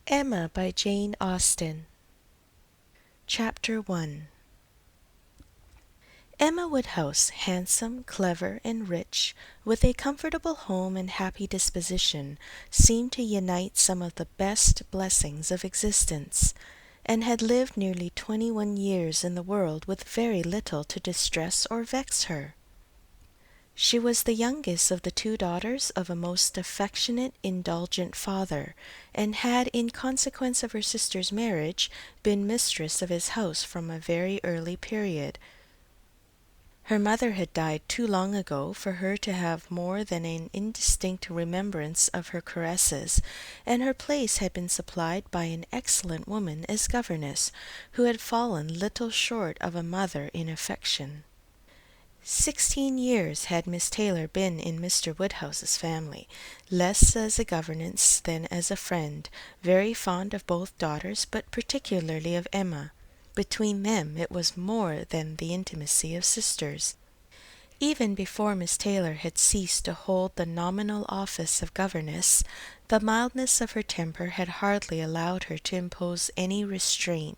Emma by Jane Austen. Chapter 1. Emma Woodhouse, handsome, clever, and rich, with a comfortable home and happy disposition, seemed to unite some of the best blessings of existence, and had lived nearly 21 years in the world with very little to distress or vex her. She was the youngest of the 2 daughters of a most affectionate, indulgent father, and had, in consequence of her sister's marriage, been mistress of his house from a very early period. Her mother had died too long ago for her to have more than an indistinct remembrance of her caresses, and her place had been supplied by an excellent woman as governess, who had fallen little short of a mother in affection. 16 years had Miss Taylor been in Mr. Woodhouse's family, less as a governess than as a friend, very fond of both daughters, but particularly of Emma. Between them it was more than the intimacy of sisters. Even before Miss Taylor had ceased to hold the nominal office of governess, the mildness of her temper had hardly allowed her to impose any restraint,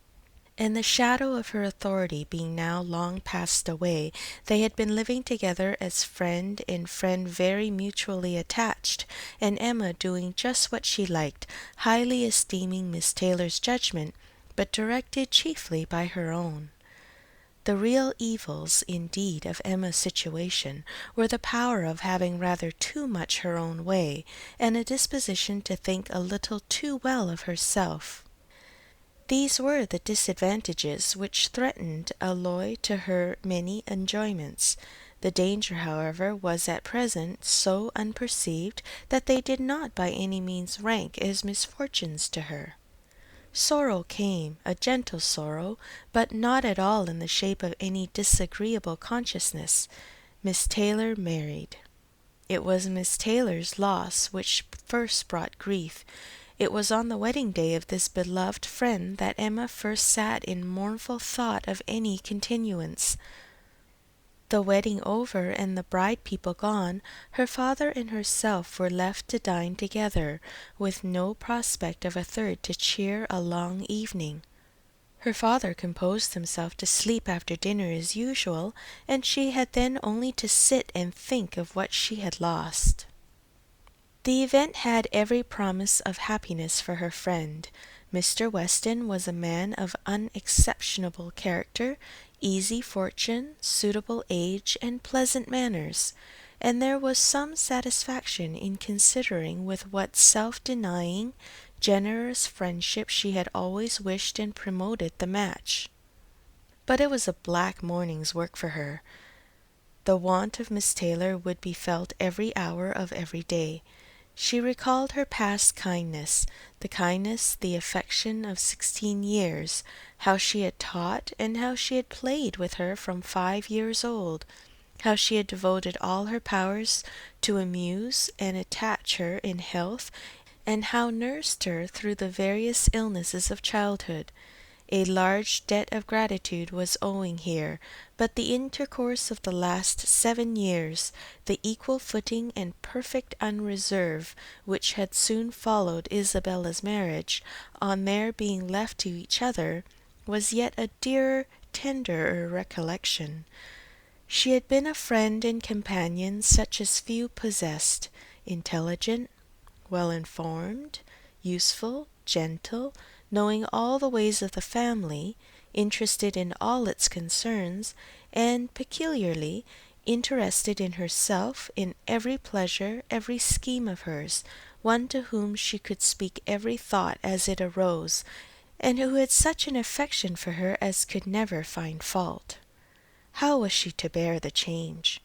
and the shadow of her authority being now long passed away, they had been living together as friend and friend, very mutually attached, and Emma doing just what she liked, highly esteeming Miss Taylor's judgment, but directed chiefly by her own. The real evils, indeed, of Emma's situation were the power of having rather too much her own way, and a disposition to think a little too well of herself. These were the disadvantages which threatened alloy to her many enjoyments. The danger, however, was at present so unperceived that they did not by any means rank as misfortunes to her. Sorrow came, a gentle sorrow, but not at all in the shape of any disagreeable consciousness. Miss Taylor married. It was Miss Taylor's loss which first brought grief. It was on the wedding day of this beloved friend that Emma first sat in mournful thought of any continuance. The wedding over and the bride people gone, her father and herself were left to dine together, with no prospect of a third to cheer a long evening. Her father composed himself to sleep after dinner as usual, and she had then only to sit and think of what she had lost. The event had every promise of happiness for her friend. Mr. Weston was a man of unexceptionable character, easy fortune, suitable age, and pleasant manners, and there was some satisfaction in considering with what self-denying, generous friendship she had always wished and promoted the match. But it was a black morning's work for her. The want of Miss Taylor would be felt every hour of every day. She recalled her past kindness, the affection of 16 years, how she had taught and how she had played with her from 5 years old, how she had devoted all her powers to amuse and attach her in health, and how nursed her through the various illnesses of childhood. A large debt of gratitude was owing here, but the intercourse of the last 7 years, the equal footing and perfect unreserve which had soon followed Isabella's marriage, on their being left to each other, was yet a dearer, tenderer recollection. She had been a friend and companion such as few possessed, intelligent, well-informed, useful, gentle, knowing all the ways of the family, interested in all its concerns, and peculiarly interested in herself, in every pleasure, every scheme of hers, one to whom she could speak every thought as it arose, and who had such an affection for her as could never find fault. How was she to bear the change?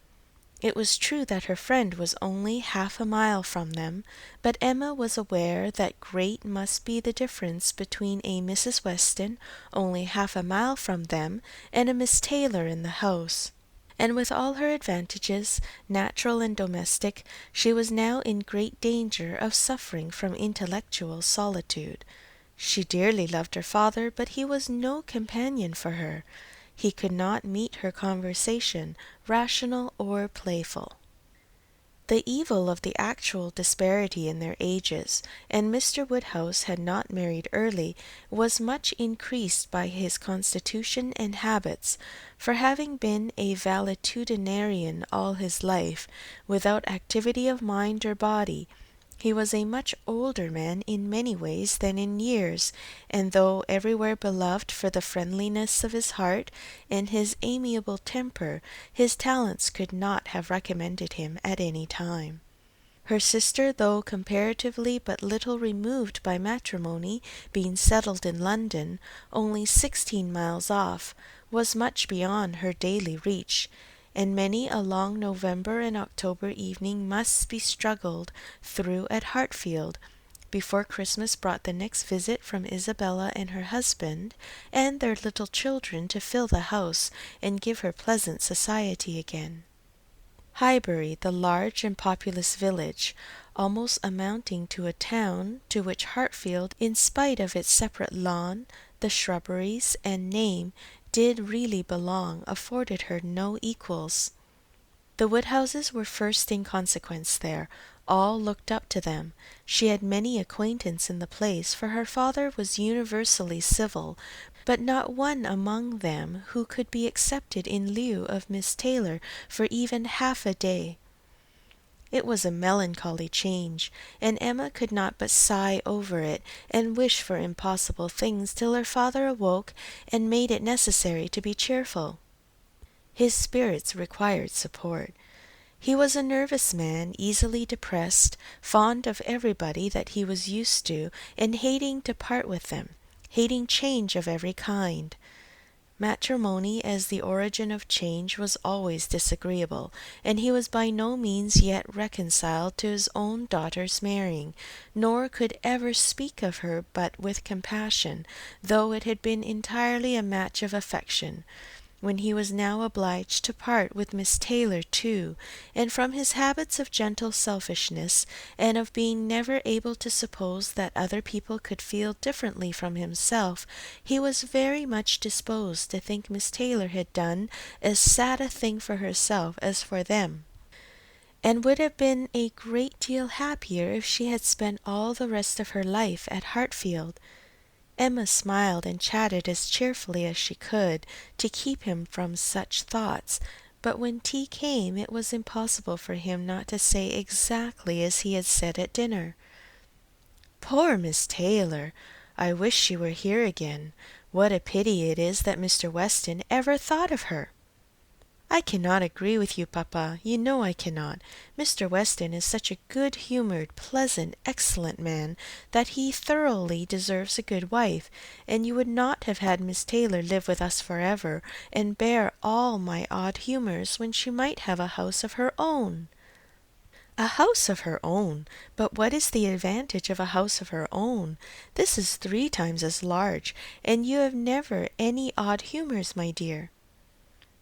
It was true that her friend was only half a mile from them, but Emma was aware that great must be the difference between a Mrs. Weston only half a mile from them and a Miss Taylor in the house. And with all her advantages, natural and domestic, she was now in great danger of suffering from intellectual solitude. She dearly loved her father, but he was no companion for her. He could not meet her conversation, rational or playful. The evil of the actual disparity in their ages, and Mr. Woodhouse had not married early, was much increased by his constitution and habits, for having been a valetudinarian all his life, without activity of mind or body, he was a much older man in many ways than in years, and though everywhere beloved for the friendliness of his heart and his amiable temper, his talents could not have recommended him at any time. Her sister, though comparatively but little removed by matrimony, being settled in London, only 16 miles off, was much beyond her daily reach, and many a long November and October evening must be struggled through at Hartfield, before Christmas brought the next visit from Isabella and her husband, and their little children to fill the house and give her pleasant society again. Highbury, the large and populous village, almost amounting to a town, to which Hartfield, in spite of its separate lawn, the shrubberies, and name, did really belong, afforded her no equals. The Woodhouses were first in consequence there. All looked up to them. She had many acquaintance in the place, for her father was universally civil, but not one among them who could be accepted in lieu of Miss Taylor for even half a day. It was a melancholy change, and Emma could not but sigh over it, and wish for impossible things, till her father awoke and made it necessary to be cheerful. His spirits required support. He was a nervous man, easily depressed, fond of everybody that he was used to, and hating to part with them, hating change of every kind. Matrimony as the origin of change was always disagreeable, and he was by no means yet reconciled to his own daughter's marrying, nor could ever speak of her but with compassion, though it had been entirely a match of affection, when he was now obliged to part with Miss Taylor too, and from his habits of gentle selfishness, and of being never able to suppose that other people could feel differently from himself, he was very much disposed to think Miss Taylor had done as sad a thing for herself as for them, and would have been a great deal happier if she had spent all the rest of her life at Hartfield. Emma smiled and chatted as cheerfully as she could, to keep him from such thoughts, but when tea came it was impossible for him not to say exactly as he had said at dinner. "Poor Miss Taylor! I wish she were here again. What a pity it is that Mr. Weston ever thought of her!" "I cannot agree with you, papa. You know I cannot. Mr. Weston is such a good-humoured, pleasant, excellent man, that he thoroughly deserves a good wife, and you would not have had Miss Taylor live with us forever, and bear all my odd humours, when she might have a house of her own." "A house of her own! But what is the advantage of a house of her own? This is 3 times as large, and you have never any odd humours, my dear."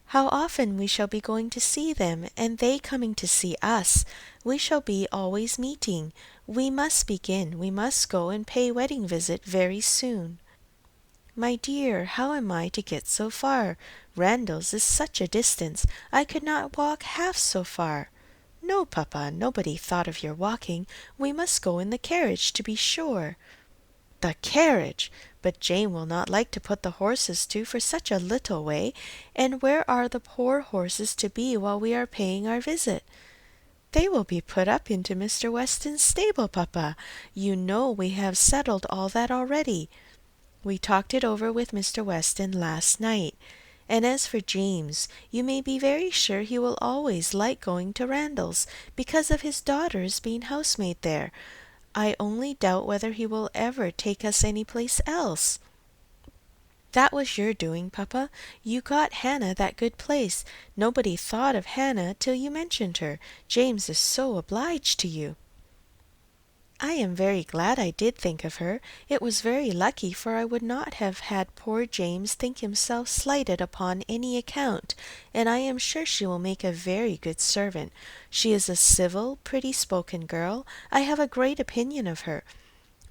"How often we shall be going to see them, and they coming to see us! We shall be always meeting. We must begin. We must go and pay wedding visit very soon." "My dear, how am I to get so far? Randalls is such a distance. I could not walk half so far." "No, papa, nobody thought of your walking. We must go in the carriage, to be sure." "The carriage! But Jane will not like to put the horses to for such a little way, and where are the poor horses to be while we are paying our visit?" "They will be put up into Mr. Weston's stable, papa. You know we have settled all that already. We talked it over with Mr. Weston last night. And as for James, you may be very sure he will always like going to Randalls, because of his daughter's being housemaid there. I only doubt whether he will ever take us any place else." "That was your doing, papa. You got Hannah that good place. Nobody thought of Hannah till you mentioned her. James is so obliged to you." "I am very glad I did think of her. It was very lucky, for I would not have had poor James think himself slighted upon any account, and I am sure she will make a very good servant. She is a civil, pretty-spoken girl. I have a great opinion of her.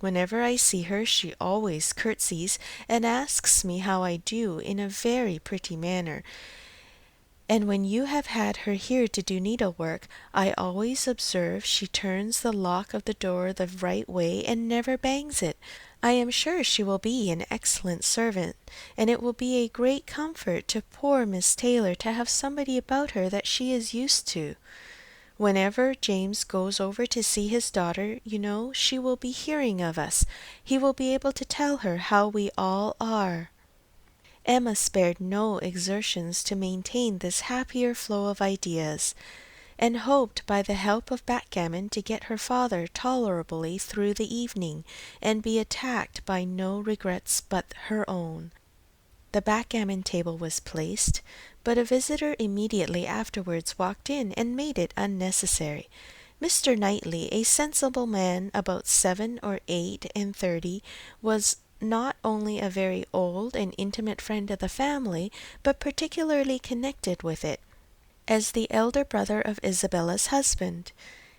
Whenever I see her she always curtsies, and asks me how I do in a very pretty manner. And when you have had her here to do needlework, I always observe she turns the lock of the door the right way and never bangs it. I am sure she will be an excellent servant, and it will be a great comfort to poor Miss Taylor to have somebody about her that she is used to. Whenever James goes over to see his daughter, you know, she will be hearing of us. He will be able to tell her how we all are." Emma spared no exertions to maintain this happier flow of ideas, and hoped by the help of backgammon to get her father tolerably through the evening, and be attacked by no regrets but her own. The backgammon table was placed, but a visitor immediately afterwards walked in and made it unnecessary. Mr. Knightley, a sensible man about 7 or 8 and 30, was not only a very old and intimate friend of the family, but particularly connected with it, as the elder brother of Isabella's husband.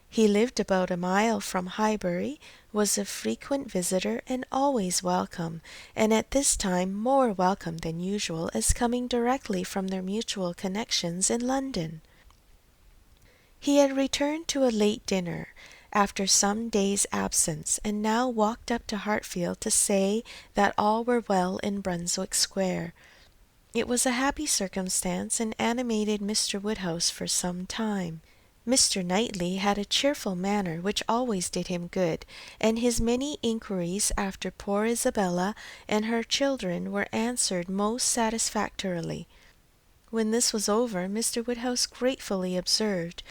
He lived about a mile from Highbury, was a frequent visitor and always welcome, and at this time more welcome than usual, as coming directly from their mutual connections in London. He had returned to a late dinner, after some days' absence, and now walked up to Hartfield to say that all were well in Brunswick Square. It was a happy circumstance, and animated Mr. Woodhouse for some time. Mr. Knightley had a cheerful manner which always did him good, and his many inquiries after poor Isabella and her children were answered most satisfactorily. When this was over, Mr. Woodhouse gratefully observed,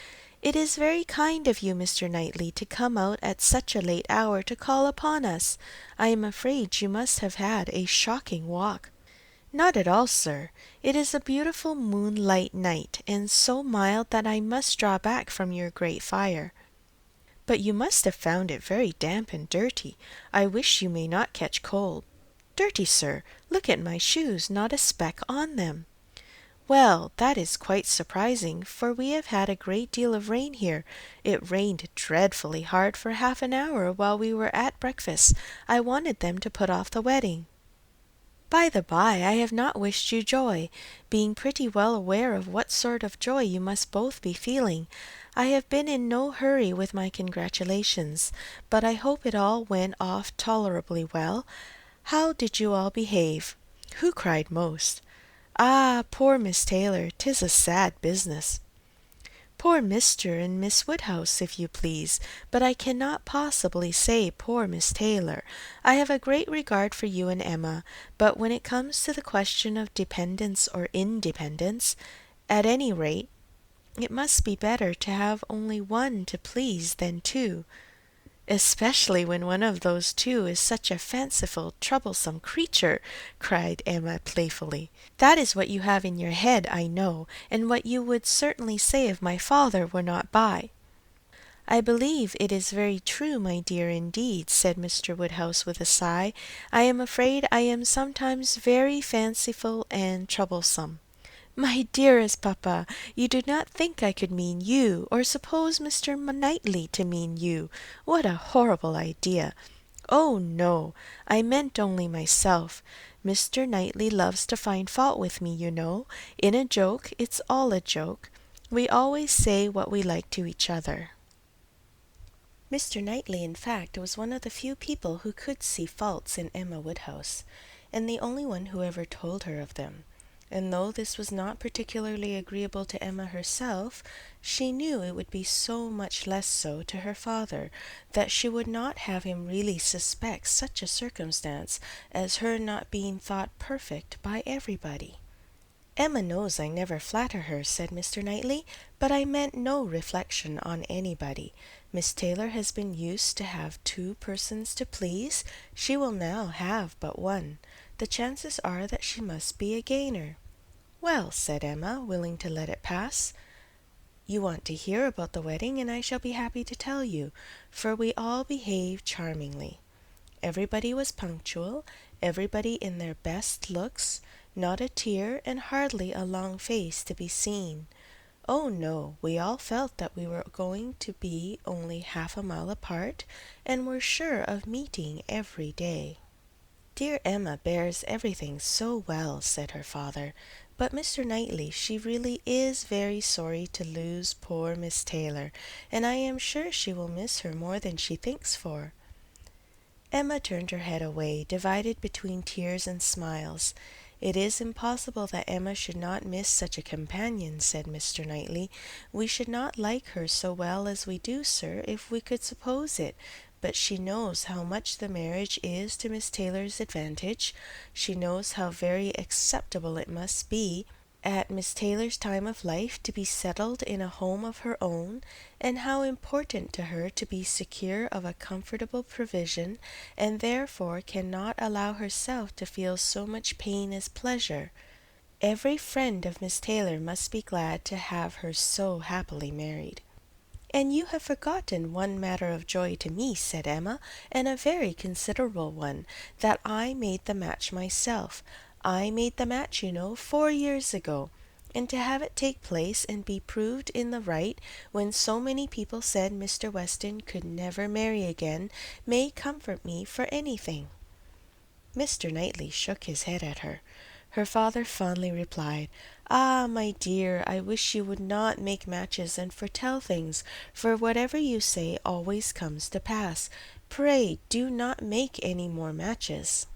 "It is very kind of you, Mr. Knightley, to come out at such a late hour to call upon us. I am afraid you must have had a shocking walk." "Not at all, sir. It is a beautiful moonlight night, and so mild that I must draw back from your great fire." "But you must have found it very damp and dirty. I wish you may not catch cold." "Dirty, sir! Look at my shoes, not a speck on them." "Well, that is quite surprising, for we have had a great deal of rain here. It rained dreadfully hard for half an hour while we were at breakfast. I wanted them to put off the wedding. By the by, I have not wished you joy, being pretty well aware of what sort of joy you must both be feeling. I have been in no hurry with my congratulations, but I hope it all went off tolerably well. How did you all behave? Who cried most? Ah, poor Miss Taylor, 'tis a sad business." "Poor Mr. and Miss Woodhouse, if you please, but I cannot possibly say poor Miss Taylor. I have a great regard for you and Emma, but when it comes to the question of dependence or independence, at any rate, it must be better to have only one to please than two, especially when one of those two is such a fanciful, troublesome creature," cried Emma playfully. "That is what you have in your head, I know, and what you would certainly say if my father were not by." "I believe it is very true, my dear, indeed," said Mr. Woodhouse with a sigh. "I am afraid I am sometimes very fanciful and troublesome." "My dearest papa, you do not think I could mean you, or suppose Mr. Knightley to mean you. What a horrible idea! Oh, no, I meant only myself. Mr. Knightley loves to find fault with me, you know. In a joke, it's all a joke. We always say what we like to each other." Mr. Knightley, in fact, was one of the few people who could see faults in Emma Woodhouse, and the only one who ever told her of them. And though this was not particularly agreeable to Emma herself, she knew it would be so much less so to her father, that she would not have him really suspect such a circumstance as her not being thought perfect by everybody. "Emma knows I never flatter her," said Mr. Knightley, "but I meant no reflection on anybody. Miss Taylor has been used to have 2 persons to please. She will now have but one. The chances are that she must be a gainer." "Well," said Emma, willing to let it pass, "you want to hear about the wedding, and I shall be happy to tell you, for we all behaved charmingly. Everybody was punctual, everybody in their best looks, not a tear and hardly a long face to be seen. Oh no, we all felt that we were going to be only half a mile apart, and were sure of meeting every day." "Dear Emma bears everything so well," said her father. "But, Mr. Knightley, she really is very sorry to lose poor Miss Taylor, and I am sure she will miss her more than she thinks for." Emma turned her head away, divided between tears and smiles. "It is impossible that Emma should not miss such a companion," said Mr. Knightley. "We should not like her so well as we do, sir, if we could suppose it. But she knows how much the marriage is to Miss Taylor's advantage. She knows how very acceptable it must be, at Miss Taylor's time of life, to be settled in a home of her own, and how important to her to be secure of a comfortable provision, and therefore cannot allow herself to feel so much pain as pleasure. Every friend of Miss Taylor must be glad to have her so happily married." "And you have forgotten one matter of joy to me," said Emma, "and a very considerable one, that I made the match myself. I made the match, you know, 4 years ago, and to have it take place and be proved in the right, when so many people said Mr. Weston could never marry again, may comfort me for anything." Mr. Knightley shook his head at her. Her father fondly replied, "Ah, my dear, I wish you would not make matches and foretell things, for whatever you say always comes to pass. Pray do not make any more matches."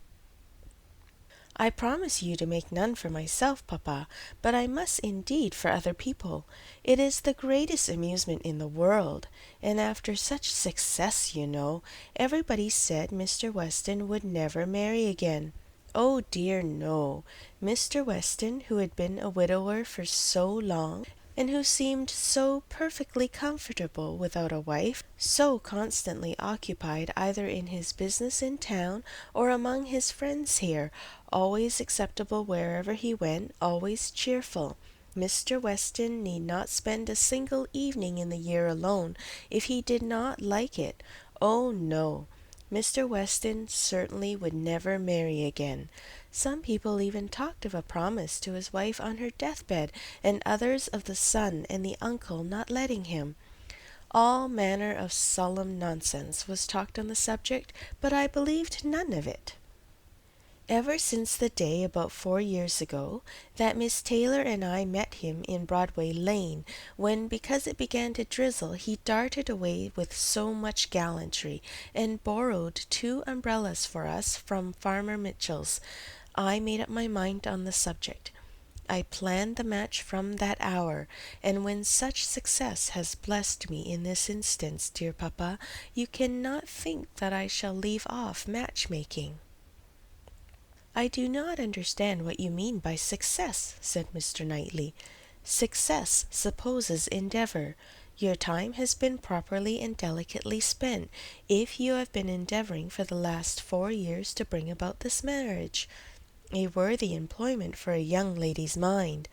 "I promise you to make none for myself, papa, but I must indeed for other people. It is the greatest amusement in the world, and after such success, you know, everybody said Mr. Weston would never marry again. Oh dear, no. Mr. Weston, who had been a widower for so long, and who seemed so perfectly comfortable without a wife, so constantly occupied either in his business in town or among his friends here, always acceptable wherever he went, always cheerful. Mr. Weston need not spend a single evening in the year alone, if he did not like it. Oh no. Mr. Weston certainly would never marry again. Some people even talked of a promise to his wife on her deathbed, and others of the son and the uncle not letting him. All manner of solemn nonsense was talked on the subject, but I believed none of it. Ever since the day, about 4 years ago, that Miss Taylor and I met him in Broadway Lane, when, because it began to drizzle, he darted away with so much gallantry, and borrowed 2 umbrellas for us from Farmer Mitchell's, I made up my mind on the subject. I planned the match from that hour, and when such success has blessed me in this instance, dear papa, you cannot think that I shall leave off match-making." "I do not understand what you mean by success," said Mr. Knightley. "Success supposes endeavour. Your time has been properly and delicately spent, if you have been endeavouring for the last 4 years to bring about this marriage. A worthy employment for a young lady's mind.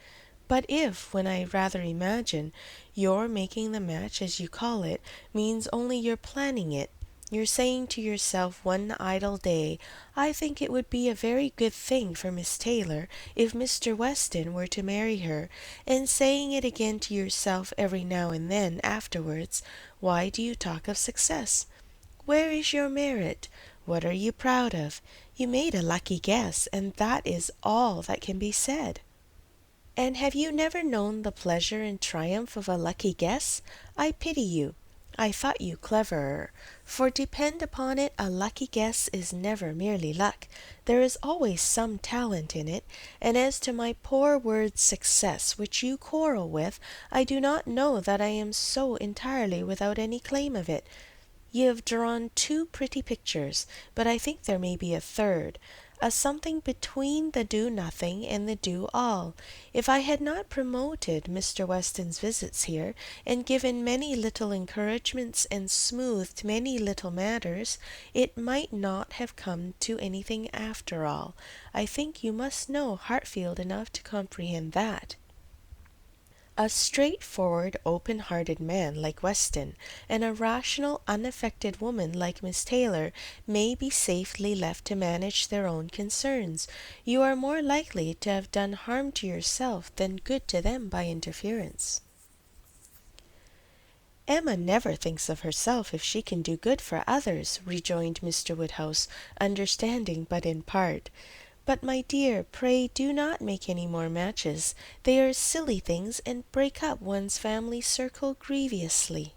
But if, when I rather imagine, your making the match, as you call it, means only your planning it, you're saying to yourself one idle day, 'I think it would be a very good thing for Miss Taylor if Mr. Weston were to marry her,' and saying it again to yourself every now and then afterwards, why do you talk of success? Where is your merit? What are you proud of? You made a lucky guess, and that is all that can be said." "And have you never known the pleasure and triumph of a lucky guess? I pity you. I thought you cleverer, for depend upon it a lucky guess is never merely luck. There is always some talent in it, and as to my poor word success, which you quarrel with, I do not know that I am so entirely without any claim of it. You have drawn 2 pretty pictures, but I think there may be a third, a something between the do-nothing and the do-all. If I had not promoted Mr. Weston's visits here, and given many little encouragements, and smoothed many little matters, it might not have come to anything after all. I think you must know Hartfield enough to comprehend that. A straightforward, open-hearted man like Weston, and a rational, unaffected woman like Miss Taylor, may be safely left to manage their own concerns. You are more likely to have done harm to yourself than good to them by interference." Emma never thinks of herself if she can do good for others, rejoined Mr. Woodhouse, understanding but in part. But, my dear, pray do not make any more matches. They are silly things, and break up one's family circle grievously.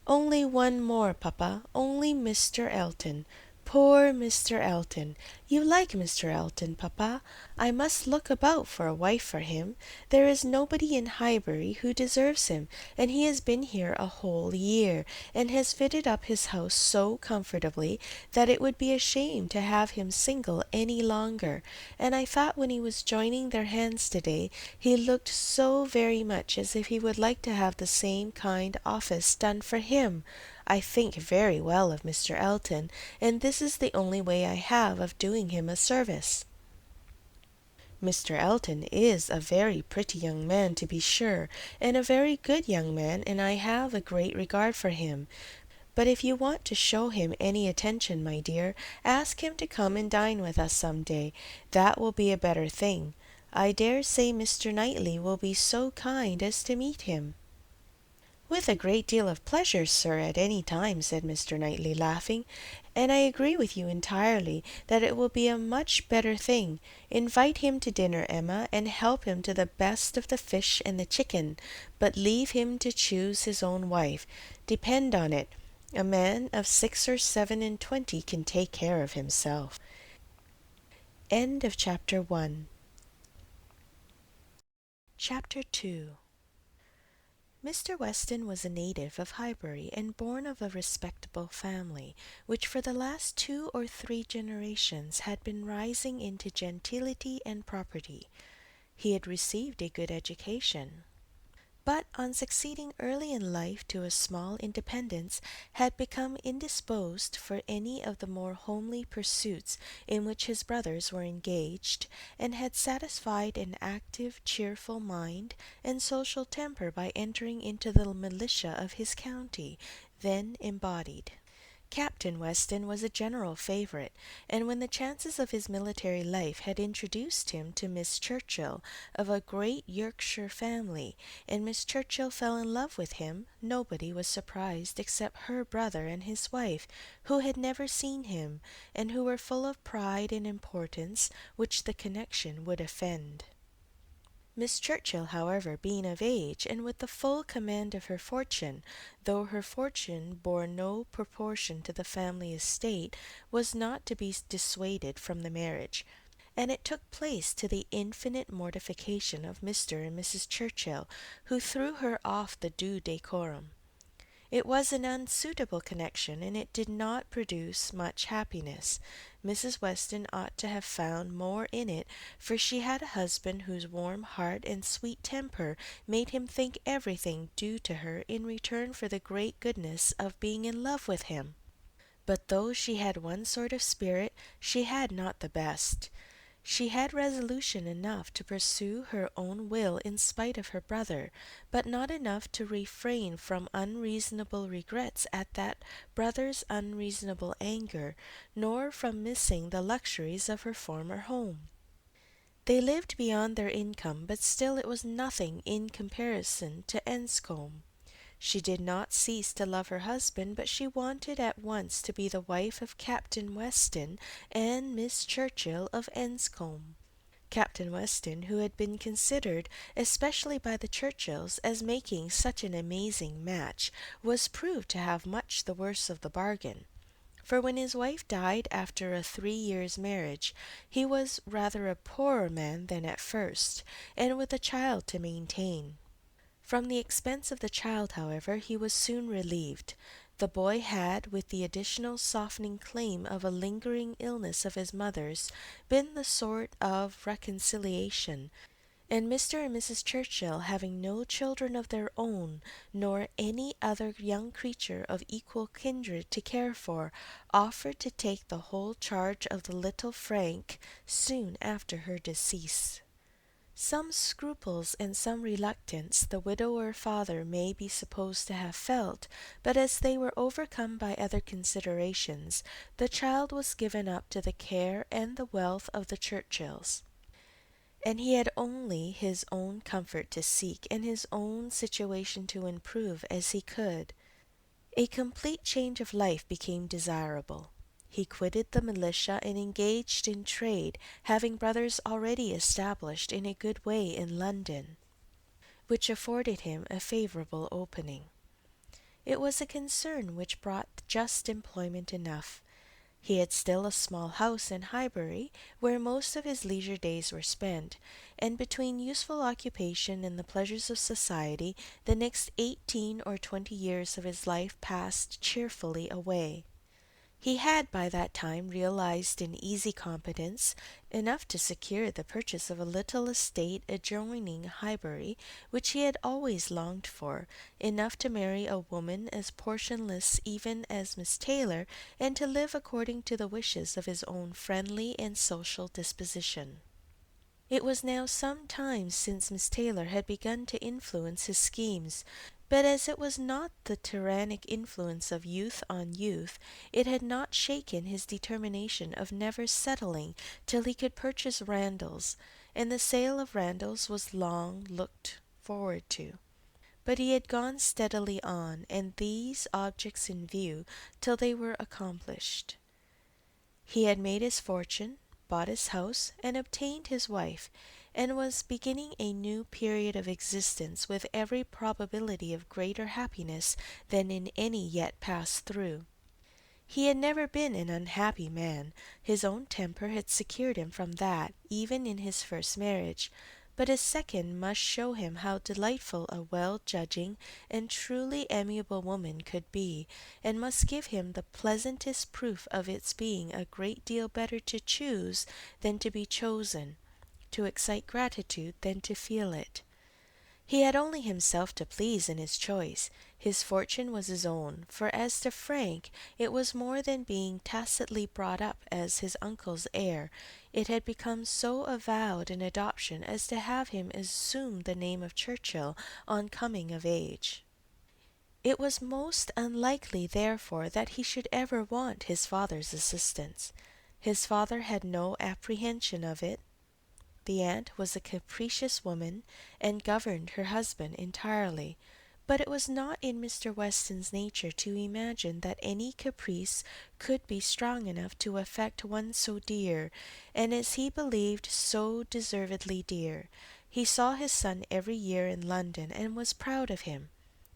Only one more, papa, only Mr. Elton. Poor Mr. Elton. You like Mr. Elton, papa? I must look about for a wife for him. There is nobody in Highbury who deserves him, and he has been here a whole year, and has fitted up his house so comfortably that it would be a shame to have him single any longer. And I thought when he was joining their hands today, he looked so very much as if he would like to have the same kind office done for him. I think very well of Mr. Elton, and this is the only way I have of doing him a service. Mr. Elton is a very pretty young man, to be sure, and a very good young man, and I have a great regard for him. But if you want to show him any attention, my dear, ask him to come and dine with us some day. That will be a better thing. I dare say Mr. Knightley will be so kind as to meet him. With a great deal of pleasure, sir, at any time, said Mr. Knightley, laughing, and I agree with you entirely that it will be a much better thing. Invite him to dinner, Emma, and help him to the best of the fish and the chicken, but leave him to choose his own wife. Depend on it, a man of 6 or 27 can take care of himself. End of Chapter 1. Chapter 2. Mr. Weston was a native of Highbury and born of a respectable family, which for the last 2 or 3 generations had been rising into gentility and property. He had received a good education, but on succeeding early in life to a small independence, had become indisposed for any of the more homely pursuits in which his brothers were engaged, and had satisfied an active, cheerful mind and social temper by entering into the militia of his county, then embodied. Captain Weston was a general favourite, and when the chances of his military life had introduced him to Miss Churchill, of a great Yorkshire family, and Miss Churchill fell in love with him, nobody was surprised except her brother and his wife, who had never seen him, and who were full of pride and importance, which the connection would offend. Miss Churchill, however, being of age, and with the full command of her fortune, though her fortune bore no proportion to the family estate, was not to be dissuaded from the marriage, and it took place to the infinite mortification of Mr. and Mrs. Churchill, who threw her off the due decorum. It was an unsuitable connection, and it did not produce much happiness. Mrs. Weston ought to have found more in it, for she had a husband whose warm heart and sweet temper made him think everything due to her in return for the great goodness of being in love with him. But though she had one sort of spirit, she had not the best. She had resolution enough to pursue her own will in spite of her brother, but not enough to refrain from unreasonable regrets at that brother's unreasonable anger, nor from missing the luxuries of her former home. They lived beyond their income, but still it was nothing in comparison to Enscombe. She did not cease to love her husband, but she wanted at once to be the wife of Captain Weston and Miss Churchill of Enscombe. Captain Weston, who had been considered, especially by the Churchills, as making such an amazing match, was proved to have much the worse of the bargain. For when his wife died after a 3 years' marriage, he was rather a poorer man than at first, and with a child to maintain. From the expense of the child, however, he was soon relieved. The boy had, with the additional softening claim of a lingering illness of his mother's, been the sort of reconciliation, and Mr. and Mrs. Churchill, having no children of their own, nor any other young creature of equal kindred to care for, offered to take the whole charge of the little Frank soon after her decease. Some scruples and some reluctance the widower father may be supposed to have felt, but as they were overcome by other considerations, the child was given up to the care and the wealth of the Churchills. and he had only his own comfort to seek and his own situation to improve as he could. A complete change of life became desirable. He quitted the militia and engaged in trade, having brothers already established in a good way in London, which afforded him a favorable opening. It was a concern which brought just employment enough. He had still a small house in Highbury, where most of his leisure days were spent, and between useful occupation and the pleasures of society, the next 18 or 20 years of his life passed cheerfully away. He had by that time realized in easy competence enough to secure the purchase of a little estate adjoining Highbury, which he had always longed for, enough to marry a woman as portionless even as Miss Taylor, and to live according to the wishes of his own friendly and social disposition. It was now some time since Miss Taylor had begun to influence his schemes, but as it was not the tyrannic influence of youth on youth, it had not shaken his determination of never settling till he could purchase Randalls, and the sale of Randalls was long looked forward to. But he had gone steadily on, and these objects in view, till they were accomplished. He had made his fortune, bought his house, and obtained his wife, and was beginning a new period of existence with every probability of greater happiness than in any yet passed through. He had never been an unhappy man. His own temper had secured him from that, even in his first marriage, but his second must show him how delightful a well-judging and truly amiable woman could be, and must give him the pleasantest proof of its being a great deal better to choose than to be chosen, to excite gratitude than to feel it. He had only himself to please in his choice. His fortune was his own, for as to Frank, it was more than being tacitly brought up as his uncle's heir. It had become so avowed an adoption as to have him assume the name of Churchill on coming of age. It was most unlikely, therefore, that he should ever want his father's assistance. His father had no apprehension of it. The aunt was a capricious woman, and governed her husband entirely, but it was not in Mr. Weston's nature to imagine that any caprice could be strong enough to affect one so dear, and as he believed so deservedly dear. He saw his son every year in London, and was proud of him,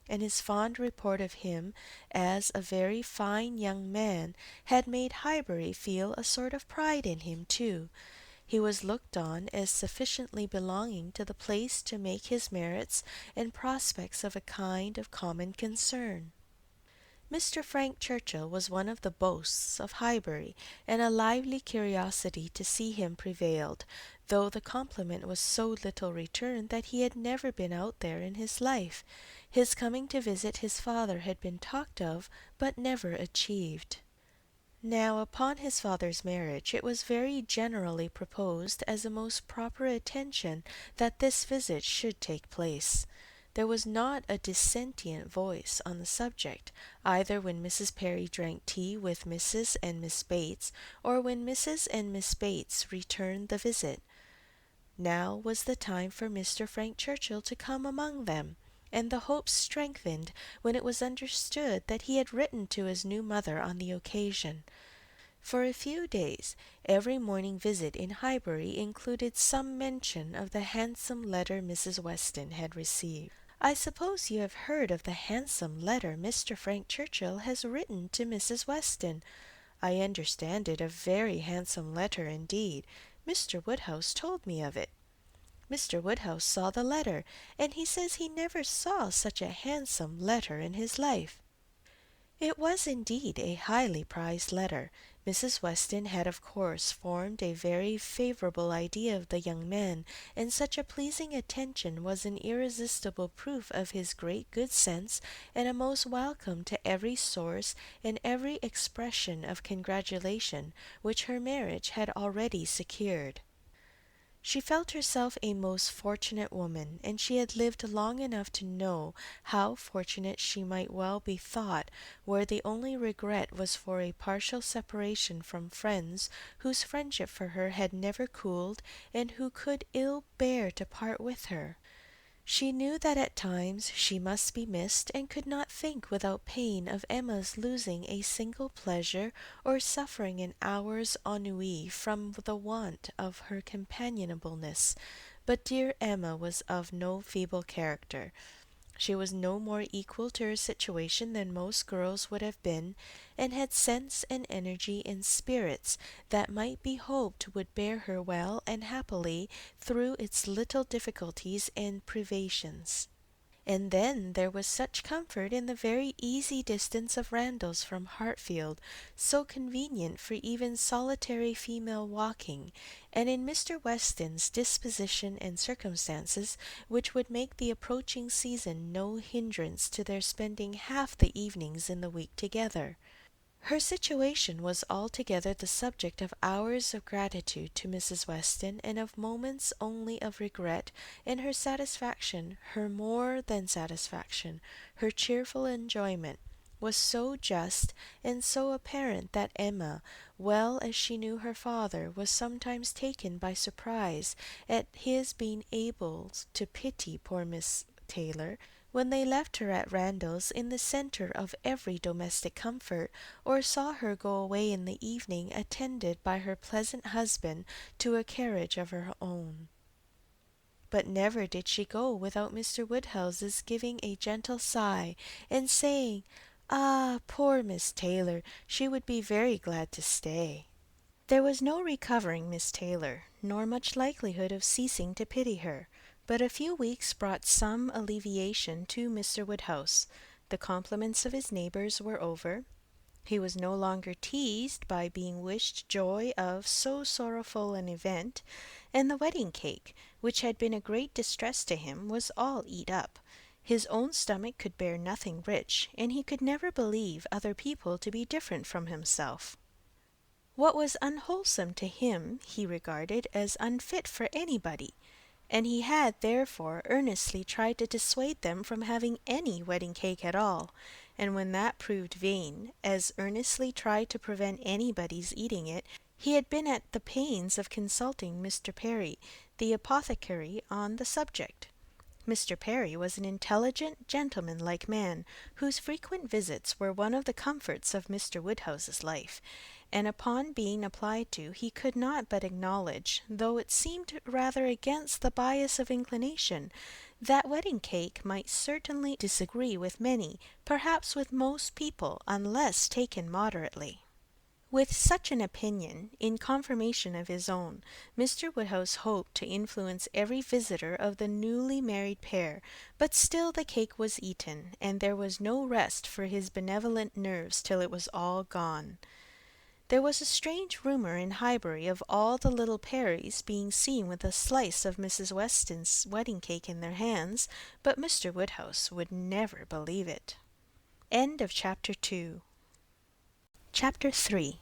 and his fond report of him as a very fine young man had made Highbury feel a sort of pride in him too. He was looked on as sufficiently belonging to the place to make his merits and prospects of a kind of common concern. Mr. Frank Churchill was one of the boasts of Highbury, and a lively curiosity to see him prevailed, though the compliment was so little returned that he had never been out there in his life. His coming to visit his father had been talked of, but never achieved. Now, upon his father's marriage, it was very generally proposed as a most proper attention that this visit should take place. There was not a dissentient voice on the subject, either when Mrs. Perry drank tea with Mrs. and Miss Bates, or when Mrs. and Miss Bates returned the visit. Now was the time for Mr. Frank Churchill to come among them, and the hope strengthened when it was understood that he had written to his new mother on the occasion. For a few days, every morning visit in Highbury included some mention of the handsome letter Mrs. Weston had received. "I suppose you have heard of the handsome letter Mr. Frank Churchill has written to Mrs. Weston. I understand it a very handsome letter indeed. Mr. Woodhouse told me of it. Mr. Woodhouse saw the letter, and he says he never saw such a handsome letter in his life." It was indeed a highly prized letter. Mrs. Weston had of course formed a very favourable idea of the young man, and such a pleasing attention was an irresistible proof of his great good sense, and a most welcome to every source and every expression of congratulation which her marriage had already secured. She felt herself a most fortunate woman, and she had lived long enough to know how fortunate she might well be thought where the only regret was for a partial separation from friends whose friendship for her had never cooled and who could ill bear to part with her. She knew that at times she must be missed, and could not think without pain of Emma's losing a single pleasure or suffering an hour's ennui from the want of her companionableness. But dear Emma was of no feeble character. She was no more equal to her situation than most girls would have been, and had sense and energy and spirits that might be hoped would bear her well and happily through its little difficulties and privations. And then there was such comfort in the very easy distance of Randalls from Hartfield, so convenient for even solitary female walking, and in Mr. Weston's disposition and circumstances, which would make the approaching season no hindrance to their spending half the evenings in the week together. Her situation was altogether the subject of hours of gratitude to Mrs. Weston, and of moments only of regret, and her satisfaction, her more than satisfaction, her cheerful enjoyment, was so just and so apparent that Emma, well as she knew her father, was sometimes taken by surprise at his being able to pity poor Miss Taylor, when they left her at Randalls in the centre of every domestic comfort, or saw her go away in the evening attended by her pleasant husband to a carriage of her own. But never did she go without Mr. Woodhouse's giving a gentle sigh, and saying, "Ah, poor Miss Taylor, she would be very glad to stay." There was no recovering Miss Taylor, nor much likelihood of ceasing to pity her, but a few weeks brought some alleviation to Mr. Woodhouse. The compliments of his neighbours were over. He was no longer teased by being wished joy of so sorrowful an event, and the wedding cake, which had been a great distress to him, was all eat up. His own stomach could bear nothing rich, and he could never believe other people to be different from himself. What was unwholesome to him he regarded as unfit for anybody, and he had therefore earnestly tried to dissuade them from having any wedding cake at all, and when that proved vain, as earnestly tried to prevent anybody's eating it. He had been at the pains of consulting Mr. Perry, the apothecary, on the subject. Mr. Perry was an intelligent, gentlemanlike man, whose frequent visits were one of the comforts of Mr. Woodhouse's life, and upon being applied to, he could not but acknowledge, though it seemed rather against the bias of inclination, that wedding cake might certainly disagree with many, perhaps with most people, unless taken moderately. With such an opinion, in confirmation of his own, Mr. Woodhouse hoped to influence every visitor of the newly married pair, but still the cake was eaten, and there was no rest for his benevolent nerves till it was all gone. There was a strange rumour in Highbury of all the little Perrys being seen with a slice of Mrs. Weston's wedding cake in their hands, but Mr. Woodhouse would never believe it. End of Chapter 2. Chapter 3.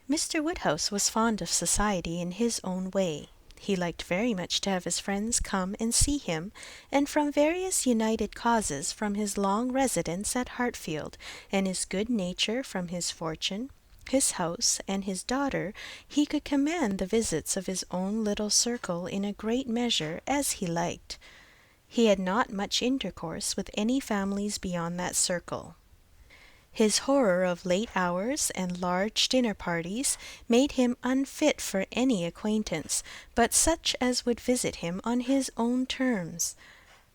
Mr. Woodhouse was fond of society in his own way. He liked very much to have his friends come and see him, and from various united causes, from his long residence at Hartfield, and his good nature, from his fortune, his house, and his daughter, he could command the visits of his own little circle in a great measure as he liked. He had not much intercourse with any families beyond that circle. His horror of late hours and large dinner parties made him unfit for any acquaintance but such as would visit him on his own terms.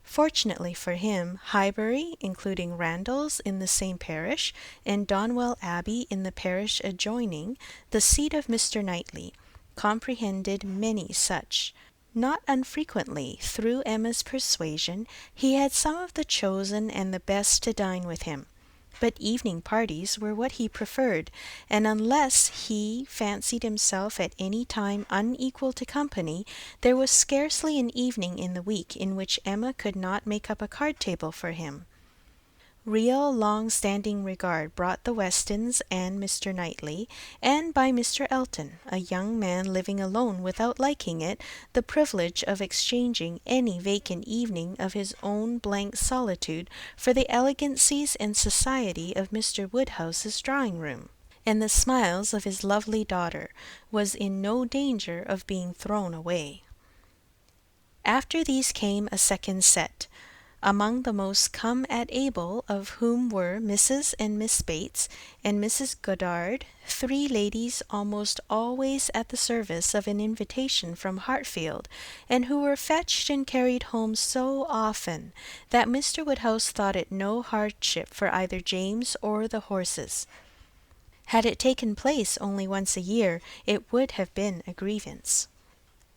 Fortunately for him, Highbury, including Randalls in the same parish, and Donwell Abbey in the parish adjoining, the seat of Mr. Knightley, comprehended many such. Not unfrequently, through Emma's persuasion, he had some of the chosen and the best to dine with him. But evening parties were what he preferred, and unless he fancied himself at any time unequal to company, there was scarcely an evening in the week in which Emma could not make up a card table for him. Real long-standing regard brought the Westons and Mr. Knightley, and by Mr. Elton, a young man living alone without liking it, the privilege of exchanging any vacant evening of his own blank solitude for the elegancies and society of Mr. Woodhouse's drawing-room, and the smiles of his lovely daughter, was in no danger of being thrown away. After these came a second set, among the most come-at-able of whom were Mrs. and Miss Bates and Mrs. Goddard, three ladies almost always at the service of an invitation from Hartfield, and who were fetched and carried home so often that Mr. Woodhouse thought it no hardship for either James or the horses. Had it taken place only once a year, it would have been a grievance.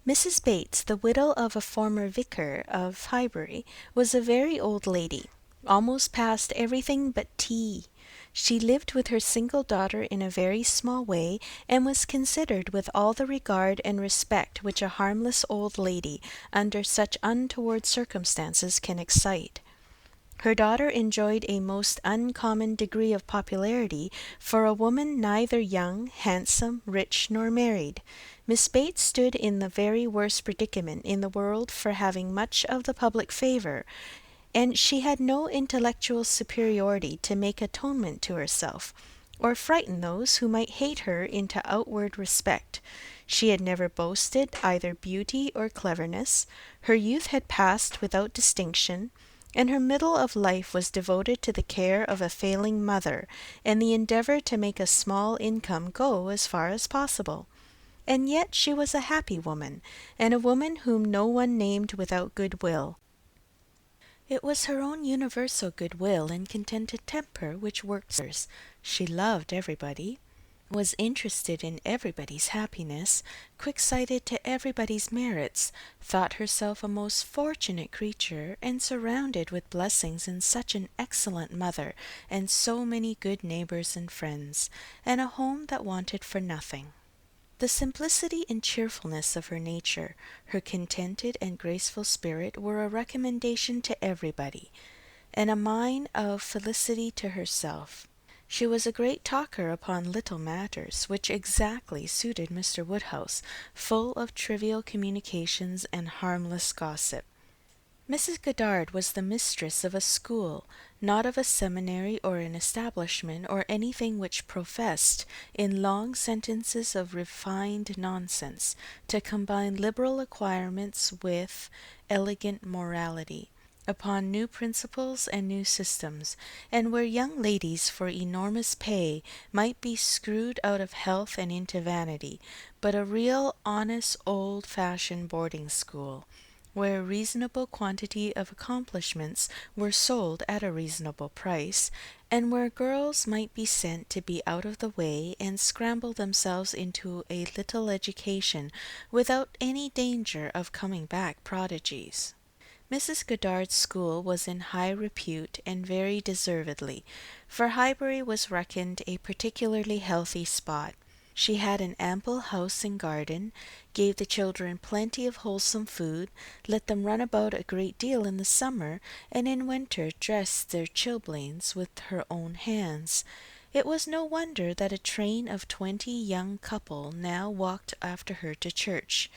Mrs. Bates, the widow of a former vicar of Highbury, was a very old lady, almost past everything but tea. She lived with her single daughter in a very small way, and was considered with all the regard and respect which a harmless old lady, under such untoward circumstances, can excite. Her daughter enjoyed a most uncommon degree of popularity for a woman neither young, handsome, rich, nor married. Miss Bates stood in the very worst predicament in the world for having much of the public favour, and she had no intellectual superiority to make atonement to herself, or frighten those who might hate her into outward respect. She had never boasted either beauty or cleverness. Her youth had passed without distinction, and her middle of life was devoted to the care of a failing mother, and the endeavour to make a small income go as far as possible. And yet she was a happy woman, and a woman whom no one named without goodwill. It was her own universal goodwill and contented temper which worked hers. She loved everybody, was interested in everybody's happiness, quick-sighted to everybody's merits, thought herself a most fortunate creature, and surrounded with blessings in such an excellent mother, and so many good neighbours and friends, and a home that wanted for nothing. The simplicity and cheerfulness of her nature, her contented and graceful spirit, were a recommendation to everybody, and a mine of felicity to herself. She was a great talker upon little matters, which exactly suited Mr. Woodhouse, full of trivial communications and harmless gossip. Mrs. Goddard was the mistress of a school, not of a seminary or an establishment, or anything which professed, in long sentences of refined nonsense, to combine liberal acquirements with elegant morality, upon new principles and new systems, and where young ladies for enormous pay might be screwed out of health and into vanity, but a real honest old-fashioned boarding school, where a reasonable quantity of accomplishments were sold at a reasonable price, and where girls might be sent to be out of the way and scramble themselves into a little education without any danger of coming back prodigies. Mrs. Goddard's school was in high repute, and very deservedly, for Highbury was reckoned a particularly healthy spot. She had an ample house and garden, gave the children plenty of wholesome food, let them run about a great deal in the summer, and in winter dressed their chilblains with her own hands. It was no wonder that a train of 20 young couple now walked after her to church.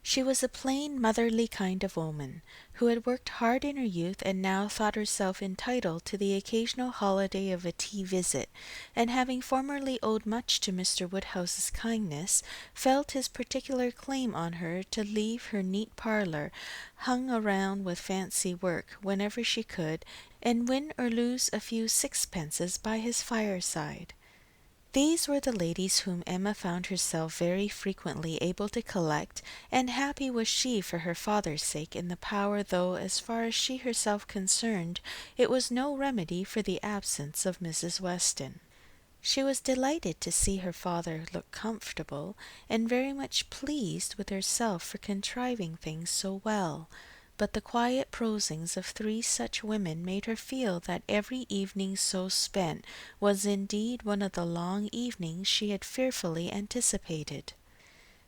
She was a plain motherly kind of woman, who had worked hard in her youth, and now thought herself entitled to the occasional holiday of a tea visit, and having formerly owed much to Mr. Woodhouse's kindness, felt his particular claim on her to leave her neat parlour hung around with fancy work whenever she could, and win or lose a few sixpences by his fireside. These were the ladies whom Emma found herself very frequently able to collect, and happy was she for her father's sake in the power, though, as far as she herself concerned, it was no remedy for the absence of Mrs. Weston. She was delighted to see her father look comfortable, and very much pleased with herself for contriving things so well, but the quiet prosings of 3 such women made her feel that every evening so spent was indeed one of the long evenings she had fearfully anticipated.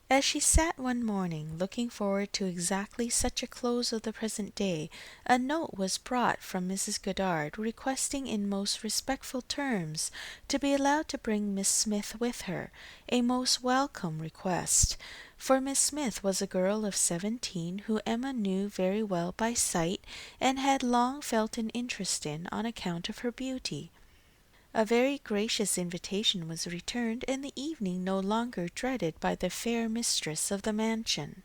As she sat one morning looking forward to exactly such a close of the present day, a note was brought from Mrs. Goddard requesting in most respectful terms to be allowed to bring Miss Smith with her, a most welcome request, for Miss Smith was a girl of 17 who Emma knew very well by sight and had long felt an interest in on account of her beauty. A very gracious invitation was returned, and the evening no longer dreaded by the fair mistress of the mansion.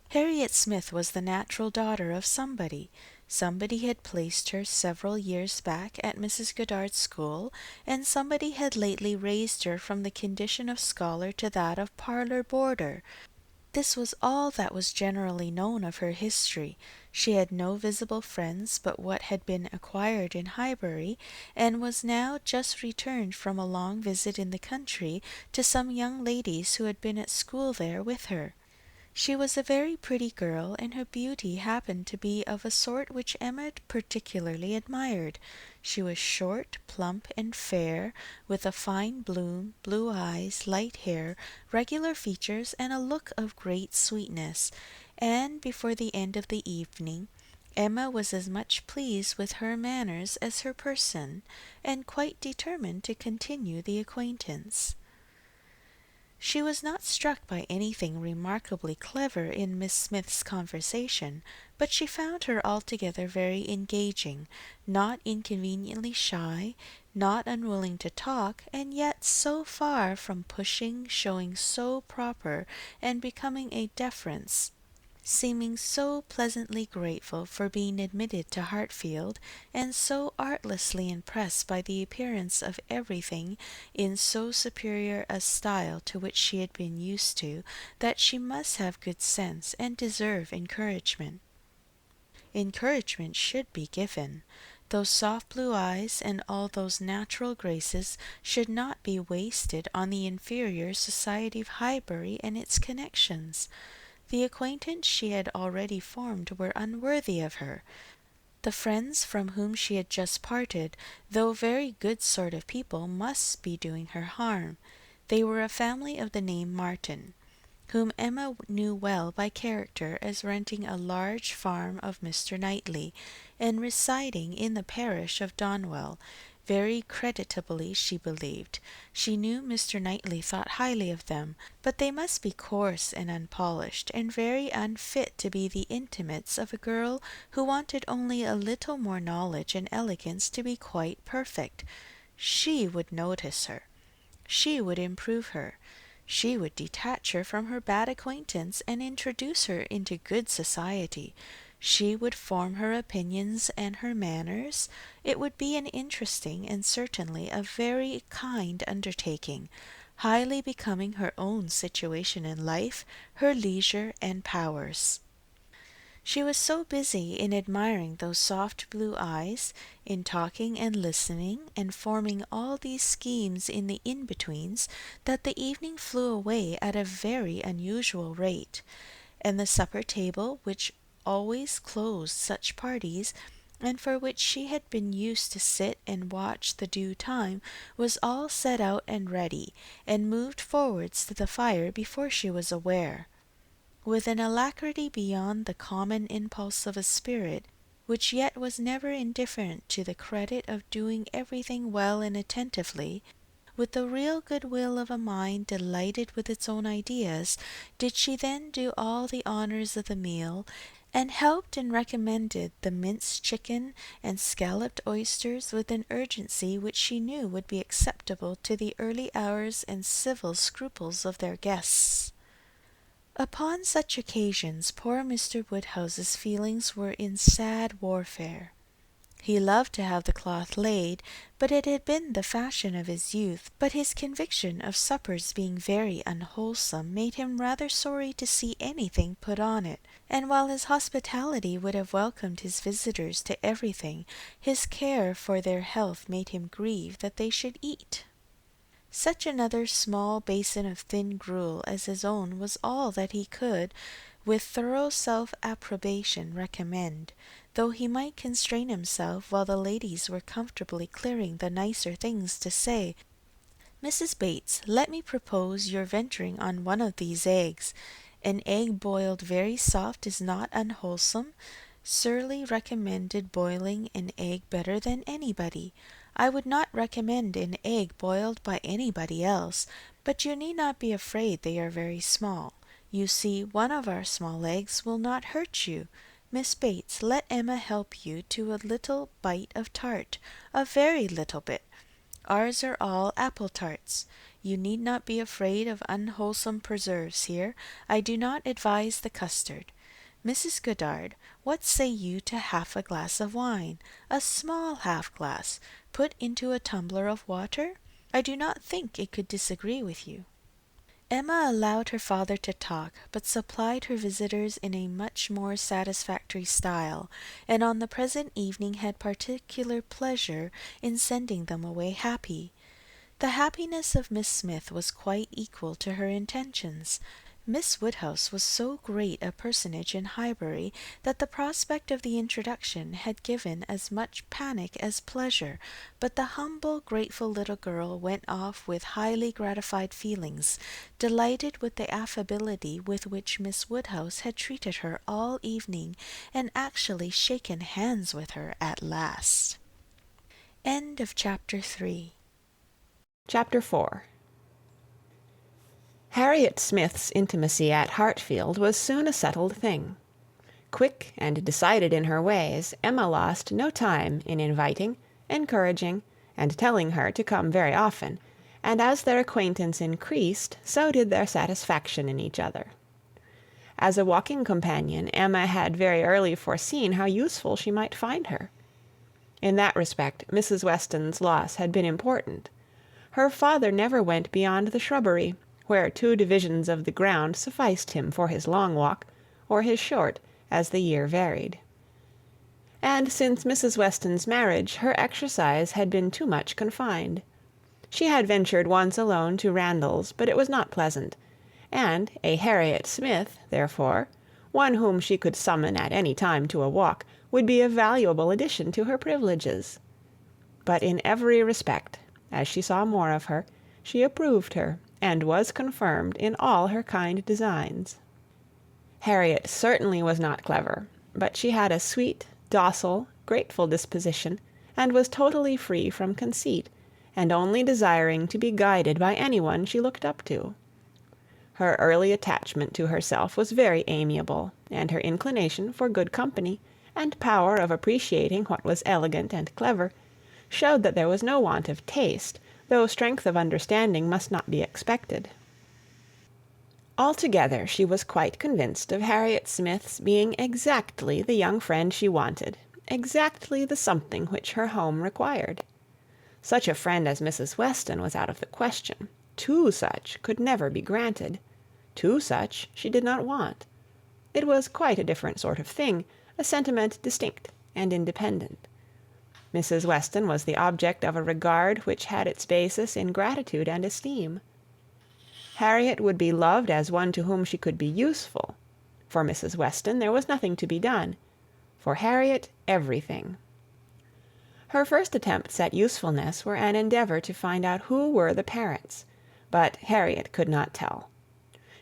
Harriet Smith was the natural daughter of somebody. Somebody had placed her several years back at Mrs. Goddard's school, and somebody had lately raised her from the condition of scholar to that of parlour boarder. This was all that was generally known of her history. She had no visible friends but what had been acquired in Highbury, and was now just returned from a long visit in the country to some young ladies who had been at school there with her. She was a very pretty girl, and her beauty happened to be of a sort which Emma particularly admired. She was short, plump, and fair, with a fine bloom, blue eyes, light hair, regular features, and a look of great sweetness, and before the end of the evening Emma was as much pleased with her manners as her person, and quite determined to continue the acquaintance. She was not struck by anything remarkably clever in Miss Smith's conversation, but she found her altogether very engaging, not inconveniently shy, not unwilling to talk, and yet so far from pushing, showing so proper and becoming a deference, seeming so pleasantly grateful for being admitted to Hartfield, and so artlessly impressed by the appearance of everything in so superior a style to which she had been used to, that she must have good sense and deserve encouragement. Encouragement should be given. Those soft blue eyes and all those natural graces should not be wasted on the inferior society of Highbury and its connections. The acquaintance she had already formed were unworthy of her. The friends from whom she had just parted, though very good sort of people, must be doing her harm. They were a family of the name Martin, whom Emma knew well by character as renting a large farm of Mr. Knightley, and residing in the parish of Donwell, very creditably she believed. She knew Mr. Knightley thought highly of them, but they must be coarse and unpolished, and very unfit to be the intimates of a girl who wanted only a little more knowledge and elegance to be quite perfect. She would notice her. She would improve her. She would detach her from her bad acquaintance and introduce her into good society. She would form her opinions and her manners. It would be an interesting and certainly a very kind undertaking, highly becoming her own situation in life, her leisure and powers. She was so busy in admiring those soft blue eyes, in talking and listening, and forming all these schemes in the in-betweens, that the evening flew away at a very unusual rate, and the supper table, which always closed such parties, and for which she had been used to sit and watch the due time, was all set out and ready, and moved forwards to the fire before she was aware. With an alacrity beyond the common impulse of a spirit, which yet was never indifferent to the credit of doing everything well and attentively, with the real goodwill of a mind delighted with its own ideas, did she then do all the honours of the meal, and helped and recommended the minced chicken and scalloped oysters with an urgency which she knew would be acceptable to the early hours and civil scruples of their guests. Upon such occasions poor Mr. Woodhouse's feelings were in sad warfare. He loved to have the cloth laid, but it had been the fashion of his youth, but his conviction of suppers being very unwholesome made him rather sorry to see anything put on it, and while his hospitality would have welcomed his visitors to everything, his care for their health made him grieve that they should eat. Such another small basin of thin gruel as his own was all that he could, with thorough self-approbation, recommend, though he might constrain himself while the ladies were comfortably clearing the nicer things to say, Mrs. Bates, let me propose your venturing on one of these eggs. An egg boiled very soft is not unwholesome. Surly recommended boiling an egg better than anybody. I would not recommend an egg boiled by anybody else, but you need not be afraid they are very small. You see, one of our small eggs will not hurt you. Miss Bates, let Emma help you to a little bite of tart, a very little bit. Ours are all apple tarts. You need not be afraid of unwholesome preserves here. I do not advise the custard. Mrs. Goddard, what say you to half a glass of wine, a small half glass, put into a tumbler of water? I do not think it could disagree with you. Emma allowed her father to talk, but supplied her visitors in a much more satisfactory style, and on the present evening had particular pleasure in sending them away happy. The happiness of Miss Smith was quite equal to her intentions. Miss Woodhouse was so great a personage in Highbury that the prospect of the introduction had given as much panic as pleasure, but the humble, grateful little girl went off with highly gratified feelings, delighted with the affability with which Miss Woodhouse had treated her all evening, and actually shaken hands with her at last. End of Chapter 3. Chapter 4. Harriet Smith's intimacy at Hartfield was soon a settled thing. Quick and decided in her ways, Emma lost no time in inviting, encouraging, and telling her to come very often, and as their acquaintance increased, so did their satisfaction in each other. As a walking companion, Emma had very early foreseen how useful she might find her. In that respect, Mrs. Weston's loss had been important. Her father never went beyond the shrubbery, where 2 divisions of the ground sufficed him for his long walk, or his short, as the year varied. And since Mrs. Weston's marriage, her exercise had been too much confined. She had ventured once alone to Randalls, but it was not pleasant, and a Harriet Smith, therefore, one whom she could summon at any time to a walk, would be a valuable addition to her privileges. But in every respect, as she saw more of her, she approved her, and was confirmed in all her kind designs. Harriet certainly was not clever, but she had a sweet, docile, grateful disposition, and was totally free from conceit, and only desiring to be guided by anyone she looked up to. Her early attachment to herself was very amiable, and her inclination for good company, and power of appreciating what was elegant and clever, showed that there was no want of taste, though strength of understanding must not be expected. Altogether, she was quite convinced of Harriet Smith's being exactly the young friend she wanted, exactly the something which her home required. Such a friend as Mrs. Weston was out of the question. 2 such could never be granted. 2 such she did not want. It was quite a different sort of thing, a sentiment distinct and independent. Mrs. Weston was the object of a regard which had its basis in gratitude and esteem. Harriet would be loved as one to whom she could be useful. For Mrs. Weston there was nothing to be done. For Harriet, everything. Her first attempts at usefulness were an endeavour to find out who were the parents, but Harriet could not tell.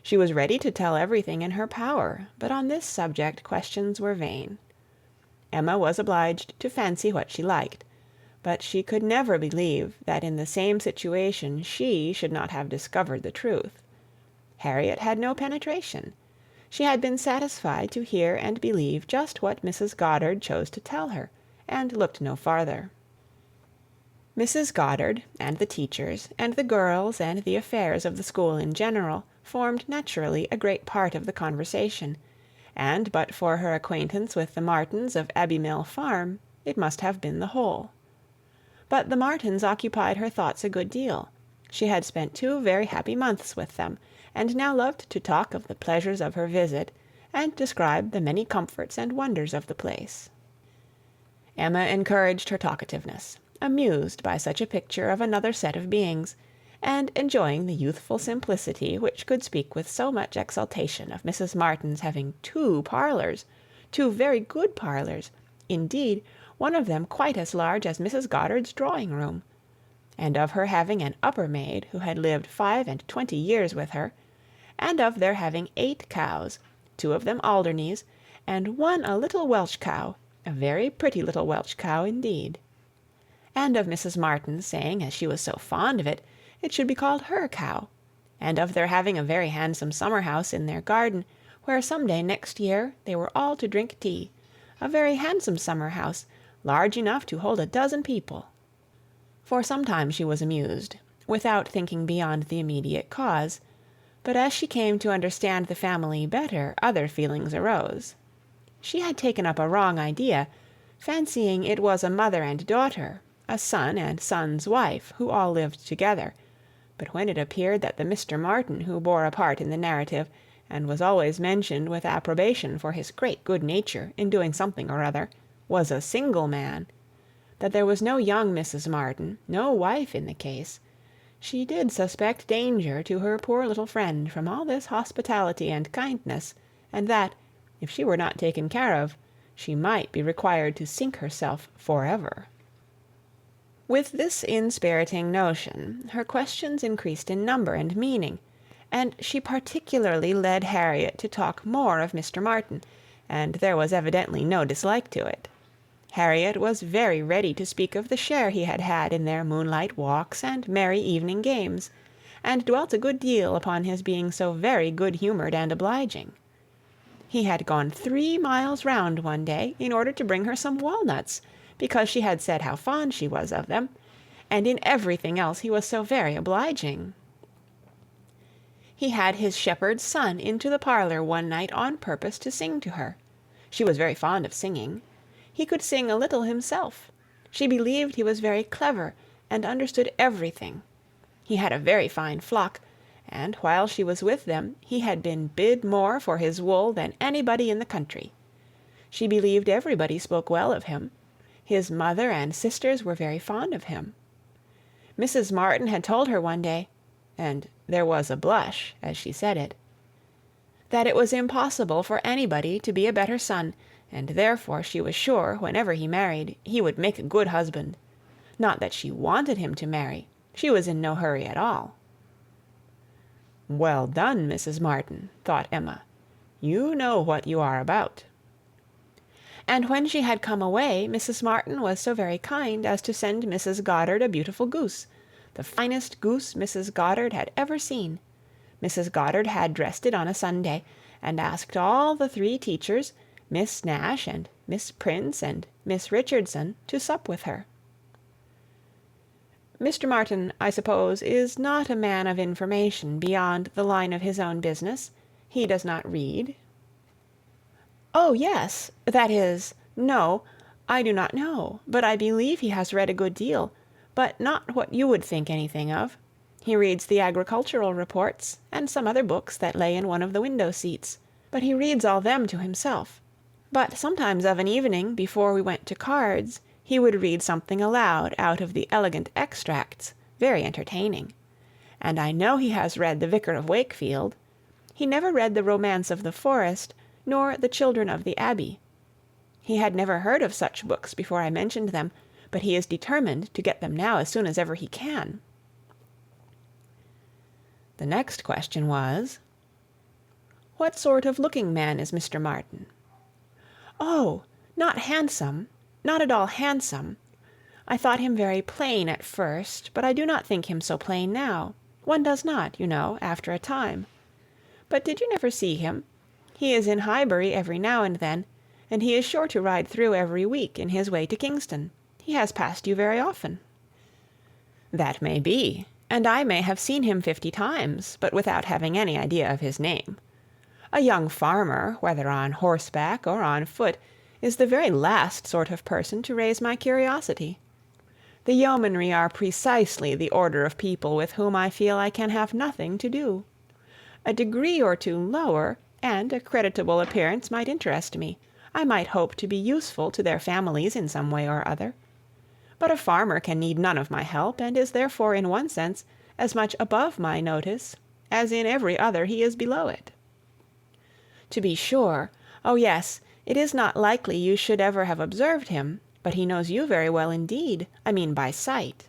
She was ready to tell everything in her power, but on this subject questions were vain. Emma was obliged to fancy what she liked, but she could never believe that in the same situation she should not have discovered the truth. Harriet had no penetration. She had been satisfied to hear and believe just what Mrs. Goddard chose to tell her, and looked no farther. Mrs. Goddard, and the teachers, and the girls, and the affairs of the school in general, formed naturally a great part of the conversation, and but for her acquaintance with the Martins of Abbey Mill Farm, it must have been the whole. But the Martins occupied her thoughts a good deal. She had spent 2 very happy months with them, and now loved to talk of the pleasures of her visit, and describe the many comforts and wonders of the place. Emma encouraged her talkativeness, amused by such a picture of another set of beings, and enjoying the youthful simplicity which could speak with so much exultation of Mrs. Martin's having 2 parlours, 2 very good parlours, indeed, one of them quite as large as Mrs. Goddard's drawing-room. and of her having an upper maid who had lived 25 years with her, and of their having 8 cows, 2 of them Alderneys, and 1 a little Welsh cow, a very pretty little Welsh cow indeed. And of Mrs. Martin saying, as she was so fond of it, it should be called her cow, and of their having a very handsome summer house in their garden, where some day next year they were all to drink tea, a very handsome summer house, large enough to hold 12 people. For some time she was amused, without thinking beyond the immediate cause, but as she came to understand the family better, other feelings arose. She had taken up a wrong idea, fancying it was a mother and daughter, a son and son's wife, who all lived together, but when it appeared that the Mr. Martin who bore a part in the narrative, and was always mentioned with approbation for his great good nature in doing something or other, was a single man, that there was no young Mrs. Martin, no wife in the case, she did suspect danger to her poor little friend from all this hospitality and kindness, and that, if she were not taken care of, she might be required to sink herself forever. With this inspiriting notion, her questions increased in number and meaning, and she particularly led Harriet to talk more of Mr. Martin, and there was evidently no dislike to it. Harriet was very ready to speak of the share he had had in their moonlight walks and merry evening games, and dwelt a good deal upon his being so very good-humoured and obliging. He had gone 3 miles round one day in order to bring her some walnuts, because she had said how fond she was of them, and in everything else he was so very obliging. He had his shepherd's son into the parlour one night on purpose to sing to her. She was very fond of singing. He could sing a little himself. She believed he was very clever, and understood everything. He had a very fine flock, and while she was with them, he had been bid more for his wool than anybody in the country. She believed everybody spoke well of him. His mother and sisters were very fond of him. Mrs. Martin had told her one day, and there was a blush as she said it, that it was impossible for anybody to be a better son, and therefore she was sure, whenever he married, he would make a good husband. Not that she wanted him to marry. She was in no hurry at all. "Well done, Mrs. Martin," thought Emma. "You know what you are about." And when she had come away, Mrs. Martin was so very kind as to send Mrs. Goddard a beautiful goose, the finest goose Mrs. Goddard had ever seen. Mrs. Goddard had dressed it on a Sunday, and asked all the 3 teachers, Miss Nash and Miss Prince and Miss Richardson, to sup with her. Mr. Martin, I suppose, is not a man of information beyond the line of his own business. He does not read. "Oh, yes, that is, no, I do not know, but I believe he has read a good deal, but not what you would think anything of. He reads the agricultural reports, and some other books that lay in one of the window-seats, but he reads all them to himself. But sometimes of an evening, before we went to cards, he would read something aloud out of the elegant extracts, very entertaining. And I know he has read the Vicar of Wakefield. He never read the Romance of the Forest, nor the Children of the Abbey. He had never heard of such books before I mentioned them, but he is determined to get them now as soon as ever he can." The next question was, "What sort of looking man is Mr. Martin?" "Oh, not handsome, not at all handsome. I thought him very plain at first, but I do not think him so plain now. One does not, you know, after a time. But did you never see him? He is in Highbury every now and then, and he is sure to ride through every week in his way to Kingston. He has passed you very often." "That may be, and I may have seen him 50 times, but without having any idea of his name. A young farmer, whether on horseback or on foot, is the very last sort of person to raise my curiosity. The yeomanry are precisely the order of people with whom I feel I can have nothing to do. A degree or 2 lower, and a creditable appearance might interest me. I might hope to be useful to their families in some way or other. But a farmer can need none of my help, and is therefore, in one sense, as much above my notice as in every other he is below it. To be sure, oh yes, it is not likely you should ever have observed him, but he knows you very well indeed, I mean by sight."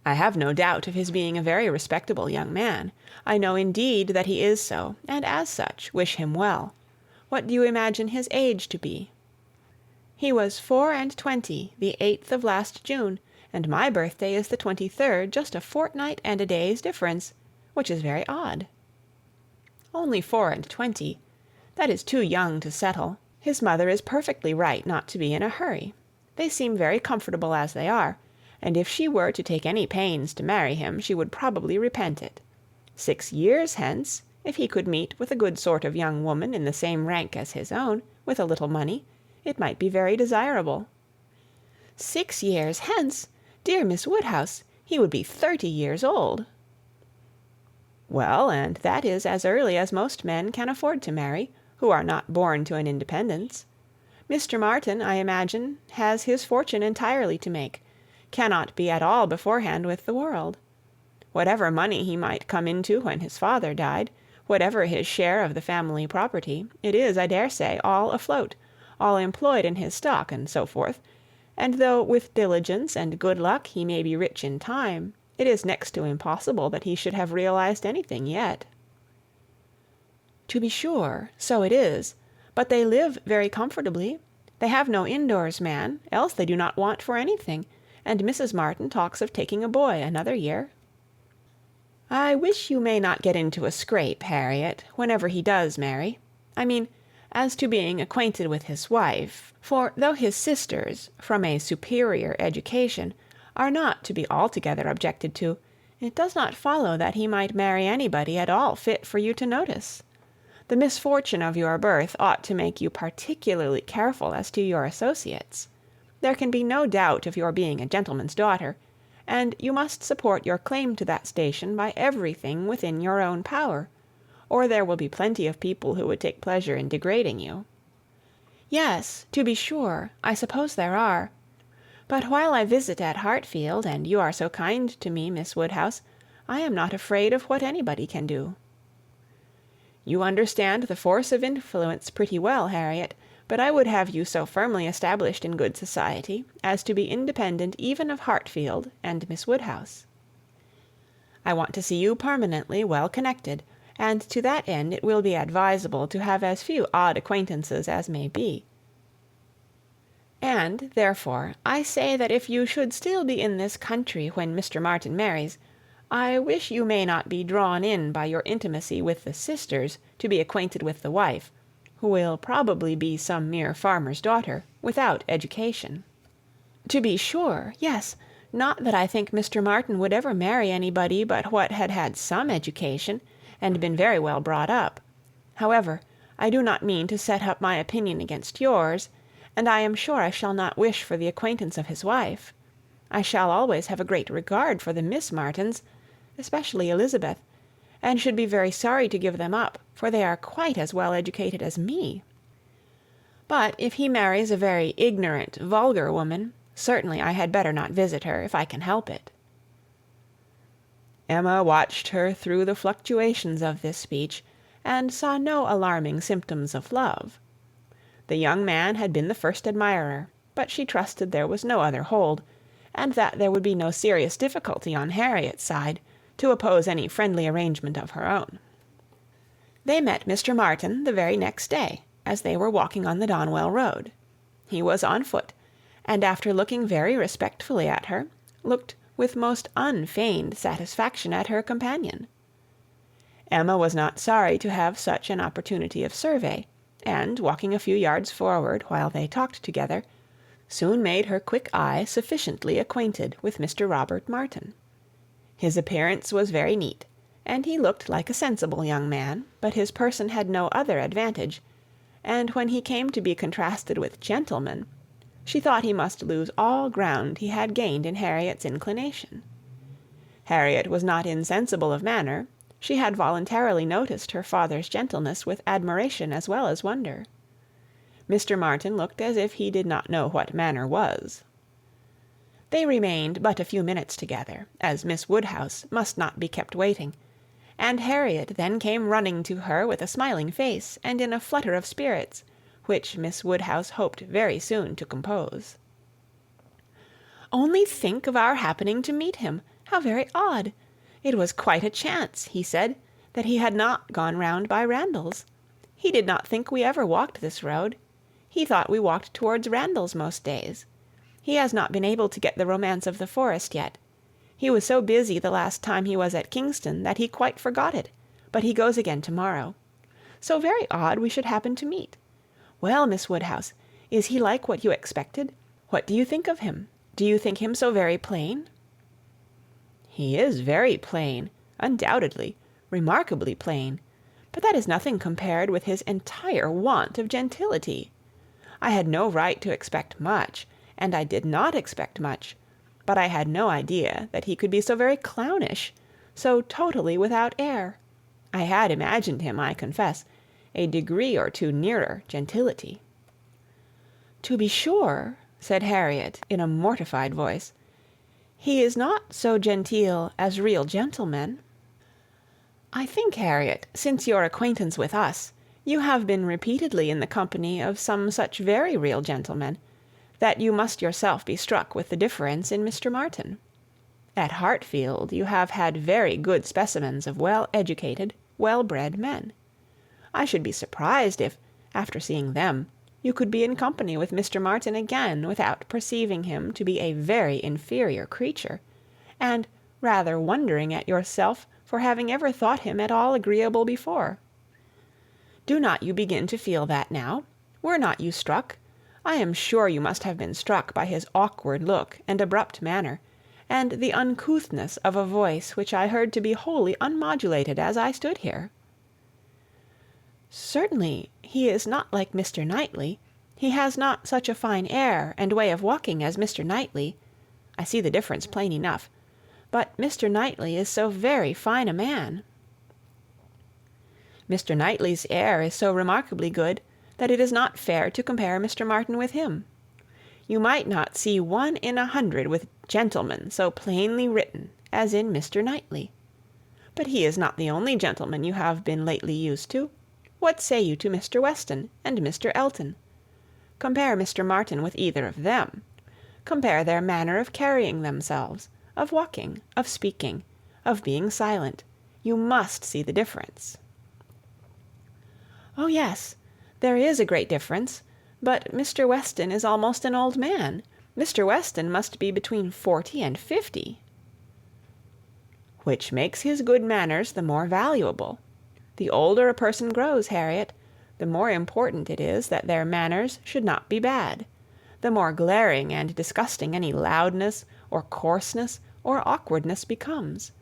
I have no doubt of his being a very respectable young man. I know indeed that he is so, and as such wish him well. What do you imagine his age to be?" "He was 24, the 8th of last June, and my birthday is the 23rd, just a fortnight and a day's difference, which is very odd." "Only 24. That is too young to settle. His mother is perfectly right not to be in a hurry. They seem very comfortable as they are, and if she were to take any pains to marry him, she would probably repent it. 6 years hence, if he could meet with a good sort of young woman in the same rank as his own, with a little money, it might be very desirable." "6 years hence! Dear Miss Woodhouse, he would be 30 years old." "Well, and that is as early as most men can afford to marry, who are not born to an independence. Mr. Martin, I imagine, has his fortune entirely to make, cannot be at all beforehand with the world. Whatever money he might come into when his father died, whatever his share of the family property, it is, I dare say, all afloat, all employed in his stock, and so forth, and though with diligence and good luck he may be rich in time, it is next to impossible that he should have realized anything yet." "To be sure, so it is, but they live very comfortably. They have no indoors man, else they do not want for anything, and Mrs. Martin talks of taking a boy another year." "I wish you may not get into a scrape, Harriet, whenever he does marry. I mean, as to being acquainted with his wife, for though his sisters, from a superior education, are not to be altogether objected to, it does not follow that he might marry anybody at all fit for you to notice. The misfortune of your birth ought to make you particularly careful as to your associates. There can be no doubt of your being a gentleman's daughter, and you must support your claim to that station by everything within your own power, or there will be plenty of people who would take pleasure in degrading you." "Yes, to be sure, I suppose there are. But while I visit at Hartfield, and you are so kind to me, Miss Woodhouse, I am not afraid of what anybody can do." "You understand the force of influence pretty well, Harriet, but I would have you so firmly established in good society as to be independent even of Hartfield and Miss Woodhouse. I want to see you permanently well connected, and to that end it will be advisable to have as few odd acquaintances as may be. And, therefore, I say that if you should still be in this country when Mr. Martin marries, I wish you may not be drawn in by your intimacy with the sisters to be acquainted with the wife, who will probably be some mere farmer's daughter, without education." "To be sure, yes. Not that I think Mr. Martin would ever marry anybody but what had had some education, and been very well brought up. However, I do not mean to set up my opinion against yours, and I am sure I shall not wish for the acquaintance of his wife. I shall always have a great regard for the Miss Martins, especially Elizabeth, and should be very sorry to give them up, for they are quite as well educated as me. But if he marries a very ignorant, vulgar woman, certainly I had better not visit her, if I can help it." Emma watched her through the fluctuations of this speech, and saw no alarming symptoms of love. The young man had been the first admirer, but she trusted there was no other hold, and that there would be no serious difficulty on Harriet's side to oppose any friendly arrangement of her own. They met Mr. Martin the very next day, as they were walking on the Donwell road. He was on foot, and after looking very respectfully at her, looked with most unfeigned satisfaction at her companion. Emma was not sorry to have such an opportunity of survey, and, walking a few yards forward while they talked together, soon made her quick eye sufficiently acquainted with Mr. Robert Martin. His appearance was very neat, and he looked like a sensible young man, but his person had no other advantage, and when he came to be contrasted with gentlemen, she thought he must lose all ground he had gained in Harriet's inclination. Harriet was not insensible of manner; she had voluntarily noticed her father's gentleness with admiration as well as wonder. Mr. Martin looked as if he did not know what manner was. They remained but a few minutes together, as Miss Woodhouse must not be kept waiting, and Harriet then came running to her with a smiling face and in a flutter of spirits, which Miss Woodhouse hoped very soon to compose. "Only think of our happening to meet him! How very odd! It was quite a chance, he said, that he had not gone round by Randalls. He did not think we ever walked this road. He thought we walked towards Randalls most days. He has not been able to get the Romance of the Forest yet. He was so busy the last time he was at Kingston that he quite forgot it, but he goes again to-morrow. So very odd we should happen to meet. Well, Miss Woodhouse, is he like what you expected? What do you think of him? Do you think him so very plain?" "He is very plain, undoubtedly, remarkably plain, but that is nothing compared with his entire want of gentility. I had no right to expect much, and I did not expect much, but I had no idea that he could be so very clownish, so totally without air. I had imagined him, I confess, a degree or two nearer gentility." "To be sure," said Harriet, in a mortified voice, "he is not so genteel as real gentlemen." "I think, Harriet, since your acquaintance with us, you have been repeatedly in the company of some such very real gentlemen, that you must yourself be struck with the difference in Mr. Martin. At Hartfield you have had very good specimens of well-educated, well-bred men. I should be surprised if, after seeing them, you could be in company with Mr. Martin again without perceiving him to be a very inferior creature, and rather wondering at yourself for having ever thought him at all agreeable before. Do not you begin to feel that now? Were not you struck? I am sure you must have been struck by his awkward look and abrupt manner, and the uncouthness of a voice which I heard to be wholly unmodulated as I stood here." "Certainly he is not like Mr. Knightley. He has not such a fine air and way of walking as Mr. Knightley. I see the difference plain enough. But Mr. Knightley is so very fine a man." "Mr. Knightley's air is so remarkably good that it is not fair to compare Mr. Martin with him. You might not see 1 in 100 with gentlemen so plainly written as in Mr. Knightley. But he is not the only gentleman you have been lately used to. What say you to Mr. Weston and Mr. Elton? Compare Mr. Martin with either of them. Compare their manner of carrying themselves, of walking, of speaking, of being silent. You must see the difference." "Oh yes, there is a great difference. But Mr. Weston is almost an old man. Mr. Weston must be between 40 and 50. "Which makes his good manners the more valuable. The older a person grows, Harriet, the more important it is that their manners should not be bad. The more glaring and disgusting any loudness, or coarseness, or awkwardness becomes.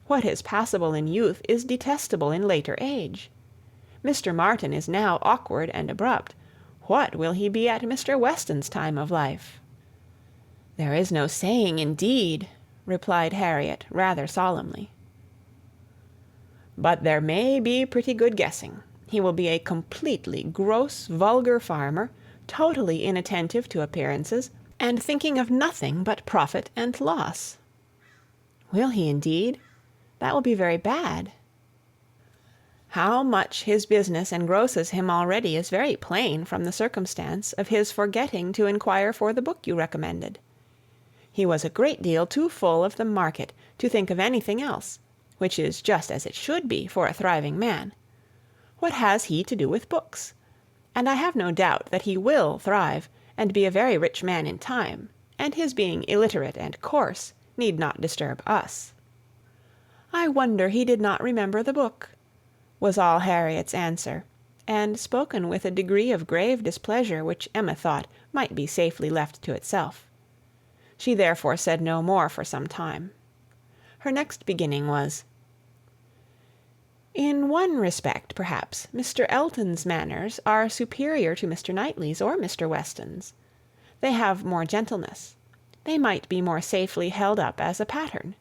What is passable in youth is detestable in later age. Mr. Martin is now awkward and abrupt. What will he be at Mr. Weston's time of life?" "There is no saying, indeed," replied Harriet, rather solemnly. "But there may be pretty good guessing. He will be a completely gross, vulgar farmer, totally inattentive to appearances, and thinking of nothing but profit and loss." "Will he, indeed? That will be very bad." "How much his business engrosses him already is very plain from the circumstance of his forgetting to inquire for the book you recommended. He was a great deal too full of the market to think of anything else, which is just as it should be for a thriving man. What has he to do with books? And I have no doubt that he will thrive and be a very rich man in time, and his being illiterate and coarse need not disturb us." "I wonder he did not remember the book," was all Harriet's answer, and spoken with a degree of grave displeasure which Emma thought might be safely left to itself. She therefore said no more for some time. Her next beginning was, "In one respect, perhaps, Mr. Elton's manners are superior to Mr. Knightley's or Mr. Weston's. They have more gentleness. They might be more safely held up as a pattern.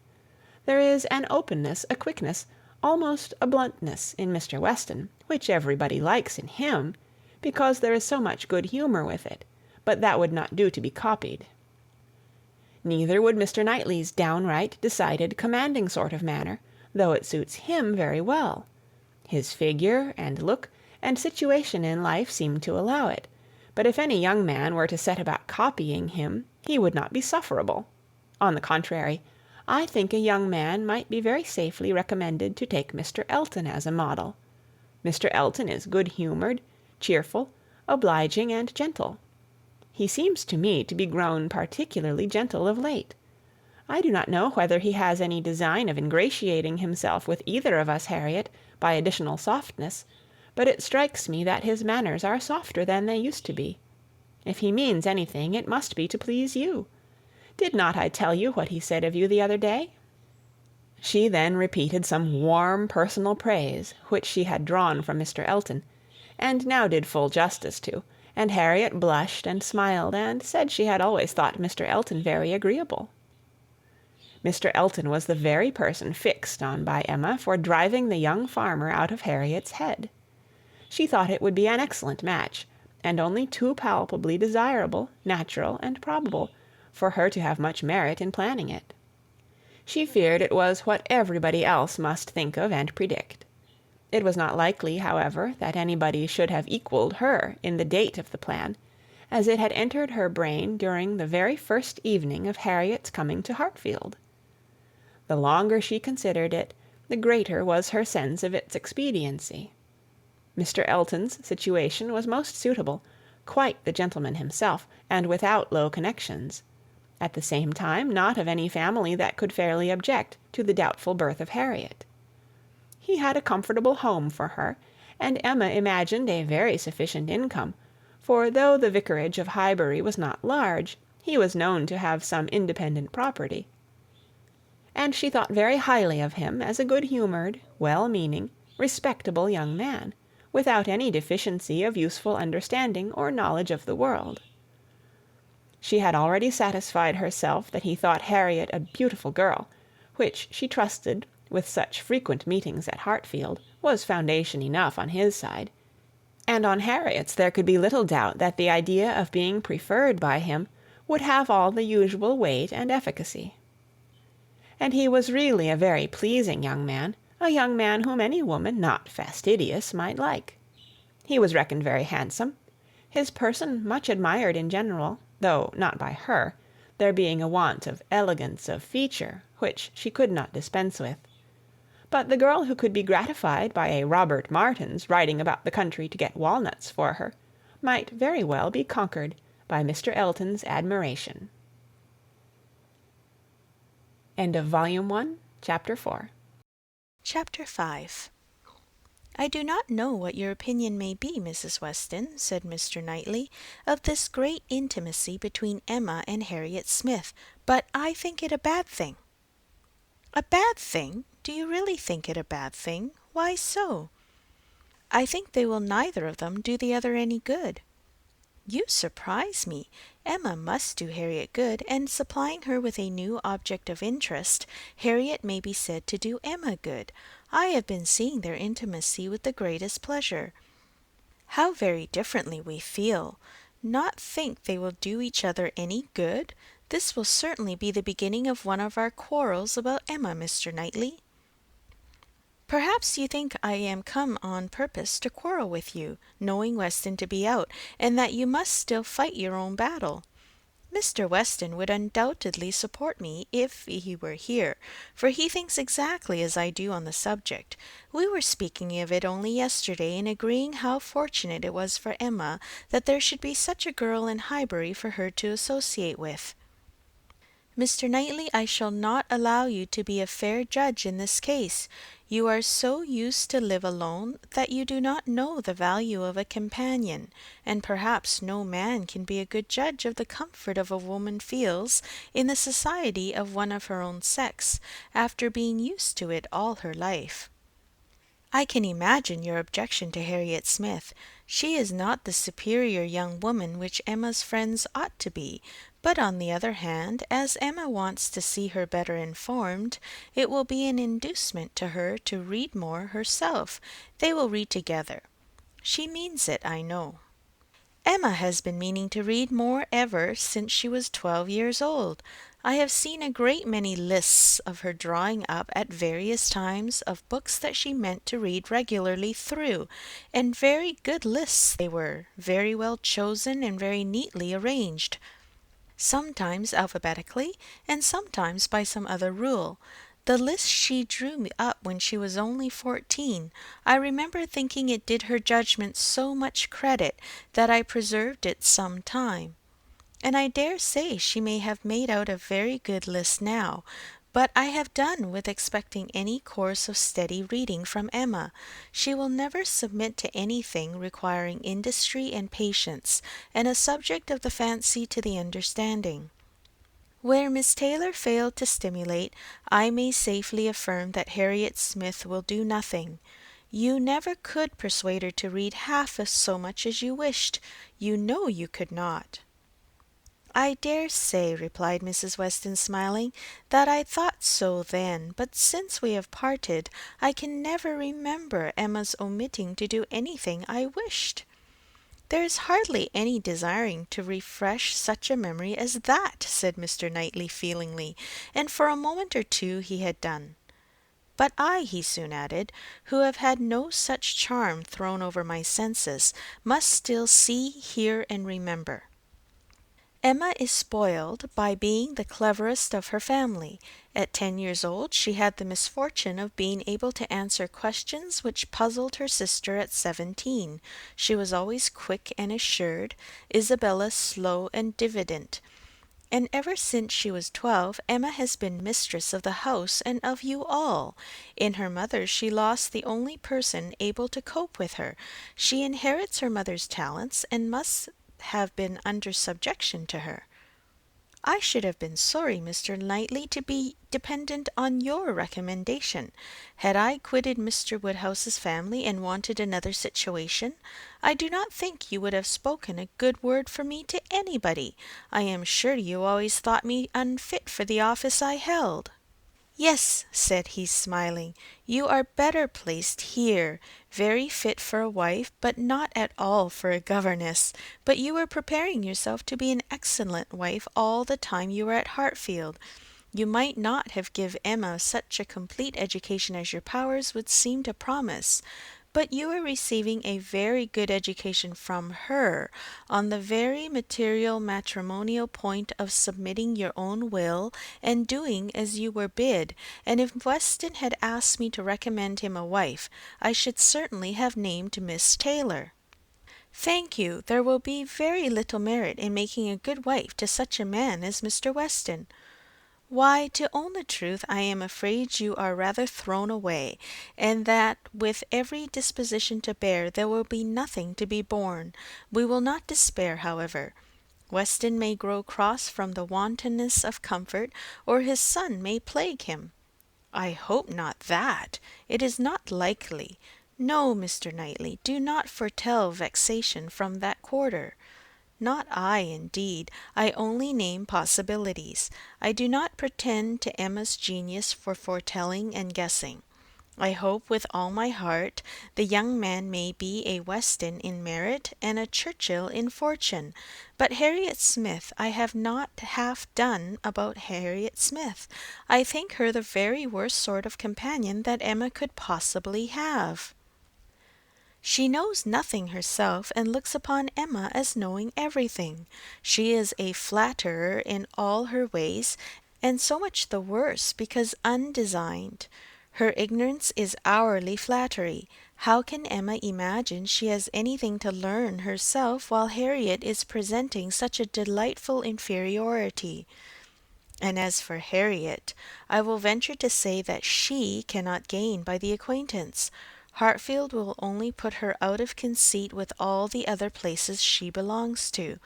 There is an openness, a quickness, almost a bluntness in Mr. Weston, which everybody likes in him, because there is so much good humour with it, but that would not do to be copied. Neither would Mr. Knightley's downright, decided, commanding sort of manner, though it suits him very well. His figure, and look, and situation in life seem to allow it, but if any young man were to set about copying him, he would not be sufferable. On the contrary, I think a young man might be very safely recommended to take Mr. Elton as a model. Mr. Elton is good-humoured, cheerful, obliging, and gentle. He seems to me to be grown particularly gentle of late. I do not know whether he has any design of ingratiating himself with either of us, Harriet, by additional softness, but it strikes me that his manners are softer than they used to be. If he means anything, it must be to please you. Did not I tell you what he said of you the other day?" She then repeated some warm personal praise which she had drawn from Mr. Elton, and now did full justice to, and Harriet blushed and smiled, and said she had always thought Mr. Elton very agreeable. Mr. Elton was the very person fixed on by Emma for driving the young farmer out of Harriet's head. She thought it would be an excellent match, and only too palpably desirable, natural, and probable, for her to have much merit in planning it. She feared it was what everybody else must think of and predict. It was not likely, however, that anybody should have equalled her in the date of the plan, as it had entered her brain during the very first evening of Harriet's coming to Hartfield. The longer she considered it, the greater was her sense of its expediency. Mr. Elton's situation was most suitable, quite the gentleman himself, and without low connections; at the same time not of any family that could fairly object to the doubtful birth of Harriet. He had a comfortable home for her, and Emma imagined a very sufficient income, for though the vicarage of Highbury was not large, he was known to have some independent property; and she thought very highly of him as a good-humoured, well-meaning, respectable young man, without any deficiency of useful understanding or knowledge of the world. She had already satisfied herself that he thought Harriet a beautiful girl, which she trusted, with such frequent meetings at Hartfield, was foundation enough on his side; and on Harriet's there could be little doubt that the idea of being preferred by him would have all the usual weight and efficacy. And he was really a very pleasing young man, a young man whom any woman not fastidious might like. He was reckoned very handsome, his person much admired in general, though not by her, there being a want of elegance of feature which she could not dispense with; but the girl who could be gratified by a Robert Martin's riding about the country to get walnuts for her, might very well be conquered by Mr. Elton's admiration. End of Volume 1, Chapter 4. Chapter 5. "I do not know what your opinion may be, Mrs. Weston," said Mr. Knightley, "of this great intimacy between Emma and Harriet Smith, but I think it a bad thing." "A bad thing? Do you really think it a bad thing? Why so?" "I think they will neither of them do the other any good." "You surprise me. Emma must do Harriet good, and supplying her with a new object of interest, Harriet may be said to do Emma good. I have been seeing their intimacy with the greatest pleasure. How very differently we feel! Not think they will do each other any good? This will certainly be the beginning of one of our quarrels about Emma, Mr. Knightley." "Perhaps you think I am come on purpose to quarrel with you, knowing Weston to be out, and that you must still fight your own battle. Mr. Weston would undoubtedly support me if he were here, for he thinks exactly as I do on the subject. We were speaking of it only yesterday, and agreeing how fortunate it was for Emma that there should be such a girl in Highbury for her to associate with. Mr. Knightley, I shall not allow you to be a fair judge in this case. You are so used to live alone that you do not know the value of a companion, and perhaps no man can be a good judge of the comfort a woman feels in the society of one of her own sex, after being used to it all her life. I can imagine your objection to Harriet Smith. She is not the superior young woman which Emma's friends ought to be, but on the other hand, as Emma wants to see her better informed, it will be an inducement to her to read more herself. They will read together. She means it, I know. Emma has been meaning to read more ever since she was 12 years old. I have seen a great many lists of her drawing up at various times of books that she meant to read regularly through, and very good lists they were, very well chosen and very neatly arranged. sometimes alphabetically, and sometimes by some other rule. The list she drew me up when she was only 14, I remember thinking it did her judgment so much credit that I preserved it some time. And I dare say she may have made out a very good list now, but I have done with expecting any course of steady reading from Emma. She will never submit to anything requiring industry and patience, and a subject of the fancy to the understanding. Where Miss Taylor failed to stimulate, I may safely affirm that Harriet Smith will do nothing. You never could persuade her to read half as so much as you wished. You know you could not. "I dare say," replied Mrs. Weston, smiling, "that I thought so then, but since we have parted, I can never remember Emma's omitting to do anything I wished." "There is hardly any desiring to refresh such a memory as that," said Mr. Knightley feelingly, and for a moment or two he had done. "But I," he soon added, "who have had no such charm thrown over my senses, must still see, hear, and remember. Emma is spoiled by being the cleverest of her family. At 10 years old she had the misfortune of being able to answer questions which puzzled her sister at 17. She was always quick and assured, Isabella slow and diffident. And ever since she was 12, Emma has been mistress of the house and of you all. In her mother she lost the only person able to cope with her. She inherits her mother's talents, and must have been under subjection to her. I should have been sorry, Mr. Knightley, to be dependent on your recommendation. Had I quitted Mr. Woodhouse's family and wanted another situation, I do not think you would have spoken a good word for me to anybody. I am sure you always thought me unfit for the office I held." "Yes," said he, smiling, "you are better placed here, very fit for a wife, but not at all for a governess. But you were preparing yourself to be an excellent wife all the time you were at Hartfield. You might not have given Emma such a complete education as your powers would seem to promise, but you are receiving a very good education from her, on the very material matrimonial point of submitting your own will and doing as you were bid, and if Weston had asked me to recommend him a wife, I should certainly have named Miss Taylor." "Thank you. There will be very little merit in making a good wife to such a man as Mr. Weston." "Why, to own the truth, I am afraid you are rather thrown away, and that with every disposition to bear, there will be nothing to be borne. We will not despair, however. Weston may grow cross from the wantonness of comfort, or his son may plague him." "I hope not that. It is not likely. No, Mr. Knightley, do not foretell vexation from that quarter." "Not I, indeed. I only name possibilities. I do not pretend to Emma's genius for foretelling and guessing. I hope with all my heart the young man may be a Weston in merit and a Churchill in fortune. But Harriet Smith, I have not half done about Harriet Smith. I think her the very worst sort of companion that Emma could possibly have. She knows nothing herself, and looks upon Emma as knowing everything. She is a flatterer in all her ways, and so much the worse because undesigned. Her ignorance is hourly flattery. How can Emma imagine she has anything to learn herself while Harriet is presenting such a delightful inferiority? And as for Harriet, I will venture to say that she cannot gain by the acquaintance. Hartfield will only put her out of conceit with all the other places she belongs to.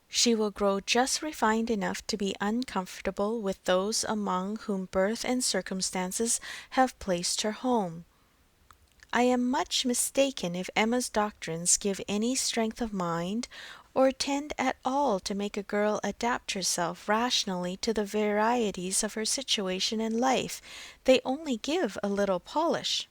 She will grow just refined enough to be uncomfortable with those among whom birth and circumstances have placed her home. I am much mistaken if Emma's doctrines give any strength of mind, or tend at all to make a girl adapt herself rationally to the varieties of her situation in life. They only give a little polish.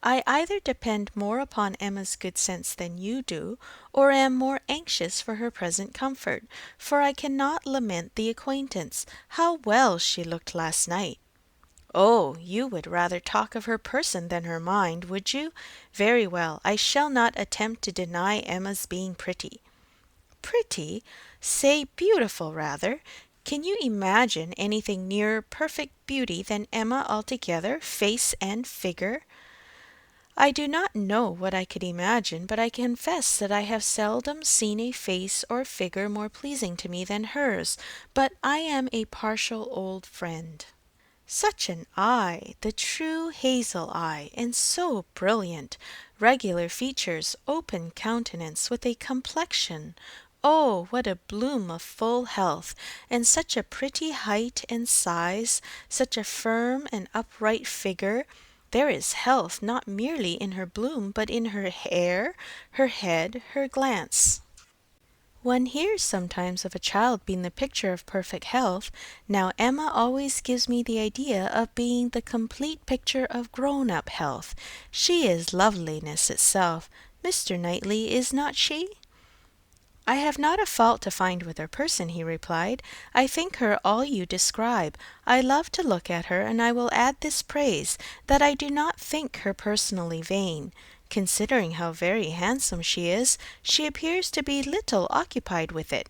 I either depend more upon Emma's good sense than you do, or am more anxious for her present comfort, for I cannot lament the acquaintance. How well she looked last night!" "Oh, you would rather talk of her person than her mind, would you? Very well, I shall not attempt to deny Emma's being pretty." pretty? Say beautiful, rather. Can you imagine anything nearer perfect beauty than Emma altogether, face and figure? I do not know what I could imagine, but I confess that I have seldom seen a face or figure more pleasing to me than hers, but I am a partial old friend. Such an eye, the true hazel eye, and so brilliant, regular features, open countenance, with a complexion, oh, what a bloom of full health, and such a pretty height and size, such a firm and upright figure. There is health not merely in her bloom, but in her hair, her head, her glance. One hears sometimes of a child being the picture of perfect health. Now Emma always gives me the idea of being the complete picture of grown-up health. She is loveliness itself. Mr. Knightley, is not she? I have not a fault to find with her person, he replied. I think her all you describe. I love to look at her, and I will add this praise, that I do not think her personally vain. Considering how very handsome she is, she appears to be little occupied with it.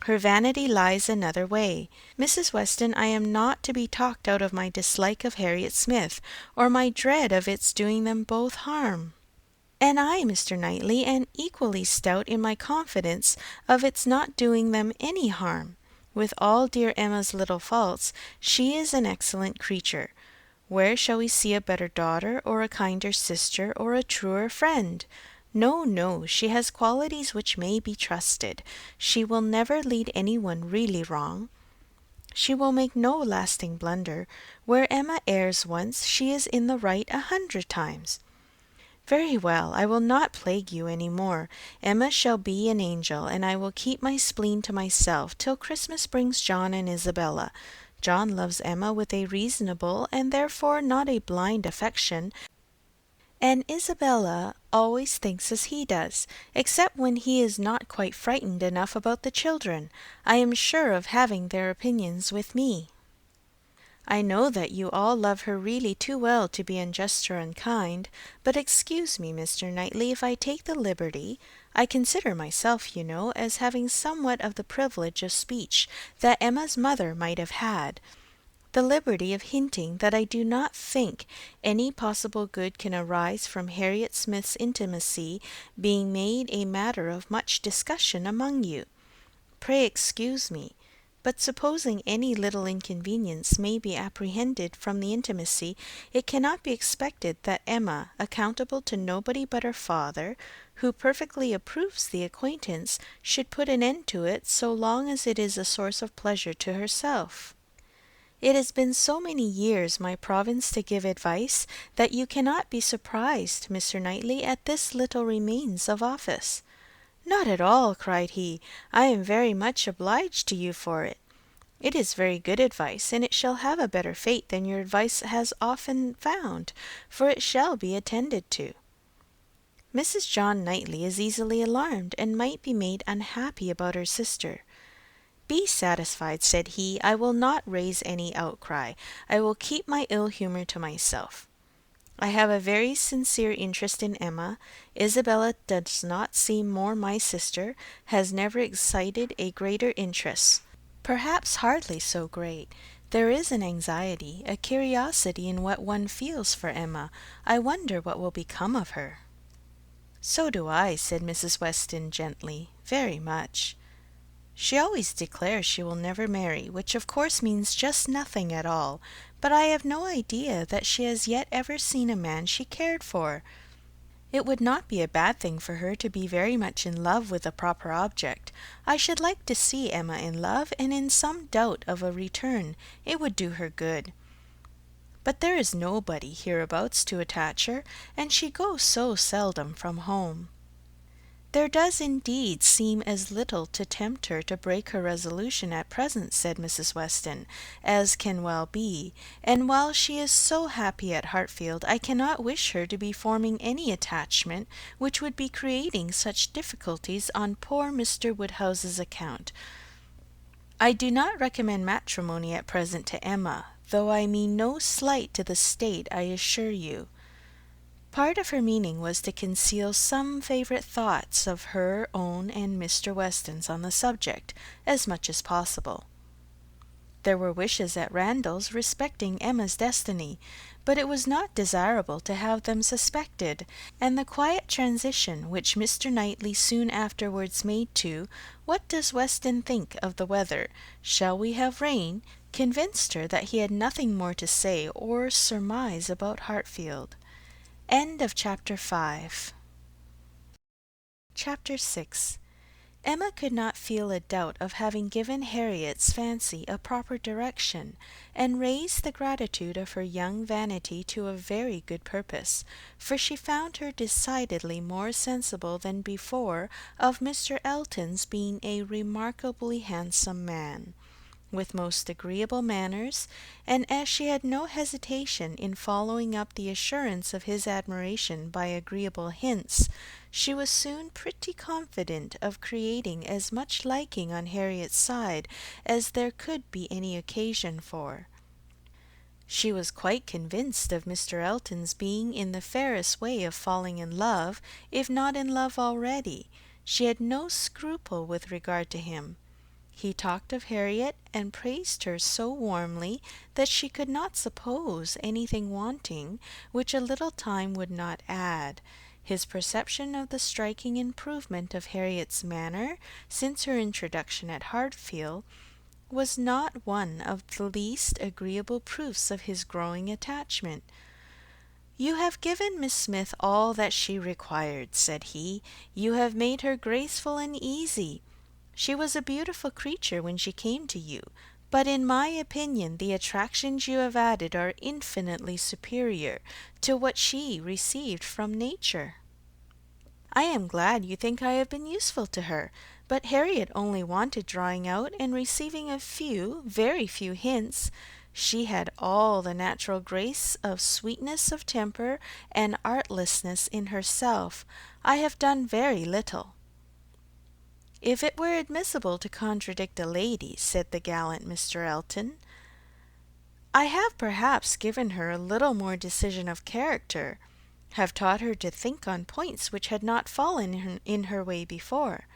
Her vanity lies another way. Mrs. Weston, I am not to be talked out of my dislike of Harriet Smith, or my dread of its doing them both harm. And I, Mr. Knightley, am equally stout in my confidence of its not doing them any harm. With all dear Emma's little faults, she is an excellent creature. Where shall we see a better daughter, or a kinder sister, or a truer friend? No, no, she has qualities which may be trusted. She will never lead any one really wrong. She will make no lasting blunder. Where Emma errs once, she is in the right 100 times. Very well, I will not plague you any more. Emma shall be an angel, and I will keep my spleen to myself till Christmas brings John and Isabella. John loves Emma with a reasonable, and therefore not a blind affection, and Isabella always thinks as he does, except when he is not quite frightened enough about the children. I am sure of having their opinions with me. I know that you all love her really too well to be unjust or unkind, but excuse me, Mr. Knightley, if I take the liberty, I consider myself, you know, as having somewhat of the privilege of speech that Emma's mother might have had, the liberty of hinting that I do not think any possible good can arise from Harriet Smith's intimacy being made a matter of much discussion among you. Pray excuse me. But supposing any little inconvenience may be apprehended from the intimacy, it cannot be expected that Emma, accountable to nobody but her father, who perfectly approves the acquaintance, should put an end to it so long as it is a source of pleasure to herself. It has been so many years my province to give advice, that you cannot be surprised, Mr. Knightley, at this little remains of office. Not at all, cried he. I am very much obliged to you for it. It is very good advice, and it shall have a better fate than your advice has often found, for it shall be attended to. Mrs. John Knightley is easily alarmed, and might be made unhappy about her sister. Be satisfied, said he, I will not raise any outcry. I will keep my ill humour to myself. I have a very sincere interest in Emma. Isabella does not seem more my sister, has never excited a greater interest, perhaps hardly so great. There is an anxiety, a curiosity in what one feels for Emma. I wonder what will become of her. So do I, said Mrs. Weston gently, very much. She always declares she will never marry, which of course means just nothing at all, but I have no idea that she has yet ever seen a man she cared for. It would not be a bad thing for her to be very much in love with a proper object. I should like to see Emma in love, and in some doubt of a return. It would do her good. But there is nobody hereabouts to attach her, and she goes so seldom from home. There does indeed seem as little to tempt her to break her resolution at present, said Mrs. Weston, as can well be, and while she is so happy at Hartfield, I cannot wish her to be forming any attachment which would be creating such difficulties on poor Mr. Woodhouse's account. I do not recommend matrimony at present to Emma, though I mean no slight to the state, I assure you. Part of her meaning was to conceal some favourite thoughts of her own and Mr. Weston's on the subject, as much as possible. There were wishes at Randalls respecting Emma's destiny, but it was not desirable to have them suspected, and the quiet transition which Mr. Knightley soon afterwards made to "What does Weston think of the weather? Shall we have rain?" convinced her that he had nothing more to say or surmise about Hartfield. End of Chapter 5. Chapter 6. Emma could not feel a doubt of having given Harriet's fancy a proper direction, and raised the gratitude of her young vanity to a very good purpose, for she found her decidedly more sensible than before of Mr. Elton's being a remarkably handsome man, with most agreeable manners, and as she had no hesitation in following up the assurance of his admiration by agreeable hints, she was soon pretty confident of creating as much liking on Harriet's side as there could be any occasion for. She was quite convinced of Mr. Elton's being in the fairest way of falling in love, if not in love already. She had no scruple with regard to him. He talked of Harriet, and praised her so warmly that she could not suppose anything wanting which a little time would not add. His perception of the striking improvement of Harriet's manner since her introduction at Hartfield was not one of the least agreeable proofs of his growing attachment. "You have given Miss Smith all that she required," said he. "You have made her graceful and easy. She was a beautiful creature when she came to you, but in my opinion the attractions you have added are infinitely superior to what she received from nature. I am glad you think I have been useful to her, but Harriet only wanted drawing out and receiving a few, very few hints. She had all the natural grace of sweetness of temper and artlessness in herself. I have done very little." "If it were admissible to contradict a lady," said the gallant Mr. Elton, "I have perhaps given her a little more decision of character, have taught her to think on points which had not fallen in her way before."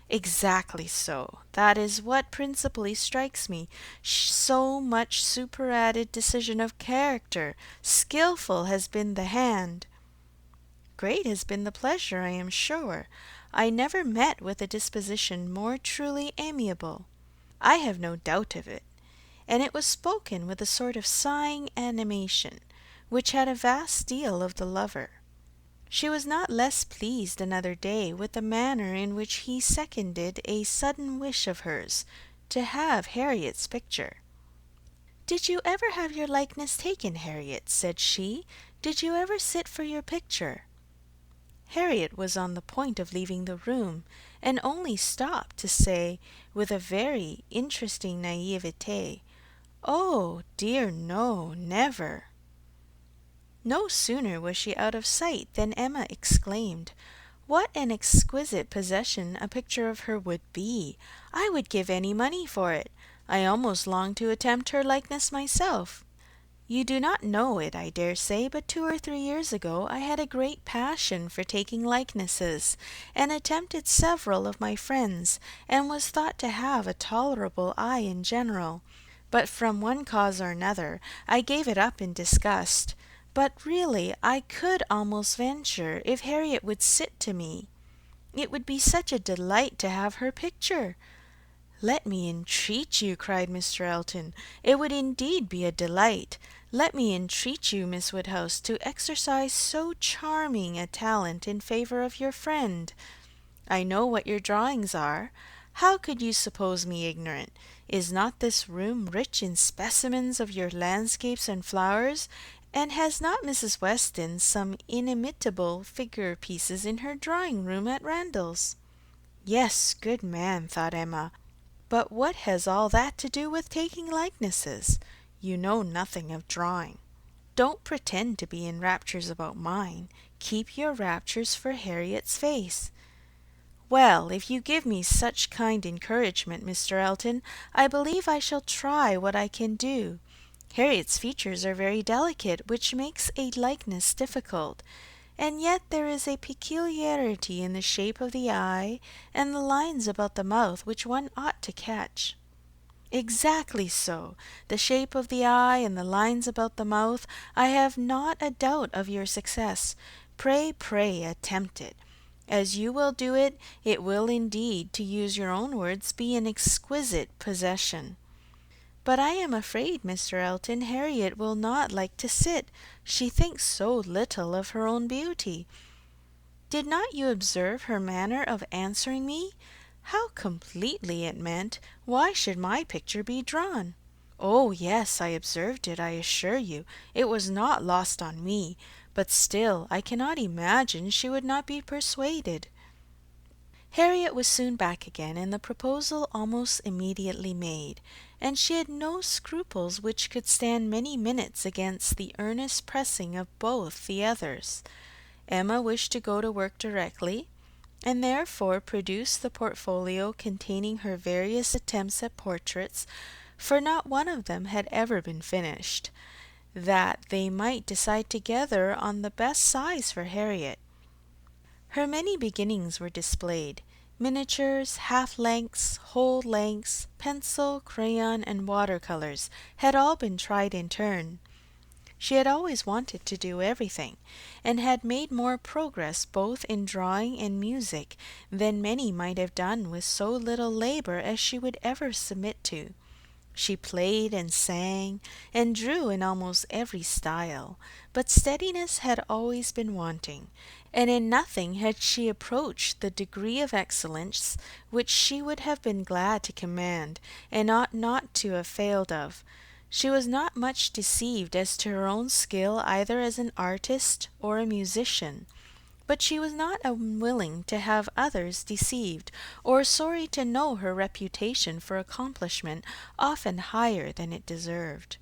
"Exactly so. That is what principally strikes me. So much superadded decision of character. Skilful has been the hand." "Great has been the pleasure, I am sure. I never met with a disposition more truly amiable." "I have no doubt of it." And it was spoken with a sort of sighing animation, which had a vast deal of the lover. She was not less pleased another day with the manner in which he seconded a sudden wish of hers to have Harriet's picture. "Did you ever have your likeness taken, Harriet?" said she. "Did you ever sit for your picture?" Harriet was on the point of leaving the room, and only stopped to say, with a very interesting naivete, "Oh, dear no, never." No sooner was she out of sight than Emma exclaimed, "What an exquisite possession a picture of her would be! I would give any money for it. I almost long to attempt her likeness myself. You do not know it, I dare say, but 2 or 3 years ago I had a great passion for taking likenesses, and attempted several of my friends, and was thought to have a tolerable eye in general, but from one cause or another I gave it up in disgust. But really I could almost venture, if Harriet would sit to me. It would be such a delight to have her picture." "Let me entreat you," cried Mr. Elton. "It would indeed be a delight. Let me entreat you, Miss Woodhouse, to exercise so charming a talent in favour of your friend. I know what your drawings are. How could you suppose me ignorant? Is not this room rich in specimens of your landscapes and flowers? And has not Mrs. Weston some inimitable figure pieces in her drawing-room at Randalls?" Yes, good man, thought Emma. But what has all that to do with taking likenesses? You know nothing of drawing. Don't pretend to be in raptures about mine. Keep your raptures for Harriet's face. Well, if you give me such kind encouragement, Mr. Elton, I believe I shall try what I can do. Harriet's features are very delicate, which makes a likeness difficult. and yet there is a peculiarity in the shape of the eye and the lines about the mouth which one ought to catch." "Exactly so. The shape of the eye and the lines about the mouth. I have not a doubt of your success. Pray, pray, attempt it. As you will do it, it will indeed, to use your own words, be an exquisite possession." "But I am afraid, Mr. Elton, Harriet will not like to sit. She thinks so little of her own beauty. Did not you observe her manner of answering me? How completely it meant, 'Why should my picture be drawn?' Oh, yes, I observed it, I assure you. It was not lost on me. But still, I cannot imagine she would not be persuaded." Harriet was soon back again, and the proposal almost immediately made, and she had no scruples which could stand many minutes against the earnest pressing of both the others. Emma wished to go to work directly, and therefore produced the portfolio containing her various attempts at portraits, for not one of them had ever been finished, that they might decide together on the best size for Harriet. Her many beginnings were displayed. Miniatures, half-lengths, whole lengths, pencil, crayon, and water-colors had all been tried in turn. She had always wanted to do everything, and had made more progress both in drawing and music than many might have done with so little labor as she would ever submit to. She played and sang, and drew in almost every style, but steadiness had always been wanting, and in nothing had she approached the degree of excellence which she would have been glad to command, and ought not to have failed of. She was not much deceived as to her own skill either as an artist or a musician, but she was not unwilling to have others deceived, or sorry to know her reputation for accomplishment often higher than it deserved.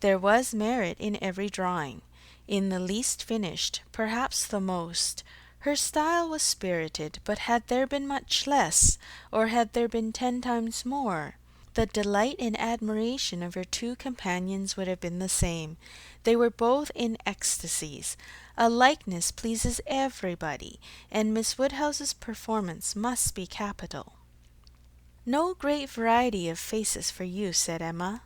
There was merit in every drawing, in the least finished, perhaps the most. Her style was spirited, but had there been much less, or had there been 10 times more, the delight and admiration of her two companions would have been the same. They were both in ecstasies. A likeness pleases everybody, and Miss Woodhouse's performance must be capital. "No great variety of faces for you," said Emma.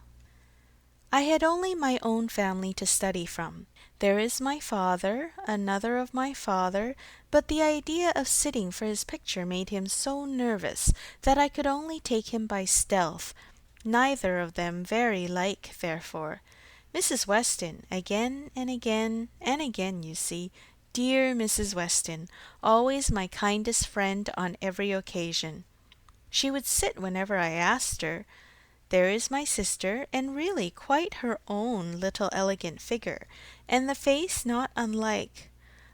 "I had only my own family to study from. There is my father, another of my father, but the idea of sitting for his picture made him so nervous that I could only take him by stealth, neither of them very like, therefore. Mrs. Weston, again and again and again, you see, dear Mrs. Weston, always my kindest friend on every occasion. She would sit whenever I asked her. There is my sister, and really quite her own little elegant figure, and the face not unlike.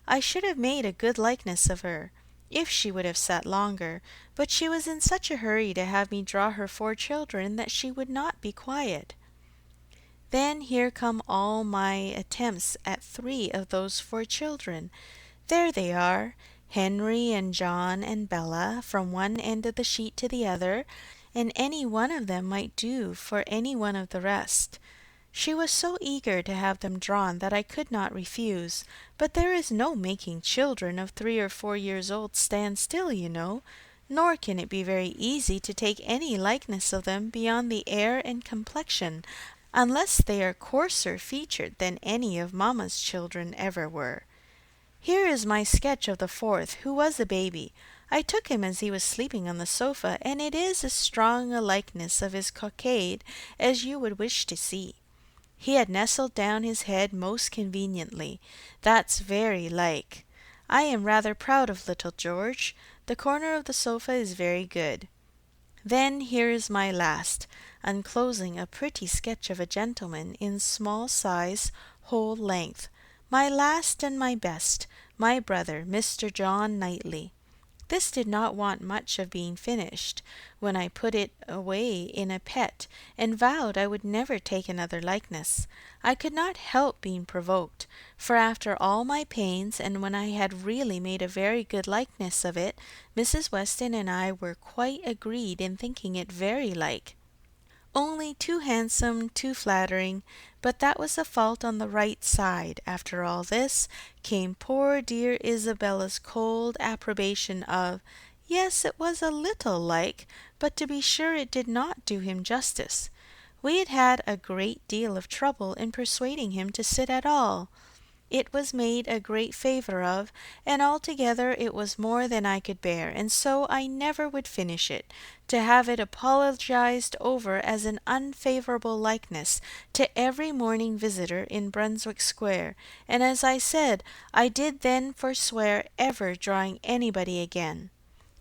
I should have made a good likeness of her, if she would have sat longer, but she was in such a hurry to have me draw her 4 children that she would not be quiet. Then here come all my attempts at 3 of those 4 children. There they are, Henry and John and Bella, from one end of the sheet to the other, and any one of them might do for any one of the rest. She was so eager to have them drawn that I could not refuse, but there is no making children of 3 or 4 years old stand still, you know, nor can it be very easy to take any likeness of them beyond the air and complexion, unless they are coarser featured than any of mamma's children ever were. Here is my sketch of the 4th, who was a baby. I took him as he was sleeping on the sofa, and it is as strong a likeness of his cockade as you would wish to see. He had nestled down his head most conveniently. That's very like. I am rather proud of little George. The corner of the sofa is very good. Then here is my last, enclosing a pretty sketch of a gentleman in small size, whole length. My last and my best, my brother, Mr. John Knightley. This did not want much of being finished, when I put it away in a pet, and vowed I would never take another likeness. I could not help being provoked, for after all my pains, and when I had really made a very good likeness of it, Mrs. Weston and I were quite agreed in thinking it very like. Only too handsome, too flattering, but that was a fault on the right side. After all this came poor dear Isabella's cold approbation of, yes, it was a little like, but to be sure it did not do him justice. We had had a great deal of trouble in persuading him to sit at all. It was made a great favour of, and altogether it was more than I could bear, and so I never would finish it, to have it apologized over as an unfavourable likeness to every morning visitor in Brunswick Square, and as I said, I did then forswear ever drawing anybody again.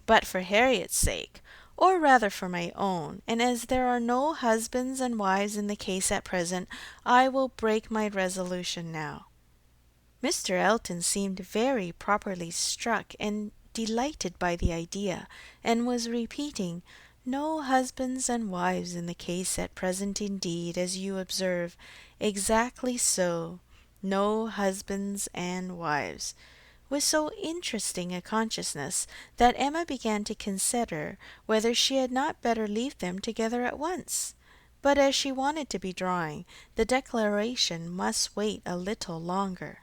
But for Harriet's sake, or rather for my own, and as there are no husbands and wives in the case at present, I will break my resolution now. Mr. Elton seemed very properly struck and delighted by the idea, and was repeating, "No husbands and wives in the case at present indeed, as you observe. Exactly so. No husbands and wives," with so interesting a consciousness that Emma began to consider whether she had not better leave them together at once. But as she wanted to be drawing, the declaration must wait a little longer.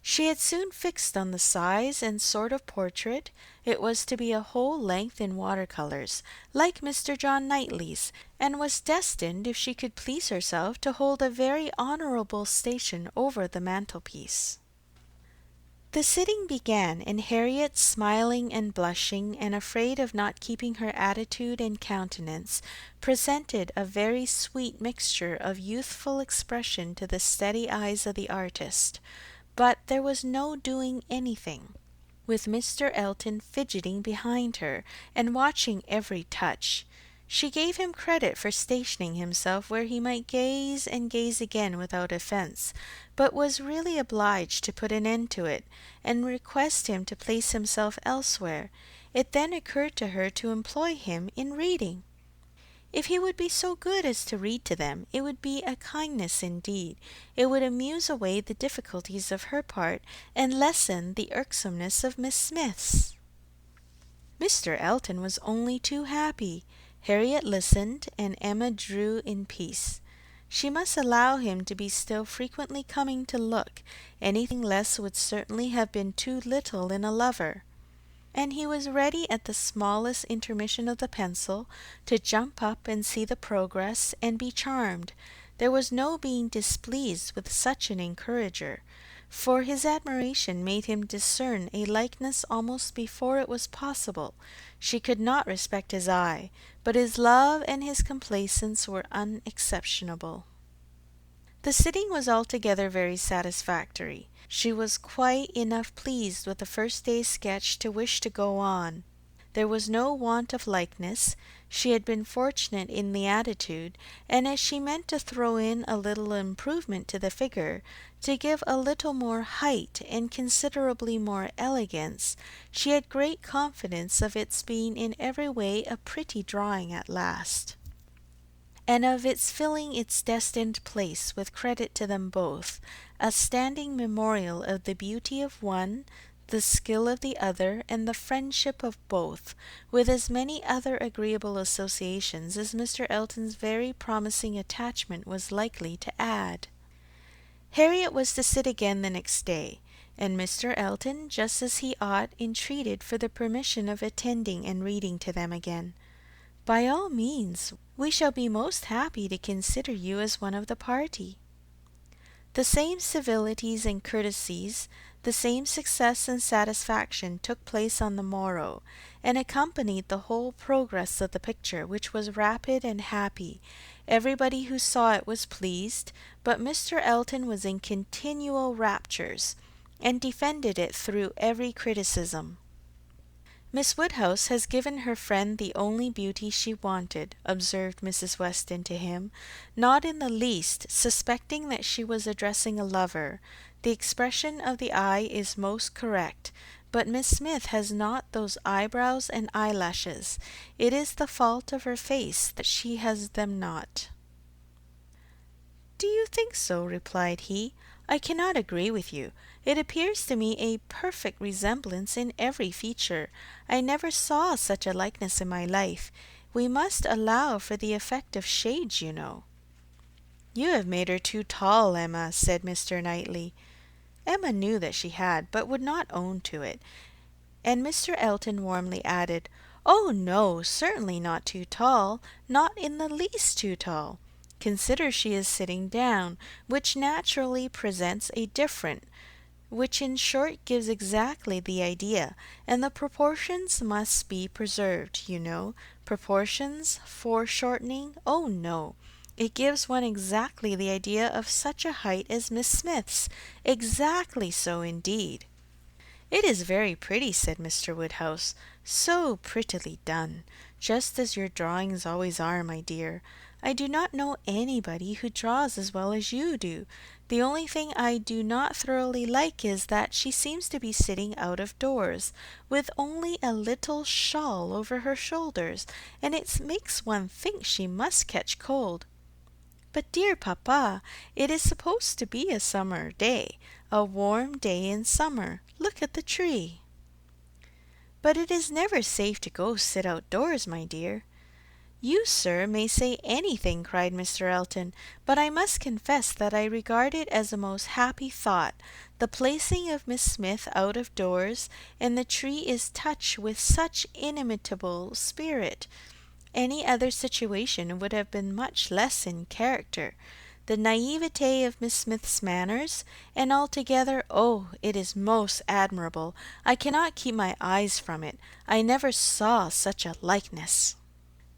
She had soon fixed on the size and sort of portrait. It was to be a whole length in water-colours, like Mr. John Knightley's, and was destined, if she could please herself, to hold a very honourable station over the mantelpiece. The sitting began, and Harriet, smiling and blushing, and afraid of not keeping her attitude and countenance, presented a very sweet mixture of youthful expression to the steady eyes of the artist. But there was no doing anything, with Mr. Elton fidgeting behind her, and watching every touch. She gave him credit for stationing himself where he might gaze and gaze again without offence, but was really obliged to put an end to it, and request him to place himself elsewhere. It then occurred to her to employ him in reading. If he would be so good as to read to them, it would be a kindness indeed. It would amuse away the difficulties of her part, and lessen the irksomeness of Miss Smith's. Mr. Elton was only too happy. Harriet listened, and Emma drew in peace. She must allow him to be still frequently coming to look. Anything less would certainly have been too little in a lover. And he was ready at the smallest intermission of the pencil to jump up and see the progress and be charmed. There was no being displeased with such an encourager, for his admiration made him discern a likeness almost before it was possible. She could not respect his eye, but his love and his complaisance were unexceptionable. The sitting was altogether very satisfactory. She was quite enough pleased with the first day's sketch to wish to go on. There was no want of likeness. She had been fortunate in the attitude, and as she meant to throw in a little improvement to the figure, to give a little more height and considerably more elegance, she had great confidence of its being in every way a pretty drawing at last, and of its filling its destined place, with credit to them both, a standing memorial of the beauty of one, the skill of the other, and the friendship of both, with as many other agreeable associations as Mr. Elton's very promising attachment was likely to add. Harriet was to sit again the next day, and Mr. Elton, just as he ought, entreated for the permission of attending and reading to them again. "By all means, we shall be most happy to consider you as one of the party." The same civilities and courtesies, the same success and satisfaction took place on the morrow, and accompanied the whole progress of the picture, which was rapid and happy. Everybody who saw it was pleased, but Mr. Elton was in continual raptures, and defended it through every criticism. "Miss Woodhouse has given her friend the only beauty she wanted," observed Mrs. Weston to him, not in the least suspecting that she was addressing a lover. "The expression of the eye is most correct, but Miss Smith has not those eyebrows and eyelashes. It is the fault of her face that she has them not." "Do you think so?" replied he. "I cannot agree with you. It appears to me a perfect resemblance in every feature. I never saw such a likeness in my life. We must allow for the effect of shades, you know." "You have made her too tall, Emma," said Mr. Knightley. Emma knew that she had, but would not own to it, and Mr. Elton warmly added, "Oh no, certainly not too tall, not in the least too tall. Consider she is sitting down, which naturally presents a different, which in short gives exactly the idea, and the proportions must be preserved, you know. Proportions, foreshortening, oh no. It gives one exactly the idea of such a height as Miss Smith's, exactly so indeed." "It is very pretty," said Mr. Woodhouse, "so prettily done, just as your drawings always are, my dear. I do not know anybody who draws as well as you do. The only thing I do not thoroughly like is that she seems to be sitting out of doors, with only a little shawl over her shoulders, and it makes one think she must catch cold. But, dear papa, it is supposed to be a summer day, a warm day in summer. Look at the tree." "But it is never safe to go sit outdoors, my dear." "You, sir, may say anything," cried Mr. Elton, "but I must confess that I regard it as a most happy thought, the placing of Miss Smith out of doors, and the tree is touched with such inimitable spirit. Any other situation would have been much less in character. The naivete of Miss Smith's manners, and altogether, oh, it is most admirable. I cannot keep my eyes from it. I never saw such a likeness."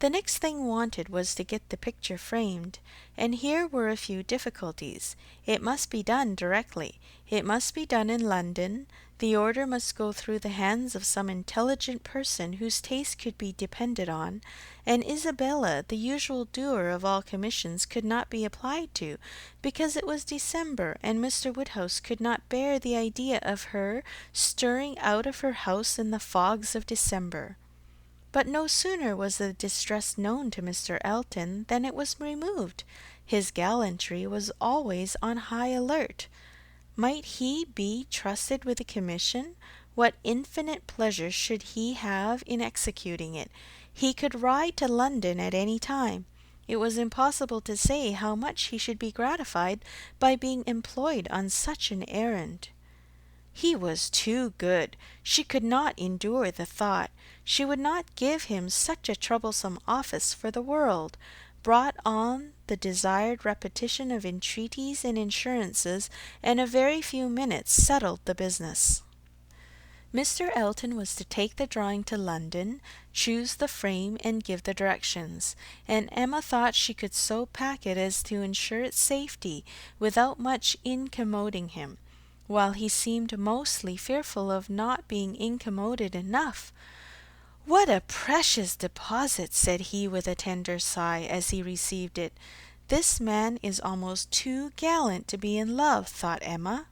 The next thing wanted was to get the picture framed, and here were a few difficulties. It must be done directly. It must be done in London. The order must go through the hands of some intelligent person whose taste could be depended on, and Isabella, the usual doer of all commissions, could not be applied to, because it was December, and Mr. Woodhouse could not bear the idea of her stirring out of her house in the fogs of December. But no sooner was the distress known to Mr. Elton than it was removed. His gallantry was always on high alert. Might he be trusted with a commission? What infinite pleasure should he have in executing it? He could ride to London at any time. It was impossible to say how much he should be gratified by being employed on such an errand. He was too good. She could not endure the thought. She would not give him such a troublesome office for the world. Brought on the desired repetition of entreaties and insurances, and a very few minutes settled the business. Mr. Elton was to take the drawing to London, choose the frame, and give the directions, and Emma thought she could so pack it as to ensure its safety, without much incommoding him, while he seemed mostly fearful of not being incommoded enough. "What a precious deposit!" said he with a tender sigh, as he received it. "This man is almost too gallant to be in love," thought Emma.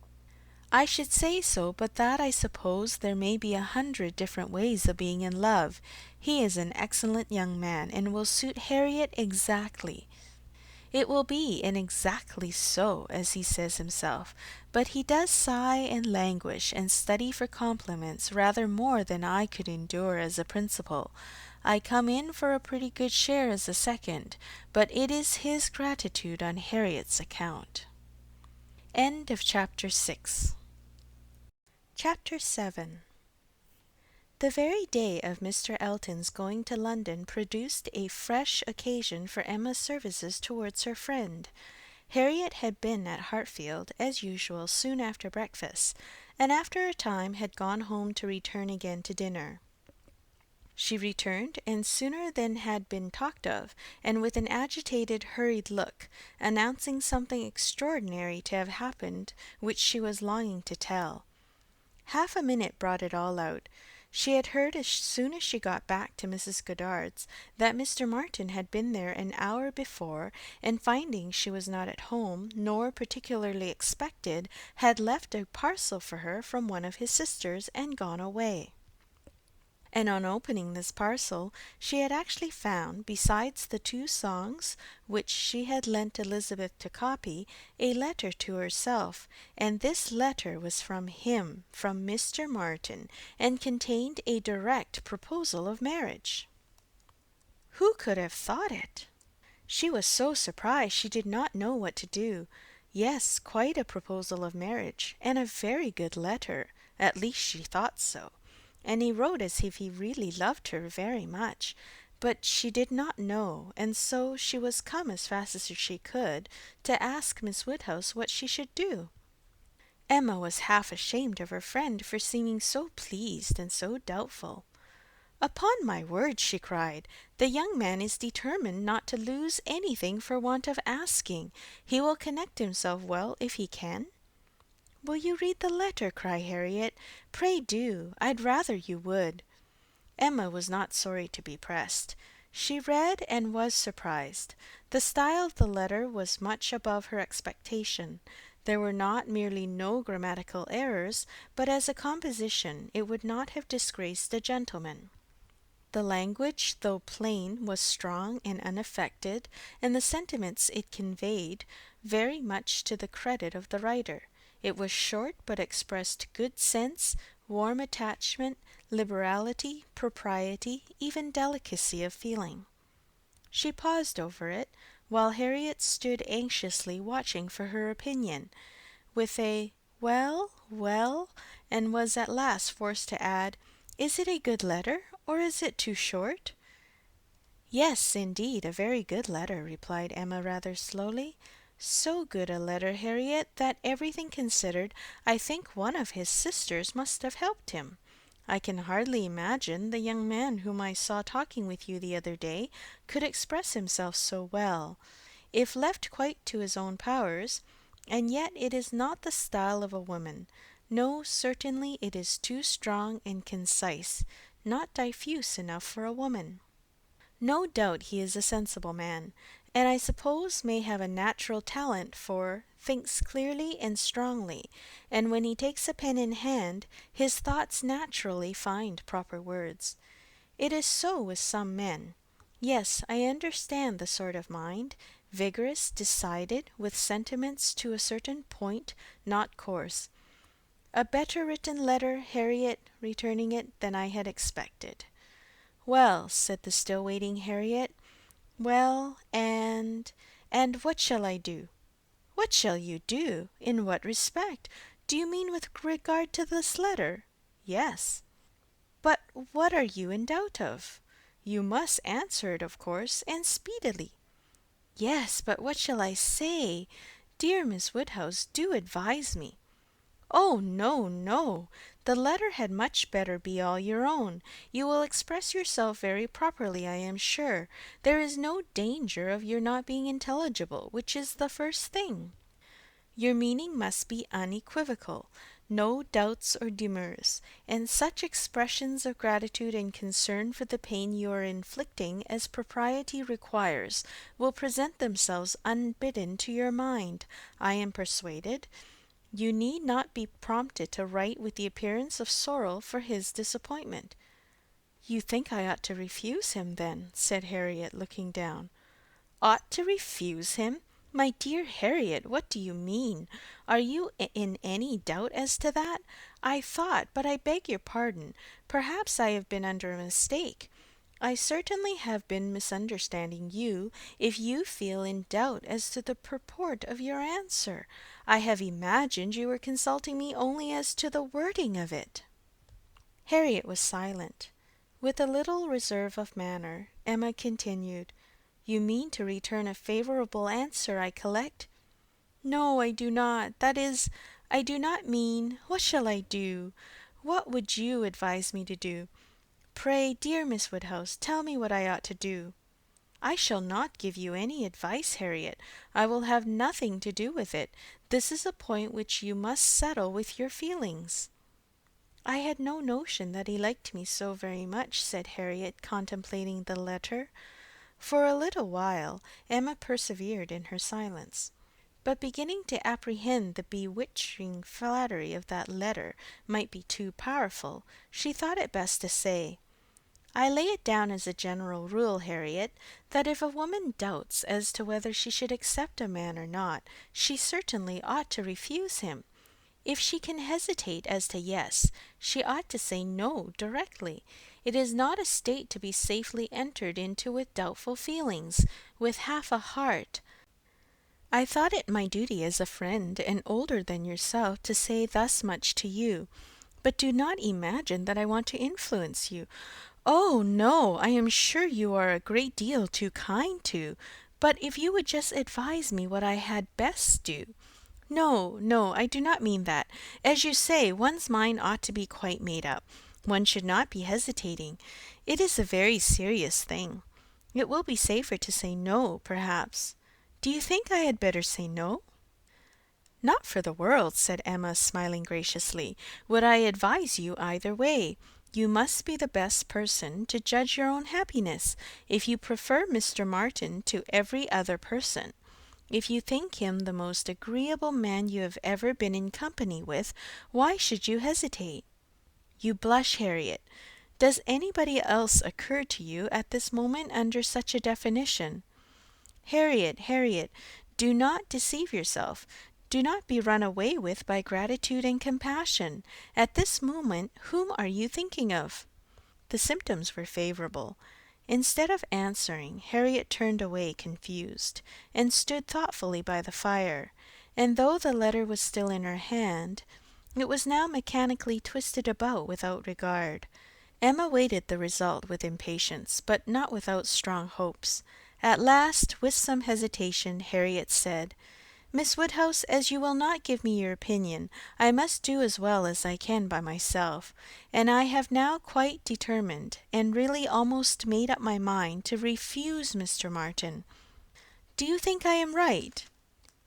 "I should say so, but that I suppose there may be 100 different ways of being in love. He is an excellent young man, and will suit Harriet exactly. It will be and exactly so, as he says himself, but he does sigh and languish and study for compliments rather more than I could endure as a principal. I come in for a pretty good share as a second, but it is his gratitude on Harriet's account." End of chapter 6. Chapter 7. The very day of Mr. Elton's going to London produced a fresh occasion for Emma's services towards her friend. Harriet had been at Hartfield, as usual, soon after breakfast, and after a time had gone home to return again to dinner. She returned, and sooner than had been talked of, and with an agitated, hurried look, announcing something extraordinary to have happened, which she was longing to tell. Half a minute brought it all out. She had heard as soon as she got back to Mrs. Goddard's that Mr. Martin had been there an hour before, and finding she was not at home, nor particularly expected, had left a parcel for her from one of his sisters and gone away. And on opening this parcel, she had actually found, besides the 2 songs which she had lent Elizabeth to copy, a letter to herself, and this letter was from him, from Mr. Martin, and contained a direct proposal of marriage. Who could have thought it? She was so surprised she did not know what to do. Yes, quite a proposal of marriage, and a very good letter, at least she thought so, and he wrote as if he really loved her very much, but she did not know, and so she was come as fast as she could to ask Miss Woodhouse what she should do. Emma was half ashamed of her friend for seeming so pleased and so doubtful. "Upon my word," she cried, "the young man is determined not to lose anything for want of asking. He will connect himself well if he can." "Will you read the letter?" cried Harriet. "Pray do. I'd rather you would." Emma was not sorry to be pressed. She read and was surprised. The style of the letter was much above her expectation. There were not merely no grammatical errors, but as a composition it would not have disgraced a gentleman. The language, though plain, was strong and unaffected, and the sentiments it conveyed very much to the credit of the writer. It was short, but expressed good sense, warm attachment, liberality, propriety, even delicacy of feeling. She paused over it, while Harriet stood anxiously watching for her opinion, with a "well, well," and was at last forced to add, "Is it a good letter, or is it too short?" "Yes, indeed, a very good letter," replied Emma rather slowly. "So good a letter, Harriet, that, everything considered, I think one of his sisters must have helped him. I can hardly imagine the young man whom I saw talking with you the other day could express himself so well, if left quite to his own powers, and yet it is not the style of a woman. No, certainly it is too strong and concise, not diffuse enough for a woman. No doubt he is a sensible man, and I suppose may have a natural talent for, thinks clearly and strongly, and when he takes a pen in hand, his thoughts naturally find proper words. It is so with some men. Yes, I understand the sort of mind, vigorous, decided, with sentiments to a certain point, not coarse. A better written letter, Harriet, returning it, than I had expected." "Well," said the still waiting Harriet, "well, and what shall I do?" "What shall you do? In what respect? Do you mean with regard to this letter?" "Yes." "But what are you in doubt of? You must answer it, of course, and speedily." "Yes, but what shall I say? Dear Miss Woodhouse, do advise me." "Oh, no, no! The letter had much better be all your own. You will express yourself very properly, I am sure. There is no danger of your not being intelligible, which is the first thing. Your meaning must be unequivocal, no doubts or demurs, and such expressions of gratitude and concern for the pain you are inflicting as propriety requires will present themselves unbidden to your mind, I am persuaded. You need not be prompted to write with the appearance of sorrow for his disappointment." "You think I ought to refuse him, then?" said Harriet, looking down. "Ought to refuse him? My dear Harriet, what do you mean? Are you in any doubt as to that? I thought, but I beg your pardon, perhaps I have been under a mistake. I certainly have been misunderstanding you, if you feel in doubt as to the purport of your answer. I have imagined you were consulting me only as to the wording of it." Harriet was silent. With a little reserve of manner, Emma continued, "You mean to return a favourable answer, I collect?" "No, I do not. That is, I do not mean. What shall I do? What would you advise me to do? Pray, dear Miss Woodhouse, tell me what I ought to do." "I shall not give you any advice, Harriet. I will have nothing to do with it. This is a point which you must settle with your feelings." "I had no notion that he liked me so very much," said Harriet, contemplating the letter. For a little while Emma persevered in her silence, but beginning to apprehend the bewitching flattery of that letter might be too powerful, she thought it best to say, "I lay it down as a general rule, Harriet, that if a woman doubts as to whether she should accept a man or not, she certainly ought to refuse him. If she can hesitate as to yes, she ought to say no directly. It is not a state to be safely entered into with doubtful feelings, with half a heart. I thought it my duty as a friend and older than yourself to say thus much to you. But do not imagine that I want to influence you. Oh, no, I am sure you are a great deal too kind to. But if you would just advise me what I had best do. No, no, I do not mean that. As you say, one's mind ought to be quite made up. One should not be hesitating. It is a very serious thing. It will be safer to say no, perhaps. Do you think I had better say no? Not for the world, said Emma, smiling graciously, would I advise you either way. You must be the best person to judge your own happiness, if you prefer Mr. Martin to every other person. If you think him the most agreeable man you have ever been in company with, why should you hesitate? You blush, Harriet. Does anybody else occur to you at this moment under such a definition? Harriet, Harriet, do not deceive yourself. Do not be run away with by gratitude and compassion. At this moment, whom are you thinking of? The symptoms were favorable. Instead of answering, Harriet turned away confused, and stood thoughtfully by the fire, and though the letter was still in her hand, it was now mechanically twisted about without regard. Emma waited the result with impatience, but not without strong hopes. At last, with some hesitation, Harriet said, Miss Woodhouse, as you will not give me your opinion, I must do as well as I can by myself, and I have now quite determined, and really almost made up my mind to refuse Mr. Martin. Do you think I am right?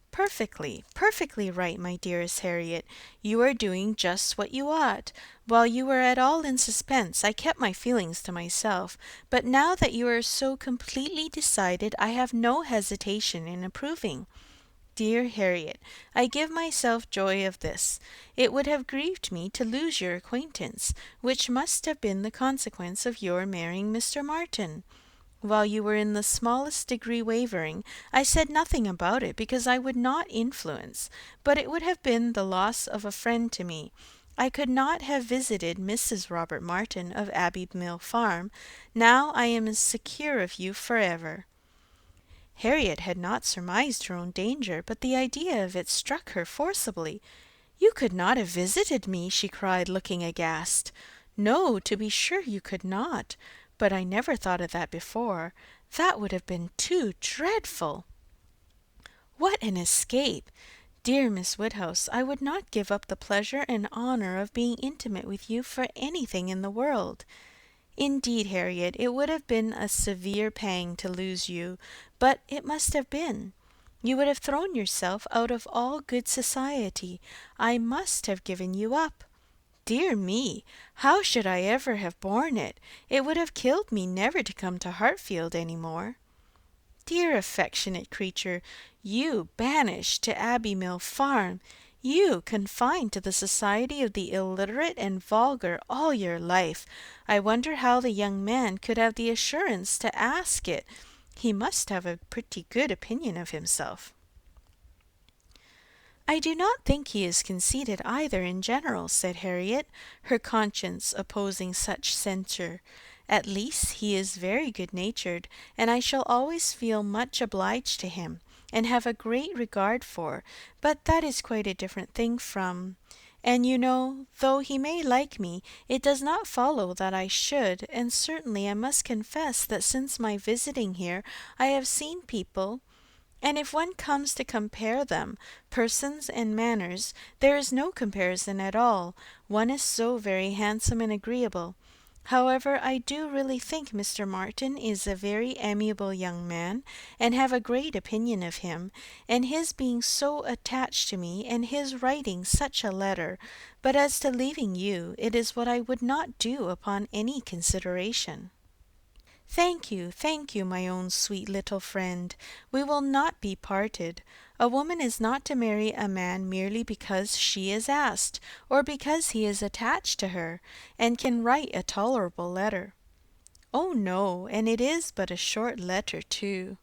Perfectly, perfectly right, my dearest Harriet. You are doing just what you ought. While you were at all in suspense, I kept my feelings to myself, but now that you are so completely decided, I have no hesitation in approving. Dear Harriet, I give myself joy of this. It would have grieved me to lose your acquaintance, which must have been the consequence of your marrying Mr. Martin. While you were in the smallest degree wavering, I said nothing about it because I would not influence, but it would have been the loss of a friend to me. I could not have visited Mrs. Robert Martin of Abbey Mill Farm. Now I am as secure of you forever. Harriet had not surmised her own danger, but the idea of it struck her forcibly. You could not have visited me, she cried, looking aghast. No, to be sure you could not. But I never thought of that before. That would have been too dreadful. What an escape! Dear Miss Woodhouse, I would not give up the pleasure and honour of being intimate with you for anything in the world. Indeed, Harriet, it would have been a severe pang to lose you, but it must have been. You would have thrown yourself out of all good society. I must have given you up. Dear me, how should I ever have borne it? It would have killed me never to come to Hartfield any more. Dear affectionate creature, you banished to Abbey Mill Farm, you confined to the society of the illiterate and vulgar all your life. I wonder how the young man could have the assurance to ask it. He must have a pretty good opinion of himself. I do not think he is conceited either in general, said Harriet, her conscience opposing such censure. At least he is very good-natured, and I shall always feel much obliged to him, and have a great regard for, but that is quite a different thing from. And you know, though he may like me, it does not follow that I should, and certainly I must confess that since my visiting here I have seen people, and if one comes to compare them, persons and manners, there is no comparison at all. One is so very handsome and agreeable. However, I do really think Mr. Martin is a very amiable young man, and have a great opinion of him, and his being so attached to me, and his writing such a letter. But as to leaving you, it is what I would not do upon any consideration. Thank you, my own sweet little friend. We will not be parted. A woman is not to marry a man merely because she is asked, or because he is attached to her, and can write a tolerable letter. Oh no, and it is but a short letter too.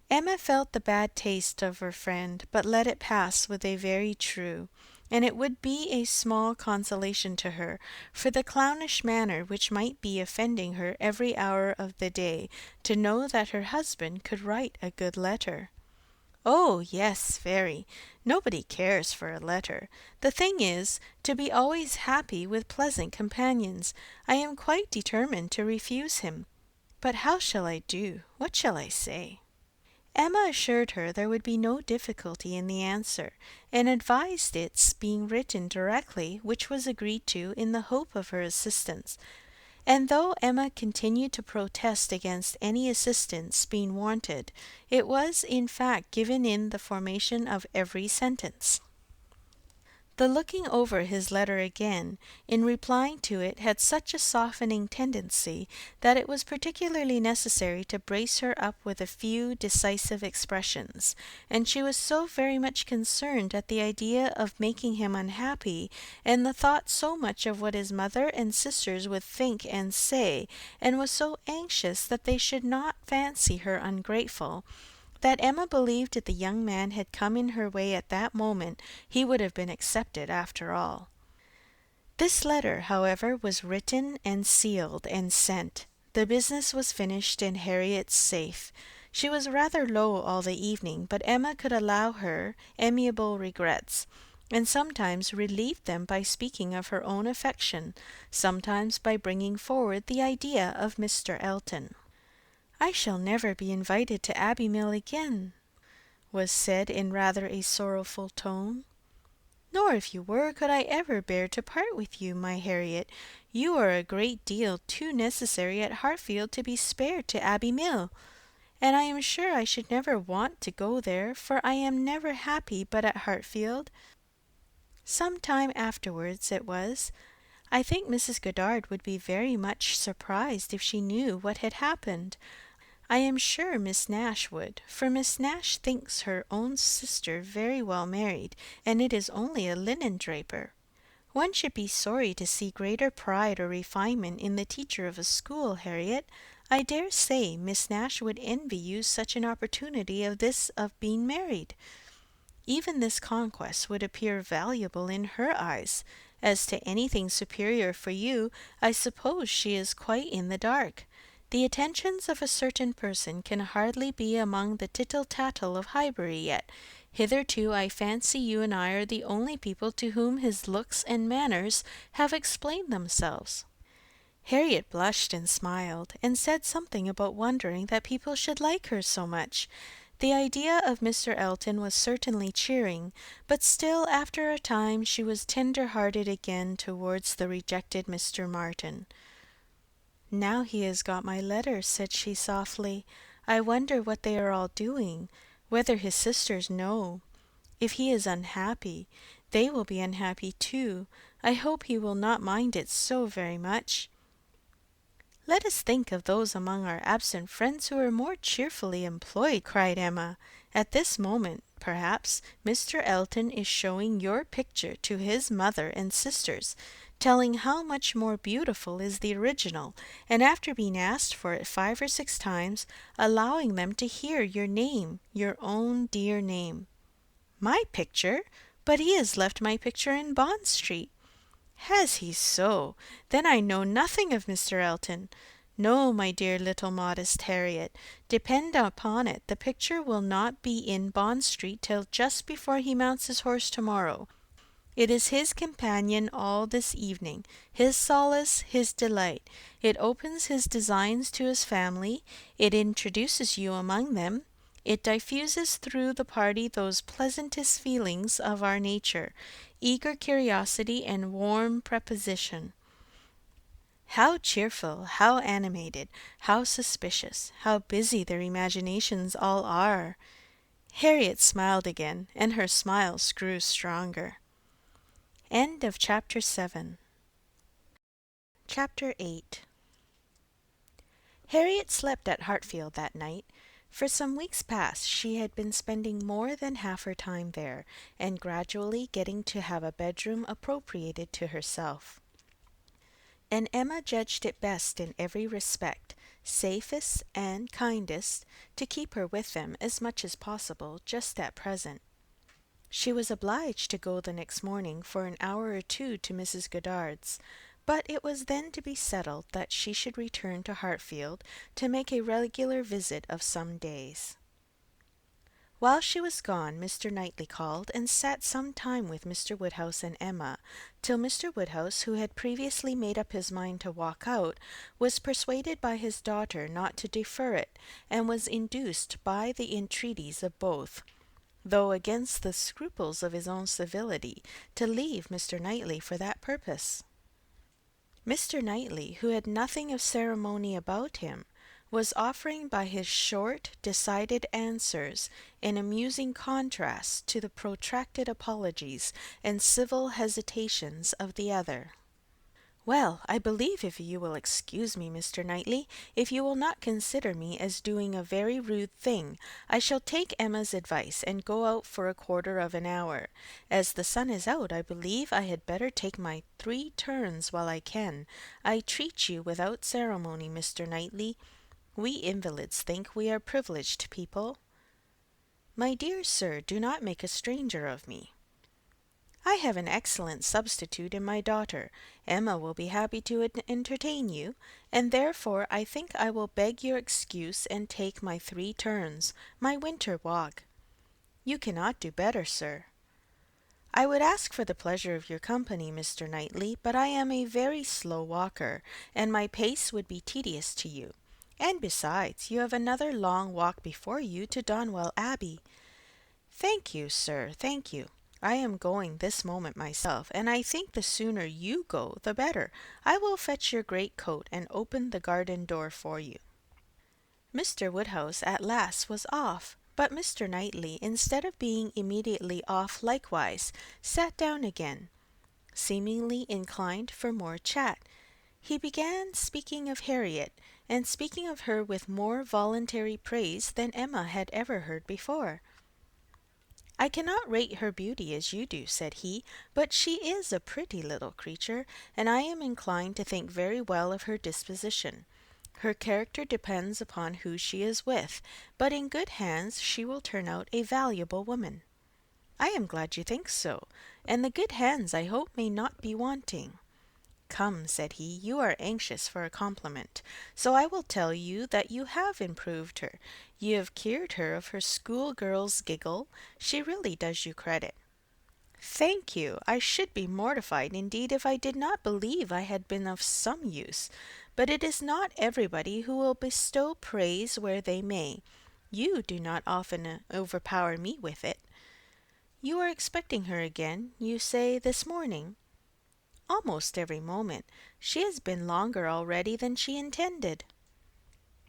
Emma felt the bad taste of her friend, but let it pass with a very true, and it would be a small consolation to her for the clownish manner which might be offending her every hour of the day, to know that her husband could write a good letter. Oh, yes, very. Nobody cares for a letter. The thing is, to be always happy with pleasant companions. I am quite determined to refuse him. But how shall I do? What shall I say? Emma assured her there would be no difficulty in the answer, and advised its being written directly, which was agreed to in the hope of her assistance. And though Emma continued to protest against any assistance being wanted, it was in fact given in the formation of every sentence. The looking over his letter again, in replying to it, had such a softening tendency that it was particularly necessary to brace her up with a few decisive expressions, and she was so very much concerned at the idea of making him unhappy, and the thought so much of what his mother and sisters would think and say, and was so anxious that they should not fancy her ungrateful, that Emma believed if the young man had come in her way at that moment, he would have been accepted after all. This letter, however, was written and sealed and sent. The business was finished and Harriet safe. She was rather low all the evening, but Emma could allow her amiable regrets, and sometimes relieved them by speaking of her own affection, sometimes by bringing forward the idea of Mr. Elton. "I shall never be invited to Abbey Mill again," was said in rather a sorrowful tone. "Nor if you were, could I ever bear to part with you, my Harriet. You are a great deal too necessary at Hartfield to be spared to Abbey Mill, and I am sure I should never want to go there, for I am never happy but at Hartfield." Some time afterwards it was. I think Mrs. Goddard would be very much surprised if she knew what had happened. I am sure Miss Nash would, for Miss Nash thinks her own sister very well married, and it is only a linen draper. One should be sorry to see greater pride or refinement in the teacher of a school, Harriet. I dare say Miss Nash would envy you such an opportunity of being married. Even this conquest would appear valuable in her eyes. As to anything superior for you, I suppose she is quite in the dark. The attentions of a certain person can hardly be among the tittle-tattle of Highbury yet. Hitherto I fancy you and I are the only people to whom his looks and manners have explained themselves." Harriet blushed and smiled, and said something about wondering that people should like her so much. The idea of Mr. Elton was certainly cheering, but still after a time she was tender-hearted again towards the rejected Mr. Martin. "Now he has got my letter," said she softly. "I wonder what they are all doing, whether his sisters know. If he is unhappy, they will be unhappy too. I hope he will not mind it so very much." "Let us think of those among our absent friends who are more cheerfully employed," cried Emma. "At this moment, perhaps, Mr. Elton is showing your picture to his mother and sisters, telling how much more beautiful is the original, and after being asked for it 5 or 6 times, allowing them to hear your name, your own dear name." "My picture? But he has left my picture in Bond Street." "Has he so? Then I know nothing of Mr. Elton. No, my dear little modest Harriet, depend upon it the picture will not be in Bond Street till just before he mounts his horse to-morrow. It is his companion all this evening, his solace, his delight. It opens his designs to his family, it introduces you among them, it diffuses through the party those pleasantest feelings of our nature, eager curiosity and warm prepossession. How cheerful, how animated, how suspicious, how busy their imaginations all are!" Harriet smiled again, and her smiles grew stronger. End of Chapter 7. Chapter 8. Harriet slept at Hartfield that night. For some weeks past she had been spending more than half her time there, and gradually getting to have a bedroom appropriated to herself. And Emma judged it best in every respect, safest and kindest, to keep her with them as much as possible just at present. She was obliged to go the next morning for an hour or two to Mrs. Goddard's, but it was then to be settled that she should return to Hartfield to make a regular visit of some days. While she was gone, Mr. Knightley called, and sat some time with Mr. Woodhouse and Emma, till Mr. Woodhouse, who had previously made up his mind to walk out, was persuaded by his daughter not to defer it, and was induced by the entreaties of both, though against the scruples of his own civility, to leave Mr. Knightley for that purpose. Mr. Knightley, who had nothing of ceremony about him, was offering by his short, decided answers an amusing contrast to the protracted apologies and civil hesitations of the other. "Well, I believe, if you will excuse me, Mr. Knightley, if you will not consider me as doing a very rude thing, I shall take Emma's advice and go out for a quarter of an hour. As the sun is out, I believe I had better take my 3 turns while I can. I treat you without ceremony, Mr. Knightley. We invalids think we are privileged people." "My dear sir, do not make a stranger of me." "I have an excellent substitute in my daughter. Emma will be happy to entertain you, and therefore I think I will beg your excuse and take my 3 turns, my winter walk." "You cannot do better, sir." "I would ask for the pleasure of your company, Mr. Knightley, but I am a very slow walker, and my pace would be tedious to you. And besides, you have another long walk before you to Donwell Abbey." "Thank you, sir, thank you. I am going this moment myself, and I think the sooner you go the better. I will fetch your great coat and open the garden door for you." Mr. Woodhouse at last was off, but Mr. Knightley, instead of being immediately off likewise, sat down again, seemingly inclined for more chat. He began speaking of Harriet, and speaking of her with more voluntary praise than Emma had ever heard before. "I cannot rate her beauty as you do," said he, "but she is a pretty little creature, and I am inclined to think very well of her disposition. Her character depends upon who she is with, but in good hands she will turn out a valuable woman." "I am glad you think so, and the good hands I hope may not be wanting." "Come," said he, "you are anxious for a compliment, so I will tell you that you have improved her. You have cured her of her schoolgirl's giggle. She really does you credit." "Thank you. I should be mortified indeed if I did not believe I had been of some use. But it is not everybody who will bestow praise where they may. You do not often overpower me with it. You are expecting her again, you say, this morning?" "Almost every moment. She has been longer already than she intended."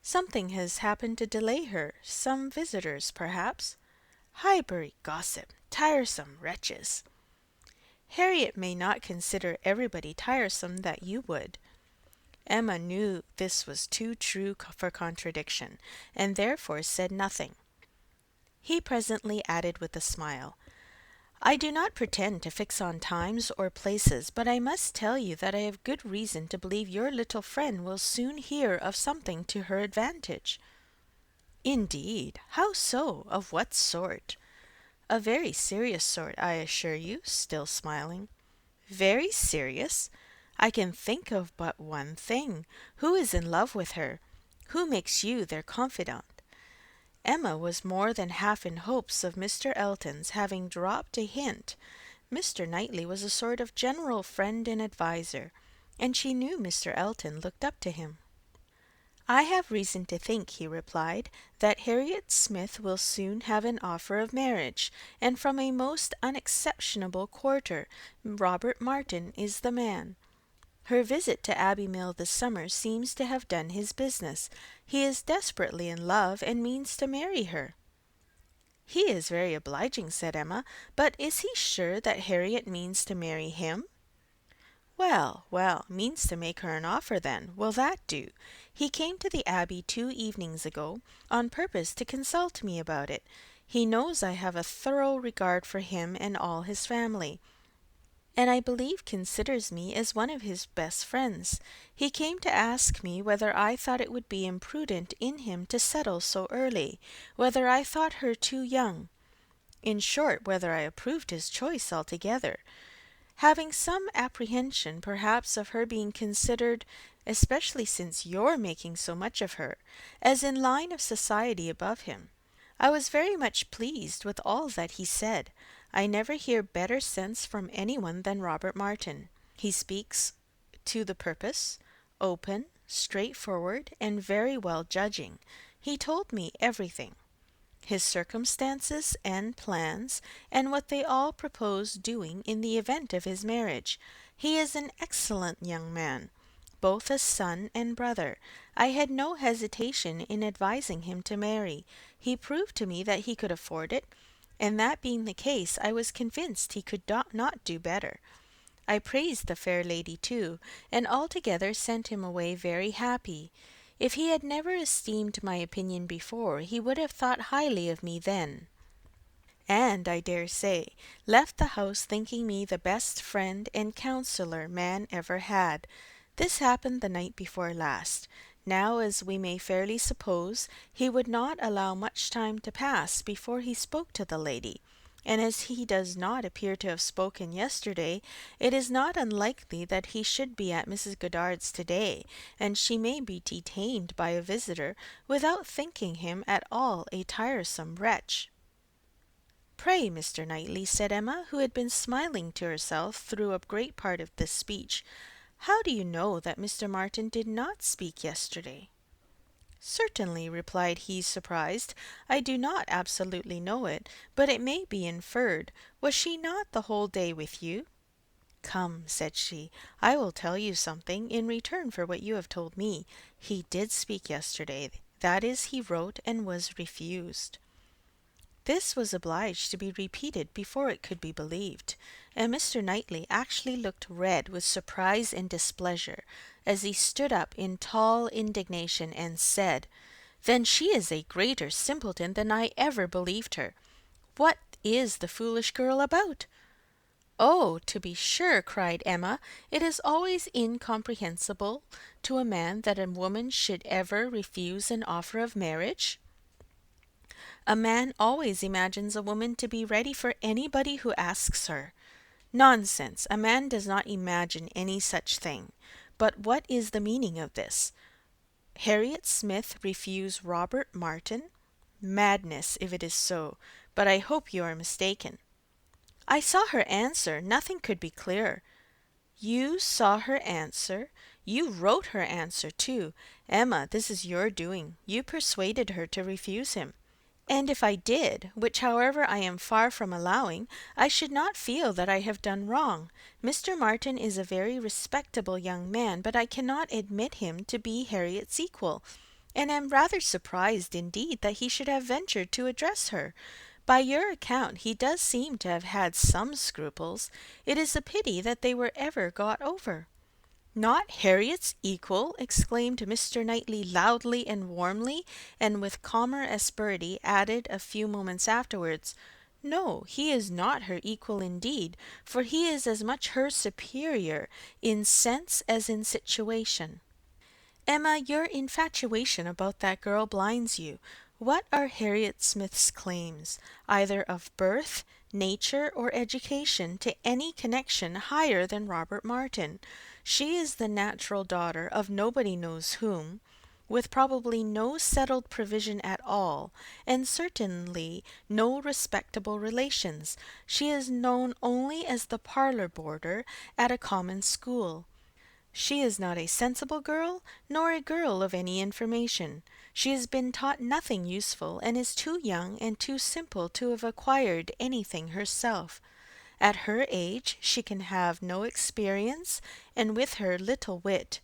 "Something has happened to delay her. Some visitors, perhaps?" "Highbury gossip! Tiresome wretches!" "Harriet may not consider everybody tiresome that you would." Emma knew this was too true for contradiction, and therefore said nothing. He presently added with a smile, "I do not pretend to fix on times or places, but I must tell you that I have good reason to believe your little friend will soon hear of something to her advantage." "Indeed! How so? Of what sort?" "A very serious sort, I assure you," still smiling. "Very serious? I can think of but one thing. Who is in love with her? Who makes you their confidant?" Emma was more than half in hopes of Mr. Elton's having dropped a hint. Mr. Knightley was a sort of general friend and adviser, and she knew Mr. Elton looked up to him. "I have reason to think," he replied, "that Harriet Smith will soon have an offer of marriage, and from a most unexceptionable quarter. Robert Martin is the man. Her visit to Abbey Mill this summer seems to have done his business. He is desperately in love, and means to marry her." "He is very obliging," said Emma, "but is he sure that Harriet means to marry him?" "Well, well, means to make her an offer then. Will that do? He came to the Abbey 2 evenings ago, on purpose to consult me about it. He knows I have a thorough regard for him and all his family, and I believe considers me as one of his best friends. He came to ask me whether I thought it would be imprudent in him to settle so early, whether I thought her too young. In short, whether I approved his choice altogether, having some apprehension perhaps of her being considered, especially since you're making so much of her, as in line of society above him. I was very much pleased with all that he said. I never hear better sense from anyone than Robert Martin. He speaks to the purpose, open, straightforward, and very well judging. He told me everything, his circumstances and plans, and what they all propose doing in the event of his marriage. He is an excellent young man, both as son and brother. I had no hesitation in advising him to marry. He proved to me that he could afford it, and that being the case, I was convinced he could not do better. I praised the fair lady too, and altogether sent him away very happy. If he had never esteemed my opinion before, he would have thought highly of me then, and, I dare say, left the house thinking me the best friend and counsellor man ever had. This happened the night before last. Now, as we may fairly suppose, he would not allow much time to pass before he spoke to the lady, and as he does not appear to have spoken yesterday, it is not unlikely that he should be at Mrs. Goddard's to-day, and she may be detained by a visitor without thinking him at all a tiresome wretch. "Pray, Mr. Knightley," said Emma, who had been smiling to herself through a great part of this speech, "how do you know that Mr. Martin did not speak yesterday?" "Certainly," replied he, surprised, "I do not absolutely know it, but it may be inferred. Was she not the whole day with you?" "Come," said she, "I will tell you something in return for what you have told me. He did speak yesterday. That is, he wrote and was refused." This was obliged to be repeated before it could be believed, and Mr. Knightley actually looked red with surprise and displeasure, as he stood up in tall indignation and said, "Then she is a greater simpleton than I ever believed her. What is the foolish girl about?" "Oh, to be sure," cried Emma, "it is always incomprehensible to a man that a woman should ever refuse an offer of marriage. A man always imagines a woman to be ready for anybody who asks her. Nonsense! A man does not imagine any such thing. But what is the meaning of this? Harriet Smith refuse Robert Martin? Madness, if it is so, but I hope you are mistaken." "I saw her answer. Nothing could be clearer." "You saw her answer? You wrote her answer too. Emma, this is your doing. You persuaded her to refuse him. And if I did, which however I am far from allowing, I should not feel that I have done wrong. Mr. Martin is a very respectable young man, but I cannot admit him to be Harriet's equal, and am rather surprised indeed that he should have ventured to address her. By your account he does seem to have had some scruples. It is a pity that they were ever got over." "Not Harriet's equal!" exclaimed Mr. Knightley loudly and warmly, and with calmer asperity added a few moments afterwards, "No, he is not her equal indeed, for he is as much her superior in sense as in situation. Emma, your infatuation about that girl blinds you. What are Harriet Smith's claims, either of birth, nature, or education, to any connection higher than Robert Martin? She is the natural daughter of nobody knows whom, with probably no settled provision at all, and certainly no respectable relations. She is known only as the parlour boarder at a common school. She is not a sensible girl, nor a girl of any information. She has been taught nothing useful, and is too young and too simple to have acquired anything herself. At her age she can have no experience, and with her little wit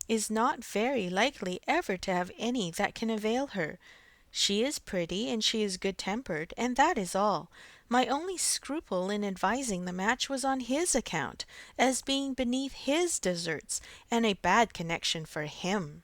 is not very likely ever to have any that can avail her. She is pretty, and she is good-tempered, and that is all. My only scruple in advising the match was on his account, as being beneath his deserts, and a bad connection for him.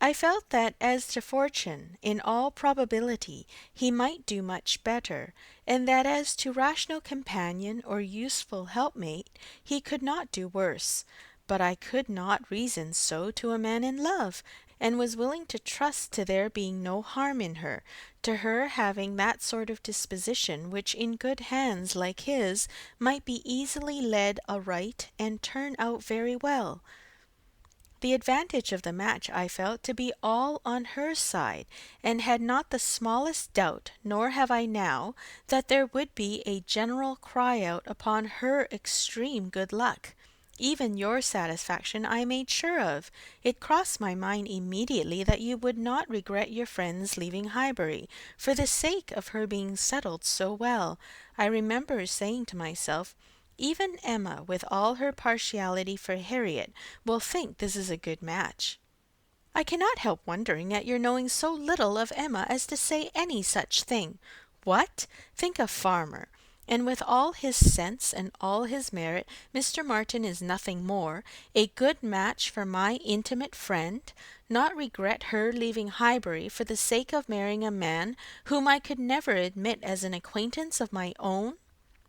I felt that as to fortune, in all probability he might do much better, and that as to rational companion or useful helpmate he could not do worse. but I could not reason so to a man in love, and was willing to trust to there being no harm in her, to her having that sort of disposition which in good hands like his might be easily led aright and turn out very well. The advantage of the match I felt to be all on her side, and had not the smallest doubt, nor have I now, that there would be a general cry out upon her extreme good luck. Even your satisfaction I made sure of. It crossed my mind immediately that you would not regret your friend's leaving Highbury, for the sake of her being settled so well. I remember saying to myself, even Emma, with all her partiality for Harriet, will think this is a good match. I cannot help wondering at your knowing so little of Emma as to say any such thing. What! Think a farmer! And with all his sense and all his merit, Mr. Martin is nothing more, a good match for my intimate friend, not regret her leaving Highbury for the sake of marrying a man whom I could never admit as an acquaintance of my own?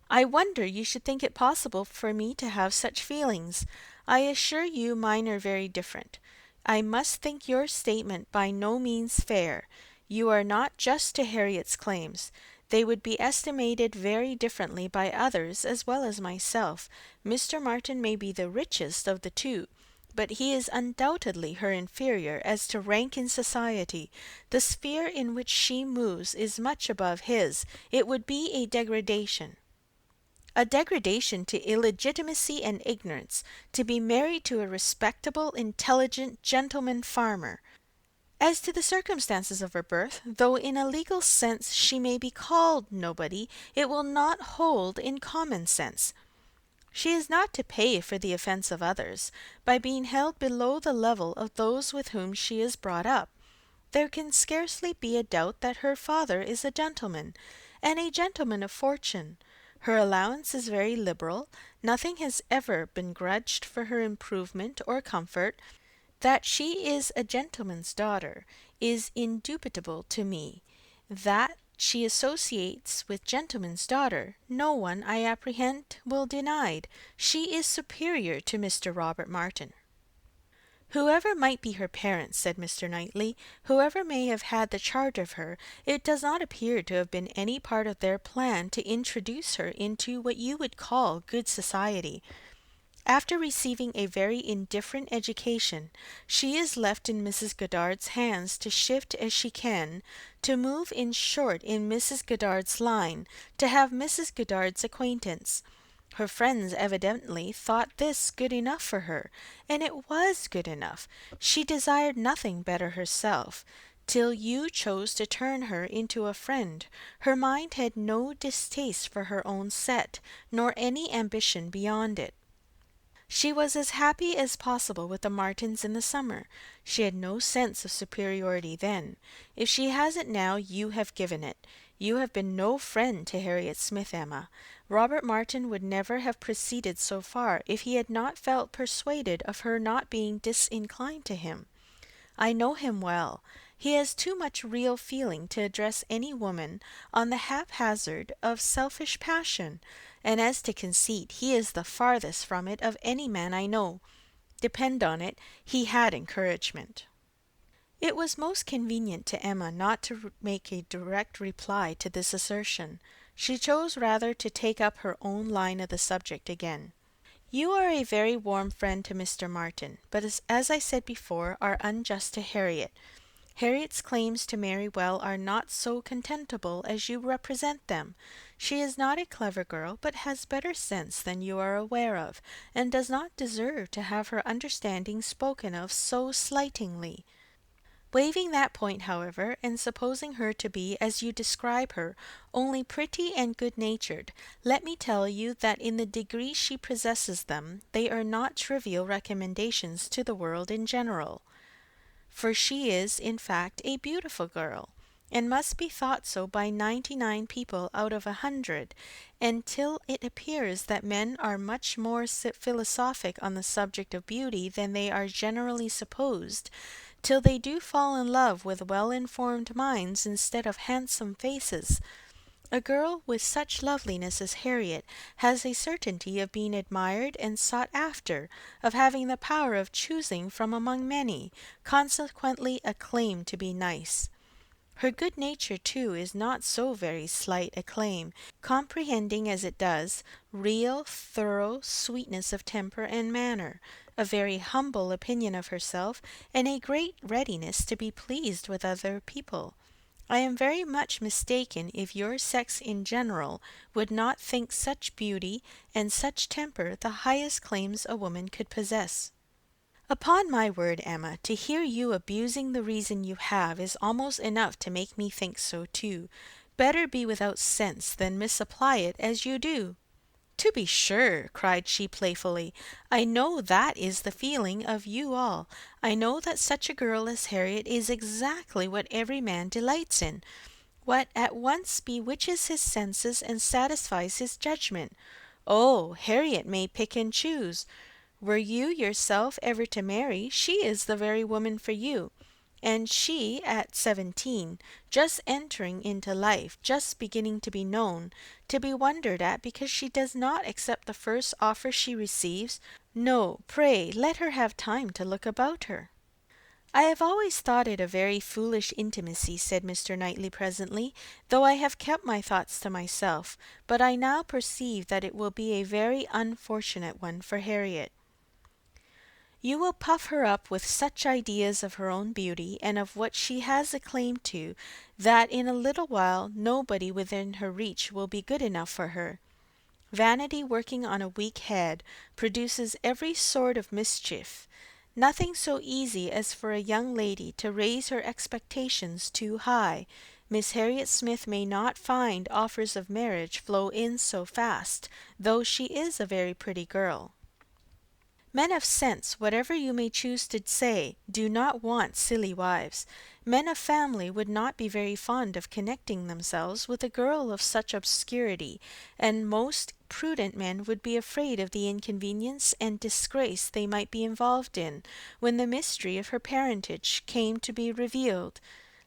I wonder you should think it possible for me to have such feelings. I assure you mine are very different. I must think your statement by no means fair. You are not just to Harriet's claims. They would be estimated very differently by others as well as myself. Mr. Martin may be the richest of the two, but he is undoubtedly her inferior as to rank in society. The sphere in which she moves is much above his. It would be a degradation to illegitimacy and ignorance, to be married to a respectable, intelligent gentleman farmer. As to the circumstances of her birth, though in a legal sense she may be called nobody, it will not hold in common sense. She is not to pay for the offence of others, by being held below the level of those with whom she is brought up. There can scarcely be a doubt that her father is a gentleman, and a gentleman of fortune. Her allowance is very liberal. Nothing has ever been grudged for her improvement or comfort. That she is a gentleman's daughter is indubitable to me. That she associates with gentleman's daughter, no one, I apprehend, will deny. She is superior to Mr. Robert Martin. Whoever might be her parents, said Mr. Knightley, whoever may have had the charge of her, it does not appear to have been any part of their plan to introduce her into what you would call good society. After receiving a very indifferent education, she is left in Mrs. Goddard's hands to shift as she can, to move in short in Mrs. Goddard's line, to have Mrs. Goddard's acquaintance. Her friends evidently thought this good enough for her, and it was good enough. She desired nothing better herself. Till you chose to turn her into a friend, her mind had no distaste for her own set, nor any ambition beyond it. She was as happy as possible with the Martins in the summer. She had no sense of superiority then. If she has it now, you have given it. You have been no friend to Harriet Smith, Emma. Robert Martin would never have proceeded so far if he had not felt persuaded of her not being disinclined to him. I know him well. He has too much real feeling to address any woman on the haphazard of selfish passion, and as to conceit, he is the farthest from it of any man I know. Depend on it, he had encouragement. It was most convenient to Emma not to make a direct reply to this assertion. She chose rather to take up her own line of the subject again. You are a very warm friend to Mr. Martin, but as I said before, are unjust to Harriet. Harriet's claims to marry well are not so contemptible as you represent them. She is not a clever girl, but has better sense than you are aware of, and does not deserve to have her understanding spoken of so slightingly. Waiving that point, however, and supposing her to be, as you describe her, only pretty and good-natured, let me tell you that in the degree she possesses them, they are not trivial recommendations to the world in general. For she is, in fact, a beautiful girl, and must be thought so by 99 people out of 100, until it appears that men are much more philosophic on the subject of beauty than they are generally supposed, till they do fall in love with well-informed minds instead of handsome faces. A girl with such loveliness as Harriet has a certainty of being admired and sought after, of having the power of choosing from among many, consequently a claim to be nice. Her good nature, too, is not so very slight a claim, comprehending as it does real, thorough sweetness of temper and manner, a very humble opinion of herself, and a great readiness to be pleased with other people. I am very much mistaken if your sex in general would not think such beauty and such temper the highest claims a woman could possess. Upon my word, Emma, to hear you abusing the reason you have is almost enough to make me think so too. Better be without sense than misapply it as you do. To be sure, cried she playfully, I know that is the feeling of you all. I know that such a girl as Harriet is exactly what every man delights in, what at once bewitches his senses and satisfies his judgment. Oh, Harriet may pick and choose. Were you yourself ever to marry, she is the very woman for you. And she at 17, just entering into life, just beginning to be known, to be wondered at because she does not accept the first offer she receives. No, pray let her have time to look about her. I have always thought it a very foolish intimacy, said Mr. Knightley presently, though I have kept my thoughts to myself, but I now perceive that it will be a very unfortunate one for Harriet. You will puff her up with such ideas of her own beauty, and of what she has a claim to, that in a little while nobody within her reach will be good enough for her. Vanity working on a weak head produces every sort of mischief. Nothing so easy as for a young lady to raise her expectations too high. Miss Harriet Smith may not find offers of marriage flow in so fast, though she is a very pretty girl. Men of sense, whatever you may choose to say, do not want silly wives. Men of family would not be very fond of connecting themselves with a girl of such obscurity, and most prudent men would be afraid of the inconvenience and disgrace they might be involved in, when the mystery of her parentage came to be revealed.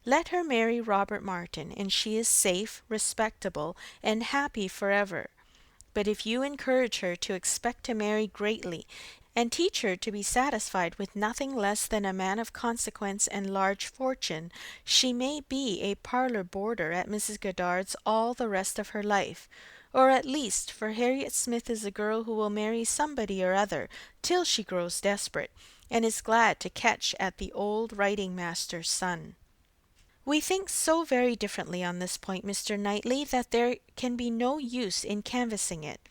Let her marry Robert Martin, and she is safe, respectable, and happy forever. But if you encourage her to expect to marry greatly, and teach her to be satisfied with nothing less than a man of consequence and large fortune, she may be a parlour boarder at Mrs. Goddard's all the rest of her life. Or at least, for Harriet Smith is a girl who will marry somebody or other till she grows desperate, and is glad to catch at the old writing-master's son. We think so very differently on this point, Mr. Knightley, that there can be no use in canvassing it.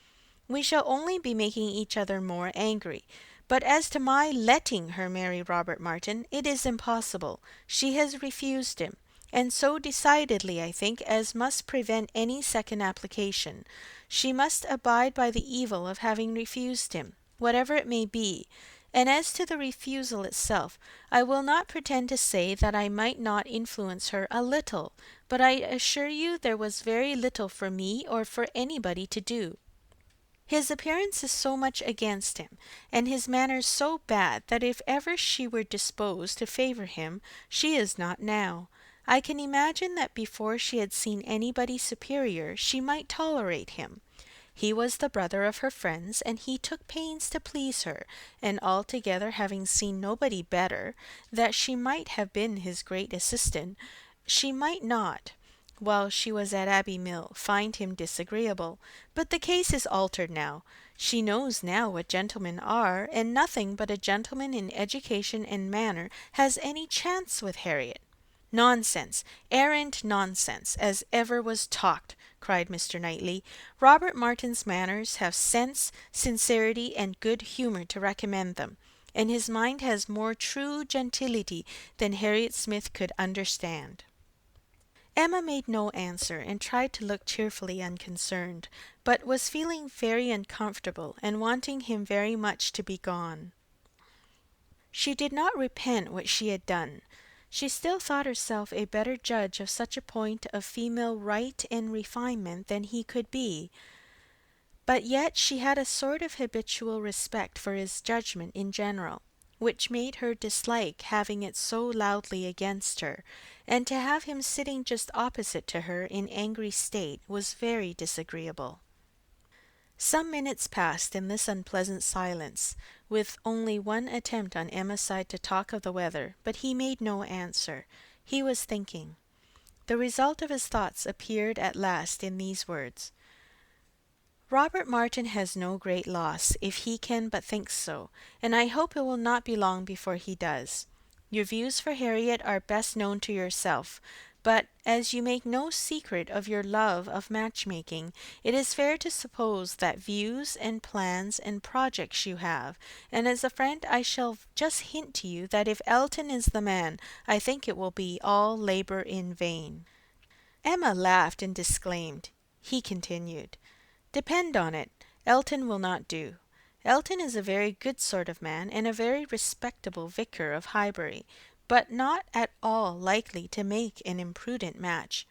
We shall only be making each other more angry. But as to my letting her marry Robert Martin, it is impossible. She has refused him, and so decidedly, I think, as must prevent any second application. She must abide by the evil of having refused him, whatever it may be. And as to the refusal itself, I will not pretend to say that I might not influence her a little, but I assure you there was very little for me or for anybody to do. His appearance is so much against him, and his manners so bad, that if ever she were disposed to favour him, she is not now. I can imagine that before she had seen anybody superior, she might tolerate him. He was the brother of her friends, and he took pains to please her, and altogether having seen nobody better, that she might have been his great assistant, she might not, while she was at Abbey Mill, find him disagreeable. But the case is altered now. She knows now what gentlemen are, and nothing but a gentleman in education and manner has any chance with Harriet. Nonsense, arrant nonsense, as ever was talked, cried Mr. Knightley. Robert Martin's manners have sense, sincerity, and good humour to recommend them, and his mind has more true gentility than Harriet Smith could understand. Emma made no answer, and tried to look cheerfully unconcerned, but was feeling very uncomfortable, and wanting him very much to be gone. She did not repent what she had done. She still thought herself a better judge of such a point of female right and refinement than he could be, but yet she had a sort of habitual respect for his judgment in general. which made her dislike having it so loudly against her, and to have him sitting just opposite to her in angry state was very disagreeable. Some minutes passed in this unpleasant silence, with only one attempt on Emma's side to talk of the weather, but he made no answer. He was thinking. The result of his thoughts appeared at last in these words: "Robert Martin has no great loss, if he can but think so, and I hope it will not be long before he does. Your views for Harriet are best known to yourself, but as you make no secret of your love of matchmaking, it is fair to suppose that views and plans and projects you have, and as a friend I shall just hint to you that if Elton is the man, I think it will be all labour in vain." Emma laughed and disclaimed. He continued: "Depend on it, Elton will not do. Elton is a very good sort of man, and a very respectable vicar of Highbury, but not at all likely to make an imprudent match.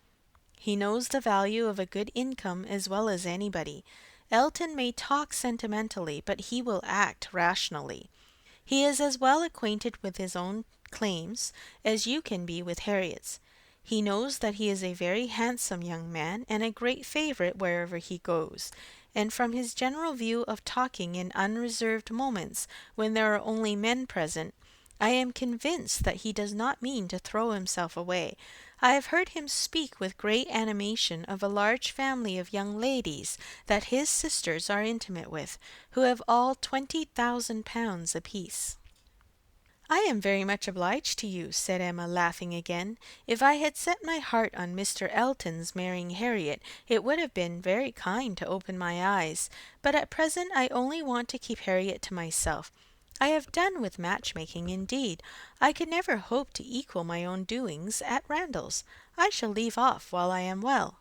He knows the value of a good income as well as anybody. Elton may talk sentimentally, but he will act rationally. He is as well acquainted with his own claims as you can be with Harriet's. He knows that he is a very handsome young man, and a great favourite wherever he goes, and from his general view of talking in unreserved moments, when there are only men present, I am convinced that he does not mean to throw himself away. I have heard him speak with great animation of a large family of young ladies that his sisters are intimate with, who have all £20,000 apiece." "I am very much obliged to you," said Emma, laughing again. "If I had set my heart on Mr. Elton's marrying Harriet, it would have been very kind to open my eyes, but at present I only want to keep Harriet to myself. I have done with matchmaking, indeed. I could never hope to equal my own doings at Randalls. I shall leave off while I am well."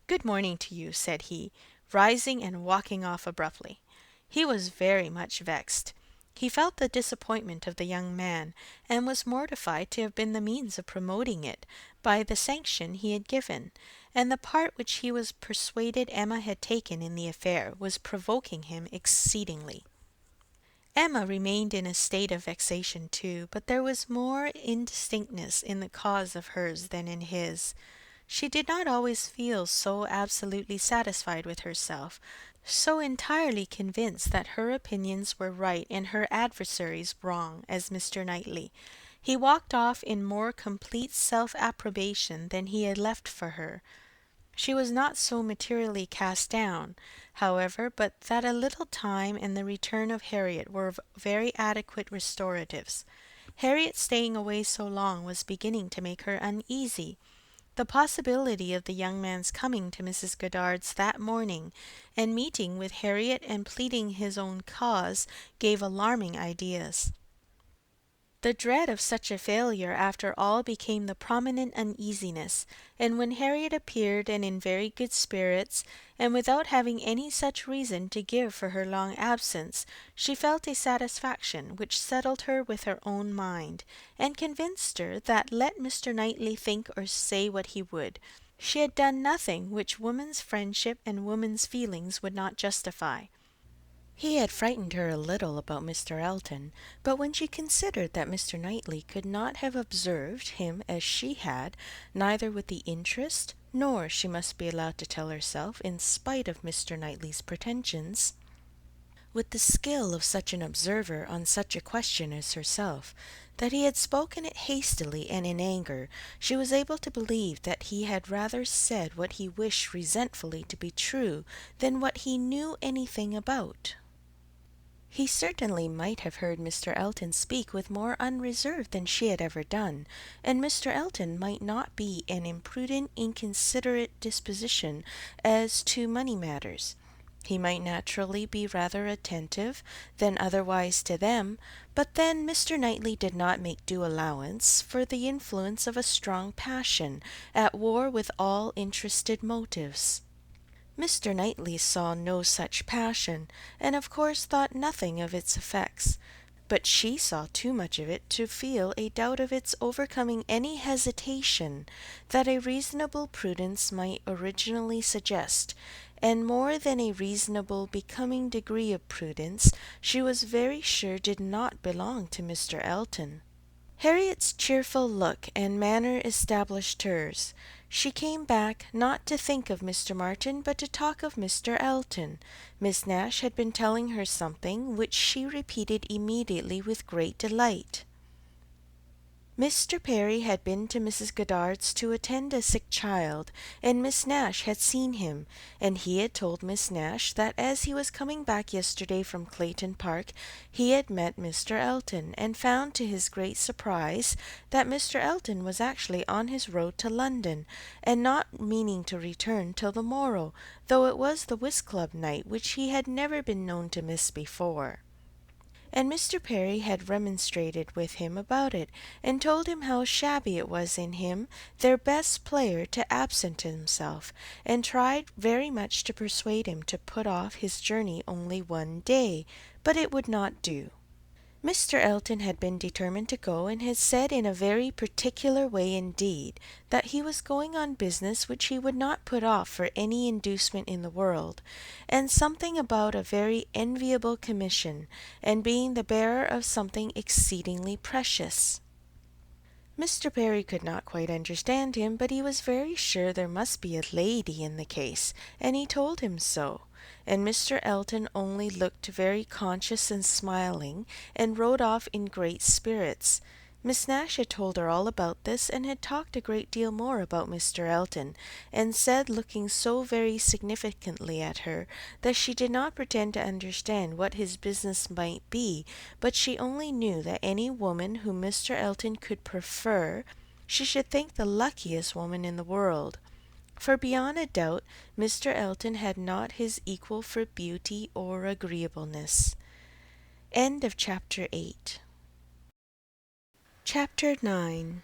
"Good morning to you," said he, rising and walking off abruptly. He was very much vexed. He felt the disappointment of the young man, and was mortified to have been the means of promoting it by the sanction he had given, and the part which he was persuaded Emma had taken in the affair was provoking him exceedingly. Emma remained in a state of vexation too, but there was more indistinctness in the cause of hers than in his. She did not always feel so absolutely satisfied with herself, so entirely convinced that her opinions were right and her adversaries wrong, as Mr. Knightley. He walked off in more complete self-approbation than he had left for her. She was not so materially cast down, however, but that a little time and the return of Harriet were very adequate restoratives. Harriet staying away so long was beginning to make her uneasy. The possibility of the young man's coming to Mrs. Goddard's that morning, and meeting with Harriet and pleading his own cause, gave alarming ideas. The dread of such a failure after all became the prominent uneasiness, and when Harriet appeared and in very good spirits, and without having any such reason to give for her long absence, she felt a satisfaction which settled her with her own mind, and convinced her that let Mr. Knightley think or say what he would, she had done nothing which woman's friendship and woman's feelings would not justify. He had frightened her a little about Mr. Elton, but when she considered that Mr. Knightley could not have observed him as she had, neither with the interest, nor, she must be allowed to tell herself, in spite of Mr. Knightley's pretensions, with the skill of such an observer on such a question as herself, that he had spoken it hastily and in anger, she was able to believe that he had rather said what he wished resentfully to be true than what he knew anything about. He certainly might have heard Mr. Elton speak with more unreserve than she had ever done, and Mr. Elton might not be an imprudent, inconsiderate disposition as to money matters. He might naturally be rather attentive than otherwise to them, but then Mr. Knightley did not make due allowance for the influence of a strong passion, at war with all interested motives. Mr. Knightley saw no such passion, and of course thought nothing of its effects, but she saw too much of it to feel a doubt of its overcoming any hesitation that a reasonable prudence might originally suggest, and more than a reasonable, becoming degree of prudence she was very sure did not belong to Mr. Elton. Harriet's cheerful look and manner established hers. She came back, not to think of Mr. Martin, but to talk of Mr. Elton. Miss Nash had been telling her something, which she repeated immediately with great delight. Mr. Perry had been to Mrs. Goddard's to attend a sick child, and Miss Nash had seen him, and he had told Miss Nash that as he was coming back yesterday from Clayton Park he had met Mr. Elton, and found to his great surprise that Mr. Elton was actually on his road to London, and not meaning to return till the morrow, though it was the whist club night, which he had never been known to miss before. And Mr. Perry had remonstrated with him about it, and told him how shabby it was in him, their best player, to absent himself, and tried very much to persuade him to put off his journey only one day, but it would not do. Mr. Elton had been determined to go, and had said in a very particular way indeed that he was going on business which he would not put off for any inducement in the world, and something about a very enviable commission, and being the bearer of something exceedingly precious. Mr. Perry could not quite understand him, but he was very sure there must be a lady in the case, and he told him so. And Mr. Elton only looked very conscious and smiling, and rode off in great spirits. Miss Nash had told her all about this, and had talked a great deal more about Mr. Elton, and said, looking so very significantly at her, that she did not pretend to understand what his business might be, but she only knew that any woman whom Mr. Elton could prefer, she should think the luckiest woman in the world. For beyond a doubt Mr. Elton had not his equal for beauty or agreeableness. End of chapter 8. Chapter 9.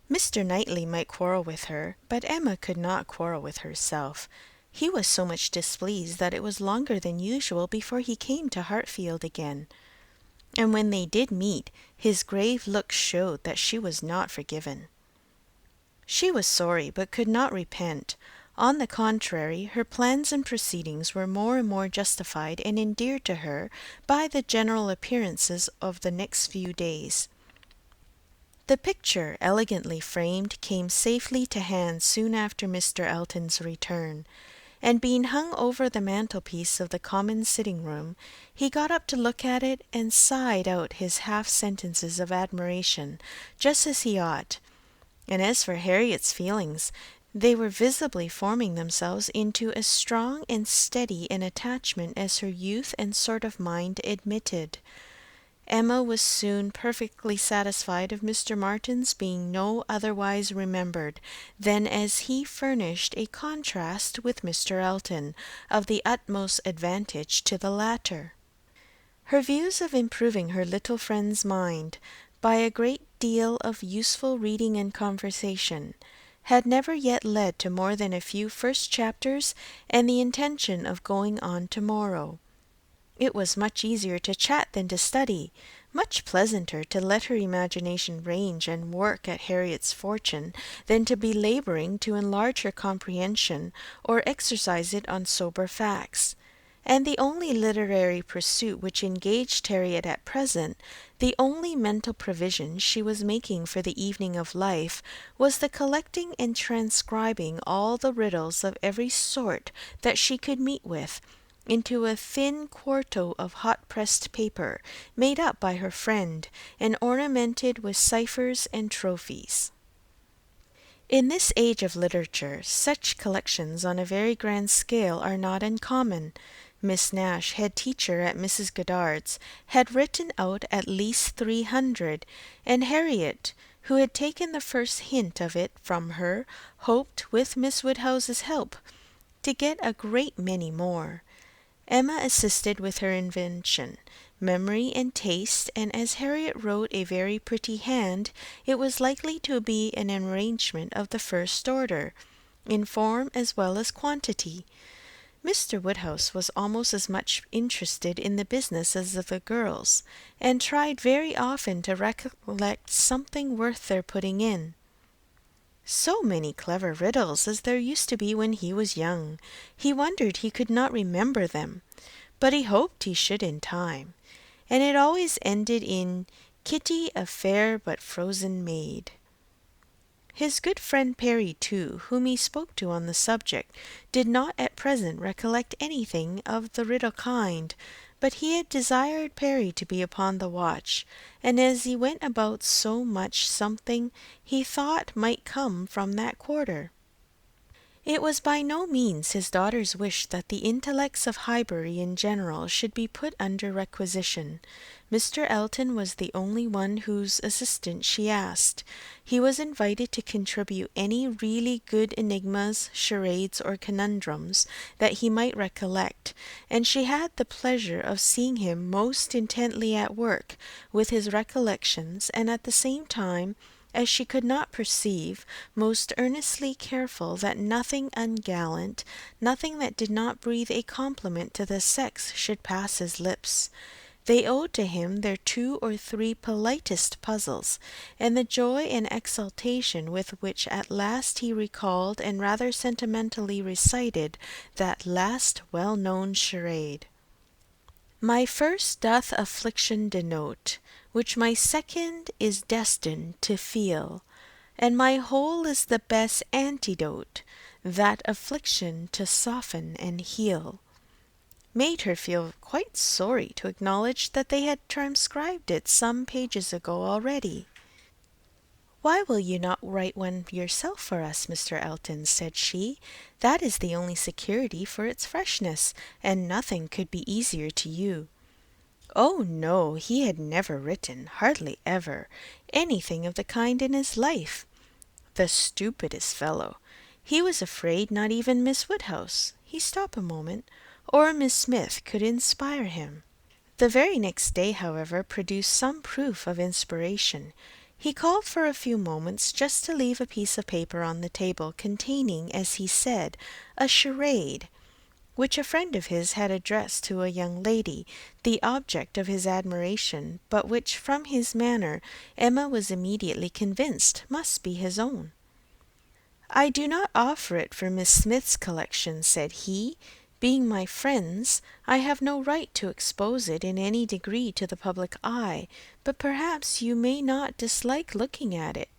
Mr. Knightley might quarrel with her, but Emma could not quarrel with herself. He was so much displeased that it was longer than usual before he came to Hartfield again. And when they did meet, his grave look showed that she was not forgiven. She was sorry, but could not repent. On the contrary, her plans and proceedings were more and more justified and endeared to her by the general appearances of the next few days. The picture, elegantly framed, came safely to hand soon after Mr. Elton's return, and being hung over the mantelpiece of the common sitting-room, he got up to look at it, and sighed out his half-sentences of admiration, just as he ought. And as for Harriet's feelings, they were visibly forming themselves into as strong and steady an attachment as her youth and sort of mind admitted. Emma was soon perfectly satisfied of Mr. Martin's being no otherwise remembered than as he furnished a contrast with Mr. Elton, of the utmost advantage to the latter. Her views of improving her little friend's mind by a great deal of useful reading and conversation had never yet led to more than a few first chapters and the intention of going on tomorrow. It was much easier to chat than to study, much pleasanter to let her imagination range and work at Harriet's fortune than to be labouring to enlarge her comprehension or exercise it on sober facts. And the only literary pursuit which engaged Harriet at present, the only mental provision she was making for the evening of life, was the collecting and transcribing all the riddles of every sort that she could meet with, into a thin quarto of hot-pressed paper, made up by her friend, and ornamented with ciphers and trophies. In this age of literature, such collections on a very grand scale are not uncommon. Miss Nash, head teacher at Mrs. Goddard's, had written out at least 300, and Harriet, who had taken the first hint of it from her, hoped, with Miss Woodhouse's help, to get a great many more. Emma assisted with her invention, memory, and taste, and as Harriet wrote a very pretty hand, it was likely to be an arrangement of the first order, in form as well as quantity. Mr. Woodhouse was almost as much interested in the business as the girls, and tried very often to recollect something worth their putting in. So many clever riddles as there used to be when he was young. He wondered he could not remember them, but he hoped he should in time. And it always ended in Kitty, a fair but frozen maid. His good friend Perry, too, whom he spoke to on the subject, did not at present recollect anything of the riddle kind, but he had desired Perry to be upon the watch, and as he went about so much something he thought might come from that quarter. It was by no means his daughter's wish that the intellects of Highbury in general should be put under requisition. Mr. Elton was the only one whose assistance she asked. He was invited to contribute any really good enigmas, charades, or conundrums that he might recollect, and she had the pleasure of seeing him most intently at work with his recollections, and at the same time, as she could not perceive, most earnestly careful that nothing ungallant, nothing that did not breathe a compliment to the sex should pass his lips. They owed to him their 2 or 3 politest puzzles, and the joy and exultation with which at last he recalled and rather sentimentally recited that last well-known charade. My first doth affliction denote, which my second is destined to feel, and my whole is the best antidote, that affliction to soften and heal, made her feel quite sorry to acknowledge that they had transcribed it some pages ago already. "Why will you not write one yourself for us, Mr. Elton?" said she. "That is the only security for its freshness, and nothing could be easier to you." Oh no, he had never written, hardly ever, anything of the kind in his life. The stupidest fellow! He was afraid not even Miss Woodhouse he stopped a moment or Miss Smith could inspire him. The very next day, however, produced some proof of inspiration. He called for a few moments just to leave a piece of paper on the table containing, as he said, a charade, which a friend of his had addressed to a young lady, the object of his admiration, but which, from his manner, Emma was immediately convinced must be his own. "I do not offer it for Miss Smith's collection," said he. "Being my friend's, I have no right to expose it in any degree to the public eye, but perhaps you may not dislike looking at it."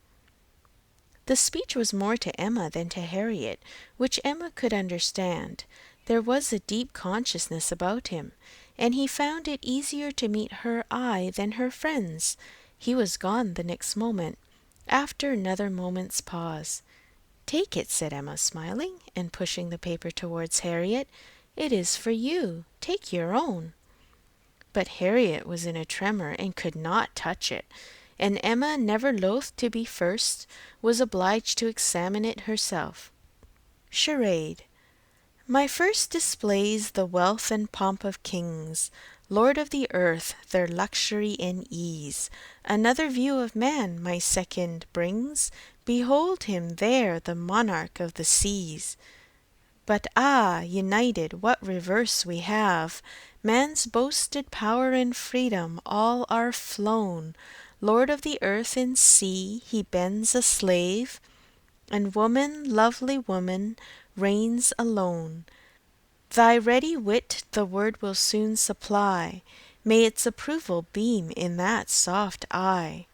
The speech was more to Emma than to Harriet, which Emma could understand. There was a deep consciousness about him, and he found it easier to meet her eye than her friend's. He was gone the next moment, after another moment's pause. "Take it," said Emma, smiling, and pushing the paper towards Harriet. "It is for you. Take your own." But Harriet was in a tremor and could not touch it, and Emma, never loath to be first, was obliged to examine it herself. Charade. My first displays the wealth and pomp of kings, Lord of the earth, their luxury and ease. Another view of man my second brings. Behold him there, the monarch of the seas. But ah, united, what reverse we have! Man's boasted power and freedom all are flown. Lord of the earth and sea, he bends a slave, and woman, lovely woman, reigns alone. Thy ready wit the word will soon supply. May its approval beam in that soft eye.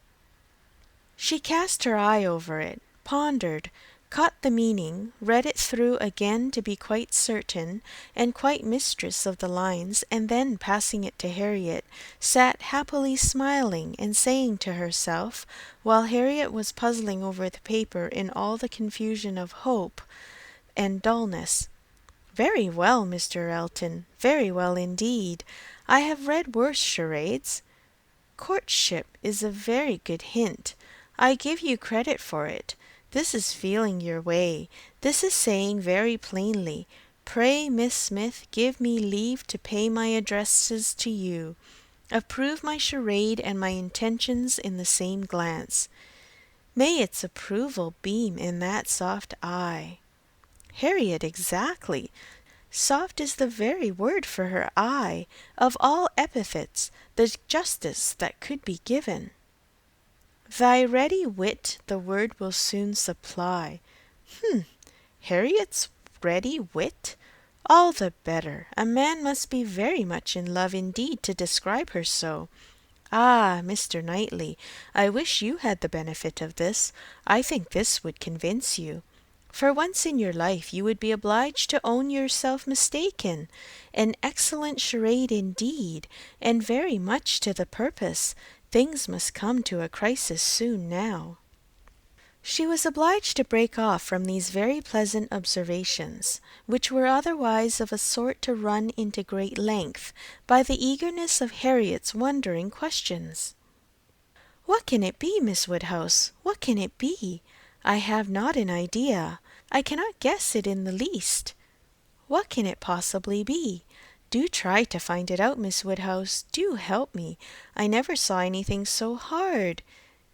She cast her eye over it, pondered, caught the meaning, read it through again to be quite certain, and quite mistress of the lines, and then passing it to Harriet, sat happily smiling and saying to herself, while Harriet was puzzling over the paper in all the confusion of hope and dullness, "Very well, Mr. Elton, very well indeed. I have read worse charades. Courtship is a very good hint. I give you credit for it. This is feeling your way. This is saying very plainly, Pray, Miss Smith, give me leave to pay my addresses to you. Approve my charade and my intentions in the same glance. May its approval beam in that soft eye." Harriet, exactly. Soft is the very word for her eye. Of all epithets, the justest that could be given. Thy ready wit the word will soon supply. Harriet's ready wit? All the better. A man must be very much in love indeed to describe her so. Ah, Mr. Knightley, I wish you had the benefit of this. I think this would convince you. For once in your life you would be obliged to own yourself mistaken. An excellent charade indeed, and very much to the purpose. Things must come to a crisis soon now. She was obliged to break off from these very pleasant observations, which were otherwise of a sort to run into great length, by the eagerness of Harriet's wondering questions. "What can it be, Miss Woodhouse? What can it be? I have not an idea. I cannot guess it in the least. What can it possibly be? Do try to find it out, Miss Woodhouse. Do help me. I never saw anything so hard.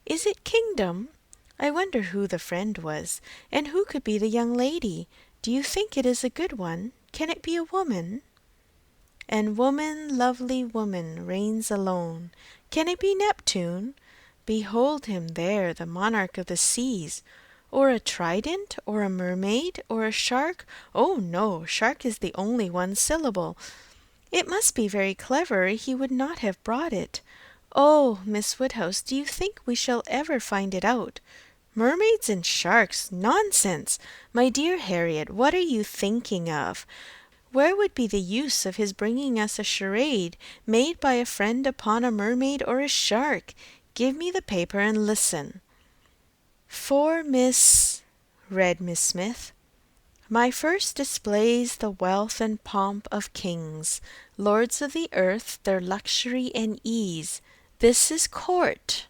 Is it kingdom? I wonder who the friend was, and who could be the young lady. Do you think it is a good one? Can it be a woman? And woman, lovely woman, reigns alone. Can it be Neptune? Behold him there, the monarch of the seas. Or a trident, or a mermaid, or a shark? Oh no, shark is the only one syllable. It must be very clever, or he would not have brought it. Oh, Miss Woodhouse, do you think we shall ever find it out? Mermaids and sharks! Nonsense! My dear Harriet, what are you thinking of? Where would be the use of his bringing us a charade made by a friend upon a mermaid or a shark? Give me the paper and listen. For Miss, read Miss Smith. My first displays the wealth and pomp of kings, lords of the earth, their luxury and ease. This is court.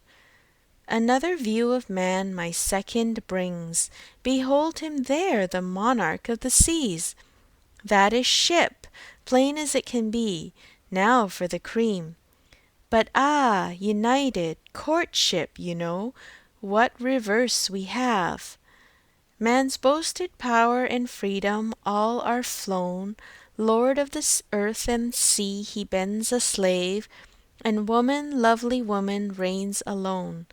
Another view of man my second brings. Behold him there, the monarch of the seas. That is ship, plain as it can be. Now for the cream. But ah, united, courtship, you know, what reverse we have. Man's boasted power and freedom all are flown. Lord of the earth and sea, he bends a slave, and woman, lovely woman, reigns alone.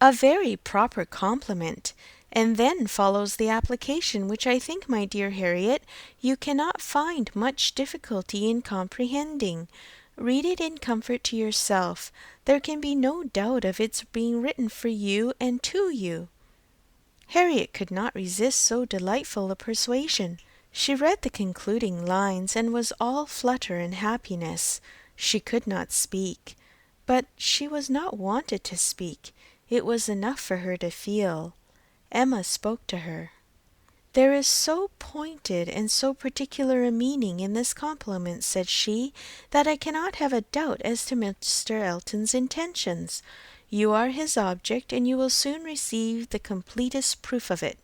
A very proper compliment, and then follows the application, which I think, my dear Harriet, you cannot find much difficulty in comprehending. Read it in comfort to yourself. There can be no doubt of its being written for you and to you. Harriet could not resist so delightful a persuasion. She read the concluding lines, and was all flutter and happiness. She could not speak, but she was not wanted to speak. It was enough for her to feel. Emma spoke to her. There is so pointed and so particular a meaning in this compliment, said she, that I cannot have a doubt as to Mr. Elton's intentions. You are his object, and you will soon receive the completest proof of it.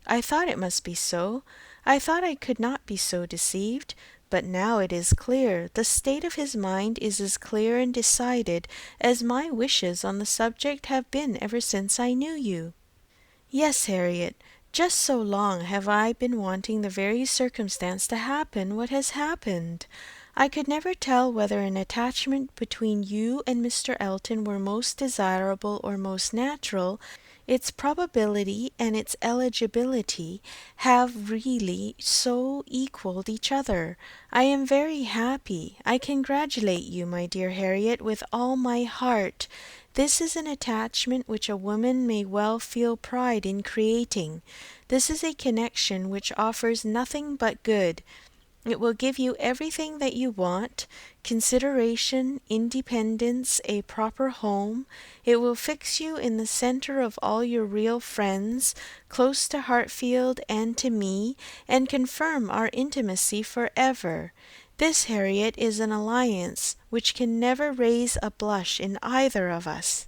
I thought it must be so. I thought I could not be so deceived. But now it is clear. The state of his mind is as clear and decided as my wishes on the subject have been ever since I knew you. Yes, Harriet, just so long have I been wanting the very circumstance to happen what has happened. I could never tell whether an attachment between you and Mr. Elton were most desirable or most natural. Its probability and its eligibility have really so equalled each other. I am very happy. I congratulate you, my dear Harriet, with all my heart. This is an attachment which a woman may well feel pride in creating. This is a connection which offers nothing but good. It will give you everything that you want, consideration, independence, a proper home. It will fix you in the centre of all your real friends, close to Hartfield and to me, and confirm our intimacy for ever. This, Harriet, is an alliance which can never raise a blush in either of us.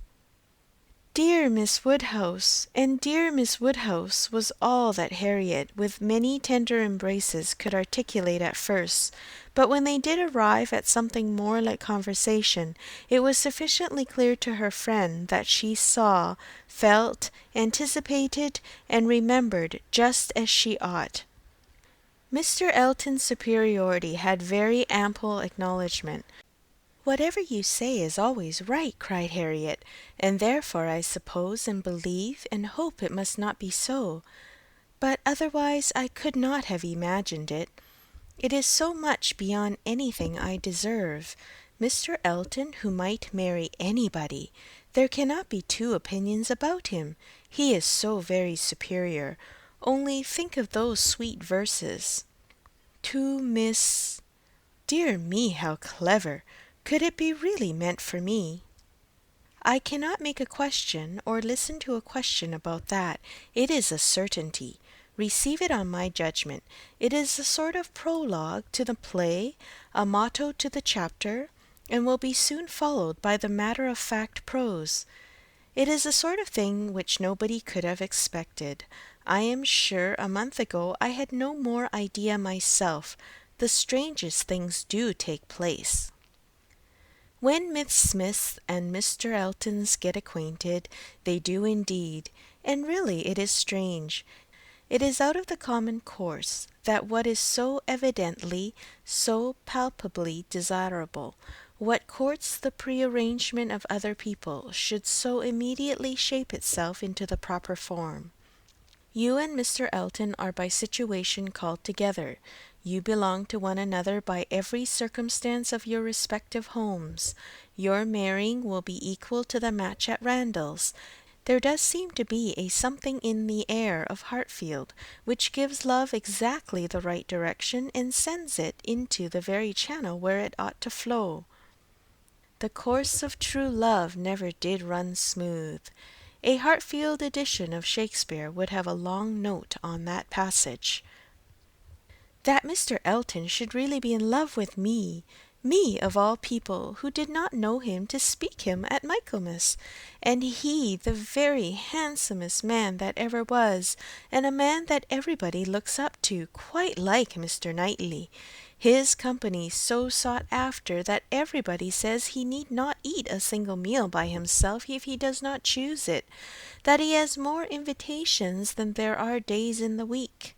Dear Miss Woodhouse, and dear Miss Woodhouse, was all that Harriet, with many tender embraces, could articulate at first, but when they did arrive at something more like conversation, it was sufficiently clear to her friend that she saw, felt, anticipated, and remembered just as she ought. Mr. Elton's superiority had very ample acknowledgment. whatever you say is always right," cried Harriet, "and therefore I suppose and believe and hope it must not be so. But otherwise I could not have imagined it. It is so much beyond anything I deserve. Mr. Elton, who might marry anybody. There cannot be two opinions about him. He is so very superior. Only think of those sweet verses. To Miss... Dear me, how clever! Could it be really meant for me? I cannot make a question or listen to a question about that. It is a certainty. Receive it on my judgment. It is a sort of prologue to the play, a motto to the chapter, and will be soon followed by the matter-of-fact prose. It is a sort of thing which nobody could have expected. I am sure a month ago I had no more idea myself. The strangest things do take place. When Miss Smiths and Mr. Eltons get acquainted, they do indeed, and really it is strange. It is out of the common course that what is so evidently, so palpably desirable, what courts the prearrangement of other people, should so immediately shape itself into the proper form. You and Mr. Elton are by situation called together. You belong to one another by every circumstance of your respective homes. Your marrying will be equal to the match at Randalls. There does seem to be a something in the air of Hartfield which gives love exactly the right direction and sends it into the very channel where it ought to flow. The course of true love never did run smooth. A Hartfield edition of Shakespeare would have a long note on that passage. That Mr. Elton should really be in love with me of all people, who did not know him to speak him at Michaelmas, and he the very handsomest man that ever was, and a man that everybody looks up to, quite like Mr. Knightley. His company so sought after that everybody says he need not eat a single meal by himself if he does not choose it, that he has more invitations than there are days in the week.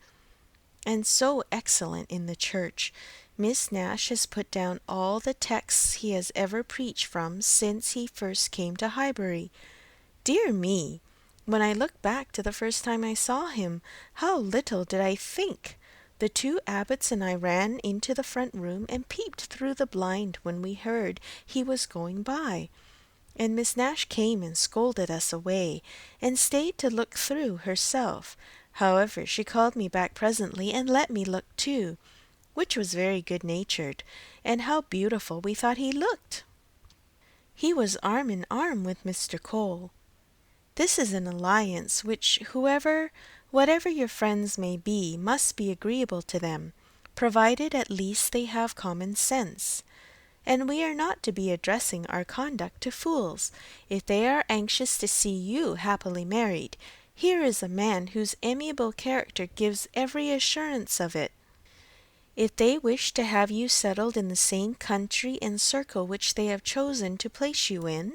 And so excellent in the church. Miss Nash has put down all the texts he has ever preached from since he first came to Highbury. Dear me! When I look back to the first time I saw him, how little did I think! The two abbots and I ran into the front room and peeped through the blind when we heard he was going by. And Miss Nash came and scolded us away, and stayed to look through herself. However, she called me back presently and let me look too, which was very good-natured, and how beautiful we thought he looked! He was arm in arm with Mr. Cole. This is an alliance which whatever your friends may be, must be agreeable to them, provided at least they have common sense. And we are not to be addressing our conduct to fools. If they are anxious to see you happily married, here is a man whose amiable character gives every assurance of it. If they wish to have you settled in the same country and circle which they have chosen to place you in,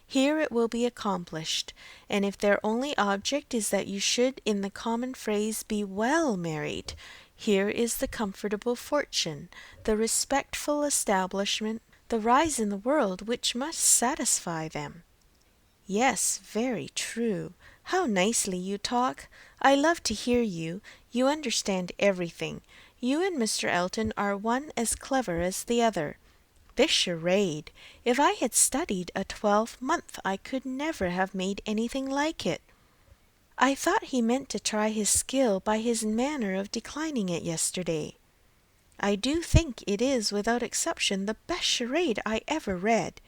here it will be accomplished, and if their only object is that you should in the common phrase be well married, here is the comfortable fortune, the respectful establishment, the rise in the world which must satisfy them. Yes, very true. How nicely you talk! I love to hear you. You understand everything. You and Mr. Elton are one as clever as the other. This charade! If I had studied a 12-month, I could never have made anything like it. I thought he meant to try his skill by his manner of declining it yesterday. I do think it is without exception the best charade I ever read.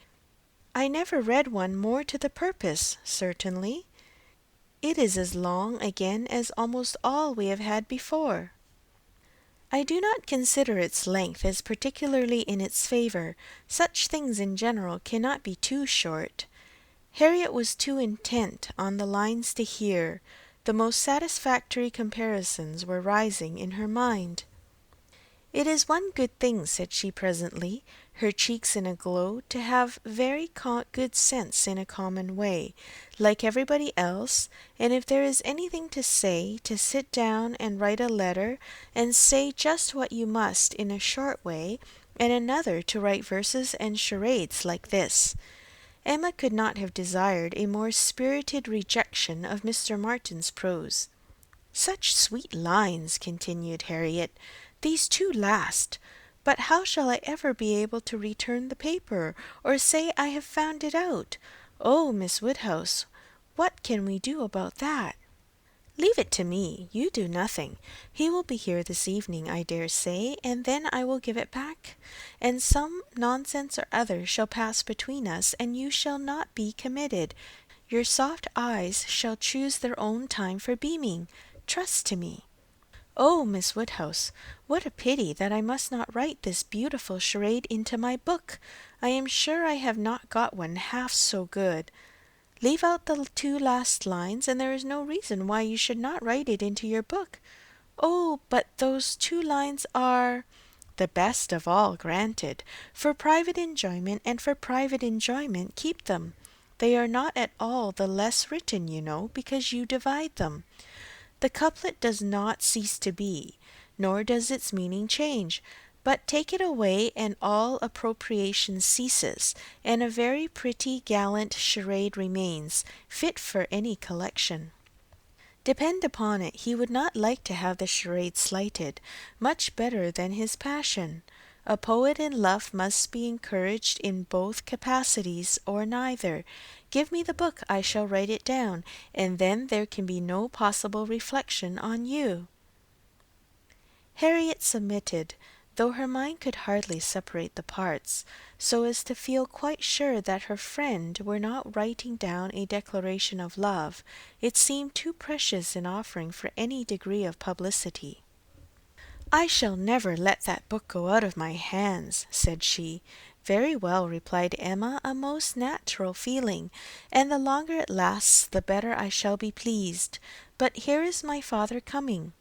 I never read one more to the purpose, certainly. It is as long again as almost all we have had before. I do not consider its length as particularly in its favour. Such things in general cannot be too short. Harriet was too intent on the lines to hear. The most satisfactory comparisons were rising in her mind. "It is one good thing," said she presently, her cheeks in a glow, "to have very good sense in a common way, like everybody else, and if there is anything to say, to sit down and write a letter, and say just what you must in a short way, and another to write verses and charades like this. Emma could not have desired a more spirited rejection of Mr. Martin's prose. Such sweet lines, continued Harriet, these two last. But how shall I ever be able to return the paper, or say I have found it out? Oh, Miss Woodhouse, what can we do about that? Leave it to me. You do nothing. He will be here this evening, I dare say, and then I will give it back, and some nonsense or other shall pass between us, and you shall not be committed. Your soft eyes shall choose their own time for beaming. Trust to me. Oh, Miss Woodhouse, what a pity that I must not write this beautiful charade into my book! I am sure I have not got one half so good. Leave out the two last lines, and there is no reason why you should not write it into your book. Oh, but those two lines are the best of all, granted. For private enjoyment, and for private enjoyment keep them. They are not at all the less written, you know, because you divide them. The couplet does not cease to be, nor does its meaning change, but take it away and all appropriation ceases, and a very pretty gallant charade remains, fit for any collection. Depend upon it, he would not like to have the charade slighted, much better than his passion. A poet in love must be encouraged in both capacities, or neither. Give me the book, I shall write it down, and then there can be no possible reflection on you. Harriet submitted, though her mind could hardly separate the parts, so as to feel quite sure that her friend were not writing down a declaration of love. It seemed too precious an offering for any degree of publicity. I shall never let that book go out of my hands, said she. Very well, replied Emma, a most natural feeling, and the longer it lasts the better I shall be pleased. But here is my father coming.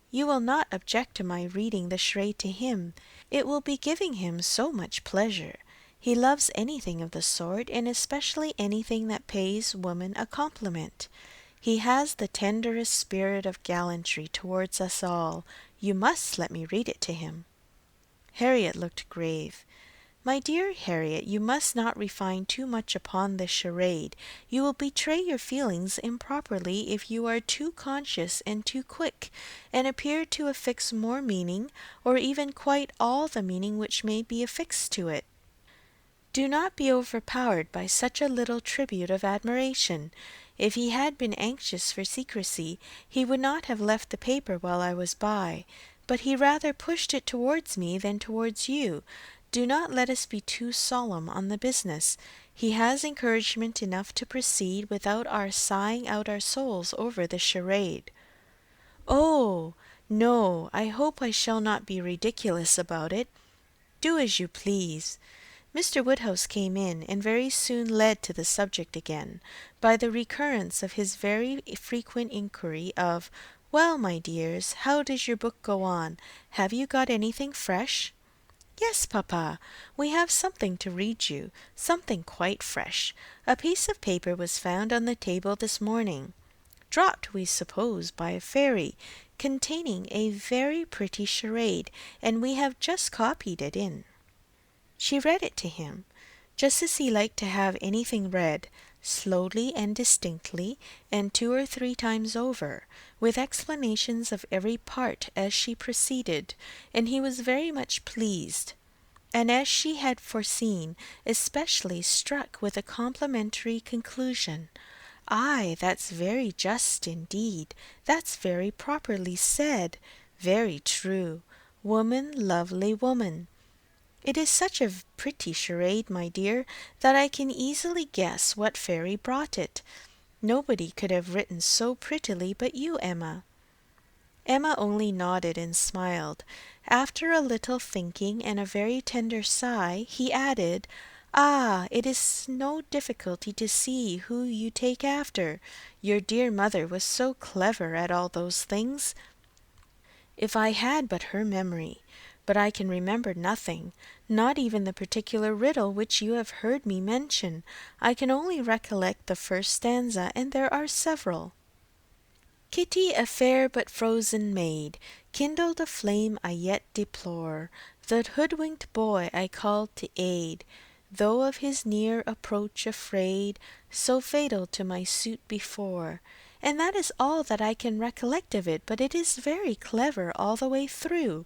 You will not object to my reading the charade to him. It will be giving him so much pleasure. He loves anything of the sort, and especially anything that pays woman a compliment. He has the tenderest spirit of gallantry towards us all. You must let me read it to him. Harriet looked grave. My dear Harriet, you must not refine too much upon the charade. You will betray your feelings improperly if you are too conscious and too quick, and appear to affix more meaning, or even quite all the meaning which may be affixed to it. Do not be overpowered by such a little tribute of admiration. If he had been anxious for secrecy, he would not have left the paper while I was by, but he rather pushed it towards me than towards you. Do not let us be too solemn on the business. He has encouragement enough to proceed without our sighing out our souls over the charade. Oh, no, I hope I shall not be ridiculous about it. Do as you please. Mr. Woodhouse came in, and very soon led to the subject again, by the recurrence of his very frequent inquiry of, Well, my dears, how does your book go on? Have you got anything fresh? Yes, papa, we have something to read you, something quite fresh. A piece of paper was found on the table this morning, dropped, we suppose, by a fairy, containing a very pretty charade, and we have just copied it in. She read it to him, just as he liked to have anything read, slowly and distinctly, and 2 or 3 times over, with explanations of every part as she proceeded, and he was very much pleased, and, as she had foreseen, especially struck with a complimentary conclusion. Ay, that's very just indeed, that's very properly said, very true. Woman, lovely woman. It is such a pretty charade, my dear, that I can easily guess what fairy brought it. Nobody could have written so prettily but you, Emma. Emma only nodded and smiled. After a little thinking and a very tender sigh, he added, Ah, it is no difficulty to see who you take after. Your dear mother was so clever at all those things. If I had but her memory! But I can remember nothing, not even the particular riddle which you have heard me mention. I can only recollect the first stanza, and there are several. Kitty, a fair but frozen maid, kindled a flame I yet deplore, The hoodwinked boy I called to aid, though of his near approach afraid, so fatal to my suit before. And that is all that I can recollect of it, but it is very clever all the way through.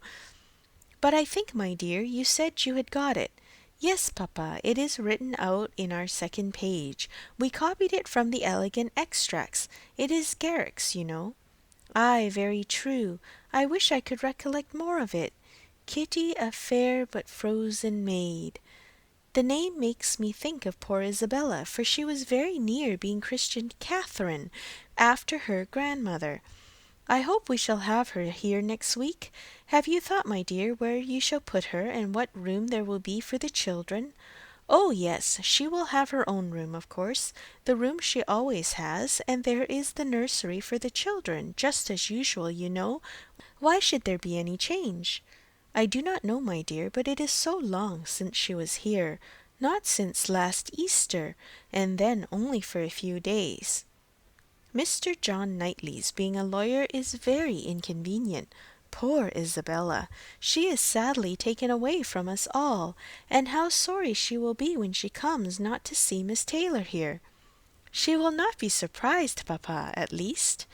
But I think, my dear, you said you had got it. Yes, papa, it is written out in our second page. We copied it from the elegant extracts. It is Garrick's, you know. Ay, very true. I wish I could recollect more of it. Kitty, a fair but frozen maid. The name makes me think of poor Isabella, for she was very near being christened Catherine, after her grandmother. I hope we shall have her here next week. Have you thought, my dear, where you shall put her, and what room there will be for the children? Oh, yes, she will have her own room, of course, the room she always has, and there is the nursery for the children, just as usual, you know. Why should there be any change? I do not know, my dear, but it is so long since she was here, not since last Easter, and then only for a few days. Mr. John Knightley's being a lawyer is very inconvenient. Poor Isabella! She is sadly taken away from us all, and how sorry she will be when she comes not to see Miss Taylor here. She will not be surprised, papa, at least.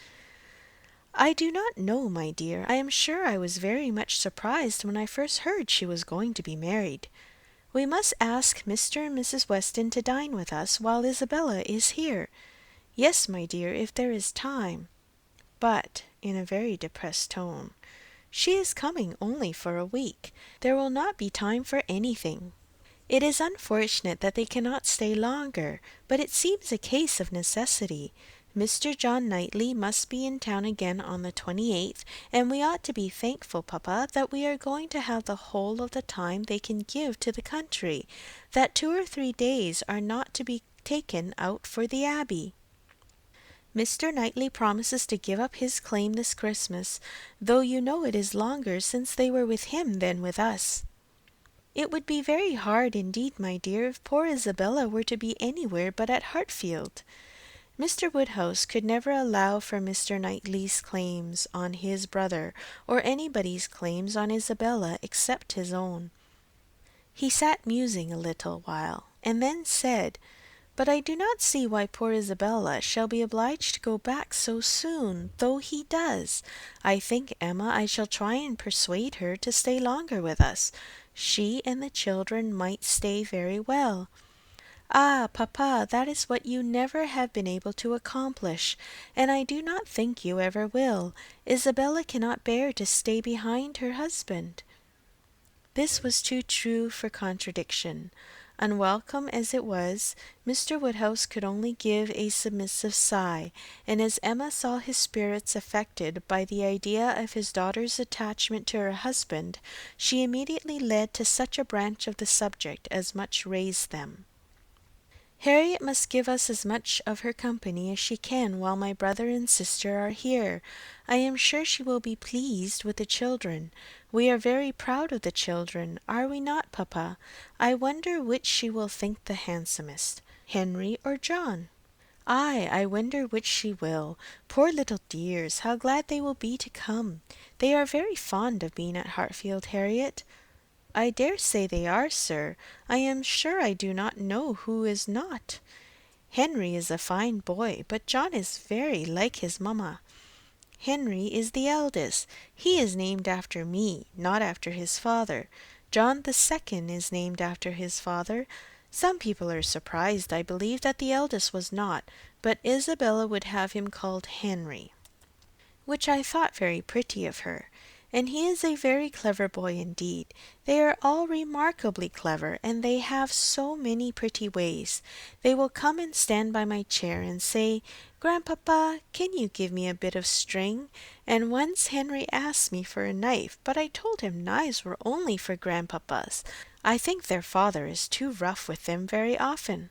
I do not know, my dear. I am sure I was very much surprised when I first heard she was going to be married. We must ask Mr. and Mrs. Weston to dine with us while Isabella is here. Yes, my dear, if there is time. But, in a very depressed tone, she is coming only for a week. There will not be time for anything. It is unfortunate that they cannot stay longer, but it seems a case of necessity. Mr. John Knightley must be in town again on the 28th, and we ought to be thankful, papa, that we are going to have the whole of the time they can give to the country, that 2 or 3 days are not to be taken out for the Abbey. Mr. Knightley promises to give up his claim this Christmas, though you know it is longer since they were with him than with us. It would be very hard indeed, my dear, if poor Isabella were to be anywhere but at Hartfield. Mr. Woodhouse could never allow for Mr. Knightley's claims on his brother, or anybody's claims on Isabella except his own. He sat musing a little while, and then said, "But I do not see why poor Isabella shall be obliged to go back so soon, though he does. I think, Emma, I shall try and persuade her to stay longer with us. She and the children might stay very well." "Ah, papa, that is what you never have been able to accomplish, and I do not think you ever will. Isabella cannot bear to stay behind her husband." This was too true for contradiction. Unwelcome as it was, Mr. Woodhouse could only give a submissive sigh, and as Emma saw his spirits affected by the idea of his daughter's attachment to her husband, she immediately led to such a branch of the subject as much raised them. "Harriet must give us as much of her company as she can while my brother and sister are here. I am sure she will be pleased with the children. We are very proud of the children, are we not, papa? I wonder which she will think the handsomest, Henry or John? Ay, I wonder which she will. Poor little dears, how glad they will be to come. They are very fond of being at Hartfield, Harriet." "I dare say they are, sir. I am sure I do not know who is not. Henry is a fine boy, but John is very like his mamma. Henry is the eldest. He is named after me, not after his father. John the second is named after his father. Some people are surprised, I believe, that the eldest was not, but Isabella would have him called Henry, which I thought very pretty of her. And he is a very clever boy indeed. They are all remarkably clever, and they have so many pretty ways. They will come and stand by my chair and say, 'Grandpapa, can you give me a bit of string?' And once Henry asked me for a knife, but I told him knives were only for grandpapas. I think their father is too rough with them very often."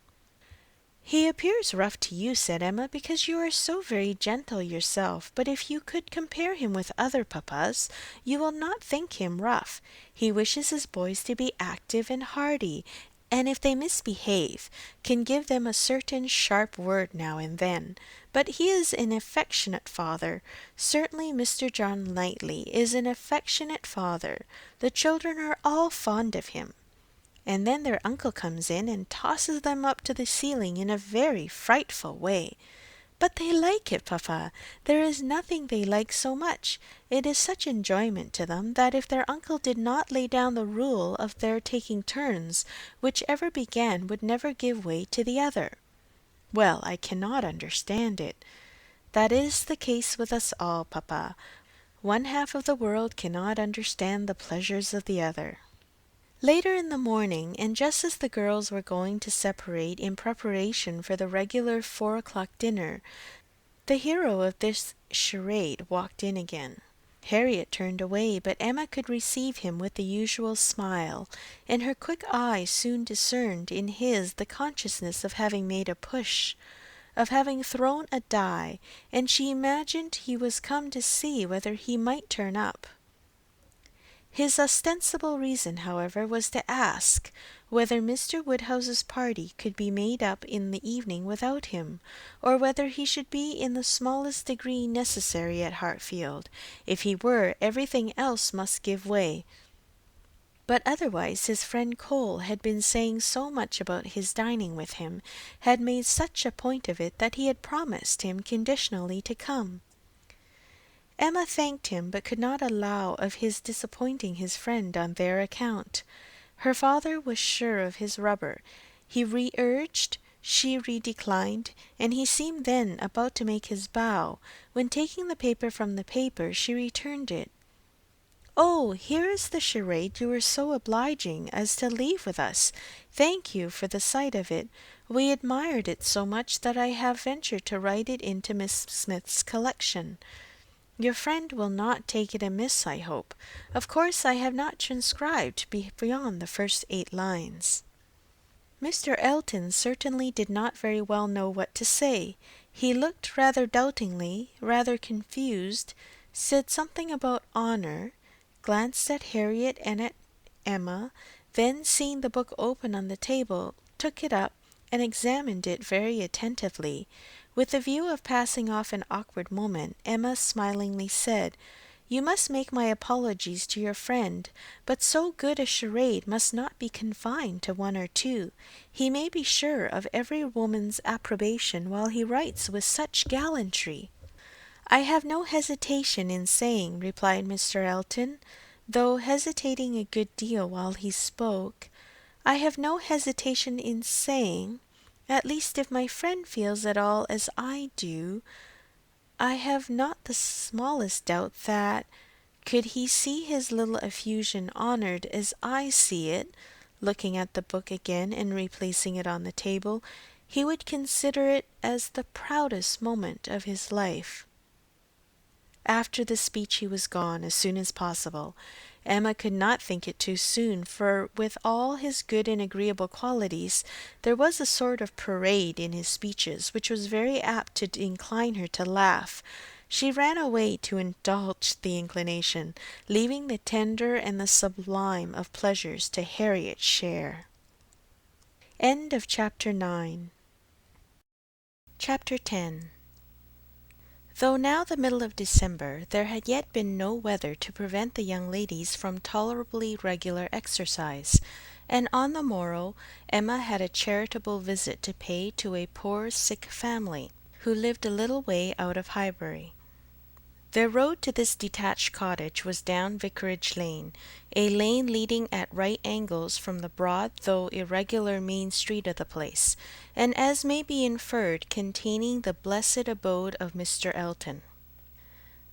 "He appears rough to you," said Emma, "because you are so very gentle yourself, but if you could compare him with other papas, you will not think him rough. He wishes his boys to be active and hardy, and if they misbehave, can give them a certain sharp word now and then. But he is an affectionate father. Certainly Mr. John Knightley is an affectionate father. The children are all fond of him. And then their uncle comes in and tosses them up to the ceiling in a very frightful way. But they like it, papa. There is nothing they like so much. It is such enjoyment to them that if their uncle did not lay down the rule of their taking turns, whichever began would never give way to the other. Well, I cannot understand it. That is the case with us all, papa. One half of the world cannot understand the pleasures of the other. Later in the morning, and just as the girls were going to separate in preparation for the regular 4 o'clock dinner, the hero of this charade walked in again. Harriet turned away, but Emma could receive him with the usual smile, and her quick eye soon discerned in his the consciousness of having made a push, of having thrown a die, and she imagined he was come to see whether he might turn up. His ostensible reason, however, was to ask whether Mr. Woodhouse's party could be made up in the evening without him, or whether he should be in the smallest degree necessary at Hartfield. If he were, everything else must give way. But otherwise his friend Cole had been saying so much about his dining with him, had made such a point of it, that he had promised him conditionally to come. Emma thanked him, but could not allow of his disappointing his friend on their account. Her father was sure of his rubber. He re-urged, she re-declined, and he seemed then about to make his bow, when taking the paper from the paper, she returned it. "Oh, here is the charade you were so obliging as to leave with us. Thank you for the sight of it. We admired it so much that I have ventured to write it into Miss Smith's collection. Your friend will not take it amiss, I hope. Of course I have not transcribed beyond the first 8 lines." Mr. Elton certainly did not very well know what to say. He looked rather doubtingly, rather confused, said something about honour, glanced at Harriet and at Emma, then seeing the book open on the table, took it up and examined it very attentively. With the view of passing off an awkward moment, Emma smilingly said, "You must make my apologies to your friend, but so good a charade must not be confined to 1 or 2. He may be sure of every woman's approbation while he writes with such gallantry." "I have no hesitation in saying," replied Mr. Elton, though hesitating a good deal while he spoke, "I have no hesitation in saying, at least if my friend feels at all as I do, I have not the smallest doubt that, could he see his little effusion honoured as I see it," looking at the book again and replacing it on the table, "he would consider it as the proudest moment of his life." After the speech he was gone as soon as possible. Emma could not think it too soon, for with all his good and agreeable qualities, there was a sort of parade in his speeches, which was very apt to incline her to laugh. She ran away to indulge the inclination, leaving the tender and the sublime of pleasures to Harriet's share. End of Chapter 9. Chapter 10. Though now the middle of December, there had yet been no weather to prevent the young ladies from tolerably regular exercise, and on the morrow Emma had a charitable visit to pay to a poor sick family, who lived a little way out of Highbury. Their road to this detached cottage was down Vicarage Lane, a lane leading at right angles from the broad though irregular main street of the place, and as may be inferred containing the blessed abode of Mr. Elton.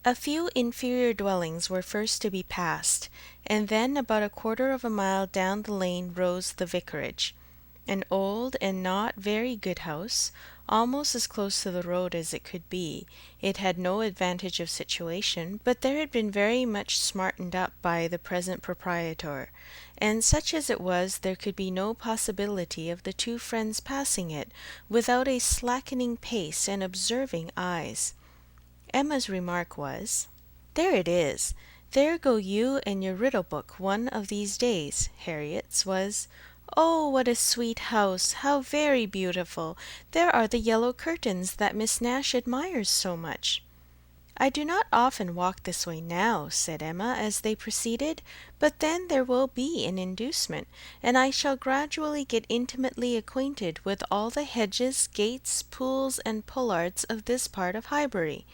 A few inferior dwellings were first to be passed, and then about 1/4 of a mile down the lane rose the vicarage, an old and not very good house, almost as close to the road as it could be. It had no advantage of situation, but there had been very much smartened up by the present proprietor, and such as it was, there could be no possibility of the 2 friends passing it without a slackening pace and observing eyes. Emma's remark was, "There it is. There go you and your riddle book one of these days." Harriet's was, Oh, what a sweet house! How very beautiful! There are the yellow curtains that Miss Nash admires so much." "I do not often walk this way now," said Emma, as they proceeded, "but then there will be an inducement, and I shall gradually get intimately acquainted with all the hedges, gates, pools, and pollards of this part of Highbury."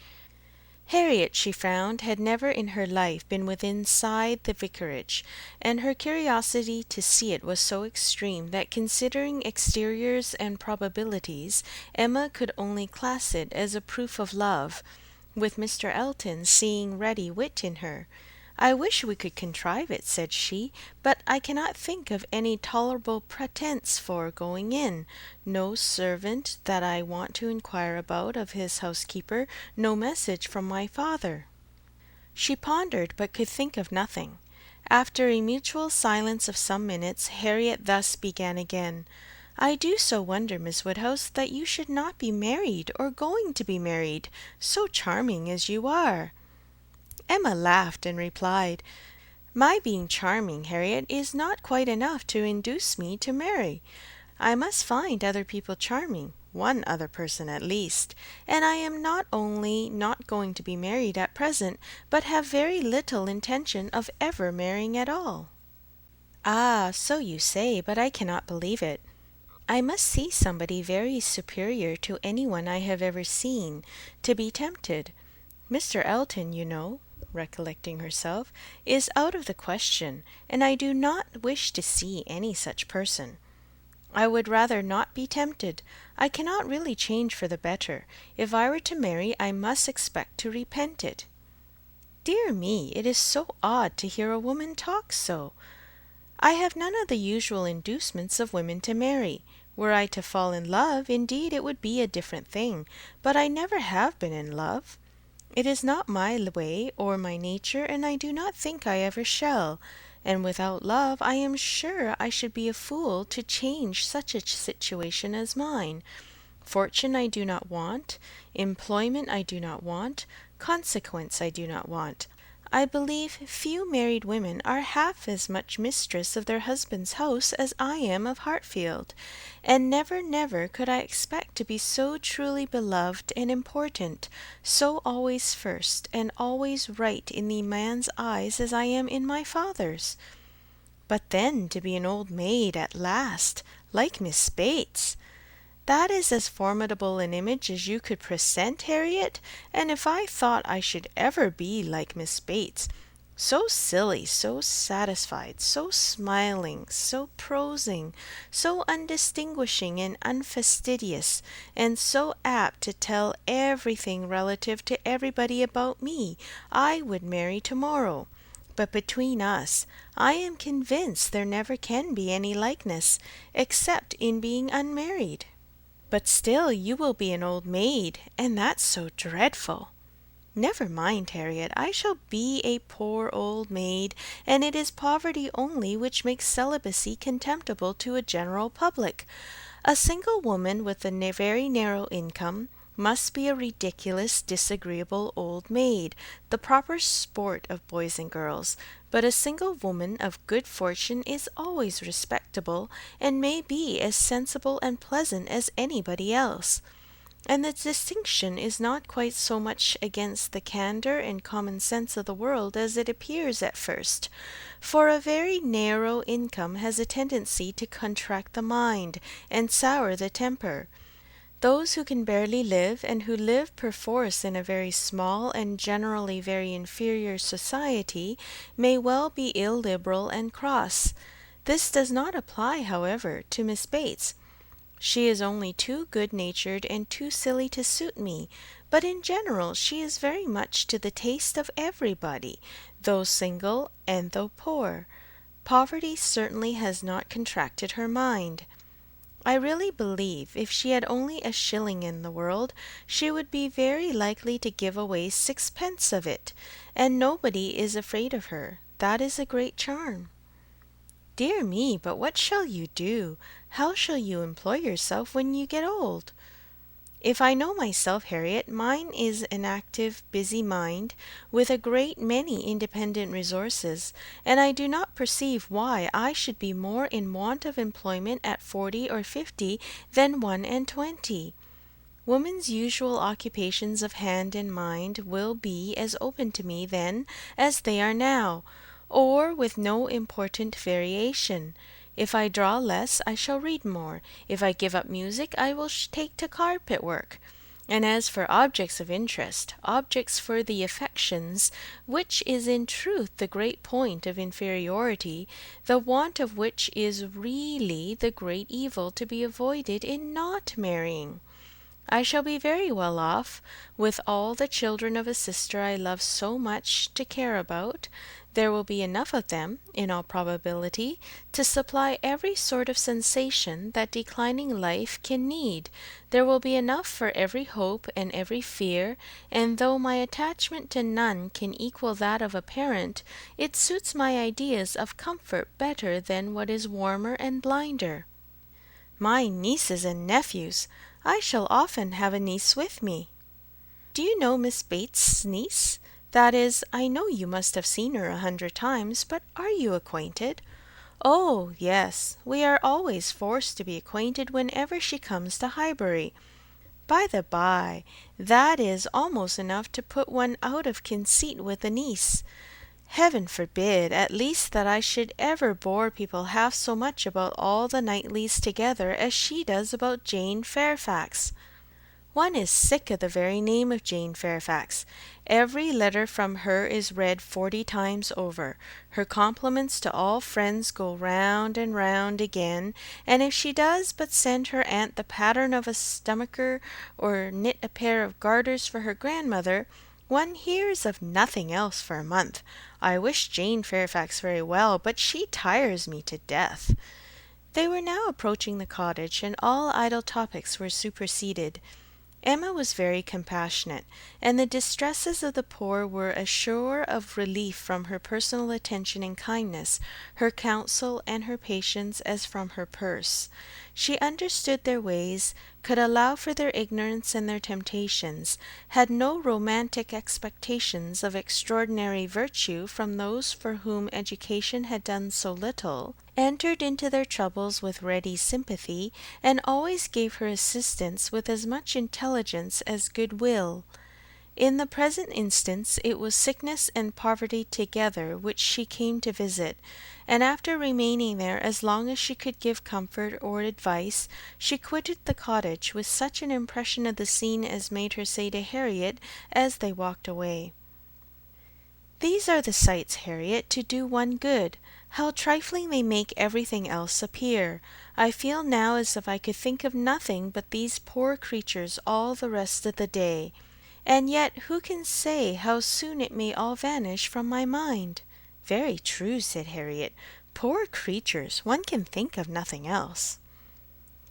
Harriet, she found, had never in her life been within inside the vicarage, and her curiosity to see it was so extreme that, considering exteriors and probabilities, Emma could only class it as a proof of love, with Mr. Elton seeing ready wit in her. "I wish we could contrive it," said she, "but I cannot think of any tolerable pretence for going in. No servant that I want to inquire about of his housekeeper, no message from my father." She pondered, but could think of nothing. After a mutual silence of some minutes, Harriet thus began again. "I do so wonder, Miss Woodhouse, that you should not be married, or going to be married, so charming as you are." Emma laughed and replied, "My being charming, Harriet, is not quite enough to induce me to marry. I must find other people charming, one other person at least, and I am not only not going to be married at present, but have very little intention of ever marrying at all." "Ah, so you say, but I cannot believe it. I must see somebody very superior to anyone I have ever seen, to be tempted. Mr. Elton, you know," recollecting herself, "is out of the question, and I do not wish to see any such person. I would rather not be tempted. I cannot really change for the better. If I were to marry, I must expect to repent it." "Dear me, it is so odd to hear a woman talk so. I have none of the usual inducements of women to marry. Were I to fall in love, indeed it would be a different thing, but I never have been in love. It is not my way or my nature, and I do not think I ever shall. And without love, I am sure I should be a fool to change such a situation as mine. Fortune I do not want, employment I do not want, consequence I do not want. I believe few married women are half as much mistress of their husband's house as I am of Hartfield, and never, never could I expect to be so truly beloved and important, so always first, and always right in the man's eyes as I am in my father's. But then to be an old maid at last, like Miss Bates! That is as formidable an image as you could present, Harriet, and if I thought I should ever be like Miss Bates, so silly, so satisfied, so smiling, so prosing, so undistinguishing and unfastidious, and so apt to tell everything relative to everybody about me, I would marry tomorrow. But between us, I am convinced there never can be any likeness, except in being unmarried." "But still you will be an old maid, and that's so dreadful." "Never mind, Harriet, I shall be a poor old maid, and it is poverty only which makes celibacy contemptible to a general public. A single woman with a very narrow income must be a ridiculous, disagreeable old maid, the proper sport of boys and girls, but a single woman of good fortune is always respectable, and may be as sensible and pleasant as anybody else. And the distinction is not quite so much against the candour and common sense of the world as it appears at first, for a very narrow income has a tendency to contract the mind and sour the temper. Those who can barely live, and who live perforce in a very small and generally very inferior society, may well be illiberal and cross. This does not apply, however, to Miss Bates. She is only too good-natured and too silly to suit me, but in general she is very much to the taste of everybody, though single and though poor. Poverty certainly has not contracted her mind. I really believe if she had only a shilling in the world, she would be very likely to give away sixpence of it, and nobody is afraid of her. That is a great charm." "Dear me, but what shall you do? How shall you employ yourself when you get old?" If I know myself, Harriet, mine is an active, busy mind, with a great many independent resources, and I do not perceive why I should be more in want of employment at 40 or 50 than 1 and 20. Woman's usual occupations of hand and mind will be as open to me then as they are now, or with no important variation. If I draw less, I shall read more. If I give up music, I will take to carpet work. And as for objects of interest, objects for the affections, which is in truth the great point of inferiority, the want of which is really the great evil to be avoided in not marrying, I shall be very well off, with all the children of a sister I love so much to care about. There will be enough of them, in all probability, to supply every sort of sensation that declining life can need. There will be enough for every hope and every fear, and though my attachment to none can equal that of a parent, it suits my ideas of comfort better than what is warmer and blinder. My nieces and nephews! I shall often have a niece with me. Do you know Miss Bates's niece? That is, I know you must have seen her 100 times, but are you acquainted? Oh, yes, we are always forced to be acquainted whenever she comes to Highbury. By the by, that is almost enough to put one out of conceit with a niece. Heaven forbid, at least, that I should ever bore people half so much about all the Knightleys together as she does about Jane Fairfax. One is sick of the very name of Jane Fairfax. Every letter from her is read 40 times over. Her compliments to all friends go round and round again, and if she does but send her aunt the pattern of a stomacher, or knit a pair of garters for her grandmother, one hears of nothing else for a month. I wish Jane Fairfax very well, but she tires me to death." They were now approaching the cottage, and all idle topics were superseded. Emma was very compassionate, and the distresses of the poor were as sure of relief from her personal attention and kindness, her counsel and her patience, as from her purse. She understood their ways, could allow for their ignorance and their temptations, had no romantic expectations of extraordinary virtue from those for whom education had done so little, entered into their troubles with ready sympathy, and always gave her assistance with as much intelligence as good will. In the present instance it was sickness and poverty together which she came to visit, and after remaining there as long as she could give comfort or advice, she quitted the cottage with such an impression of the scene as made her say to Harriet as they walked away, "These are the sights, Harriet, to do one good. How trifling they make everything else appear! I feel now as if I could think of nothing but these poor creatures all the rest of the day. And yet who can say how soon it may all vanish from my mind?" "Very true," said Harriet. "Poor creatures! One can think of nothing else."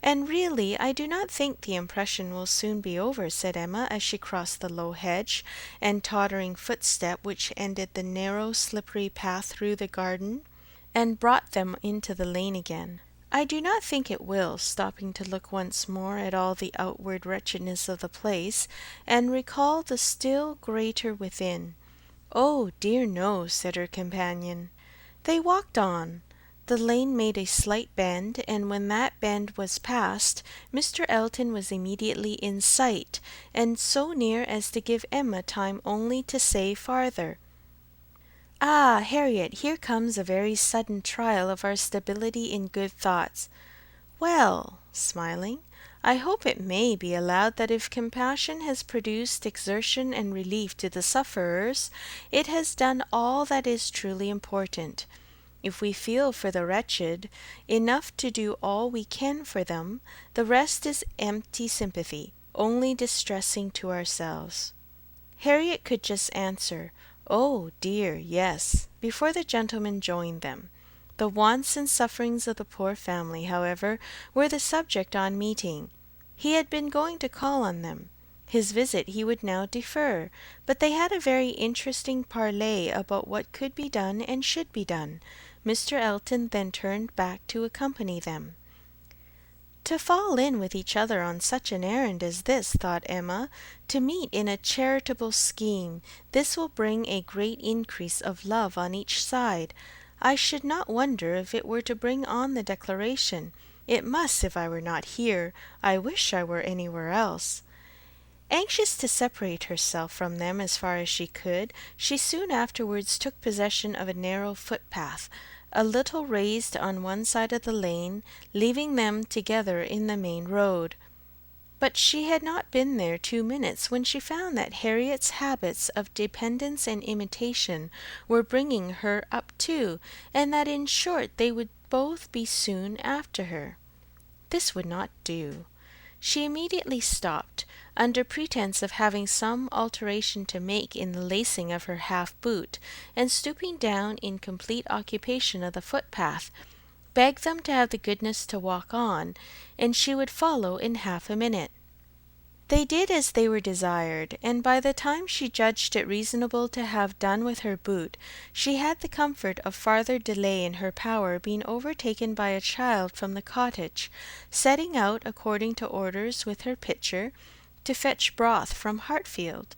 "And really I do not think the impression will soon be over," said Emma, as she crossed the low hedge and tottering footstep which ended the narrow slippery path through the garden, and brought them into the lane again. "I do not think it will," stopping to look once more at all the outward wretchedness of the place, and recall the still greater within. "Oh, dear no," said her companion. They walked on. The lane made a slight bend, and when that bend was passed, Mr. Elton was immediately in sight, and so near as to give Emma time only to say farther, "Ah, Harriet, here comes a very sudden trial of our stability in good thoughts. Well," smiling, "I hope it may be allowed that if compassion has produced exertion and relief to the sufferers, it has done all that is truly important. If we feel for the wretched enough to do all we can for them, the rest is empty sympathy, only distressing to ourselves." Harriet could just answer, "Oh, dear, yes," before the gentlemen joined them. The wants and sufferings of the poor family, however, were the subject on meeting. He had been going to call on them. His visit he would now defer, but they had a very interesting parley about what could be done and should be done. Mr. Elton then turned back to accompany them. To fall in with each other on such an errand as this, thought Emma, to meet in a charitable scheme, this will bring a great increase of love on each side. I should not wonder if it were to bring on the declaration, it must if I were not here, I wish I were anywhere else. Anxious to separate herself from them as far as she could, she soon afterwards took possession of a narrow footpath, a little raised on one side of the lane, leaving them together in the main road. But she had not been there 2 minutes when she found that Harriet's habits of dependence and imitation were bringing her up too, and that in short they would both be soon after her. This would not do. She immediately stopped, under pretence of having some alteration to make in the lacing of her half boot, and stooping down in complete occupation of the footpath, begged them to have the goodness to walk on, and she would follow in half a minute. They did as they were desired, and by the time she judged it reasonable to have done with her boot, she had the comfort of farther delay in her power being overtaken by a child from the cottage, setting out according to orders with her pitcher, to fetch broth from Hartfield.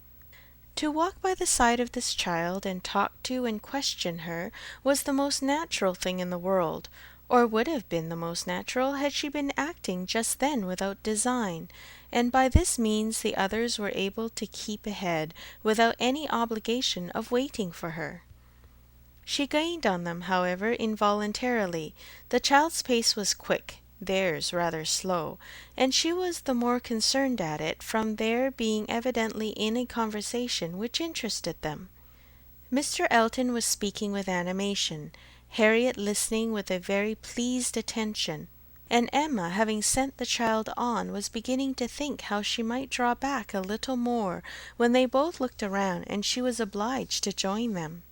To walk by the side of this child and talk to and question her was the most natural thing in the world, or would have been the most natural had she been acting just then without design, and by this means the others were able to keep ahead, without any obligation of waiting for her. She gained on them, however, involuntarily. The child's pace was quick, theirs rather slow, and she was the more concerned at it from their being evidently in a conversation which interested them. Mr. Elton was speaking with animation, Harriet listening with a very pleased attention, and Emma, having sent the child on, was beginning to think how she might draw back a little more, when they both looked around, and she was obliged to join them.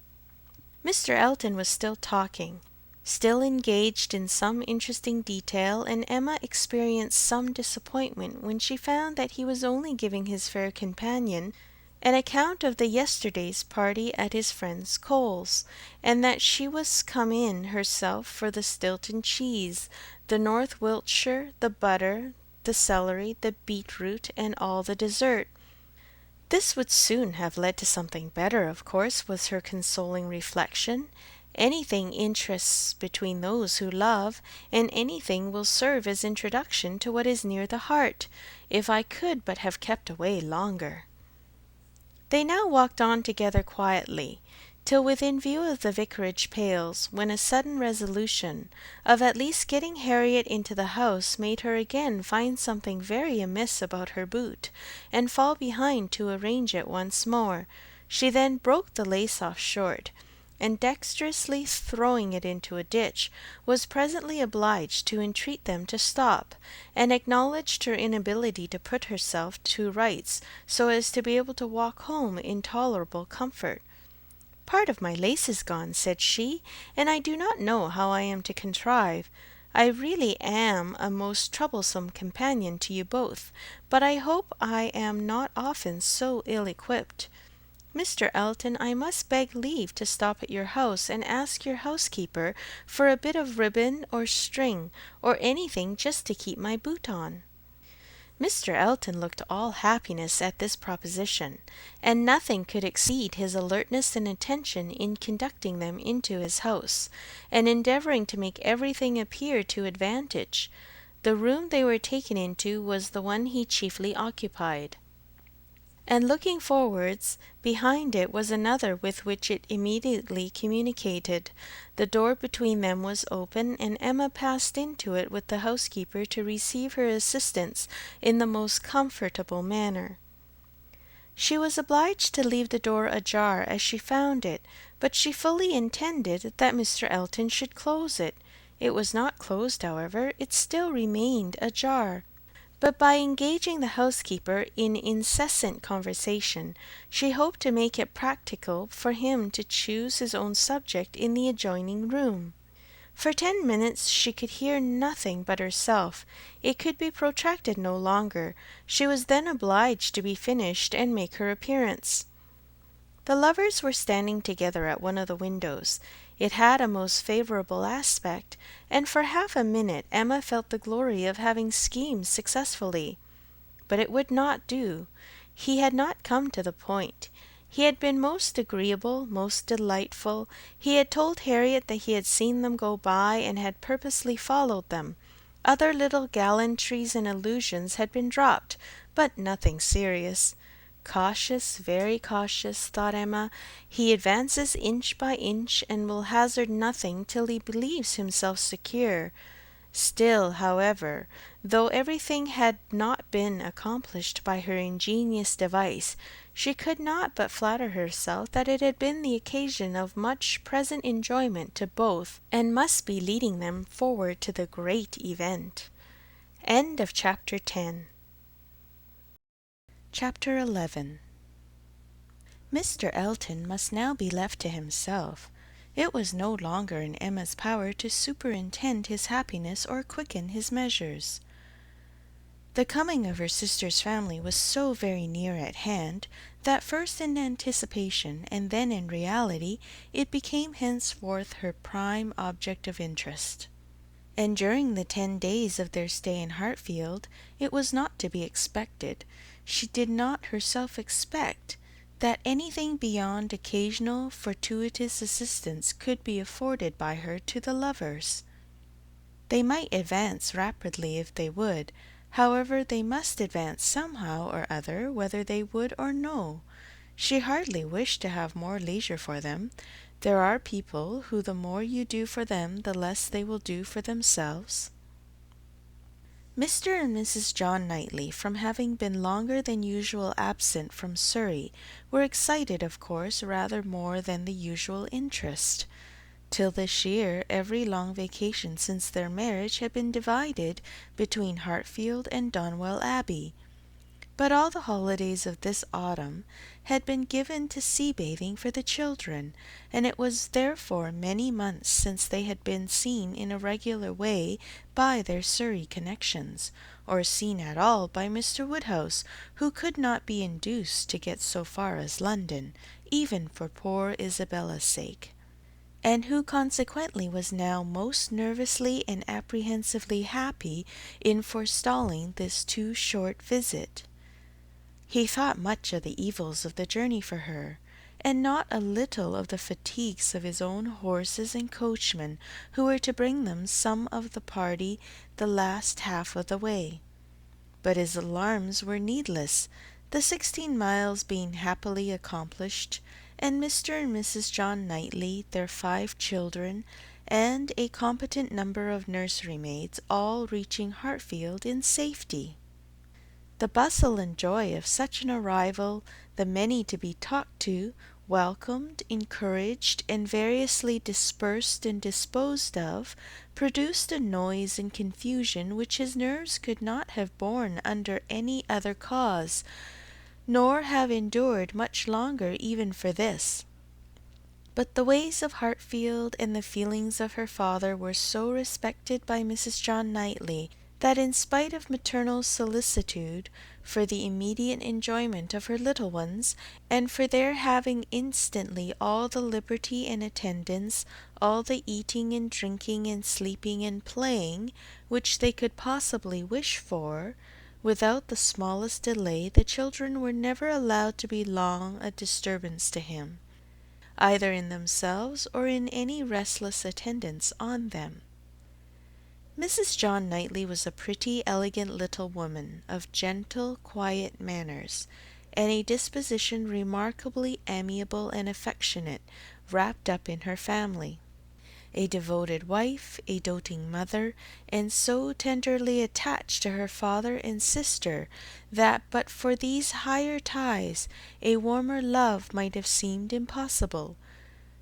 Mr. Elton was still talking, still engaged in some interesting detail, and Emma experienced some disappointment when she found that he was only giving his fair companion an account of the yesterday's party at his friend Cole's, and that she was come in herself for the Stilton cheese, the North Wiltshire, the butter, the celery, the beetroot, and all the dessert. This would soon have led to something better, of course, was her consoling reflection. Anything interests between those who love, and anything will serve as introduction to what is near the heart, if I could but have kept away longer. They now walked on together quietly, till within view of the vicarage pales, when a sudden resolution of at least getting Harriet into the house made her again find something very amiss about her boot, and fall behind to arrange it once more. She then broke the lace off short, and dexterously throwing it into a ditch, was presently obliged to entreat them to stop, and acknowledged her inability to put herself to rights so as to be able to walk home in tolerable comfort. "Part of my lace is gone," said she, "and I do not know how I am to contrive. I really am a most troublesome companion to you both, but I hope I am not often so ill-equipped. Mr. Elton, I must beg leave to stop at your house and ask your housekeeper for a bit of ribbon or string, or anything just to keep my boot on." Mr. Elton looked all happiness at this proposition, and nothing could exceed his alertness and attention in conducting them into his house, and endeavouring to make everything appear to advantage. The room they were taken into was the one he chiefly occupied, and looking forwards, behind it was another with which it immediately communicated. The door between them was open, and Emma passed into it with the housekeeper to receive her assistance in the most comfortable manner. She was obliged to leave the door ajar as she found it, but she fully intended that Mr. Elton should close it. It was not closed, however, it still remained ajar. But by engaging the housekeeper in incessant conversation, she hoped to make it practicable for him to choose his own subject in the adjoining room. For 10 minutes she could hear nothing but herself. It could be protracted no longer. She was then obliged to be finished and make her appearance. The lovers were standing together at one of the windows. It had a most favourable aspect, and for half a minute Emma felt the glory of having schemed successfully. But it would not do. He had not come to the point. He had been most agreeable, most delightful. He had told Harriet that he had seen them go by and had purposely followed them. Other little gallantries and allusions had been dropped, but nothing serious. Cautious, very cautious, thought Emma. He advances inch by inch, and will hazard nothing till he believes himself secure. Still, however, though everything had not been accomplished by her ingenious device, she could not but flatter herself that it had been the occasion of much present enjoyment to both, and must be leading them forward to the great event. End of chapter 10. Chapter 11. Mr. Elton must now be left to himself. It was no longer in Emma's power to superintend his happiness or quicken his measures. The coming of her sister's family was so very near at hand, that first in anticipation and then in reality it became henceforth her prime object of interest. And during the 10 days of their stay in Hartfield it was not to be expected, she did not herself expect, that anything beyond occasional fortuitous assistance could be afforded by her to the lovers. They might advance rapidly if they would, however they must advance somehow or other whether they would or no. She hardly wished to have more leisure for them. There are people who the more you do for them the less they will do for themselves. Mr. and Mrs. John Knightley, from having been longer than usual absent from Surrey, were excited, of course, rather more than the usual interest. Till this year every long vacation since their marriage had been divided between Hartfield and Donwell Abbey. But all the holidays of this autumn had been given to sea-bathing for the children, and it was therefore many months since they had been seen in a regular way by their Surrey connections, or seen at all by Mr. Woodhouse, who could not be induced to get so far as London, even for poor Isabella's sake, and who consequently was now most nervously and apprehensively happy in forestalling this too short visit. He thought much of the evils of the journey for her, and not a little of the fatigues of his own horses and coachman, who were to bring them some of the party the last half of the way. But his alarms were needless, the 16 miles being happily accomplished, and Mr. and Mrs. John Knightley, their 5 children, and a competent number of nursery maids, all reaching Hartfield in safety. The bustle and joy of such an arrival, the many to be talked to, welcomed, encouraged, and variously dispersed and disposed of, produced a noise and confusion which his nerves could not have borne under any other cause, nor have endured much longer even for this. But the ways of Hartfield and the feelings of her father were so respected by Mrs. John Knightley, that in spite of maternal solicitude for the immediate enjoyment of her little ones, and for their having instantly all the liberty and attendance, all the eating and drinking and sleeping and playing, which they could possibly wish for, without the smallest delay, the children were never allowed to be long a disturbance to him, either in themselves or in any restless attendance on them. Mrs. John Knightley was a pretty, elegant little woman, of gentle, quiet manners, and a disposition remarkably amiable and affectionate, wrapped up in her family. A devoted wife, a doting mother, and so tenderly attached to her father and sister, that but for these higher ties a warmer love might have seemed impossible.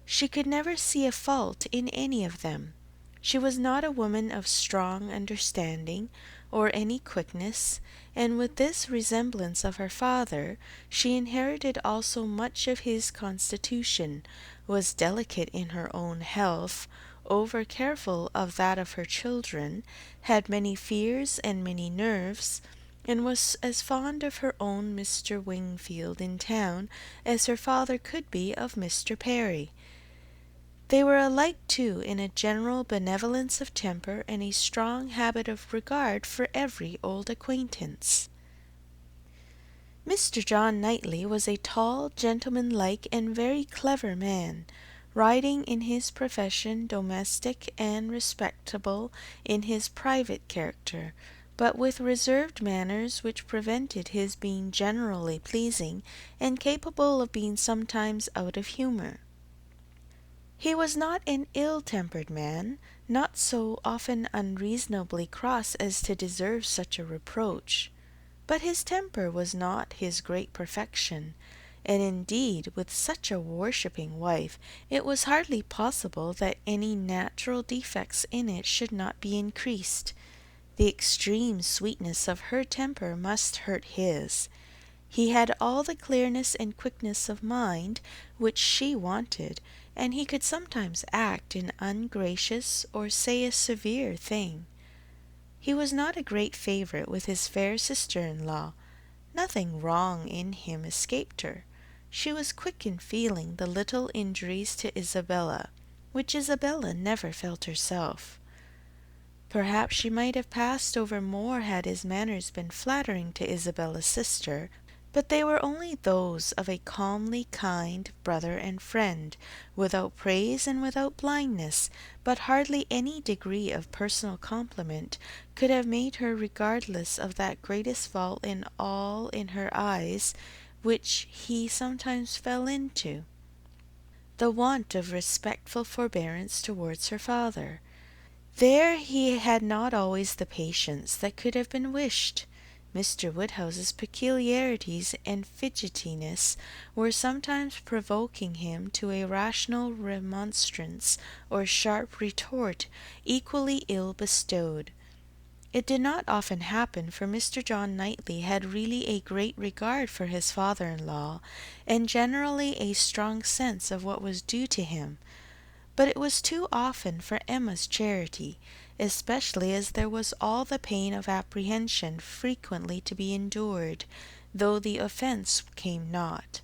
She could never see a fault in any of them. She was not a woman of strong understanding, or any quickness, and with this resemblance of her father, she inherited also much of his constitution, was delicate in her own health, over careful of that of her children, had many fears and many nerves, and was as fond of her own Mr. Wingfield in town as her father could be of Mr. Perry. They were alike, too, in a general benevolence of temper and a strong habit of regard for every old acquaintance. Mr. John Knightley was a tall, gentlemanlike, and very clever man, riding in his profession, domestic and respectable in his private character, but with reserved manners which prevented his being generally pleasing, and capable of being sometimes out of humour. He was not an ill-tempered man, not so often unreasonably cross as to deserve such a reproach. But his temper was not his great perfection, and indeed with such a worshipping wife it was hardly possible that any natural defects in it should not be increased. The extreme sweetness of her temper must hurt his. He had all the clearness and quickness of mind which she wanted, and he could sometimes act an ungracious or say a severe thing. He was not a great favourite with his fair sister-in-law. Nothing wrong in him escaped her. She was quick in feeling the little injuries to Isabella, which Isabella never felt herself. Perhaps she might have passed over more had his manners been flattering to Isabella's sister, but they were only those of a calmly kind brother and friend, without praise and without blindness, but hardly any degree of personal compliment could have made her regardless of that greatest fault in all in her eyes which he sometimes fell into, the want of respectful forbearance towards her father. There he had not always the patience that could have been wished. Mr. Woodhouse's peculiarities and fidgetiness were sometimes provoking him to a rational remonstrance or sharp retort equally ill bestowed. It did not often happen, for Mr. John Knightley had really a great regard for his father-in-law, and generally a strong sense of what was due to him. But it was too often for Emma's charity, especially as there was all the pain of apprehension frequently to be endured, though the offence came not.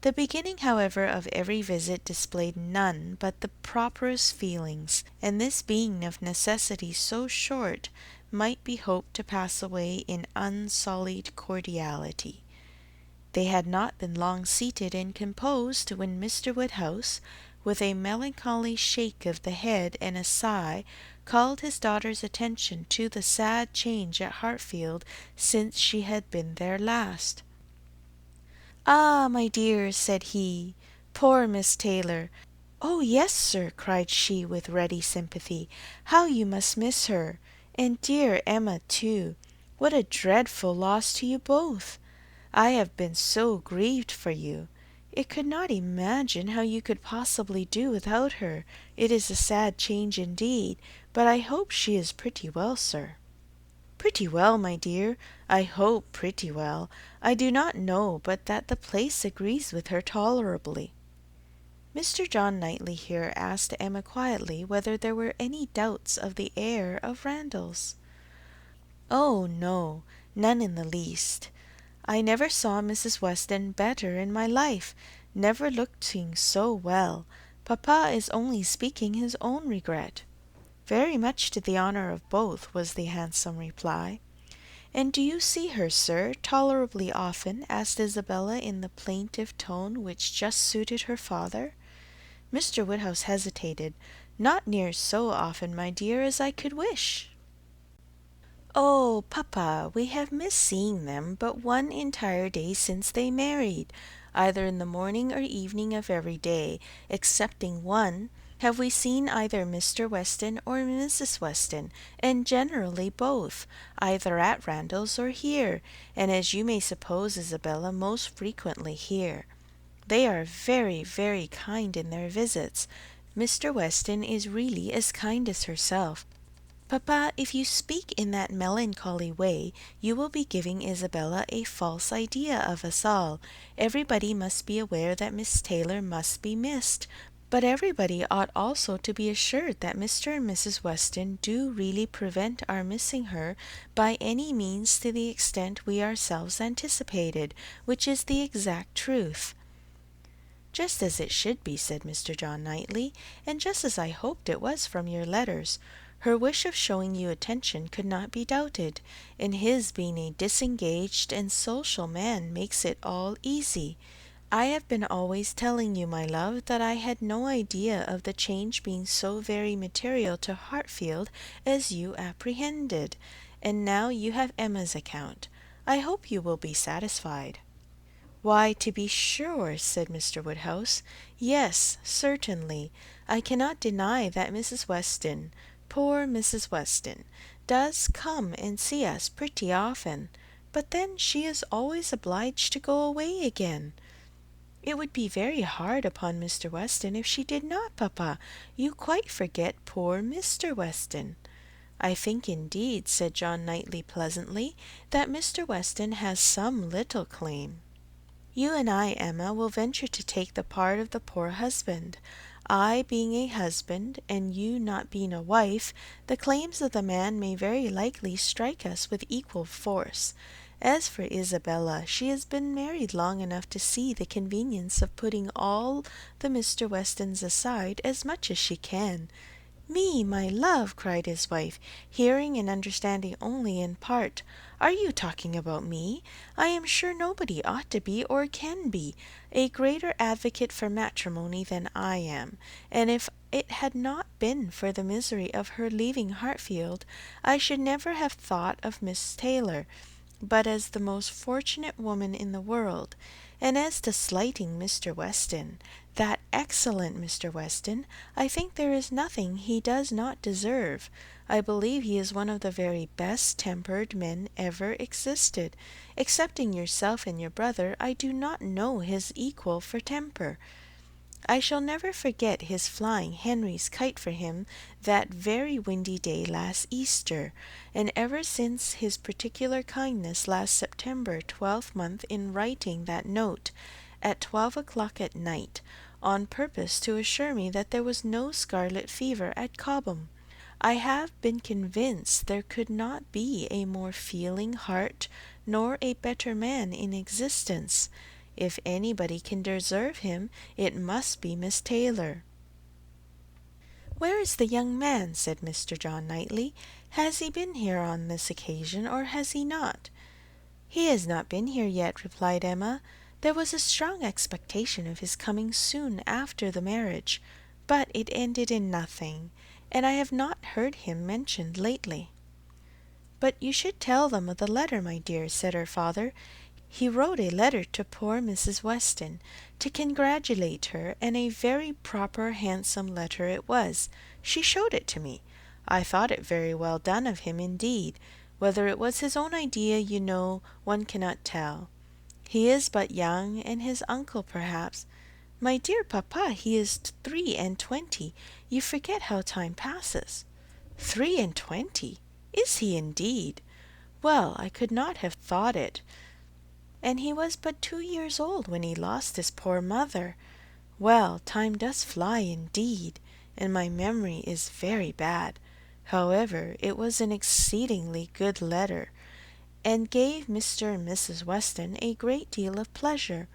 The beginning, however, of every visit displayed none but the properest feelings, and this being of necessity so short, might be hoped to pass away in unsullied cordiality. They had not been long seated and composed when Mr. Woodhouse, with a melancholy shake of the head and a sigh, called his daughter's attention to the sad change at Hartfield since she had been there last. "Ah, my dear," said he, "poor Miss Taylor!" "Oh, yes, sir," cried she with ready sympathy, "how you must miss her! And dear Emma, too! What a dreadful loss to you both! I have been so grieved for you. I could not imagine how you could possibly do without her. It is a sad change indeed, but I hope she is pretty well, sir." "Pretty well, my dear. I hope pretty well. I do not know but that the place agrees with her tolerably." Mr. John Knightley here asked Emma quietly whether there were any doubts of the heir of Randalls. "Oh, no, none in the least. I never saw Mrs. Weston better in my life, never looking so well. Papa is only speaking his own regret." "Very much to the honour of both," was the handsome reply. "And do you see her, sir, tolerably often?" asked Isabella in the plaintive tone which just suited her father. Mr. Woodhouse hesitated. "Not near so often, my dear, as I could wish." "Oh, papa, we have missed seeing them but one entire day since they married. Either in the morning or evening of every day, excepting one, have we seen either Mr. Weston or Mrs. Weston, and generally both, either at Randalls or here, and as you may suppose, Isabella, most frequently here. They are very, very kind in their visits. Mr. Weston is really as kind as herself. Papa, if you speak in that melancholy way, you will be giving Isabella a false idea of us all. Everybody must be aware that Miss Taylor must be missed, but everybody ought also to be assured that Mr. and Mrs. Weston do really prevent our missing her by any means to the extent we ourselves anticipated, which is the exact truth." "Just as it should be," said Mr. John Knightley, "and just as I hoped it was from your letters. Her wish of showing you attention could not be doubted, and his being a disengaged and social man makes it all easy. I have been always telling you, my love, that I had no idea of the change being so very material to Hartfield as you apprehended, and now you have Emma's account. I hope you will be satisfied." "Why, to be sure," said Mr. Woodhouse. "Yes, certainly. I cannot deny that Mrs. Weston, poor Mrs. Weston, does come and see us pretty often, but then she is always obliged to go away again. It would be very hard upon Mr. Weston if she did not, papa. You quite forget poor Mr. Weston." "I think, indeed," said John Knightley pleasantly, "that Mr. Weston has some little claim. You and I, Emma, will venture to take the part of the poor husband. I being a husband, and you not being a wife, the claims of the man may very likely strike us with equal force. As for Isabella, she has been married long enough to see the convenience of putting all the Mr. Westons aside as much as she can." "Me, my love!" cried his wife, hearing and understanding only in part. "Are you talking about me? I am sure nobody ought to be, or can be, a greater advocate for matrimony than I am, and if it had not been for the misery of her leaving Hartfield, I should never have thought of Miss Taylor but as the most fortunate woman in the world. And as to slighting Mr. Weston, that excellent Mr. Weston, I think there is nothing he does not deserve. I believe he is one of the very best tempered men ever existed. Excepting yourself and your brother, I do not know his equal for temper. I shall never forget his flying Henry's kite for him that very windy day last Easter, and ever since his particular kindness last September 12th in writing that note at 12 o'clock at night, on purpose to assure me that there was no scarlet fever at Cobham. I have been convinced there could not be a more feeling heart nor a better man in existence. If anybody can deserve him, it must be Miss Taylor." "Where is the young man?" said Mr. John Knightley. "Has he been here on this occasion, or has he not?" "He has not been here yet," replied Emma. "There was a strong expectation of his coming soon after the marriage, but it ended in nothing, and I have not heard him mentioned lately." "But you should tell them of the letter, my dear," said her father. "He wrote a letter to poor Mrs. Weston, to congratulate her, and a very proper handsome letter it was. She showed it to me. I thought it very well done of him indeed. Whether it was his own idea, you know, one cannot tell. He is but young, and his uncle perhaps—" "My dear papa, he is 23. You forget how time passes." 23! Is he indeed? Well, I could not have thought it. And he was but 2 years old when he lost his poor mother. Well, time does fly indeed, and my memory is very bad. However, it was an exceedingly good letter, and gave Mr. and Mrs. Weston a great deal of pleasure.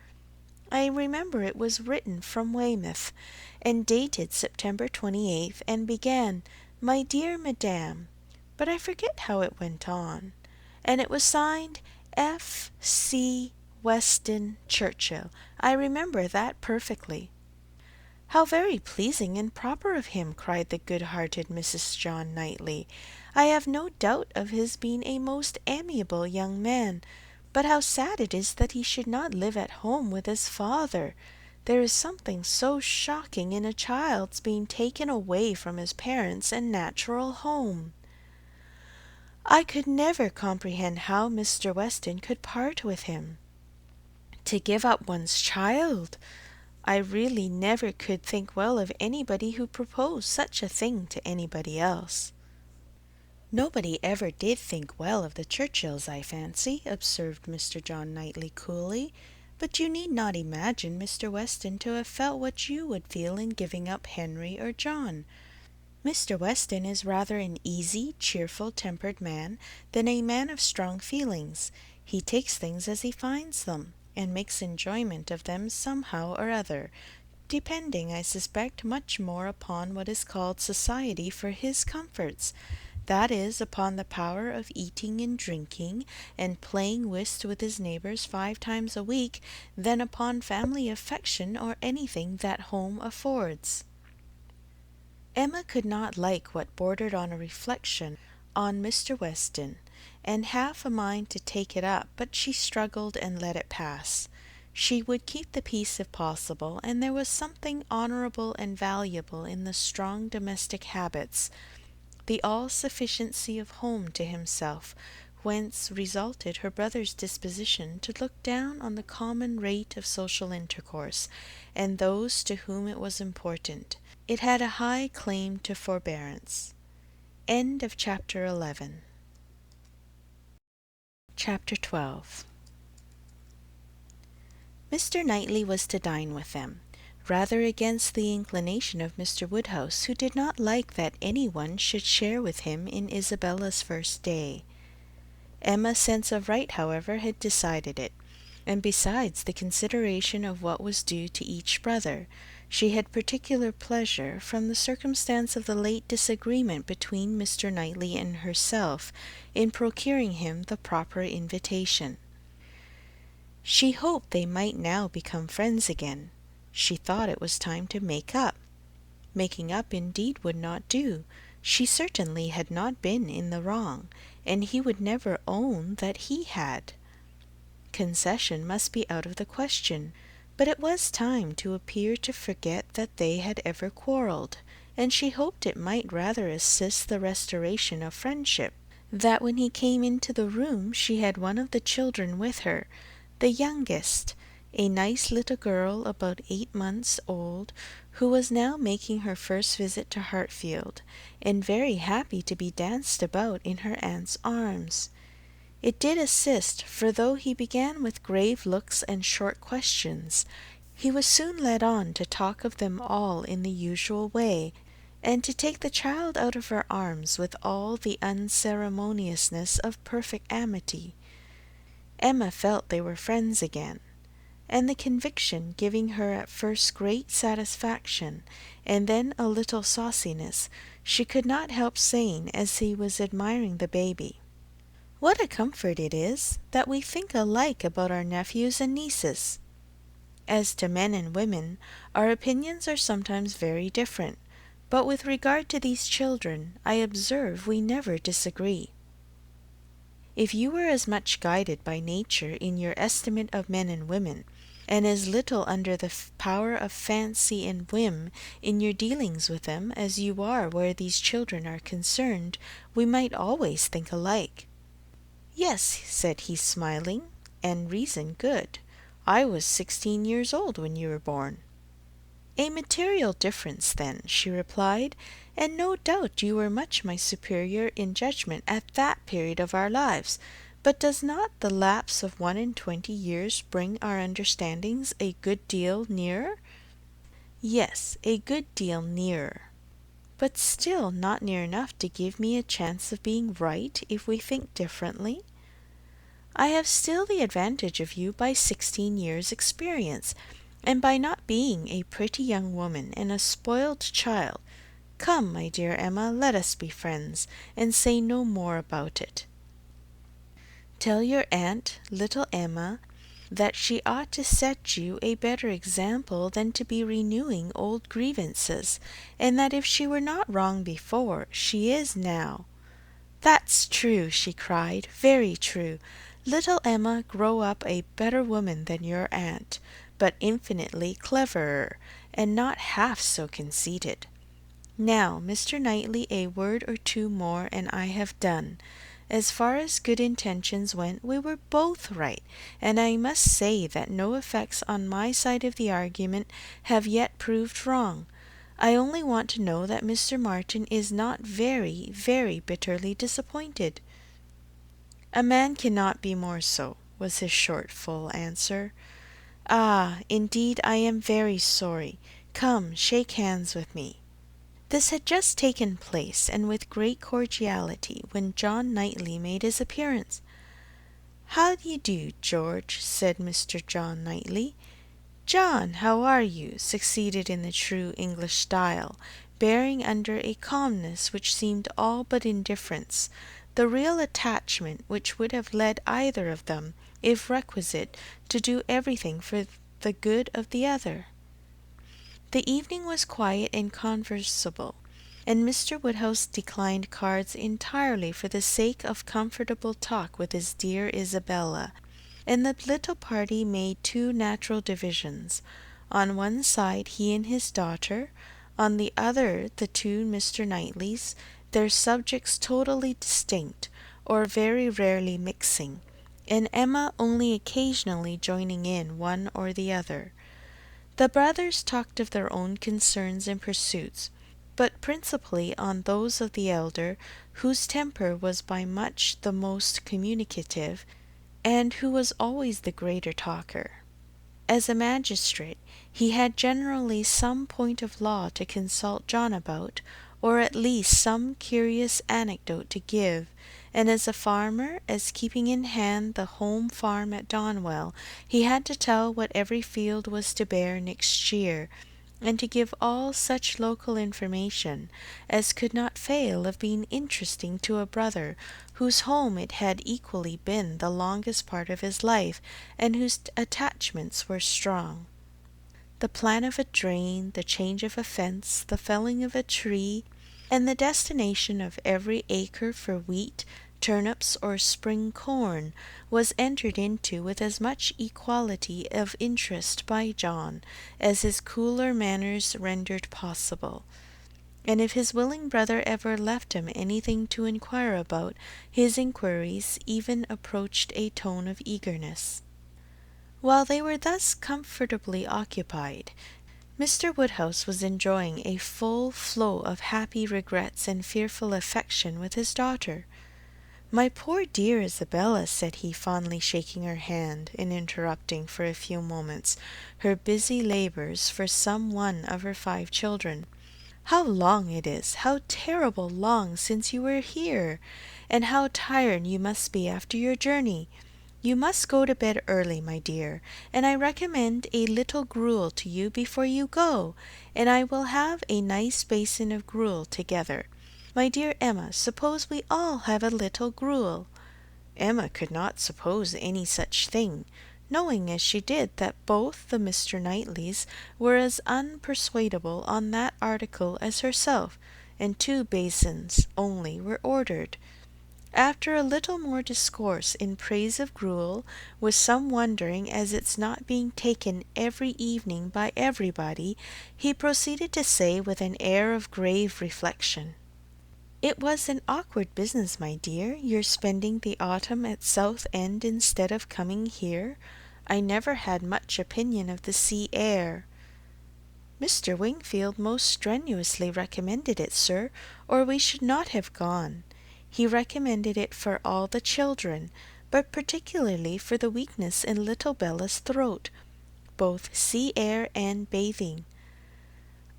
I remember it was written from Weymouth, and dated September 28th, and began, 'My dear Madam,' but I forget how it went on, and it was signed F. C. Weston Churchill. I remember that perfectly." "How very pleasing and proper of him!" cried the good-hearted Mrs. John Knightley. "I have no doubt of his being a most amiable young man, but how sad it is that he should not live at home with his father. There is something so shocking in a child's being taken away from his parents and natural home. I could never comprehend how Mr. Weston could part with him. To give up one's child! I really never could think well of anybody who proposed such a thing to anybody else." "Nobody ever did think well of the Churchills, I fancy," observed Mr. John Knightley coolly, "but you need not imagine Mr. Weston to have felt what you would feel in giving up Henry or John. Mr. Weston is rather an easy, cheerful tempered man than a man of strong feelings. He takes things as he finds them. and makes enjoyment of them somehow or other, depending, I suspect, much more upon what is called society for his comforts, that is, upon the power of eating and drinking, and playing whist with his neighbours 5 times a week, than upon family affection or anything that home affords. Emma could not like what bordered on a reflection on Mr. Weston, and half a mind to take it up, but she struggled and let it pass. She would keep the peace if possible, and there was something honourable and valuable in the strong domestic habits, the all-sufficiency of home to himself, whence resulted her brother's disposition to look down on the common rate of social intercourse, and those to whom it was important. It had a high claim to forbearance. End of chapter 11. Chapter 12. Mr. Knightley was to dine with them, rather against the inclination of Mr. Woodhouse, who did not like that any one should share with him in Isabella's first day. Emma's sense of right, however, had decided it, and besides the consideration of what was due to each brother, she had particular pleasure from the circumstance of the late disagreement between Mr. Knightley and herself in procuring him the proper invitation. She hoped they might now become friends again. She thought it was time to make up. Making up indeed would not do. She certainly had not been in the wrong, and he would never own that he had. Concession must be out of the question, but it was time to appear to forget that they had ever quarrelled, and she hoped it might rather assist the restoration of friendship, that when he came into the room she had one of the children with her, the youngest, a nice little girl about 8 months old, who was now making her first visit to Hartfield, and very happy to be danced about in her aunt's arms. It did assist, for though he began with grave looks and short questions, he was soon led on to talk of them all in the usual way, and to take the child out of her arms with all the unceremoniousness of perfect amity. Emma felt they were friends again, and the conviction giving her at first great satisfaction, and then a little sauciness, she could not help saying as he was admiring the baby, "What a comfort it is that we think alike about our nephews and nieces. As to men and women, our opinions are sometimes very different, but with regard to these children, I observe we never disagree. If you were as much guided by nature in your estimate of men and women, and as little under the power of fancy and whim in your dealings with them as you are where these children are concerned, we might always think alike." "Yes," said he, smiling, "and reason good. I was 16 years old when you were born." "A material difference, then," she replied, "and no doubt you were much my superior in judgment at that period of our lives. But does not the lapse of 21 years bring our understandings a good deal nearer?" "Yes, a good deal nearer, but still not near enough to give me a chance of being right if we think differently. I have still the advantage of you by 16 years' experience, and by not being a pretty young woman and a spoiled child. Come, my dear Emma, let us be friends, and say no more about it. Tell your aunt, little Emma, that she ought to set you a better example than to be renewing old grievances, and that if she were not wrong before, she is now." "That's true," she cried, "very true. Little Emma grow up a better woman than your aunt, but infinitely cleverer, and not half so conceited. Now, Mr. Knightley, a word or two more, and I have done. As far as good intentions went, we were both right, and I must say that no effects on my side of the argument have yet proved wrong. I only want to know that Mr. Martin is not very, very bitterly disappointed." "A man cannot be more so," was his short, full answer. "Ah, indeed I am very sorry. Come, shake hands with me." This had just taken place, and with great cordiality, when John Knightley made his appearance. "How d'ye do, George?" said Mr. John Knightley. "John, how are you?" succeeded in the true English style, bearing under a calmness which seemed all but indifference, the real attachment which would have led either of them, if requisite, to do everything for the good of the other. The evening was quiet and conversable, and Mr. Woodhouse declined cards entirely for the sake of comfortable talk with his dear Isabella, and the little party made two natural divisions. On one side he and his daughter, on the other the two Mr. Knightleys, their subjects totally distinct, or very rarely mixing, and Emma only occasionally joining in one or the other. The brothers talked of their own concerns and pursuits, but principally on those of the elder, whose temper was by much the most communicative, and who was always the greater talker. As a magistrate, he had generally some point of law to consult John about, or at least some curious anecdote to give, and as a farmer, as keeping in hand the home farm at Donwell, he had to tell what every field was to bear next year, and to give all such local information as could not fail of being interesting to a brother whose home it had equally been the longest part of his life, and whose attachments were strong. The plan of a drain, the change of a fence, the felling of a tree, and the destination of every acre for wheat, turnips, or spring corn, was entered into with as much equality of interest by John as his cooler manners rendered possible, and if his willing brother ever left him anything to inquire about, his inquiries even approached a tone of eagerness. While they were thus comfortably occupied, Mr. Woodhouse was enjoying a full flow of happy regrets and fearful affection with his daughter. "My poor dear Isabella," said he, fondly shaking her hand, and interrupting for a few moments her busy labours for some one of her 5 children, "how long it is, how terrible long since you were here, and how tired you must be after your journey. You must go to bed early, my dear, and I recommend a little gruel to you before you go, and I will have a nice basin of gruel together. My dear Emma, suppose we all have a little gruel." Emma could not suppose any such thing, knowing as she did that both the Mr. Knightleys were as unpersuadable on that article as herself, and 2 basins only were ordered. After a little more discourse in praise of gruel, with some wondering at its not being taken every evening by everybody, he proceeded to say with an air of grave reflection, "It was an awkward business, my dear, your spending the autumn at Southend instead of coming here. I never had much opinion of the sea air." "Mr. Wingfield most strenuously recommended it, sir, or we should not have gone. He recommended it for all the children, but particularly for the weakness in little Bella's throat, both sea air and bathing."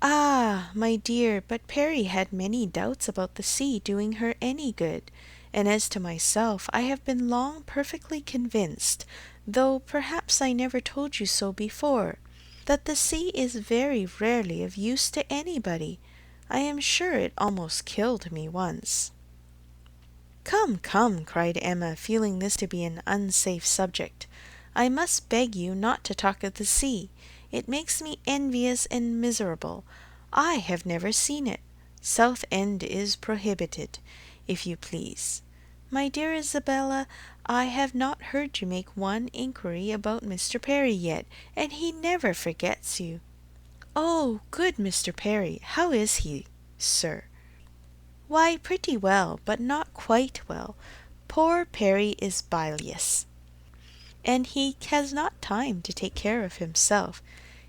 "Ah, my dear, but Perry had many doubts about the sea doing her any good, and as to myself, I have been long perfectly convinced, though perhaps I never told you so before, that the sea is very rarely of use to anybody. I am sure it almost killed me once." "Come, come," cried Emma, feeling this to be an unsafe subject, "I must beg you not to talk of the sea. It makes me envious and miserable. I have never seen it. Southend is prohibited, if you please. My dear Isabella, I have not heard you make one inquiry about Mr. Perry yet, and he never forgets you." "Oh, good Mr. Perry! How is he, sir?" "Why, pretty well, but not quite well. Poor Perry is bilious, and he has not time to take care of himself.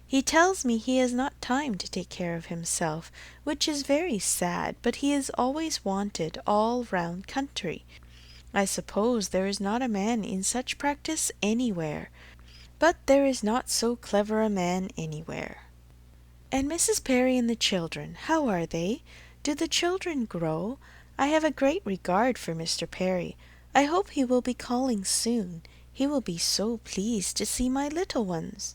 He tells me he has not time to take care of himself, which is very sad, but he is always wanted all round country. I suppose there is not a man in such practice anywhere, but there is not so clever a man anywhere." "And Mrs. Perry and the children, how are they? Do the children grow? I have a great regard for Mr. Perry. I hope he will be calling soon. He will be so pleased to see my little ones.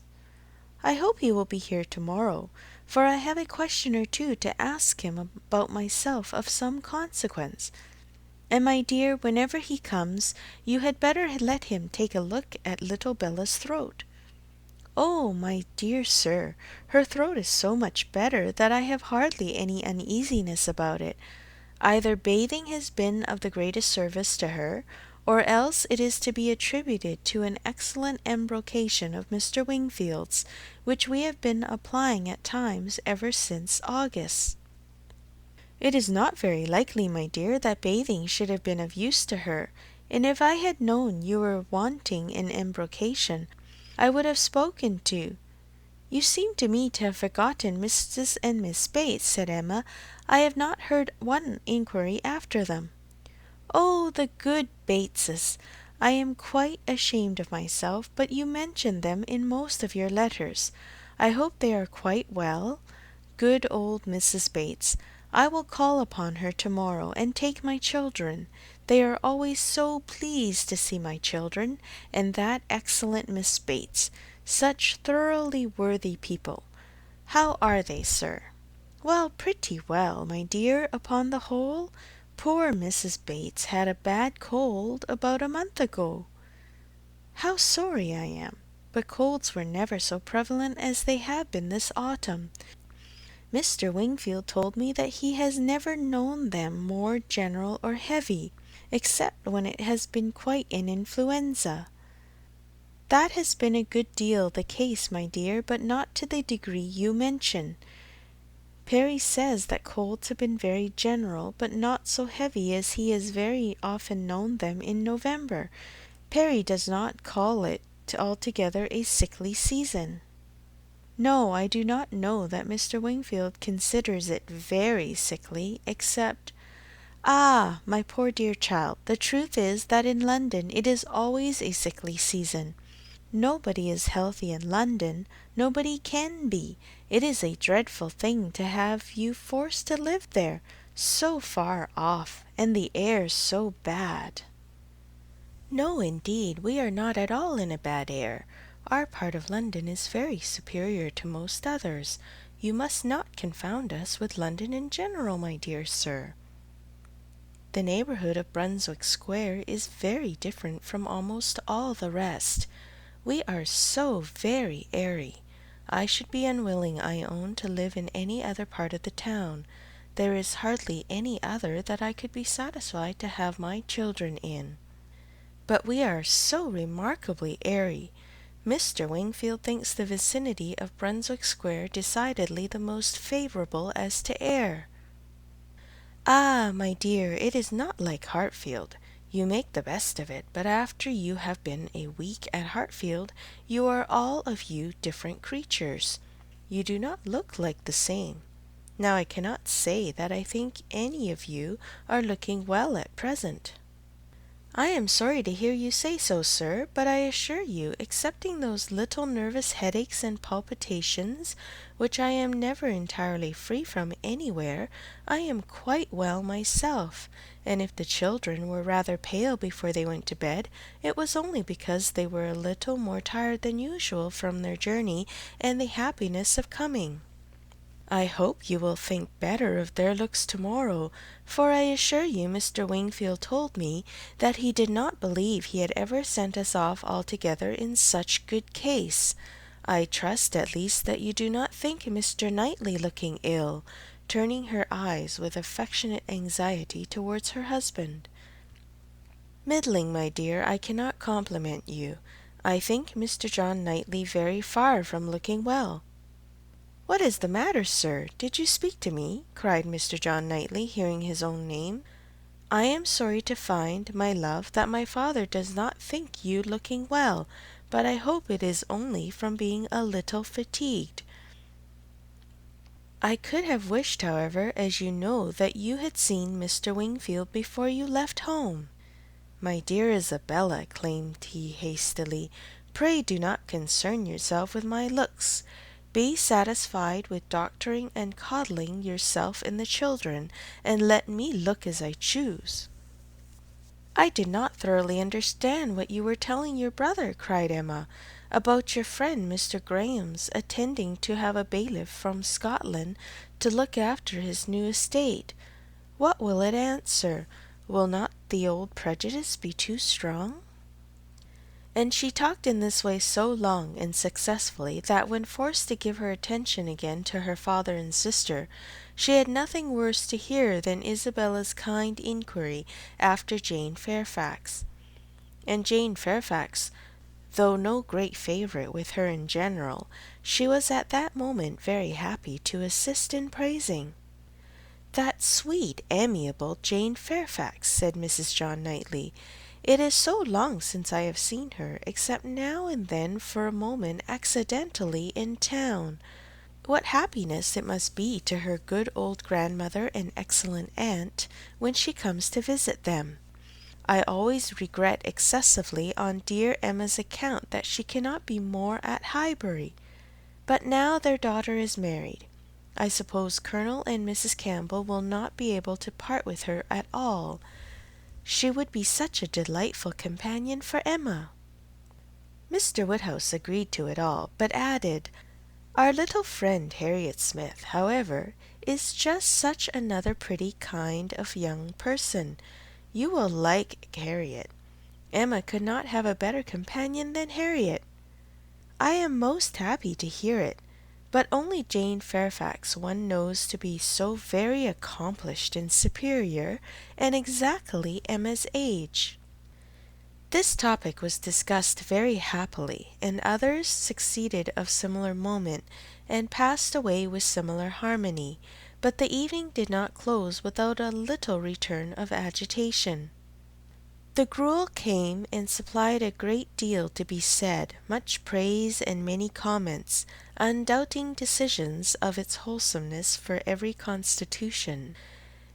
I hope he will be here tomorrow, for I have a question or two to ask him about myself of some consequence. And my dear, whenever he comes, you had better let him take a look at little Bella's throat. Oh, my dear sir, her throat is so much better that I have hardly any uneasiness about it. Either bathing has been of the greatest service to her, or else it is to be attributed to an excellent embrocation of Mr. Wingfield's, which we have been applying at times ever since August. It is not very likely, my dear, that bathing should have been of use to her, and if I had known you were wanting in embrocation, I would have spoken to. You seem to me to have forgotten Mrs. and Miss Bates, said Emma. I have not heard one inquiry after them. Oh, the good Bateses! I am quite ashamed of myself, but you mention them in most of your letters. I hope they are quite well. Good old Mrs. Bates! I will call upon her tomorrow and take my children. They are always so pleased to see my children, and that excellent Miss Bates. Such thoroughly worthy people. How are they, sir? Well, pretty well, my dear, upon the whole. Poor Mrs. Bates had a bad cold about a month ago. How sorry I am! But colds were never so prevalent as they have been this autumn. Mr. Wingfield told me that he has never known them more general or heavy, except when it has been quite an influenza. That has been a good deal the case, my dear, but not to the degree you mention. Perry says that colds have been very general, but not so heavy as he has very often known them in November. Perry does not call it altogether a sickly season. No, I do not know that Mr. Wingfield considers it very sickly, except— Ah, my poor dear child, the truth is that in London it is always a sickly season. Nobody is healthy in London. Nobody can be. It is a dreadful thing to have you forced to live there, so far off, and the air so bad. No, indeed, we are not at all in a bad air. Our part of London is very superior to most others. You must not confound us with London in general, my dear sir. The neighbourhood of Brunswick Square is very different from almost all the rest. We are so very airy. I should be unwilling, I own, to live in any other part of the town. There is hardly any other that I could be satisfied to have my children in. But we are so remarkably airy. Mr. Wingfield thinks the vicinity of Brunswick Square decidedly the most favourable as to air. Ah, my dear, it is not like Hartfield. You make the best of it, but after you have been a week at Hartfield, you are all of you different creatures. You do not look like the same. Now I cannot say that I think any of you are looking well at present. I am sorry to hear you say so, sir, but I assure you, excepting those little nervous headaches and palpitations, which I am never entirely free from anywhere, I am quite well myself, and if the children were rather pale before they went to bed, it was only because they were a little more tired than usual from their journey and the happiness of coming. I hope you will think better of their looks tomorrow, for I assure you Mr. Wingfield told me that he did not believe he had ever sent us off altogether in such good case. I trust at least that you do not think Mr. Knightley looking ill, turning her eyes with affectionate anxiety towards her husband. Middling, my dear, I cannot compliment you. I think Mr. John Knightley very far from looking well. What is the matter, sir? Did you speak to me? Cried Mr. John Knightley, hearing his own name. I am sorry to find, my love, that my father does not think you looking well, but I hope it is only from being a little fatigued. I could have wished, however, as you know, that you had seen Mr. Wingfield before you left home. My dear Isabella, exclaimed he hastily, pray do not concern yourself with my looks. Be satisfied with doctoring and coddling yourself and the children, and let me look as I choose. I did not thoroughly understand what you were telling your brother, cried Emma, about your friend Mr. Graham's attending to have a bailiff from Scotland to look after his new estate. What will it answer? Will not the old prejudice be too strong? And she talked in this way so long and successfully that when forced to give her attention again to her father and sister, she had nothing worse to hear than Isabella's kind inquiry after Jane Fairfax. And Jane Fairfax, though no great favourite with her in general, she was at that moment very happy to assist in praising. "That sweet, amiable Jane Fairfax," said Mrs. John Knightley. "It is so long since I have seen her, except now and then for a moment accidentally in town. What happiness it must be to her good old grandmother and excellent aunt when she comes to visit them. I always regret excessively on dear Emma's account that she cannot be more at Highbury. But now their daughter is married, I suppose Colonel and Mrs. Campbell will not be able to part with her at all. She would be such a delightful companion for Emma." Mr. Woodhouse agreed to it all, but added, "Our little friend Harriet Smith, however, is just such another pretty kind of young person. You will like Harriet. Emma could not have a better companion than Harriet." "I am most happy to hear it. But only Jane Fairfax one knows to be so very accomplished and superior, and exactly Emma's age." This topic was discussed very happily, and others succeeded of similar moment, and passed away with similar harmony, but the evening did not close without a little return of agitation. The gruel came and supplied a great deal to be said, much praise and many comments, undoubting decisions of its wholesomeness for every constitution,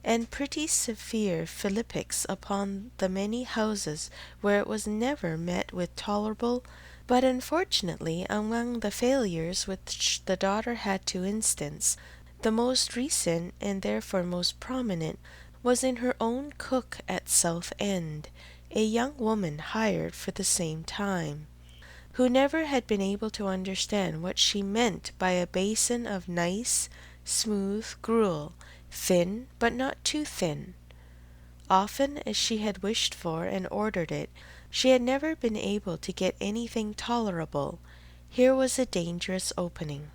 and pretty severe philippics upon the many houses where it was never met with tolerable, but unfortunately among the failures which the daughter had to instance, the most recent and therefore most prominent was in her own cook at Southend, a young woman hired for the same time, who never had been able to understand what she meant by a basin of nice, smooth gruel, thin but not too thin. Often as she had wished for and ordered it, she had never been able to get anything tolerable. Here was a dangerous opening.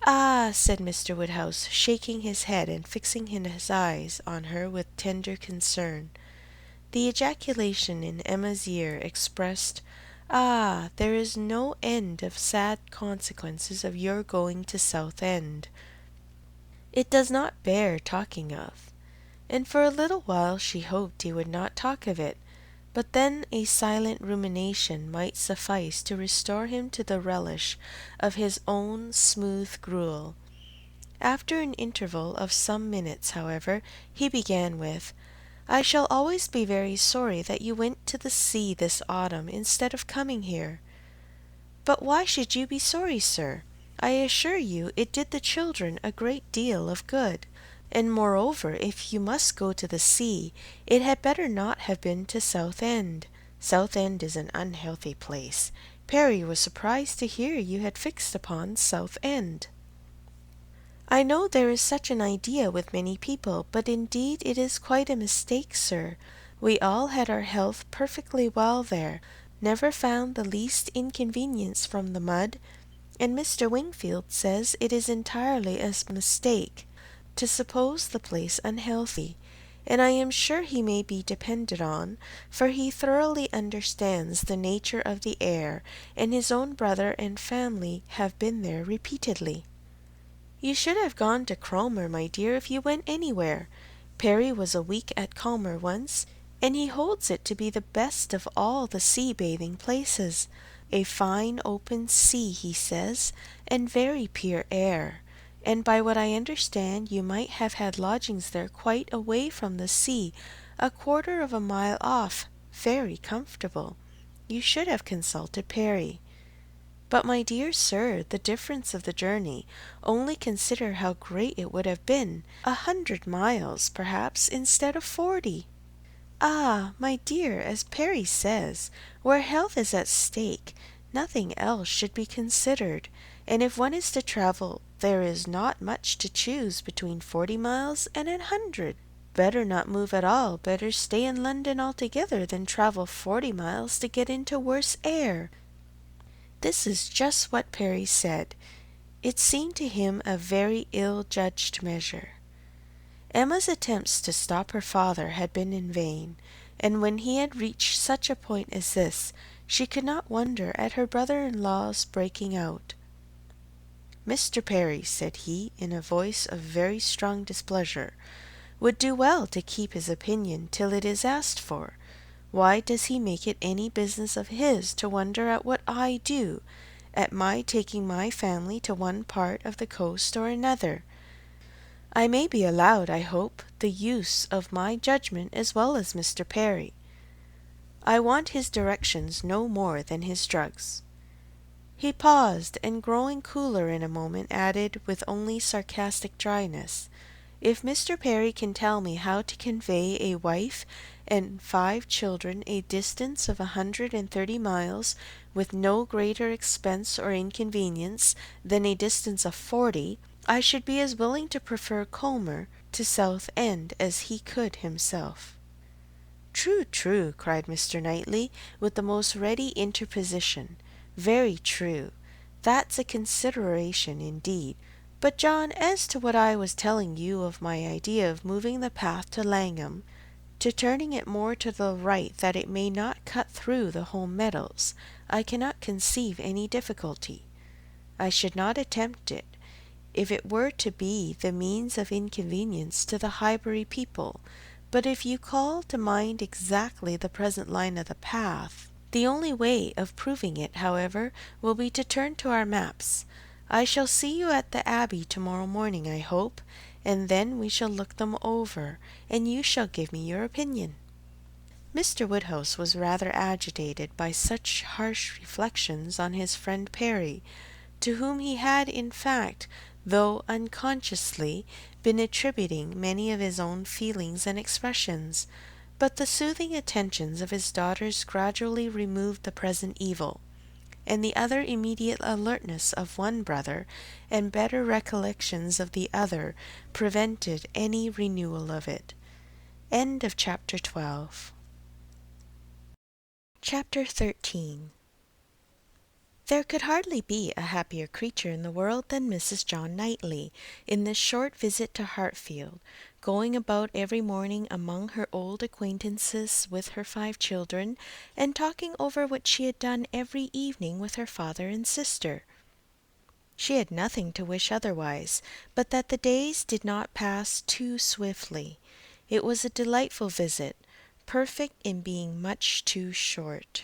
"Ah," said Mr. Woodhouse, shaking his head and fixing his eyes on her with tender concern. The ejaculation in Emma's ear expressed, "Ah, there is no end of sad consequences of your going to Southend. It does not bear talking of." And for a little while she hoped he would not talk of it, but then a silent rumination might suffice to restore him to the relish of his own smooth gruel. After an interval of some minutes, however, he began with, "I shall always be very sorry that you went to the sea this autumn instead of coming here." "But why should you be sorry, sir? I assure you it did the children a great deal of good. And moreover, if you must go to the sea, it had better not have been to Southend. Southend is an unhealthy place. Perry was surprised to hear you had fixed upon Southend." "I know there is such an idea with many people, but indeed it is quite a mistake, sir. We all had our health perfectly well there, never found the least inconvenience from the mud, and Mr. Wingfield says it is entirely a mistake to suppose the place unhealthy, and I am sure he may be depended on, for he thoroughly understands the nature of the air, and his own brother and family have been there repeatedly." "You should have gone to Cromer, my dear, if you went anywhere. Perry was a week at Cromer once, and he holds it to be the best of all the sea-bathing places. A fine open sea, he says, and very pure air. And by what I understand, you might have had lodgings there quite away from the sea, a quarter of a mile off, very comfortable. You should have consulted Perry. But, my dear sir, the difference of the journey, only consider how great it would have been, 100 miles, perhaps, instead of 40. Ah, my dear, as Perry says, where health is at stake, nothing else should be considered, and if one is to travel, there is not much to choose between 40 miles and 100. Better not move at all, better stay in London altogether than travel 40 miles to get into worse air. This is just what Perry said. It seemed to him a very ill-judged measure. Emma's attempts to stop her father had been in vain, and when he had reached such a point as this, she could not wonder at her brother-in-law's breaking out. "Mr. Perry," said he, in a voice of very strong displeasure, "would do well to keep his opinion till it is asked for. Why does he make it any business of his to wonder at what I do, at my taking my family to one part of the coast or another? I may be allowed, I hope, the use of my judgment as well as Mr. Perry. I want his directions no more than his drugs." He paused, and growing cooler in a moment, added, with only sarcastic dryness, "If Mr. Perry can tell me how to convey a wife and 5 children a distance of 130 miles with no greater expense or inconvenience than a distance of 40, I should be as willing to prefer Comer to Southend as he could himself." "True, true," cried Mr. Knightley, with the most ready interposition. "Very true. That's a consideration indeed. But, John, as to what I was telling you of my idea of moving the path to Langham, to turning it more to the right that it may not cut through the home meadows, I cannot conceive any difficulty. I should not attempt it, if it were to be the means of inconvenience to the Highbury people, but if you call to mind exactly the present line of the path, the only way of proving it, however, will be to turn to our maps. I shall see you at the Abbey to-morrow morning, I hope, and then we shall look them over, and you shall give me your opinion." Mr. Woodhouse was rather agitated by such harsh reflections on his friend Perry, to whom he had in fact, though unconsciously, been attributing many of his own feelings and expressions, but the soothing attentions of his daughters gradually removed the present evil, and the other immediate alertness of one brother, and better recollections of the other, prevented any renewal of it. End of chapter 12. Chapter 13. There could hardly be a happier creature in the world than Mrs. John Knightley, in this short visit to Hartfield, going about every morning among her old acquaintances with her 5 children, and talking over what she had done every evening with her father and sister. She had nothing to wish otherwise, but that the days did not pass too swiftly. It was a delightful visit, perfect in being much too short.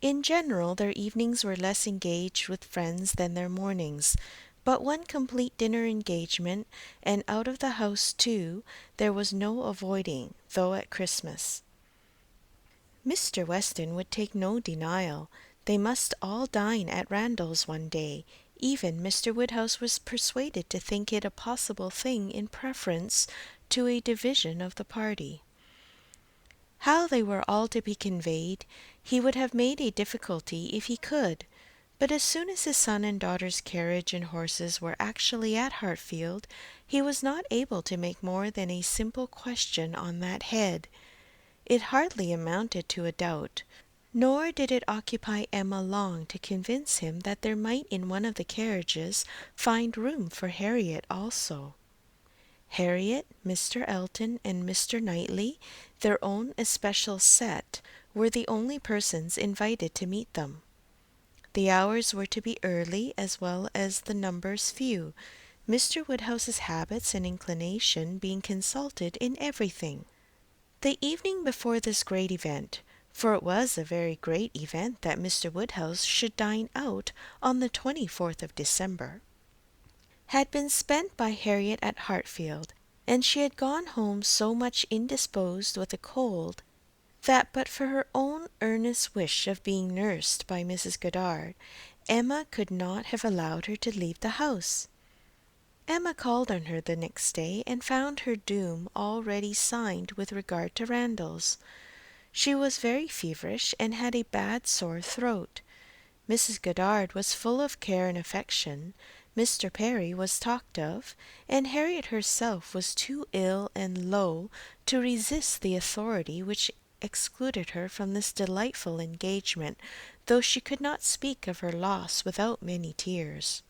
In general, their evenings were less engaged with friends than their mornings, but one complete dinner engagement, and out of the house too, there was no avoiding, though at Christmas. Mr. Weston would take no denial. They must all dine at Randalls one day. Even Mr. Woodhouse was persuaded to think it a possible thing in preference to a division of the party. How they were all to be conveyed, he would have made a difficulty if he could, but as soon as his son and daughter's carriage and horses were actually at Hartfield, he was not able to make more than a simple question on that head. It hardly amounted to a doubt, nor did it occupy Emma long to convince him that there might in one of the carriages find room for Harriet also. Harriet, Mr. Elton, and Mr. Knightley, their own especial set, were the only persons invited to meet them. The hours were to be early as well as the numbers few, Mr. Woodhouse's habits and inclination being consulted in everything. The evening before this great event, for it was a very great event that Mr. Woodhouse should dine out on the 24th of December, had been spent by Harriet at Hartfield, and she had gone home so much indisposed with a cold, that but for her own earnest wish of being nursed by Mrs. Goddard, Emma could not have allowed her to leave the house. Emma called on her the next day, and found her doom already signed with regard to Randalls. She was very feverish, and had a bad sore throat. Mrs. Goddard was full of care and affection, Mr. Perry was talked of, and Harriet herself was too ill and low to resist the authority which excluded her from this delightful engagement, though she could not speak of her loss without many tears.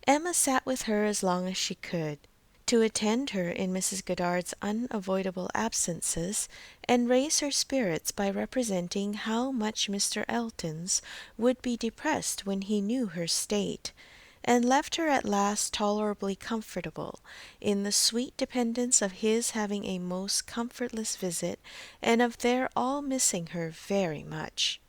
Emma sat with her as long as she could, to attend her in Mrs. Goddard's unavoidable absences, and raise her spirits by representing how much Mr. Elton's would be depressed when he knew her state, and left her at last tolerably comfortable, in the sweet dependence of his having a most comfortless visit, and of their all missing her very much.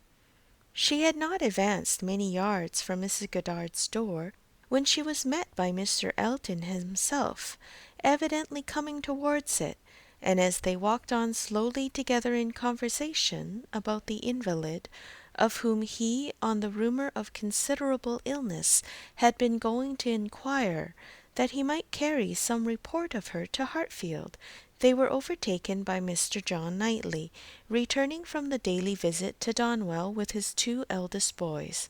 She had not advanced many yards from Mrs. Goddard's door, when she was met by Mr. Elton himself, evidently coming towards it, and as they walked on slowly together in conversation about the invalid, of whom he, on the rumour of considerable illness, had been going to inquire, that he might carry some report of her to Hartfield, they were overtaken by Mr. John Knightley, returning from the daily visit to Donwell with his two eldest boys,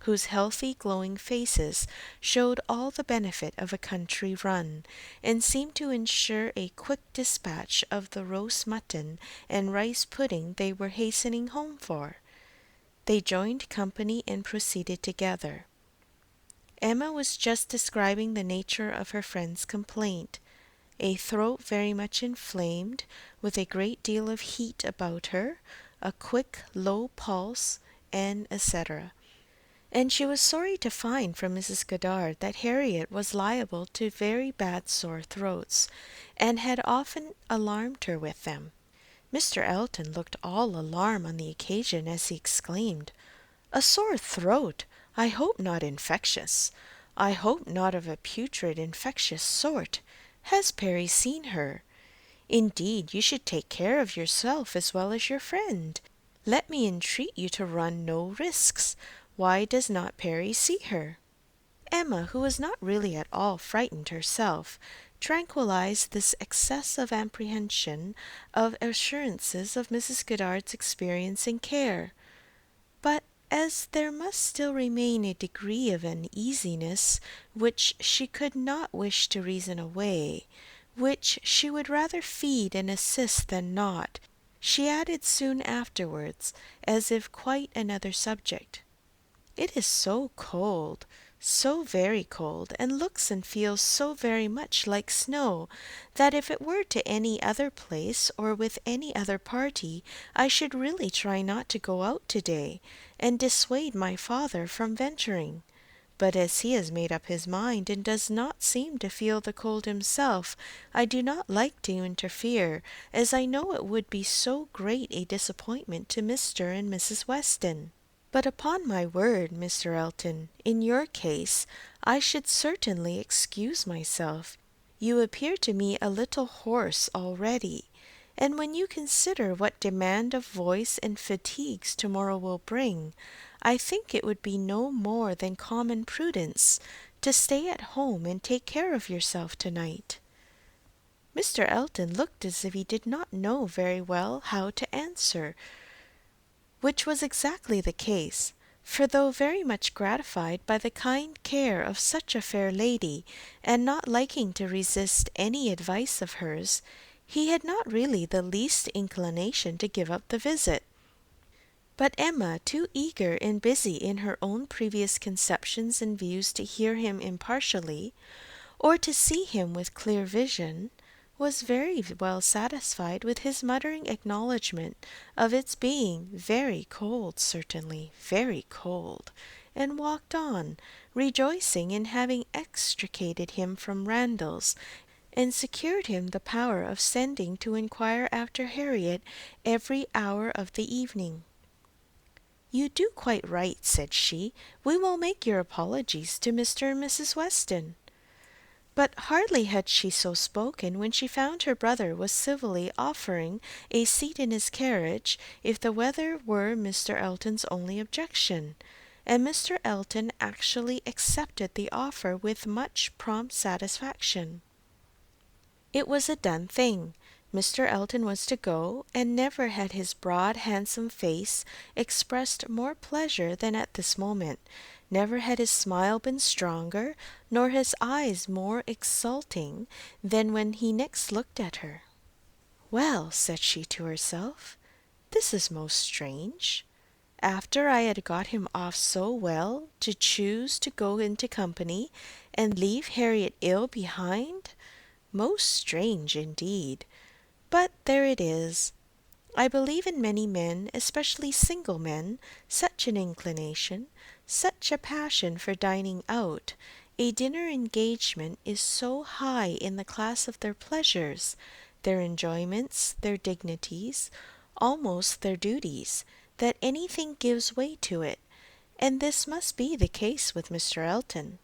whose healthy glowing faces showed all the benefit of a country run, and seemed to ensure a quick dispatch of the roast mutton and rice pudding they were hastening home for. They joined company and proceeded together. Emma was just describing the nature of her friend's complaint, a throat very much inflamed, with a great deal of heat about her, a quick low pulse, and etc., and she was sorry to find from Mrs. Goddard that Harriet was liable to very bad sore throats, and had often alarmed her with them. Mr. Elton looked all alarm on the occasion as he exclaimed, "A sore throat! I hope not infectious. I hope not of a putrid infectious sort. Has Perry seen her? Indeed, you should take care of yourself as well as your friend. Let me entreat you to run no risks. Why does not Perry see her?" Emma, who was not really at all frightened herself, tranquillized this excess of apprehension of assurances of Mrs. Goddard's experience and care. But as there must still remain a degree of uneasiness which she could not wish to reason away, which she would rather feed and assist than not, she added soon afterwards, as if quite another subject, "It is so cold, so very cold, and looks and feels so very much like snow, that if it were to any other place, or with any other party, I should really try not to go out to-day, and dissuade my father from venturing. But as he has made up his mind, and does not seem to feel the cold himself, I do not like to interfere, as I know it would be so great a disappointment to Mr. and Mrs. Weston. But upon my word, Mr. Elton, in your case I should certainly excuse myself. You appear to me a little hoarse already, and when you consider what demand of voice and fatigues tomorrow will bring, I think it would be no more than common prudence to stay at home and take care of yourself tonight." Mr. Elton looked as if he did not know very well how to answer, which was exactly the case, for though very much gratified by the kind care of such a fair lady, and not liking to resist any advice of hers, he had not really the least inclination to give up the visit. But Emma, too eager and busy in her own previous conceptions and views to hear him impartially, or to see him with clear vision, was very well satisfied with his muttering acknowledgment of its being very cold, certainly, very cold, and walked on, rejoicing in having extricated him from Randalls, and secured him the power of sending to inquire after Harriet every hour of the evening. "You do quite right," said she. "We will make your apologies to Mr. and Mrs. Weston." But hardly had she so spoken when she found her brother was civilly offering a seat in his carriage, if the weather were Mr. Elton's only objection, and Mr. Elton actually accepted the offer with much prompt satisfaction. It was a done thing. Mr. Elton was to go, and never had his broad, handsome face expressed more pleasure than at this moment. Never had his smile been stronger, nor his eyes more exulting than when he next looked at her. "Well," said she to herself, "this is most strange. After I had got him off so well, to choose to go into company, and leave Harriet ill behind. Most strange indeed. But there it is. I believe in many men, especially single men, such an inclination, such a passion for dining out. A dinner engagement is so high in the class of their pleasures, their enjoyments, their dignities, almost their duties, that anything gives way to it, and this must be the case with Mr. Elton.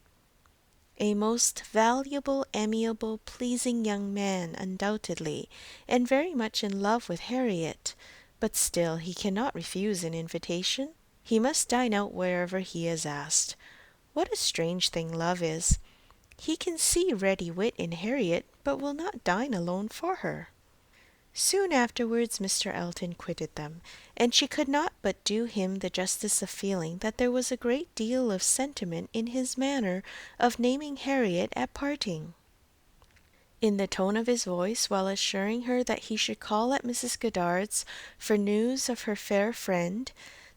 A most valuable, amiable, pleasing young man, undoubtedly, and very much in love with Harriet, but still he cannot refuse an invitation. He must dine out wherever he is asked. What a strange thing love is! He can see ready wit in Harriet, but will not dine alone for her." Soon afterwards Mr. Elton quitted them, and she could not but do him the justice of feeling that there was a great deal of sentiment in his manner of naming Harriet at parting. In the tone of his voice, while assuring her that he should call at Mrs. Goddard's for news of her fair friend,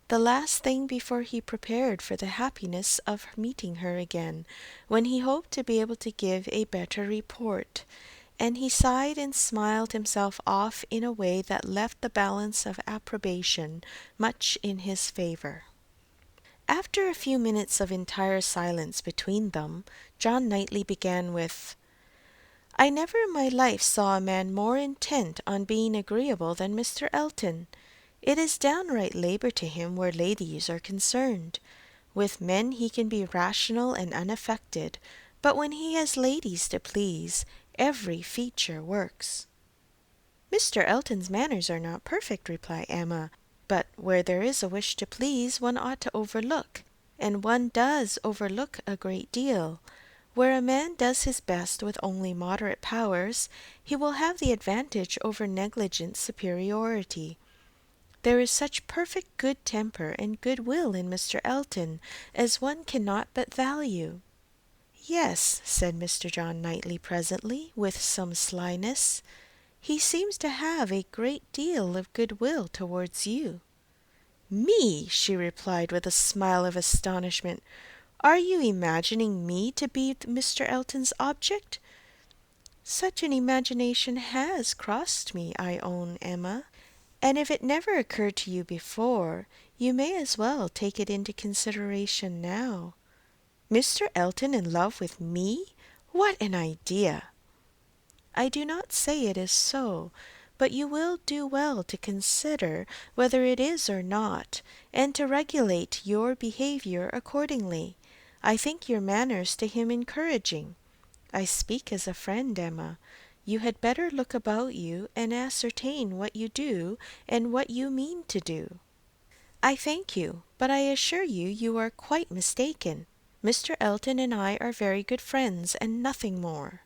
the last thing before he prepared for the happiness of meeting her again, when he hoped to be able to give a better report, and he sighed and smiled himself off in a way that left the balance of approbation much in his favour. After a few minutes of entire silence between them, John Knightley began with, "I never in my life saw a man more intent on being agreeable than Mr. Elton. It is downright labour to him where ladies are concerned. With men he can be rational and unaffected, but when he has ladies to please, every feature works." "Mr. Elton's manners are not perfect," replied Emma, "but where there is a wish to please, one ought to overlook, and one does overlook a great deal. Where a man does his best with only moderate powers, he will have the advantage over negligent superiority. There is such perfect good temper and good will in Mr. Elton as one cannot but value." "Yes," said Mr. John Knightley presently, with some slyness, "he seems to have a great deal of good will towards you." "Me!" she replied with a smile of astonishment. "Are you imagining me to be Mr. Elton's object?" "Such an imagination has crossed me, I own, Emma, and if it never occurred to you before, you may as well take it into consideration now." "Mr. Elton in love with me! What an idea!" "I do not say it is so, but you will do well to consider whether it is or not, and to regulate your behaviour accordingly. I think your manners to him encouraging. I speak as a friend, Emma. You had better look about you and ascertain what you do and what you mean to do." "I thank you, but I assure you you are quite mistaken. Mr. Elton and I are very good friends, and nothing more."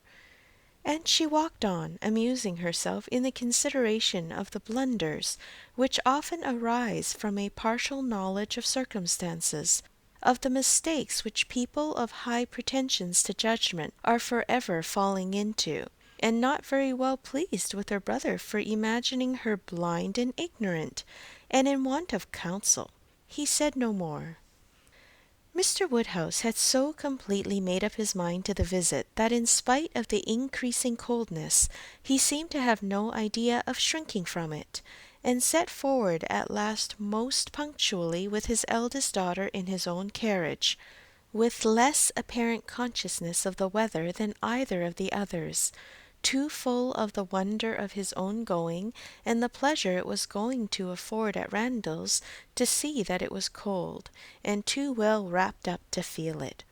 And she walked on, amusing herself in the consideration of the blunders which often arise from a partial knowledge of circumstances, of the mistakes which people of high pretensions to judgment are for ever falling into, and not very well pleased with her brother for imagining her blind and ignorant, and in want of counsel. He said no more. Mr. Woodhouse had so completely made up his mind to the visit that in spite of the increasing coldness he seemed to have no idea of shrinking from it, and set forward at last most punctually with his eldest daughter in his own carriage, with less apparent consciousness of the weather than either of the others, too full of the wonder of his own going and the pleasure it was going to afford at Randalls to see that it was cold, and too well wrapped up to feel it.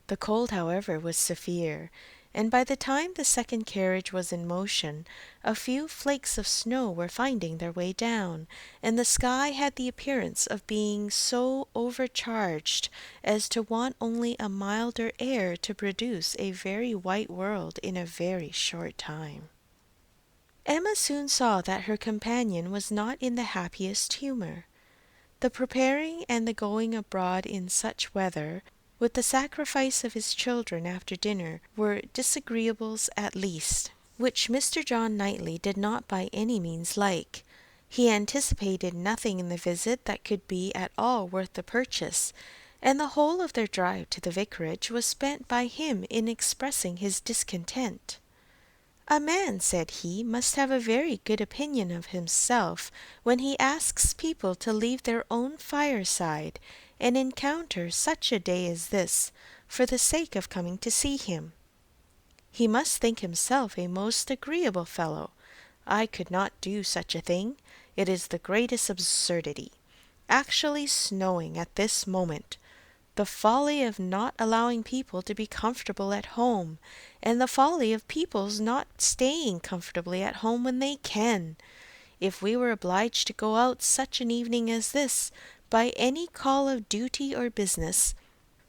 The cold, however, was severe, and by the time the second carriage was in motion, a few flakes of snow were finding their way down, and the sky had the appearance of being so overcharged as to want only a milder air to produce a very white world in a very short time. Emma soon saw that her companion was not in the happiest humour. The preparing and the going abroad in such weather, with the sacrifice of his children after dinner, were disagreeables at least, which Mr. John Knightley did not by any means like. He anticipated nothing in the visit that could be at all worth the purchase, and the whole of their drive to the vicarage was spent by him in expressing his discontent. A man, said he, must have a very good opinion of himself when he asks people to leave their own fireside and encounter such a day as this for the sake of coming to see him. He must think himself a most agreeable fellow. I could not do such a thing. It is the greatest absurdity. Actually snowing at this moment! The folly of not allowing people to be comfortable at home, and the folly of people's not staying comfortably at home when they can. If we were obliged to go out such an evening as this, by any call of duty or business,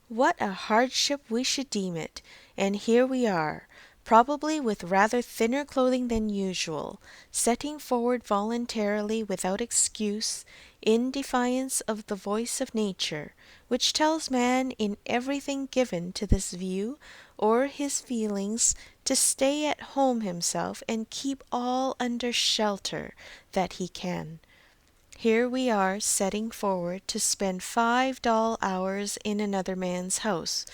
what a hardship we should deem it, and here we are, probably with rather thinner clothing than usual, setting forward voluntarily without excuse, in defiance of the voice of nature, which tells man in everything given to this view or his feelings to stay at home himself and keep all under shelter that he can. Here we are setting forward to spend 5 dull hours in another man's house,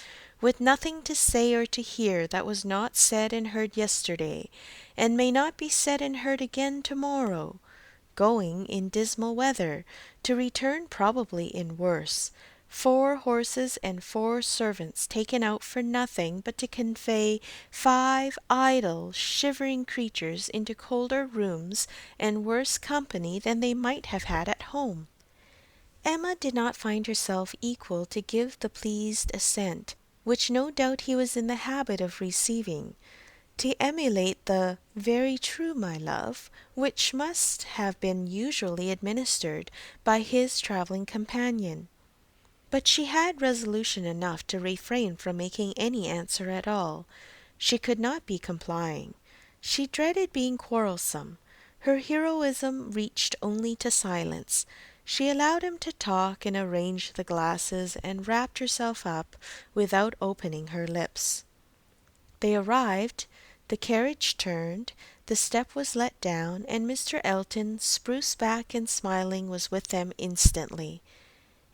with nothing to say or to hear that was not said and heard yesterday, and may not be said and heard again to-morrow, going in dismal weather, to return probably in worse, 4 horses and 4 servants taken out for nothing but to convey 5 idle, shivering creatures into colder rooms and worse company than they might have had at home. Emma did not find herself equal to give the pleased assent, which no doubt he was in the habit of receiving, to emulate the "very true, my love," which must have been usually administered by his travelling companion. But she had resolution enough to refrain from making any answer at all. She could not be complying. She dreaded being quarrelsome. Her heroism reached only to silence. She allowed him to talk and arrange the glasses, and wrapped herself up without opening her lips. They arrived, the carriage turned, the step was let down, and Mr. Elton, spruce back and smiling, was with them instantly.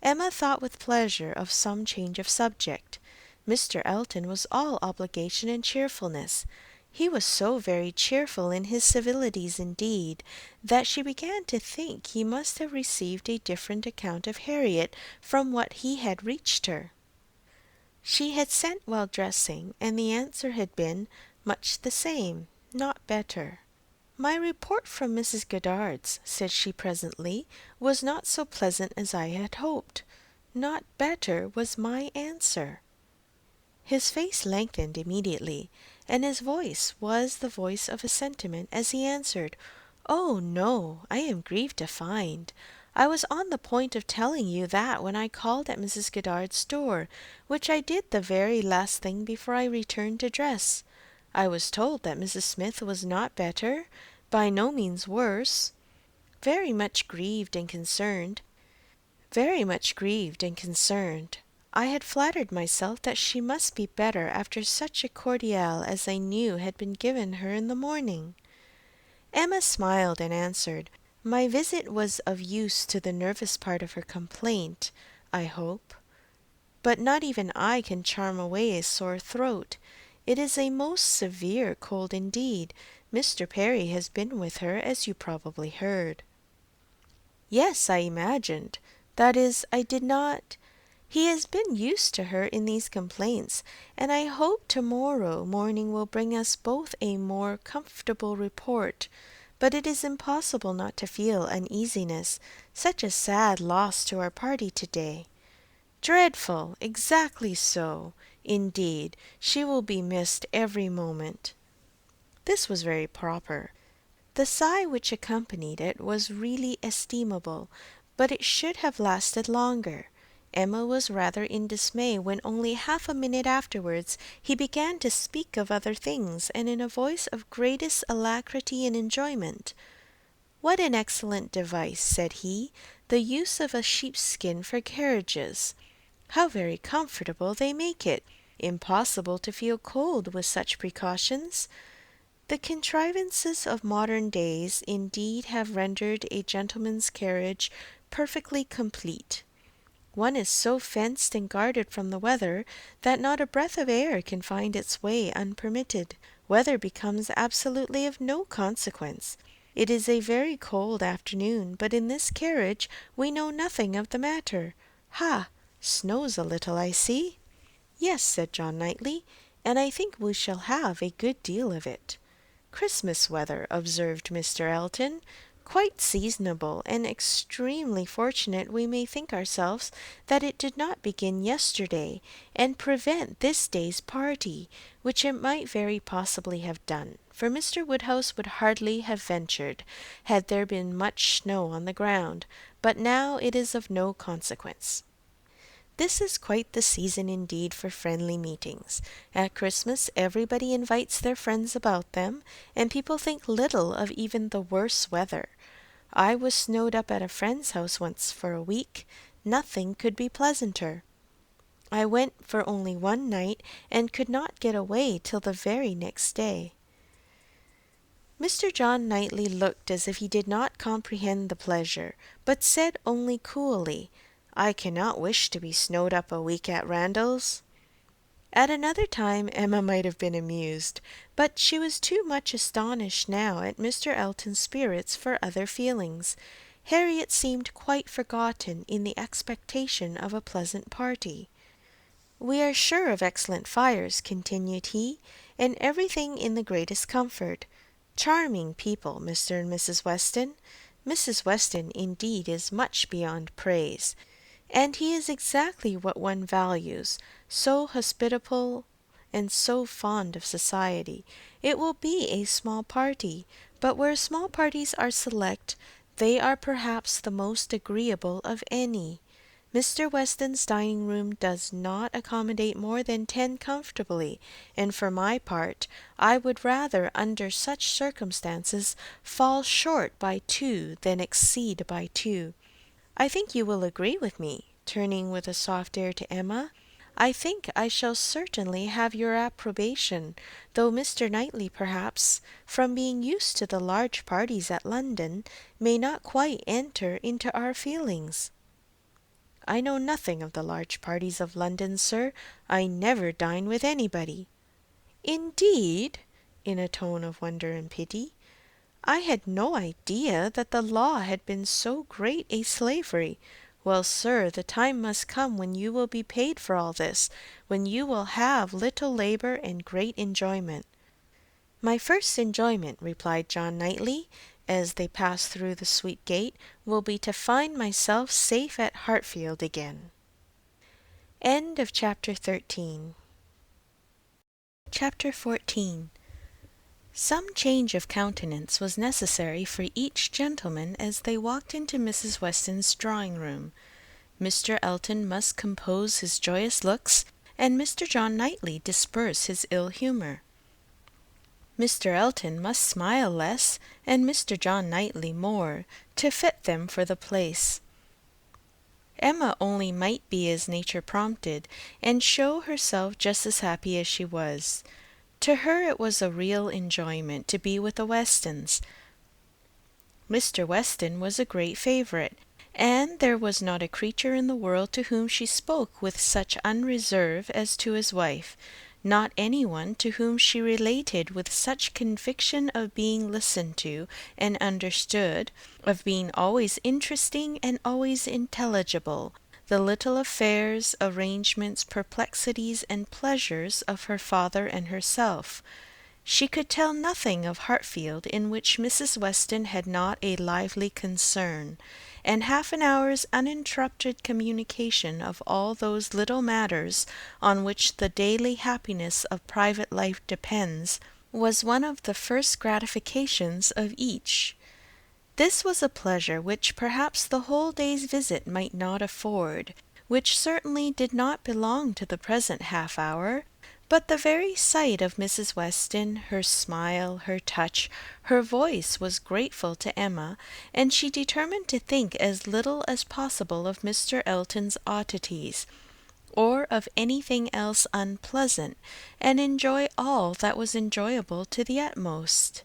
Emma thought with pleasure of some change of subject. Mr. Elton was all obligation and cheerfulness. He was so very cheerful in his civilities indeed, that she began to think he must have received a different account of Harriet from what he had reached her. She had sent while dressing, and the answer had been much the same, not better. "My report from Mrs. Goddard's," said she presently, "was not so pleasant as I had hoped. Not better was my answer." His face lengthened immediately, and his voice was the voice of a sentiment as he answered, "Oh, no, I am grieved to find. I was on the point of telling you that when I called at Mrs. Goddard's door, which I did the very last thing before I returned to dress. I was told that Mrs. Smith was not better, by no means worse. Very much grieved and concerned. I had flattered myself that she must be better after such a cordial as I knew had been given her in the morning." Emma smiled and answered, "My visit was of use to the nervous part of her complaint, I hope. But not even I can charm away a sore throat. It is a most severe cold indeed. Mr. Perry has been with her, as you probably heard." "Yes, I imagined. That is, I did not. He has been used to her in these complaints, and I hope to-morrow morning will bring us both a more comfortable report. But it is impossible not to feel uneasiness. Such a sad loss to our party to-day." "Dreadful! Exactly so. Indeed, she will be missed every moment." This was very proper. The sigh which accompanied it was really estimable, but it should have lasted longer. Emma was rather in dismay when only half a minute afterwards he began to speak of other things, and in a voice of greatest alacrity and enjoyment. "What an excellent device," said he, "the use of a sheepskin for carriages! How very comfortable they make it! Impossible to feel cold with such precautions. The contrivances of modern days indeed have rendered a gentleman's carriage perfectly complete. One is so fenced and guarded from the weather that not a breath of air can find its way unpermitted. Weather becomes absolutely of no consequence. It is a very cold afternoon, but in this carriage we know nothing of the matter. Ha! Snows a little, I see." "Yes," said John Knightley, "and I think we shall have a good deal of it." "Christmas weather," observed Mr. Elton. "Quite seasonable, and extremely fortunate we may think ourselves that it did not begin yesterday, and prevent this day's party, which it might very possibly have done, for Mr. Woodhouse would hardly have ventured, had there been much snow on the ground, but now it is of no consequence. This is quite the season indeed for friendly meetings. At Christmas everybody invites their friends about them, and people think little of even the worse weather. I was snowed up at a friend's house once for a week. Nothing could be pleasanter. I went for only one night, and could not get away till the very next day." Mr. John Knightley looked as if he did not comprehend the pleasure, but said only coolly, "I cannot wish to be snowed up a week at Randalls." At another time Emma might have been amused, but she was too much astonished now at Mr. Elton's spirits for other feelings. Harriet seemed quite forgotten in the expectation of a pleasant party. "We are sure of excellent fires," continued he, "and everything in the greatest comfort. Charming people, Mr. and Mrs. Weston. Mrs. Weston indeed is much beyond praise. And he is exactly what one values, so hospitable and so fond of society. It will be a small party, but where small parties are select, they are perhaps the most agreeable of any. Mr. Weston's dining room does not accommodate more than 10 comfortably, and for my part, I would rather under such circumstances fall short by 2 than exceed by 2. I think you will agree with me," turning with a soft air to Emma. "I think I shall certainly have your approbation, though Mr. Knightley perhaps, from being used to the large parties at London, may not quite enter into our feelings." "I know nothing of the large parties of London, sir. I never dine with anybody." "Indeed!" in a tone of wonder and pity. "I had no idea that the law had been so great a slavery. Well, sir, the time must come when you will be paid for all this, when you will have little labour and great enjoyment." "My first enjoyment," replied John Knightley, as they passed through the sweet gate, "will be to find myself safe at Hartfield again." Chapter 14. Some change of countenance was necessary for each gentleman as they walked into Mrs. Weston's drawing-room. Mr. Elton must compose his joyous looks, and Mr. John Knightley disperse his ill humour. Mr. Elton must smile less, and Mr. John Knightley more, to fit them for the place. Emma only might be as nature prompted, and show herself just as happy as she was. To her it was a real enjoyment to be with the Westons. Mr. Weston was a great favourite, and there was not a creature in the world to whom she spoke with such unreserve as to his wife, not any one to whom she related with such conviction of being listened to and understood, of being always interesting and always intelligible, the little affairs, arrangements, perplexities, and pleasures of her father and herself. She could tell nothing of Hartfield in which Mrs. Weston had not a lively concern, and half an hour's uninterrupted communication of all those little matters on which the daily happiness of private life depends was one of the first gratifications of each. This was a pleasure which perhaps the whole day's visit might not afford, which certainly did not belong to the present half hour, but the very sight of Mrs. Weston, her smile, her touch, her voice was grateful to Emma, and she determined to think as little as possible of Mr. Elton's oddities, or of anything else unpleasant, and enjoy all that was enjoyable to the utmost.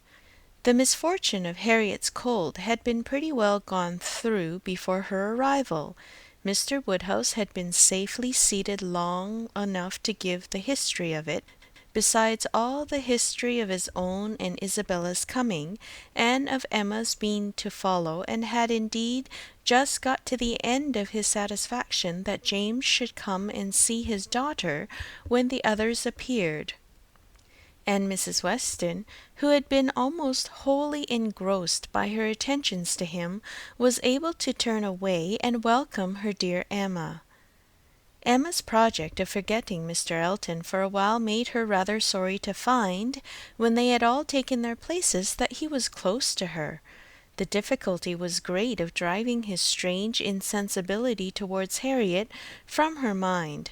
The misfortune of Harriet's cold had been pretty well gone through before her arrival. Mr. Woodhouse had been safely seated long enough to give the history of it, besides all the history of his own and Isabella's coming, and of Emma's being to follow, and had indeed just got to the end of his satisfaction that James should come and see his daughter when the others appeared. And Mrs. Weston, who had been almost wholly engrossed by her attentions to him, was able to turn away and welcome her dear Emma. Emma's project of forgetting Mr. Elton for a while made her rather sorry to find, when they had all taken their places, that he was close to her. The difficulty was great of driving his strange insensibility towards Harriet from her mind,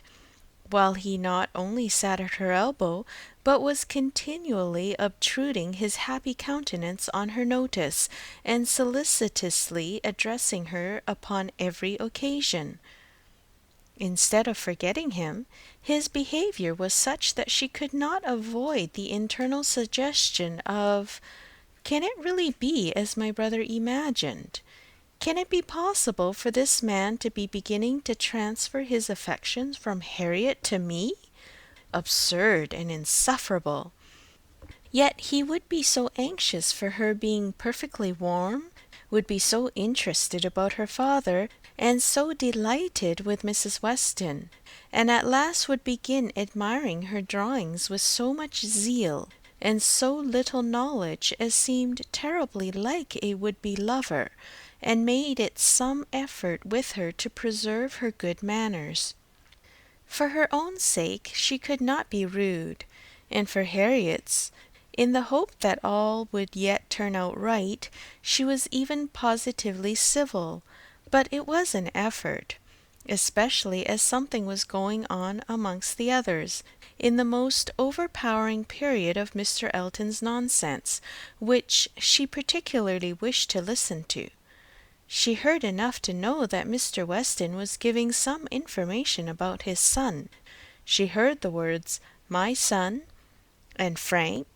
while he not only sat at her elbow, but was continually obtruding his happy countenance on her notice, and solicitously addressing her upon every occasion. Instead of forgetting him, his behaviour was such that she could not avoid the internal suggestion of, "Can it really be as my brother imagined? Can it be possible for this man to be beginning to transfer his affections from Harriet to me? Absurd and insufferable! Yet he would be so anxious for her being perfectly warm, would be so interested about her father, and so delighted with Mrs. Weston, and at last would begin admiring her drawings with so much zeal and so little knowledge as seemed terribly like a would-be lover, and made it some effort with her to preserve her good manners. For her own sake she could not be rude, and for Harriet's, in the hope that all would yet turn out right, she was even positively civil, but it was an effort, especially as something was going on amongst the others, in the most overpowering period of Mr. Elton's nonsense, which she particularly wished to listen to. She heard enough to know that Mr. Weston was giving some information about his son. She heard the words "my son," and "Frank,"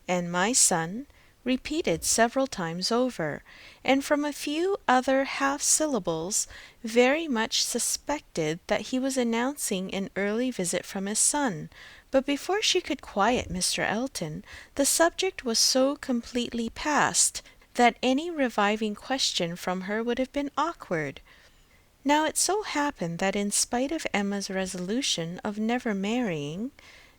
and "my son," repeated several times over, and from a few other half-syllables very much suspected that he was announcing an early visit from his son. But before she could quiet Mr. Elton, the subject was so completely past that any reviving question from her would have been awkward. Now it so happened that in spite of Emma's resolution of never marrying,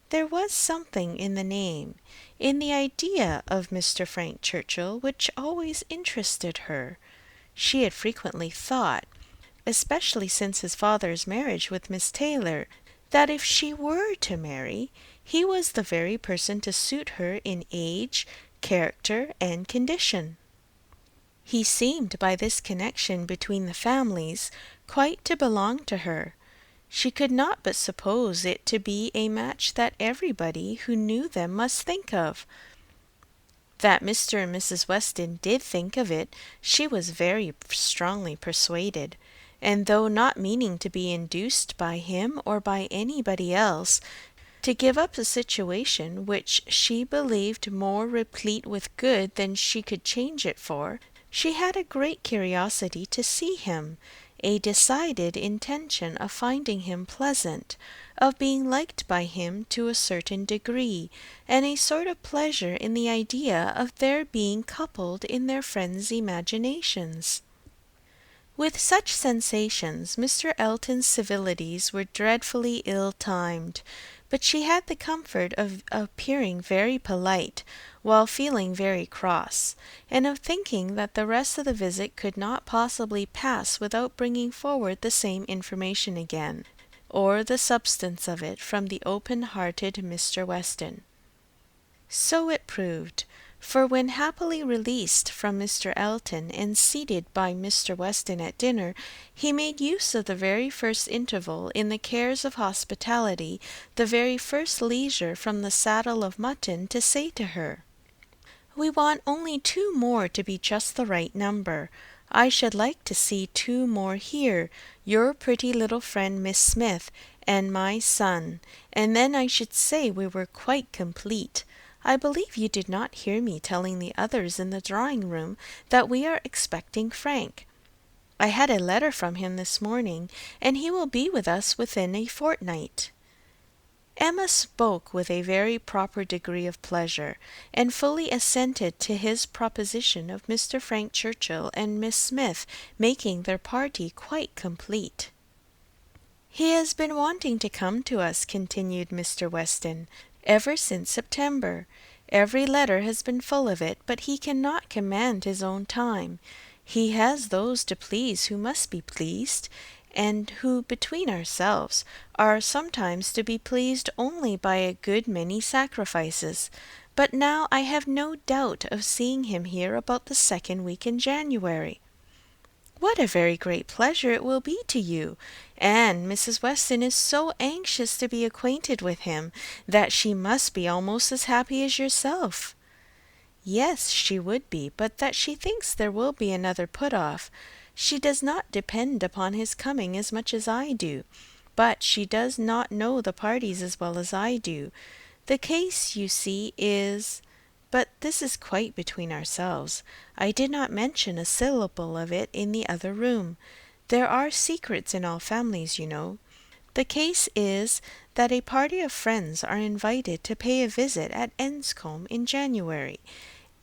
there was something in the name, in the idea of Mr. Frank Churchill, which always interested her. She had frequently thought, especially since his father's marriage with Miss Taylor, that if she were to marry, he was the very person to suit her in age, character, and condition. He seemed by this connection between the families quite to belong to her. She could not but suppose it to be a match that everybody who knew them must think of. That Mr. and Mrs. Weston did think of it, she was very strongly persuaded, and though not meaning to be induced by him or by anybody else to give up a situation which she believed more replete with good than she could change it for, she had a great curiosity to see him, a decided intention of finding him pleasant, of being liked by him to a certain degree, and a sort of pleasure in the idea of their being coupled in their friends' imaginations. With such sensations, Mr. Elton's civilities were dreadfully ill-timed, but she had the comfort of appearing very polite, while feeling very cross, and of thinking that the rest of the visit could not possibly pass without bringing forward the same information again, or the substance of it, from the open-hearted Mr. Weston. So it proved, for when happily released from Mr. Elton and seated by Mr. Weston at dinner, he made use of the very first interval in the cares of hospitality, the very first leisure from the saddle of mutton, to say to her, "We want only 2 more to be just the right number. I should like to see 2 more here, your pretty little friend Miss Smith, and my son, and then I should say we were quite complete. I believe you did not hear me telling the others in the drawing-room that we are expecting Frank. I had a letter from him this morning, and he will be with us within a fortnight." Emma spoke with a very proper degree of pleasure, and fully assented to his proposition of Mr. Frank Churchill and Miss Smith making their party quite complete. "He has been wanting to come to us," continued Mr. Weston, "ever since September. Every letter has been full of it, but he cannot command his own time. He has those to please who must be pleased, and who, between ourselves, are sometimes to be pleased only by a good many sacrifices. But now I have no doubt of seeing him here about the 2nd week in January." "What a very great pleasure it will be to you! And Mrs. Weston is so anxious to be acquainted with him, that she must be almost as happy as yourself." "Yes, she would be, but that she thinks there will be another put-off. She does not depend upon his coming as much as I do, but she does not know the parties as well as I do. The case, you see, is— But this is quite between ourselves. I did not mention a syllable of it in the other room. There are secrets in all families, you know. The case is that a party of friends are invited to pay a visit at Enscombe in January,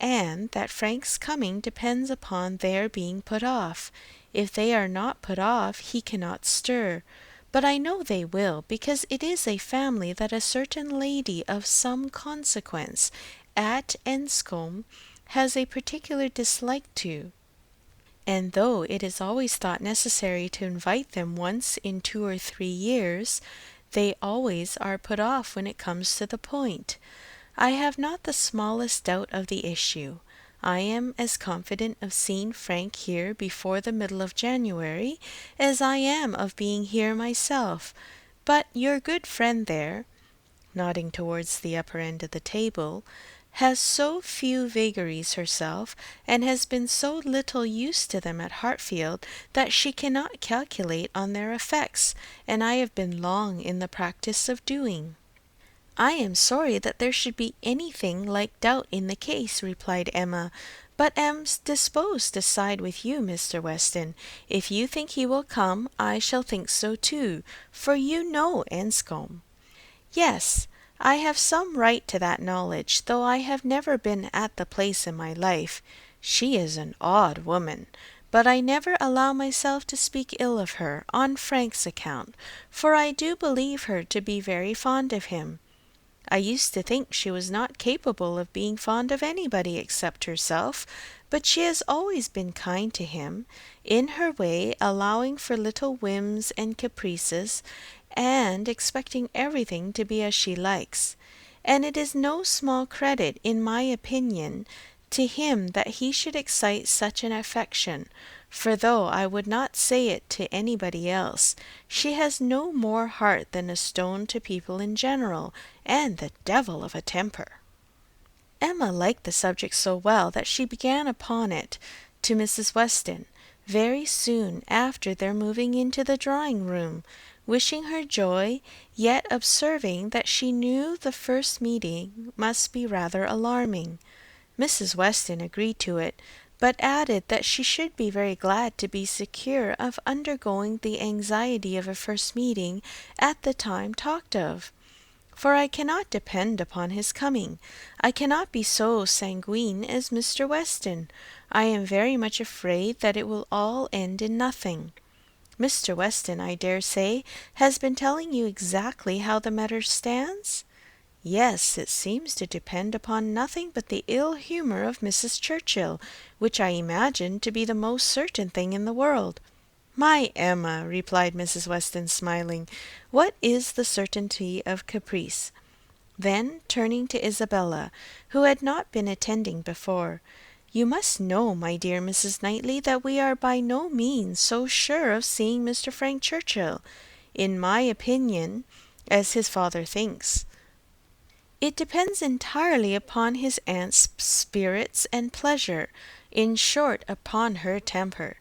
and that Frank's coming depends upon their being put off. If they are not put off, he cannot stir. But I know they will, because it is a family that a certain lady of some consequence at Enscombe has a particular dislike to, and though it is always thought necessary to invite them once in 2 or 3 years, they always are put off when it comes to the point. I have not the smallest doubt of the issue. I am as confident of seeing Frank here before the middle of January as I am of being here myself, but your good friend there," nodding towards the upper end of the table, "has so few vagaries herself, and has been so little used to them at Hartfield, that she cannot calculate on their effects, and I have been long in the practice of doing." "I am sorry that there should be anything like doubt in the case," replied Emma, "but am disposed to side with you, Mr. Weston. If you think he will come, I shall think so too, for you know Enscombe." "Yes, I have some right to that knowledge, though I have never been at the place in my life. She is an odd woman, but I never allow myself to speak ill of her, on Frank's account, for I do believe her to be very fond of him. I used to think she was not capable of being fond of anybody except herself, but she has always been kind to him, in her way, allowing for little whims and caprices, and expecting everything to be as she likes. And it is no small credit, in my opinion, to him that he should excite such an affection, for though I would not say it to anybody else, she has no more heart than a stone to people in general, and the devil of a temper." Emma liked the subject so well that she began upon it to Mrs. Weston, very soon after their moving into the drawing-room, wishing her joy, yet observing that she knew the first meeting must be rather alarming. Mrs. Weston agreed to it, but added that she should be very glad to be secure of undergoing the anxiety of a first meeting at the time talked of. "For I cannot depend upon his coming. I cannot be so sanguine as Mr. Weston. I am very much afraid that it will all end in nothing. Mr. Weston, I dare say, has been telling you exactly how the matter stands? Yes, it seems to depend upon nothing but the ill humour of Mrs. Churchill, which I imagine to be the most certain thing in the world. My Emma, replied Mrs. Weston, smiling, what is the certainty of caprice? Then, turning to Isabella, who had not been attending before, you must know, my dear Mrs. Knightley, that we are by no means so sure of seeing Mr. Frank Churchill, in my opinion, as his father thinks. It depends entirely upon his aunt's spirits and pleasure, in short, upon her temper.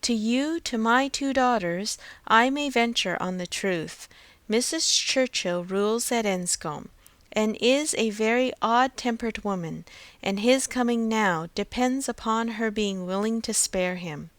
To you, to my two daughters, I may venture on the truth. Mrs. Churchill rules at Enscombe, and is a very odd-tempered woman, and his coming now depends upon her being willing to spare him.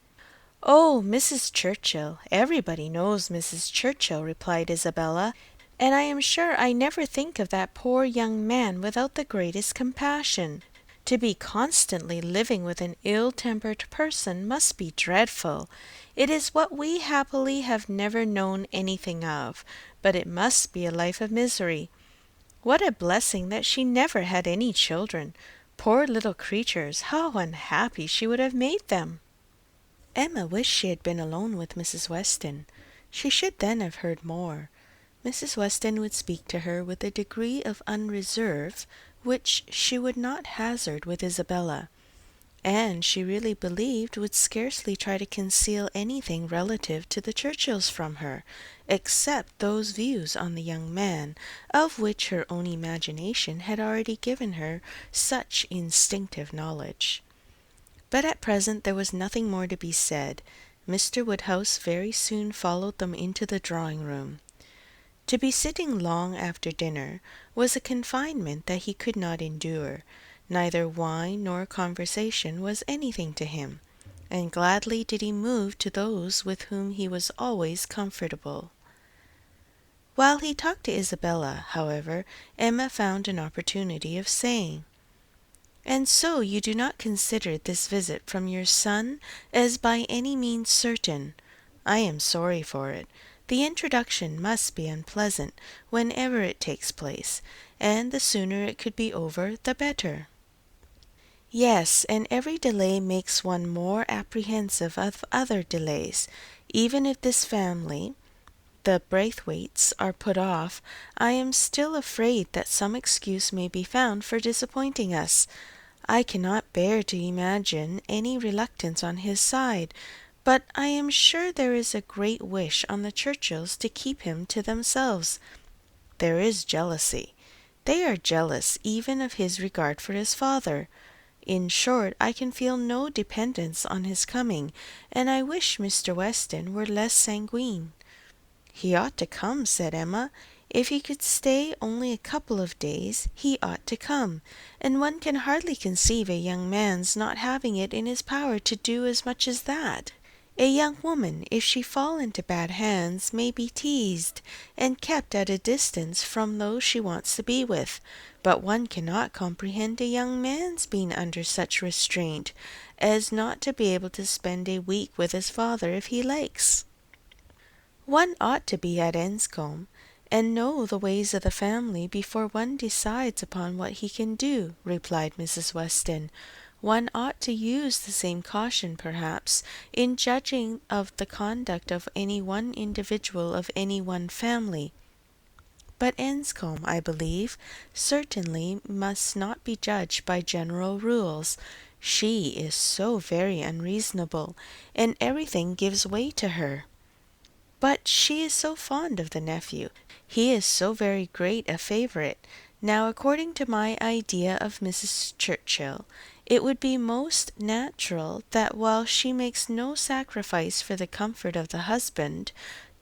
Oh, Mrs. Churchill! Everybody knows Mrs. Churchill, replied Isabella, and I am sure I never think of that poor young man without the greatest compassion. To be constantly living with an ill-tempered person must be dreadful. It is what we happily have never known anything of, but it must be a life of misery. What a blessing that she never had any children! Poor little creatures, how unhappy she would have made them! Emma wished she had been alone with Mrs. Weston. She should then have heard more. Mrs. Weston would speak to her with a degree of unreserve which she would not hazard with Isabella, and she really believed would scarcely try to conceal anything relative to the Churchills from her, except those views on the young man, of which her own imagination had already given her such instinctive knowledge. But at present there was nothing more to be said. Mr. Woodhouse very soon followed them into the drawing-room. To be sitting long after dinner was a confinement that he could not endure. Neither wine nor conversation was anything to him, and gladly did he move to those with whom he was always comfortable. While he talked to Isabella, however, Emma found an opportunity of saying, "And so you do not consider this visit from your son as by any means certain. I am sorry for it. The introduction must be unpleasant whenever it takes place, and the sooner it could be over, the better." "Yes, and every delay makes one more apprehensive of other delays. Even if this family, the Braithwaites, are put off, I am still afraid that some excuse may be found for disappointing us. I cannot bear to imagine any reluctance on his side, but I am sure there is a great wish on the Churchills to keep him to themselves. There is jealousy. They are jealous even of his regard for his father. In short, I can feel no dependence on his coming, and I wish Mr. Weston were less sanguine." "He ought to come," said Emma. "If he could stay only a couple of days, he ought to come, and one can hardly conceive a young man's not having it in his power to do as much as that. A young woman, if she fall into bad hands, may be teased, and kept at a distance from those she wants to be with, but one cannot comprehend a young man's being under such restraint as not to be able to spend a week with his father if he likes." "One ought to be at Enscombe, and know the ways of the family before one decides upon what he can do," replied Mrs. Weston. "One ought to use the same caution, perhaps, in judging of the conduct of any one individual of any one family. But Enscombe, I believe, certainly must not be judged by general rules. She is so very unreasonable, and everything gives way to her. But she is so fond of the nephew. He is so very great a favourite. Now, according to my idea of Mrs. Churchill, it would be most natural that while she makes no sacrifice for the comfort of the husband,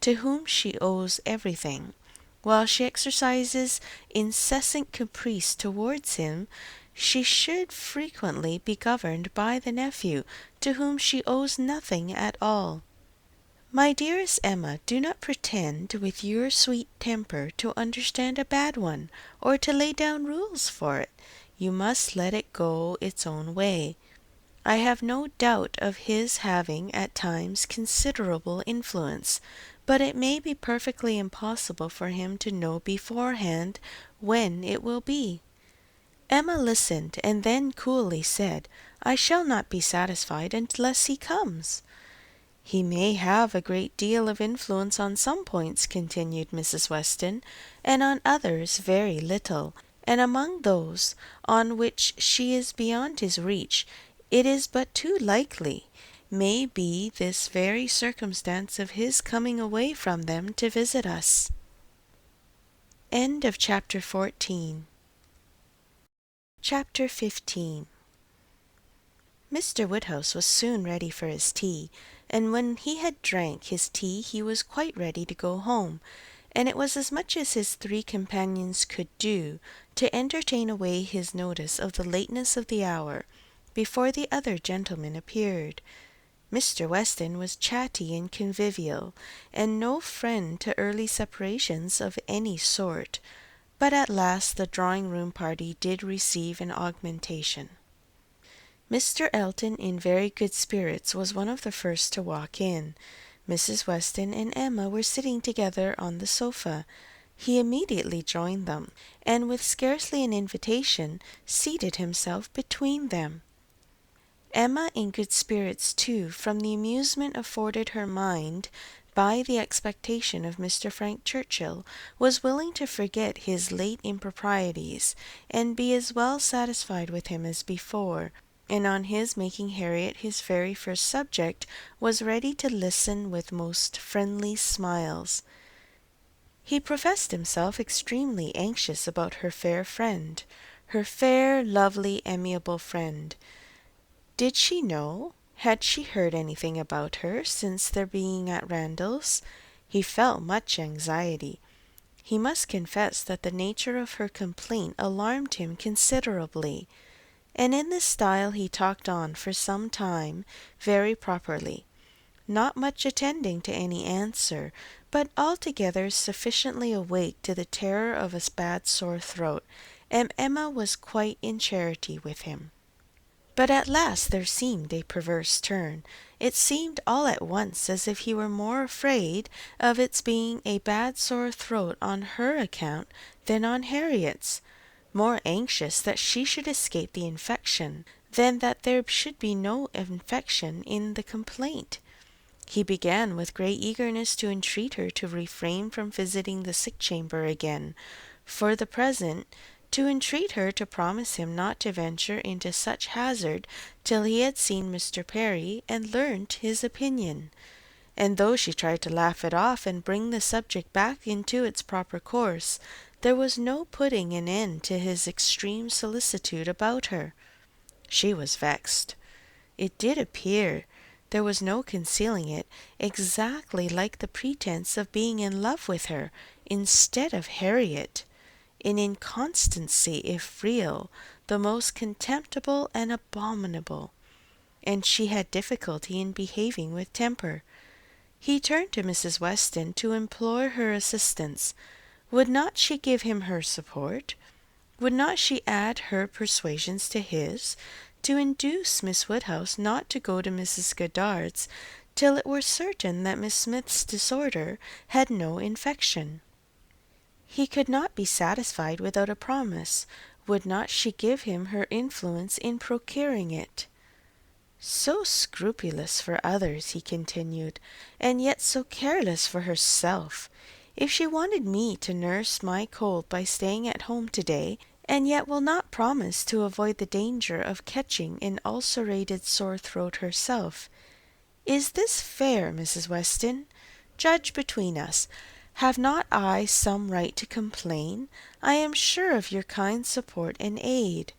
to whom she owes everything, while she exercises incessant caprice towards him, she should frequently be governed by the nephew, to whom she owes nothing at all. My dearest Emma, do not pretend with your sweet temper to understand a bad one, or to lay down rules for it. You must let it go its own way. I have no doubt of his having at times considerable influence, but it may be perfectly impossible for him to know beforehand when it will be." Emma listened, and then coolly said, "I shall not be satisfied unless he comes." "He may have a great deal of influence on some points," continued Mrs. Weston, "and on others very little, and among those on which she is beyond his reach, it is but too likely may be this very circumstance of his coming away from them to visit us." End of chapter 14. Chapter 15. Mr. Woodhouse was soon ready for his tea, and when he had drank his tea he was quite ready to go home, and it was as much as his three companions could do to entertain away his notice of the lateness of the hour before the other gentlemen appeared. Mr. Weston was chatty and convivial, and no friend to early separations of any sort, but at last the drawing-room party did receive an augmentation. Mr. Elton, in very good spirits, was one of the first to walk in. Mrs. Weston and Emma were sitting together on the sofa. He immediately joined them, and with scarcely an invitation, seated himself between them. Emma, in good spirits too, from the amusement afforded her mind by the expectation of Mr. Frank Churchill, was willing to forget his late improprieties, and be as well satisfied with him as before, and on his making Harriet his very first subject, was ready to listen with most friendly smiles. He professed himself extremely anxious about her fair friend, her fair, lovely, amiable friend. Did she know? Had she heard anything about her since their being at Randalls? He felt much anxiety. He must confess that the nature of her complaint alarmed him considerably, and in this style he talked on for some time very properly, not much attending to any answer, but altogether sufficiently awake to the terror of a bad sore throat, and Emma was quite in charity with him. But at last there seemed a perverse turn. It seemed all at once as if he were more afraid of its being a bad sore throat on her account than on Harriet's, more anxious that she should escape the infection than that there should be no infection in the complaint. He began with great eagerness to entreat her to refrain from visiting the sick chamber again, for the present, to entreat her to promise him not to venture into such hazard till he had seen Mr. Perry and learnt his opinion. And though she tried to laugh it off and bring the subject back into its proper course, there was no putting an end to his extreme solicitude about her. She was vexed. It did appear, there was no concealing it, exactly like the pretence of being in love with her instead of Harriet, an inconstancy, if real, the most contemptible and abominable, and she had difficulty in behaving with temper. He turned to Mrs. Weston to implore her assistance. Would not she give him her support? Would not she add her persuasions to his, to induce Miss Woodhouse not to go to Mrs. Goddard's till it were certain that Miss Smith's disorder had no infection? He could not be satisfied without a promise. Would not she give him her influence in procuring it? So scrupulous for others, he continued, and yet so careless for herself. If she wanted me to nurse my cold by staying at home to-day, and yet will not promise to avoid the danger of catching an ulcerated sore throat herself, is this fair, Mrs. Weston? Judge between us. Have not I some right to complain? I am sure of your kind support and aid."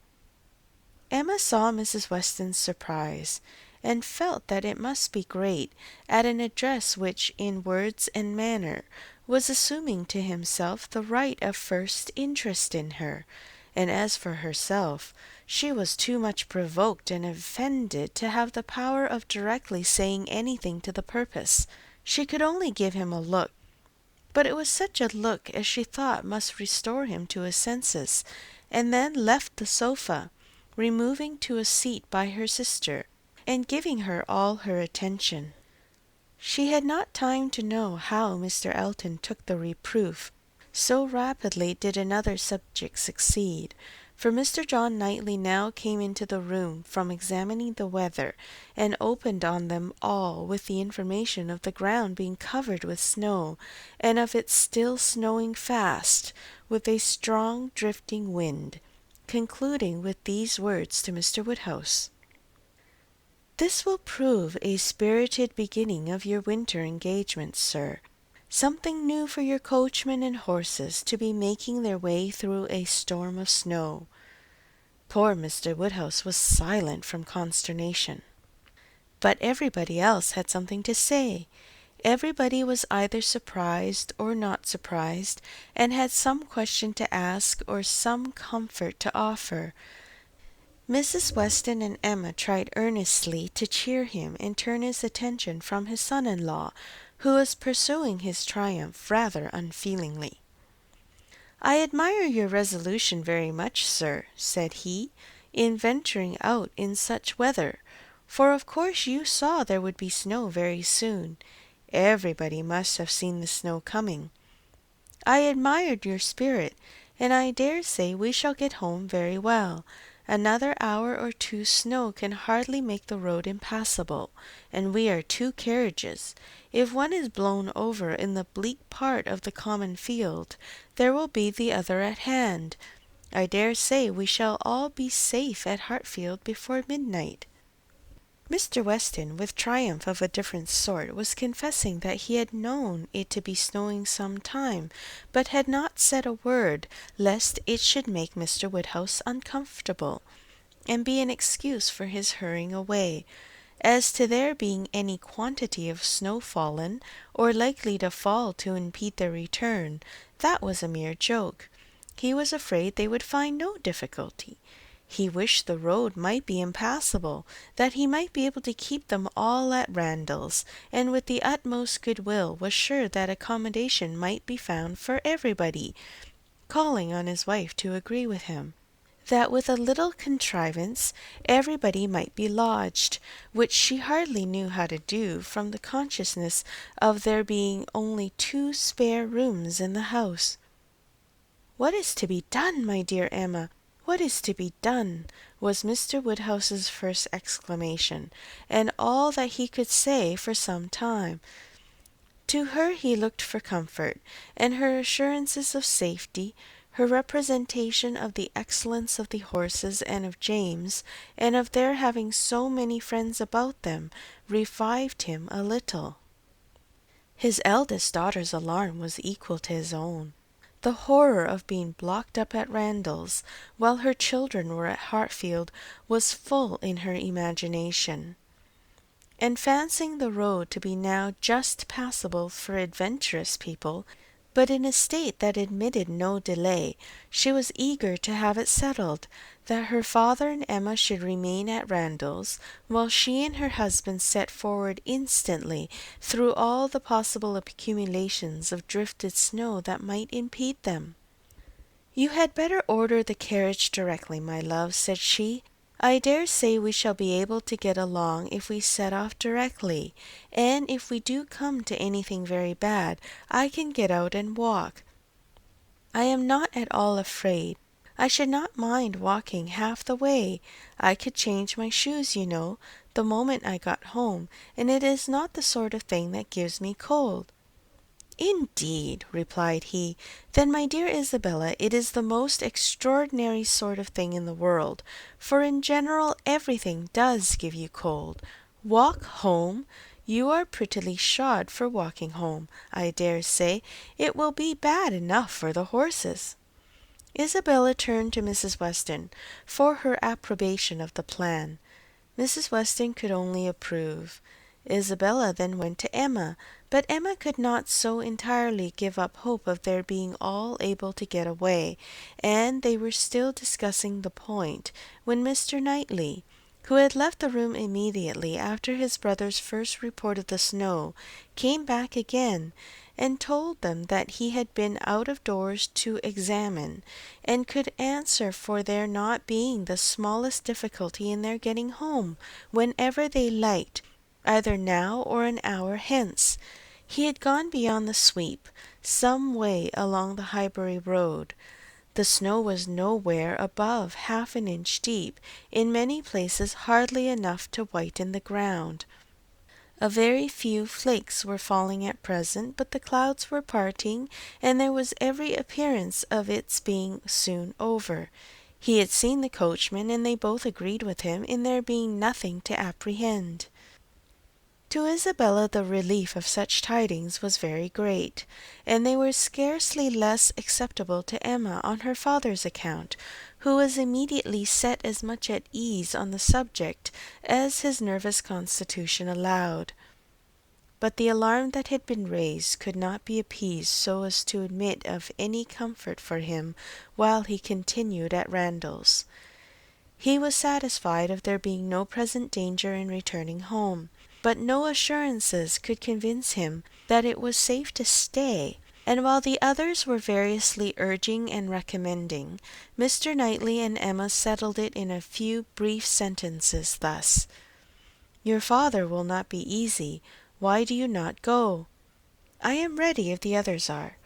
Emma saw Mrs. Weston's surprise, and felt that it must be great, at an address which, in words and manner, was assuming to himself the right of first interest in her, and as for herself, she was too much provoked and offended to have the power of directly saying anything to the purpose. She could only give him a look, but it was such a look as she thought must restore him to his senses, and then left the sofa, removing to a seat by her sister. and giving her all her attention. She had not time to know how Mr. Elton took the reproof, so rapidly did another subject succeed, for Mr. John Knightley now came into the room from examining the weather, and opened on them all with the information of the ground being covered with snow, and of its still snowing fast, with a strong drifting wind, concluding with these words to Mr. Woodhouse: "This will prove a spirited beginning of your winter engagements, sir. Something new for your coachman and horses to be making their way through a storm of snow." Poor Mr. Woodhouse was silent from consternation. But everybody else had something to say. Everybody was either surprised or not surprised, and had some question to ask or some comfort to offer. Mrs. Weston and Emma tried earnestly to cheer him and turn his attention from his son-in-law, who was pursuing his triumph rather unfeelingly. "I admire your resolution very much, sir," said he, "in venturing out in such weather, for of course you saw there would be snow very soon. Everybody must have seen the snow coming. I admired your spirit, and I dare say we shall get home very well. Another hour or two's snow can hardly make the road impassable, and we are two carriages. If one is blown over in the bleak part of the common field, there will be the other at hand. I dare say we shall all be safe at Hartfield before midnight." Mr. Weston, with triumph of a different sort, was confessing that he had known it to be snowing some time, but had not said a word, lest it should make Mr. Woodhouse uncomfortable, and be an excuse for his hurrying away. As to there being any quantity of snow fallen, or likely to fall to impede their return, that was a mere joke. He was afraid they would find no difficulty. He wished the road might be impassable, that he might be able to keep them all at Randalls, and with the utmost goodwill was sure that accommodation might be found for everybody, calling on his wife to agree with him, that with a little contrivance everybody might be lodged, which she hardly knew how to do, from the consciousness of there being only 2 spare rooms in the house. "What is to be done, my dear Emma? What is to be done?" was Mr. Woodhouse's first exclamation, and all that he could say for some time. To her he looked for comfort, and her assurances of safety, her representation of the excellence of the horses and of James, and of their having so many friends about them, revived him a little. His eldest daughter's alarm was equal to his own. The horror of being blocked up at Randalls, while her children were at Hartfield, was full in her imagination, and fancying the road to be now just passable for adventurous people, but in a state that admitted no delay, she was eager to have it settled, that her father and Emma should remain at Randalls, while she and her husband set forward instantly through all the possible accumulations of drifted snow that might impede them. "You had better order the carriage directly, my love," said she. "I dare say we shall be able to get along if we set off directly, and if we do come to anything very bad, I can get out and walk. I am not at all afraid. I should not mind walking half the way. I could change my shoes, you know, the moment I got home, and it is not the sort of thing that gives me cold." "Indeed," replied he, "then, my dear Isabella, it is the most extraordinary sort of thing in the world, for in general everything does give you cold. Walk home! You are prettily shod for walking home, I dare say. It will be bad enough for the horses." Isabella turned to Mrs. Weston for her approbation of the plan. Mrs. Weston could only approve. Isabella then went to Emma, but Emma could not so entirely give up hope of their being all able to get away, and they were still discussing the point, when Mr. Knightley, who had left the room immediately after his brother's first report of the snow, came back again, and told them that he had been out of doors to examine, and could answer for there not being the smallest difficulty in their getting home whenever they liked, either now or an hour hence. He had gone beyond the sweep, some way along the Highbury road. The snow was nowhere above half an inch deep, in many places hardly enough to whiten the ground. A very few flakes were falling at present, but the clouds were parting, and there was every appearance of its being soon over. He had seen the coachman, and they both agreed with him in there being nothing to apprehend. To Isabella the relief of such tidings was very great, and they were scarcely less acceptable to Emma on her father's account, who was immediately set as much at ease on the subject as his nervous constitution allowed. But the alarm that had been raised could not be appeased so as to admit of any comfort for him while he continued at Randalls. He was satisfied of there being no present danger in returning home, but no assurances could convince him that it was safe to stay, and while the others were variously urging and recommending, Mr. Knightley and Emma settled it in a few brief sentences thus: "Your father will not be easy. Why do you not go?" "I am ready if the others are."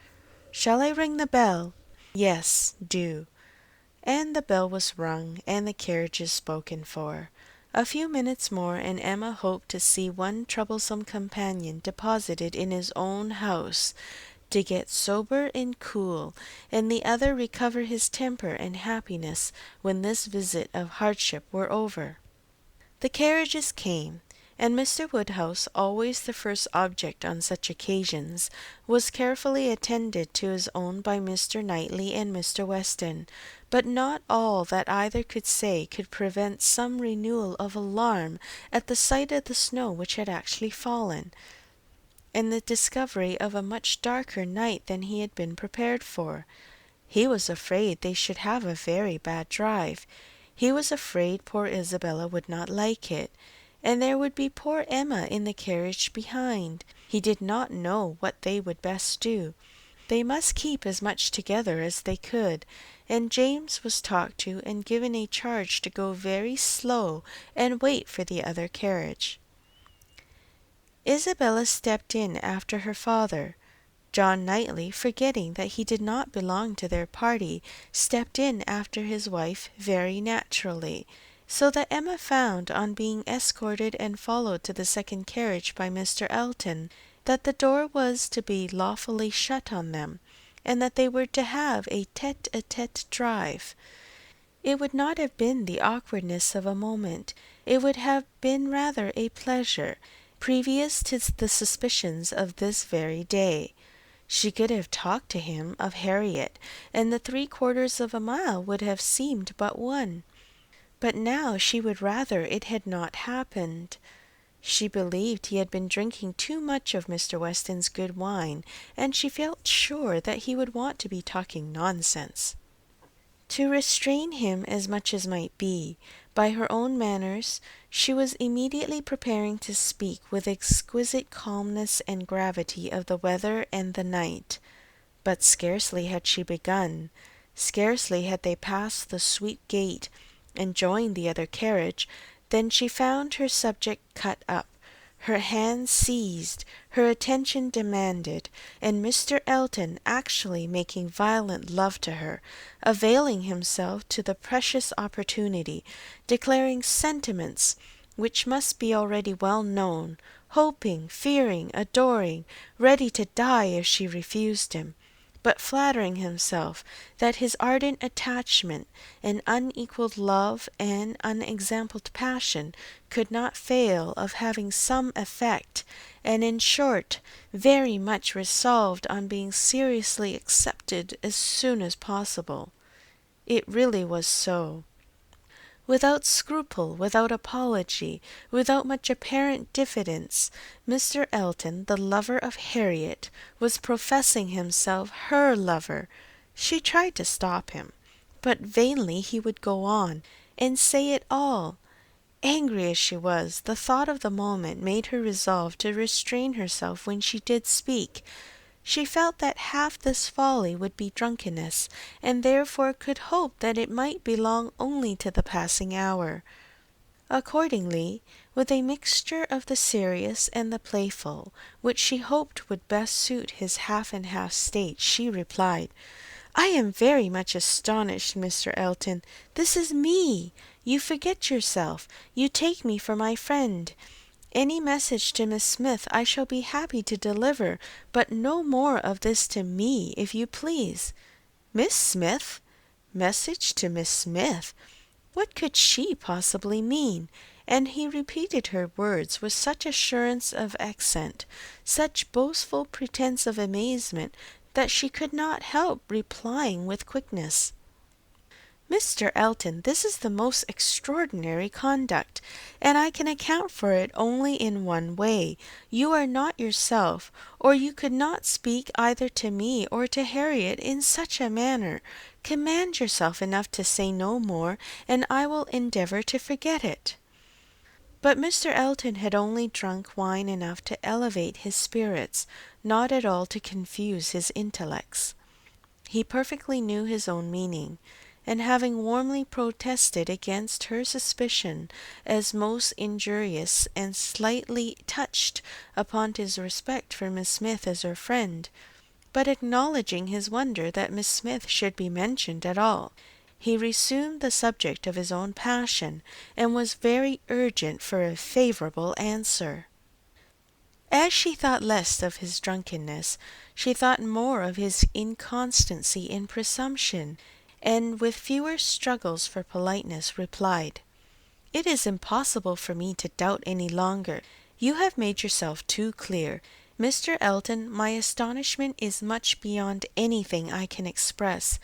"Shall I ring the bell?" "Yes, do." And the bell was rung, and the carriages spoken for. A few minutes more, and Emma hoped to see one troublesome companion deposited in his own house, to get sober and cool, and the other recover his temper and happiness when this visit of hardship were over. The carriages came, and Mr. Woodhouse, always the first object on such occasions, was carefully attended to his own by Mr. Knightley and Mr. Weston, but not all that either could say could prevent some renewal of alarm at the sight of the snow which had actually fallen, and the discovery of a much darker night than he had been prepared for. He was afraid they should have a very bad drive. He was afraid poor Isabella would not like it, and there would be poor Emma in the carriage behind. He did not know what they would best do. They must keep as much together as they could, and James was talked to and given a charge to go very slow and wait for the other carriage. Isabella stepped in after her father. John Knightley, forgetting that he did not belong to their party, stepped in after his wife very naturally, so that Emma found, on being escorted and followed to the second carriage by Mr. Elton, that the door was to be lawfully shut on them, and that they were to have a tete-a-tete drive. It would not have been the awkwardness of a moment, it would have been rather a pleasure, previous to the suspicions of this very day. She could have talked to him of Harriet, and the 3/4 of a mile would have seemed but one. But now she would rather it had not happened. She believed he had been drinking too much of Mr. Weston's good wine, and she felt sure that he would want to be talking nonsense. To restrain him as much as might be, by her own manners, she was immediately preparing to speak with exquisite calmness and gravity of the weather and the night. But scarcely had she begun, scarcely had they passed the sweet gate and joined the other carriage, than she found her subject cut up, her hand seized, her attention demanded, and Mr. Elton actually making violent love to her, availing himself to the precious opportunity, declaring sentiments which must be already well known, hoping, fearing, adoring, ready to die if she refused him, but flattering himself that his ardent attachment and unequalled love and unexampled passion could not fail of having some effect, and in short, very much resolved on being seriously accepted as soon as possible. It really was so. Without scruple, without apology, without much apparent diffidence, Mr. Elton, the lover of Harriet, was professing himself her lover. She tried to stop him, but vainly he would go on, and say it all. Angry as she was, the thought of the moment made her resolve to restrain herself when she did speak, She felt that half this folly would be drunkenness, and therefore could hope that it might belong only to the passing hour. Accordingly, with a mixture of the serious and the playful, which she hoped would best suit his half-and-half state, she replied, "I am very much astonished, Mr. Elton. This is me. You forget yourself. You take me for my friend. Any message to Miss Smith I shall be happy to deliver, but no more of this to me, if you please." Miss Smith? Message to Miss Smith? What could she possibly mean? And he repeated her words with such assurance of accent, such boastful pretence of amazement, that she could not help replying with quickness, "Mr. Elton, this is the most extraordinary conduct, and I can account for it only in one way. You are not yourself, or you could not speak either to me or to Harriet in such a manner. Command yourself enough to say no more, and I will endeavour to forget it." But Mr. Elton had only drunk wine enough to elevate his spirits, not at all to confuse his intellects. He perfectly knew his own meaning, and having warmly protested against her suspicion as most injurious, and slightly touched upon his respect for Miss Smith as her friend, but acknowledging his wonder that Miss Smith should be mentioned at all, he resumed the subject of his own passion, and was very urgent for a favourable answer. As she thought less of his drunkenness, she thought more of his inconstancy and presumption, and with fewer struggles for politeness replied, "It is impossible for me to doubt any longer. You have made yourself too clear. Mr. Elton, my astonishment is much beyond anything I can express.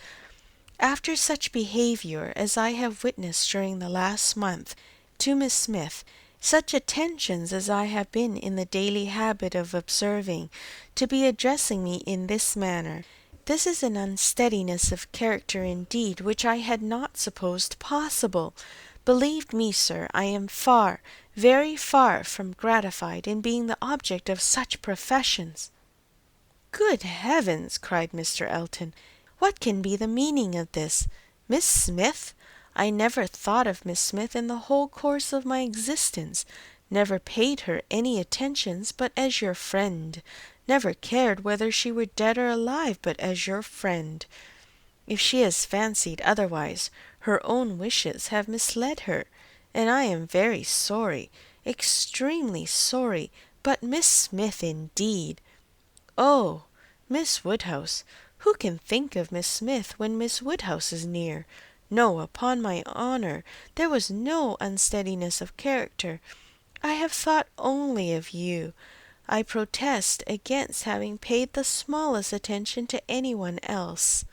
After such behaviour as I have witnessed during the last month to Miss Smith, such attentions as I have been in the daily habit of observing, to be addressing me in this manner, this is an unsteadiness of character indeed which I had not supposed possible. Believe me, sir, I am far, very far from gratified in being the object of such professions." "Good heavens!" cried Mr. Elton, "what can be the meaning of this? Miss Smith? I never thought of Miss Smith in the whole course of my existence, never paid her any attentions but as your friend, never cared whether she were dead or alive but as your friend. If she has fancied otherwise, her own wishes have misled her, and I am very sorry, extremely sorry, but Miss Smith indeed! Oh, Miss Woodhouse! Who can think of Miss Smith when Miss Woodhouse is near? No, upon my honour, there was no unsteadiness of character. I have thought only of you. I protest against having paid the smallest attention to any one else.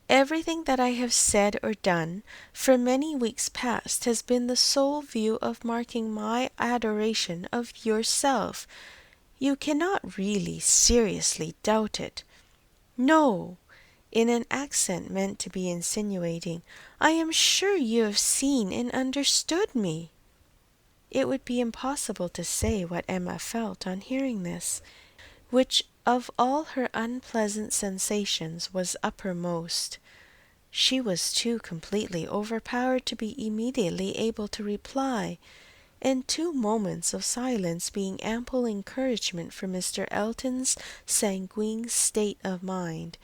Everything that I have said or done for many weeks past has been the sole view of marking my adoration of yourself. You cannot really seriously doubt it. No," in an accent meant to be insinuating, "I am sure you have seen and understood me." It would be impossible to say what Emma felt on hearing this, which of all her unpleasant sensations was uppermost. She was too completely overpowered to be immediately able to reply, and 2 moments of silence being ample encouragement for Mr. Elton's sanguine state of mind,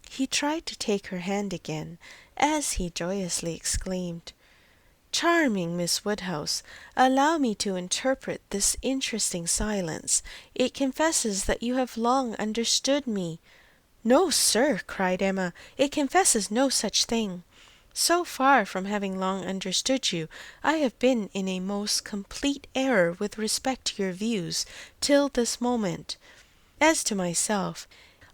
he tried to take her hand again, as he joyously exclaimed, "Charming Miss Woodhouse, allow me to interpret this interesting silence. It confesses that you have long understood me." "No, sir," cried Emma, "it confesses no such thing. So far from having long understood you, I have been in a most complete error with respect to your views till this moment. As to myself,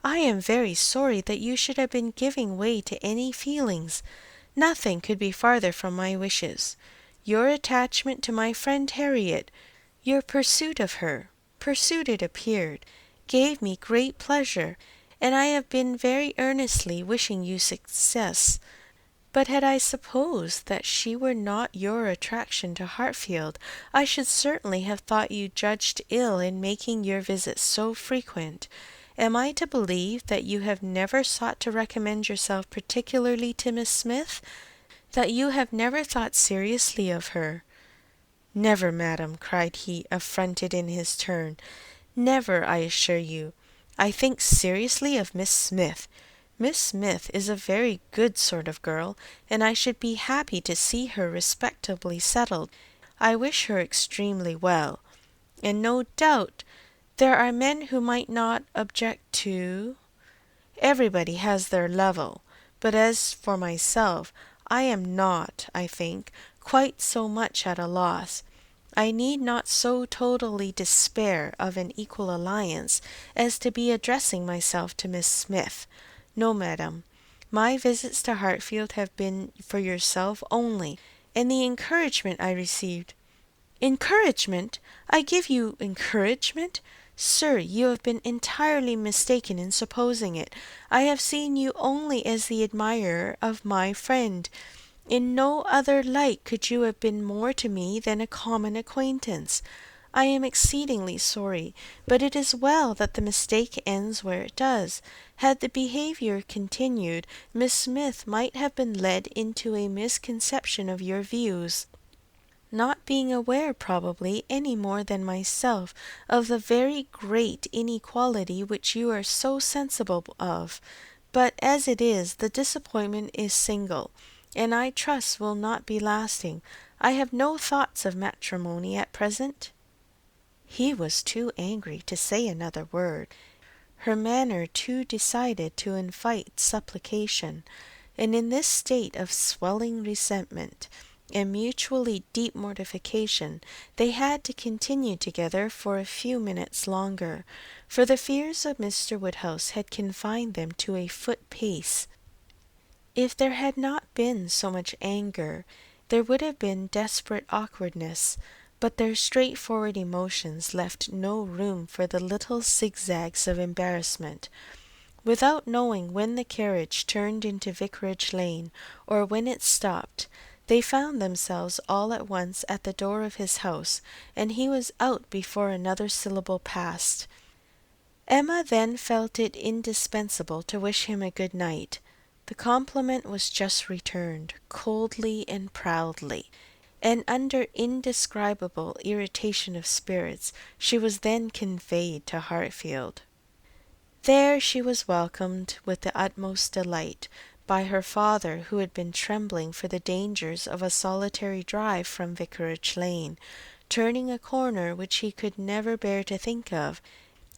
I am very sorry that you should have been giving way to any feelings. Nothing could be farther from my wishes. Your attachment to my friend Harriet, your pursuit of her, pursuit it appeared, gave me great pleasure, and I have been very earnestly wishing you success. But had I supposed that she were not your attraction to Hartfield, I should certainly have thought you judged ill in making your visits so frequent, Am I to believe that you have never sought to recommend yourself particularly to Miss Smith? That you have never thought seriously of her?" "Never, madam," cried he, affronted in his turn. "Never, I assure you. I think seriously of Miss Smith. Miss Smith is a very good sort of girl, and I should be happy to see her respectably settled. I wish her extremely well, and no doubt there are men who might not object to. Everybody has their level, but as for myself, I am not, I think, quite so much at a loss. I need not so totally despair of an equal alliance as to be addressing myself to Miss Smith. No, madam, my visits to Hartfield have been for yourself only, and the encouragement I received—" "Encouragement! I give you encouragement! Sir, you have been entirely mistaken in supposing it. I have seen you only as the admirer of my friend. In no other light could you have been more to me than a common acquaintance. I am exceedingly sorry, but it is well that the mistake ends where it does. Had the behaviour continued, Miss Smith might have been led into a misconception of your views, not being aware probably, any more than myself, of the very great inequality which you are so sensible of. But as it is, the disappointment is single, and I trust will not be lasting. I have no thoughts of matrimony at present." He was too angry to say another word, her manner too decided to invite supplication, and in this state of swelling resentment and mutually deep mortification, they had to continue together for a few minutes longer, for the fears of Mr. Woodhouse had confined them to a foot pace. If there had not been so much anger, there would have been desperate awkwardness, but their straightforward emotions left no room for the little zigzags of embarrassment. Without knowing when the carriage turned into Vicarage Lane, or when it stopped, they found themselves all at once at the door of his house, and he was out before another syllable passed. Emma then felt it indispensable to wish him a good night. The compliment was just returned, coldly and proudly, and under indescribable irritation of spirits she was then conveyed to Hartfield. There she was welcomed with the utmost delight by her father, who had been trembling for the dangers of a solitary drive from Vicarage Lane, turning a corner which he could never bear to think of,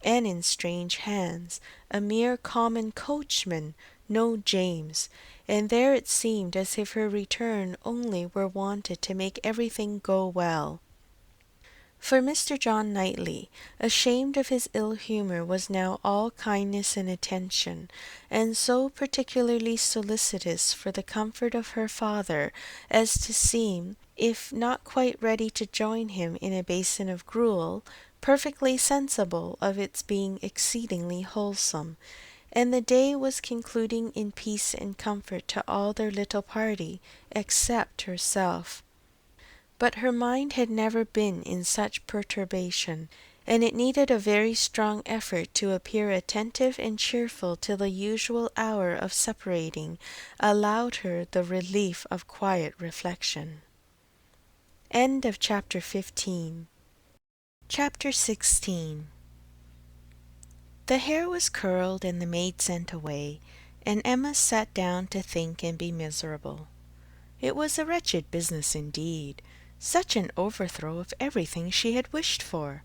and in strange hands, a mere common coachman, no James, and there it seemed as if her return only were wanted to make everything go well. For Mr. John Knightley, ashamed of his ill humour, was now all kindness and attention, and so particularly solicitous for the comfort of her father as to seem, if not quite ready to join him in a basin of gruel, perfectly sensible of its being exceedingly wholesome, and the day was concluding in peace and comfort to all their little party, except herself. But her mind had never been in such perturbation, and it needed a very strong effort to appear attentive and cheerful till the usual hour of separating allowed her the relief of quiet reflection. End of chapter 15. Chapter 16. The hair was curled and the maid sent away, and Emma sat down to think and be miserable. It was a wretched business indeed. Such an overthrow of everything she had wished for.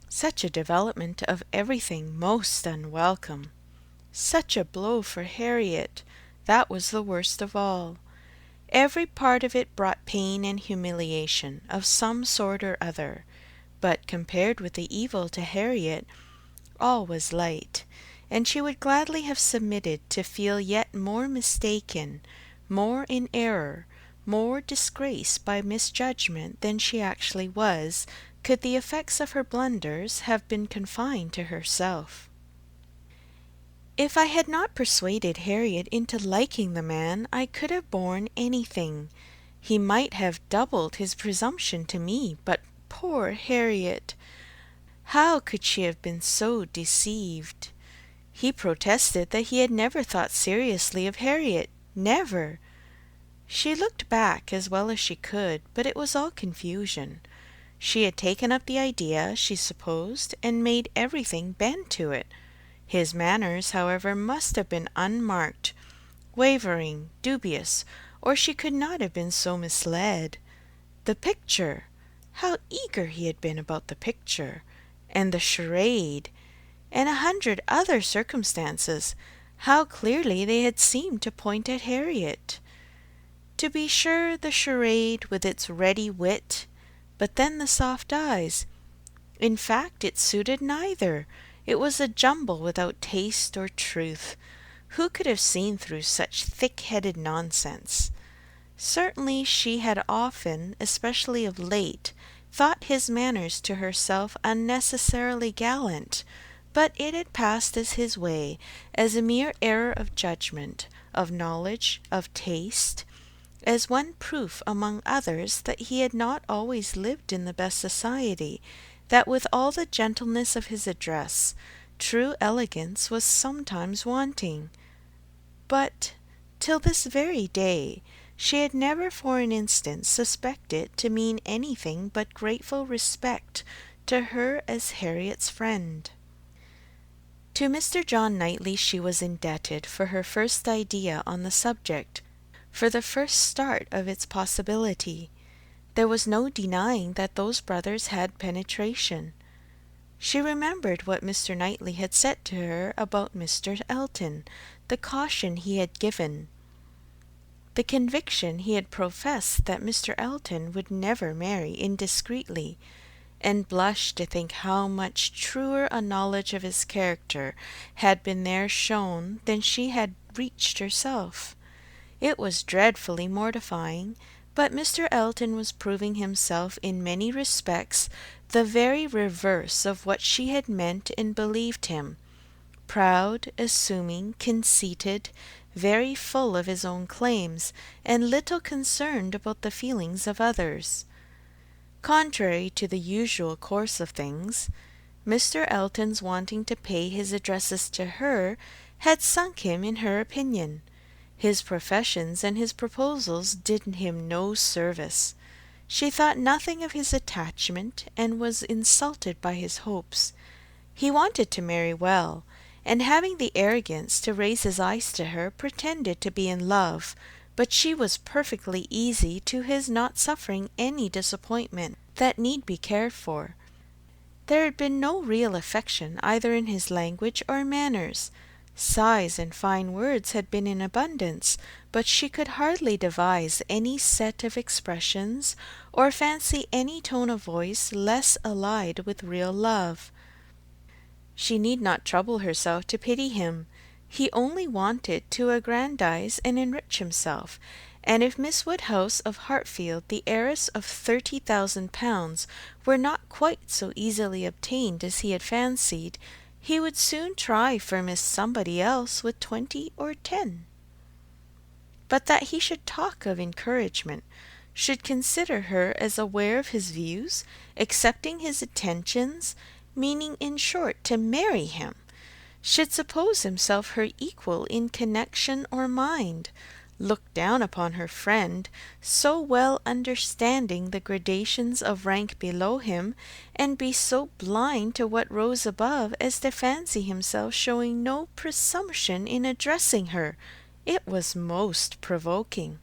Such a development of everything most unwelcome. Such a blow for Harriet. That was the worst of all. Every part of it brought pain and humiliation of some sort or other, but compared with the evil to Harriet, all was light, and she would gladly have submitted to feel yet more mistaken, more in error, more disgraced by misjudgment than she actually was, could the effects of her blunders have been confined to herself. If I had not persuaded Harriet into liking the man, I could have borne anything. He might have doubled his presumption to me, but poor Harriet! How could she have been so deceived? He protested that he had never thought seriously of Harriet. Never. She looked back as well as she could, but it was all confusion. She had taken up the idea, she supposed, and made everything bend to it. His manners, however, must have been unmarked, wavering, dubious, or she could not have been so misled. The picture! How eager he had been about the picture! And the charade! And 100 other circumstances! How clearly they had seemed to point at Harriet! To be sure, the charade, with its ready wit, but then the soft eyes. In fact, it suited neither. It was a jumble without taste or truth. Who could have seen through such thick-headed nonsense? Certainly she had often, especially of late, thought his manners to herself unnecessarily gallant, but it had passed as his way, as a mere error of judgment, of knowledge, of taste, as one proof among others that he had not always lived in the best society, that with all the gentleness of his address, true elegance was sometimes wanting. But till this very day she had never for an instant suspected it to mean anything but grateful respect to her as Harriet's friend. To Mr. John Knightley she was indebted for her first idea on the subject, for the first start of its possibility. There was no denying that those brothers had penetration. She remembered what Mr. Knightley had said to her about Mr. Elton, the caution he had given, the conviction he had professed that Mr. Elton would never marry indiscreetly, and blushed to think how much truer a knowledge of his character had been there shown than she had reached herself. It was dreadfully mortifying, but Mr. Elton was proving himself in many respects the very reverse of what she had meant and believed him, proud, assuming, conceited, very full of his own claims, and little concerned about the feelings of others. Contrary to the usual course of things, Mr. Elton's wanting to pay his addresses to her had sunk him in her opinion. His professions and his proposals did him no service. She thought nothing of his attachment, and was insulted by his hopes. He wanted to marry well, and having the arrogance to raise his eyes to her, pretended to be in love, but she was perfectly easy to his not suffering any disappointment that need be cared for. There had been no real affection either in his language or manners. Sighs and fine words had been in abundance, but she could hardly devise any set of expressions, or fancy any tone of voice less allied with real love. She need not trouble herself to pity him. He only wanted to aggrandize and enrich himself, and if Miss Woodhouse of Hartfield, the heiress of 30,000 pounds, were not quite so easily obtained as he had fancied, he would soon try for Miss Somebody else with 20 or 10. But that he should talk of encouragement, should consider her as aware of his views, accepting his attentions, meaning in short to marry him, should suppose himself her equal in connection or mind, look down upon her friend, so well understanding the gradations of rank below him, and be so blind to what rose above as to fancy himself showing no presumption in addressing her, it was most provoking.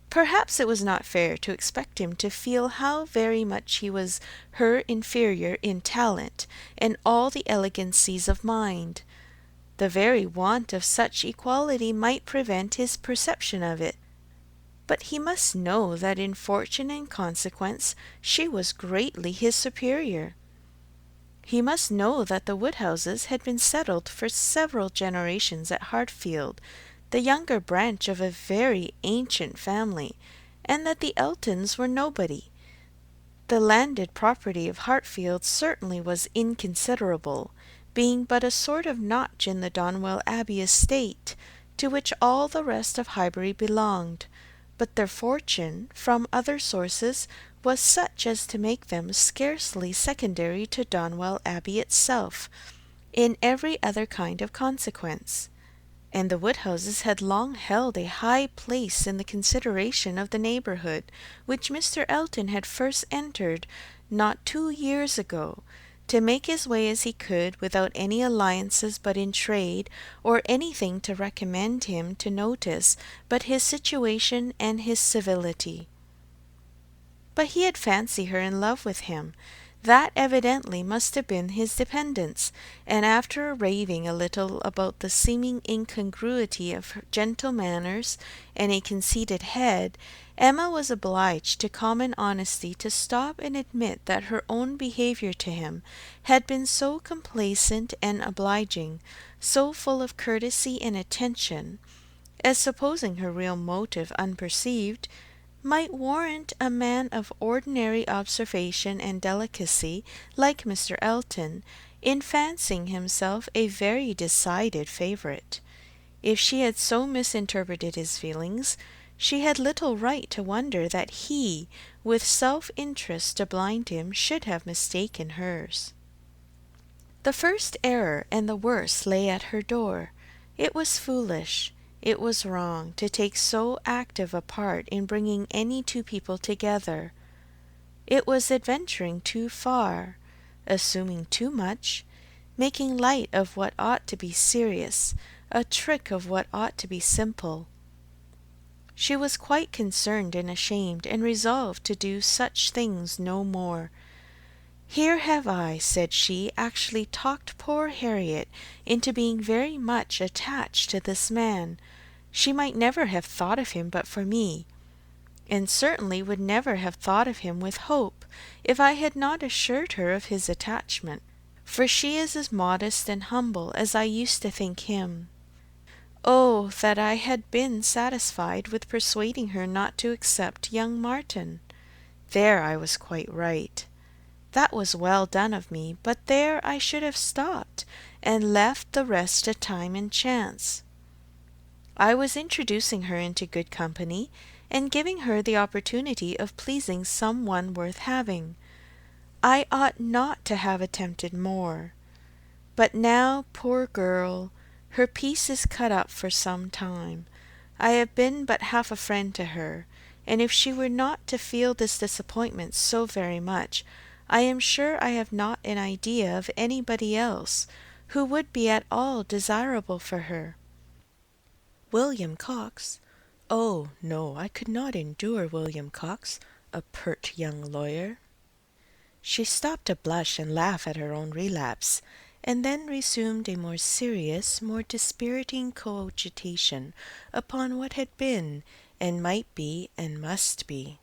Perhaps it was not fair to expect him to feel how very much he was her inferior in talent and all the elegancies of mind. The very want of such equality might prevent his perception of it. But he must know that in fortune and consequence she was greatly his superior. He must know that the Woodhouses had been settled for several generations at Hartfield, the younger branch of a very ancient family, and that the Eltons were nobody. The landed property of Hartfield certainly was inconsiderable, being but a sort of notch in the Donwell Abbey estate, to which all the rest of Highbury belonged, but their fortune, from other sources, was such as to make them scarcely secondary to Donwell Abbey itself, in every other kind of consequence, and the Woodhouses had long held a high place in the consideration of the neighbourhood, which Mr. Elton had first entered not 2 years ago, to make his way as he could, without any alliances but in trade, or anything to recommend him to notice but his situation and his civility. But he had fancied her in love with him. That evidently must have been his dependence, and after raving a little about the seeming incongruity of her gentle manners and a conceited head, Emma was obliged to common honesty to stop and admit that her own behaviour to him had been so complacent and obliging, so full of courtesy and attention, as, supposing her real motive unperceived, might warrant a man of ordinary observation and delicacy like Mr. Elton in fancying himself a very decided favourite. If she had so misinterpreted his feelings, she had little right to wonder that he, with self-interest to blind him, should have mistaken hers. The first error and the worst lay at her door. It was foolish, it was wrong, to take so active a part in bringing any two people together. It was adventuring too far, assuming too much, making light of what ought to be serious, a trick of what ought to be simple. She was quite concerned and ashamed, and resolved to do such things no more. Here have I, said she, actually talked poor Harriet into being very much attached to this man. She might never have thought of him but for me, and certainly would never have thought of him with hope, if I had not assured her of his attachment, for she is as modest and humble as I used to think him. Oh, that I had been satisfied with persuading her not to accept young Martin! There I was quite right. That was well done of me, but there I should have stopped, and left the rest to time and chance. I was introducing her into good company, and giving her the opportunity of pleasing some one worth having. I ought not to have attempted more. But now, poor girl, her peace is cut up for some time. I have been but half a friend to her, and if she were not to feel this disappointment so very much, I am sure I have not an idea of anybody else who would be at all desirable for her. William Cox? Oh, no, I could not endure William Cox, a pert young lawyer. She stopped to blush and laugh at her own relapse, and then resumed a more serious, more dispiriting cogitation upon what had been, and might be, and must be.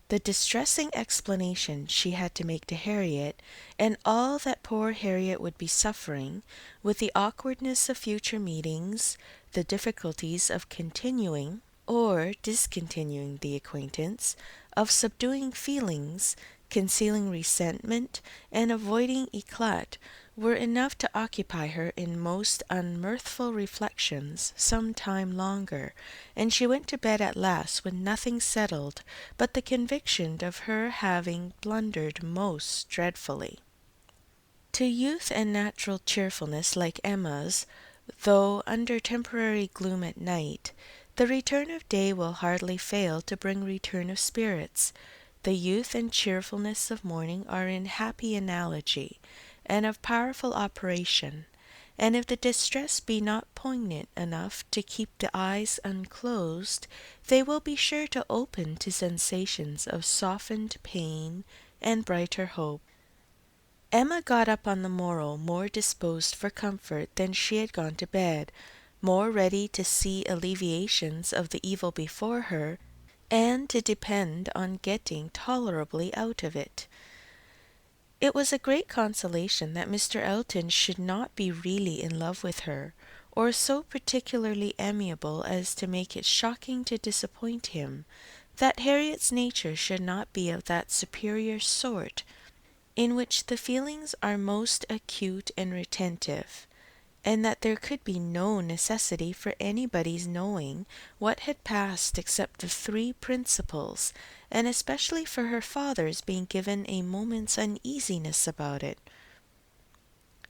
The distressing explanation she had to make to Harriet, and all that poor Harriet would be suffering, with the awkwardness of future meetings, the difficulties of continuing or discontinuing the acquaintance, of subduing feelings, concealing resentment, and avoiding éclat, were enough to occupy her in most unmirthful reflections some time longer, and she went to bed at last with nothing settled but the conviction of her having blundered most dreadfully. To youth and natural cheerfulness like Emma's, though under temporary gloom at night, the return of day will hardly fail to bring return of spirits. The youth and cheerfulness of morning are in happy analogy, and of powerful operation, and if the distress be not poignant enough to keep the eyes unclosed, they will be sure to open to sensations of softened pain and brighter hope. Emma got up on the morrow more disposed for comfort than she had gone to bed, more ready to see alleviations of the evil before her, and to depend on getting tolerably out of it. It was a great consolation that Mr. Elton should not be really in love with her, or so particularly amiable as to make it shocking to disappoint him, that Harriet's nature should not be of that superior sort in which the feelings are most acute and retentive, and that there could be no necessity for anybody's knowing what had passed except the three principals, and especially for her father's being given a moment's uneasiness about it.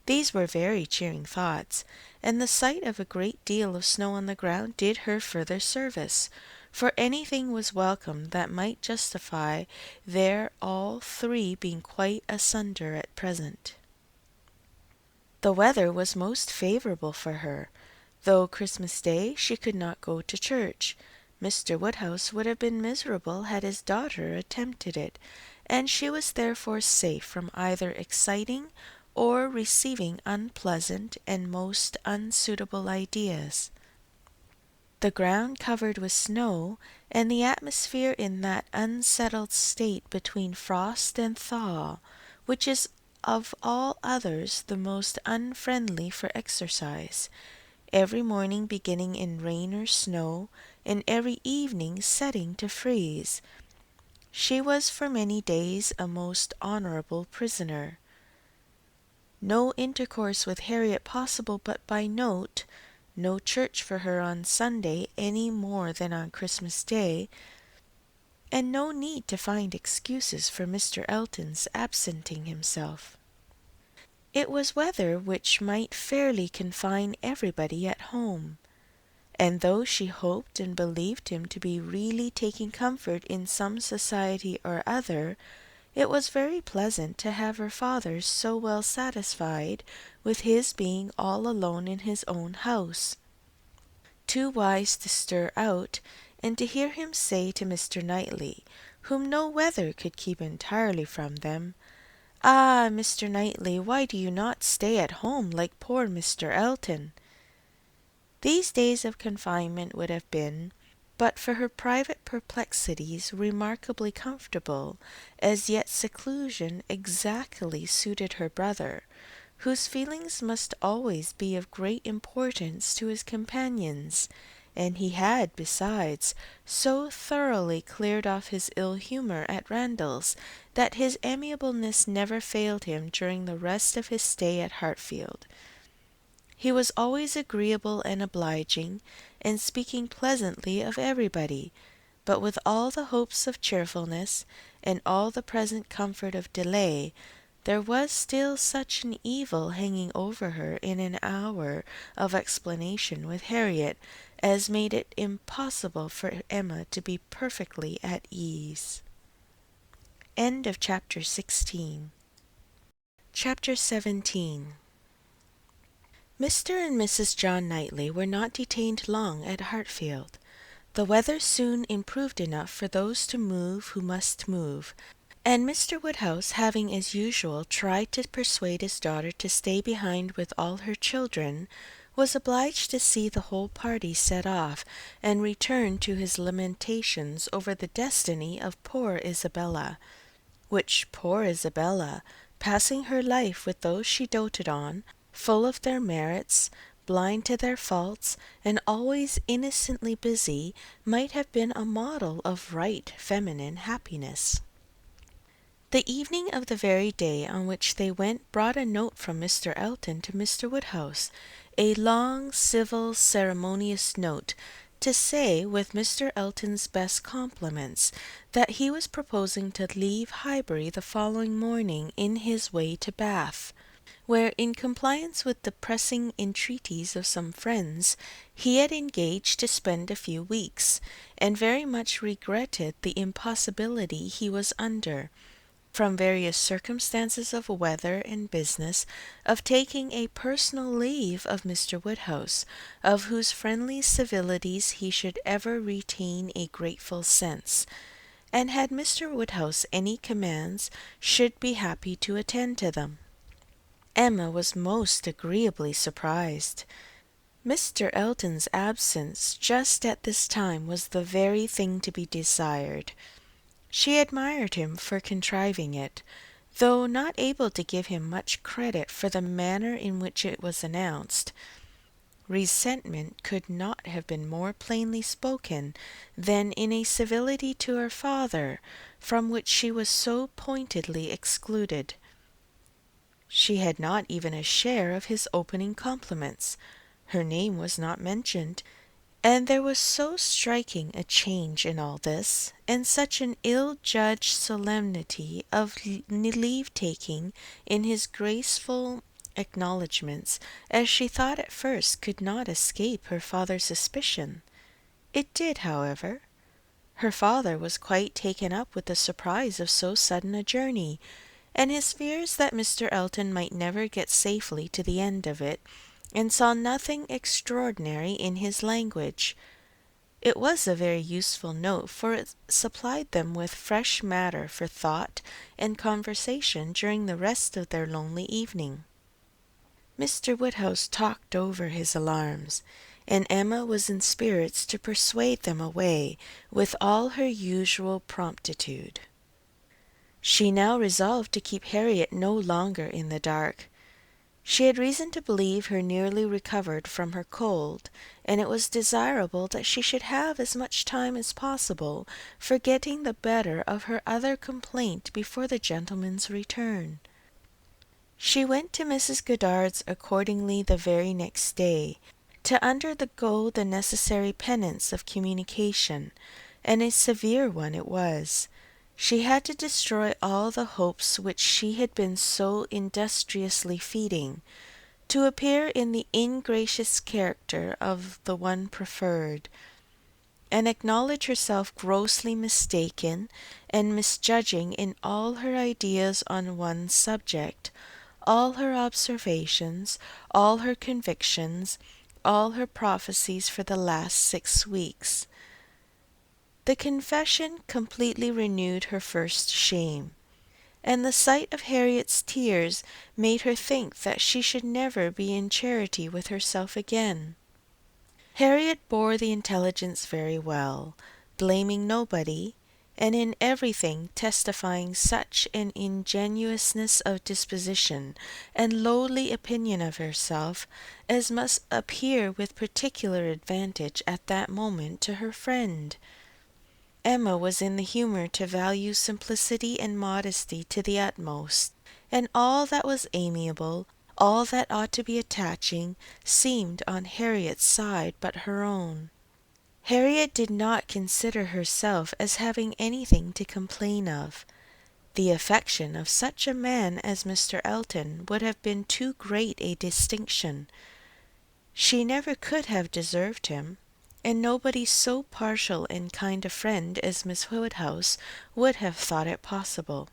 These were very cheering thoughts, and the sight of a great deal of snow on the ground did her further service, for anything was welcome that might justify their all three being quite asunder at present. The weather was most favourable for her. Though Christmas Day she could not go to church. Mr. Woodhouse would have been miserable had his daughter attempted it, and she was therefore safe from either exciting or receiving unpleasant and most unsuitable ideas. The ground covered with snow, and the atmosphere in that unsettled state between frost and thaw, which is of all others the most unfriendly for exercise, every morning beginning in rain or snow, and every evening setting to freeze. She was for many days a most honourable prisoner. No intercourse with Harriet possible but by note, no church for her on Sunday any more than on Christmas Day, and no need to find excuses for Mr. Elton's absenting himself. It was weather which might fairly confine everybody at home, and though she hoped and believed him to be really taking comfort in some society or other, it was very pleasant to have her father so well satisfied with his being all alone in his own house, too wise to stir out, and to hear him say to Mr. Knightley, whom no weather could keep entirely from them, "Ah, Mr. Knightley, why do you not stay at home like poor Mr. Elton?" These days of confinement would have been, but for her private perplexities, remarkably comfortable, as yet seclusion exactly suited her brother, whose feelings must always be of great importance to his companions, and he had, besides, so thoroughly cleared off his ill humour at Randalls that his amiableness never failed him during the rest of his stay at Hartfield. He was always agreeable and obliging, and speaking pleasantly of everybody, but with all the hopes of cheerfulness, and all the present comfort of delay, there was still such an evil hanging over her in an hour of explanation with Harriet as made it impossible for Emma to be perfectly at ease. End of chapter 16. Chapter 17. Mr. and Mrs. John Knightley were not detained long at Hartfield. The weather soon improved enough for those to move who must move, and Mr. Woodhouse, having as usual tried to persuade his daughter to stay behind with all her children, was obliged to see the whole party set off, and return to his lamentations over the destiny of poor Isabella, which poor Isabella, passing her life with those she doted on, full of their merits, blind to their faults, and always innocently busy, might have been a model of right feminine happiness. The evening of the very day on which they went brought a note from Mr. Elton to Mr. Woodhouse, a long, civil, ceremonious note, to say, with Mr. Elton's best compliments, that he was proposing to leave Highbury the following morning in his way to Bath, where, in compliance with the pressing entreaties of some friends, he had engaged to spend a few weeks, and very much regretted the impossibility he was under, from various circumstances of weather and business, of taking a personal leave of Mr. Woodhouse, of whose friendly civilities he should ever retain a grateful sense, and had Mr. Woodhouse any commands, should be happy to attend to them. Emma was most agreeably surprised. Mr. Elton's absence just at this time was the very thing to be desired. She admired him for contriving it, though not able to give him much credit for the manner in which it was announced. Resentment could not have been more plainly spoken than in a civility to her father, from which she was so pointedly excluded. She had not even a share of his opening compliments. Her name was not mentioned, and there was so striking a change in all this, and such an ill-judged solemnity of leave-taking in his graceful acknowledgments, as she thought at first could not escape her father's suspicion. It did, however. Her father was quite taken up with the surprise of so sudden a journey, and his fears that Mr. Elton might never get safely to the end of it, and saw nothing extraordinary in his language. It was a very useful note, for it supplied them with fresh matter for thought and conversation during the rest of their lonely evening. Mr. Woodhouse talked over his alarms, and Emma was in spirits to persuade them away with all her usual promptitude. She now resolved to keep Harriet no longer in the dark. She had reason to believe her nearly recovered from her cold, and it was desirable that she should have as much time as possible for getting the better of her other complaint before the gentleman's return. She went to Mrs. Goddard's accordingly the very next day, to undergo the necessary penance of communication, and a severe one it was. She had to destroy all the hopes which she had been so industriously feeding, to appear in the ingracious character of the one preferred, and acknowledge herself grossly mistaken and misjudging in all her ideas on one subject, all her observations, all her convictions, all her prophecies for the last 6 weeks. The confession completely renewed her first shame, and the sight of Harriet's tears made her think that she should never be in charity with herself again. Harriet bore the intelligence very well, blaming nobody, and in everything testifying such an ingenuousness of disposition and lowly opinion of herself as must appear with particular advantage at that moment to her friend. Emma was in the humour to value simplicity and modesty to the utmost, and all that was amiable, all that ought to be attaching, seemed on Harriet's side but her own. Harriet did not consider herself as having anything to complain of. The affection of such a man as Mr. Elton would have been too great a distinction. She never could have deserved him, and nobody so partial and kind a friend as Miss Woodhouse would have thought it possible.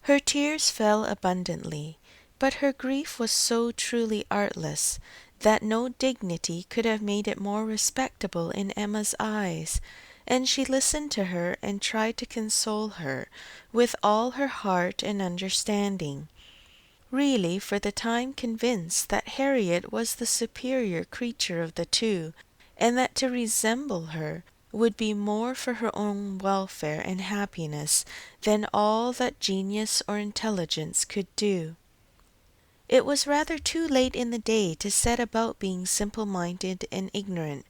Her tears fell abundantly, but her grief was so truly artless that no dignity could have made it more respectable in Emma's eyes, and she listened to her and tried to console her with all her heart and understanding, really for the time convinced that Harriet was the superior creature of the two, and that to resemble her would be more for her own welfare and happiness than all that genius or intelligence could do. It was rather too late in the day to set about being simple-minded and ignorant,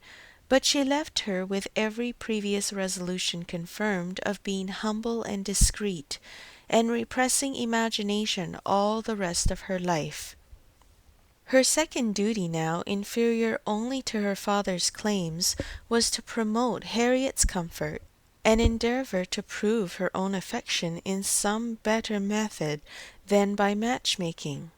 but she left her with every previous resolution confirmed of being humble and discreet, and repressing imagination all the rest of her life. Her second duty now, inferior only to her father's claims, was to promote Harriet's comfort, and endeavour to prove her own affection in some better method than by match-making.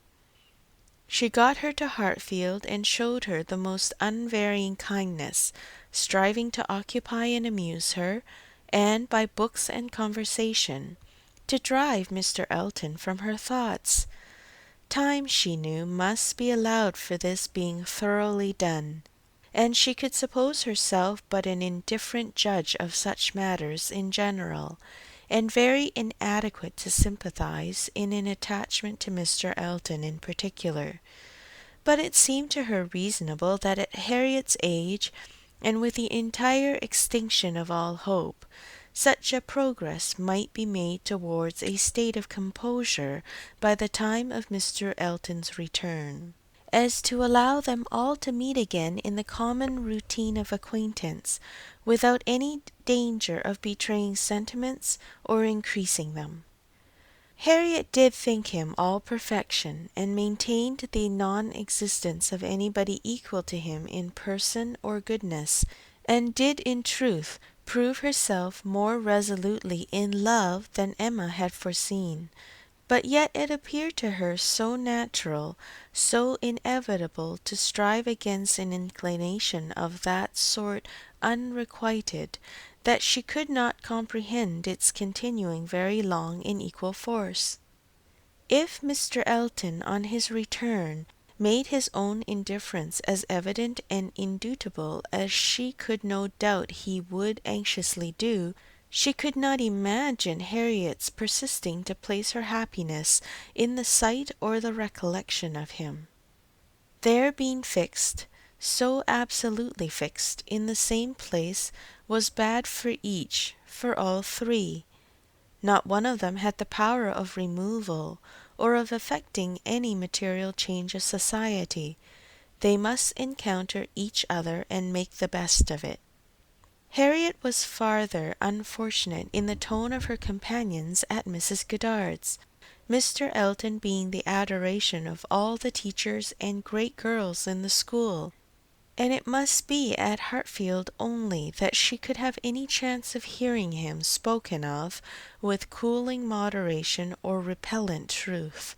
She got her to Hartfield, and showed her the most unvarying kindness, striving to occupy and amuse her, and, by books and conversation, to drive Mr. Elton from her thoughts. Time, she knew, must be allowed for this being thoroughly done, and she could suppose herself but an indifferent judge of such matters in general, and very inadequate to sympathize in an attachment to Mr. Elton in particular. But it seemed to her reasonable that at Harriet's age, and with the entire extinction of all hope, such a progress might be made towards a state of composure by the time of Mr. Elton's return, as to allow them all to meet again in the common routine of acquaintance, without any danger of betraying sentiments or increasing them. Harriet did think him all perfection, and maintained the non-existence of anybody equal to him in person or goodness, and did in truth prove herself more resolutely in love than Emma had foreseen. But yet it appeared to her so natural, so inevitable to strive against an inclination of that sort unrequited, that she could not comprehend its continuing very long in equal force. If Mr. Elton, on his return, made his own indifference as evident and indubitable as she could no doubt he would anxiously do, she could not imagine Harriet's persisting to place her happiness in the sight or the recollection of him. Their being fixed, so absolutely fixed, in the same place was bad for each, for all three. Not one of them had the power of removal, or of effecting any material change of society. They must encounter each other and make the best of it. Harriet was farther unfortunate in the tone of her companions at Mrs. Goddard's, Mr. Elton being the adoration of all the teachers and great girls in the school, and it must be at Hartfield only that she could have any chance of hearing him spoken of with cooling moderation or repellent truth.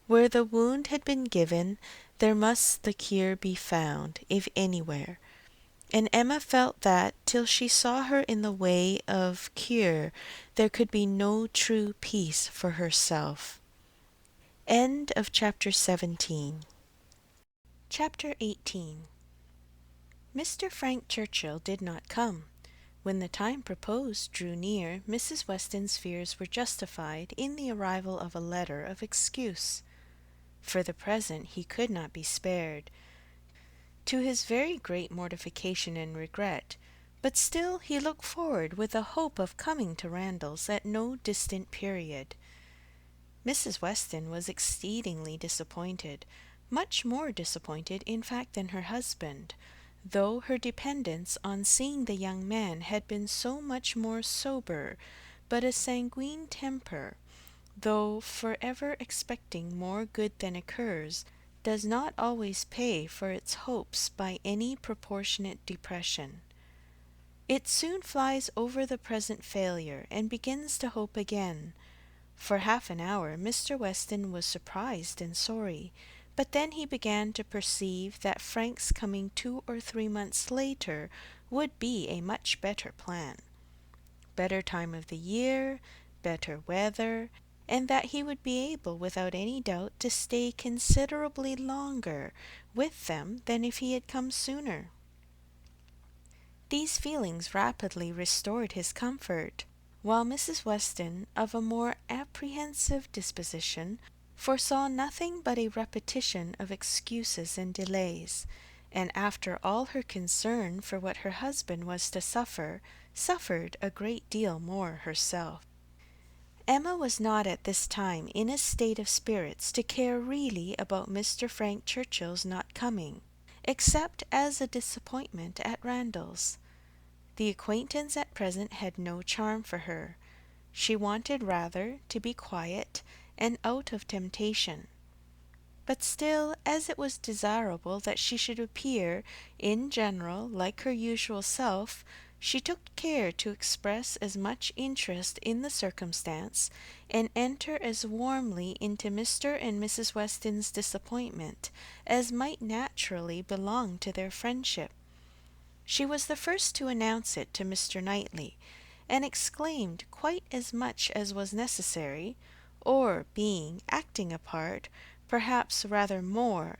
Where the wound had been given, there must the cure be found, if anywhere, and Emma felt that, till she saw her in the way of cure, there could be no true peace for herself. End of chapter 17. Chapter 18. Mr. Frank Churchill did not come. When the time proposed drew near, Mrs. Weston's fears were justified in the arrival of a letter of excuse. For the present he could not be spared, to his very great mortification and regret, but still he looked forward with a hope of coming to Randalls at no distant period. Mrs. Weston was exceedingly disappointed, much more disappointed in fact than her husband, though her dependence on seeing the young man had been so much more sober, but a sanguine temper, though for ever expecting more good than occurs, does not always pay for its hopes by any proportionate depression. It soon flies over the present failure, and begins to hope again. For half an hour Mr. Weston was surprised and sorry, but then he began to perceive that Frank's coming 2 or 3 months later would be a much better plan. Better time of the year, better weather, and that he would be able without any doubt to stay considerably longer with them than if he had come sooner. These feelings rapidly restored his comfort, while Mrs. Weston, of a more apprehensive disposition, foresaw nothing but a repetition of excuses and delays, and after all her concern for what her husband was to suffer, suffered a great deal more herself. Emma was not at this time in a state of spirits to care really about Mr. Frank Churchill's not coming, except as a disappointment at Randalls. The acquaintance at present had no charm for her. She wanted rather to be quiet and out of temptation. But still, as it was desirable that she should appear, in general, like her usual self, she took care to express as much interest in the circumstance, and enter as warmly into Mr. and Mrs. Weston's disappointment, as might naturally belong to their friendship. She was the first to announce it to Mr. Knightley, and exclaimed quite as much as was necessary, or being acting a part, perhaps rather more,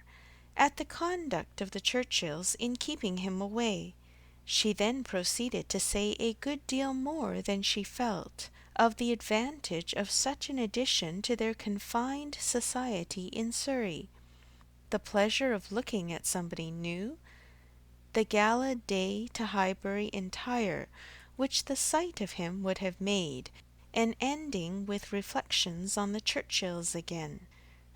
at the conduct of the Churchills in keeping him away. She then proceeded to say a good deal more than she felt, of the advantage of such an addition to their confined society in Surrey, the pleasure of looking at somebody new, the gala day to Highbury entire, which the sight of him would have made, and ending with reflections on the Churchills again,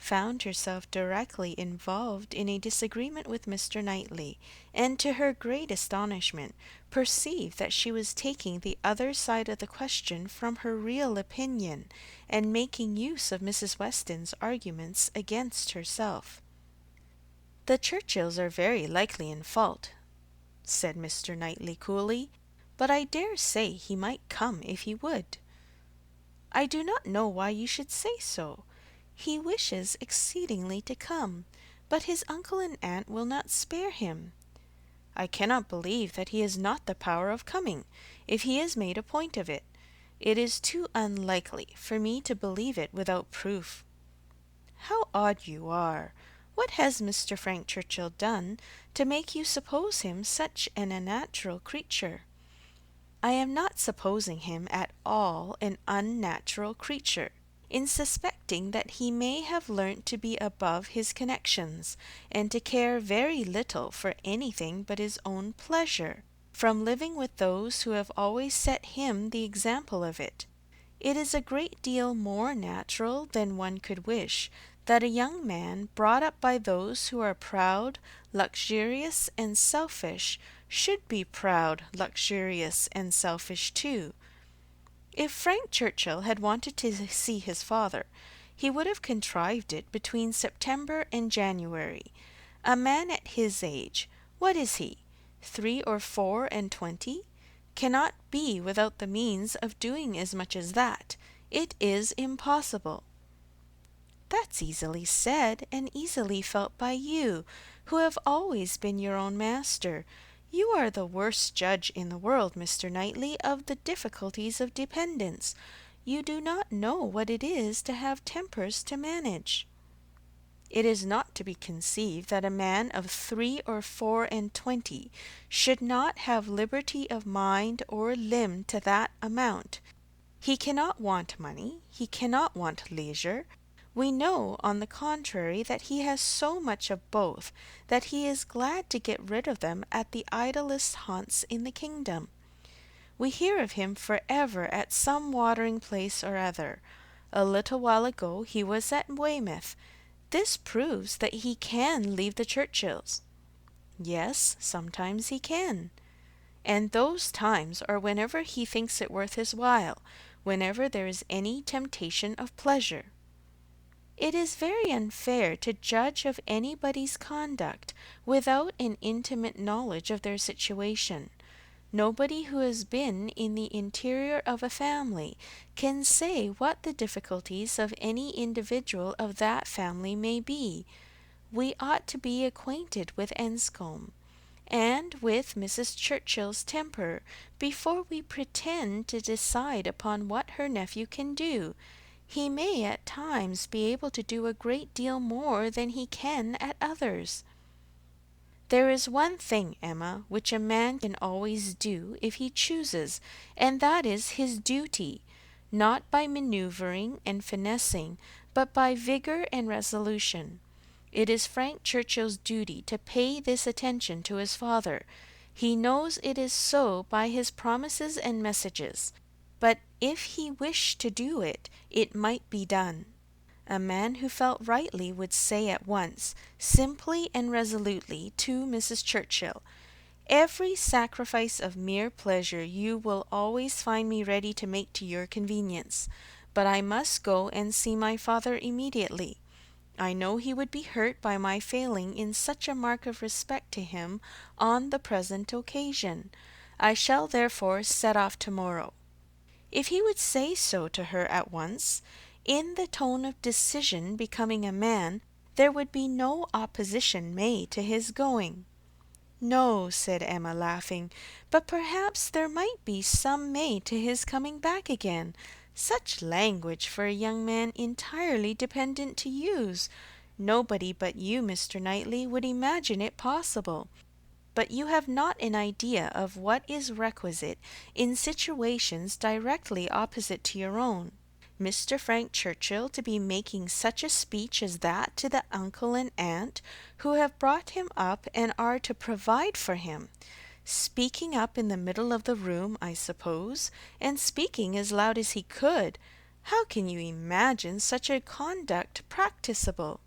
found herself directly involved in a disagreement with Mr. Knightley, and to her great astonishment perceived that she was taking the other side of the question from her real opinion, and making use of Mrs. Weston's arguments against herself. "The Churchills are very likely in fault," said Mr. Knightley coolly, "but I dare say he might come if he would." "I do not know why you should say so. He wishes exceedingly to come, but his uncle and aunt will not spare him." "I cannot believe that he has not the power of coming, if he has made a point of it. It is too unlikely for me to believe it without proof." "How odd you are! What has Mr. Frank Churchill done to make you suppose him such an unnatural creature?" "I am not supposing him at all an unnatural creature, in suspecting that he may have learnt to be above his connections, and to care very little for anything but his own pleasure, from living with those who have always set him the example of it. It is a great deal more natural than one could wish that a young man brought up by those who are proud, luxurious, and selfish should be proud, luxurious, and selfish too. If Frank Churchill had wanted to see his father, he would have contrived it between September and January. A man at his age, what is he, 3 or 4 and 20, cannot be without the means of doing as much as that. It is impossible." "That's easily said, and easily felt by you, who have always been your own master. You are the worst judge in the world, Mr. Knightley, of the difficulties of dependence. You do not know what it is to have tempers to manage." "It is not to be conceived that a man of 3 or 4 and 20 should not have liberty of mind or limb to that amount. He cannot want money, he cannot want leisure. We know, on the contrary, that he has so much of both, that he is glad to get rid of them at the idlest haunts in the kingdom. We hear of him for ever at some watering place or other. A little while ago he was at Weymouth. This proves that he can leave the Churchills." "Yes, sometimes he can." "And those times are whenever he thinks it worth his while, whenever there is any temptation of pleasure." "It is very unfair to judge of anybody's conduct without an intimate knowledge of their situation. Nobody who has been in the interior of a family can say what the difficulties of any individual of that family may be. We ought to be acquainted with Enscombe, and with Mrs. Churchill's temper, before we pretend to decide upon what her nephew can do. He may at times be able to do a great deal more than he can at others." "There is one thing, Emma, which a man can always do if he chooses, and that is his duty, not by manoeuvring and finessing, but by vigour and resolution. It is Frank Churchill's duty to pay this attention to his father. He knows it is so by his promises and messages. But if he wished to do it, it might be done. A man who felt rightly would say at once, simply and resolutely, to Mrs. Churchill, 'Every sacrifice of mere pleasure you will always find me ready to make to your convenience, but I must go and see my father immediately. I know he would be hurt by my failing in such a mark of respect to him on the present occasion. I shall therefore set off tomorrow.' If he would say so to her at once, in the tone of decision becoming a man, there would be no opposition made to his going." "No," said Emma, laughing, "but perhaps there might be some made to his coming back again. Such language for a young man entirely dependent to use! Nobody but you, Mr. Knightley, would imagine it possible. But you have not an idea of what is requisite in situations directly opposite to your own. Mr. Frank Churchill to be making such a speech as that to the uncle and aunt who have brought him up and are to provide for him, speaking up in the middle of the room, I suppose, and speaking as loud as he could. How can you imagine such a conduct practicable?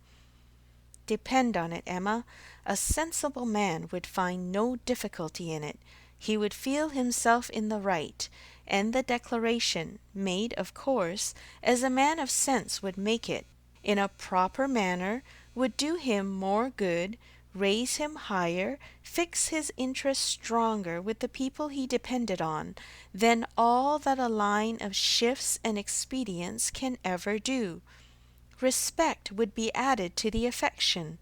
Depend on it, Emma, a sensible man would find no difficulty in it. He would feel himself in the right, and the declaration, made, of course, as a man of sense would make it, in a proper manner, would do him more good, raise him higher, fix his interest stronger with the people he depended on, than all that a line of shifts and expedients can ever do. Respect would be added to the affection.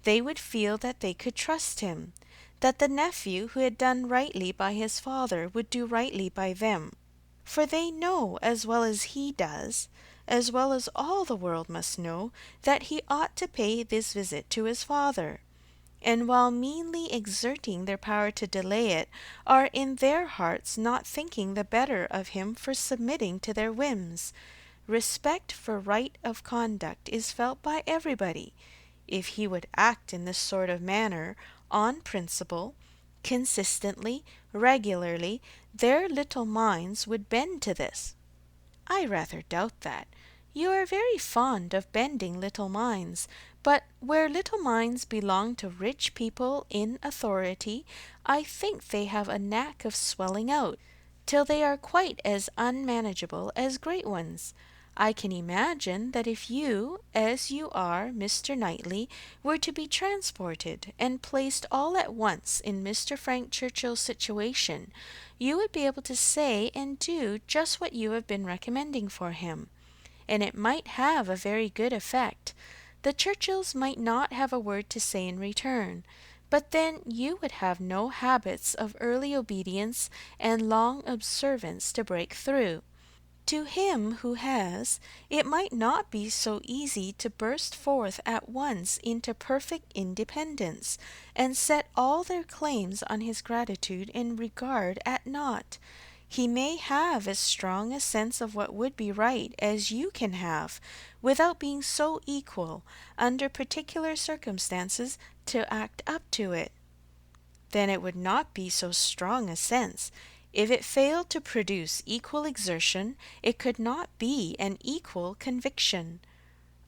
They would feel that they could trust him, that the nephew who had done rightly by his father would do rightly by them. For they know as well as he does, as well as all the world must know, that he ought to pay this visit to his father, and while meanly exerting their power to delay it, are in their hearts not thinking the better of him for submitting to their whims. Respect for right of conduct is felt by everybody. If he would act in this sort of manner, on principle, consistently, regularly, their little minds would bend to this. I rather doubt that. You are very fond of bending little minds, but where little minds belong to rich people in authority, I think they have a knack of swelling out, till they are quite as unmanageable as great ones. I can imagine that if you, as you are, Mr. Knightley, were to be transported and placed all at once in Mr. Frank Churchill's situation, you would be able to say and do just what you have been recommending for him, and it might have a very good effect. The Churchills might not have a word to say in return, but then you would have no habits of early obedience and long observance to break through. To him who has, it might not be so easy to burst forth at once into perfect independence, and set all their claims on his gratitude and regard at naught. He may have as strong a sense of what would be right as you can have, without being so equal, under particular circumstances, to act up to it. Then it would not be so strong a sense. If it failed to produce equal exertion, it could not be an equal conviction.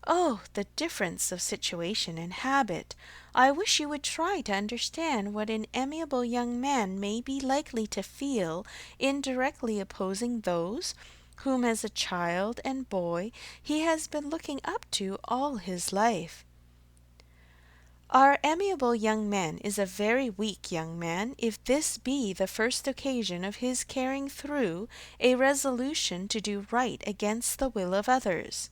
Oh, the difference of situation and habit! I wish you would try to understand what an amiable young man may be likely to feel in directly opposing those whom as a child and boy he has been looking up to all his life. Our amiable young man is a very weak young man, if this be the first occasion of his carrying through a resolution to do right against the will of others.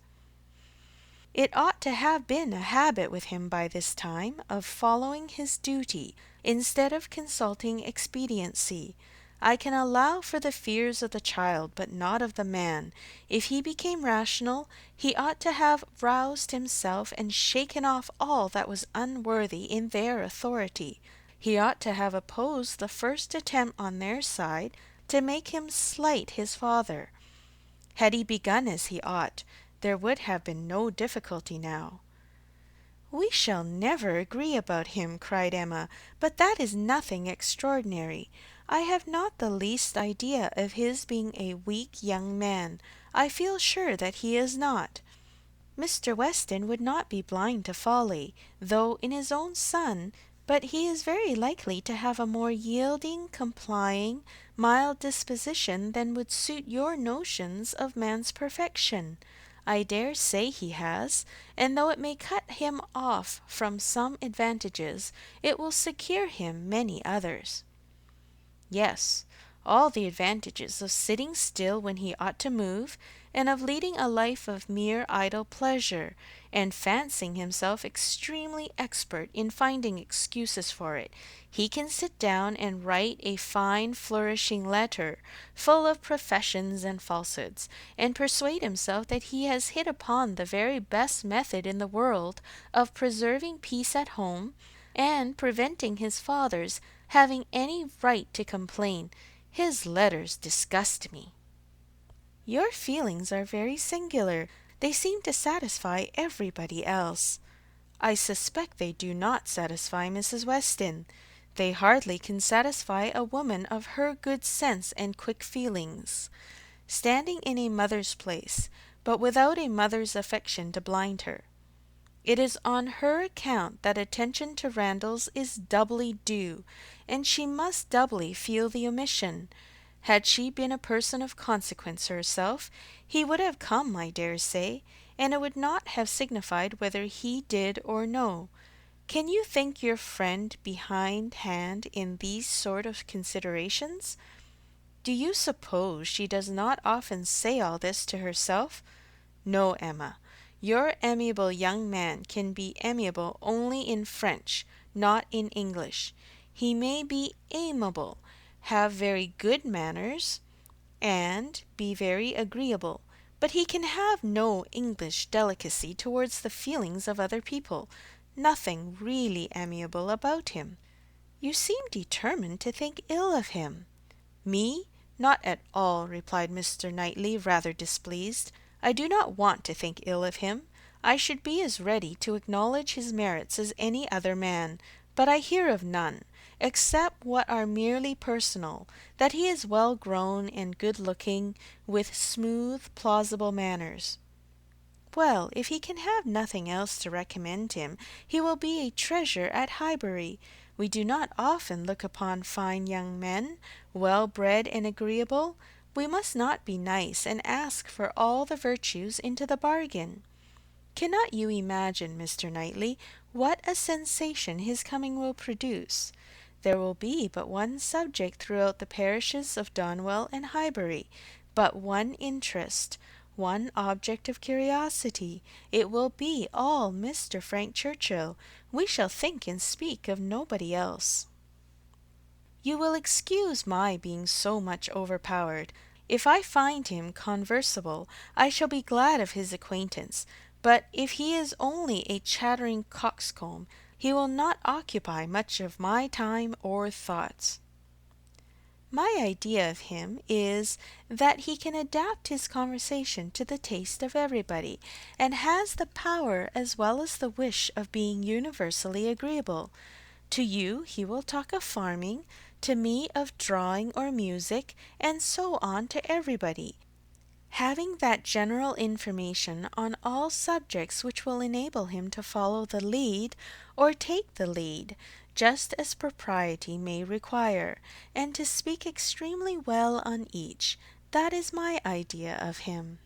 It ought to have been a habit with him by this time of following his duty, instead of consulting expediency. I can allow for the fears of the child, but not of the man. If he became rational, he ought to have roused himself and shaken off all that was unworthy in their authority. He ought to have opposed the first attempt on their side to make him slight his father. Had he begun as he ought, there would have been no difficulty now. "We shall never agree about him," cried Emma, "but that is nothing extraordinary. I have not the least idea of his being a weak young man. I feel sure that he is not. Mr. Weston would not be blind to folly, though in his own son, but he is very likely to have a more yielding, complying, mild disposition than would suit your notions of man's perfection. I dare say he has, and though it may cut him off from some advantages, it will secure him many others." Yes, all the advantages of sitting still when he ought to move, and of leading a life of mere idle pleasure, and fancying himself extremely expert in finding excuses for it. He can sit down and write a fine flourishing letter, full of professions and falsehoods, and persuade himself that he has hit upon the very best method in the world of preserving peace at home, and preventing his father's having any right to complain. His letters disgust me. Your feelings are very singular. They seem to satisfy everybody else. I suspect they do not satisfy Mrs. Weston. They hardly can satisfy a woman of her good sense and quick feelings. Standing in a mother's place, but without a mother's affection to blind her. It is on her account that attention to Randalls is doubly due, and she must doubly feel the omission. Had she been a person of consequence herself, he would have come, I dare say, and it would not have signified whether he did or no. Can you think your friend behindhand in these sort of considerations? Do you suppose she does not often say all this to herself? No, Emma. Your amiable young man can be amiable only in French, not in English. He may be amiable, have very good manners, and be very agreeable, but he can have no English delicacy towards the feelings of other people, nothing really amiable about him. You seem determined to think ill of him. Me? Not at all, replied Mr. Knightley, rather displeased. I do not want to think ill of him. I should be as ready to acknowledge his merits as any other man, but I hear of none, except what are merely personal, that he is well grown and good-looking, with smooth, plausible manners. Well, if he can have nothing else to recommend him, he will be a treasure at Highbury. We do not often look upon fine young men, well-bred and agreeable. We must not be nice and ask for all the virtues into the bargain. Cannot you imagine, Mr. Knightley, what a sensation his coming will produce? There will be but one subject throughout the parishes of Donwell and Highbury, but one interest, one object of curiosity. It will be all Mr. Frank Churchill. We shall think and speak of nobody else. You will excuse my being so much overpowered. If I find him conversable, I shall be glad of his acquaintance, but if he is only a chattering coxcomb, he will not occupy much of my time or thoughts. My idea of him is that he can adapt his conversation to the taste of everybody, and has the power as well as the wish of being universally agreeable. To you he will talk of farming, to me of drawing or music, and so on to everybody, having that general information on all subjects which will enable him to follow the lead or take the lead, just as propriety may require, and to speak extremely well on each. That is my idea of him.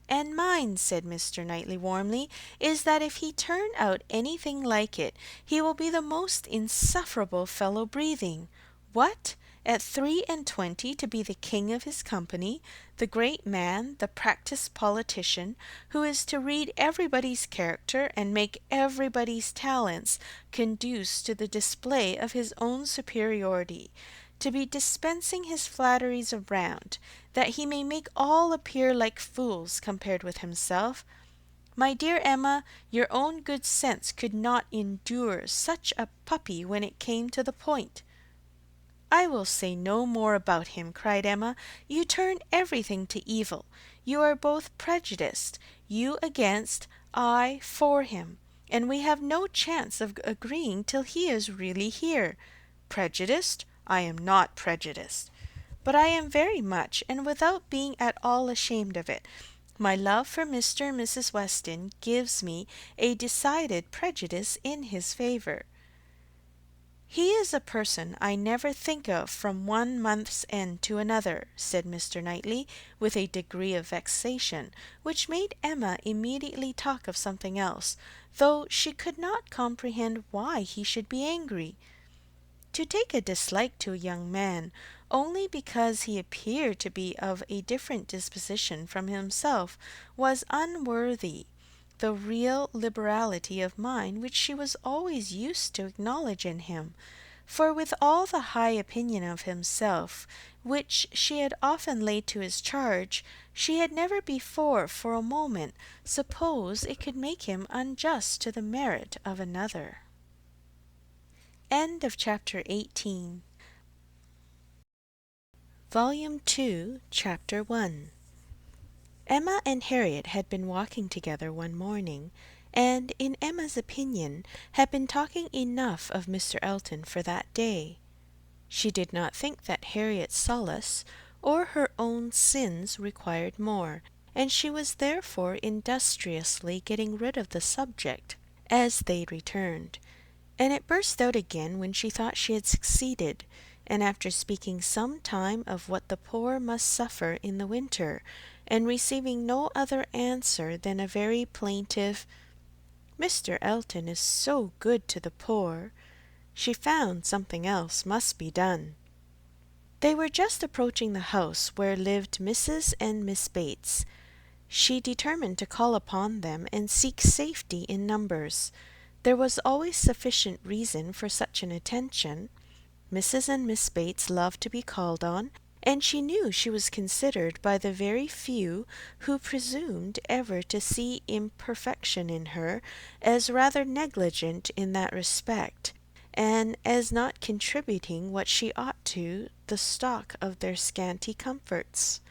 And mine, said Mr. Knightley warmly, is that if he turn out anything like it, he will be the most insufferable fellow breathing. What? At 23 to be the king of his company, the great man, the practised politician, who is to read everybody's character and make everybody's talents conduce to the display of his own superiority, to be dispensing his flatteries around, that he may make all appear like fools compared with himself. My dear Emma, your own good sense could not endure such a puppy when it came to the point. I will say no more about him, cried Emma. You turn everything to evil. You are both prejudiced, you against, I for him, and we have no chance of agreeing till he is really here. Prejudiced? I am not prejudiced, but I am very much, and without being at all ashamed of it. My love for Mr. and Mrs. Weston gives me a decided prejudice in his favour. He is a person I never think of from one month's end to another, said Mr. Knightley, with a degree of vexation, which made Emma immediately talk of something else, though she could not comprehend why he should be angry. To take a dislike to a young man, only because he appeared to be of a different disposition from himself, was unworthy the real liberality of mind which she was always used to acknowledge in him, for with all the high opinion of himself which she had often laid to his charge, she had never before for a moment supposed it could make him unjust to the merit of another. End of chapter 18. Volume 2, Chapter 1. Emma and Harriet had been walking together one morning, and, in Emma's opinion, had been talking enough of Mr. Elton for that day. She did not think that Harriet's solace or her own sins required more, and she was therefore industriously getting rid of the subject as they returned, and it burst out again when she thought she had succeeded, and after speaking some time of what the poor must suffer in the winter, and receiving no other answer than a very plaintive "Mr. Elton is so good to the poor," she found something else must be done. They were just approaching the house where lived Mrs. and Miss Bates. She determined to call upon them and seek safety in numbers. There was always sufficient reason for such an attention. Mrs. and Miss Bates loved to be called on, and she knew she was considered by the very few who presumed ever to see imperfection in her as rather negligent in that respect, and as not contributing what she ought to the stock of their scanty comforts.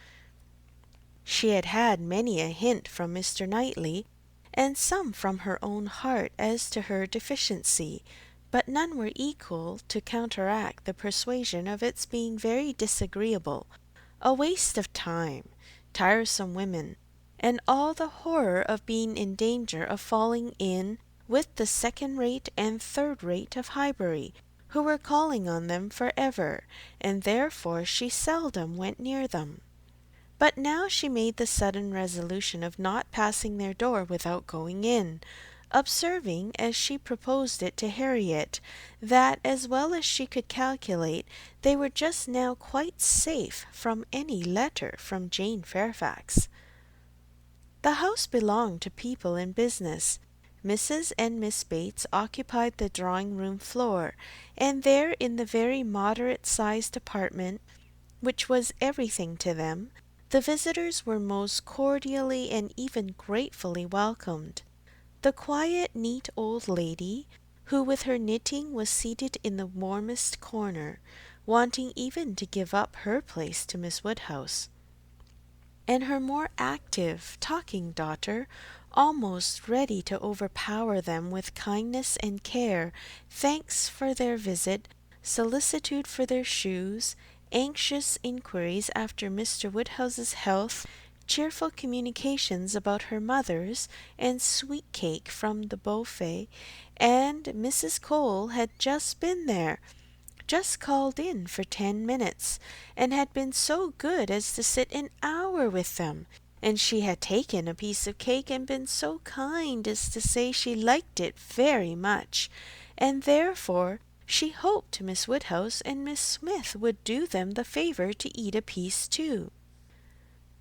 She had had many a hint from Mr. Knightley, and some from her own heart as to her deficiency, but none were equal to counteract the persuasion of its being very disagreeable, a waste of time, tiresome women, and all the horror of being in danger of falling in with the second-rate and third-rate of Highbury, who were calling on them for ever, and therefore she seldom went near them. But now she made the sudden resolution of not passing their door without going in, observing, as she proposed it to Harriet, that, as well as she could calculate, they were just now quite safe from any letter from Jane Fairfax. The house belonged to people in business. Mrs. and Miss Bates occupied the drawing-room floor, and there in the very moderate-sized apartment, which was everything to them, the visitors were most cordially and even gratefully welcomed. The quiet, neat old lady, who with her knitting was seated in the warmest corner, wanting even to give up her place to Miss Woodhouse, and her more active, talking daughter, almost ready to overpower them with kindness and care, thanks for their visit, solicitude for their shoes, anxious inquiries after Mr. Woodhouse's health, cheerful communications about her mother's, and sweet cake from the buffet, and Mrs. Cole had just been there, just called in for 10 minutes, and had been so good as to sit an hour with them, and she had taken a piece of cake and been so kind as to say she liked it very much, and therefore she hoped Miss Woodhouse and Miss Smith would do them the favour to eat a piece too.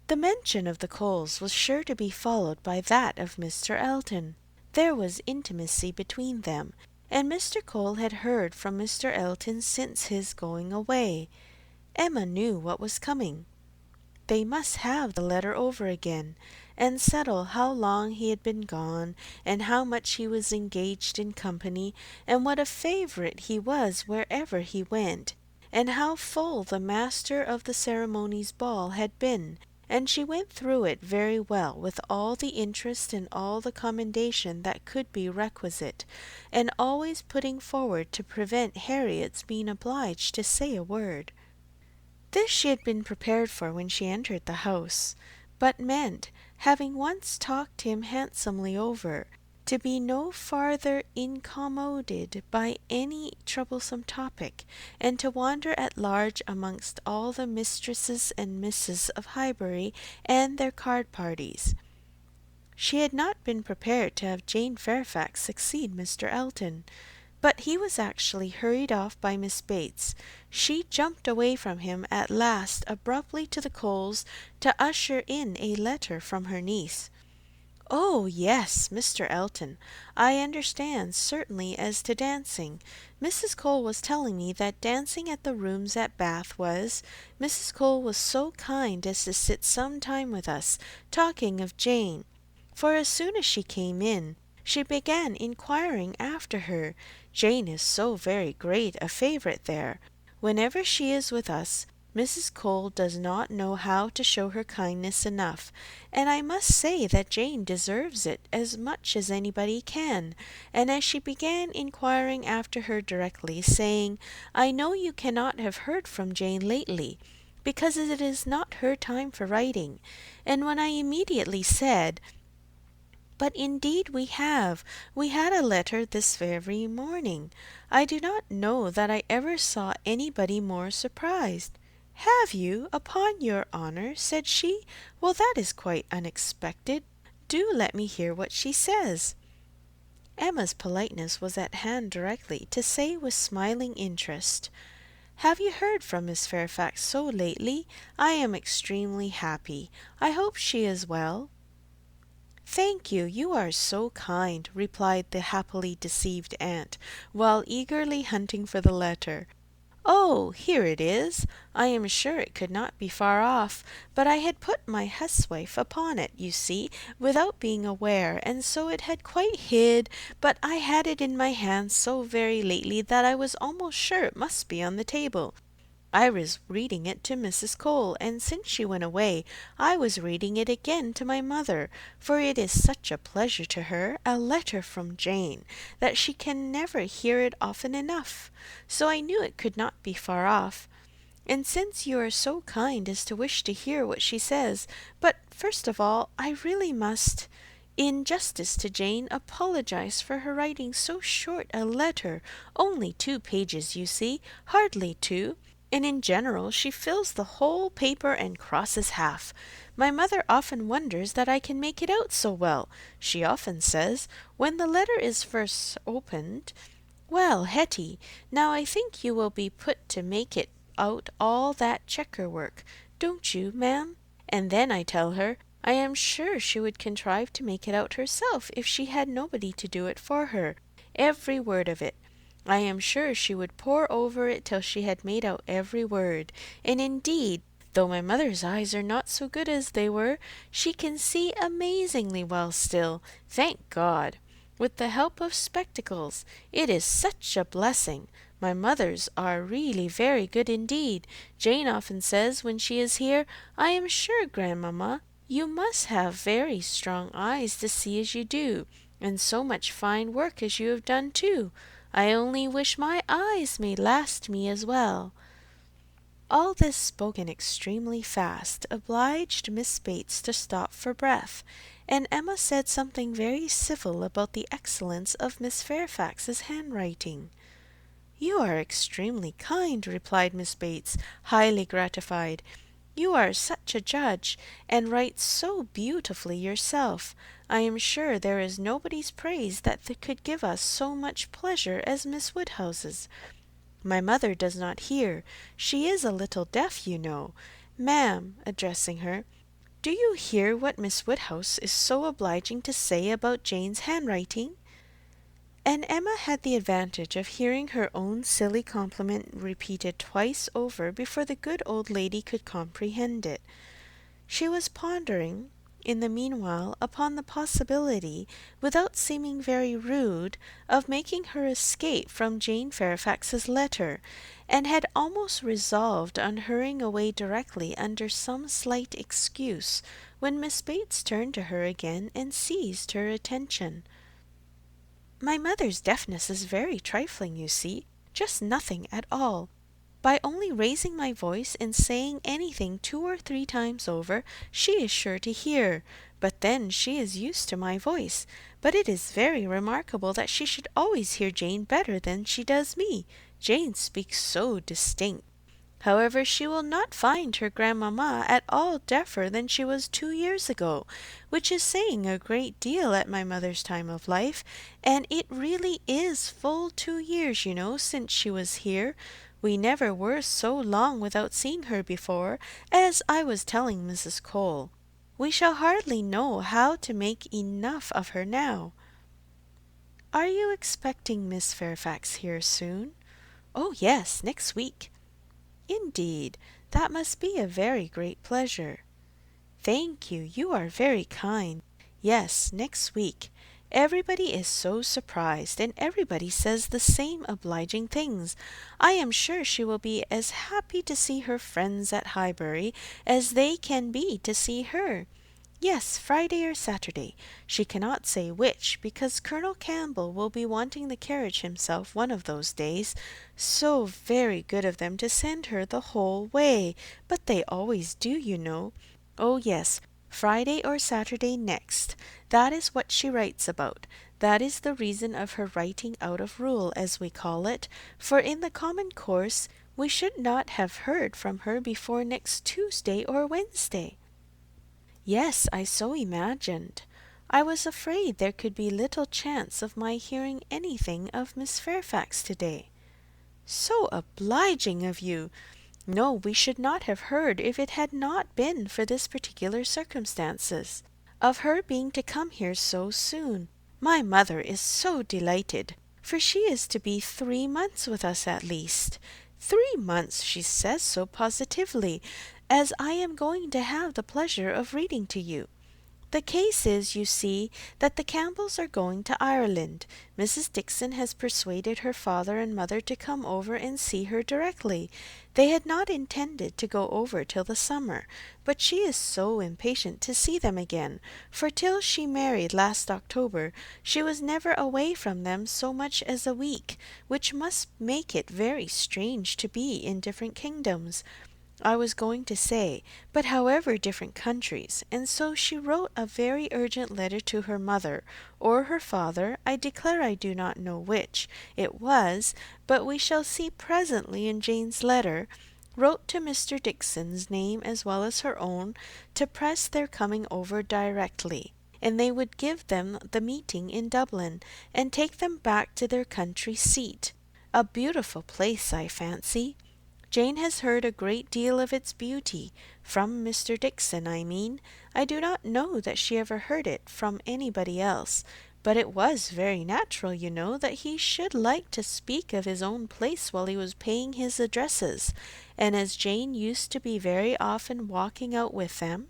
The mention of the Coles was sure to be followed by that of Mr. Elton. There was intimacy between them, and Mr. Cole had heard from Mr. Elton since his going away. Emma knew what was coming. They must have the letter over again, and settle how long he had been gone, and how much he was engaged in company, and what a favourite he was wherever he went, and how full the master of the ceremonies ball had been, and she went through it very well with all the interest and all the commendation that could be requisite, and always putting forward to prevent Harriet's being obliged to say a word. This she had been prepared for when she entered the house, but meant, having once talked him handsomely over, to be no farther incommoded by any troublesome topic, and to wander at large amongst all the mistresses and misses of Highbury and their card parties. She had not been prepared to have Jane Fairfax succeed Mr. Elton, but he was actually hurried off by Miss Bates. She jumped away from him at last abruptly to the Coles to usher in a letter from her niece. "Oh, yes, Mr. Elton, I understand certainly as to dancing. Mrs. Cole was telling me that dancing at the rooms at Bath was. Mrs. Cole was so kind as to sit some time with us, talking of Jane, for as soon as she came in, she began inquiring after her. Jane is so very great a favourite there. Whenever she is with us, Mrs. Cole does not know how to show her kindness enough, and I must say that Jane deserves it as much as anybody can, and as she began inquiring after her directly, saying, 'I know you cannot have heard from Jane lately. because it is not her time for writing. And when I immediately said, "But indeed we have. We had a letter this very morning," I do not know that I ever saw anybody more surprised. "Have you, upon your honour?" said she. "Well, that is quite unexpected. Do let me hear what she says." Emma's politeness was at hand directly to say with smiling interest, "Have you heard from Miss Fairfax so lately? I am extremely happy. I hope she is well." "Thank you, you are so kind," replied the happily deceived aunt, while eagerly hunting for the letter. "Oh, here it is. I am sure it could not be far off, but I had put my huswife upon it, you see, without being aware, and so it had quite hid, but I had it in my hand so very lately that I was almost sure it must be on the table. I was reading it to Mrs. Cole, and since she went away, I was reading it again to my mother, for it is such a pleasure to her, a letter from Jane, that she can never hear it often enough. So I knew it could not be far off. And since you are so kind as to wish to hear what she says, but first of all, I really must, in justice to Jane, apologize for her writing so short a letter, only 2 pages, you see, hardly 2. And in general she fills the whole paper and crosses half. My mother often wonders that I can make it out so well. She often says, when the letter is first opened, 'Well, Hetty, now I think you will be put to make it out all that checker work, don't you, ma'am?' And then I tell her, I am sure she would contrive to make it out herself if she had nobody to do it for her, every word of it. I am sure she would pore over it till she had made out every word, and indeed, though my mother's eyes are not so good as they were, she can see amazingly well still, thank God, with the help of spectacles. It is such a blessing. My mother's are really very good indeed. Jane often says when she is here, 'I am sure, grandmamma, you must have very strong eyes to see as you do, and so much fine work as you have done too. I only wish my eyes may last me as well.'" All this spoken extremely fast obliged Miss Bates to stop for breath, and Emma said something very civil about the excellence of Miss Fairfax's handwriting. "You are extremely kind," replied Miss Bates, highly gratified. "You are such a judge, and write so beautifully yourself. I am sure there is nobody's praise that could give us so much pleasure as Miss Woodhouse's. My mother does not hear. She is a little deaf, you know. Ma'am," addressing her, "do you hear what Miss Woodhouse is so obliging to say about Jane's handwriting?" And Emma had the advantage of hearing her own silly compliment repeated twice over before the good old lady could comprehend it. She was pondering, in the meanwhile, upon the possibility, without seeming very rude, of making her escape from Jane Fairfax's letter, and had almost resolved on hurrying away directly under some slight excuse, when Miss Bates turned to her again and seized her attention. "My mother's deafness is very trifling, you see, just nothing at all. By only raising my voice and saying anything 2 or 3 times over, she is sure to hear, but then she is used to my voice. But it is very remarkable that she should always hear Jane better than she does me. Jane speaks so distinct. However, she will not find her grandmamma at all deafer than she was 2 years ago, which is saying a great deal at my mother's time of life, and it really is full 2 years, you know, since she was here. We never were so long without seeing her before, as I was telling Mrs. Cole. We shall hardly know how to make enough of her now." "Are you expecting Miss Fairfax here soon?" "Oh, yes, next week." "Indeed, that must be a very great pleasure." "Thank you, you are very kind. Yes, next week. Everybody is so surprised, and everybody says the same obliging things. I am sure she will be as happy to see her friends at Highbury as they can be to see her. Yes, Friday or Saturday. She cannot say which, because Colonel Campbell will be wanting the carriage himself one of those days. So very good of them to send her the whole way, but they always do, you know. Oh yes, Friday or Saturday next. That is what she writes about. That is the reason of her writing out of rule, as we call it, for in the common course we should not have heard from her before next Tuesday or Wednesday. Yes, I so imagined. I was afraid there could be little chance of my hearing anything of Miss Fairfax today. So obliging of you! No, we should not have heard if it had not been for this particular circumstances, of her being to come here so soon. My mother is so delighted, for she is to be 3 months with us at least. 3 months, she says so positively, as I am going to have the pleasure of reading to you. The case is, you see, that the Campbells are going to Ireland. Mrs. Dixon has persuaded her father and mother to come over and see her directly. They had not intended to go over till the summer, but she is so impatient to see them again, for till she married last October she was never away from them so much as a week, which must make it very strange to be in different kingdoms. I was going to say, but however different countries, and so she wrote a very urgent letter to her mother, or her father, I declare I do not know which it was, but we shall see presently in Jane's letter, wrote to Mr. Dixon's name as well as her own, to press their coming over directly, and they would give them the meeting in Dublin, and take them back to their country seat. A beautiful place, I fancy. Jane has heard a great deal of its beauty, from Mr. Dixon, I mean. I do not know that she ever heard it from anybody else, but it was very natural, you know, that he should like to speak of his own place while he was paying his addresses, and as Jane used to be very often walking out with them,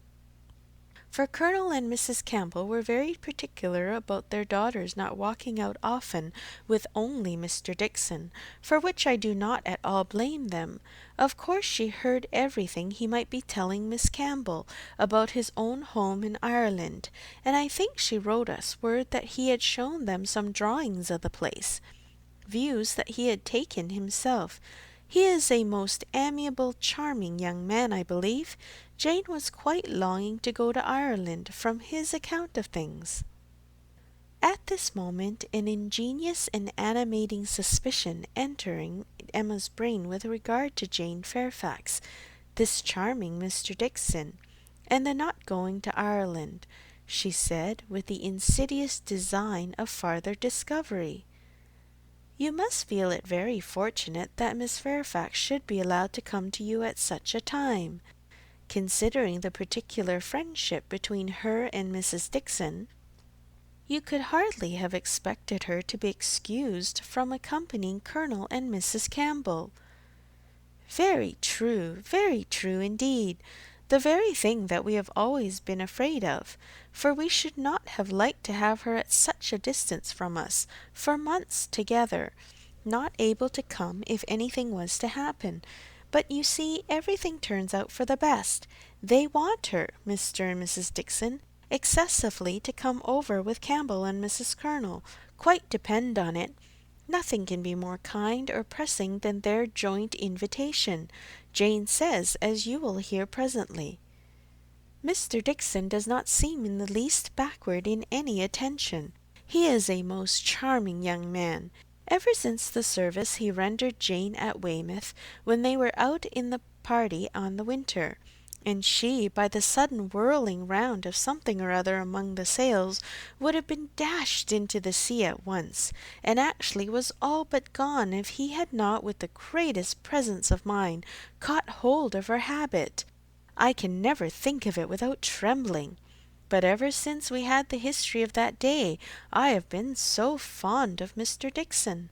for Colonel and Mrs. Campbell were very particular about their daughters not walking out often with only Mr. Dixon, for which I do not at all blame them. Of course she heard everything he might be telling Miss Campbell about his own home in Ireland, and I think she wrote us word that he had shown them some drawings of the place, views that he had taken himself. He is a most amiable, charming young man, I believe. Jane was quite longing to go to Ireland from his account of things. At this moment an ingenious and animating suspicion entering Emma's brain with regard to Jane Fairfax, this charming Mr. Dixon, and the not going to Ireland, she said, with the insidious design of farther discovery. You must feel it very fortunate that Miss Fairfax should be allowed to come to you at such a time. Considering the particular friendship between her and Mrs. Dixon, you could hardly have expected her to be excused from accompanying Colonel and Mrs. Campbell. Very true indeed. The very thing that we have always been afraid of, for we should not have liked to have her at such a distance from us, for months together, not able to come if anything was to happen. But you see, everything turns out for the best. They want her, Mr. and Mrs. Dixon, excessively to come over with Campbell and Mrs. Colonel. Quite depend on it. Nothing can be more kind or pressing than their joint invitation, Jane says, as you will hear presently. Mr. Dixon does not seem in the least backward in any attention. He is a most charming young man. Ever since the service he rendered Jane at Weymouth, when they were out in the party on the winter, and she, by the sudden whirling round of something or other among the sails, would have been dashed into the sea at once, and actually was all but gone if he had not, with the greatest presence of mind, caught hold of her habit. I can never think of it without trembling. But ever since we had the history of that day, I have been so fond of Mr. Dixon.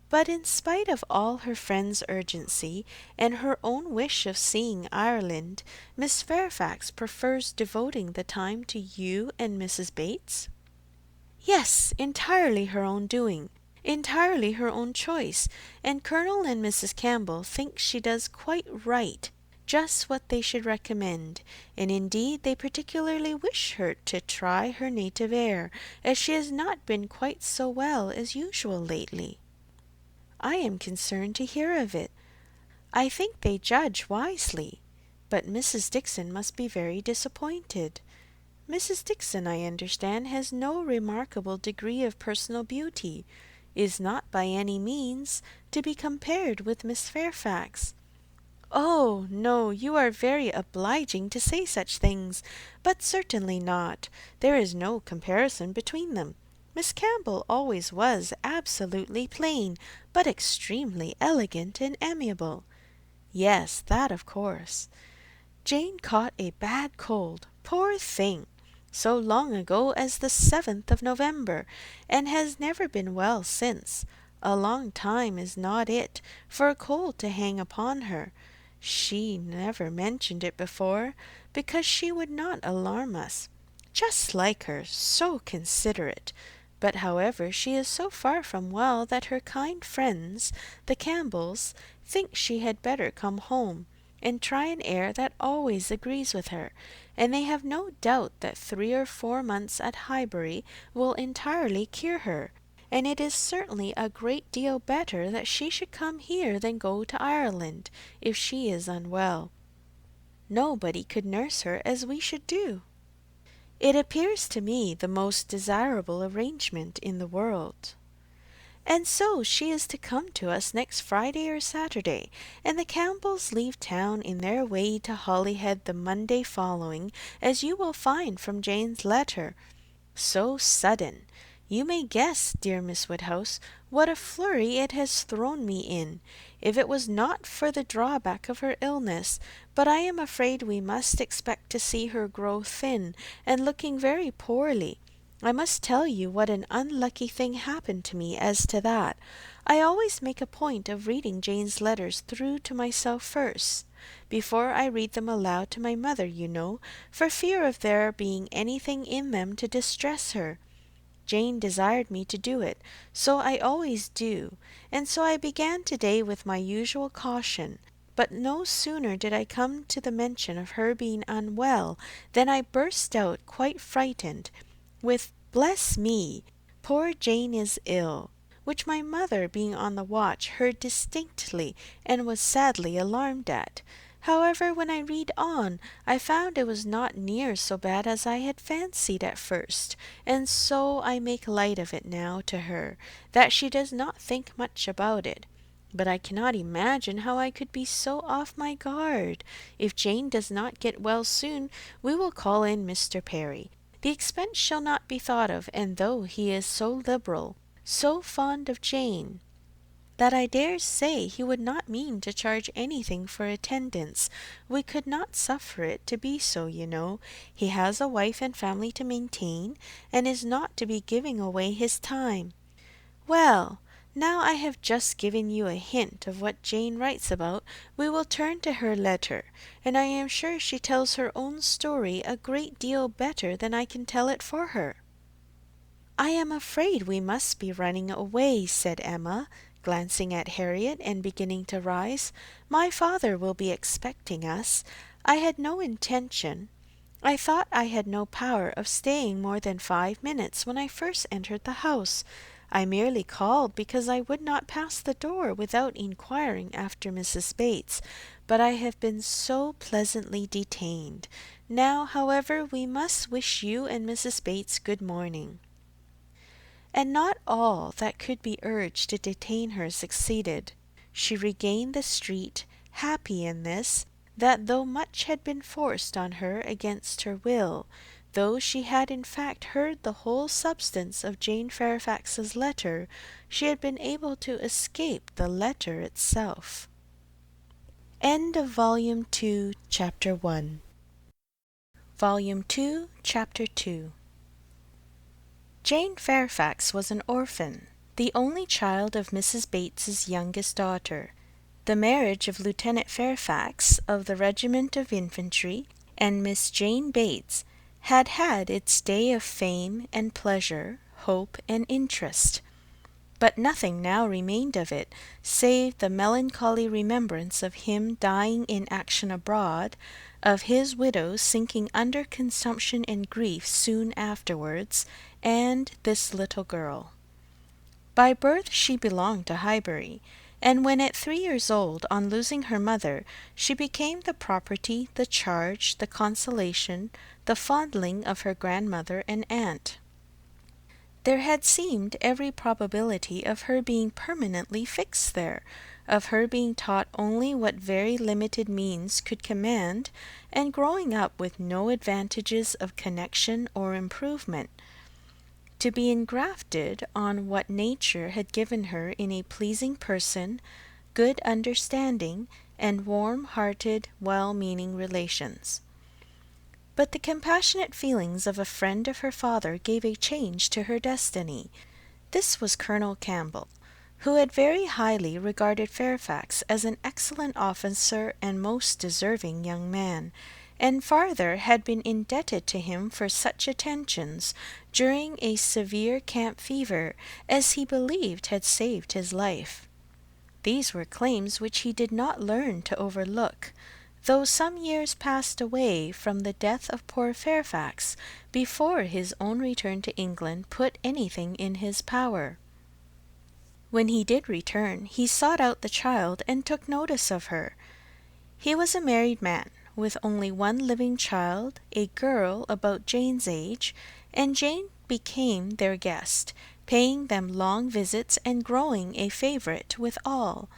But in spite of all her friend's urgency, and her own wish of seeing Ireland, Miss Fairfax prefers devoting the time to you and Mrs. Bates? Yes, entirely her own doing, entirely her own choice, and Colonel and Mrs. Campbell think she does quite right just what they should recommend, and indeed they particularly wish her to try her native air, as she has not been quite so well as usual lately. I am concerned to hear of it. I think they judge wisely, but Mrs. Dixon must be very disappointed. Mrs. Dixon, I understand, has no remarkable degree of personal beauty, is not by any means to be compared with Miss Fairfax. Oh, no, you are very obliging to say such things, but certainly not. There is no comparison between them. Miss Campbell always was absolutely plain, but extremely elegant and amiable. Yes, that of course. Jane caught a bad cold, poor thing, so long ago as the 7th of November, and has never been well since. A long time is not it for a cold to hang upon her. She never mentioned it before, because she would not alarm us. Just like her, so considerate. But however, she is so far from well that her kind friends, the Campbells, think she had better come home, and try an air that always agrees with her, and they have no doubt that 3 or 4 months at Highbury will entirely cure her, and it is certainly a great deal better that she should come here than go to Ireland, if she is unwell. Nobody could nurse her as we should do. It appears to me the most desirable arrangement in the world. And so she is to come to us next Friday or Saturday, and the Campbells leave town in their way to Holyhead the Monday following, as you will find from Jane's letter. So sudden! You may guess, dear Miss Woodhouse, what a flurry it has thrown me in, if it was not for the drawback of her illness, but I am afraid we must expect to see her grow thin, and looking very poorly. I must tell you what an unlucky thing happened to me as to that. I always make a point of reading Jane's letters through to myself first, before I read them aloud to my mother, you know, for fear of there being anything in them to distress her. Jane desired me to do it, so I always do, and so I began to-day with my usual caution. But no sooner did I come to the mention of her being unwell than I burst out, quite frightened, with "Bless me! Poor Jane is ill," which my mother, being on the watch, heard distinctly, and was sadly alarmed at. However, when I read on, I found it was not near so bad as I had fancied at first, and so I make light of it now to her, that she does not think much about it. But I cannot imagine how I could be so off my guard. If Jane does not get well soon, we will call in Mr. Perry. The expense shall not be thought of, and though he is so liberal, so fond of Jane, that I dare say he would not mean to charge anything for attendance, we could not suffer it to be so, you know. He has a wife and family to maintain, and is not to be giving away his time. Well, now I have just given you a hint of what Jane writes about, we will turn to her letter, and I am sure she tells her own story a great deal better than I can tell it for her. "I am afraid we must be running away," said Emma, glancing at Harriet and beginning to rise. "My father will be expecting us. I had no intention. I thought I had no power of staying more than 5 minutes when I first entered the house. I merely called because I would not pass the door without inquiring after Mrs. Bates, but I have been so pleasantly detained. Now, however, we must wish you and Mrs. Bates good morning." And not all that could be urged to detain her succeeded. She regained the street, happy in this, that though much had been forced on her against her will, though she had in fact heard the whole substance of Jane Fairfax's letter, she had been able to escape the letter itself. End of Volume 2, Chapter 1. Volume 2, Chapter 2. Jane Fairfax was an orphan, the only child of Mrs. Bates's youngest daughter. The marriage of Lieutenant Fairfax of the Regiment of Infantry and Miss Jane Bates had its day of fame and pleasure, hope and interest. but nothing now remained of it, save the melancholy remembrance of him dying in action abroad, of his widow sinking under consumption and grief soon afterwards, and this little girl. By birth she belonged to Highbury, and when at 3 years old, on losing her mother, she became the property, the charge, the consolation, the fondling of her grandmother and aunt. There had seemed every probability of her being permanently fixed there, of her being taught only what very limited means could command, and growing up with no advantages of connection or improvement, to be engrafted on what nature had given her in a pleasing person, good understanding, and warm-hearted, well-meaning relations. But the compassionate feelings of a friend of her father gave a change to her destiny. This was Colonel Campbell, who had very highly regarded Fairfax as an excellent officer and most deserving young man, and farther had been indebted to him for such attentions during a severe camp fever as he believed had saved his life. These were claims which he did not learn to overlook, though some years passed away from the death of poor Fairfax before his own return to England put anything in his power. When he did return, he sought out the child and took notice of her. He was a married man, with only one living child, a girl about Jane's age, and Jane became their guest, paying them long visits and growing a favourite with all.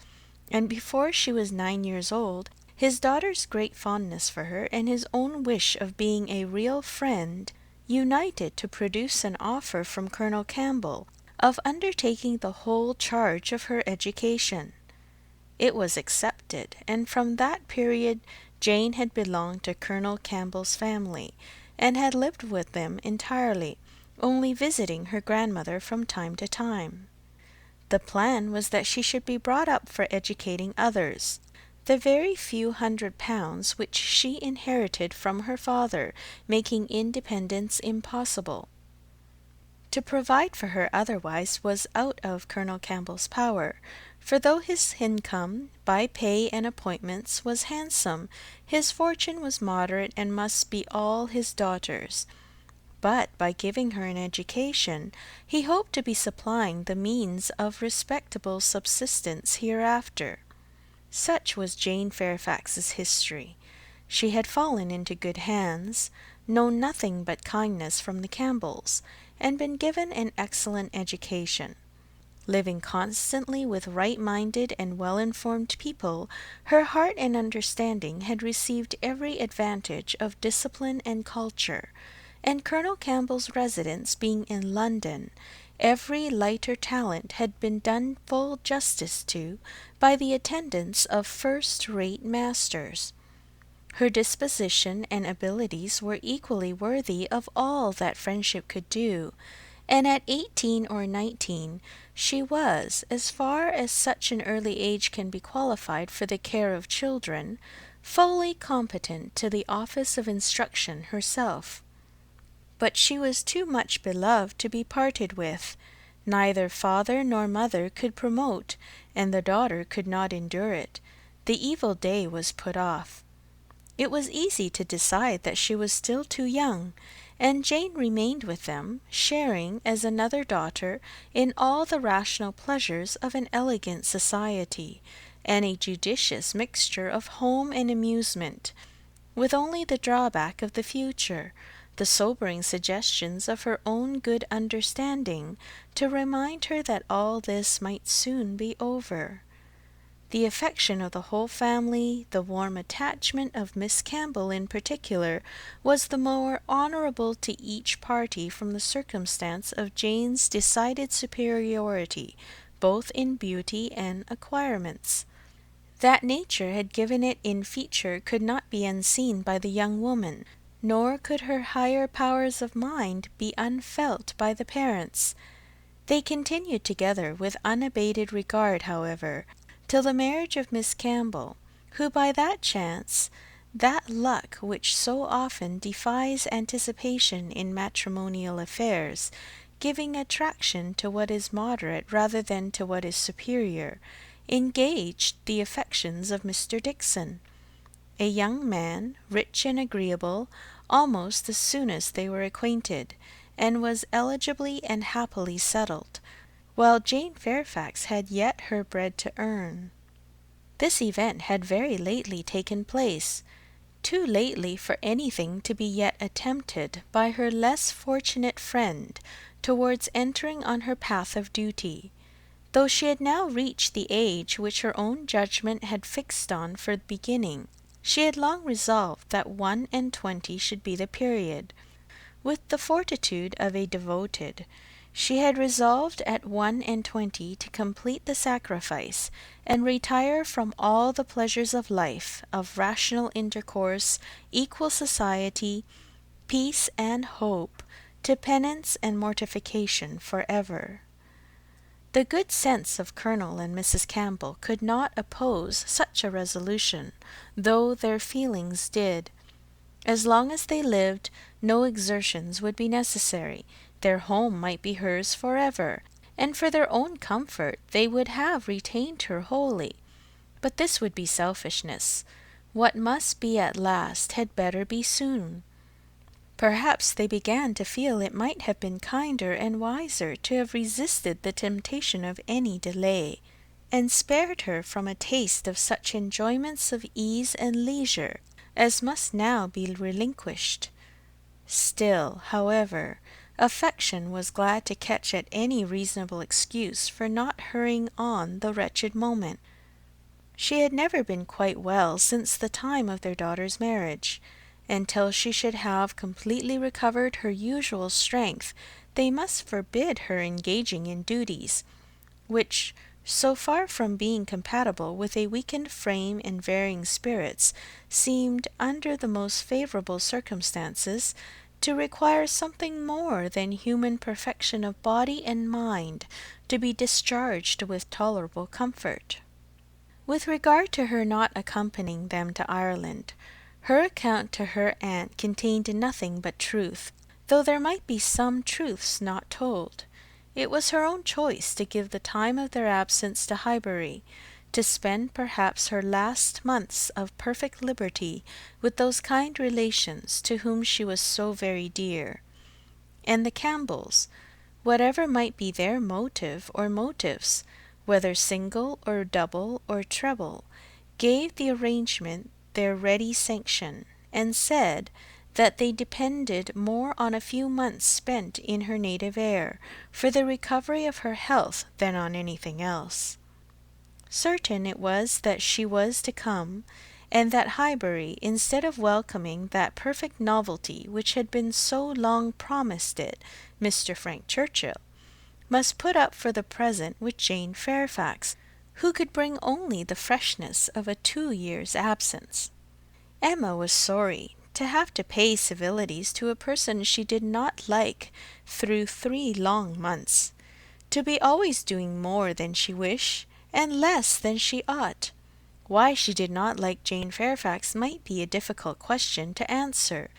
And before she was 9 years old, his daughter's great fondness for her and his own wish of being a real friend united to produce an offer from Colonel Campbell of undertaking the whole charge of her education. It was accepted, and from that period Jane had belonged to Colonel Campbell's family, and had lived with them entirely, only visiting her grandmother from time to time. The plan was that she should be brought up for educating others. The very few £100 which she inherited from her father making independence impossible. To provide for her otherwise was out of Colonel Campbell's power, for though his income, by pay and appointments, was handsome, his fortune was moderate and must be all his daughter's. But by giving her an education, he hoped to be supplying the means of respectable subsistence hereafter. Such was Jane Fairfax's history. She had fallen into good hands, known nothing but kindness from the Campbells, and been given an excellent education. Living constantly with right-minded and well-informed people, her heart and understanding had received every advantage of discipline and culture, and Colonel Campbell's residence being in London, every lighter talent had been done full justice to by the attendance of first-rate masters. Her disposition and abilities were equally worthy of all that friendship could do, and at 18 or 19 she was, as far as such an early age can be qualified for the care of children, fully competent to the office of instruction herself. But she was too much beloved to be parted with. Neither father nor mother could promote, and the daughter could not endure it. The evil day was put off. It was easy to decide that she was still too young, and Jane remained with them, sharing, as another daughter, in all the rational pleasures of an elegant society, and a judicious mixture of home and amusement, with only the drawback of the future, the sobering suggestions of her own good understanding, to remind her that all this might soon be over. The affection of the whole family, the warm attachment of Miss Campbell in particular, was the more honourable to each party from the circumstance of Jane's decided superiority, both in beauty and acquirements. That nature had given it in feature could not be unseen by the young woman, nor could her higher powers of mind be unfelt by the parents. They continued together with unabated regard, however, till the marriage of Miss Campbell, who by that chance, that luck which so often defies anticipation in matrimonial affairs, giving attraction to what is moderate rather than to what is superior, engaged the affections of Mr. Dickson, a young man, rich and agreeable, almost as soon as they were acquainted, and was eligibly and happily settled, while Jane Fairfax had yet her bread to earn. This event had very lately taken place, too lately for anything to be yet attempted by her less fortunate friend towards entering on her path of duty, though she had now reached the age which her own judgment had fixed on for beginning. She had long resolved that 21 should be the period. With the fortitude of a devoted, she had resolved at 21 to complete the sacrifice, and retire from all the pleasures of life, of rational intercourse, equal society, peace, and hope, to penance and mortification for ever. The good sense of Colonel and Mrs. Campbell could not oppose such a resolution, though their feelings did. As long as they lived, no exertions would be necessary. Their home might be hers for ever, and for their own comfort they would have retained her wholly. But this would be selfishness. What must be at last had better be soon. Perhaps they began to feel it might have been kinder and wiser to have resisted the temptation of any delay, and spared her from a taste of such enjoyments of ease and leisure as must now be relinquished. Still, however, affection was glad to catch at any reasonable excuse for not hurrying on the wretched moment. She had never been quite well since the time of their daughter's marriage, and till she should have completely recovered her usual strength, they must forbid her engaging in duties, which, so far from being compatible with a weakened frame and varying spirits, seemed, under the most favourable circumstances, to require something more than human perfection of body and mind to be discharged with tolerable comfort. With regard to her not accompanying them to Ireland, her account to her aunt contained nothing but truth, though there might be some truths not told. It was her own choice to give the time of their absence to Highbury, to spend perhaps her last months of perfect liberty with those kind relations to whom she was so very dear. And the Campbells, whatever might be their motive or motives, whether single or double or treble, gave the arrangement their ready sanction, and said that they depended more on a few months spent in her native air for the recovery of her health than on anything else. Certain it was that she was to come, and that Highbury, instead of welcoming that perfect novelty which had been so long promised it, Mr. Frank Churchill, must put up for the present with Jane Fairfax, who could bring only the freshness of a 2 years' absence. Emma was sorry to have to pay civilities to a person she did not like through 3 long months, to be always doing more than she wished, and less than she ought. Why she did not like Jane Fairfax might be a difficult question to answer.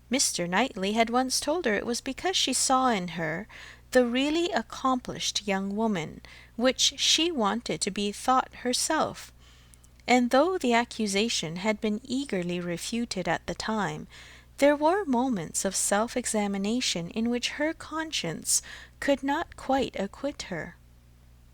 Mr. Knightley had once told her it was because she saw in her the really accomplished young woman, which she wanted to be thought herself. And though the accusation had been eagerly refuted at the time, there were moments of self-examination in which her conscience could not quite acquit her.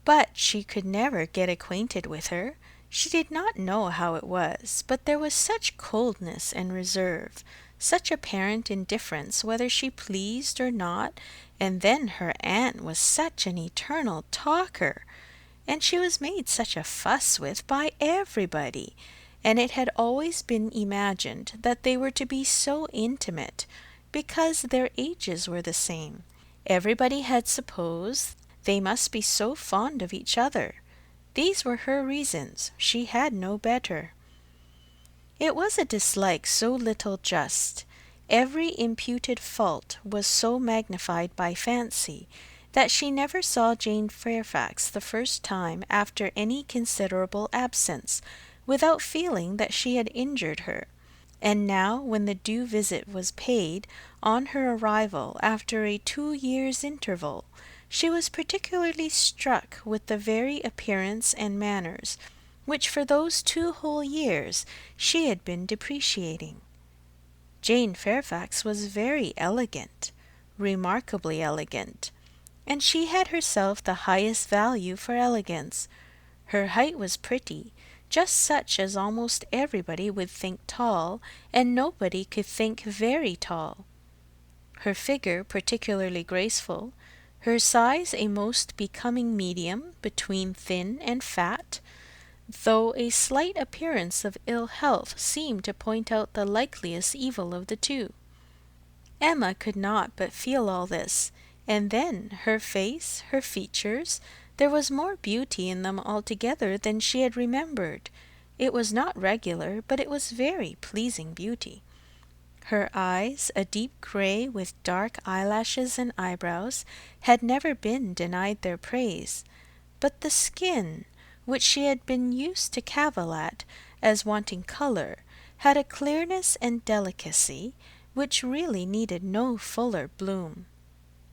But she could never get acquainted with her. She did not know how it was, but there was such coldness and reserve, such apparent indifference whether she pleased or not, and then her aunt was such an eternal talker, and she was made such a fuss with by everybody, and it had always been imagined that they were to be so intimate, because their ages were the same. Everybody had supposed they must be so fond of each other. These were her reasons. She had no better. It was a dislike so little just, every imputed fault was so magnified by fancy, that she never saw Jane Fairfax the first time after any considerable absence, without feeling that she had injured her. And now, when the due visit was paid, on her arrival after a 2 years' interval, she was particularly struck with the very appearance and manners, which for those 2 whole years she had been depreciating. Jane Fairfax was very elegant, remarkably elegant, and she had herself the highest value for elegance. Her height was pretty, just such as almost everybody would think tall, and nobody could think very tall. Her figure particularly graceful, her size a most becoming medium between thin and fat, though a slight appearance of ill health seemed to point out the likeliest evil of the two. Emma could not but feel all this, and then her face, her features, there was more beauty in them altogether than she had remembered. It was not regular, but it was very pleasing beauty. Her eyes, a deep grey with dark eyelashes and eyebrows, had never been denied their praise, but the skin, which she had been used to cavil at as wanting colour, had a clearness and delicacy which really needed no fuller bloom.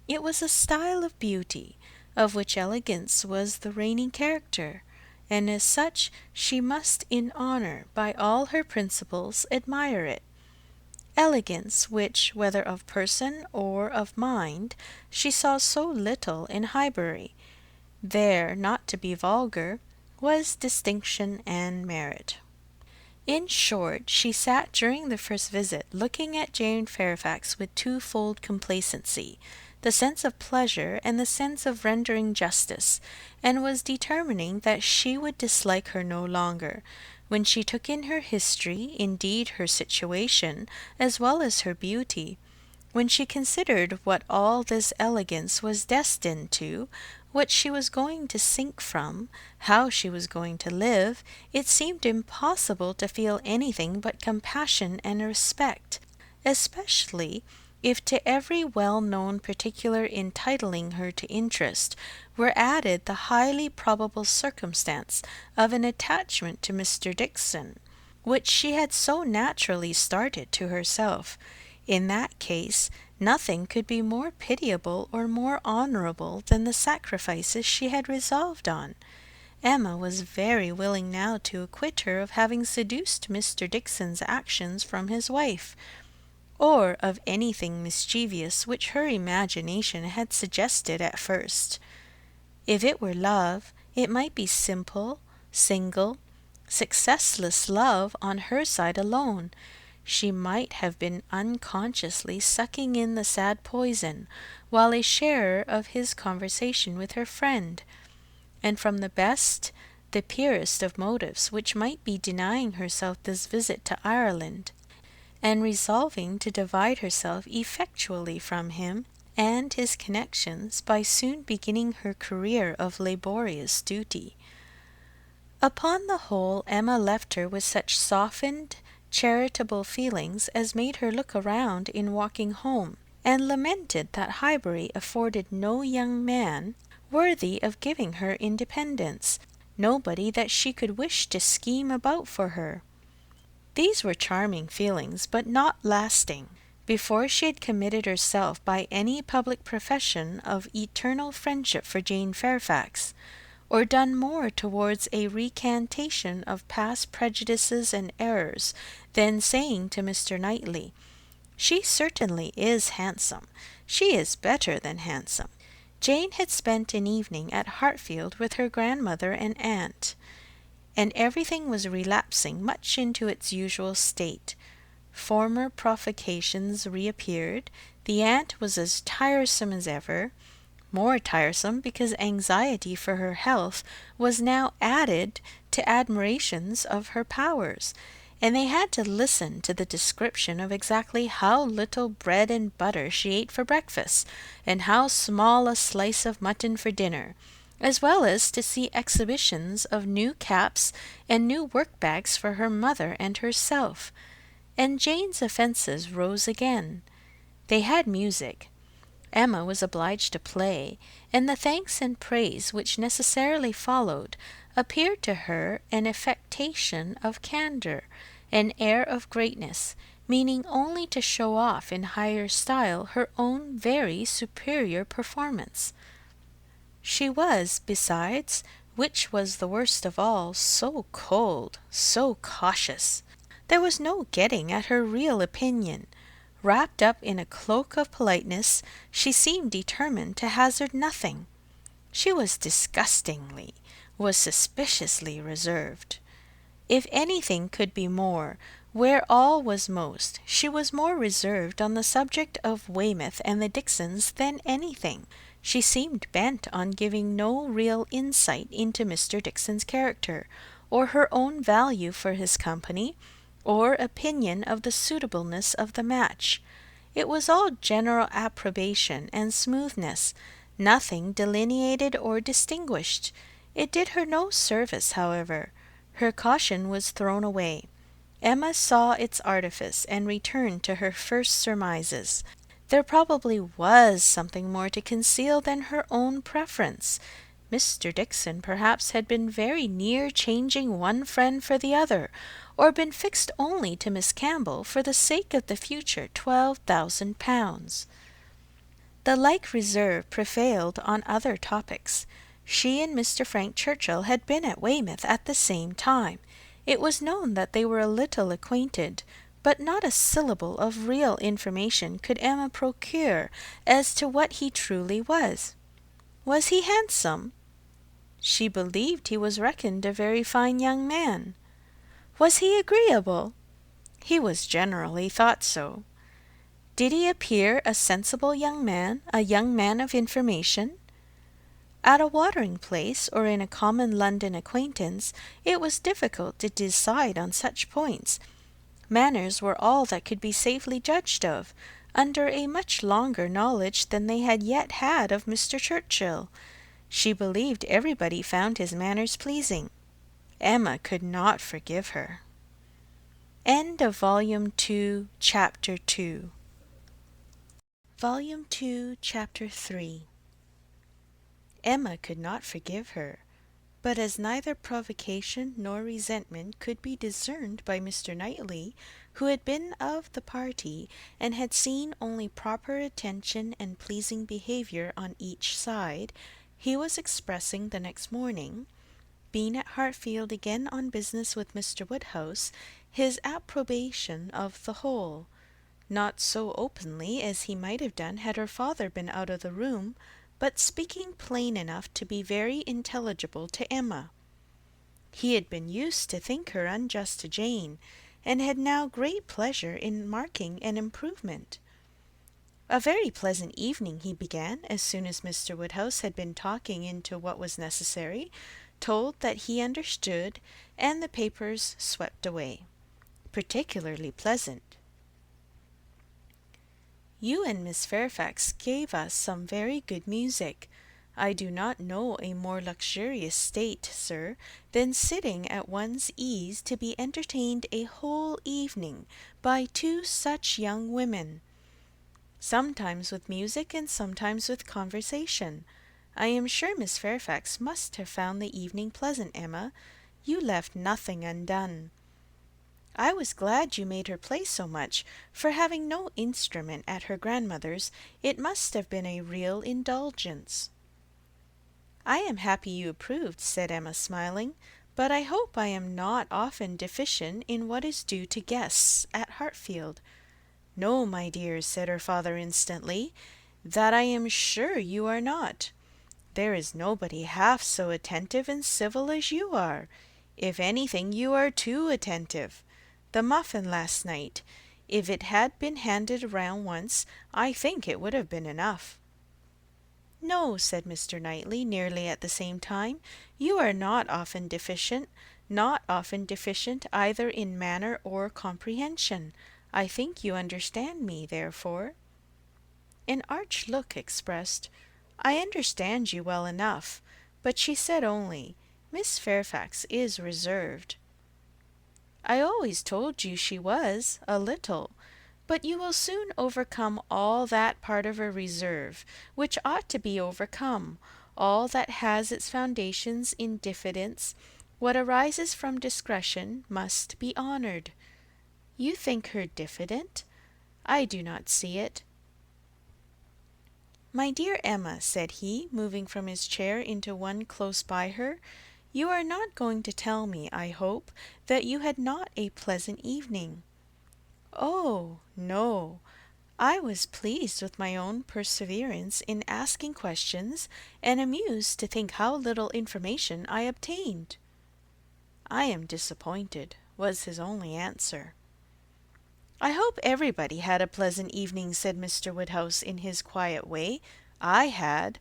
It was a style of beauty, of which elegance was the reigning character, and as such she must in honour by all her principles admire it. Elegance which, whether of person or of mind, she saw so little in Highbury. There, not to be vulgar, was distinction and merit. In short, she sat during the first visit looking at Jane Fairfax with twofold complacency, the sense of pleasure and the sense of rendering justice, and was determining that she would dislike her no longer, when she took in her history, indeed her situation, as well as her beauty. When she considered what all this elegance was destined to, what she was going to sink from, how she was going to live, it seemed impossible to feel anything but compassion and respect, especially if to every well-known particular entitling her to interest were added the highly probable circumstance of an attachment to Mr. Dickson, which she had so naturally started to herself. In that case, nothing could be more pitiable or more honourable than the sacrifices she had resolved on. Emma was very willing now to acquit her of having seduced Mr. Dickson's actions from his wife, or of anything mischievous which her imagination had suggested at first. If it were love, it might be simple, single, successless love on her side alone. She might have been unconsciously sucking in the sad poison, while a sharer of his conversation with her friend, and from the best, the purest of motives, which might be denying herself this visit to Ireland, and resolving to divide herself effectually from him and his connections by soon beginning her career of laborious duty. Upon the whole, Emma left her with such softened, charitable feelings as made her look around in walking home, and lamented that Highbury afforded no young man worthy of giving her independence, nobody that she could wish to scheme about for her. These were charming feelings, but not lasting. Before she had committed herself by any public profession of eternal friendship for Jane Fairfax, or done more towards a recantation of past prejudices and errors than saying to Mr. Knightley, "She certainly is handsome. She is better than handsome." Jane had spent an evening at Hartfield with her grandmother and aunt, and everything was relapsing much into its usual state. Former provocations reappeared. The aunt was as tiresome as ever, more tiresome because anxiety for her health was now added to admirations of her powers, and they had to listen to the description of exactly how little bread and butter she ate for breakfast, and how small a slice of mutton for dinner, as well as to see exhibitions of new caps and new work-bags for her mother and herself. And Jane's offences rose again. They had music. Emma was obliged to play, and the thanks and praise which necessarily followed appeared to her an affectation of candour, an air of greatness, meaning only to show off in higher style her own very superior performance. She was, besides, which was the worst of all, so cold, so cautious. There was no getting at her real opinion. Wrapped up in a cloak of politeness, she seemed determined to hazard nothing. She was disgustingly, was suspiciously reserved. If anything could be more, where all was most, she was more reserved on the subject of Weymouth and the Dixons than anything. She seemed bent on giving no real insight into Mr. Dixon's character, or her own value for his company, or opinion of the suitableness of the match. It was all general approbation and smoothness, nothing delineated or distinguished. It did her no service, however. Her caution was thrown away. Emma saw its artifice, and returned to her first surmises. There probably was something more to conceal than her own preference. Mr. Dixon perhaps had been very near changing one friend for the other, or been fixed only to Miss Campbell for the sake of the future £12,000. The like reserve prevailed on other topics. She and Mr. Frank Churchill had been at Weymouth at the same time. It was known that they were a little acquainted, but not a syllable of real information could Emma procure as to what he truly was. Was he handsome? She believed he was reckoned a very fine young man. Was he agreeable? He was generally thought so. Did he appear a sensible young man, a young man of information? At a watering place, or in a common London acquaintance, it was difficult to decide on such points. Manners were all that could be safely judged of, under a much longer knowledge than they had yet had of Mr. Churchill. She believed everybody found his manners pleasing. Emma could not forgive her. End of Volume 2, Chapter 2. Volume 2, Chapter 3. Emma could not forgive her, but as neither provocation nor resentment could be discerned by Mr. Knightley, who had been of the party, and had seen only proper attention and pleasing behaviour on each side, he was expressing the next morning, being at Hartfield again on business with Mr. Woodhouse, his approbation of the whole, not so openly as he might have done had her father been out of the room, but speaking plain enough to be very intelligible to Emma. He had been used to think her unjust to Jane, and had now great pleasure in marking an improvement. A very pleasant evening, he began, as soon as Mr. Woodhouse had been talking into what was necessary, told that he understood, and the papers swept away. Particularly pleasant. You and Miss Fairfax gave us some very good music. I do not know a more luxurious state, sir, than sitting at one's ease to be entertained a whole evening by two such young women, sometimes with music and sometimes with conversation. I am sure Miss Fairfax must have found the evening pleasant, Emma. You left nothing undone. I was glad you made her play so much, for having no instrument at her grandmother's, it must have been a real indulgence. I am happy you approved, said Emma, smiling, but I hope I am not often deficient in what is due to guests at Hartfield. No, my dear, said her father instantly, that I am sure you are not. There is nobody half so attentive and civil as you are. If anything, you are too attentive. The muffin last night, if it had been handed round once, I think it would have been enough. No, said Mr. Knightley, nearly at the same time, you are not often deficient either in manner or comprehension. I think you understand me, therefore. An arch look expressed, I understand you well enough, but she said only, Miss Fairfax is reserved. I always told you she was, a little, but you will soon overcome all that part of her reserve, which ought to be overcome, all that has its foundations in diffidence. What arises from discretion must be honoured. You think her diffident? I do not see it. My dear Emma, said he, moving from his chair into one close by her, you are not going to tell me, I hope, that you had not a pleasant evening. Oh, no. I was pleased with my own perseverance in asking questions, and amused to think how little information I obtained. I am disappointed, was his only answer. I hope everybody had a pleasant evening, said Mr. Woodhouse in his quiet way. I had.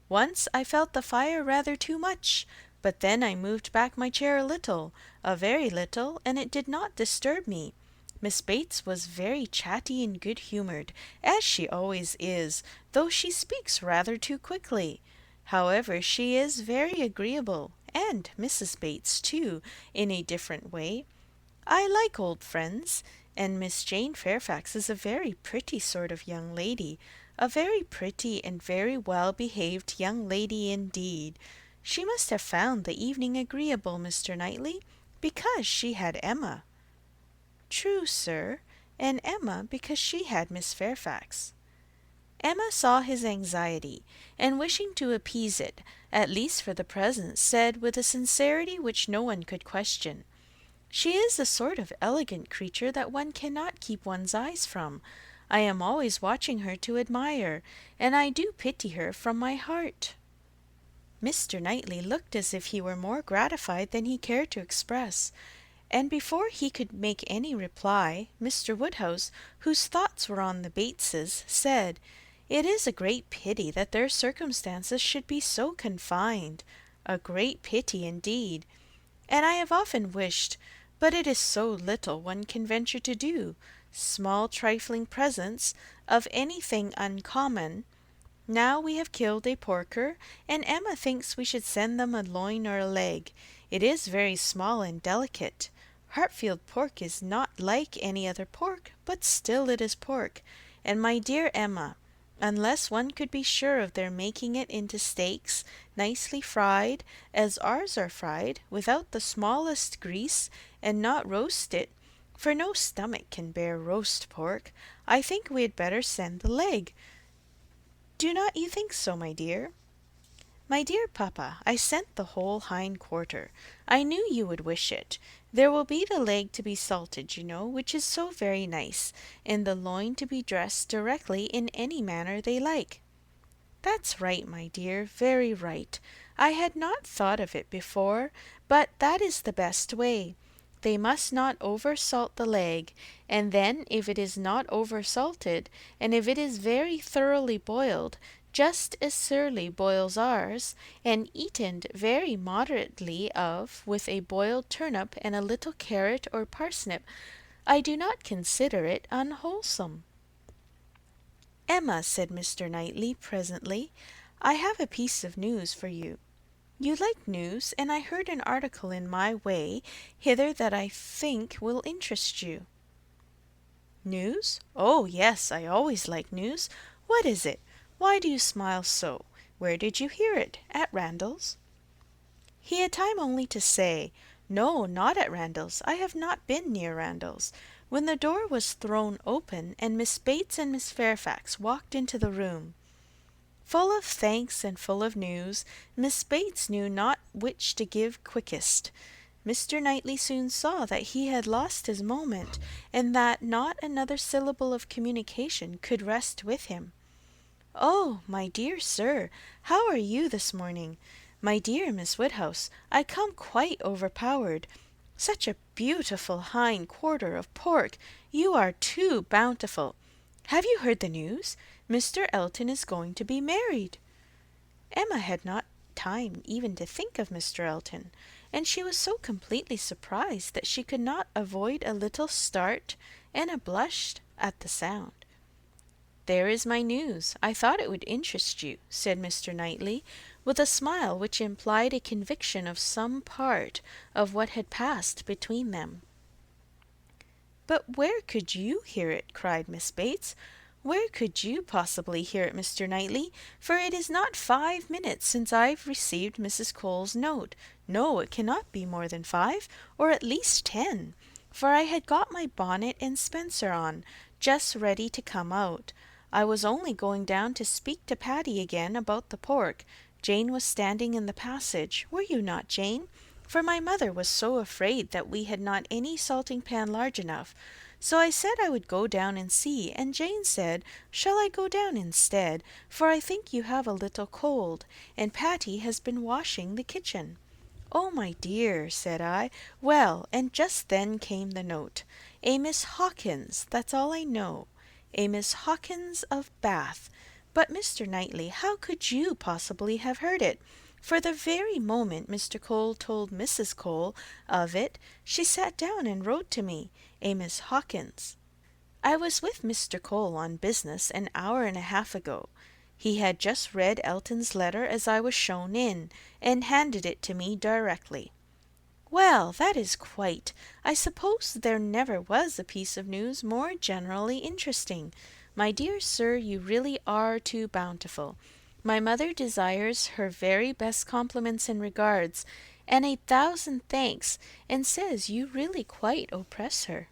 Once I felt the fire rather too much, but then I moved back my chair a very little, and it did not disturb me. Miss Bates was very chatty and good-humoured, as she always is, though she speaks rather too quickly. However, she is very agreeable, and Mrs. Bates, too, in a different way. I like old friends, and Miss Jane Fairfax is a very pretty sort of young lady, a very pretty and very well-behaved young lady indeed. She must have found the evening agreeable, Mr. Knightley, because she had Emma. True, sir, and Emma because she had Miss Fairfax. Emma saw his anxiety, and wishing to appease it, at least for the present, said with a sincerity which no one could question, She is a sort of elegant creature that one cannot keep one's eyes from. I am always watching her to admire, and I do pity her from my heart. Mr. Knightley looked as if he were more gratified than he cared to express, and before he could make any reply, Mr. Woodhouse, whose thoughts were on the Bateses, said, It is a great pity that their circumstances should be so confined, a great pity indeed, and I have often wished, but it is so little one can venture to do, small trifling presents of anything uncommon. Now we have killed a porker, and Emma thinks we should send them a loin or a leg. It is very small and delicate. Hartfield pork is not like any other pork, but still it is pork. And my dear Emma, unless one could be sure of their making it into steaks, nicely fried, as ours are fried, without the smallest grease, and not roast it, for no stomach can bear roast pork, I think we had better send the leg. Do not you think so, my dear? My dear papa, I sent the whole hind quarter. I knew you would wish it. There will be the leg to be salted, you know, which is so very nice, and the loin to be dressed directly in any manner they like. That's right, my dear, very right. I had not thought of it before, but that is the best way. They must not over-salt the leg, and then if it is not over-salted, and if it is very thoroughly boiled, just as Surly boils ours, and eaten very moderately of with a boiled turnip and a little carrot or parsnip, I do not consider it unwholesome. Emma, said Mr. Knightley presently, I have a piece of news for you. You like news, and I heard an article in my way hither that I think will interest you. News? Oh, yes, I always like news. What is it? Why do you smile so? Where did you hear it? At Randalls? He had time only to say, No, not at Randalls. I have not been near Randalls, when the door was thrown open, and Miss Bates and Miss Fairfax walked into the room. Full of thanks and full of news, Miss Bates knew not which to give quickest. Mr. Knightley soon saw that he had lost his moment, and that not another syllable of communication could rest with him. Oh, my dear sir, how are you this morning? My dear Miss Woodhouse, I come quite overpowered. Such a beautiful hind quarter of pork! You are too bountiful. Have you heard the news? Mr. Elton is going to be married. Emma had not time even to think of Mr. Elton, and she was so completely surprised that she could not avoid a little start and a blush at the sound. There is my news. I thought it would interest you, said Mr. Knightley, with a smile which implied a conviction of some part of what had passed between them. But where could you hear it? Cried Miss Bates. Where could you possibly hear it, Mr. Knightley? For it is not 5 minutes since I've received Mrs. Cole's note. No, it cannot be more than 5, or at least 10. for I had got my bonnet and spencer on, just ready to come out. I was only going down to speak to Patty again about the pork. Jane was standing in the passage. Were you not, Jane? For my mother was so afraid that we had not any salting pan large enough. So I said I would go down and see, and Jane said, shall I go down instead? For I think you have a little cold, and Patty has been washing the kitchen. Oh, my dear, said I. Well, and just then came the note. A Miss Hawkins, that's all I know. A Miss Hawkins of Bath. But, Mr. Knightley, how could you possibly have heard it? For the very moment Mr. Cole told Mrs. Cole of it, she sat down and wrote to me, a Miss Hawkins. I was with Mr. Cole on business an hour and a half ago. He had just read Elton's letter as I was shown in, and handed it to me directly. Well, that is quite. I suppose there never was a piece of news more generally interesting. My dear sir, you really are too bountiful. My mother desires her very best compliments and regards, and 1,000 thanks, and says you really quite oppress her.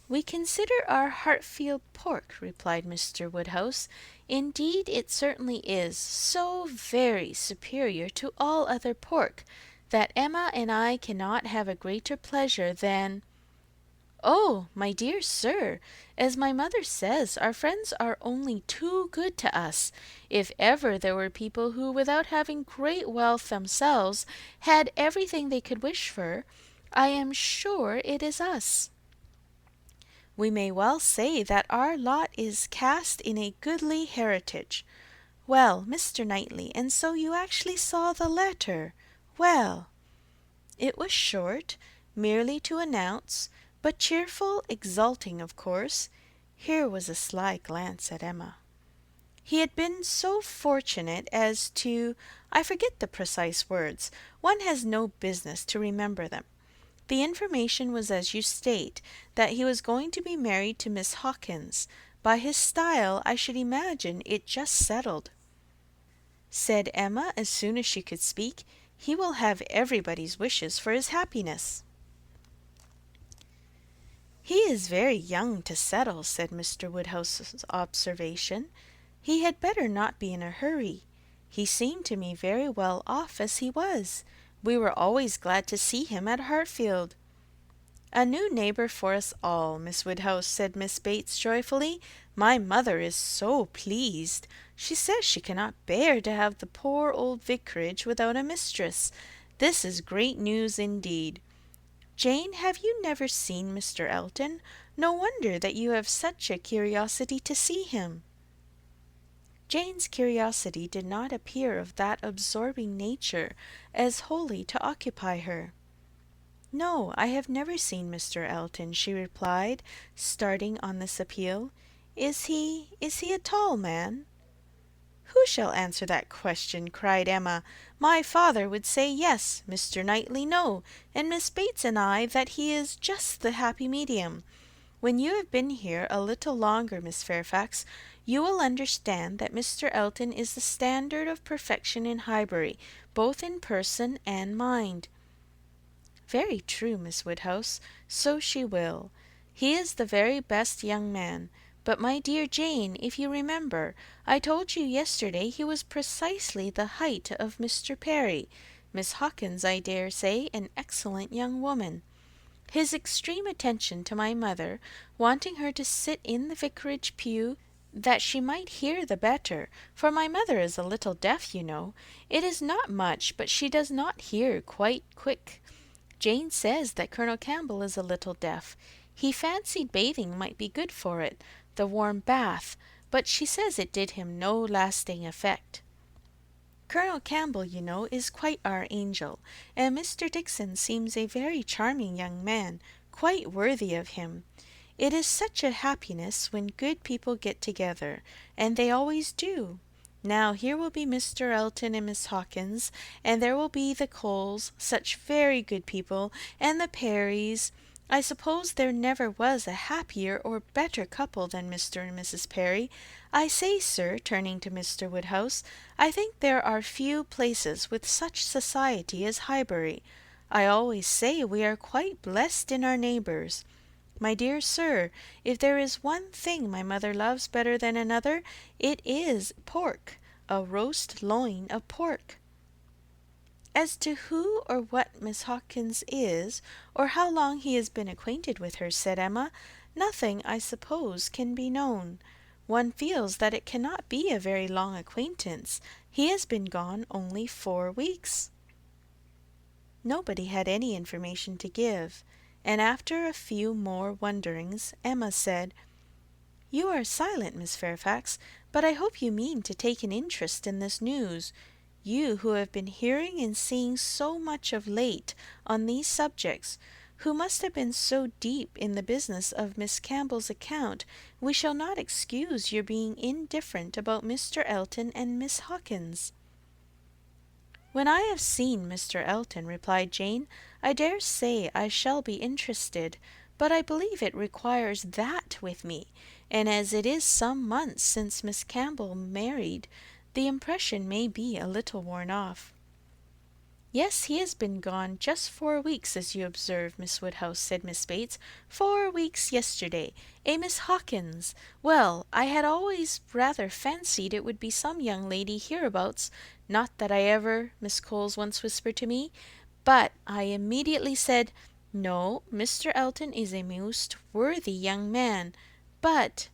We consider our Hartfield pork, replied Mr. Woodhouse. Indeed, it certainly is so very superior to all other pork, that Emma and I cannot have a greater pleasure than— Oh, my dear sir, as my mother says, our friends are only too good to us. If ever there were people who, without having great wealth themselves, had everything they could wish for, I am sure it is us. We may well say that our lot is cast in a goodly heritage. Well, Mr. Knightley, and so you actually saw the letter. Well, it was short, merely to announce, but cheerful, exulting, of course. Here was a sly glance at Emma. He had been so fortunate as to— I forget the precise words. One has no business to remember them. The information was as you state, that he was going to be married to Miss Hawkins. By his style, I should imagine it just settled. Said Emma, as soon as she could speak, he will have everybody's wishes for his happiness. He is very young to settle, said Mr. Woodhouse's observation. He had better not be in a hurry. He seemed to me very well off as he was. We were always glad to see him at Hartfield. A new neighbour for us all, Miss Woodhouse, said Miss Bates joyfully. My mother is so pleased. She says she cannot bear to have the poor old vicarage without a mistress. This is great news indeed. Jane, have you never seen Mr. Elton? No wonder that you have such a curiosity to see him. Jane's curiosity did not appear of that absorbing nature as wholly to occupy her. No, I have never seen Mr. Elton, she replied, starting on this appeal. Is he a tall man? Who shall answer that question? Cried Emma. My father would say yes, Mr. Knightley no, and Miss Bates and I that he is just the happy medium. When you have been here a little longer, Miss Fairfax, you will understand that Mr. Elton is the standard of perfection in Highbury, both in person and mind. Very true, Miss Woodhouse, so she will. He is the very best young man. But, my dear Jane, if you remember, I told you yesterday he was precisely the height of Mr. Perry. Miss Hawkins, I dare say, an excellent young woman. His extreme attention to my mother, wanting her to sit in the vicarage pew, that she might hear the better, for my mother is a little deaf, you know. It is not much, but she does not hear quite quick. Jane says that Colonel Campbell is a little deaf. He fancied bathing might be good for it, the warm bath, but she says it did him no lasting effect. Colonel Campbell, you know, is quite our angel, and Mr. Dixon seems a very charming young man, quite worthy of him. It is such a happiness when good people get together, and they always do. Now here will be Mr. Elton and Miss Hawkins, and there will be the Coles, such very good people, and the Perrys. I suppose there never was a happier or better couple than Mr. and Mrs. Perry. I say, sir, turning to Mr. Woodhouse, I think there are few places with such society as Highbury. I always say we are quite blessed in our neighbours. My dear sir, if there is one thing my mother loves better than another, it is pork, a roast loin of pork. As to who or what Miss Hawkins is, or how long he has been acquainted with her, said Emma, nothing, I suppose, can be known. One feels that it cannot be a very long acquaintance. He has been gone only 4 weeks. Nobody had any information to give, and after a few more wonderings, Emma said, "You are silent, Miss Fairfax, but I hope you mean to take an interest in this news. You who have been hearing and seeing so much of late on these subjects, who must have been so deep in the business of Miss Campbell's account, we shall not excuse your being indifferent about Mr. Elton and Miss Hawkins." "When I have seen Mr. Elton," replied Jane, "I dare say I shall be interested, but I believe it requires that with me, and as it is some months since Miss Campbell married, the impression may be a little worn off." "Yes, he has been gone just 4 weeks, as you observe, Miss Woodhouse," said Miss Bates. 4 weeks yesterday. A Miss Hawkins! Well, I had always rather fancied it would be some young lady hereabouts. Not that I ever, Miss Coles once whispered to me, but I immediately said, no, Mr. Elton is a most worthy young man. But,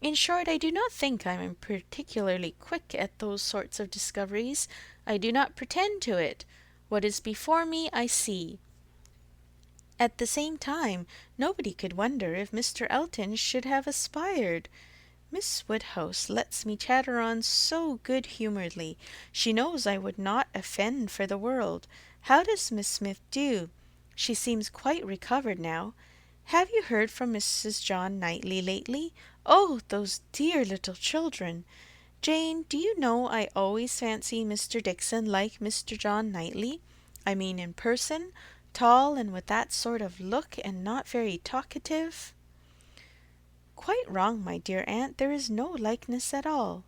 in short, I do not think I am particularly quick at those sorts of discoveries. I do not pretend to it. What is before me I see. At the same time, nobody could wonder if Mr. Elton should have aspired. Miss Woodhouse lets me chatter on so good-humouredly. She knows I would not offend for the world. How does Miss Smith do? She seems quite recovered now. Have you heard from Mrs. John Knightley lately? Oh, those dear little children! Jane, do you know I always fancy Mr. Dickson like Mr. John Knightley? I mean in person, tall and with that sort of look, and not very talkative." "Quite wrong, my dear aunt. There is no likeness at all."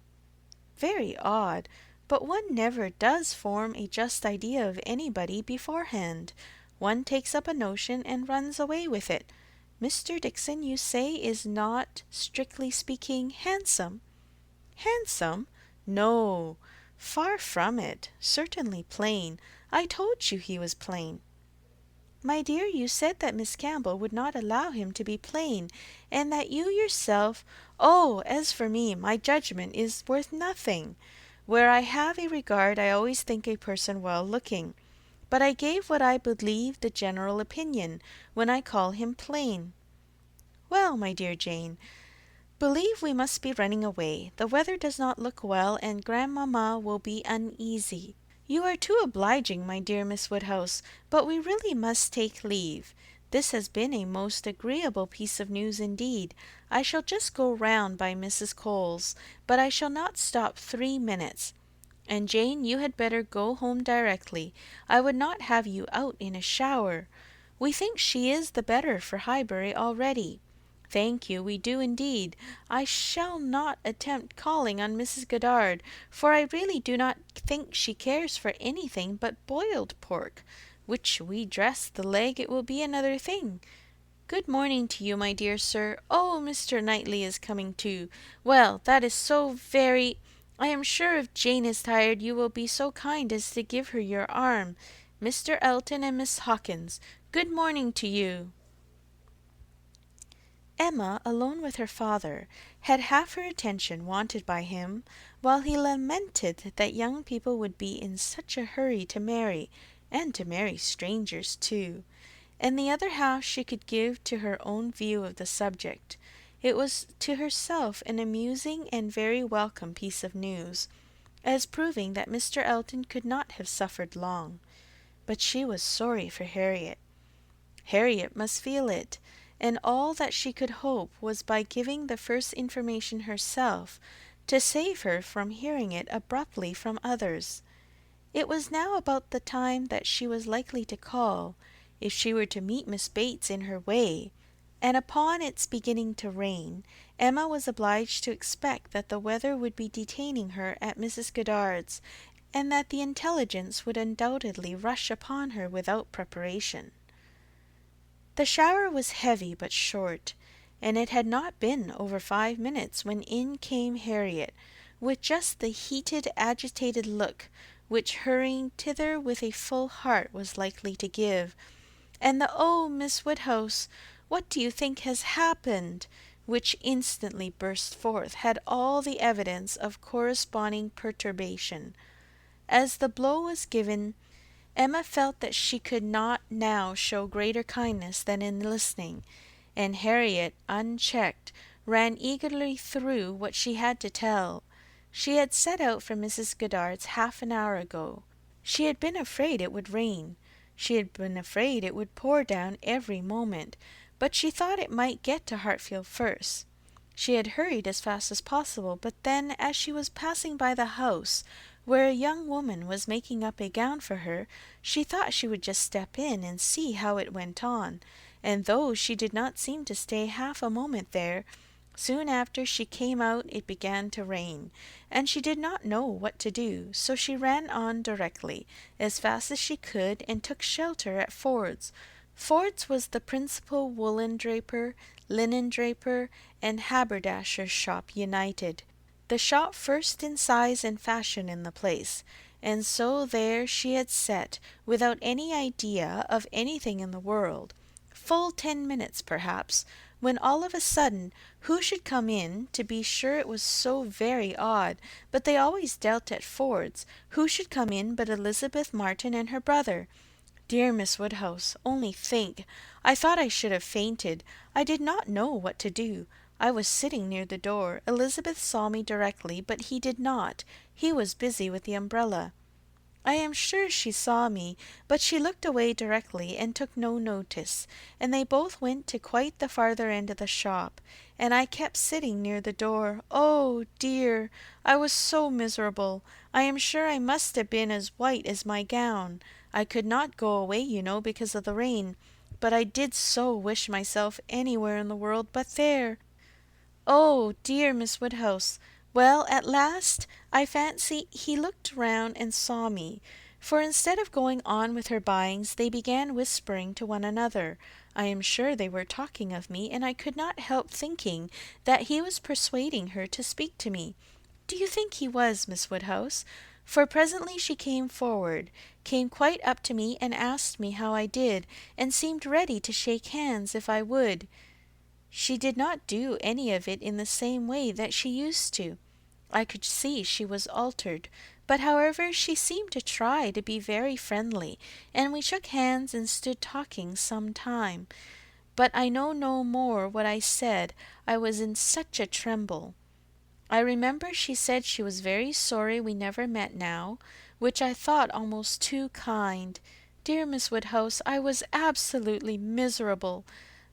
"Very odd, but one never does form a just idea of anybody beforehand. One takes up a notion and runs away with it. Mr. Dickson, you say, is not, strictly speaking, handsome?" "Handsome? No, far from it. Certainly plain. I told you he was plain." "My dear, you said that Miss Campbell would not allow him to be plain, and that you yourself—" "Oh, as for me, my judgment is worth nothing. Where I have a regard, I always think a person well-looking. But I gave what I believe the general opinion, when I call him plain." "Well, my dear Jane, believe we must be running away. The weather does not look well, and grandmamma will be uneasy." "You are too obliging, my dear Miss Woodhouse, but we really must take leave. This has been a most agreeable piece of news indeed. I shall just go round by Mrs. Coles, but I shall not stop 3 minutes. And Jane, you had better go home directly. I would not have you out in a shower. We think she is the better for Highbury already." "Thank you, we do indeed. I shall not attempt calling on Mrs. Goddard, for I really do not think she cares for anything but boiled pork, which we dress the leg it will be another thing. Good morning to you, my dear sir. Oh, Mr. Knightley is coming too. Well, that is so very— I am sure if Jane is tired you will be so kind as to give her your arm. Mr. Elton and Miss Hawkins, good morning to you." Emma, alone with her father, had half her attention wanted by him, while he lamented that young people would be in such a hurry to marry, and to marry strangers too, and the other half she could give to her own view of the subject. It was to herself an amusing and very welcome piece of news, as proving that Mr. Elton could not have suffered long. But she was sorry for Harriet. Harriet must feel it, and all that she could hope was by giving the first information herself, to save her from hearing it abruptly from others. It was now about the time that she was likely to call, if she were to meet Miss Bates in her way, and upon its beginning to rain, Emma was obliged to expect that the weather would be detaining her at Mrs. Goddard's, and that the intelligence would undoubtedly rush upon her without preparation. The shower was heavy but short, and it had not been over 5 minutes when in came Harriet, with just the heated, agitated look which hurrying thither with a full heart was likely to give, and the "Oh, Miss Woodhouse, what do you think has happened?" which instantly burst forth, had all the evidence of corresponding perturbation. As the blow was given, Emma felt that she could not now show greater kindness than in listening, and Harriet, unchecked, ran eagerly through what she had to tell. She had set out from Mrs. Goddard's half an hour ago. She had been afraid it would rain. She had been afraid it would pour down every moment, but she thought it might get to Hartfield first. She had hurried as fast as possible, but then, as she was passing by the house, where a young woman was making up a gown for her, she thought she would just step in and see how it went on, and though she did not seem to stay half a moment there, soon after she came out it began to rain, and she did not know what to do, so she ran on directly, as fast as she could, and took shelter at Ford's. Ford's was the principal woolen draper, linen draper, and haberdasher's shop united, the shop first in size and fashion in the place, and so there she had sat, without any idea of anything in the world, full 10 minutes perhaps, when all of a sudden who should come in, to be sure it was so very odd, but they always dealt at Ford's, who should come in but Elizabeth Martin and her brother. Dear Miss Woodhouse, only think! I thought I should have fainted. I did not know what to do. I was sitting near the door. Elizabeth saw me directly, but he did not. He was busy with the umbrella. I am sure she saw me, but she looked away directly and took no notice, and they both went to quite the farther end of the shop, and I kept sitting near the door. Oh, dear! I was so miserable. I am sure I must have been as white as my gown. I could not go away, you know, because of the rain, but I did so wish myself anywhere in the world but there. Oh, dear Miss Woodhouse! Well, at last, I fancy he looked round and saw me, for instead of going on with her buyings, they began whispering to one another. I am sure they were talking of me, and I could not help thinking that he was persuading her to speak to me. Do you think he was, Miss Woodhouse? For presently she came forward, came quite up to me, and asked me how I did, and seemed ready to shake hands if I would. She did not do any of it in the same way that she used to. I could see she was altered, but however she seemed to try to be very friendly, and we shook hands and stood talking some time. But I know no more what I said, I was in such a tremble. I remember she said she was very sorry we never met now, which I thought almost too kind. Dear Miss Woodhouse, I was absolutely miserable.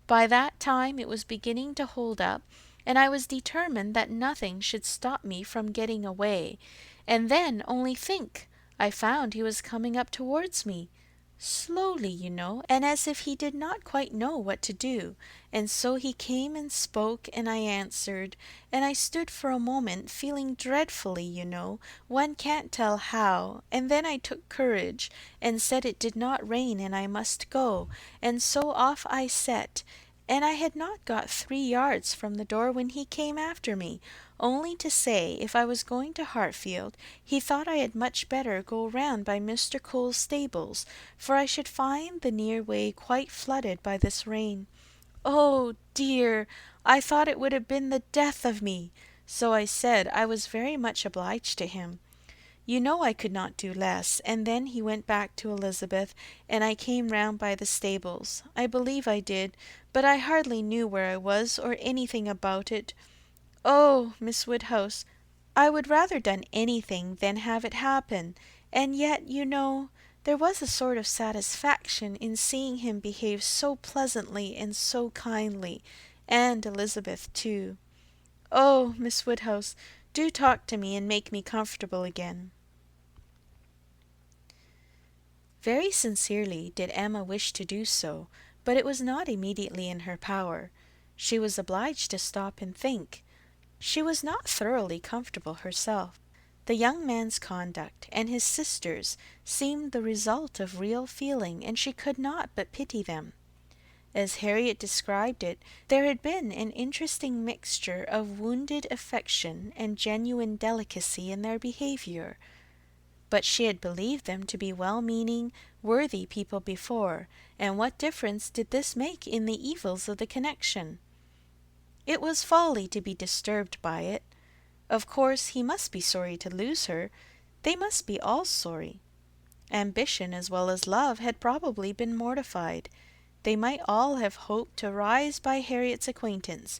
By that time it was beginning to hold up, and I was determined that nothing should stop me from getting away. And then, only think, I found he was coming up towards me, slowly, you know, and as if he did not quite know what to do, and so he came and spoke, and I answered, and I stood for a moment feeling dreadfully, you know, one can't tell how, and then I took courage, and said it did not rain and I must go, and so off I set, and I had not got 3 yards from the door when he came after me, only to say if I was going to Hartfield, he thought I had much better go round by Mr. Cole's stables, for I should find the near way quite flooded by this rain. Oh, dear! I thought it would have been the death of me, so I said I was very much obliged to him. You know I could not do less, and then he went back to Elizabeth, and I came round by the stables. I believe I did, but I hardly knew where I was, or anything about it. Oh, Miss Woodhouse, I would rather done anything than have it happen, and yet, you know, there was a sort of satisfaction in seeing him behave so pleasantly and so kindly, and Elizabeth too. Oh, Miss Woodhouse, do talk to me and make me comfortable again. Very sincerely did Emma wish to do so, but it was not immediately in her power. She was obliged to stop and think. She was not thoroughly comfortable herself. The young man's conduct and his sister's seemed the result of real feeling, and she could not but pity them. As Harriet described it, there had been an interesting mixture of wounded affection and genuine delicacy in their behavior. But she had believed them to be well-meaning, worthy people before, and what difference did this make in the evils of the connection? It was folly to be disturbed by it. Of course he must be sorry to lose her. They must be all sorry. Ambition as well as love had probably been mortified. They might all have hoped to rise by Harriet's acquaintance.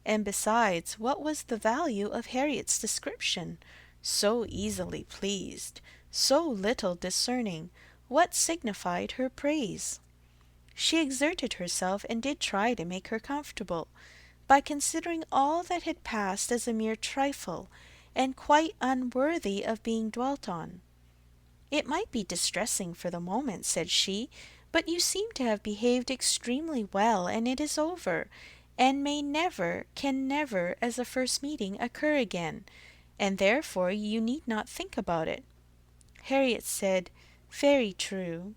And besides, what was the value of Harriet's description? So easily pleased, so little discerning, what signified her praise? She exerted herself and did try to make her comfortable, by considering all that had passed as a mere trifle, and quite unworthy of being dwelt on. It might be distressing for the moment, said she, but you seem to have behaved extremely well, and it is over, and may never, can never, as a first meeting, occur again, and therefore you need not think about it. Harriet said, very true.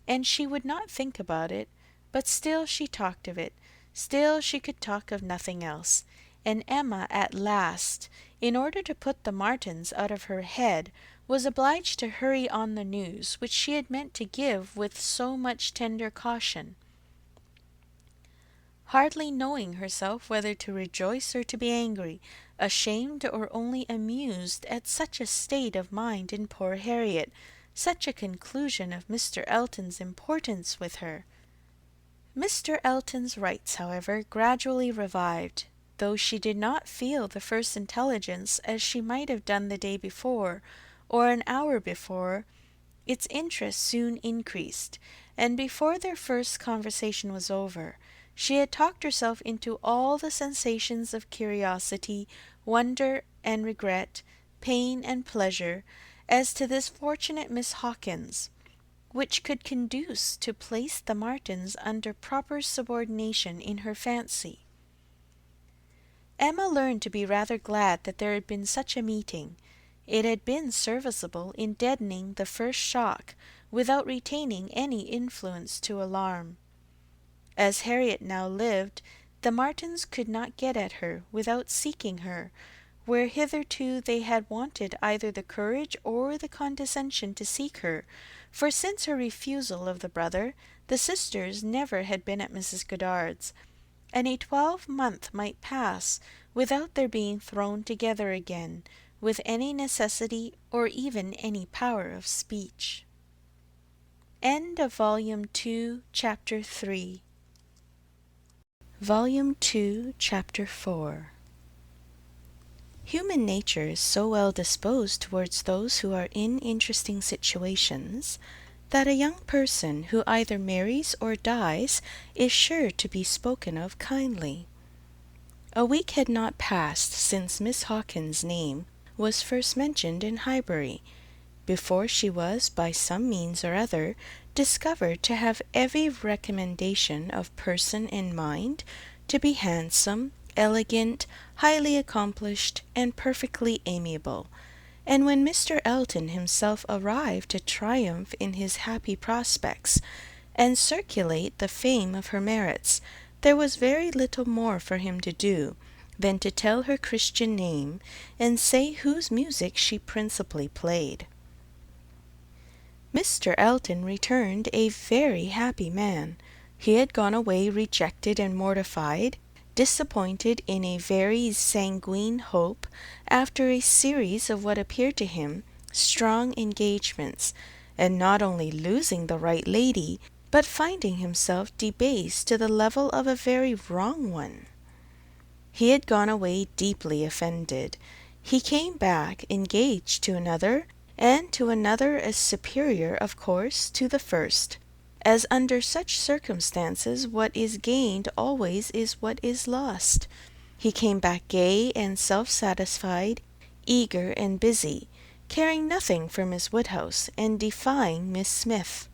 And she would not think about it, but still she talked of it, still she could talk of nothing else, and Emma at last, in order to put the Martins out of her head, was obliged to hurry on the news which she had meant to give with so much tender caution. Hardly knowing herself whether to rejoice or to be angry, ashamed or only amused at such a state of mind in poor Harriet, such a conclusion of Mr. Elton's importance with her. Mr. Elton's rights, however, gradually revived, though she did not feel the first intelligence as she might have done the day before, or an hour before. Its interest soon increased, and before their first conversation was over, she had talked herself into all the sensations of curiosity, wonder and regret, pain and pleasure, as to this fortunate Miss Hawkins, which could conduce to place the Martins under proper subordination in her fancy. Emma learned to be rather glad that there had been such a meeting. It had been serviceable in deadening the first shock, without retaining any influence to alarm. As Harriet now lived, the Martins could not get at her without seeking her, where hitherto they had wanted either the courage or the condescension to seek her, for since her refusal of the brother, the sisters never had been at Mrs. Goddard's, and a 12-month might pass without their being thrown together again, with any necessity or even any power of speech. End of Volume 2, Chapter 3. Volume 2, Chapter 4. Human nature is so well disposed towards those who are in interesting situations, that a young person who either marries or dies is sure to be spoken of kindly. A week had not passed since Miss Hawkins' name was first mentioned in Highbury, before she was, by some means or other, discovered to have every recommendation of person and mind, to be handsome, elegant, highly accomplished, and perfectly amiable. And when Mr. Elton himself arrived to triumph in his happy prospects, and circulate the fame of her merits, there was very little more for him to do than to tell her Christian name, and say whose music she principally played. Mr. Elton returned a very happy man. He had gone away rejected and mortified, disappointed in a very sanguine hope, after a series of what appeared to him strong engagements, and not only losing the right lady, but finding himself debased to the level of a very wrong one. He had gone away deeply offended. He came back engaged to another, and to another as superior, of course, to the first, as under such circumstances what is gained always is what is lost. He came back gay and self-satisfied, eager and busy, caring nothing for Miss Woodhouse, and defying Miss Smith.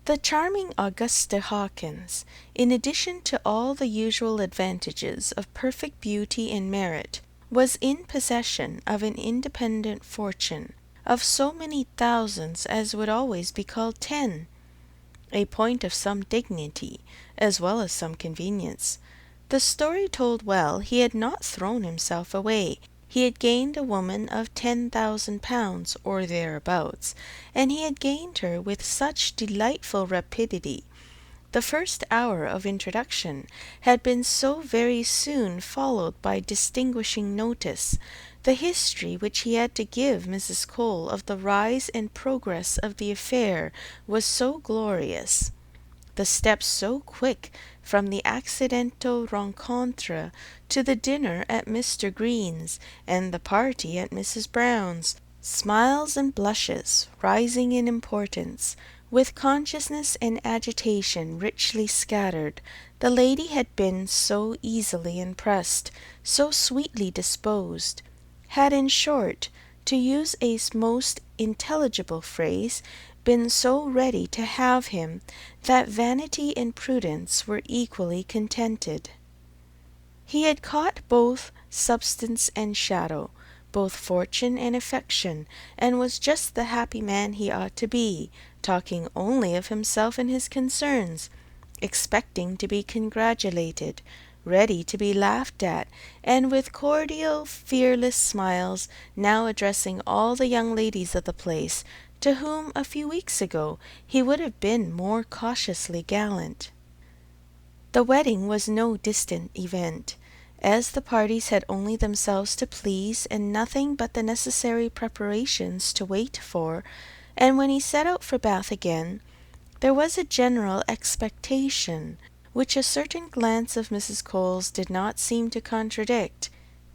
The charming Augusta Hawkins, in addition to all the usual advantages of perfect beauty and merit, was in possession of an independent fortune of so many thousands as would always be called 10, a point of some dignity as well as some convenience. The story told well, he had not thrown himself away. He had gained a woman of 10,000 pounds, or thereabouts, and he had gained her with such delightful rapidity. The first hour of introduction had been so very soon followed by distinguishing notice. The history which he had to give Mrs. Cole of the rise and progress of the affair was so glorious, the steps so quick from the accidental rencontre to the dinner at Mr. Green's and the party at Mrs. Brown's, smiles and blushes rising in importance, with consciousness and agitation richly scattered. The lady had been so easily impressed, so sweetly disposed, had, in short, to use a most intelligible phrase, been so ready to have him, that vanity and prudence were equally contented. He had caught both substance and shadow, both fortune and affection, and was just the happy man he ought to be, talking only of himself and his concerns, expecting to be congratulated, ready to be laughed at, and with cordial, fearless smiles, now addressing all the young ladies of the place, to whom a few weeks ago he would have been more cautiously gallant. The wedding was no distant event, as the parties had only themselves to please, and nothing but the necessary preparations to wait for, and when he set out for Bath again, there was a general expectation, which a certain glance of Mrs. Cole's did not seem to contradict,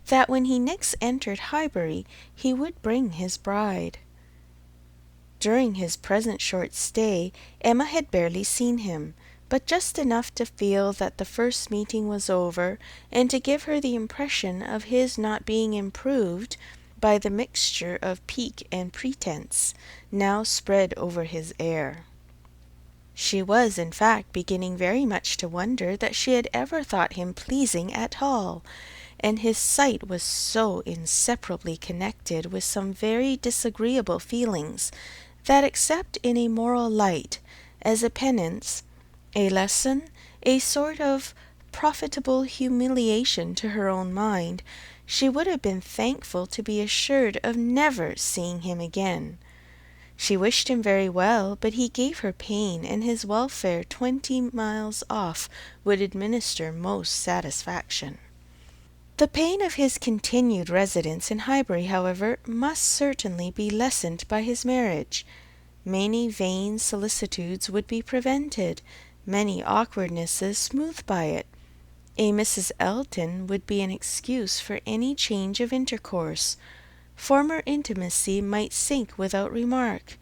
that when he next entered Highbury he would bring his bride. During his present short stay, Emma had barely seen him, but just enough to feel that the first meeting was over, and to give her the impression of his not being improved by the mixture of pique and pretence now spread over his air. She was, in fact, beginning very much to wonder that she had ever thought him pleasing at all, and his sight was so inseparably connected with some very disagreeable feelings, that except in a moral light, as a penance, a lesson, a sort of profitable humiliation to her own mind, she would have been thankful to be assured of never seeing him again. She wished him very well, but he gave her pain, and his welfare 20 miles off would administer most satisfaction. The pain of his continued residence in Highbury, however, must certainly be lessened by his marriage. Many vain solicitudes would be prevented, many awkwardnesses smoothed by it. A Mrs. Elton would be an excuse for any change of intercourse. Former intimacy might sink without remark.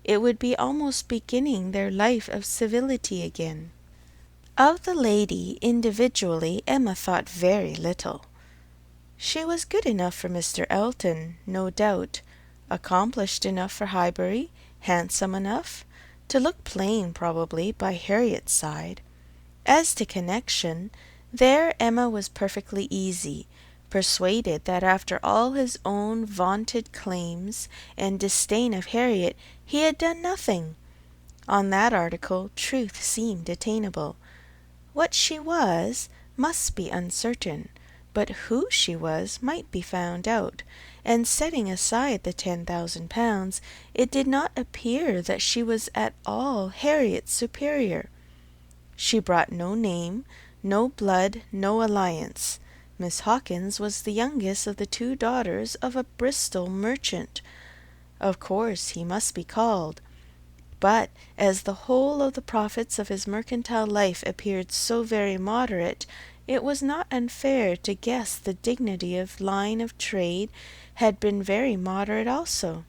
It would be almost beginning their life of civility again. Of the lady individually Emma thought very little. She was good enough for Mr. Elton, no doubt, accomplished enough for Highbury, handsome enough, to look plain probably by Harriet's side. As to connection, there Emma was perfectly easy, persuaded that after all his own vaunted claims and disdain of Harriet, he had done nothing. On that article truth seemed attainable. What she was must be uncertain, but who she was might be found out, and setting aside the 10,000 pounds, it did not appear that she was at all Harriet's superior. She brought no name, no blood, no alliance. Miss Hawkins was the youngest of the 2 daughters of a Bristol merchant. Of course he must be called, but as the whole of the profits of his mercantile life appeared so very moderate, it was not unfair to guess the dignity of line of trade had been very moderate also.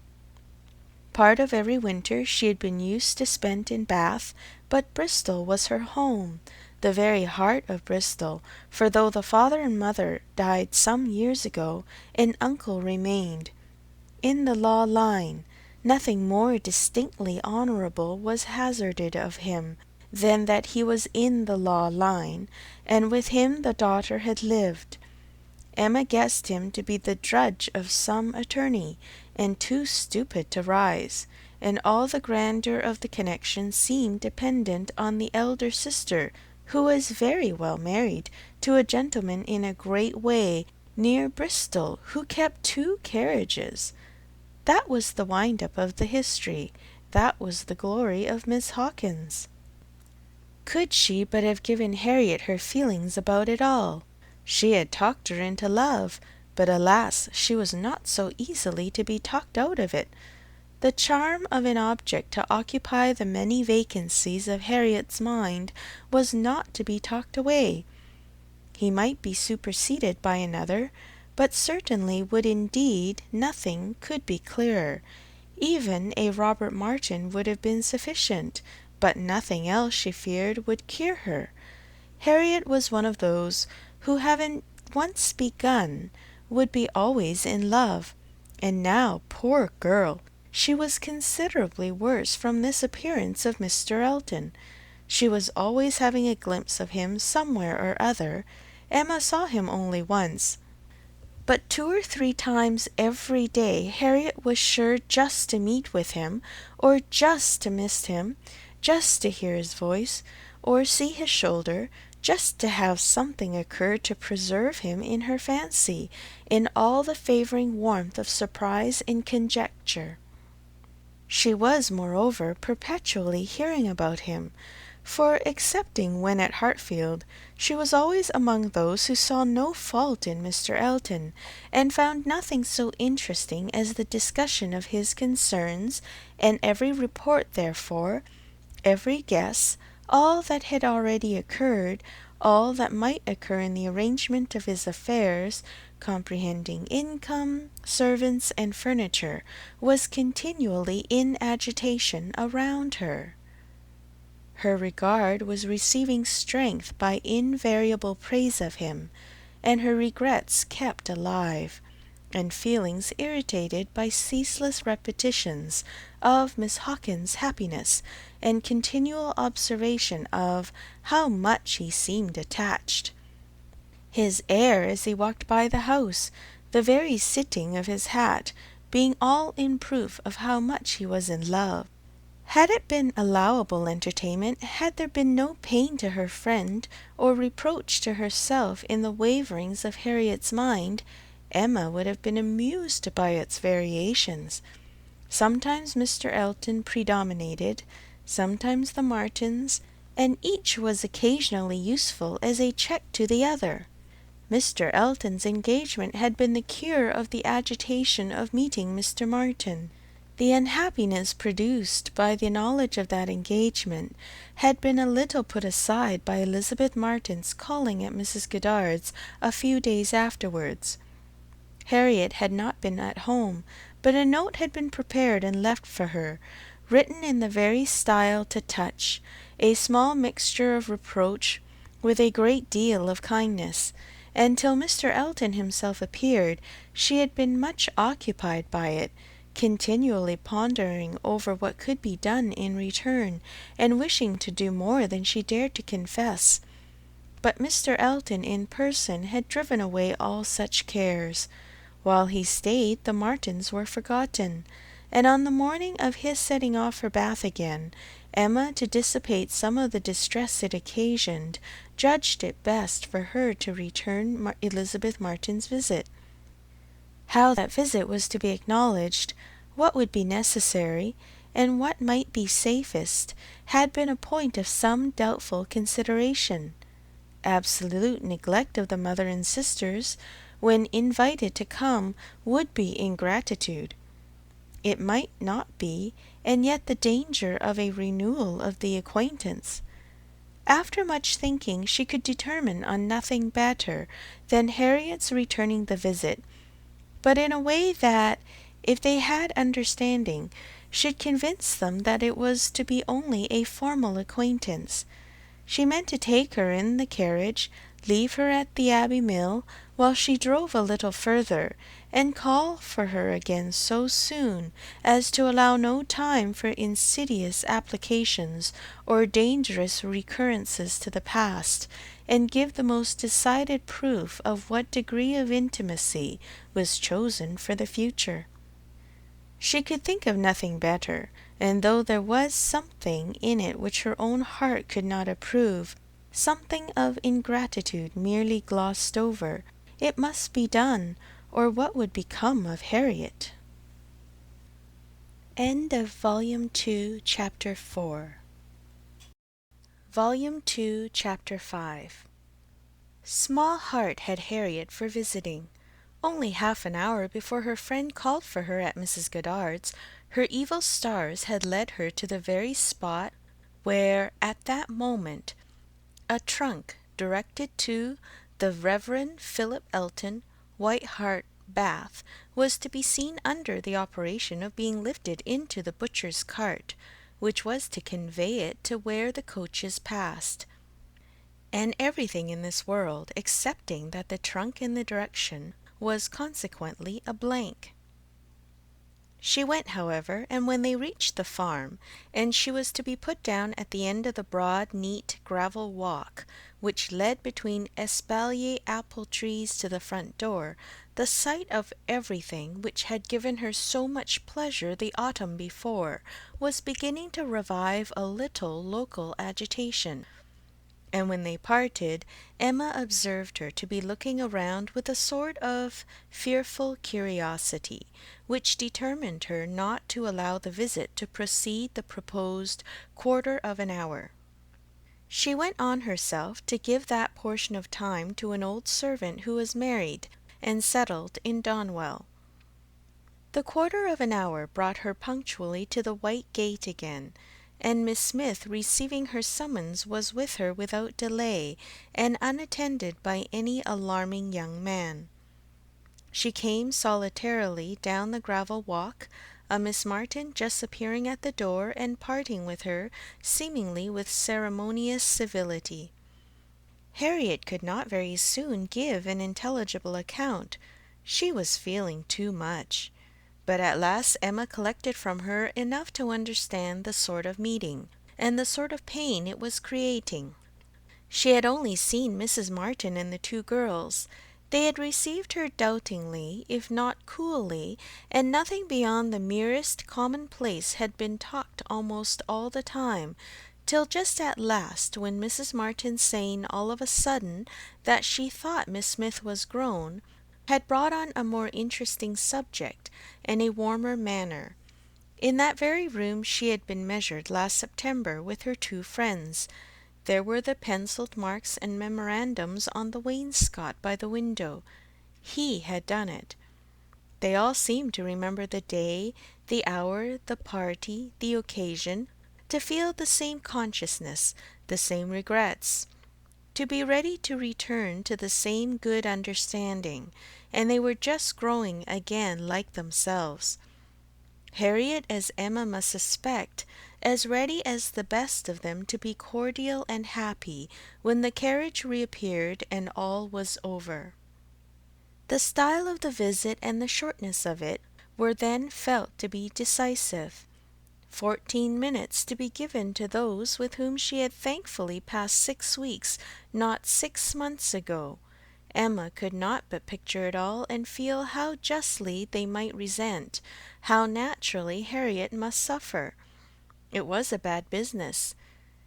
Part of every winter she had been used to spend in Bath, but Bristol was her home, the very heart of Bristol, for though the father and mother died some years ago, an uncle remained. In the law line, nothing more distinctly honourable was hazarded of him than that he was in the law line, and with him the daughter had lived. Emma guessed him to be the drudge of some attorney, and too stupid to rise, and all the grandeur of the connection seemed dependent on the elder sister, who was very well married to a gentleman in a great way near Bristol, who kept 2 carriages. That was the wind-up of the history. That was the glory of Miss Hawkins. Could she but have given Harriet her feelings about it all! She had talked her into love, but alas, she was not so easily to be talked out of it. The charm of an object to occupy the many vacancies of Harriet's mind was not to be talked away. He might be superseded by another, but certainly would indeed nothing could be clearer. Even a Robert Martin would have been sufficient, but nothing else, she feared, would cure her. Harriet was one of those who, having once begun, would be always in love, and now, poor girl, she was considerably worse from this appearance of Mr. Elton. She was always having a glimpse of him somewhere or other. Emma saw him only once, but 2 or 3 times every day Harriet was sure just to meet with him, or just to miss him, just to hear his voice, or see his shoulder, just to have something occur to preserve him in her fancy, in all the favouring warmth of surprise and conjecture. She was, moreover, perpetually hearing about him, for, excepting when at Hartfield, she was always among those who saw no fault in Mr. Elton, and found nothing so interesting as the discussion of his concerns, and every report therefore, every guess, all that had already occurred, all that might occur in the arrangement of his affairs, comprehending income, servants, and furniture, was continually in agitation around her. Her regard was receiving strength by invariable praise of him, and her regrets kept alive, and feelings irritated by ceaseless repetitions of Miss Hawkins's happiness, and continual observation of how much he seemed attached. His air as he walked by the house, the very sitting of his hat, being all in proof of how much he was in love. Had it been allowable entertainment, had there been no pain to her friend, or reproach to herself in the waverings of Harriet's mind, Emma would have been amused by its variations. Sometimes Mr. Elton predominated, sometimes the Martins, and each was occasionally useful as a check to the other. Mr. Elton's engagement had been the cure of the agitation of meeting Mr. Martin. The unhappiness produced by the knowledge of that engagement had been a little put aside by Elizabeth Martin's calling at Mrs. Goddard's a few days afterwards. Harriet had not been at home, but a note had been prepared and left for her, written in the very style to touch, a small mixture of reproach with a great deal of kindness, and till Mr. Elton himself appeared, she had been much occupied by it, continually pondering over what could be done in return, and wishing to do more than she dared to confess. But Mr. Elton in person had driven away all such cares. While he stayed, the Martins were forgotten, and on the morning of his setting off for Bath again, Emma, to dissipate some of the distress it occasioned, judged it best for her to return Elizabeth Martin's visit. How that visit was to be acknowledged, what would be necessary, and what might be safest, had been a point of some doubtful consideration. Absolute neglect of the mother and sisters, when invited to come, would be ingratitude. It might not be, and yet the danger of a renewal of the acquaintance. After much thinking, she could determine on nothing better than Harriet's returning the visit, but in a way that, if they had understanding, should convince them that it was to be only a formal acquaintance. She meant to take her in the carriage, leave her at the Abbey Mill, while she drove a little further, and call for her again so soon as to allow no time for insidious applications or dangerous recurrences to the past, and give the most decided proof of what degree of intimacy was chosen for the future. She could think of nothing better, and though there was something in it which her own heart could not approve, something of ingratitude merely glossed over, it must be done, or what would become of Harriet? End of Volume 2, Chapter 4. Volume 2, Chapter 5. Small heart had Harriet for visiting. Only half an hour before her friend called for her at Mrs. Goddard's, her evil stars had led her to the very spot where, at that moment, a trunk directed to the Reverend Philip Elton, White Hart, Bath, was to be seen under the operation of being lifted into the butcher's cart, which was to convey it to where the coaches passed. And everything in this world, excepting that the trunk in the direction, was consequently a blank. She went, however, and when they reached the farm, and she was to be put down at the end of the broad, neat gravel walk, which led between espalier apple trees to the front door, the sight of everything which had given her so much pleasure the autumn before was beginning to revive a little local agitation. And when they parted, Emma observed her to be looking around with a sort of fearful curiosity, which determined her not to allow the visit to proceed the proposed quarter of an hour. She went on herself to give that portion of time to an old servant who was married and settled in Donwell. The quarter of an hour brought her punctually to the white gate again, and Miss Smith, receiving her summons, was with her without delay, and unattended by any alarming young man. She came solitarily down the gravel walk, a Miss Martin just appearing at the door and parting with her, seemingly with ceremonious civility. Harriet could not very soon give an intelligible account. She was feeling too much. But at last Emma collected from her enough to understand the sort of meeting, and the sort of pain it was creating. She had only seen Mrs. Martin and the two girls. They had received her doubtingly, if not coolly, and nothing beyond the merest commonplace had been talked almost all the time, till just at last, when Mrs. Martin, saying all of a sudden that she thought Miss Smith was grown, had brought on a more interesting subject and a warmer manner. In that very room she had been measured last September with her two friends. There were the penciled marks and memorandums on the wainscot by the window. He had done it. They all seemed to remember the day, the hour, the party, the occasion, to feel the same consciousness, the same regrets, to be ready to return to the same good understanding, and they were just growing again like themselves. Harriet, as Emma must suspect, as ready as the best of them to be cordial and happy when the carriage reappeared and all was over. The style of the visit and the shortness of it were then felt to be decisive. 14 minutes to be given to those with whom she had thankfully passed 6 weeks, not 6 months ago. Emma could not but picture it all, and feel how justly they might resent, how naturally Harriet must suffer. It was a bad business.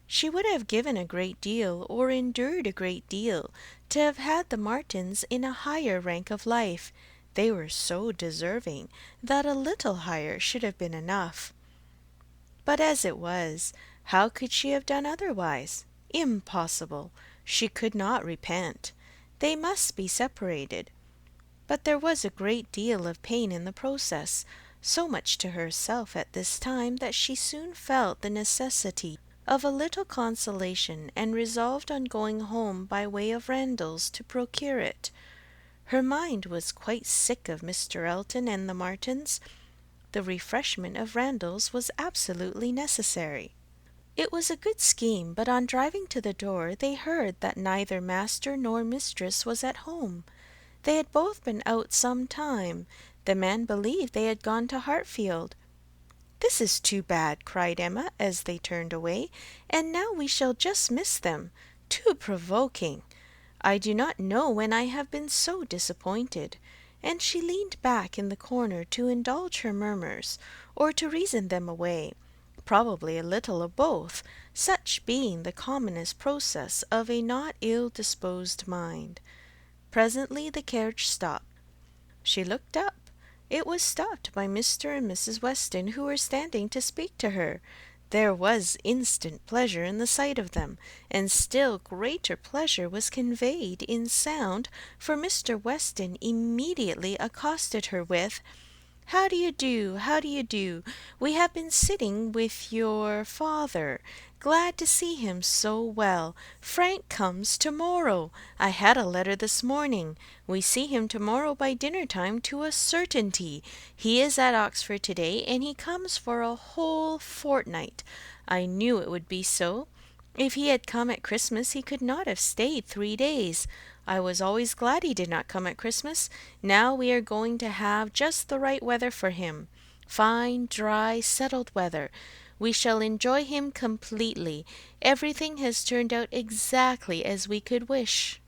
She would have given a great deal, or endured a great deal, to have had the Martins in a higher rank of life. They were so deserving that a little higher should have been enough. But as it was, how could she have done otherwise? Impossible. She could not repent. They must be separated. But there was a great deal of pain in the process, so much to herself at this time that she soon felt the necessity of a little consolation, and resolved on going home by way of Randalls to procure it. Her mind was quite sick of Mr. Elton and the Martins. The refreshment of Randalls was absolutely necessary. It was a good scheme, but on driving to the door they heard that neither master nor mistress was at home. They had both been out some time. The man believed they had gone to Hartfield. "This is too bad," cried Emma, as they turned away, "and now we shall just miss them. Too provoking! I do not know when I have been so disappointed." And she leaned back in the corner to indulge her murmurs, or to reason them away, probably a little of both, such being the commonest process of a not ill-disposed mind. Presently the carriage stopped. She looked up. It was stopped by Mr. and Mrs. Weston, who were standing to speak to her. There was instant pleasure in the sight of them, and still greater pleasure was conveyed in sound, for Mr. Weston immediately accosted her with, "How do you do? How do you do? We have been sitting with your father. Glad to see him so well. Frank comes to-morrow. I had a letter this morning. We see him to-morrow by dinner-time to a certainty. He is at Oxford to-day, and he comes for a whole fortnight. I knew it would be so. If he had come at Christmas he could not have stayed 3 days. I was always glad he did not come at Christmas. Now we are going to have just the right weather for him. Fine, dry, settled weather. We shall enjoy him completely. Everything has turned out exactly as we could wish."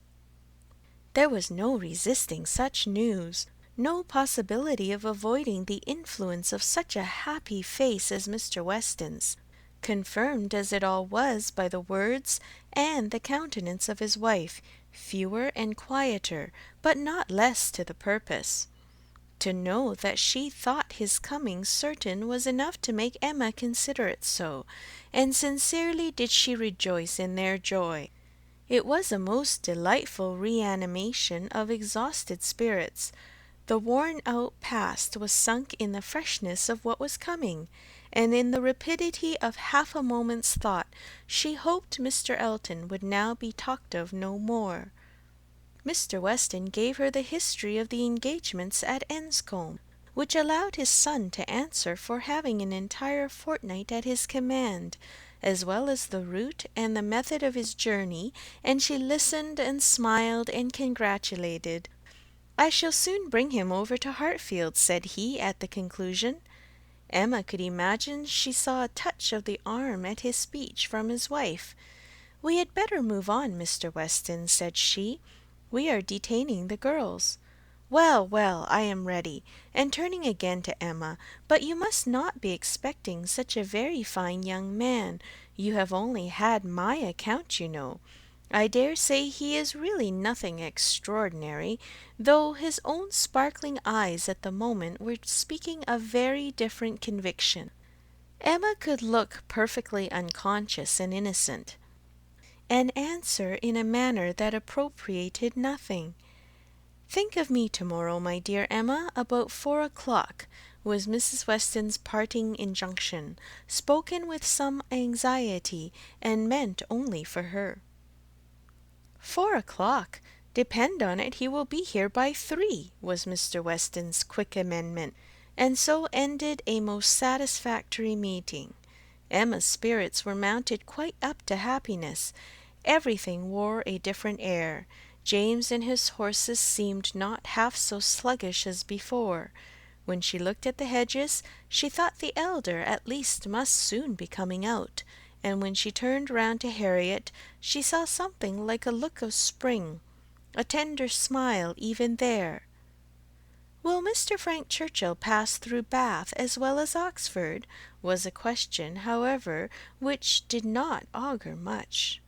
There was no resisting such news, no possibility of avoiding the influence of such a happy face as Mr. Weston's, confirmed as it all was by the words and the countenance of his wife, fewer and quieter, but not less to the purpose. To know that she thought his coming certain was enough to make Emma consider it so, and sincerely did she rejoice in their joy. It was a most delightful reanimation of exhausted spirits. The worn-out past was sunk in the freshness of what was coming, and in the rapidity of half a moment's thought she hoped Mr. Elton would now be talked of no more. Mr. Weston gave her the history of the engagements at Enscombe, which allowed his son to answer for having an entire fortnight at his command, as well as the route and the method of his journey, and she listened and smiled and congratulated. "I shall soon bring him over to Hartfield," said he at the conclusion. Emma could imagine she saw a touch of the arm at his speech from his wife. "We had better move on, Mr. Weston," said she. "We are detaining the girls." "Well, well, I am ready," and turning again to Emma, "but you must not be expecting such a very fine young man. You have only had my account, you know. I dare say he is really nothing extraordinary, though his own sparkling eyes at the moment were speaking a very different conviction." Emma could look perfectly unconscious and innocent, and answer in a manner that appropriated nothing. "Think of me to-morrow, my dear Emma, about 4 o'clock," was Mrs. Weston's parting injunction, spoken with some anxiety, and meant only for her. 4 o'clock! Depend on it he will be here by 3, was Mr. Weston's quick amendment, and so ended a most satisfactory meeting. Emma's spirits were mounted quite up to happiness. Everything wore a different air. James and his horses seemed not half so sluggish as before. When she looked at the hedges, she thought the elder at least must soon be coming out, and when she turned round to Harriet, she saw something like a look of spring, a tender smile even there. "Will Mr. Frank Churchill pass through Bath as well as Oxford?" was a question, however, which did not augur much.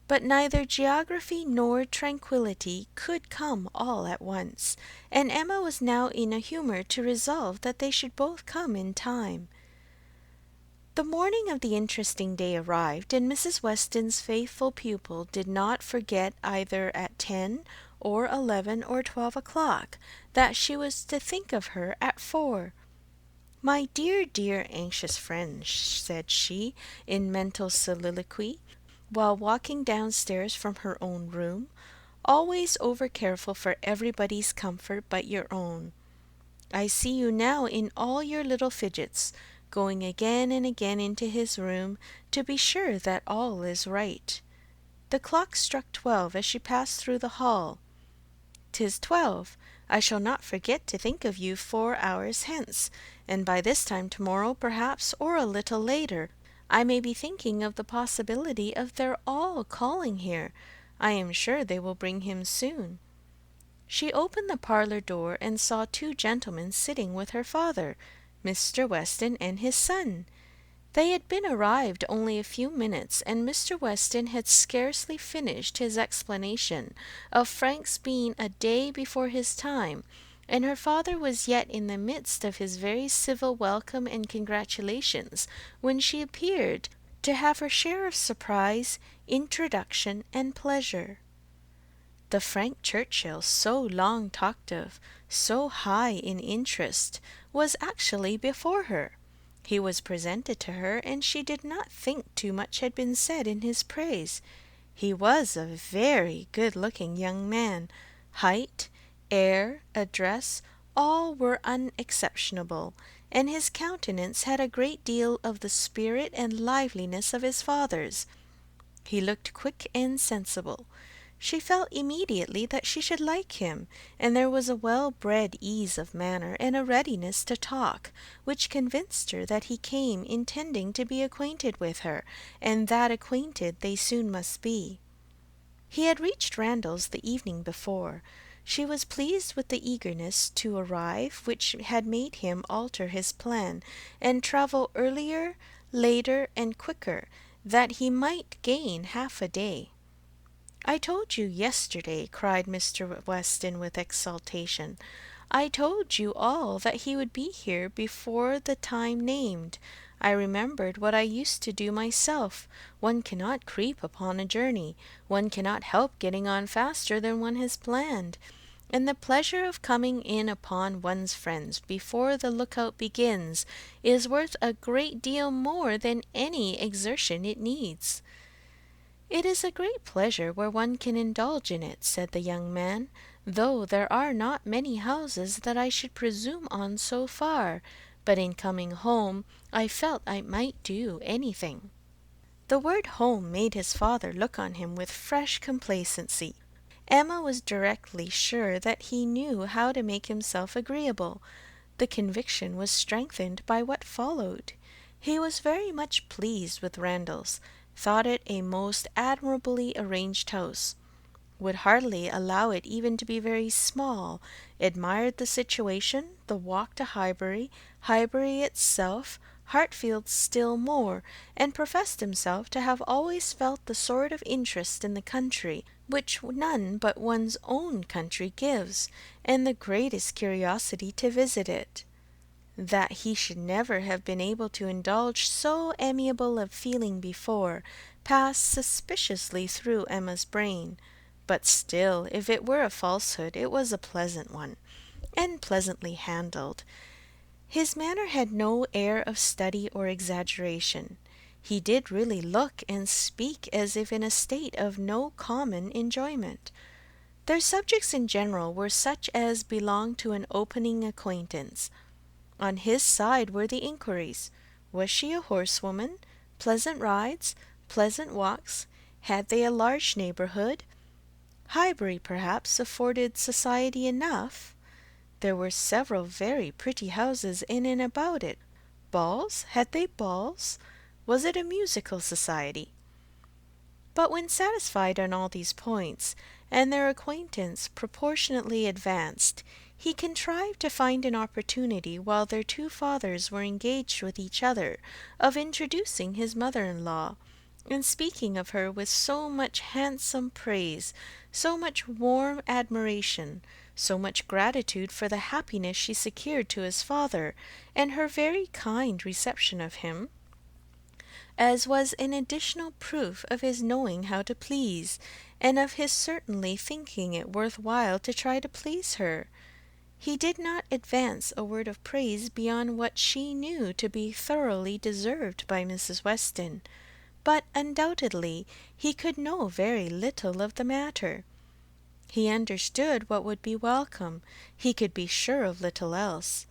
But neither geography nor tranquillity could come all at once, and Emma was now in a humour to resolve that they should both come in time. The morning of the interesting day arrived, and Mrs. Weston's faithful pupil did not forget either at 10 or 11 or 12 o'clock that she was to think of her at 4. "My dear, dear, anxious friend," said she, in mental soliloquy, while walking downstairs from her own room, "always over-careful for everybody's comfort but your own. I see you now in all your little fidgets, going again and again into his room to be sure that all is right." The clock struck 12 as she passed through the hall. "'Tis 12. I shall not forget to think of you 4 hours hence, and by this time to-morrow, perhaps, or a little later, I may be thinking of the possibility of their all calling here. I am sure they will bring him soon." She opened the parlour door and saw two gentlemen sitting with her father, Mr. Weston and his son. They had been arrived only a few minutes, and Mr. Weston had scarcely finished his explanation of Frank's being a day before his time, and her father was yet in the midst of his very civil welcome and congratulations, when she appeared to have her share of surprise, introduction, and pleasure. The Frank Churchill so long talked of, so high in interest, was actually before her. He was presented to her, and she did not think too much had been said in his praise. He was a very good-looking young man. Height, air, address, all were unexceptionable, and his countenance had a great deal of the spirit and liveliness of his father's. He looked quick and sensible. She felt immediately that she should like him, and there was a well-bred ease of manner and a readiness to talk, which convinced her that he came intending to be acquainted with her, and that acquainted they soon must be. He had reached Randalls the evening before. She was pleased with the eagerness to arrive which had made him alter his plan, and travel earlier, later, and quicker, that he might gain half a day. "I told you yesterday," cried Mr. Weston with exultation, "I told you all that he would be here before the time named. I remembered what I used to do myself. One cannot creep upon a journey. One cannot help getting on faster than one has planned. And the pleasure of coming in upon one's friends before the lookout begins is worth a great deal more than any exertion it needs." "It is a great pleasure where one can indulge in it," said the young man, "though there are not many houses that I should presume on so far, but in coming home I felt I might do anything." The word home made his father look on him with fresh complacency. Emma was directly sure that he knew how to make himself agreeable. The conviction was strengthened by what followed. He was very much pleased with Randalls, thought it a most admirably arranged house, would hardly allow it even to be very small, admired the situation, the walk to Highbury, Highbury itself, Hartfield still more, and professed himself to have always felt the sort of interest in the country which none but one's own country gives, and the greatest curiosity to visit it. That he should never have been able to indulge so amiable a feeling before, passed suspiciously through Emma's brain. But still, if it were a falsehood, it was a pleasant one, and pleasantly handled. His manner had no air of study or exaggeration. He did really look and speak as if in a state of no common enjoyment. Their subjects in general were such as belong to an opening acquaintance. On his side were the inquiries. Was she a horsewoman? Pleasant rides? Pleasant walks? Had they a large neighbourhood? Highbury, perhaps, afforded society enough. There were several very pretty houses in and about it. Balls? Had they balls? Was it a musical society? But when satisfied on all these points, and their acquaintance proportionately advanced, he contrived to find an opportunity, while their two fathers were engaged with each other, of introducing his mother-in-law, and speaking of her with so much handsome praise, so much warm admiration, so much gratitude for the happiness she secured to his father, and her very kind reception of him, as was an additional proof of his knowing how to please, and of his certainly thinking it worth while to try to please her. He did not advance a word of praise beyond what she knew to be thoroughly deserved by Mrs. Weston, but undoubtedly he could know very little of the matter. He understood what would be welcome. He could be sure of little else.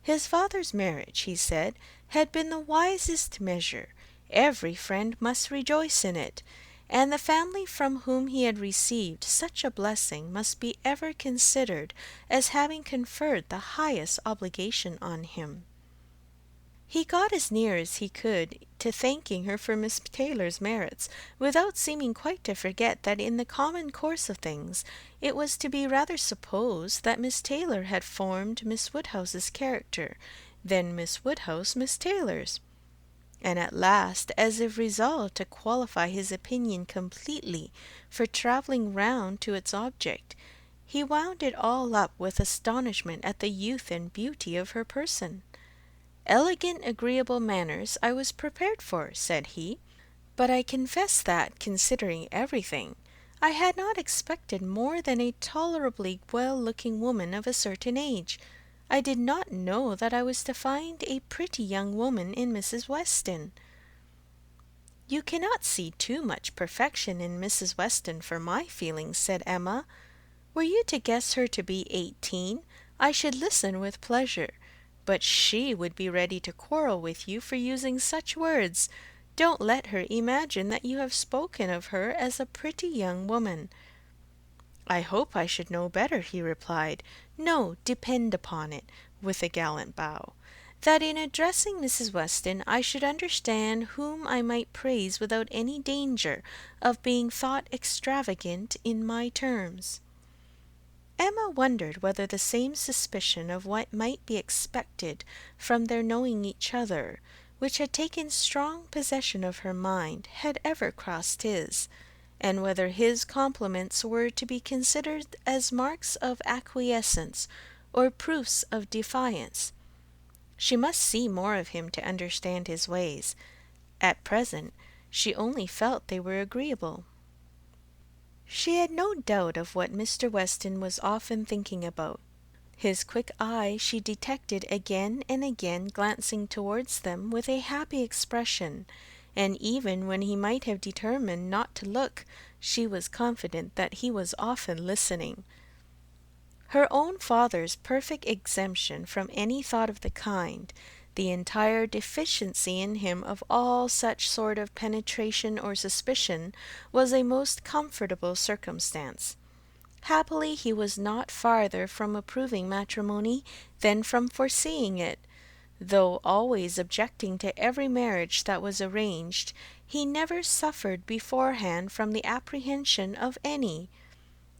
His father's marriage, he said, had been the wisest measure. Every friend must rejoice in it, and the family from whom he had received such a blessing must be ever considered as having conferred the highest obligation on him. He got as near as he could to thanking her for Miss Taylor's merits, without seeming quite to forget that in the common course of things it was to be rather supposed that Miss Taylor had formed Miss Woodhouse's character, than Miss Woodhouse Miss Taylor's. And at last, as if resolved to qualify his opinion completely for travelling round to its object, he wound it all up with astonishment at the youth and beauty of her person. "Elegant, agreeable manners I was prepared for," said he, "but I confess that, considering everything, I had not expected more than a tolerably well-looking woman of a certain age. I did not know that I was to find a pretty young woman in Mrs. Weston." "You cannot see too much perfection in Mrs. Weston for my feelings," said Emma. "Were you to guess her to be 18, I should listen with pleasure. But she would be ready to quarrel with you for using such words. Don't let her imagine that you have spoken of her as a pretty young woman." "I hope I should know better," he replied. "No, depend upon it," with a gallant bow, "that in addressing Mrs. Weston I should understand whom I might praise without any danger of being thought extravagant in my terms." Emma wondered whether the same suspicion of what might be expected from their knowing each other, which had taken strong possession of her mind, had ever crossed his, and whether his compliments were to be considered as marks of acquiescence or proofs of defiance. She must see more of him to understand his ways. At present she only felt they were agreeable. She had no doubt of what Mr. Weston was often thinking about. His quick eye she detected again and again glancing towards them with a happy expression, and even when he might have determined not to look, she was confident that he was often listening. Her own father's perfect exemption from any thought of the kind, the entire deficiency in him of all such sort of penetration or suspicion, was a most comfortable circumstance. Happily he was not farther from approving matrimony than from foreseeing it. Though always objecting to every marriage that was arranged, he never suffered beforehand from the apprehension of any.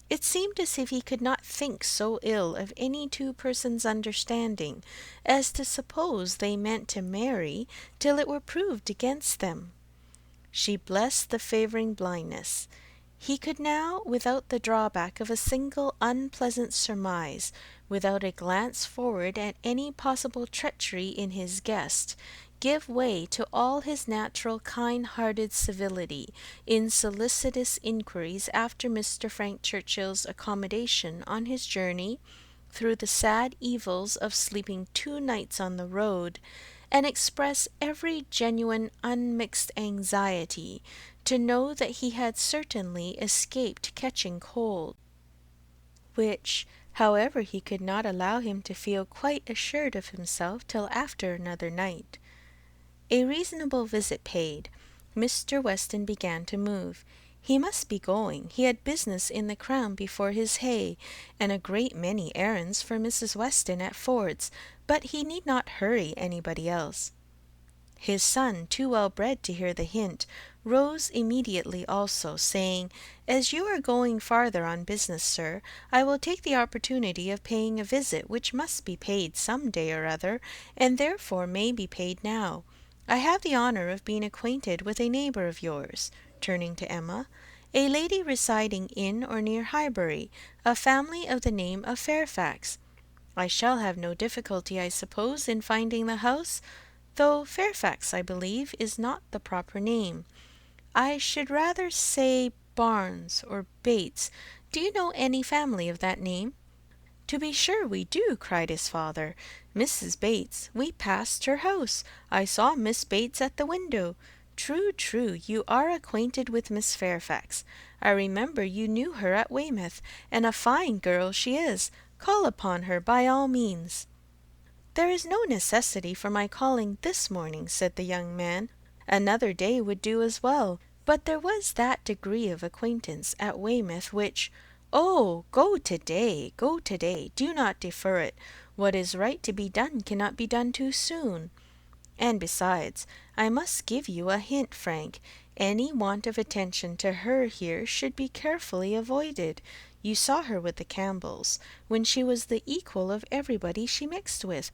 It seemed as if he could not think so ill of any two persons' understanding as to suppose they meant to marry till it were proved against them. She blessed the favouring blindness. He could now, without the drawback of a single unpleasant surmise, without a glance forward at any possible treachery in his guest, give way to all his natural kind-hearted civility in solicitous inquiries after Mr. Frank Churchill's accommodation on his journey through the sad evils of sleeping 2 nights on the road, and express every genuine unmixed anxiety to know that he had certainly escaped catching cold, which, however, he could not allow him to feel quite assured of himself till after another night. A reasonable visit paid, Mr. Weston began to move. He must be going. He had business in the Crown before his hay, and a great many errands for Mrs. Weston at Ford's, but he need not hurry anybody else. His son, too well bred to hear the hint, rose immediately also, saying, "As you are going farther on business, sir, I will take the opportunity of paying a visit which must be paid some day or other, and therefore may be paid now. I have the honour of being acquainted with a neighbour of yours," turning to Emma, "a lady residing in or near Highbury, a family of the name of Fairfax. I shall have no difficulty, I suppose, in finding the house, though Fairfax, I believe, is not the proper name. I should rather say Barnes or Bates. Do you know any family of that name?" "To be sure we do," cried his father. "Mrs. Bates. We passed her house. I saw Miss Bates at the window. True, true, you are acquainted with Miss Fairfax. I remember you knew her at Weymouth, and a fine girl she is. Call upon her by all means." "There is no necessity for my calling this morning," said the young man. "Another day would do as well. But there was that degree of acquaintance at Weymouth which—" "Oh, go to-day, go to-day. Do not defer it. What is right to be done cannot be done too soon." And besides, I must give you a hint, Frank. Any want of attention to her here should be carefully avoided. You saw her with the Campbells, when she was the equal of everybody she mixed with.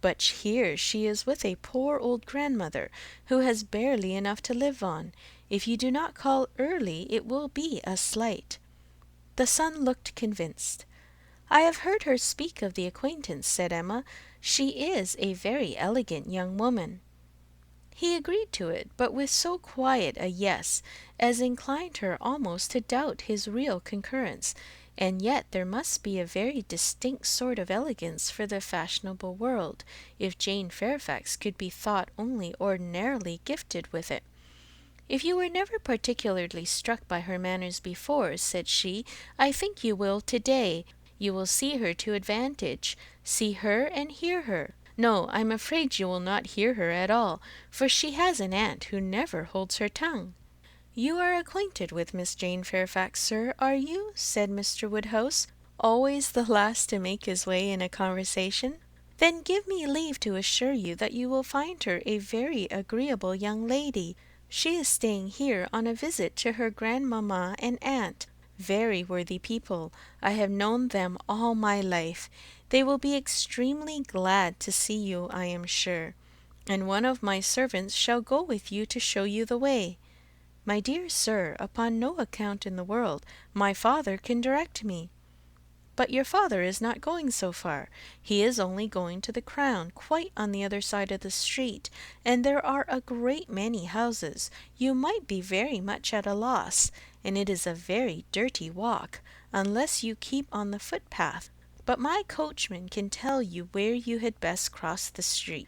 But here she is with a poor old grandmother, who has barely enough to live on. If you do not call early, it will be a slight." The son looked convinced. "I have heard her speak of the acquaintance," said Emma. "She is a very elegant young woman." He agreed to it, but with so quiet a yes as inclined her almost to doubt his real concurrence, and yet there must be a very distinct sort of elegance for the fashionable world, if Jane Fairfax could be thought only ordinarily gifted with it. "If you were never particularly struck by her manners before," said she, "I think you will to-day. You will see her to advantage. See her and hear her. No, I'm afraid you will not hear her at all, for she has an aunt who never holds her tongue." "You are acquainted with Miss Jane Fairfax, sir, are you?" said Mr. Woodhouse, always the last to make his way in a conversation. "Then give me leave to assure you that you will find her a very agreeable young lady. She is staying here on a visit to her grandmamma and aunt, very worthy people. I have known them all my life. They will be extremely glad to see you, I am sure, and one of my servants shall go with you to show you the way." "My dear sir, upon no account in the world. My father can direct me." "But your father is not going so far. He is only going to the Crown, quite on the other side of the street, and there are a great many houses. You might be very much at a loss, and it is a very dirty walk, unless you keep on the footpath. But my coachman can tell you where you had best cross the street."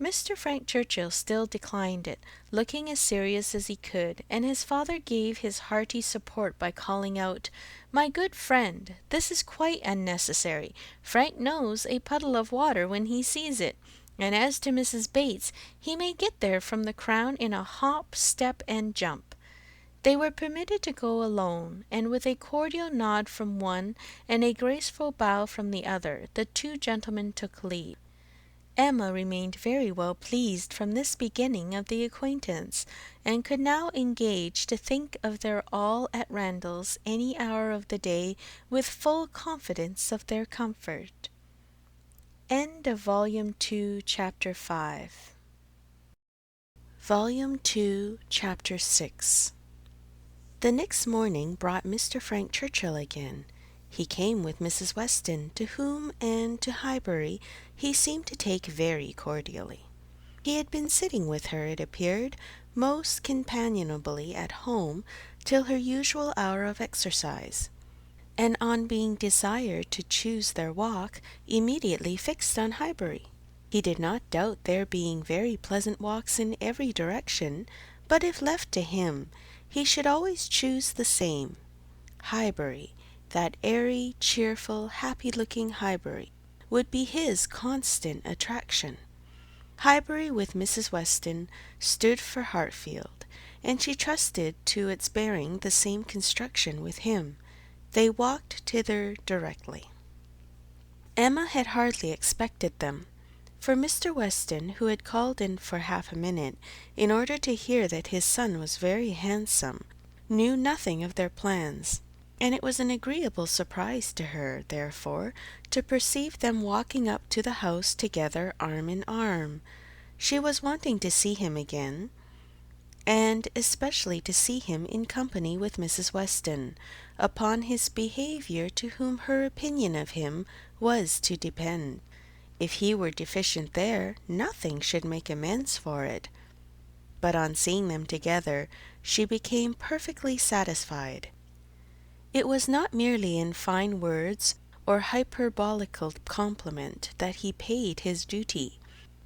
Mr. Frank Churchill still declined it, looking as serious as he could, and his father gave his hearty support by calling out, "My good friend, this is quite unnecessary. Frank knows a puddle of water when he sees it, and as to Mrs. Bates, he may get there from the Crown in a hop, step, and jump." They were permitted to go alone, and with a cordial nod from one and a graceful bow from the other, the two gentlemen took leave. Emma remained very well pleased from this beginning of the acquaintance, and could now engage to think of their all at Randalls any hour of the day with full confidence of their comfort. End of Volume 2, Chapter 5. Volume 2, Chapter 6. The next morning brought Mr. Frank Churchill again. He came with Mrs. Weston, to whom and to Highbury he seemed to take very cordially. He had been sitting with her, it appeared, most companionably at home till her usual hour of exercise, and on being desired to choose their walk, immediately fixed on Highbury. He did not doubt there being very pleasant walks in every direction, but if left to him, he should always choose the same. Highbury, that airy, cheerful, happy-looking Highbury, would be his constant attraction. Highbury with Mrs. Weston stood for Hartfield, and she trusted to its bearing the same construction with him. They walked thither directly. Emma had hardly expected them, for Mr. Weston, who had called in for half a minute, in order to hear that his son was very handsome, knew nothing of their plans, and it was an agreeable surprise to her, therefore, to perceive them walking up to the house together arm in arm. She was wanting to see him again, and especially to see him in company with Mrs. Weston, upon his behaviour, to whom her opinion of him was to depend. If he were deficient there, nothing should make amends for it. But on seeing them together, she became perfectly satisfied. It was not merely in fine words or hyperbolical compliment that he paid his duty.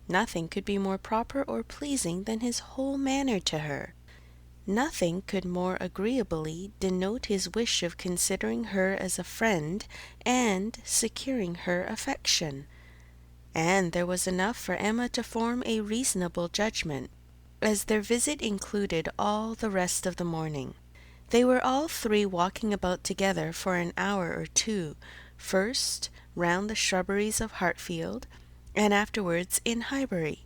Nothing could be more proper or pleasing than his whole manner to her. Nothing could more agreeably denote his wish of considering her as a friend and securing her affection. And there was enough for Emma to form a reasonable judgment, as their visit included all the rest of the morning. They were all three walking about together for an hour or two, first round the shrubberies of Hartfield, and afterwards in Highbury.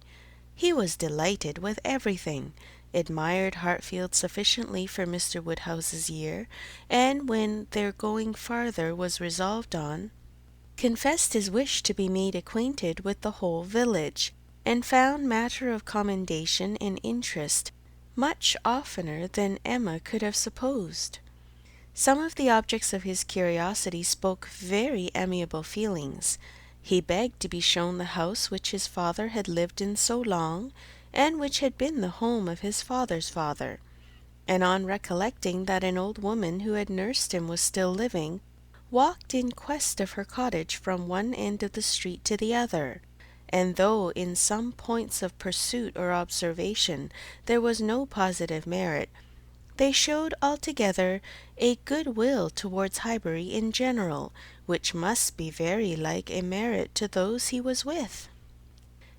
He was delighted with everything, admired Hartfield sufficiently for Mr. Woodhouse's year, and when their going farther was resolved on, confessed his wish to be made acquainted with the whole village, and found matter of commendation and interest much oftener than Emma could have supposed. Some of the objects of his curiosity spoke very amiable feelings. He begged to be shown the house which his father had lived in so long, and which had been the home of his father's father, and on recollecting that an old woman who had nursed him was still living, walked in quest of her cottage from one end of the street to the other, and though in some points of pursuit or observation there was no positive merit, they showed altogether a good will towards Highbury in general, which must be very like a merit to those he was with.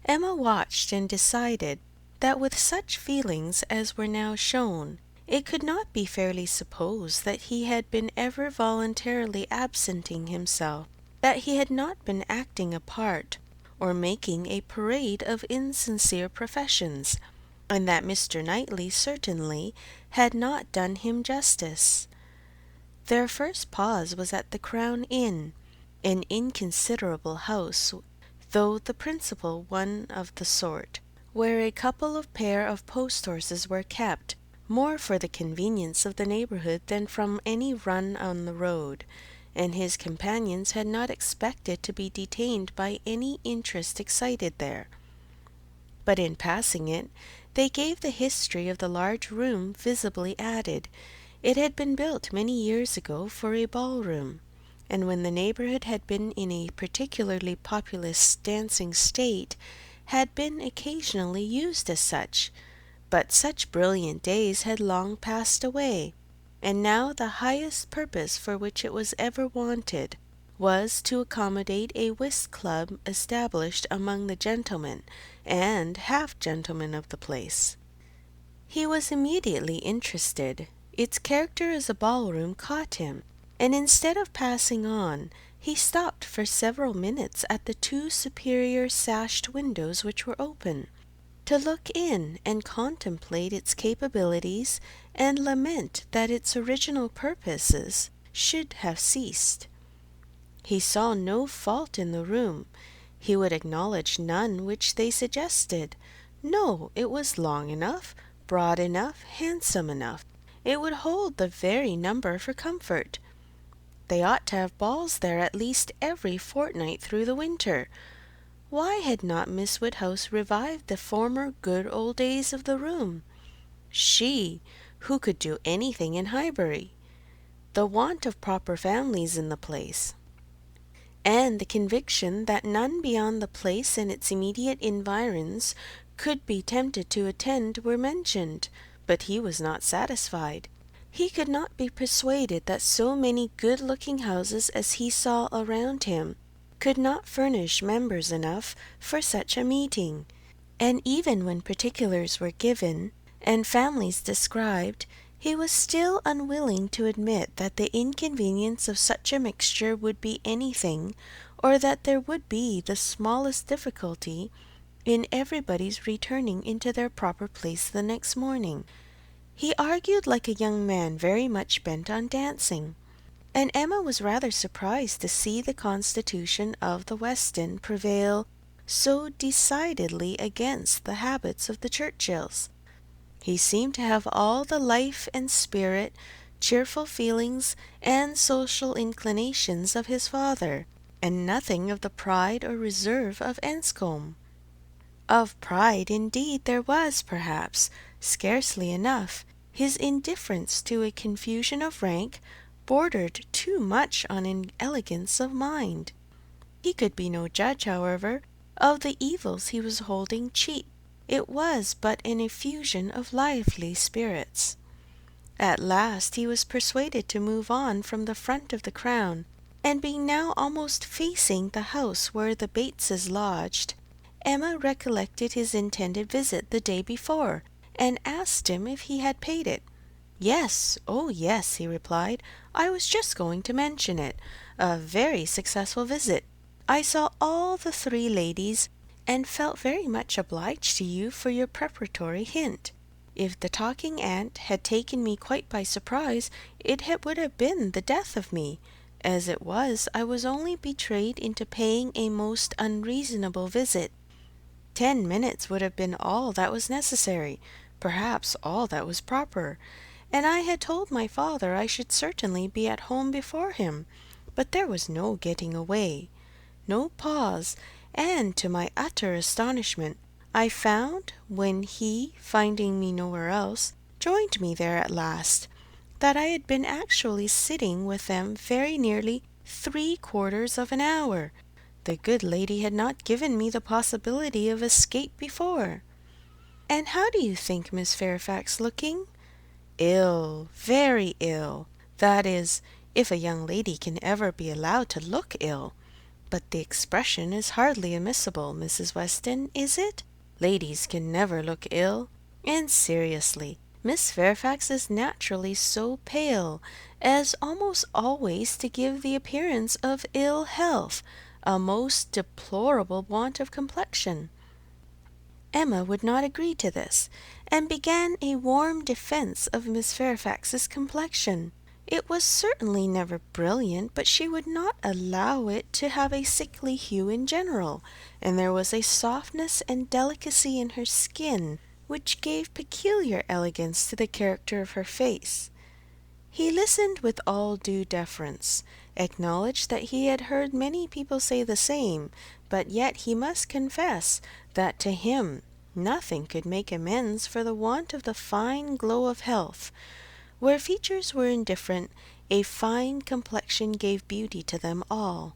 Emma watched and decided that with such feelings as were now shown, it could not be fairly supposed that he had been ever voluntarily absenting himself, that he had not been acting a part, or making a parade of insincere professions, and that Mr. Knightley certainly had not done him justice. Their first pause was at the Crown Inn, an inconsiderable house, though the principal one of the sort, where a couple of pair of post-horses were kept, more for the convenience of the neighbourhood than from any run on the road, and his companions had not expected to be detained by any interest excited there. But in passing it, they gave the history of the large room visibly added. It had been built many years ago for a ball-room, and when the neighbourhood had been in a particularly populous dancing state, had been occasionally used as such, but such brilliant days had long passed away, and now the highest purpose for which it was ever wanted was to accommodate a whist club established among the gentlemen and half-gentlemen of the place. He was immediately interested. Its character as a ball-room caught him, and instead of passing on, he stopped for several minutes at the two superior sashed windows which were open, to look in and contemplate its capabilities and lament that its original purposes should have ceased. He saw no fault in the room. He would acknowledge none which they suggested. No, it was long enough, broad enough, handsome enough. It would hold the very number for comfort. They ought to have balls there at least every fortnight through the winter. Why had not Miss Woodhouse revived the former good old days of the room? She, who could do anything in Highbury. The want of proper families in the place, and the conviction that none beyond the place and its immediate environs could be tempted to attend were mentioned, but he was not satisfied. He could not be persuaded that so many good-looking houses as he saw around him could not furnish members enough for such a meeting, and even when particulars were given and families described, he was still unwilling to admit that the inconvenience of such a mixture would be anything, or that there would be the smallest difficulty in everybody's returning into their proper place the next morning. He argued like a young man very much bent on dancing, and Emma was rather surprised to see the constitution of the West End prevail so decidedly against the habits of the Churchills. He seemed to have all the life and spirit, cheerful feelings, and social inclinations of his father, and nothing of the pride or reserve of Enscombe. Of pride, indeed, there was, perhaps, scarcely enough. His indifference to a confusion of rank bordered too much on inelegance of mind. He could be no judge, however, of the evils he was holding cheap. It was but an effusion of lively spirits. At last he was persuaded to move on from the front of the Crown, and being now almost facing the house where the Bateses lodged, Emma recollected his intended visit the day before, and asked him if he had paid it. Yes, oh yes, he replied. I was just going to mention it. A very successful visit. I saw all the three ladies, and felt very much obliged to you for your preparatory hint. If the talking aunt had taken me quite by surprise, would have been the death of me. As it was, I was only betrayed into paying a most unreasonable visit. 10 minutes would have been all that was necessary, perhaps all that was proper, and I had told my father I should certainly be at home before him, but there was no getting away, no pause, and to my utter astonishment, I found, when he, finding me nowhere else, joined me there at last, that I had been actually sitting with them very nearly 3/4 of an hour. The good lady had not given me the possibility of escape before. And how do you think Miss Fairfax looking? Ill, very ill. That is, if a young lady can ever be allowed to look ill. But the expression is hardly admissible, Mrs. Weston, is it? Ladies can never look ill. And seriously, Miss Fairfax is naturally so pale as almost always to give the appearance of ill health, a most deplorable want of complexion. Emma would not agree to this, and began a warm defence of Miss Fairfax's complexion. It was certainly never brilliant, but she would not allow it to have a sickly hue in general, and there was a softness and delicacy in her skin which gave peculiar elegance to the character of her face. He listened with all due deference, acknowledged that he had heard many people say the same, but yet he must confess that to him nothing could make amends for the want of the fine glow of health. Where features were indifferent, a fine complexion gave beauty to them all,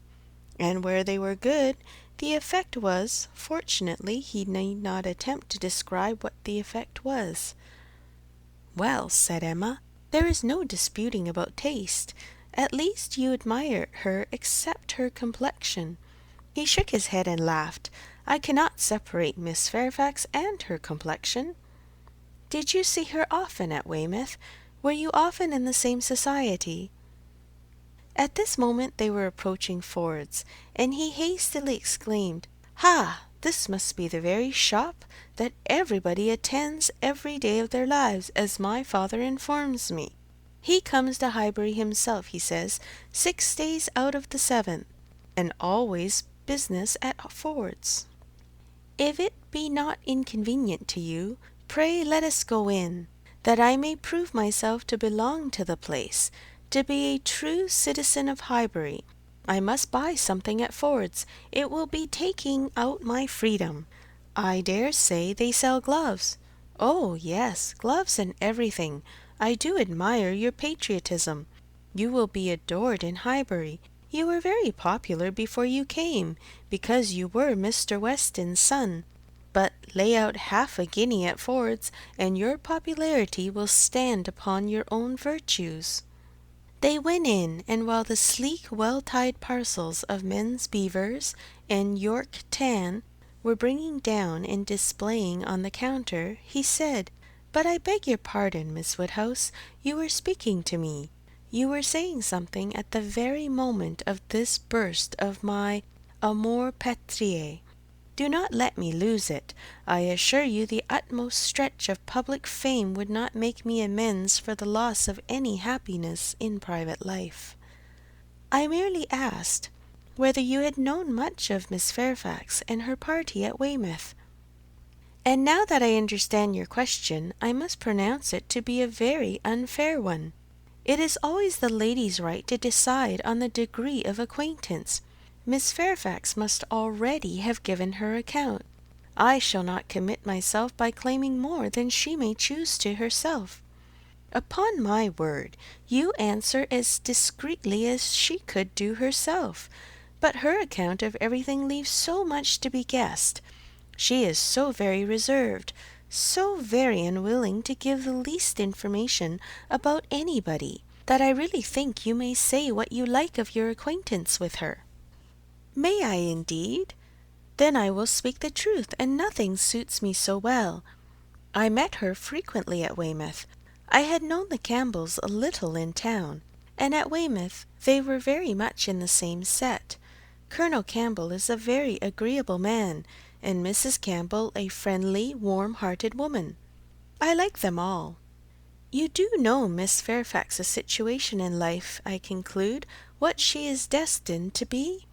and where they were good, the effect was, fortunately he need not attempt to describe what the effect was. "Well," said Emma, "there is no disputing about taste. At least you admire her except her complexion." He shook his head and laughed. "I cannot separate Miss Fairfax and her complexion." "Did you see her often at Weymouth? Were you often in the same society?" At this moment they were approaching Ford's, and he hastily exclaimed, "Ha! This must be the very shop that everybody attends every day of their lives, as my father informs me. He comes to Highbury himself, he says, 6 days out of the 7, and always business at Ford's. If it be not inconvenient to you, pray let us go in, that I may prove myself to belong to the place, to be a true citizen of Highbury. I must buy something at Ford's. It will be taking out my freedom. I dare say they sell gloves. Oh, yes, gloves and everything. I do admire your patriotism. You will be adored in Highbury. You were very popular before you came, because you were Mr. Weston's son. But lay out half a guinea at Ford's, and your popularity will stand upon your own virtues." They went in, and while the sleek, well-tied parcels of men's beavers and York tan were bringing down and displaying on the counter, he said, "But I beg your pardon, Miss Woodhouse, you were speaking to me. You were saying something at the very moment of this burst of my amour patriae. Do not let me lose it. I assure you the utmost stretch of public fame would not make me amends for the loss of any happiness in private life. I merely asked whether you had known much of Miss Fairfax and her party at Weymouth. And now that I understand your question, I must pronounce it to be a very unfair one. It is always the lady's right to decide on the degree of acquaintance. Miss Fairfax must already have given her account. I shall not commit myself by claiming more than she may choose to herself. Upon my word, you answer as discreetly as she could do herself, but her account of everything leaves so much to be guessed. She is so very reserved, so very unwilling to give the least information about anybody, that I really think you may say what you like of your acquaintance with her." "May I indeed? Then I will speak the truth, and nothing suits me so well. I met her frequently at Weymouth. I had known the Campbells a little in town, and at Weymouth they were very much in the same set. Colonel Campbell is a very agreeable man. and Mrs. Campbell a friendly, warm-hearted woman. I like them all. You do know Miss Fairfax's situation in life, I conclude, what she is destined to be?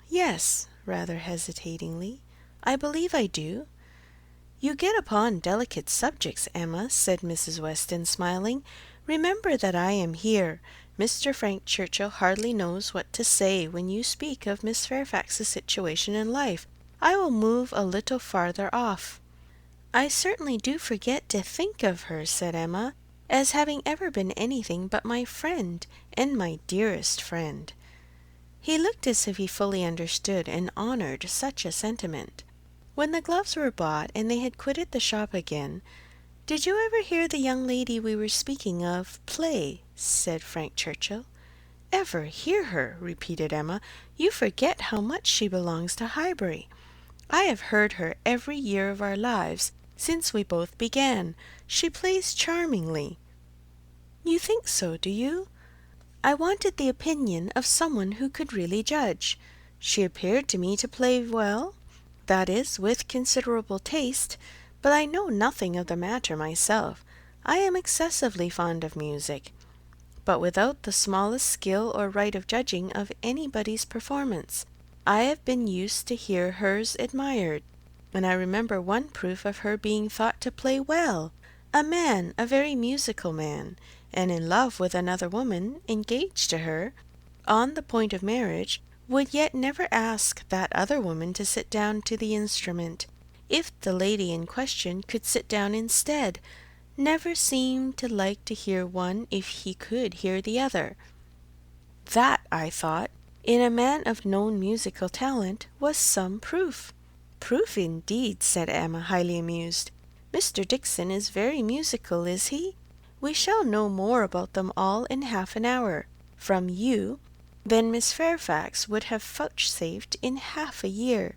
Yes, rather hesitatingly, I believe I do. You get upon delicate subjects, Emma, said Mrs. Weston, smiling. Remember that I am here. Mr. Frank Churchill hardly knows what to say when you speak of Miss Fairfax's situation in life. I will move a little farther off. I certainly do forget to think of her, said Emma, as having ever been anything but my friend, and my dearest friend. He looked as if he fully understood and honoured such a sentiment. When the gloves were bought and they had quitted the shop again, "Did you ever hear the young lady we were speaking of play?" said Frank Churchill. "Ever hear her?" repeated Emma. "You forget how much she belongs to Highbury. I have heard her every year of our lives, since we both began. She plays charmingly." "You think so, do you?" "I wanted the opinion of someone who could really judge. She appeared to me to play well, that is, with considerable taste, but I know nothing of the matter myself. I am excessively fond of music, but without the smallest skill or right of judging of anybody's performance. I have been used to hear hers admired, and I remember one proof of her being thought to play well. A man, a very musical man, and in love with another woman, engaged to her, on the point of marriage, would yet never ask that other woman to sit down to the instrument, if the lady in question could sit down instead, never seemed to like to hear one if he could hear the other. That, I thought, in a man of known musical talent, was some proof." "Proof indeed," said Emma, highly amused. "Mr. Dickson is very musical, is he? We shall know more about them all in half an hour, from you, than Miss Fairfax would have vouchsafed in half a year."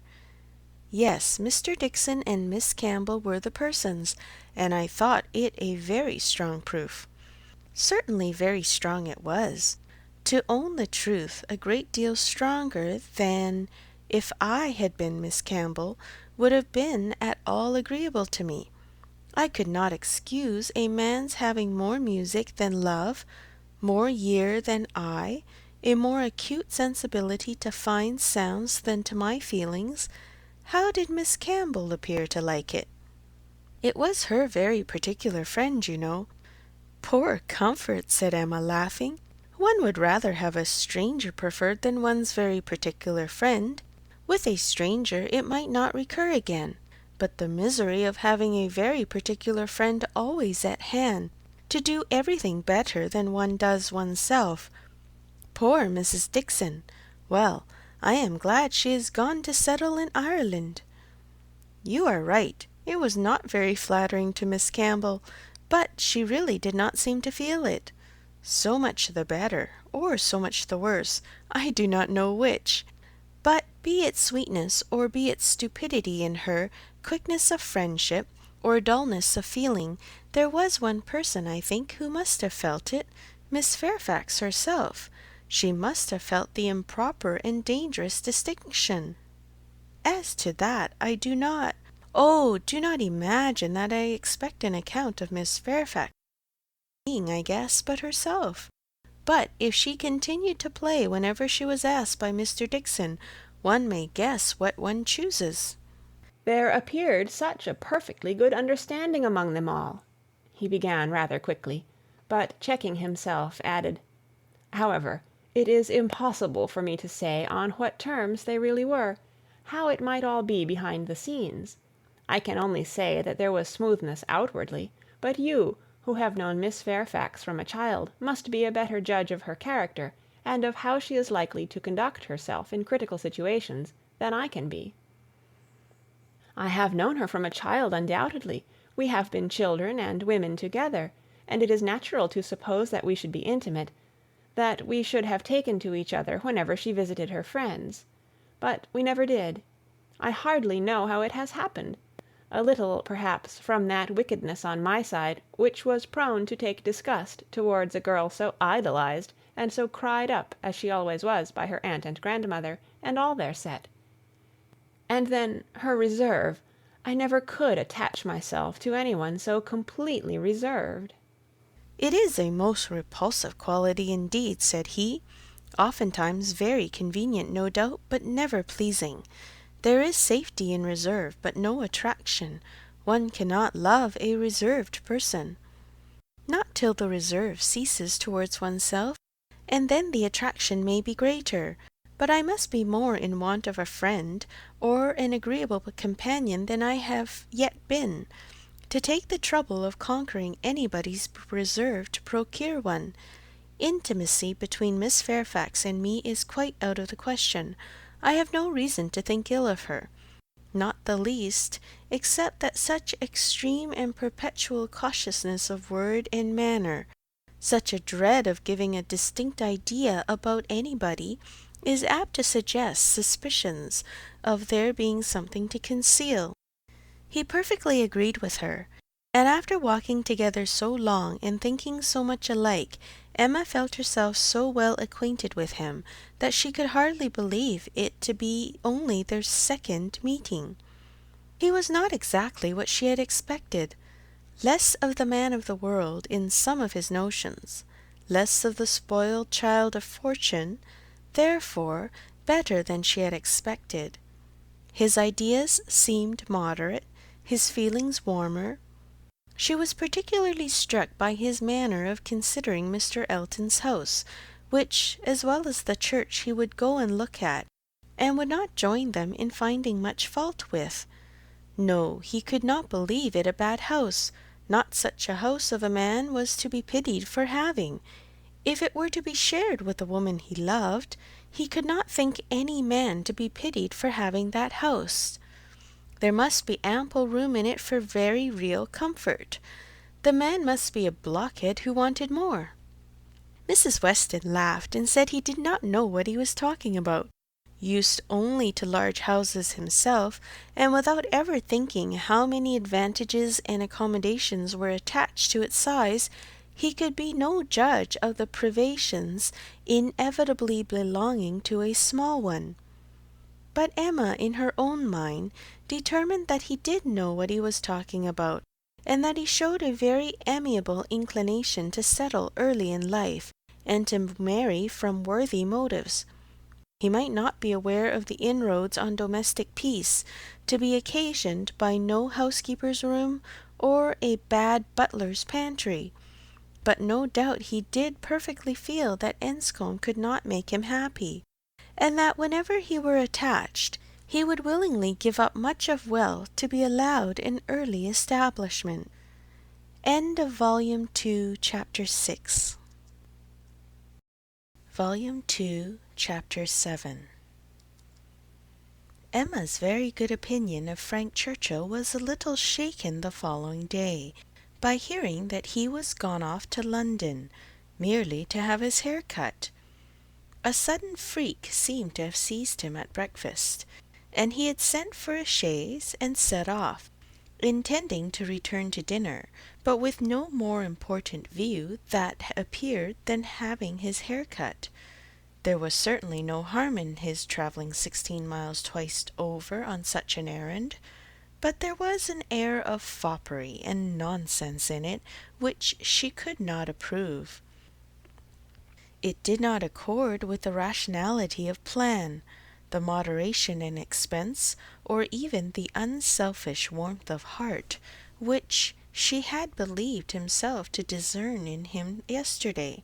Yes, Mr. Dickson and Miss Campbell were the persons, and I thought it a very strong proof. Certainly very strong it was. To own the truth, a great deal stronger than, if I had been Miss Campbell, would have been at all agreeable to me. I could not excuse a man's having more music than love, more ear than eye, a more acute sensibility to fine sounds than to my feelings. How did Miss Campbell appear to like it? It was her very particular friend, you know. Poor comfort, said Emma, laughing. One would rather have a stranger preferred than one's very particular friend. With a stranger it might not recur again, but the misery of having a very particular friend always at hand, to do everything better than one does oneself. Poor Mrs. Dickson! Well, I am glad she is gone to settle in Ireland. You are right. It was not very flattering to Miss Campbell, but she really did not seem to feel it. So much the better, or so much the worse, I do not know which. But be it sweetness or be it stupidity in her, quickness of friendship, or dullness of feeling, there was one person, I think, who must have felt it, Miss Fairfax herself. She must have felt the improper and dangerous distinction. As to that, I do not. Oh, do not imagine that I expect an account of Miss Fairfax being, I guess, but herself. But if she continued to play whenever she was asked by Mr. Dickson, one may guess what one chooses. There appeared such a perfectly good understanding among them all, he began rather quickly, but checking himself, added, "However, it is impossible for me to say on what terms they really were, how it might all be behind the scenes. I can only say that there was smoothness outwardly, but you, who have known Miss Fairfax from a child, must be a better judge of her character, and of how she is likely to conduct herself in critical situations, than I can be." "I have known her from a child, undoubtedly. We have been children and women together, and it is natural to suppose that we should be intimate, that we should have taken to each other whenever she visited her friends. But we never did. I hardly know how it has happened. A little, perhaps, from that wickedness on my side, which was prone to take disgust towards a girl so idolized and so cried up as she always was by her aunt and grandmother, and all their set. And then her reserve. I never could attach myself to anyone so completely reserved. "It is a most repulsive quality indeed," said he. "Oftentimes very convenient, no doubt, but never pleasing. There is safety in reserve, but no attraction. One cannot love a reserved person." "Not till the reserve ceases towards oneself, and then the attraction may be greater. But I must be more in want of a friend or an agreeable companion than I have yet been, to take the trouble of conquering anybody's reserve to procure one. Intimacy between Miss Fairfax and me is quite out of the question. I have no reason to think ill of her, not the least, except that such extreme and perpetual cautiousness of word and manner, such a dread of giving a distinct idea about anybody, is apt to suggest suspicions of there being something to conceal." He perfectly agreed with her, and after walking together so long and thinking so much alike, Emma felt herself so well acquainted with him that she could hardly believe it to be only their second meeting. He was not exactly what she had expected. Less of the man of the world in some of his notions, less of the spoiled child of fortune, therefore better than she had expected. His ideas seemed moderate, his feelings warmer. She was particularly struck by his manner of considering Mr. Elton's house, which, as well as the church, he would go and look at, and would not join them in finding much fault with. No, he could not believe it a bad house. Not such a house of a man was to be pitied for having. If it were to be shared with the woman he loved, he could not think any man to be pitied for having that house. There must be ample room in it for very real comfort. The man must be a blockhead who wanted more. Mrs. Weston laughed and said he did not know what he was talking about. Used only to large houses himself, and without ever thinking how many advantages and accommodations were attached to its size, he could be no judge of the privations inevitably belonging to a small one. But Emma, in her own mind, determined that he did know what he was talking about, and that he showed a very amiable inclination to settle early in life, and to marry from worthy motives. He might not be aware of the inroads on domestic peace, to be occasioned by no housekeeper's room or a bad butler's pantry, but no doubt he did perfectly feel that Enscombe could not make him happy, and that whenever he were attached, he would willingly give up much of wealth to be allowed an early establishment. End of Volume 2, Chapter 6. Volume 2, Chapter 7. Emma's very good opinion of Frank Churchill was a little shaken the following day, by hearing that he was gone off to London, merely to have his hair cut. A sudden freak seemed to have seized him at breakfast, and he had sent for a chaise and set off, intending to return to dinner, but with no more important view that appeared than having his hair cut. There was certainly no harm in his travelling 16 miles twice over on such an errand, but there was an air of foppery and nonsense in it which she could not approve. It did not accord with the rationality of plan, the moderation in expense, or even the unselfish warmth of heart which she had believed himself to discern in him yesterday.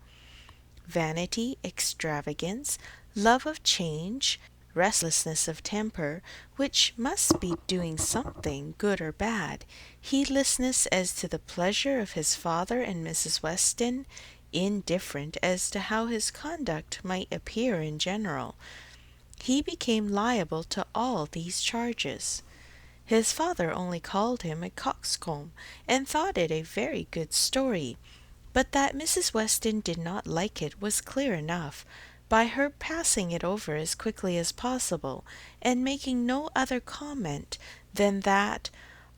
Vanity, extravagance, love of change, restlessness of temper, which must be doing something, good or bad, heedlessness as to the pleasure of his father and Mrs. Weston, indifferent as to how his conduct might appear in general. He became liable to all these charges. His father only called him a coxcomb, and thought it a very good story, but that Mrs. Weston did not like it was clear enough, by her passing it over as quickly as possible, and making no other comment than that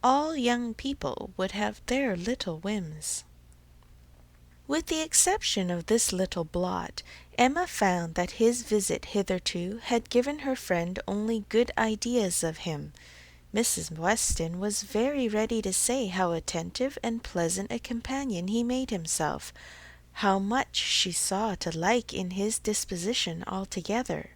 all young people would have their little whims. With the exception of this little blot, Emma found that his visit hitherto had given her friend only good ideas of him. Mrs. Weston was very ready to say how attentive and pleasant a companion he made himself, how much she saw to like in his disposition altogether.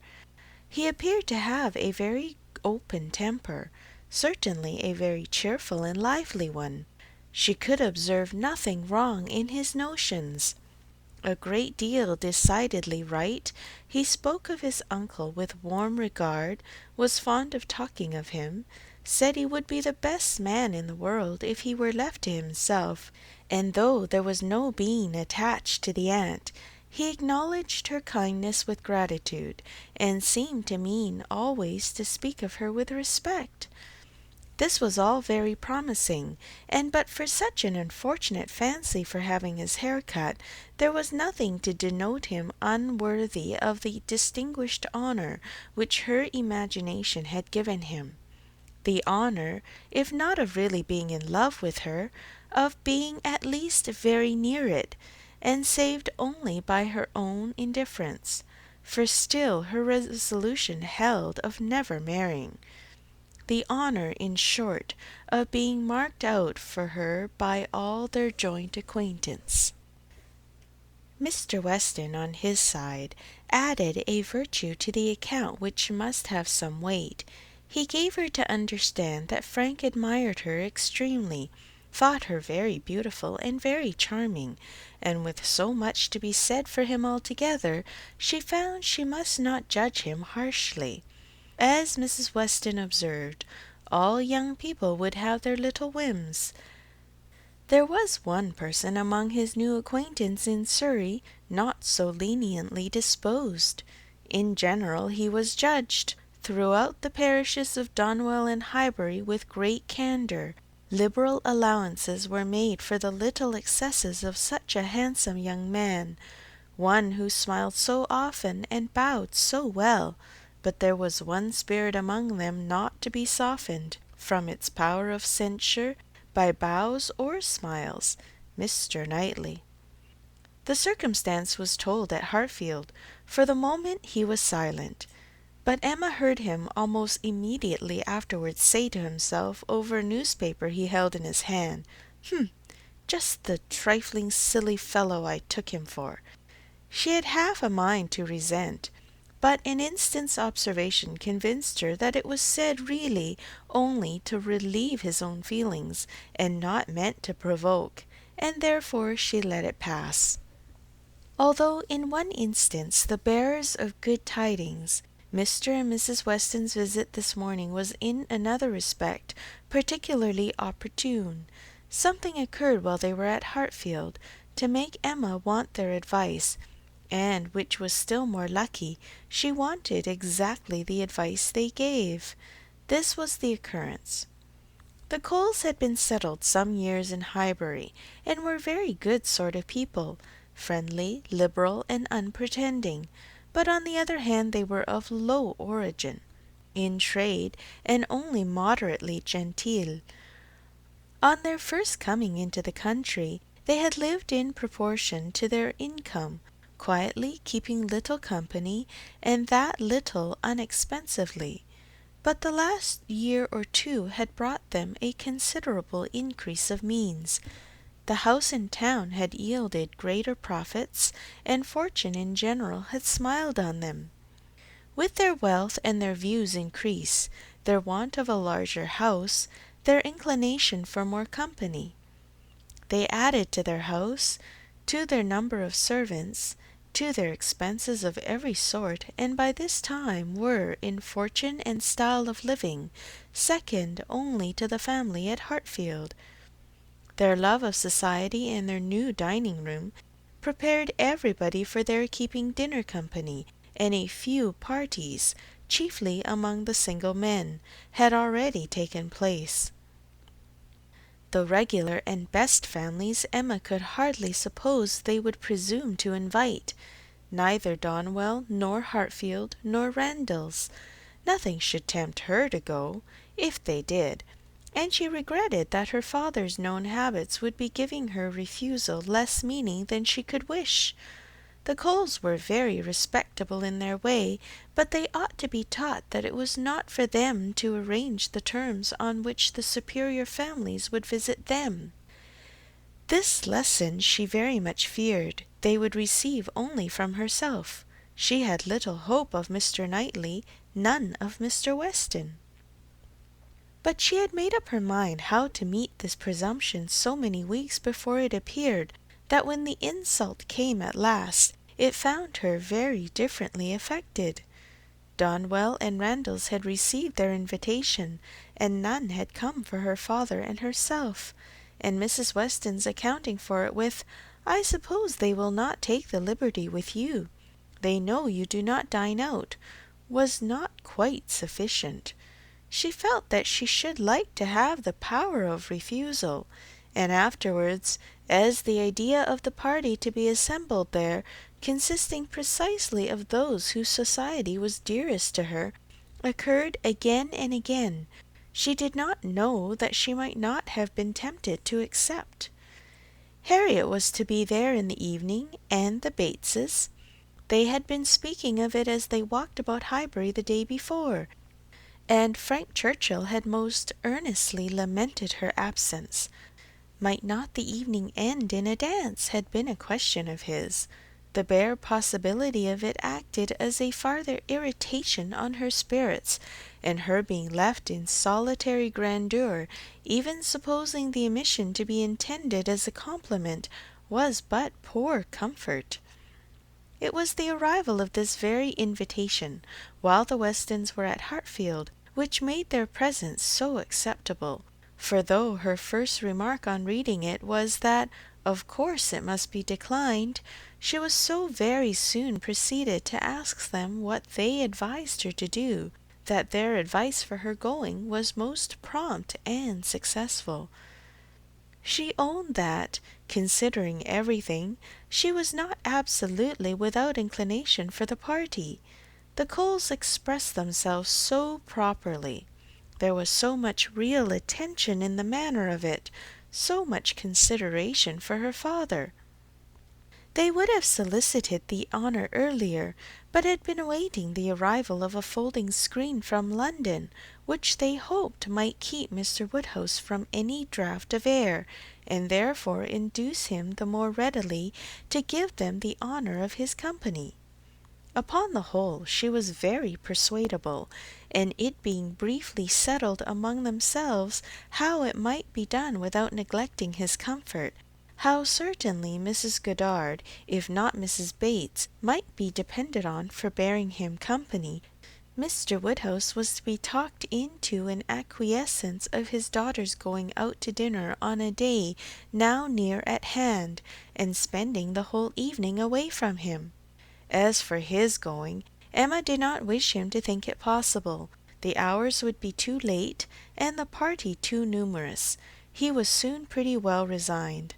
He appeared to have a very open temper, certainly a very cheerful and lively one. She could observe nothing wrong in his notions. A great deal decidedly right. He spoke of his uncle with warm regard, was fond of talking of him, said he would be the best man in the world if he were left to himself, and though there was no being attached to the aunt, he acknowledged her kindness with gratitude, and seemed to mean always to speak of her with respect. This was all very promising, and but for such an unfortunate fancy for having his hair cut, there was nothing to denote him unworthy of the distinguished honour which her imagination had given him. The honour, if not of really being in love with her, of being at least very near it, and saved only by her own indifference, for still her resolution held of never marrying. The honour, in short, of being marked out for her by all their joint acquaintance. Mr. Weston, on his side, added a virtue to the account which must have some weight. He gave her to understand that Frank admired her extremely, thought her very beautiful and very charming, and with so much to be said for him altogether, she found she must not judge him harshly. As Mrs. Weston observed, all young people would have their little whims. There was one person among his new acquaintance in Surrey not so leniently disposed. In general he was judged, throughout the parishes of Donwell and Highbury, with great candour. Liberal allowances were made for the little excesses of such a handsome young man, one who smiled so often and bowed so well, but there was one spirit among them not to be softened from its power of censure by bows or smiles, Mr. Knightley. The circumstance was told at Hartfield. For the moment he was silent, but Emma heard him almost immediately afterwards say to himself over a newspaper he held in his hand, just the trifling silly fellow I took him for. She had half a mind to resent, but an instant's observation convinced her that it was said really only to relieve his own feelings, and not meant to provoke, and therefore she let it pass. Although in one instance the bearers of good tidings, Mr. and Mrs. Weston's visit this morning was in another respect particularly opportune. Something occurred while they were at Hartfield to make Emma want their advice, and, which was still more lucky, she wanted exactly the advice they gave. This was the occurrence. The Coles had been settled some years in Highbury, and were very good sort of people, friendly, liberal, and unpretending, but on the other hand they were of low origin, in trade, and only moderately genteel. On their first coming into the country, they had lived in proportion to their income, quietly keeping little company, and that little unexpensively. But the last year or two had brought them a considerable increase of means. The house in town had yielded greater profits, and fortune in general had smiled on them. With their wealth and their views increase, their want of a larger house, their inclination for more company. They added to their house, to their number of servants, to their expenses of every sort, and by this time were, in fortune and style of living, second only to the family at Hartfield. Their love of society and their new dining-room prepared everybody for their keeping dinner company, and a few parties, chiefly among the single men, had already taken place. The regular and best families Emma could hardly suppose they would presume to invite, neither Donwell, nor Hartfield, nor Randalls. Nothing should tempt her to go, if they did, and she regretted that her father's known habits would be giving her refusal less meaning than she could wish. The Coles were very respectable in their way, but they ought to be taught that it was not for them to arrange the terms on which the superior families would visit them. This lesson she very much feared they would receive only from herself. She had little hope of Mr. Knightley, none of Mr. Weston. But she had made up her mind how to meet this presumption so many weeks before it appeared, that when the insult came at last, it found her very differently affected. Donwell and Randalls had received their invitation, and none had come for her father and herself, and Mrs. Weston's accounting for it with, "I suppose they will not take the liberty with you. They know you do not dine out," was not quite sufficient. She felt that she should like to have the power of refusal, and afterwards, as the idea of the party to be assembled there, consisting precisely of those whose society was dearest to her, occurred again and again, she did not know that she might not have been tempted to accept. Harriet was to be there in the evening, and the Bateses. They had been speaking of it as they walked about Highbury the day before, and Frank Churchill had most earnestly lamented her absence. Might not the evening end in a dance had been a question of his. The bare possibility of it acted as a farther irritation on her spirits, and her being left in solitary grandeur, even supposing the omission to be intended as a compliment, was but poor comfort. It was the arrival of this very invitation, while the Westons were at Hartfield, which made their presence so acceptable, for though her first remark on reading it was that of course it must be declined, she was so very soon proceeded to ask them what they advised her to do, that their advice for her going was most prompt and successful. She owned that, considering everything, she was not absolutely without inclination for the party. The Coles expressed themselves so properly. There was so much real attention in the manner of it, so much consideration for her father. They would have solicited the honour earlier, but had been awaiting the arrival of a folding screen from London, which they hoped might keep Mr. Woodhouse from any draught of air, and therefore induce him the more readily to give them the honour of his company. Upon the whole, she was very persuadable, and it being briefly settled among themselves how it might be done without neglecting his comfort, how certainly Mrs. Goddard, if not Mrs. Bates, might be depended on for bearing him company, Mr. Woodhouse was to be talked into an acquiescence of his daughter's going out to dinner on a day now near at hand, and spending the whole evening away from him. As for his going, Emma did not wish him to think it possible. The hours would be too late, and the party too numerous. He was soon pretty well resigned.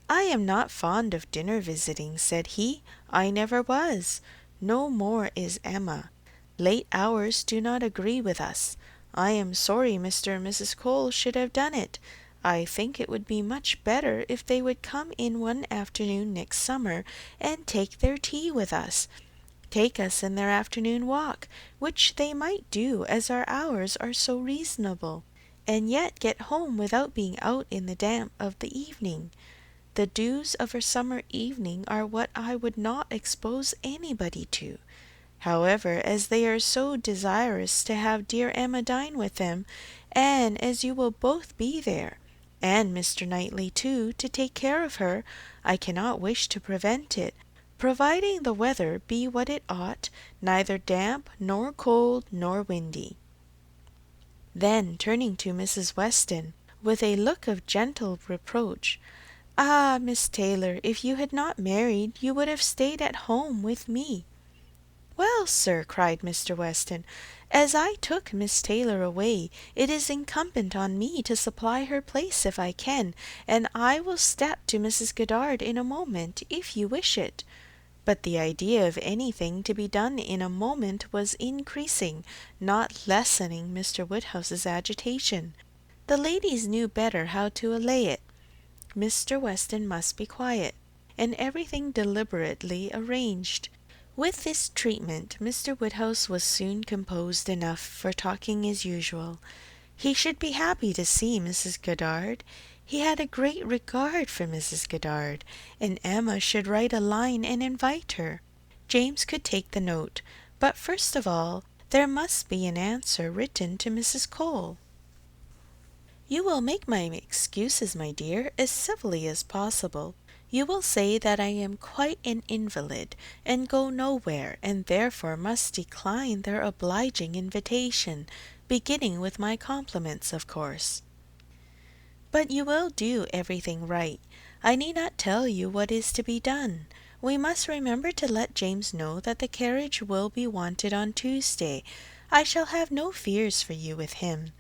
"I am not fond of dinner visiting," said he. "I never was. No more is Emma. Late hours do not agree with us. I am sorry Mr. and Mrs. Cole should have done it. I think it would be much better if they would come in one afternoon next summer and take their tea with us, take us in their afternoon walk, which they might do as our hours are so reasonable, and yet get home without being out in the damp of the evening. The dews of a summer evening are what I would not expose anybody to. However, as they are so desirous to have dear Emma dine with them, and as you will both be there, and Mr. Knightley too, to take care of her, I cannot wish to prevent it, providing the weather be what it ought, neither damp, nor cold, nor windy." Then, turning to Mrs. Weston, with a look of gentle reproach, "Ah, Miss Taylor, if you had not married, you would have stayed at home with me." "Well, sir," cried Mr. Weston, "as I took Miss Taylor away, it is incumbent on me to supply her place if I can, and I will step to Mrs. Goddard in a moment, if you wish it." But the idea of anything to be done in a moment was increasing, not lessening Mr. Woodhouse's agitation. The ladies knew better how to allay it. Mr. Weston must be quiet, and everything deliberately arranged. With this treatment, Mr. Woodhouse was soon composed enough for talking as usual. He should be happy to see Mrs. Goddard. He had a great regard for Mrs. Goddard, and Emma should write a line and invite her. James could take the note, but first of all, there must be an answer written to Mrs. Cole. You will make my excuses, my dear, as civilly as possible. You will say that I am quite an invalid, and go nowhere, and therefore must decline their obliging invitation, beginning with my compliments, of course. But you will do everything right. I need not tell you what is to be done. We must remember to let James know that the carriage will be wanted on Tuesday. I shall have no fears for you with him.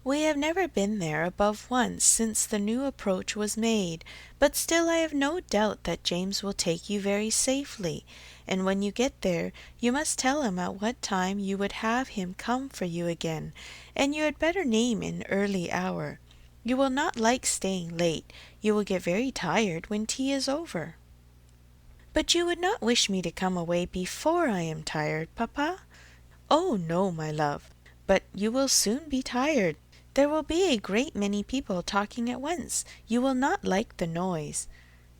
We have never been there above once since the new approach was made, but still I have no doubt that James will take you very safely, and when you get there you must tell him at what time you would have him come for you again, and you had better name an early hour. You will not like staying late. You will get very tired when tea is over. But you would not wish me to come away before I am tired, papa? Oh, no, my love, but you will soon be tired. There will be a great many people talking at once. You will not like the noise.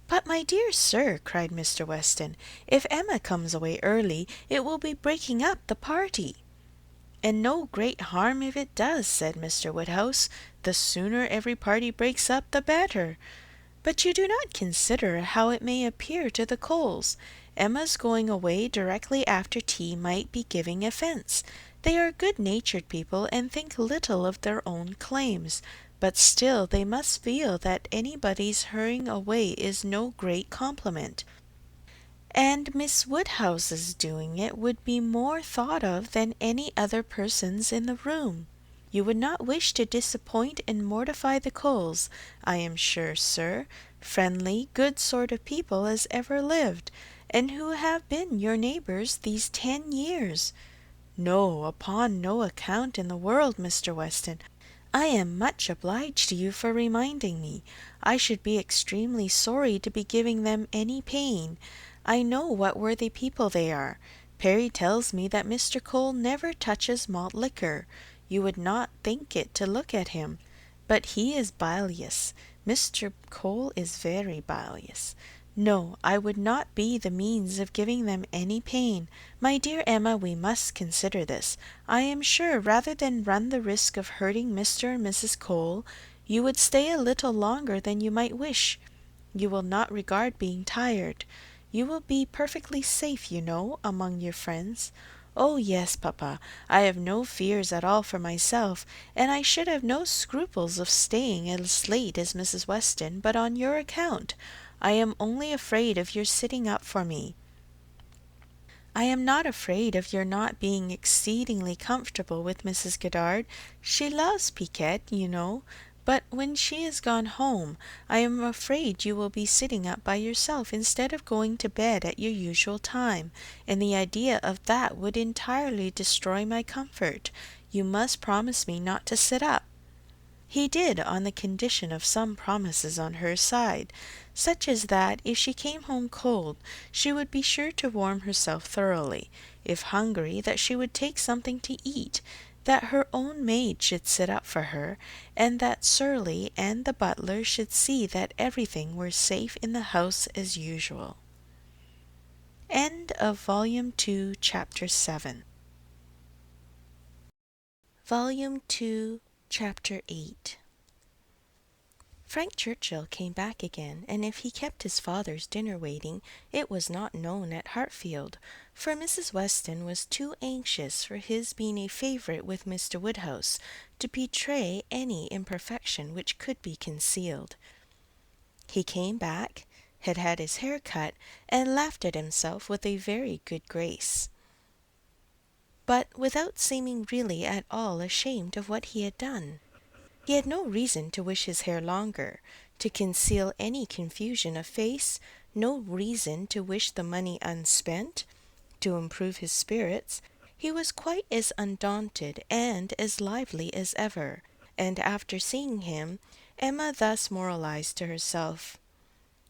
But, my dear sir, cried Mr. Weston, if Emma comes away early, it will be breaking up the party. And no great harm if it does, said Mr. Woodhouse. The sooner every party breaks up, the better. But you do not consider how it may appear to the Coles. Emma's going away directly after tea might be giving offence. They are good-natured people, and think little of their own claims, but still they must feel that anybody's hurrying away is no great compliment. And Miss Woodhouse's doing it would be more thought of than any other person's in the room. You would not wish to disappoint and mortify the Coles, I am sure, sir, friendly, good sort of people as ever lived, and who have been your neighbours these 10 years. No, upon no account in the world, Mr. Weston. I am much obliged to you for reminding me. I should be extremely sorry to be giving them any pain. I know what worthy people they are. Perry tells me that Mr. Cole never touches malt liquor. You would not think it to look at him. But he is bilious. Mr. Cole is very bilious. No, I would not be the means of giving them any pain. My dear Emma, we must consider this. I am sure, rather than run the risk of hurting Mr. and Mrs. Cole, you would stay a little longer than you might wish. You will not regard being tired. You will be perfectly safe, you know, among your friends. Oh, yes, papa, I have no fears at all for myself, and I should have no scruples of staying as late as Mrs. Weston, but on your account. I am only afraid of your sitting up for me. I am not afraid of your not being exceedingly comfortable with Mrs. Goddard. She loves piquet, you know, but when she is gone home, I am afraid you will be sitting up by yourself instead of going to bed at your usual time, and the idea of that would entirely destroy my comfort. You must promise me not to sit up. He did, on the condition of some promises on her side, such as that if she came home cold, she would be sure to warm herself thoroughly; if hungry, that she would take something to eat; that her own maid should sit up for her, and that Surly and the butler should see that everything were safe in the house as usual. End of Volume 2, Chapter 7. Volume 2, Chapter 8. Frank Churchill came back again, and if he kept his father's dinner waiting, it was not known at Hartfield, for Mrs. Weston was too anxious for his being a favourite with Mr. Woodhouse to betray any imperfection which could be concealed. He came back, had had his hair cut, and laughed at himself with a very good grace, but without seeming really at all ashamed of what he had done. He had no reason to wish his hair longer, to conceal any confusion of face, no reason to wish the money unspent, to improve his spirits. He was quite as undaunted and as lively as ever, and after seeing him, Emma thus moralized to herself: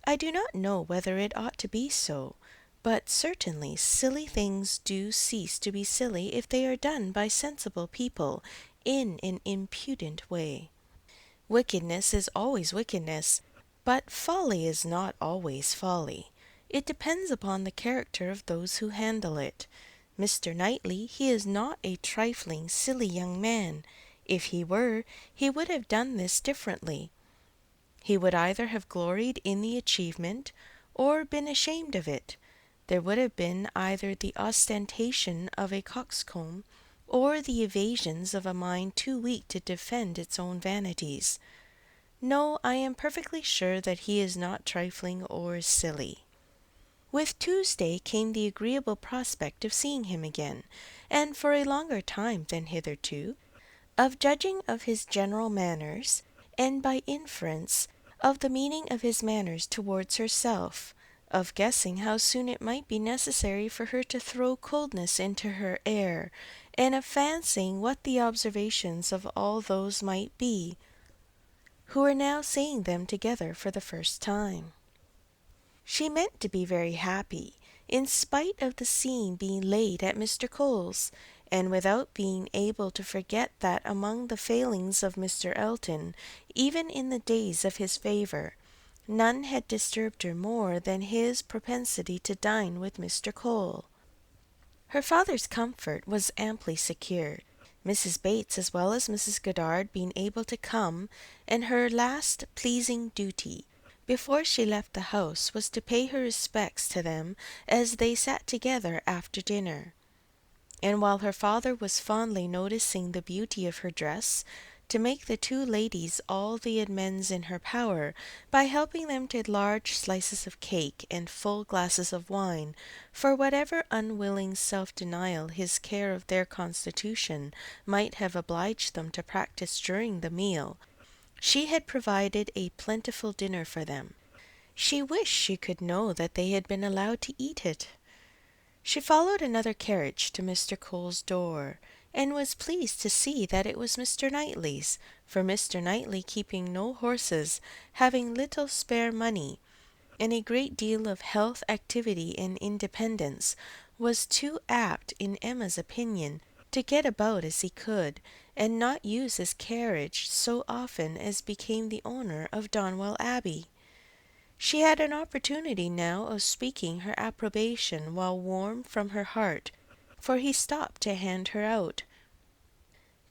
I do not know whether it ought to be so, but certainly silly things do cease to be silly if they are done by sensible people in an impudent way. Wickedness is always wickedness, but folly is not always folly. It depends upon the character of those who handle it. Mr. Knightley, he is not a trifling, silly young man. If he were, he would have done this differently. He would either have gloried in the achievement, or been ashamed of it. There would have been either the ostentation of a coxcomb, or the evasions of a mind too weak to defend its own vanities. No, I am perfectly sure that he is not trifling or silly. With Tuesday came the agreeable prospect of seeing him again, and for a longer time than hitherto, of judging of his general manners, and by inference of the meaning of his manners towards herself, of guessing how soon it might be necessary for her to throw coldness into her air, and of fancying what the observations of all those might be who were now seeing them together for the first time. She meant to be very happy, in spite of the scene being laid at Mr. Cole's, and without being able to forget that among the failings of Mr. Elton, even in the days of his favour, none had disturbed her more than his propensity to dine with Mr. Cole. Her father's comfort was amply secured, Mrs. Bates as well as Mrs. Goddard being able to come, and her last pleasing duty before she left the house was to pay her respects to them as they sat together after dinner. And while her father was fondly noticing the beauty of her dress, to make the two ladies all the amends in her power by helping them to large slices of cake and full glasses of wine, for whatever unwilling self-denial his care of their constitution might have obliged them to practice during the meal, she had provided a plentiful dinner for them. She wished she could know that they had been allowed to eat it. She followed another carriage to Mr. Cole's door, and was pleased to see that it was Mr. Knightley's, for Mr. Knightley, keeping no horses, having little spare money, and a great deal of health, activity, and independence, was too apt, in Emma's opinion, to get about as he could, and not use his carriage so often as became the owner of Donwell Abbey. She had an opportunity now of speaking her approbation while warm from her heart, for he stopped to hand her out.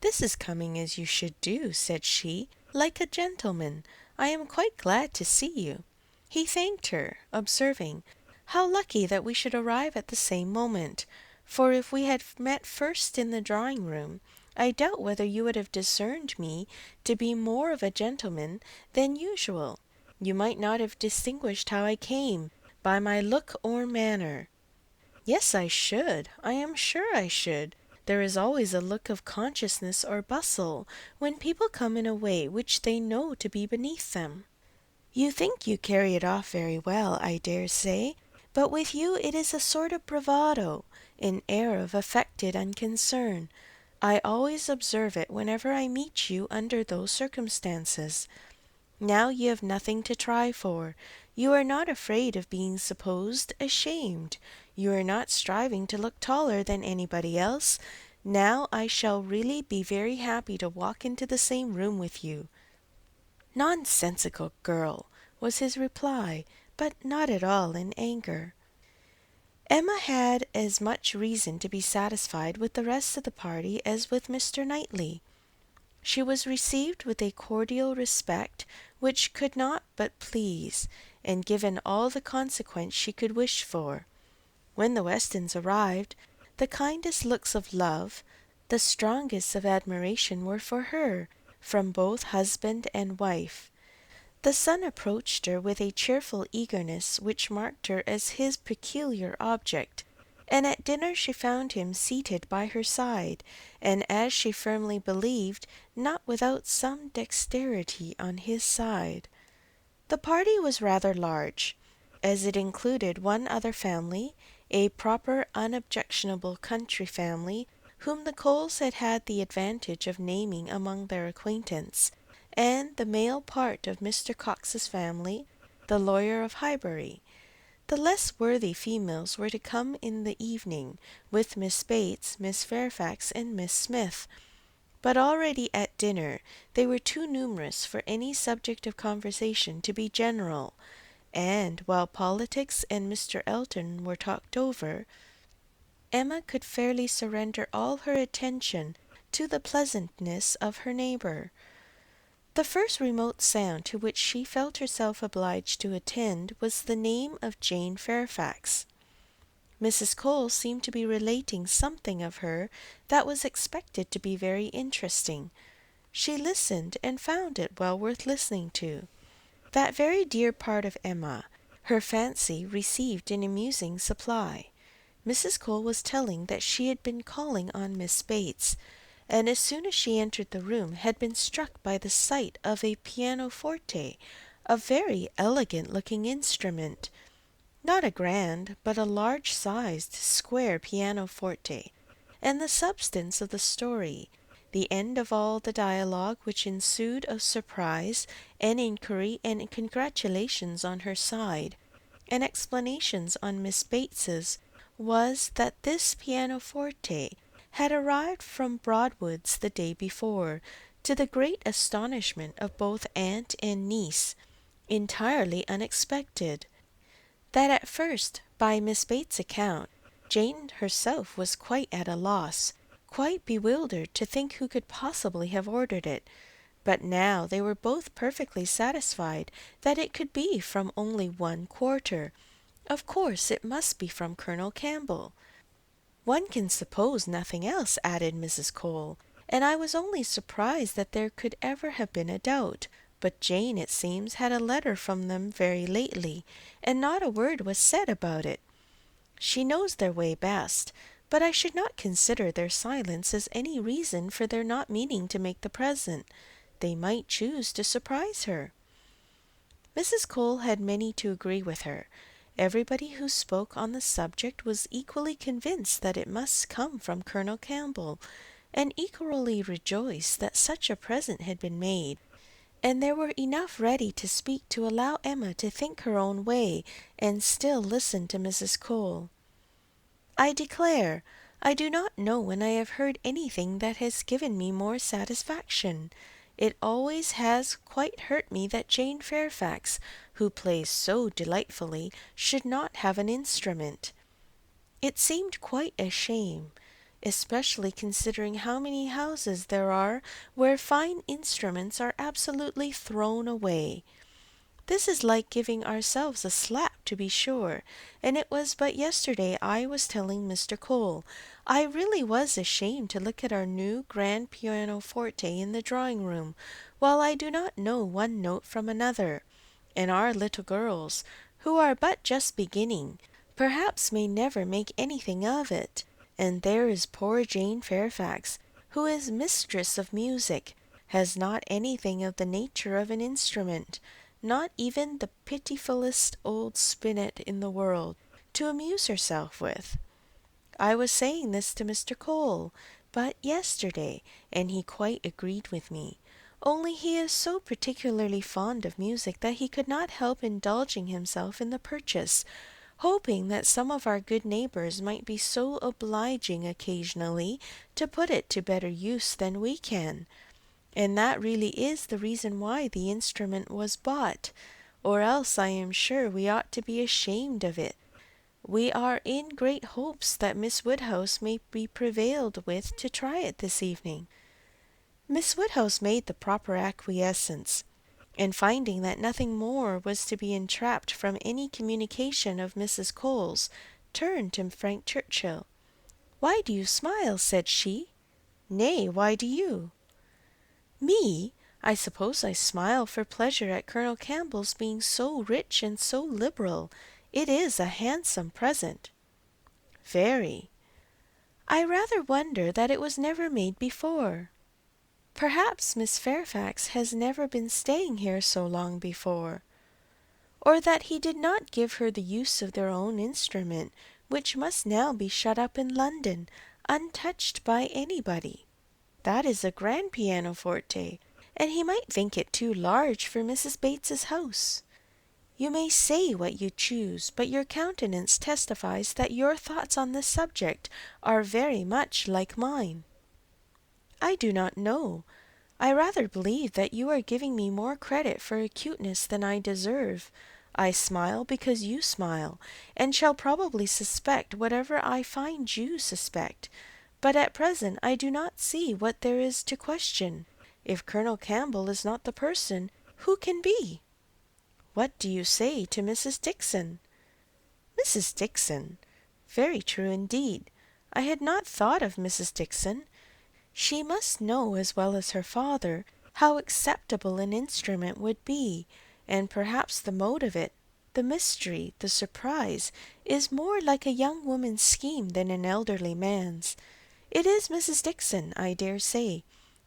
"This is coming as you should do," said she, "like a gentleman. I am quite glad to see you." He thanked her, observing, "How lucky that we should arrive at the same moment, for if we had met first in the drawing-room, I doubt whether you would have discerned me to be more of a gentleman than usual. You might not have distinguished how I came, by my look or manner." "Yes, I should. I am sure I should. There is always a look of consciousness or bustle when people come in a way which they know to be beneath them. You think you carry it off very well, I dare say, but with you it is a sort of bravado, an air of affected unconcern. I always observe it whenever I meet you under those circumstances. Now you have nothing to try for. You are not afraid of being supposed ashamed. You are not striving to look taller than anybody else. Now I shall really be very happy to walk into the same room with you." "Nonsensical girl," was his reply, but not at all in anger. Emma had as much reason to be satisfied with the rest of the party as with Mr. Knightley. She was received with a cordial respect which could not but please, and given all the consequence she could wish for. When the Westons arrived, the kindest looks of love, the strongest of admiration were for her, from both husband and wife. The son approached her with a cheerful eagerness which marked her as his peculiar object, and at dinner she found him seated by her side, and as she firmly believed, not without some dexterity on his side. The party was rather large, as it included one other family, a proper unobjectionable country family, whom the Coles had had the advantage of naming among their acquaintance, and the male part of Mr. Cox's family, the lawyer of Highbury. The less worthy females were to come in the evening, with Miss Bates, Miss Fairfax, and Miss Smith, but already at dinner they were too numerous for any subject of conversation to be general, and while politics and Mr. Elton were talked over, Emma could fairly surrender all her attention to the pleasantness of her neighbour. The first remote sound to which she felt herself obliged to attend was the name of Jane Fairfax. Mrs. Cole seemed to be relating something of her that was expected to be very interesting. She listened and found it well worth listening to. That very dear part of Emma, her fancy received an amusing supply. Mrs. Cole was telling that she had been calling on Miss Bates, and as soon as she entered the room had been struck by the sight of a pianoforte, a very elegant-looking instrument. Not a grand, but a large-sized, square pianoforte, and the substance of the story, the end of all the dialogue which ensued of surprise and inquiry and congratulations on her side, and explanations on Miss Bates's, was that this pianoforte had arrived from Broadwood's the day before, to the great astonishment of both aunt and niece, entirely unexpected. That at first, by Miss Bates's account, Jane herself was quite at a loss, quite bewildered to think who could possibly have ordered it, but now they were both perfectly satisfied that it could be from only one quarter. Of course it must be from Colonel Campbell. One can suppose nothing else, added Mrs. Cole, and I was only surprised that there could ever have been a doubt. But Jane, it seems, had a letter from them very lately, and not a word was said about it. She knows their way best, but I should not consider their silence as any reason for their not meaning to make the present. They might choose to surprise her. Mrs. Cole had many to agree with her. Everybody who spoke on the subject was equally convinced that it must come from Colonel Campbell, and equally rejoiced that such a present had been made, and there were enough ready to speak to allow Emma to think her own way and still listen to Mrs. Cole. I declare, I do not know when I have heard anything that has given me more satisfaction. It always has quite hurt me that Jane Fairfax, who plays so delightfully, should not have an instrument. It seemed quite a shame, especially considering how many houses there are where fine instruments are absolutely thrown away. This is like giving ourselves a slap, to be sure, and it was but yesterday I was telling Mr. Cole. I really was ashamed to look at our new grand pianoforte in the drawing-room, while I do not know one note from another, and our little girls, who are but just beginning, perhaps may never make anything of it. And there is poor Jane Fairfax, who is mistress of music, has not anything of the nature of an instrument, not even the pitifullest old spinet in the world, to amuse herself with. I was saying this to Mr. Cole but yesterday, and he quite agreed with me, only he is so particularly fond of music that he could not help indulging himself in the purchase, hoping that some of our good neighbours might be so obliging occasionally to put it to better use than we can. And that really is the reason why the instrument was bought, or else I am sure we ought to be ashamed of it. We are in great hopes that Miss Woodhouse may be prevailed with to try it this evening. Miss Woodhouse made the proper acquiescence, and finding that nothing more was to be entrapped from any communication of Mrs. Cole's, turned to Frank Churchill. "Why do you smile?" said she. "Nay, why do you?" "Me? I suppose I smile for pleasure at Colonel Campbell's being so rich and so liberal. It is a handsome present." "Very." "I rather wonder that it was never made before." "Perhaps Miss Fairfax has never been staying here so long before." "Or that he did not give her the use of their own instrument, which must now be shut up in London. untouched by anybody. That is a grand pianoforte, and he might think it too large for Mrs. Bates's house. You may say what you choose, but your countenance testifies that your thoughts on this subject are very much like mine. I do not know. I rather believe that you are giving me more credit for acuteness than I deserve. I smile because you smile, and shall probably suspect whatever I find you suspect. But at present I do not see what there is to question. If Colonel Campbell is not the person, who can be? What do you say to Mrs. Dixon? Mrs. Dixon? Very true indeed. I had not thought of Mrs. Dixon. She must know as well as her father how acceptable an instrument would be, and perhaps the mode of it, the mystery, the surprise, is more like a young woman's scheme than an elderly man's. It is Mrs. Dixon, I dare say.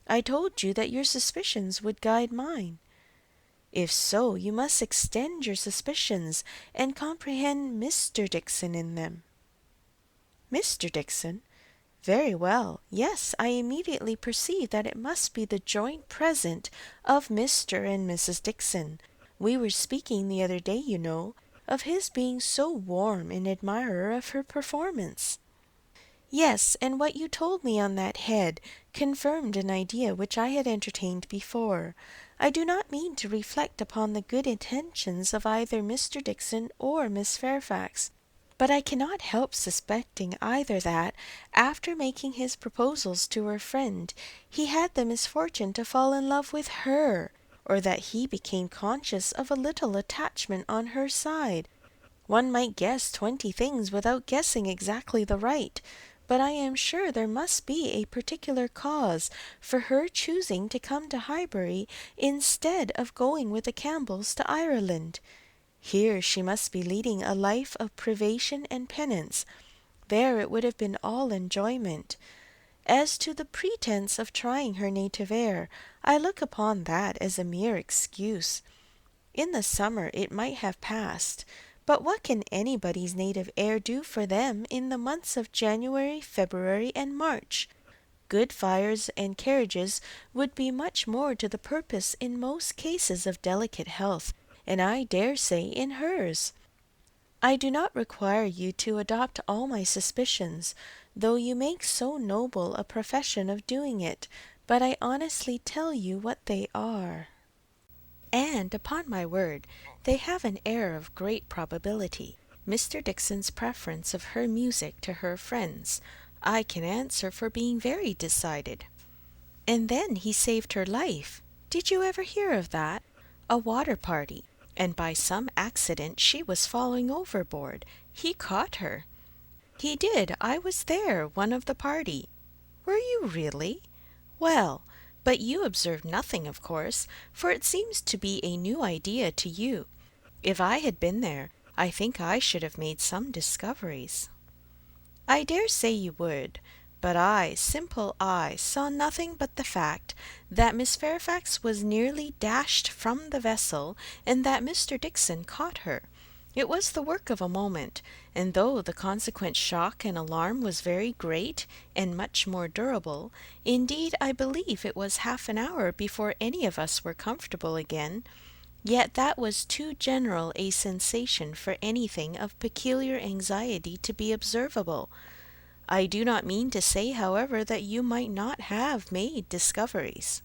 I told you that your suspicions would guide mine. If so, you must extend your suspicions and comprehend Mr. Dixon in them. Mr. Dixon? Very well. Yes, I immediately perceive that it must be the joint present of Mr. and Mrs. Dixon. We were speaking the other day, you know, of his being so warm an admirer of her performance. Yes, and what you told me on that head confirmed an idea which I had entertained before. I do not mean to reflect upon the good intentions of either Mr. Dixon or Miss Fairfax, but I cannot help suspecting either that, after making his proposals to her friend, he had the misfortune to fall in love with her, or that he became conscious of a little attachment on her side. One might guess 20 things without guessing exactly the right, but I am sure there must be a particular cause for her choosing to come to Highbury instead of going with the Campbells to Ireland. Here she must be leading a life of privation and penance. There it would have been all enjoyment. As to the pretence of trying her native air, I look upon that as a mere excuse. In the summer it might have passed, but what can anybody's native air do for them in the months of January, February, and March? Good fires and carriages would be much more to the purpose in most cases of delicate health, and I dare say in hers. I do not require you to adopt all my suspicions, though you make so noble a profession of doing it, but I honestly tell you what they are. And, upon my word, they have an air of great probability. Mr. Dixon's preference of her music to her friends, I can answer for being very decided. And then he saved her life. Did you ever hear of that? A water party, and by some accident she was falling overboard. He caught her. He did. I was there, one of the party. Were you really? Well, but you observed nothing, of course, for it seems to be a new idea to you. If I had been there, I think I should have made some discoveries. I dare say you would, but I, simple I, saw nothing but the fact that Miss Fairfax was nearly dashed from the vessel, and that Mr. Dixon caught her. It was the work of a moment, and though the consequent shock and alarm was very great and much more durable, indeed I believe it was half an hour before any of us were comfortable again, yet that was too general a sensation for anything of peculiar anxiety to be observable. I do not mean to say, however, that you might not have made discoveries.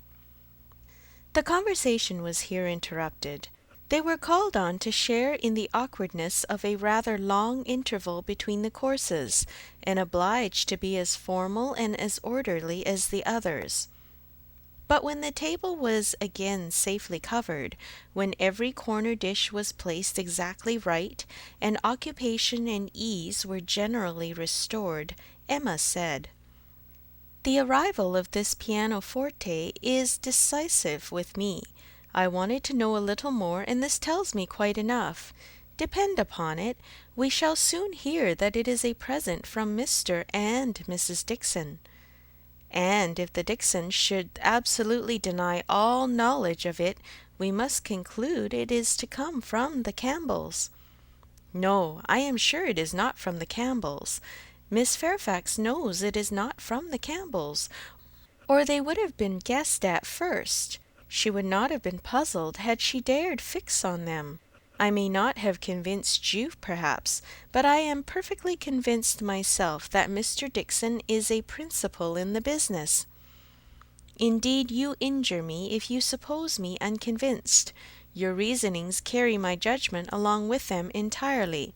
The conversation was here interrupted. They were called on to share in the awkwardness of a rather long interval between the courses, and obliged to be as formal and as orderly as the others. But when the table was again safely covered, when every corner dish was placed exactly right, and occupation and ease were generally restored, Emma said, "The arrival of this pianoforte is decisive with me. I wanted to know a little more, and this tells me quite enough. Depend upon it, we shall soon hear that it is a present from Mr. and Mrs. Dixon. And if the Dixons should absolutely deny all knowledge of it, we must conclude it is to come from the Campbells. No, I am sure it is not from the Campbells. Miss Fairfax knows it is not from the Campbells, or they would have been guessed at first. She would not have been puzzled had she dared fix on them. I may not have convinced you, perhaps, but I am perfectly convinced myself that Mr. Dickson is a principal in the business. Indeed, you injure me if you suppose me unconvinced. Your reasonings carry my judgment along with them entirely.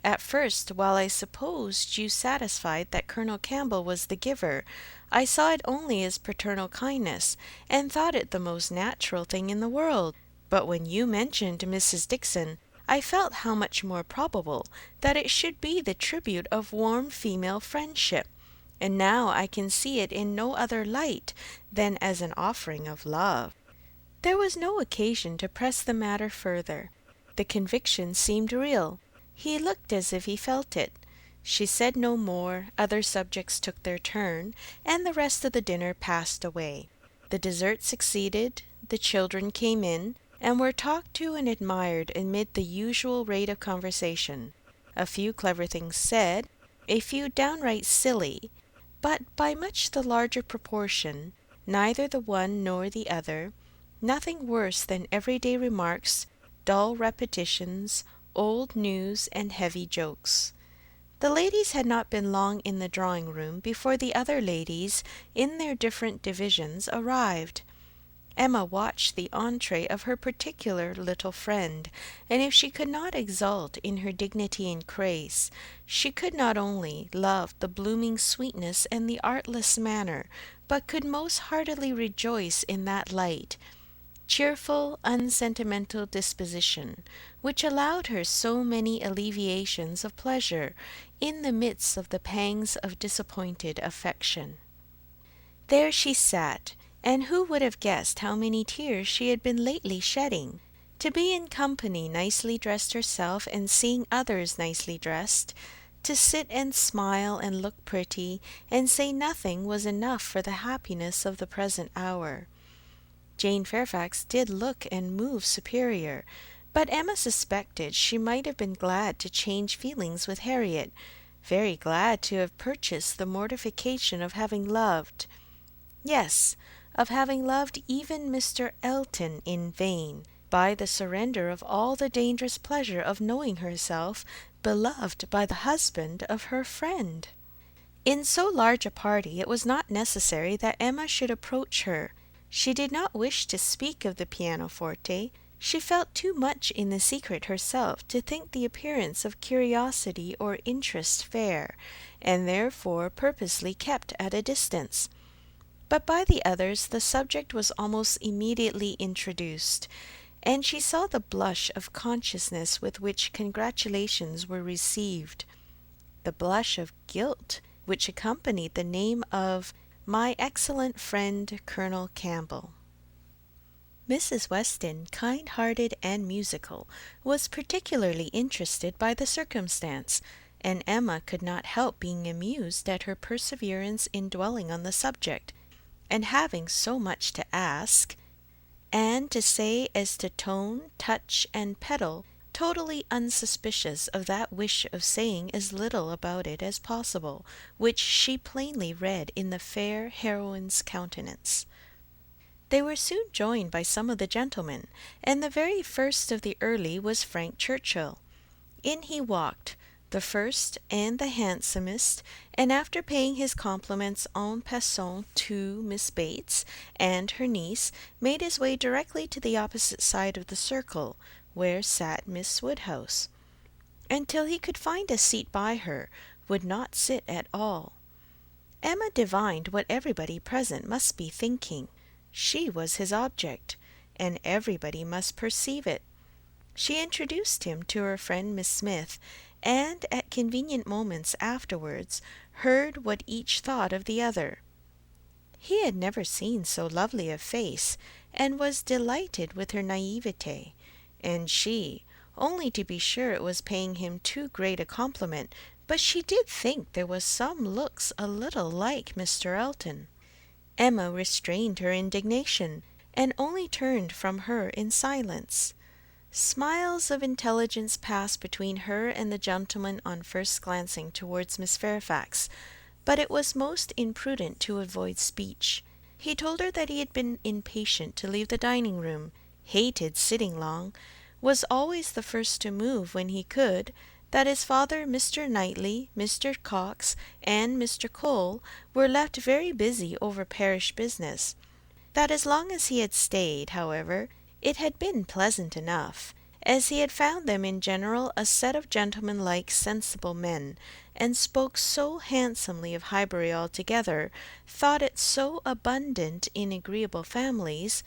At first, while I supposed you satisfied that Colonel Campbell was the giver, I saw it only as paternal kindness, and thought it the most natural thing in the world. But when you mentioned Mrs. Dickson, I felt how much more probable that it should be the tribute of warm female friendship, and now I can see it in no other light than as an offering of love. There was no occasion to press the matter further. The conviction seemed real. He looked as if he felt it. She said no more, other subjects took their turn, and the rest of the dinner passed away. The dessert succeeded, the children came in, and were talked to and admired amid the usual rate of conversation. A few clever things said, a few downright silly, but by much the larger proportion, neither the one nor the other, nothing worse than everyday remarks, dull repetitions, old news, and heavy jokes. The ladies had not been long in the drawing-room before the other ladies, in their different divisions, arrived. Emma watched the entrée of her particular little friend, and if she could not exult in her dignity and grace, she could not only love the blooming sweetness and the artless manner, but could most heartily rejoice in that light, cheerful, unsentimental disposition, which allowed her so many alleviations of pleasure in the midst of the pangs of disappointed affection. There she sat, and who would have guessed how many tears she had been lately shedding? To be in company nicely dressed herself, and seeing others nicely dressed, to sit and smile and look pretty, and say nothing, was enough for the happiness of the present hour. Jane Fairfax did look and move superior, but Emma suspected she might have been glad to change feelings with Harriet, very glad to have purchased the mortification of having loved, yes, of having loved even Mr. Elton in vain, by the surrender of all the dangerous pleasure of knowing herself beloved by the husband of her friend. In so large a party it was not necessary that Emma should approach her. She did not wish to speak of the pianoforte. She felt too much in the secret herself to think the appearance of curiosity or interest fair, and therefore purposely kept at a distance. But by the others the subject was almost immediately introduced, and she saw the blush of consciousness with which congratulations were received, the blush of guilt which accompanied the name of my excellent friend Colonel Campbell. Mrs. Weston, kind-hearted and musical, was particularly interested by the circumstance, and Emma could not help being amused at her perseverance in dwelling on the subject, and having so much to ask, and to say as to tone, touch, and pedal, totally unsuspicious of that wish of saying as little about it as possible, which she plainly read in the fair heroine's countenance. They were soon joined by some of the gentlemen, and the very first of the early was Frank Churchill. In he walked, the first and the handsomest, and after paying his compliments en passant to Miss Bates and her niece, made his way directly to the opposite side of the circle, where sat Miss Woodhouse, and till he could find a seat by her, would not sit at all. Emma divined what everybody present must be thinking. She was his object, and everybody must perceive it. She introduced him to her friend Miss Smith, and at convenient moments afterwards heard what each thought of the other. He had never seen so lovely a face, and was delighted with her naivete, and she, only to be sure it was paying him too great a compliment, but she did think there was some looks a little like Mr. Elton. Emma restrained her indignation, and only turned from her in silence. Smiles of intelligence passed between her and the gentleman on first glancing towards Miss Fairfax, but it was most imprudent to avoid speech. He told her that he had been impatient to leave the dining-room, hated sitting long, was always the first to move when he could, that his father, Mr. Knightley, Mr. Cox, and Mr. Cole were left very busy over parish business, that as long as he had stayed, however, it had been pleasant enough, as he had found them in general a set of gentlemanlike sensible men, and spoke so handsomely of Highbury altogether, thought it so abundant in agreeable families,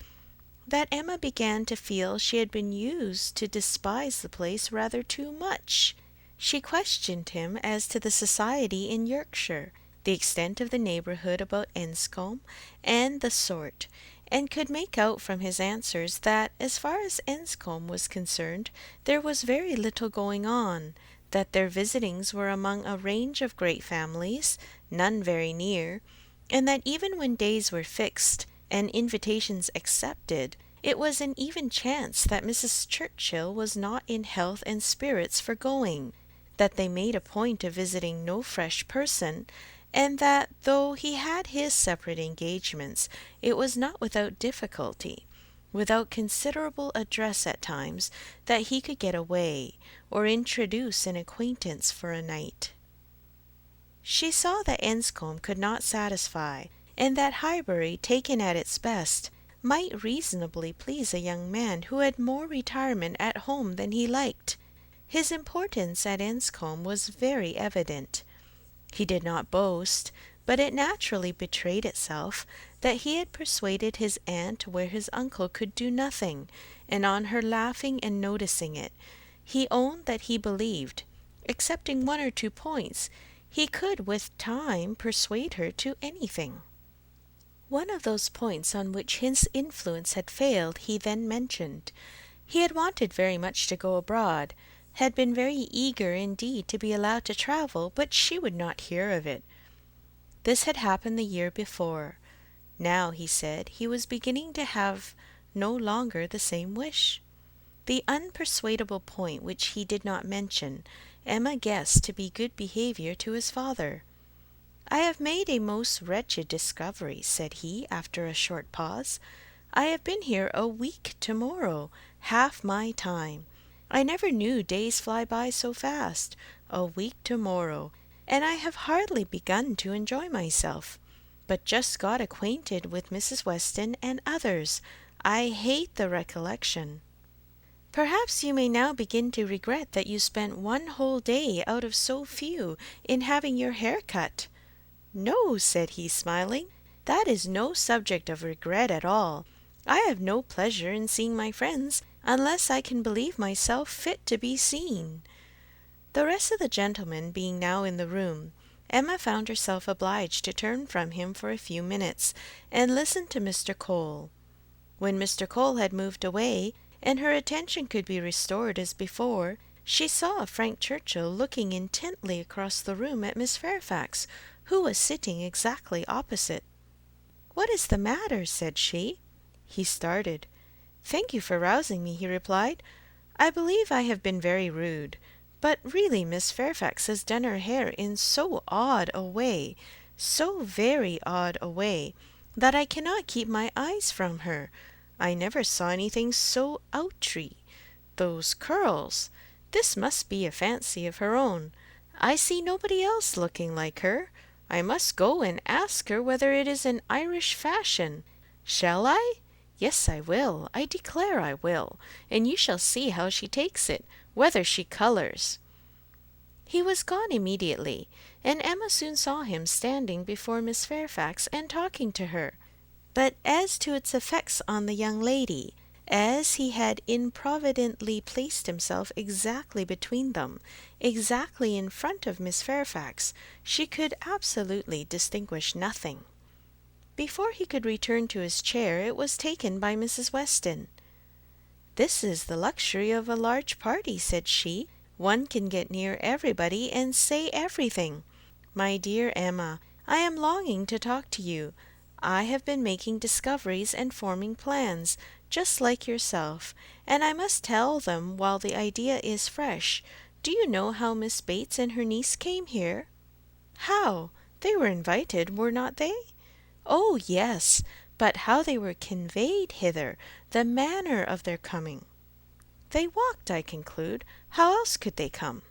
that Emma began to feel she had been used to despise the place rather too much. She questioned him as to the society in Yorkshire, the extent of the neighbourhood about Enscombe, and the sort, and could make out from his answers that, as far as Enscombe was concerned, there was very little going on, that their visitings were among a range of great families, none very near, and that even when days were fixed, and invitations accepted, it was an even chance that Mrs. Churchill was not in health and spirits for going, that they made a point of visiting no fresh person, and that though he had his separate engagements, it was not without difficulty, without considerable address at times, that he could get away, or introduce an acquaintance for a night. She saw that Enscombe could not satisfy, and that Highbury, taken at its best, might reasonably please a young man who had more retirement at home than he liked. His importance at Enscombe was very evident. He did not boast, but it naturally betrayed itself, that he had persuaded his aunt where his uncle could do nothing, and on her laughing and noticing it, he owned that he believed, excepting one or two points, he could with time persuade her to anything. One of those points on which his influence had failed he then mentioned. He had wanted very much to go abroad, had been very eager indeed to be allowed to travel, but she would not hear of it. This had happened the year before. Now, he said, he was beginning to have no longer the same wish. The unpersuadable point which he did not mention, Emma guessed to be good behaviour to his father. "I have made a most wretched discovery," said he, after a short pause. "I have been here a week to-morrow, half my time. I never knew days fly by so fast. A week to-morrow, and I have hardly begun to enjoy myself, but just got acquainted with Mrs. Weston and others. I hate the recollection." "Perhaps you may now begin to regret that you spent one whole day out of so few in having your hair cut." "No," said he, smiling, "that is no subject of regret at all. I have no pleasure in seeing my friends, unless I can believe myself fit to be seen." The rest of the gentlemen being now in the room, Emma found herself obliged to turn from him for a few minutes, and listen to Mr. Cole. When Mr. Cole had moved away, and her attention could be restored as before, she saw Frank Churchill looking intently across the room at Miss Fairfax, who was sitting exactly opposite. "What is the matter?" said she. He started. "Thank you for rousing me," he replied. "I believe I have been very rude, but really Miss Fairfax has done her hair in so odd a way, so very odd a way, that I cannot keep my eyes from her. I never saw anything so outry. Those curls! This must be a fancy of her own. I see nobody else looking like her. I must go and ask her whether it is an Irish fashion. Shall I? Yes, I will. I declare I will, and you shall see how she takes it, whether she colours." He was gone immediately, and Emma soon saw him standing before Miss Fairfax and talking to her. But as to its effects on the young lady, as he had improvidently placed himself exactly between them, exactly in front of Miss Fairfax, she could absolutely distinguish nothing. Before he could return to his chair, it was taken by Mrs. Weston. "This is the luxury of a large party," said she. "One can get near everybody and say everything. My dear Emma, I am longing to talk to you. I have been making discoveries and forming plans, just like yourself, and I must tell them while the idea is fresh. Do you know how Miss Bates and her niece came here?" "How? They were invited, were not they?" "Oh, yes, but how they were conveyed hither, the manner of their coming." "They walked, I conclude. How else could they come?"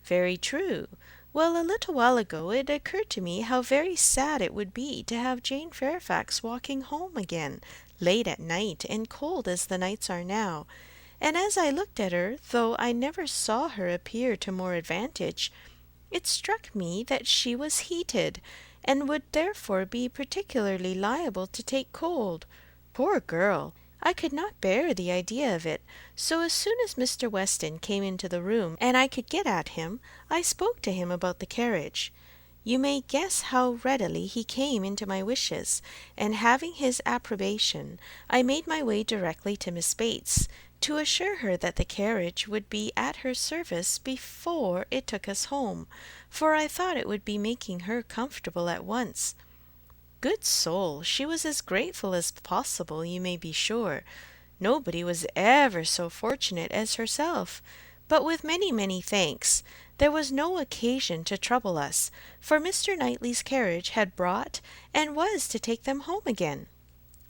"Very true. Well, a little while ago it occurred to me how very sad it would be to have Jane Fairfax walking home again, late at night, and cold as the nights are now, and as I looked at her, though I never saw her appear to more advantage, it struck me that she was heated, and would therefore be particularly liable to take cold. Poor girl! I could not bear the idea of it, so as soon as Mr. Weston came into the room, and I could get at him, I spoke to him about the carriage. You may guess how readily he came into my wishes, and having his approbation, I made my way directly to Miss Bates, to assure her that the carriage would be at her service before it took us home, for I thought it would be making her comfortable at once. Good soul, she was as grateful as possible, you may be sure. Nobody was ever so fortunate as herself. But with many, many thanks, there was no occasion to trouble us, for Mr. Knightley's carriage had brought and was to take them home again.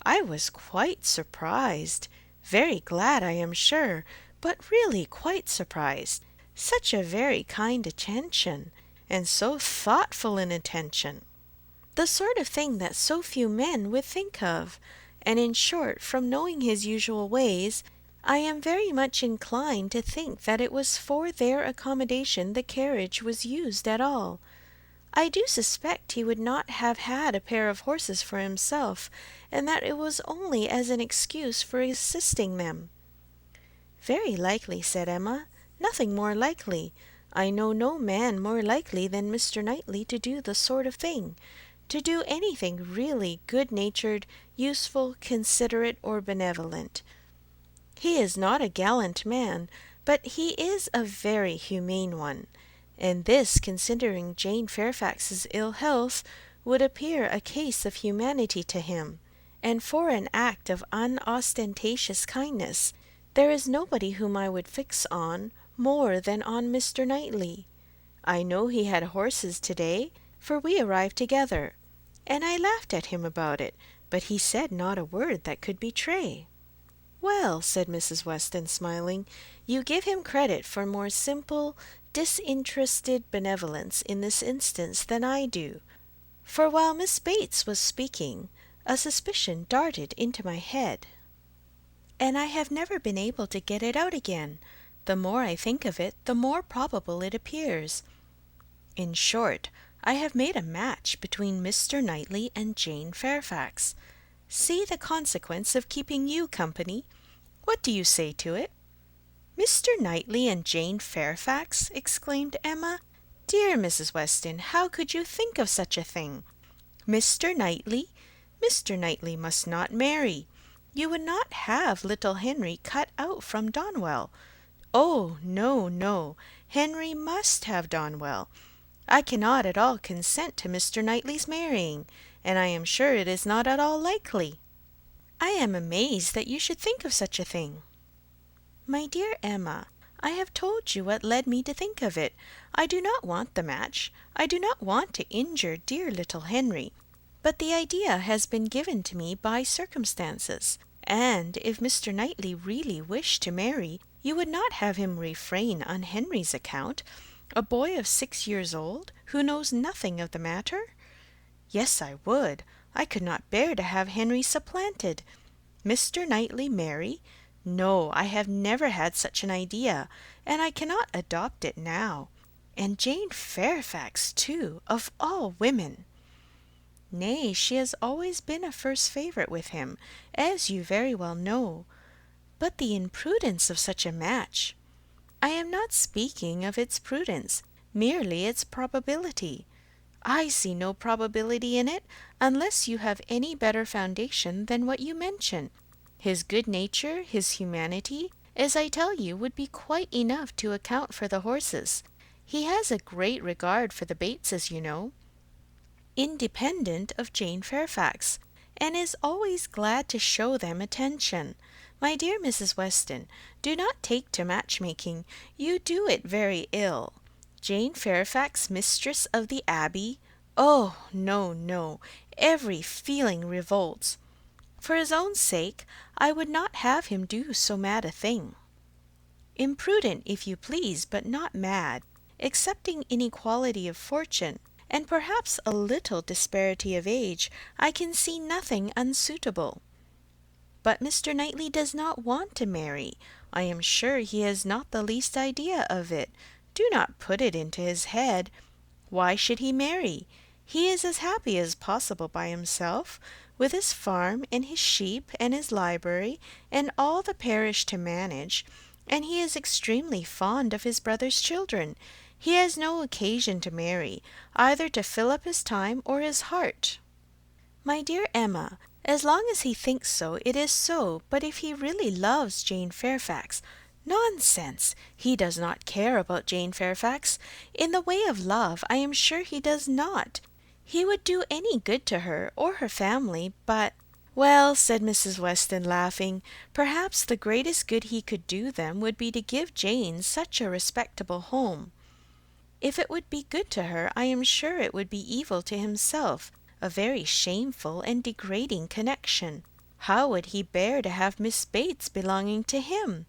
I was quite surprised, very glad, I am sure, but really quite surprised. Such a very kind attention, and so thoughtful an attention. The sort of thing that so few men would think of, and in short, from knowing his usual ways, I am very much inclined to think that it was for their accommodation the carriage was used at all. I do suspect he would not have had a pair of horses for himself, and that it was only as an excuse for assisting them." "Very likely," said Emma. "Nothing more likely. I know no man more likely than Mr. Knightley to do the sort of thing, to do anything really good-natured, useful, considerate, or benevolent. He is not a gallant man, but he is a very humane one, and this, considering Jane Fairfax's ill health, would appear a case of humanity to him, and for an act of unostentatious kindness, there is nobody whom I would fix on more than on Mr. Knightley. I know he had horses to-day, for we arrived together, and I laughed at him about it, but he said not a word that could betray." "Well," said Mrs. Weston, smiling, "you give him credit for more simple, disinterested benevolence in this instance than I do, for while Miss Bates was speaking, a suspicion darted into my head, and I have never been able to get it out again. The more I think of it, the more probable it appears. In short, I have made a match between Mr. Knightley and Jane Fairfax. See the consequence of keeping you company. What do you say to it?" "Mr. Knightley and Jane Fairfax!" exclaimed Emma. "Dear Mrs. Weston, how could you think of such a thing? Mr. Knightley! Mr. Knightley must not marry. You would not have little Henry cut out from Donwell. Oh, no, no, Henry must have Donwell. I cannot at all consent to Mr. Knightley's marrying, and I am sure it is not at all likely. I am amazed that you should think of such a thing." "My dear Emma, I have told you what led me to think of it. I do not want the match. I do not want to injure dear little Henry, but the idea has been given to me by circumstances, and if Mr. Knightley really wished to marry, you would not have him refrain on Henry's account, a boy of 6 years old, who knows nothing of the matter? Yes, I would. I could not bear to have Henry supplanted. Mr. Knightley marry? No, I have never had such an idea, and I cannot adopt it now. And Jane Fairfax, too, of all women!" "Nay, she has always been a first favourite with him, as you very well know. But the imprudence of such a match!" "I am not speaking of its prudence, merely its probability. I see no probability in it, unless you have any better foundation than what you mention. His good nature, his humanity, as I tell you, would be quite enough to account for the horses. He has a great regard for the Bateses, you know, independent of Jane Fairfax, and is always glad to show them attention. My dear Mrs. Weston, do not take to matchmaking. You do it very ill. Jane Fairfax, mistress of the Abbey? Oh, no, no. Every feeling revolts. For his own sake, I would not have him do so mad a thing. Imprudent, if you please, but not mad. Excepting inequality of fortune, and perhaps a little disparity of age, I can see nothing unsuitable. But Mr. Knightley does not want to marry. I am sure he has not the least idea of it. Do not put it into his head. Why should he marry? He is as happy as possible by himself, with his farm and his sheep and his library and all the parish to manage, and he is extremely fond of his brother's children. He has no occasion to marry, either to fill up his time or his heart. My dear Emma, as long as he thinks so, it is so, but if he really loves Jane Fairfax— Nonsense! He does not care about Jane Fairfax. In the way of love, I am sure he does not. He would do any good to her or her family, but— Well, said Mrs. Weston, laughing, perhaps the greatest good he could do them would be to give Jane such a respectable home. If it would be good to her, I am sure it would be evil to himself, a very shameful and degrading connection. How would he bear to have Miss Bates belonging to him?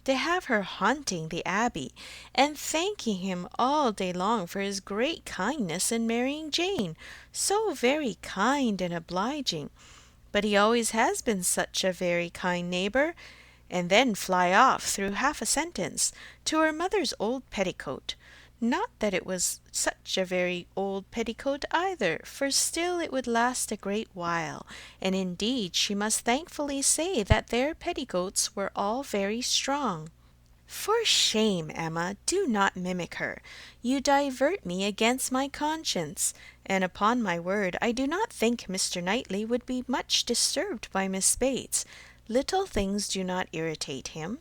To have her haunting the Abbey, and thanking him all day long for his great kindness in marrying Jane, so very kind and obliging, but he always has been such a very kind neighbour, and then fly off through half a sentence to her mother's old petticoat. Not that it was such a very old petticoat either, for still it would last a great while, and indeed she must thankfully say that their petticoats were all very strong. For shame, Emma, do not mimic her. You divert me against my conscience, and upon my word I do not think Mr. Knightley would be much disturbed by Miss Bates. Little things do not irritate him.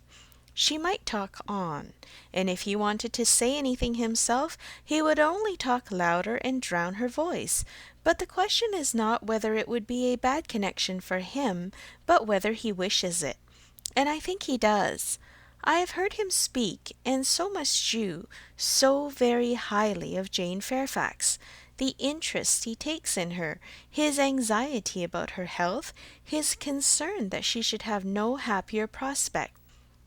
She might talk on, and if he wanted to say anything himself, he would only talk louder and drown her voice. But the question is not whether it would be a bad connection for him, but whether he wishes it. And I think he does. I have heard him speak, and so must you, so very highly of Jane Fairfax. The interest he takes in her, his anxiety about her health, his concern that she should have no happier prospect.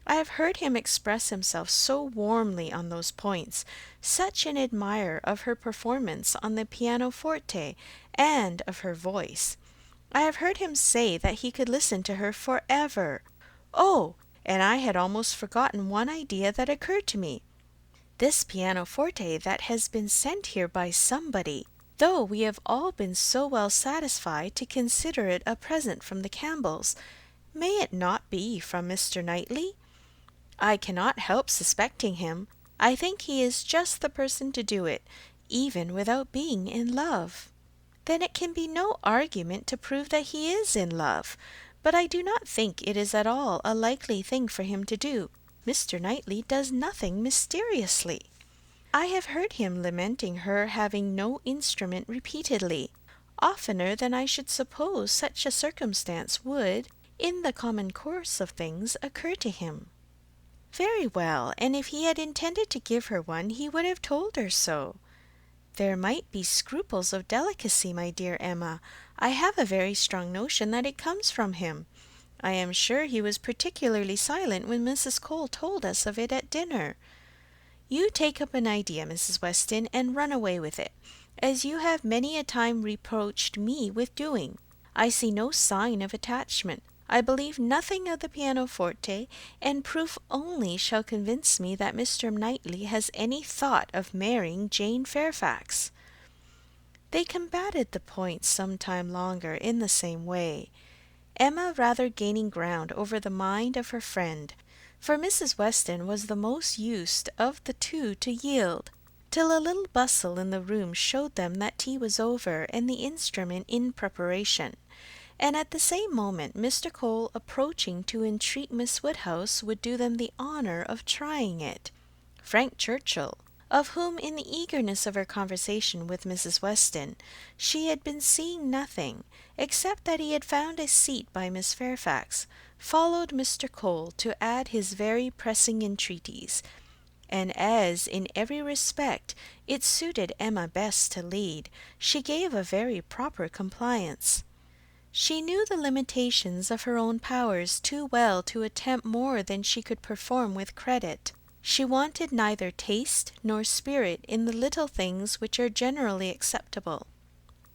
I have heard him express himself so warmly on those points, such an admirer of her performance on the pianoforte and of her voice. I have heard him say that he could listen to her forever. Oh, and I had almost forgotten one idea that occurred to me. This pianoforte that has been sent here by somebody, though we have all been so well satisfied to consider it a present from the Campbells, may it not be from Mr. Knightley? I cannot help suspecting him. I think he is just the person to do it, even without being in love. Then it can be no argument to prove that he is in love, but I do not think it is at all a likely thing for him to do. Mr. Knightley does nothing mysteriously. I have heard him lamenting her having no instrument repeatedly, oftener than I should suppose such a circumstance would, in the common course of things, occur to him. Very well, and if he had intended to give her one, he would have told her so. There might be scruples of delicacy, my dear Emma. I have a very strong notion that it comes from him. I am sure he was particularly silent when Mrs. Cole told us of it at dinner. You take up an idea, Mrs. Weston, and run away with it, as you have many a time reproached me with doing. I see no sign of attachment. I believe nothing of the pianoforte, and proof only shall convince me that Mr. Knightley has any thought of marrying Jane Fairfax. They combated the point some time longer in the same way, Emma rather gaining ground over the mind of her friend, for Mrs. Weston was the most used of the two to yield, till a little bustle in the room showed them that tea was over and the instrument in preparation, and at the same moment Mr. Cole approaching to entreat Miss Woodhouse would do them the honour of trying it. Frank Churchill, of whom in the eagerness of her conversation with Mrs. Weston she had been seeing nothing, except that he had found a seat by Miss Fairfax, followed Mr. Cole to add his very pressing entreaties, and as in every respect it suited Emma best to lead, she gave a very proper compliance. She knew the limitations of her own powers too well to attempt more than she could perform with credit. She wanted neither taste nor spirit in the little things which are generally acceptable,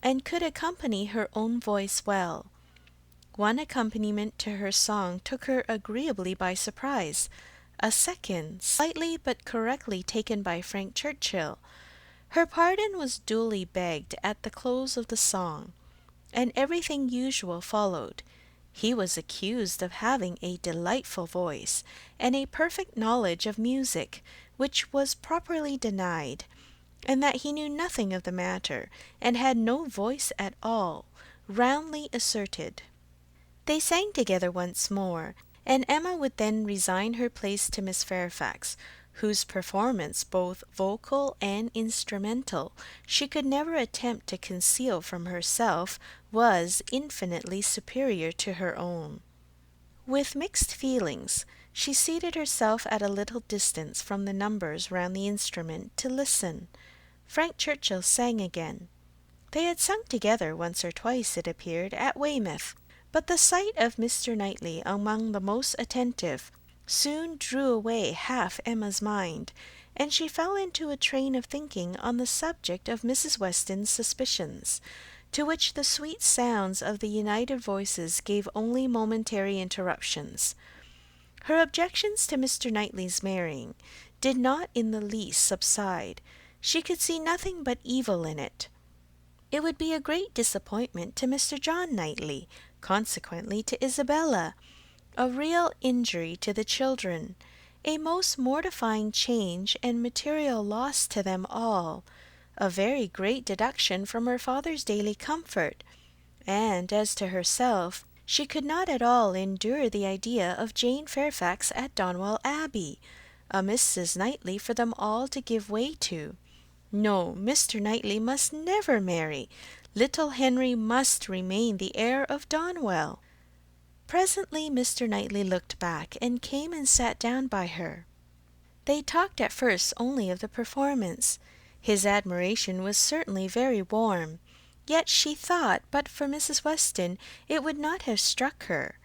and could accompany her own voice well. One accompaniment to her song took her agreeably by surprise, a second slightly but correctly taken by Frank Churchill. Her pardon was duly begged at the close of the song, and everything usual followed. He was accused of having a delightful voice, and a perfect knowledge of music, which was properly denied, and that he knew nothing of the matter, and had no voice at all, roundly asserted. They sang together once more, and Emma would then resign her place to Miss Fairfax, whose performance, both vocal and instrumental, she could never attempt to conceal from herself, was infinitely superior to her own. With mixed feelings, she seated herself at a little distance from the numbers round the instrument to listen. Frank Churchill sang again. They had sung together once or twice, it appeared, at Weymouth, but the sight of Mr. Knightley among the most attentive soon drew away half Emma's mind, and she fell into a train of thinking on the subject of Mrs. Weston's suspicions, to which the sweet sounds of the united voices gave only momentary interruptions. Her objections to Mr. Knightley's marrying did not in the least subside. She could see nothing but evil in it. It would be a great disappointment to Mr. John Knightley, consequently to Isabella, a real injury to the children, a most mortifying change and material loss to them all, a very great deduction from her father's daily comfort, and as to herself, she could not at all endure the idea of Jane Fairfax at Donwell Abbey, a Mrs. Knightley for them all to give way to. No, Mr. Knightley must never marry. Little Henry must remain the heir of Donwell. Presently Mr. Knightley looked back, and came and sat down by her. They talked at first only of the performance. His admiration was certainly very warm, yet she thought, but for Mrs. Weston, it would not have struck her.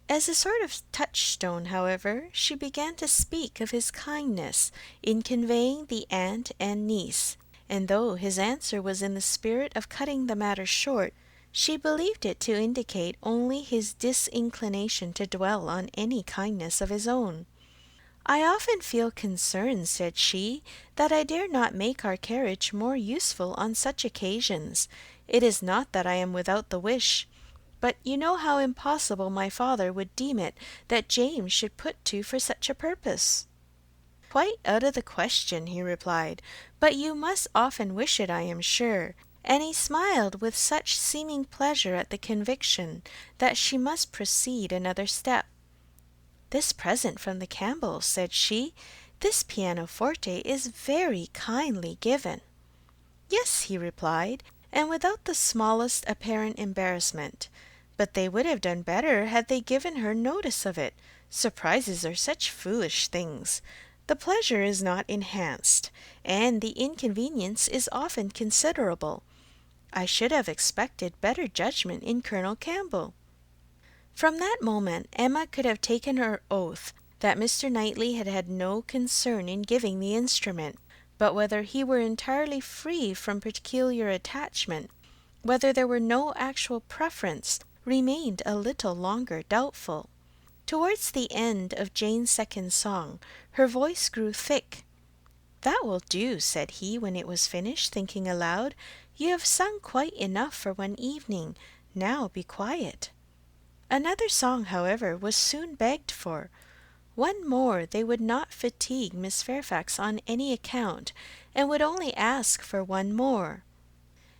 As a sort of touchstone, however, she began to speak of his kindness in conveying the aunt and niece, and though his answer was in the spirit of cutting the matter short, she believed it to indicate only his disinclination to dwell on any kindness of his own. "I often feel concerned," said she, "that I dare not make our carriage more useful on such occasions. It is not that I am without the wish, but you know how impossible my father would deem it that James should put to for such a purpose." "Quite out of the question," he replied, "but you must often wish it, I am sure." And he smiled with such seeming pleasure at the conviction that she must proceed another step. "This present from the Campbells," said she, "this pianoforte is very kindly given." "Yes," he replied, and without the smallest apparent embarrassment, "but they would have done better had they given her notice of it. Surprises are such foolish things. The pleasure is not enhanced, and the inconvenience is often considerable. I should have expected better judgment in Colonel Campbell." From that moment Emma could have taken her oath that Mr. Knightley had had no concern in giving the instrument, but whether he were entirely free from peculiar attachment, whether there were no actual preference, remained a little longer doubtful. Towards the end of Jane's second song, her voice grew thick. "That will do," said he, when it was finished, thinking aloud. "You have sung quite enough for one evening. Now be quiet." Another song, however, was soon begged for. One more they would not fatigue Miss Fairfax on any account, and would only ask for one more.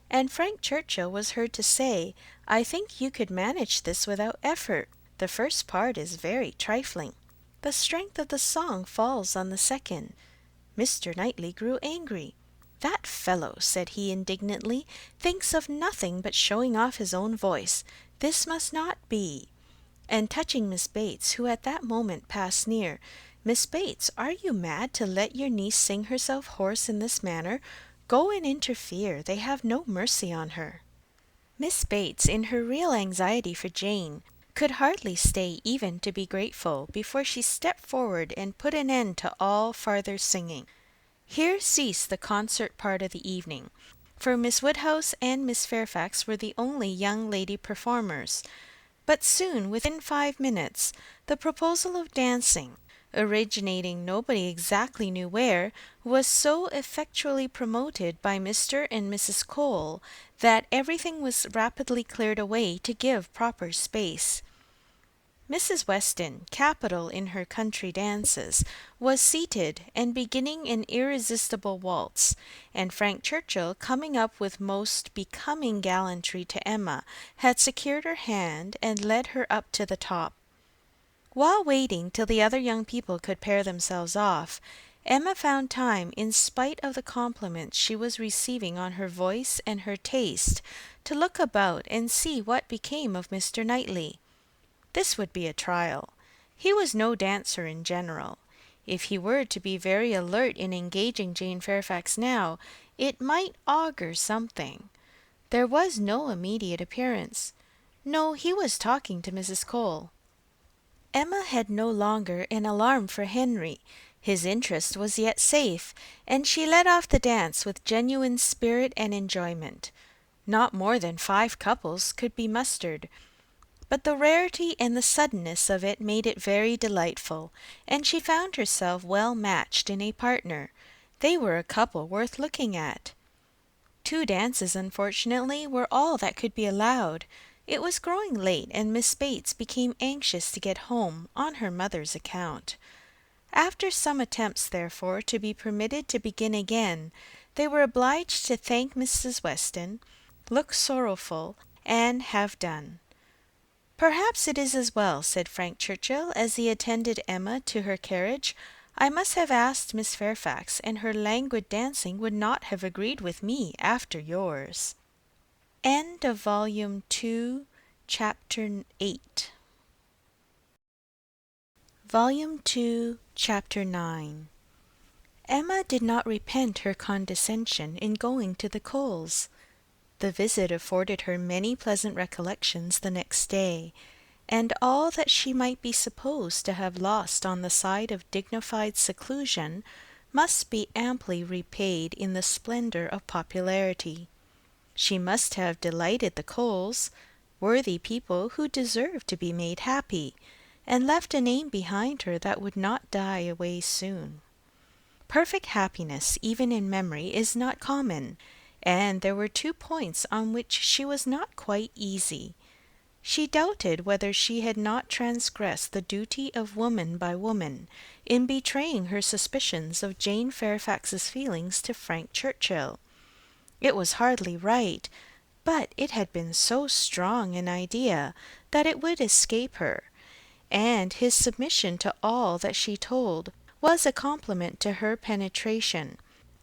And Frank Churchill was heard to say, "I think you could manage this without effort. The first part is very trifling. The strength of the song falls on the second." Mr. Knightley grew angry. "That fellow," said he indignantly, "thinks of nothing but showing off his own voice. This must not be." And touching Miss Bates, who at that moment passed near, "Miss Bates, are you mad to let your niece sing herself hoarse in this manner? Go and interfere. They have no mercy on her." Miss Bates, in her real anxiety for Jane, could hardly stay even to be grateful before she stepped forward and put an end to all farther singing. Here ceased the concert part of the evening, for Miss Woodhouse and Miss Fairfax were the only young lady performers. But soon, within 5 minutes, the proposal of dancing, originating nobody exactly knew where, was so effectually promoted by Mr. and Mrs. Cole that everything was rapidly cleared away to give proper space. Mrs. Weston, capital in her country dances, was seated and beginning an irresistible waltz, and Frank Churchill, coming up with most becoming gallantry to Emma, had secured her hand and led her up to the top. While waiting till the other young people could pair themselves off, Emma found time, in spite of the compliments she was receiving on her voice and her taste, to look about and see what became of Mr. Knightley. This would be a trial. He was no dancer in general. If he were to be very alert in engaging Jane Fairfax now, it might augur something. There was no immediate appearance. No, he was talking to Mrs. Cole. Emma had no longer an alarm for Henry. His interest was yet safe, and she led off the dance with genuine spirit and enjoyment. Not more than 5 couples could be mustered, but the rarity and the suddenness of it made it very delightful, and she found herself well matched in a partner. They were a couple worth looking at. 2 dances, unfortunately, were all that could be allowed. It was growing late, and Miss Bates became anxious to get home on her mother's account. After some attempts, therefore, to be permitted to begin again, they were obliged to thank Mrs. Weston, look sorrowful, and have done. "Perhaps it is as well," said Frank Churchill, as he attended Emma to her carriage. "I must have asked Miss Fairfax, and her languid dancing would not have agreed with me after yours." End of Volume 2, Chapter 8. Volume 2, Chapter 9. Emma did not repent her condescension in going to the Coles. The visit afforded her many pleasant recollections the next day, and all that she might be supposed to have lost on the side of dignified seclusion must be amply repaid in the splendour of popularity. She must have delighted the Coles, worthy people who deserved to be made happy, and left a name behind her that would not die away soon. Perfect happiness, even in memory, is not common, and there were 2 points on which she was not quite easy. She doubted whether she had not transgressed the duty of woman by woman in betraying her suspicions of Jane Fairfax's feelings to Frank Churchill. It was hardly right, but it had been so strong an idea that it would escape her, and his submission to all that she told was a compliment to her penetration,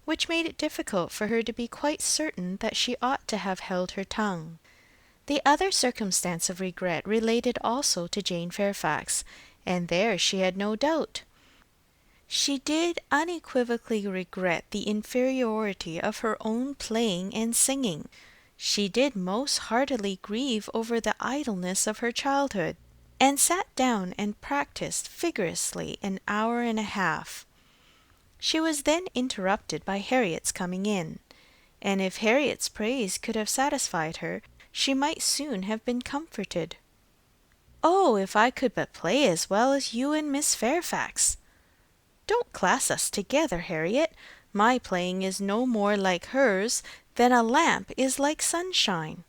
which made it difficult for her to be quite certain that she ought to have held her tongue. The other circumstance of regret related also to Jane Fairfax, and there she had no doubt. She did unequivocally regret the inferiority of her own playing and singing. She did most heartily grieve over the idleness of her childhood, and sat down and practised vigorously an hour and a half. She was then interrupted by Harriet's coming in, and if Harriet's praise could have satisfied her, she might soon have been comforted. "Oh, if I could but play as well as you and Miss Fairfax!" "Don't class us together, Harriet. My playing is no more like hers than a lamp is like sunshine."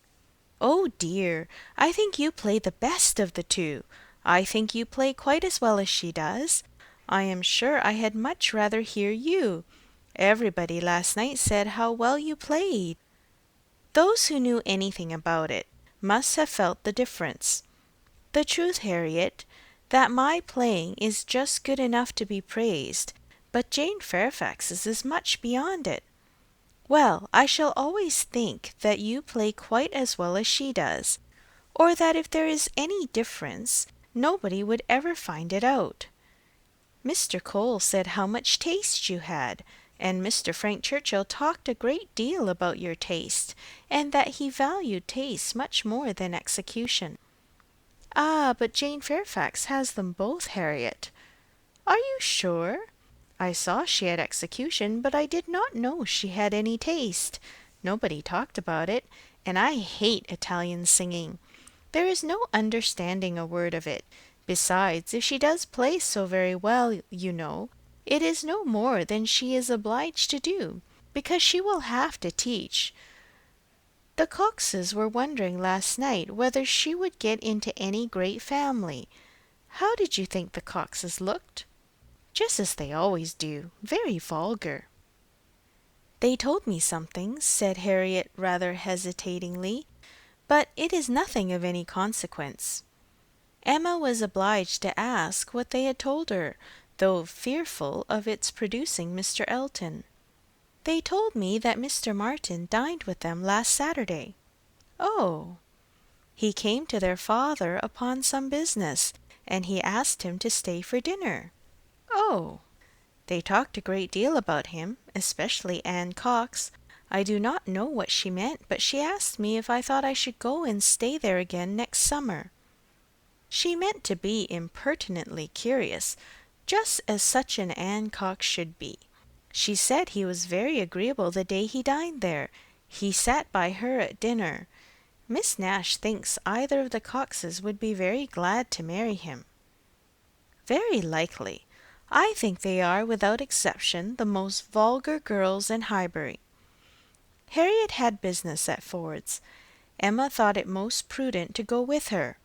"Oh dear, I think you play the best of the 2. I think you play quite as well as she does. I am sure I had much rather hear you. Everybody last night said how well you played." Those who knew anything about it must have felt the difference. The truth, Harriet, that my playing is just good enough to be praised, but Jane Fairfax's is much beyond it. Well, I shall always think that you play quite as well as she does, or that if there is any difference, nobody would ever find it out. Mr. Cole said how much taste you had, and Mr. Frank Churchill talked a great deal about your taste, and that he valued taste much more than execution. Ah, but Jane Fairfax has them both, Harriet. Are you sure? I saw she had execution, but I did not know she had any taste. Nobody talked about it, and I hate Italian singing. There is no understanding a word of it. Besides, if she does play so very well, you know, it is no more than she is obliged to do, because she will have to teach. The Coxes were wondering last night whether she would get into any great family. How did you think the Coxes looked? Just as they always do, very vulgar. They told me something, said Harriet rather hesitatingly, but it is nothing of any consequence. Emma was obliged to ask what they had told her, though fearful of its producing Mr. Elton. They told me that Mr. Martin dined with them last Saturday. Oh! He came to their father upon some business, and he asked him to stay for dinner. Oh! They talked a great deal about him, especially Anne Cox. I do not know what she meant, but she asked me if I thought I should go and stay there again next summer. She meant to be impertinently curious, just as such an Anne Cox should be. She said he was very agreeable the day he dined there. He sat by her at dinner. Miss Nash thinks either of the Coxes would be very glad to marry him. Very likely. I think they are, without exception, the most vulgar girls in Highbury. Harriet had business at Ford's. Emma thought it most prudent to go with her.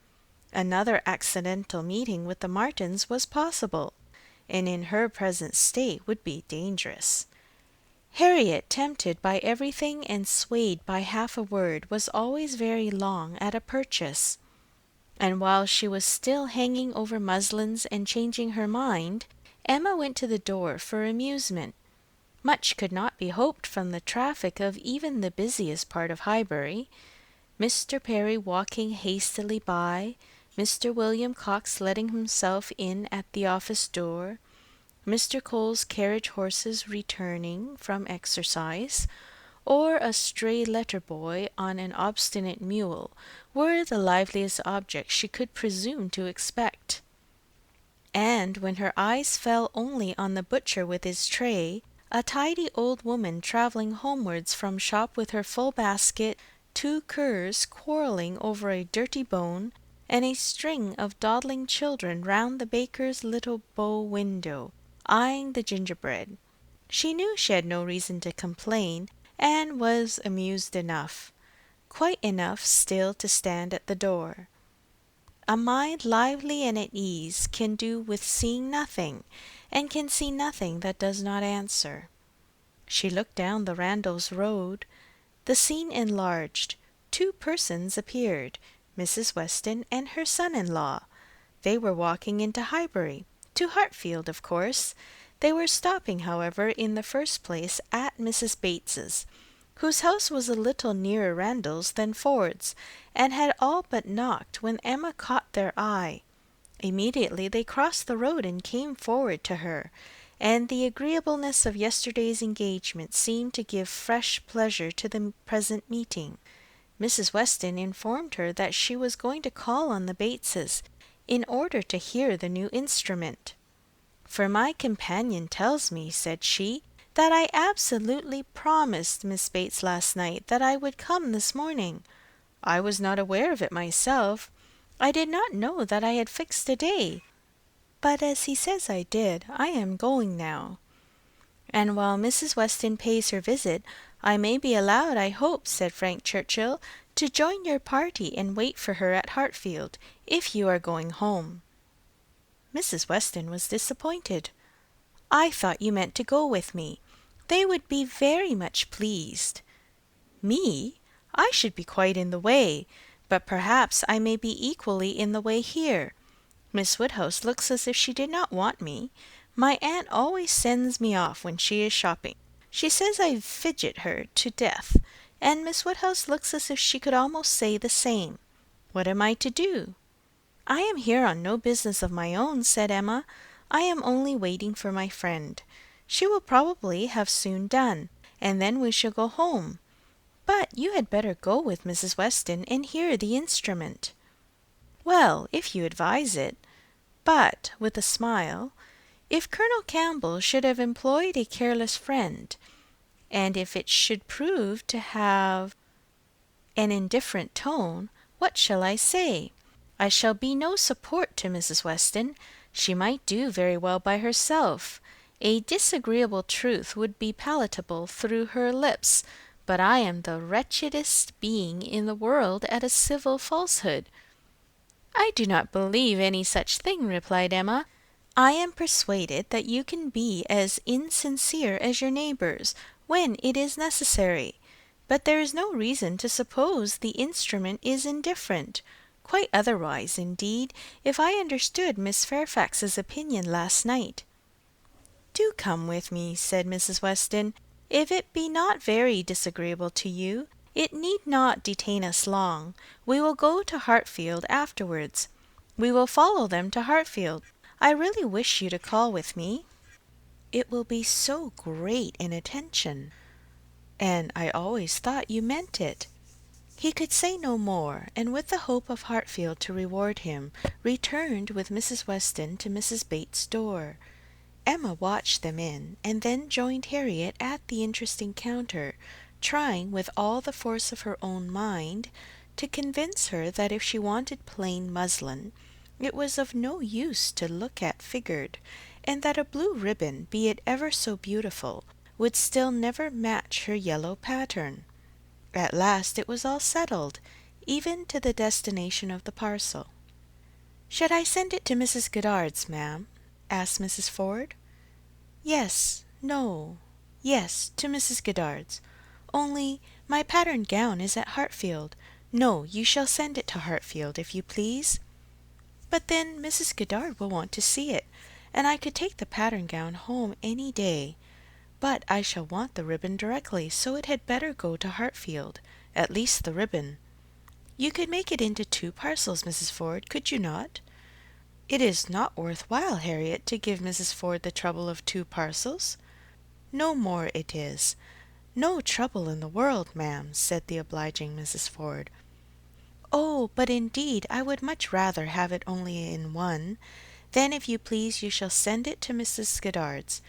Another accidental meeting with the Martins was possible, and in her present state would be dangerous. Harriet, tempted by everything and swayed by half a word, was always very long at a purchase. And while she was still hanging over muslins and changing her mind, Emma went to the door for amusement. Much could not be hoped from the traffic of even the busiest part of Highbury. Mr. Perry walking hastily by, Mr. William Cox letting himself in at the office door, Mr. Cole's carriage horses returning from exercise, or a stray letter-boy on an obstinate mule, were the liveliest objects she could presume to expect. And when her eyes fell only on the butcher with his tray, a tidy old woman travelling homewards from shop with her full basket, 2 curs quarrelling over a dirty bone, and a string of dawdling children round the baker's little bow window, eyeing the gingerbread. She knew she had no reason to complain, and was amused enough, quite enough still to stand at the door. A mind lively and at ease can do with seeing nothing, and can see nothing that does not answer. She looked down the Randalls road. The scene enlarged. 2 persons appeared, Mrs. Weston and her son-in-law. They were walking into Highbury, to Hartfield, of course. They were stopping, however, in the first place at Mrs. Bates's, whose house was a little nearer Randalls than Ford's, and had all but knocked when Emma caught their eye. Immediately they crossed the road and came forward to her, and the agreeableness of yesterday's engagement seemed to give fresh pleasure to the present meeting. Mrs. Weston informed her that she was going to call on the Bateses, in order to hear the new instrument. "For my companion tells me," said she, "that I absolutely promised Miss Bates last night that I would come this morning. I was not aware of it myself. I did not know that I had fixed a day. But as he says I did, I am going now. And while Mrs. Weston pays her visit, I may be allowed, I hope," said Frank Churchill, "to join your party and wait for her at Hartfield, if you are going home." Mrs. Weston was disappointed. "I thought you meant to go with me. They would be very much pleased." "Me? I should be quite in the way, but perhaps I may be equally in the way here. Miss Woodhouse looks as if she did not want me. My aunt always sends me off when she is shopping. She says I fidget her to death, and Miss Woodhouse looks as if she could almost say the same. What am I to do?" "I am here on no business of my own," said Emma. "I am only waiting for my friend. She will probably have soon done, and then we shall go home. But you had better go with Mrs. Weston and hear the instrument." "Well, if you advise it. But," with a smile, "if Colonel Campbell should have employed a careless friend, and if it should prove to have an indifferent tone, what shall I say? I shall be no support to Mrs. Weston. She might do very well by herself. A disagreeable truth would be palatable through her lips, but I am the wretchedest being in the world at a civil falsehood." "I do not believe any such thing," replied Emma. "I am persuaded that you can be as insincere as your neighbours when it is necessary. But there is no reason to suppose the instrument is indifferent. Quite otherwise, indeed, if I understood Miss Fairfax's opinion last night." "Do come with me," said Mrs. Weston. "If it be not very disagreeable to you, it need not detain us long. We will go to Hartfield afterwards. We will follow them to Hartfield. I really wish you to call with me. It will be so great an attention, and I always thought you meant it." He could say no more, and with the hope of Hartfield to reward him, returned with Mrs. Weston to Mrs. Bates's door. Emma watched them in, and then joined Harriet at the interesting counter, trying with all the force of her own mind to convince her that if she wanted plain muslin, it was of no use to look at figured, and that a blue ribbon, be it ever so beautiful, would still never match her yellow pattern. At last it was all settled, even to the destination of the parcel. "Should I send it to Mrs. Goddard's, ma'am?" asked Mrs. Ford. "Yes, no, yes, to Mrs. Goddard's. Only my pattern gown is at Hartfield. No, you shall send it to Hartfield, if you please." "But then Mrs. Goddard will want to see it, and I could take the pattern gown home any day. But I shall want the ribbon directly, so it had better go to Hartfield, at least the ribbon. You could make it into 2 parcels, Mrs. Ford, could you not?" "It is not worth while, Harriet, to give Mrs. Ford the trouble of 2 parcels." "No more it is. No trouble in the world, ma'am," said the obliging Mrs. Ford. "Oh, but indeed I would much rather have it only in one. Then, if you please, you shall send it to Mrs. Goddard's.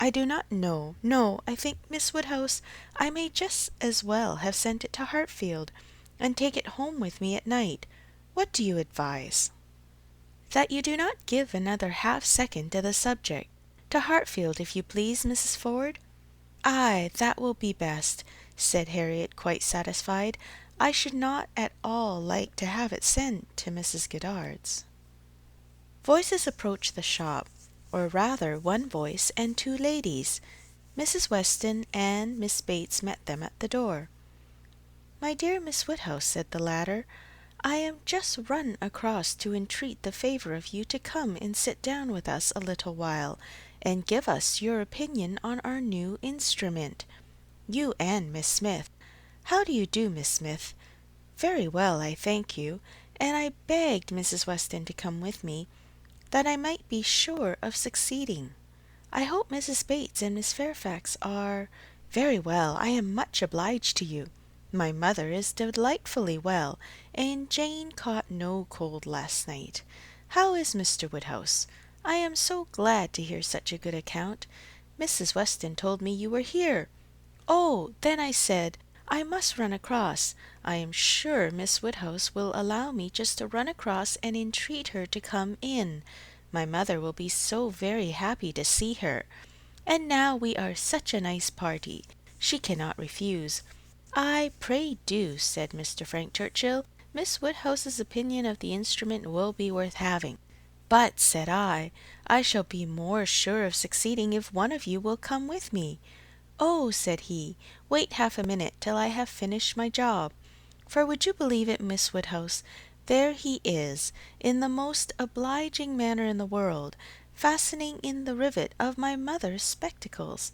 I do not know. No, I think, Miss Woodhouse, I may just as well have sent it to Hartfield, and take it home with me at night. What do you advise?" "That you do not give another half second to the subject. To Hartfield, if you please, Mrs. Ford." "Ay, that will be best," said Harriet, quite satisfied. "I should not at all like to have it sent to Mrs. Goddard's." Voices approached the shop, or rather one voice and 2 ladies. Mrs. Weston and Miss Bates met them at the door. "My dear Miss Woodhouse," said the latter, "I am just run across to entreat the favour of you to come and sit down with us a little while, and give us your opinion on our new instrument. You and Miss Smith. How do you do, Miss Smith?" "Very well, I thank you, and I begged Mrs. Weston to come with me, that I might be sure of succeeding. I hope Mrs. Bates and Miss Fairfax are—" "Very well. I am much obliged to you. My mother is delightfully well, and Jane caught no cold last night. How is Mr. Woodhouse? I am so glad to hear such a good account. Mrs. Weston told me you were here. Oh, then I said, I must run across. I am sure Miss Woodhouse will allow me just to run across and entreat her to come in. My mother will be so very happy to see her. And now we are such a nice party. She cannot refuse." "Ay, pray do," said Mr. Frank Churchill. "Miss Woodhouse's opinion of the instrument will be worth having. But, said I shall be more sure of succeeding if one of you will come with me." "Oh," said he, "wait half a minute till I have finished my job." For would you believe it, Miss Woodhouse, there he is, in the most obliging manner in the world, fastening in the rivet of my mother's spectacles.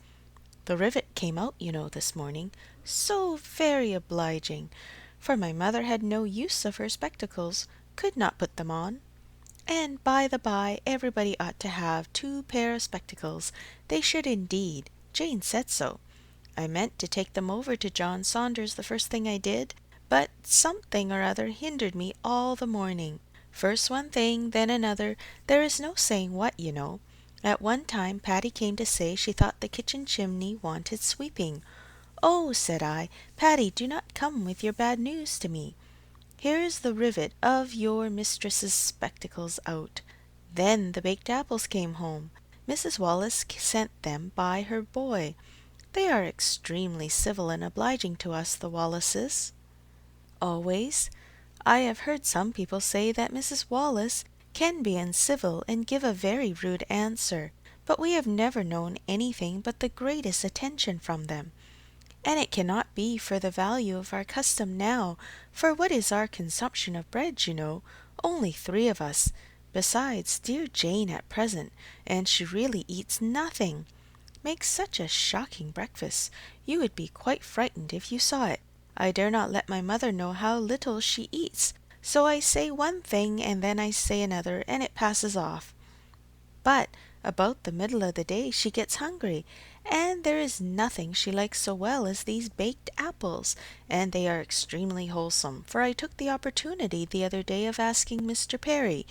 The rivet came out, this morning. So very obliging, for my mother had no use of her spectacles, could not put them on. And by the by, everybody ought to have 2 pair of spectacles. They should indeed. Jane said so. I meant to take them over to John Saunders the first thing I did, but something or other hindered me all the morning. First one thing, then another, there is no saying what, At one time Patty came to say she thought the kitchen chimney wanted sweeping. "Oh," said I, "Patty, do not come with your bad news to me. Here is the rivet of your mistress's spectacles out." Then the baked apples came home. Mrs. Wallace sent them by her boy. They are extremely civil and obliging to us, the Wallaces. Always. I have heard some people say that Mrs. Wallace can be uncivil and give a very rude answer, but we have never known anything but the greatest attention from them. And it cannot be for the value of our custom now, for what is our consumption of bread, Only 3 of us, besides dear Jane at present, and she really eats nothing. Makes such a shocking breakfast, you would be quite frightened if you saw it. I dare not let my mother know how little she eats, so I say one thing and then I say another, and it passes off. But about the middle of the day she gets hungry, and there is nothing she likes so well as these baked apples, and they are extremely wholesome, for I took the opportunity the other day of asking Mr. Perry.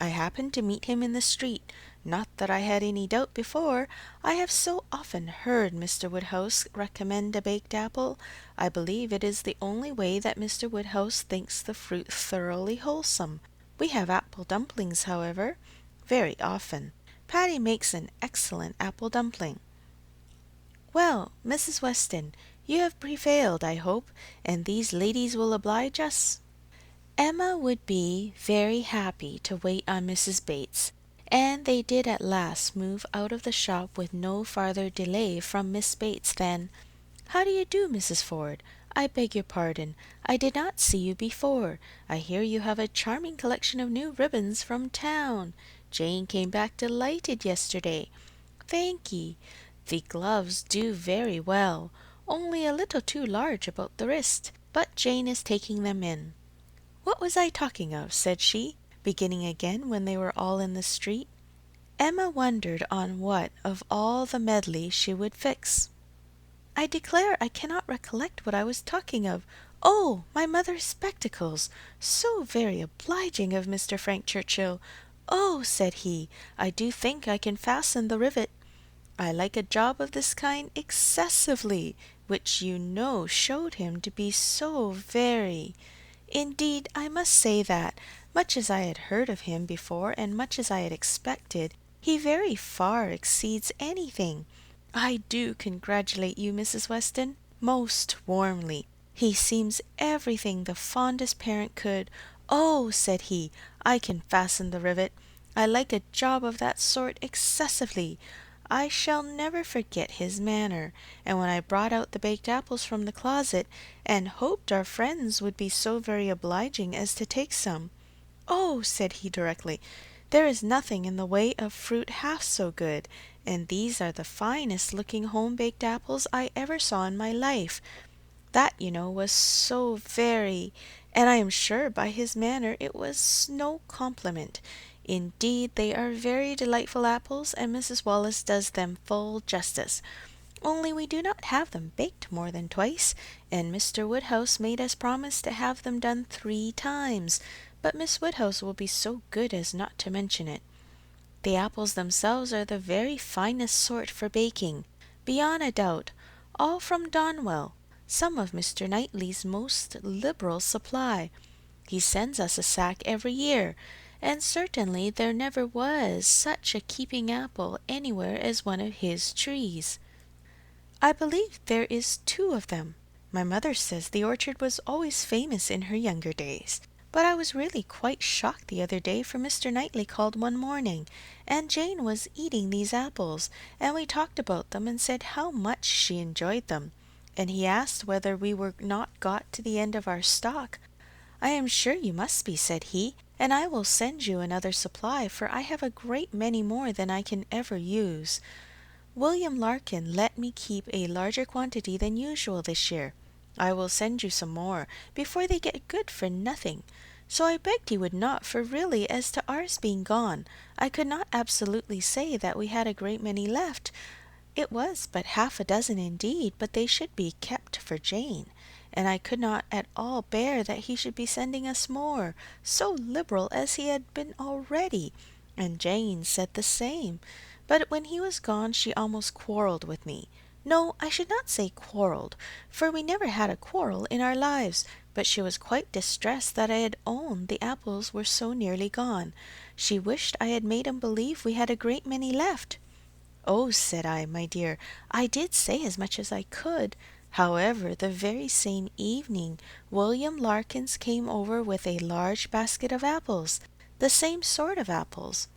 I happened to meet him in the street. Not that I had any doubt before. I have so often heard Mr. Woodhouse recommend a baked apple. I believe it is the only way that Mr. Woodhouse thinks the fruit thoroughly wholesome. We have apple dumplings, however, very often. Patty makes an excellent apple dumpling. Well, Mrs. Weston, you have prevailed, I hope, and these ladies will oblige us?" Emma would be very happy to wait on Mrs. Bates, and they did at last move out of the shop with no farther delay from Miss Bates than, "How do you do, Mrs. Ford? I beg your pardon. I did not see you before. I hear you have a charming collection of new ribbons from town. Jane came back delighted yesterday. Thank ye. The gloves do very well, only a little too large about the wrist, but Jane is taking them in. What was I talking of?" said she, beginning again when they were all in the street. Emma wondered on what of all the medley she would fix. "I declare I cannot recollect what I was talking of. Oh, my mother's spectacles! So very obliging of Mr. Frank Churchill. Oh," said he, "I do think I can fasten the rivet. I like a job of this kind excessively, which showed him to be so very. Indeed, I must say that, much as I had heard of him before and much as I had expected, he very far exceeds anything. I do congratulate you, Mrs. Weston, most warmly. He seems everything the fondest parent could. Oh," said he, "I can fasten the rivet. I like a job of that sort excessively. I shall never forget his manner, and when I brought out the baked apples from the closet, and hoped our friends would be so very obliging as to take some. Oh," said he directly, "there is nothing in the way of fruit half so good, and these are the finest looking home-baked apples I ever saw in my life. That, was so very, and I am sure by his manner it was no compliment. Indeed, they are very delightful apples, and Mrs. Wallace does them full justice. Only we do not have them baked more than twice, and Mr. Woodhouse made us promise to have them done 3 times, but Miss Woodhouse will be so good as not to mention it. The apples themselves are the very finest sort for baking, beyond a doubt, all from Donwell, some of Mr. Knightley's most liberal supply. He sends us a sack every year, and certainly there never was such a keeping apple anywhere as one of his trees. I believe there is 2 of them. My mother says the orchard was always famous in her younger days. But I was really quite shocked the other day, for Mr. Knightley called one morning, and Jane was eating these apples, and we talked about them and said how much she enjoyed them, and he asked whether we were not got to the end of our stock. I am sure you must be, said he, and I will send you another supply, for I have a great many more than I can ever use. William Larkin let me keep a larger quantity than usual this year. I will send you some more, before they get good for nothing. So I begged he would not, for really, as to ours being gone, I could not absolutely say that we had a great many left. It was but half a dozen indeed, but they should be kept for Jane, and I could not at all bear that he should be sending us more, so liberal as he had been already, and Jane said the same. But when he was gone she almost quarrelled with me. No, I should not say quarrelled, for we never had a quarrel in our lives, but she was quite distressed that I had owned the apples were so nearly gone. She wished I had made him believe we had a great many left. Oh, said I, my dear, I did say as much as I could. However, the very same evening William Larkins came over with a large basket of apples, the same sort of apples,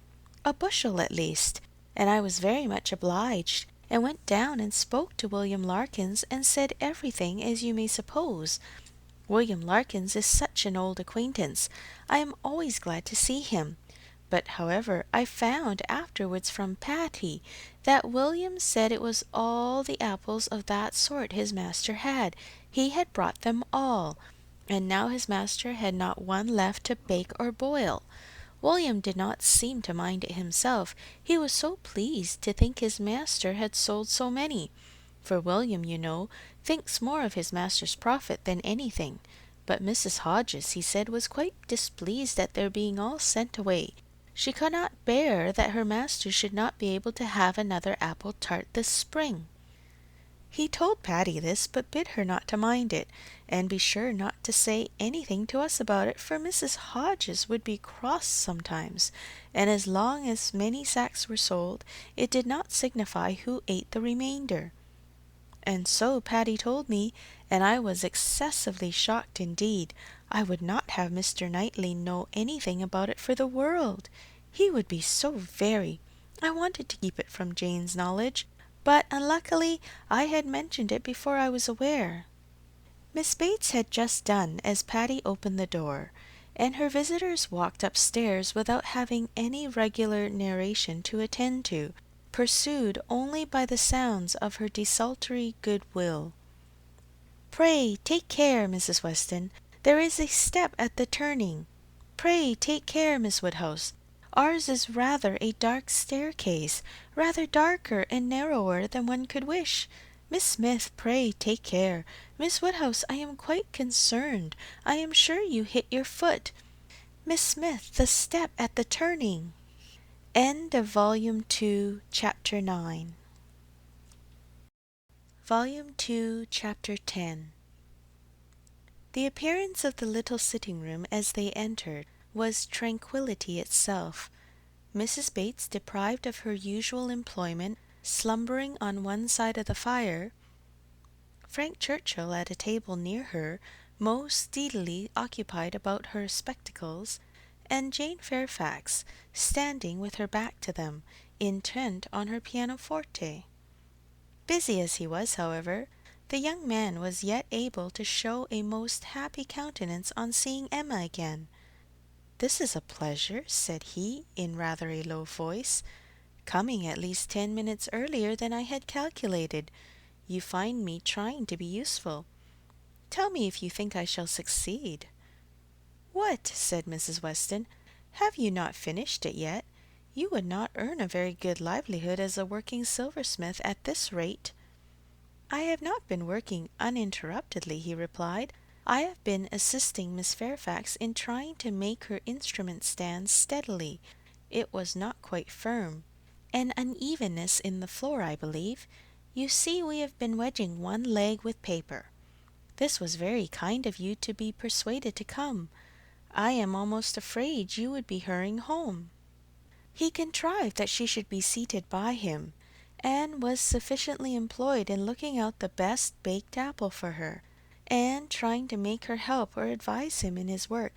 a bushel at least, and I was very much obliged, and went down and spoke to William Larkins, and said everything as you may suppose. William Larkins is such an old acquaintance, I am always glad to see him. But, however, I found afterwards from Patty that William said it was all the apples of that sort his master had. He had brought them all, and now his master had not one left to bake or boil. William did not seem to mind it himself, he was so pleased to think his master had sold so many. For William, you know, thinks more of his master's profit than anything. But Mrs. Hodges, he said, was quite displeased at their being all sent away. She could not bear that her master should not be able to have another apple tart this spring. He told Patty this, but bid her not to mind it, and be sure not to say anything to us about it, for Mrs. Hodges would be cross sometimes, and as long as many sacks were sold, it did not signify who ate the remainder. And so Patty told me, and I was excessively shocked indeed. I would not have Mr. Knightley know anything about it for the world. He would be so very. I wanted to keep it from Jane's knowledge, but unluckily I had mentioned it before I was aware. Miss Bates had just done as Patty opened the door, and her visitors walked upstairs without having any regular narration to attend to, pursued only by the sounds of her desultory good will. Pray take care, Mrs. Weston. There is a step at the turning. Pray take care, Miss Woodhouse. Ours is rather a dark staircase, rather darker and narrower than one could wish. Miss Smith, pray take care. Miss Woodhouse, I am quite concerned. I am sure you hit your foot. Miss Smith, the step at the turning. End of Volume 2, Chapter 9. Volume 2, Chapter 10. The appearance of the little sitting-room as they entered was tranquillity itself. Mrs. Bates, deprived of her usual employment, slumbering on one side of the fire, Frank Churchill at a table near her, most steadily occupied about her spectacles, and Jane Fairfax, standing with her back to them, intent on her pianoforte. Busy as he was, however, the young man was yet able to show a most happy countenance on seeing Emma again. "This is a pleasure," said he, in rather a low voice, "coming at least 10 minutes earlier than I had calculated. You find me trying to be useful. Tell me if you think I shall succeed." "What?" said Mrs. Weston. "Have you not finished it yet? You would not earn a very good livelihood as a working silversmith at this rate." "I have not been working uninterruptedly," he replied. "I have been assisting Miss Fairfax in trying to make her instrument stand steadily. It was not quite firm. An unevenness in the floor, I believe. You see, we have been wedging one leg with paper. This was very kind of you to be persuaded to come. I am almost afraid you would be hurrying home." He contrived that she should be seated by him, and was sufficiently employed in looking out the best baked apple for her, and trying to make her help or advise him in his work,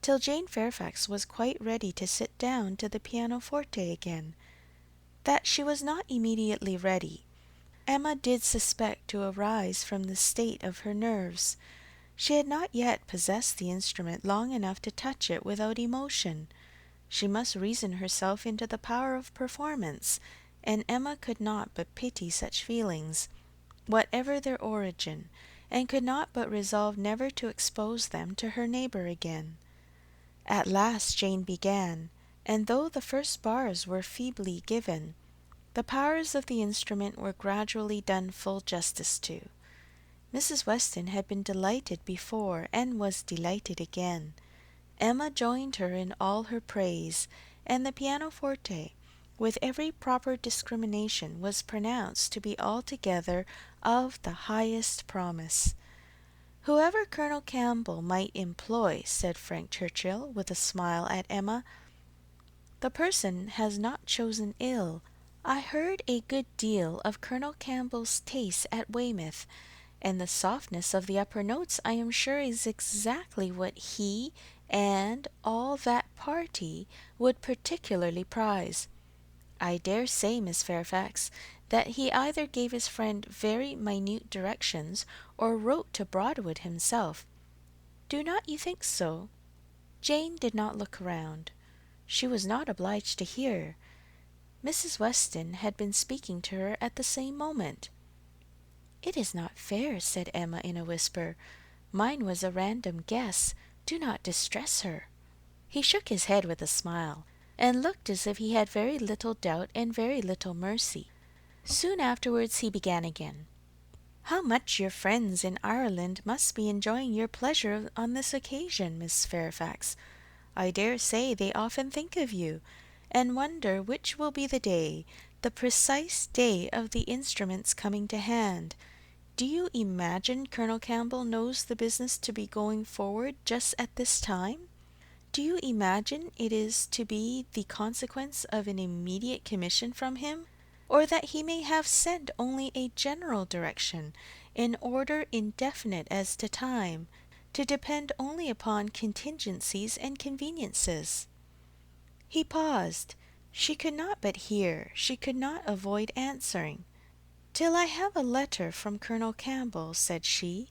till Jane Fairfax was quite ready to sit down to the pianoforte again. That she was not immediately ready, Emma did suspect to arise from the state of her nerves. She had not yet possessed the instrument long enough to touch it without emotion. She must reason herself into the power of performance, and Emma could not but pity such feelings, whatever their origin, and could not but resolve never to expose them to her neighbour again. At last Jane began, and though the first bars were feebly given, the powers of the instrument were gradually done full justice to. Mrs. Weston had been delighted before, and was delighted again. Emma joined her in all her praise, and the pianoforte, with every proper discrimination, was pronounced to be altogether of the highest promise. Whoever Colonel Campbell might employ, said Frank Churchill, with a smile at Emma, the person has not chosen ill. I heard a good deal of Colonel Campbell's taste at Weymouth, and the softness of the upper notes I am sure is exactly what he and all that party would particularly prize. I dare say, Miss Fairfax, that he either gave his friend very minute directions, or wrote to Broadwood himself. Do not you think so? Jane did not look round. She was not obliged to hear. Mrs. Weston had been speaking to her at the same moment. It is not fair, said Emma in a whisper. Mine was a random guess. Do not distress her. He shook his head with a smile, and looked as if he had very little doubt and very little mercy. Soon afterwards he began again. How much your friends in Ireland must be enjoying your pleasure on this occasion, Miss Fairfax. I dare say they often think of you, and wonder which will be the day, the precise day of the instrument's coming to hand. Do you imagine Colonel Campbell knows the business to be going forward just at this time? Do you imagine it is to be the consequence of an immediate commission from him, or that he may have sent only a general direction, in order indefinite as to time, to depend only upon contingencies and conveniences? He paused. She could not but hear. She could not avoid answering. Till I have a letter from Colonel Campbell, said she,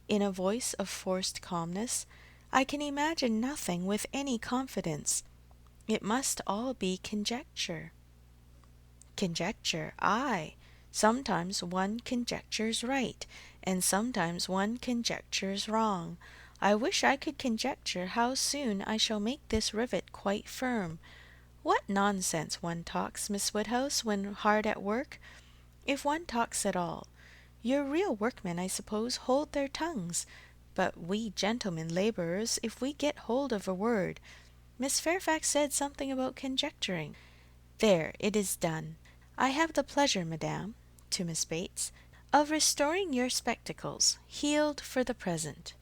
in a voice of forced calmness, I can imagine nothing with any confidence. It must all be conjecture. Conjecture, aye. Sometimes one conjectures right, and sometimes one conjectures wrong. I wish I could conjecture how soon I shall make this rivet quite firm. What nonsense one talks, Miss Woodhouse, when hard at work, if one talks at all. Your real workmen, I suppose, hold their tongues, but we gentlemen labourers, if we get hold of a word— Miss Fairfax said something about conjecturing. There, it is done. I have the pleasure, madam, to Miss Bates, of restoring your spectacles, healed for the present.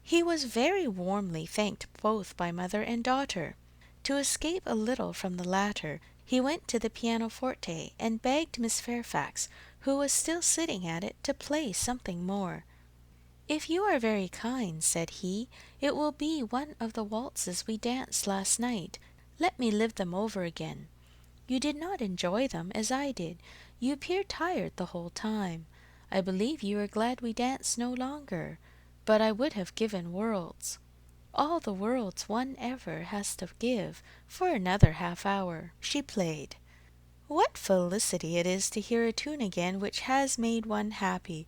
He was very warmly thanked both by mother and daughter. To escape a little from the latter, he went to the pianoforte and begged Miss Fairfax, who was still sitting at it, to play something more. If you are very kind, said he, it will be one of the waltzes we danced last night. Let me live them over again. You did not enjoy them as I did. You appeared tired the whole time. I believe you are glad we dance no longer, but I would have given worlds, all the worlds one ever has to give, for another half-hour. She played. What felicity it is to hear a tune again which has made one happy!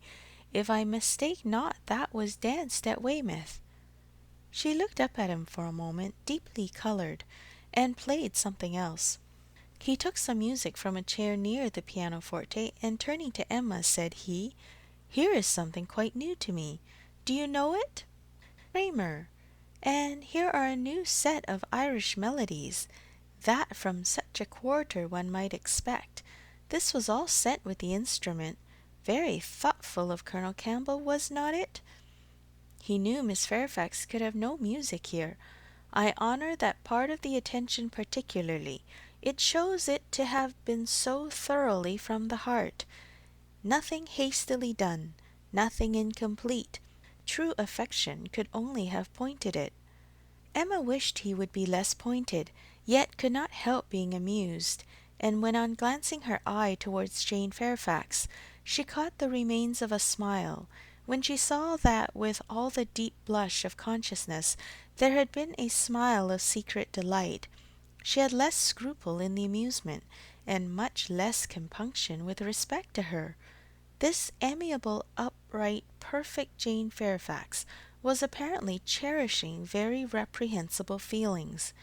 If I mistake not, that was danced at Weymouth. She looked up at him for a moment, deeply coloured, and played something else. He took some music from a chair near the pianoforte, and turning to Emma, said he, Here is something quite new to me. Do you know it? Kramer. And here are a new set of Irish melodies, that from such a quarter one might expect. This was all sent with the instrument. Very thoughtful of Colonel Campbell, was not it? He knew Miss Fairfax could have no music here. I honour that part of the attention particularly. It shows it to have been so thoroughly from the heart. Nothing hastily done, nothing incomplete. True affection could only have pointed it. Emma wished he would be less pointed, yet could not help being amused, and when on glancing her eye towards Jane Fairfax, she caught the remains of a smile, When she saw that with all the deep blush of consciousness there had been a smile of secret delight, she had less scruple in the amusement, and much less compunction with respect to her. This amiable, upright, perfect Jane Fairfax was apparently cherishing very reprehensible feelings.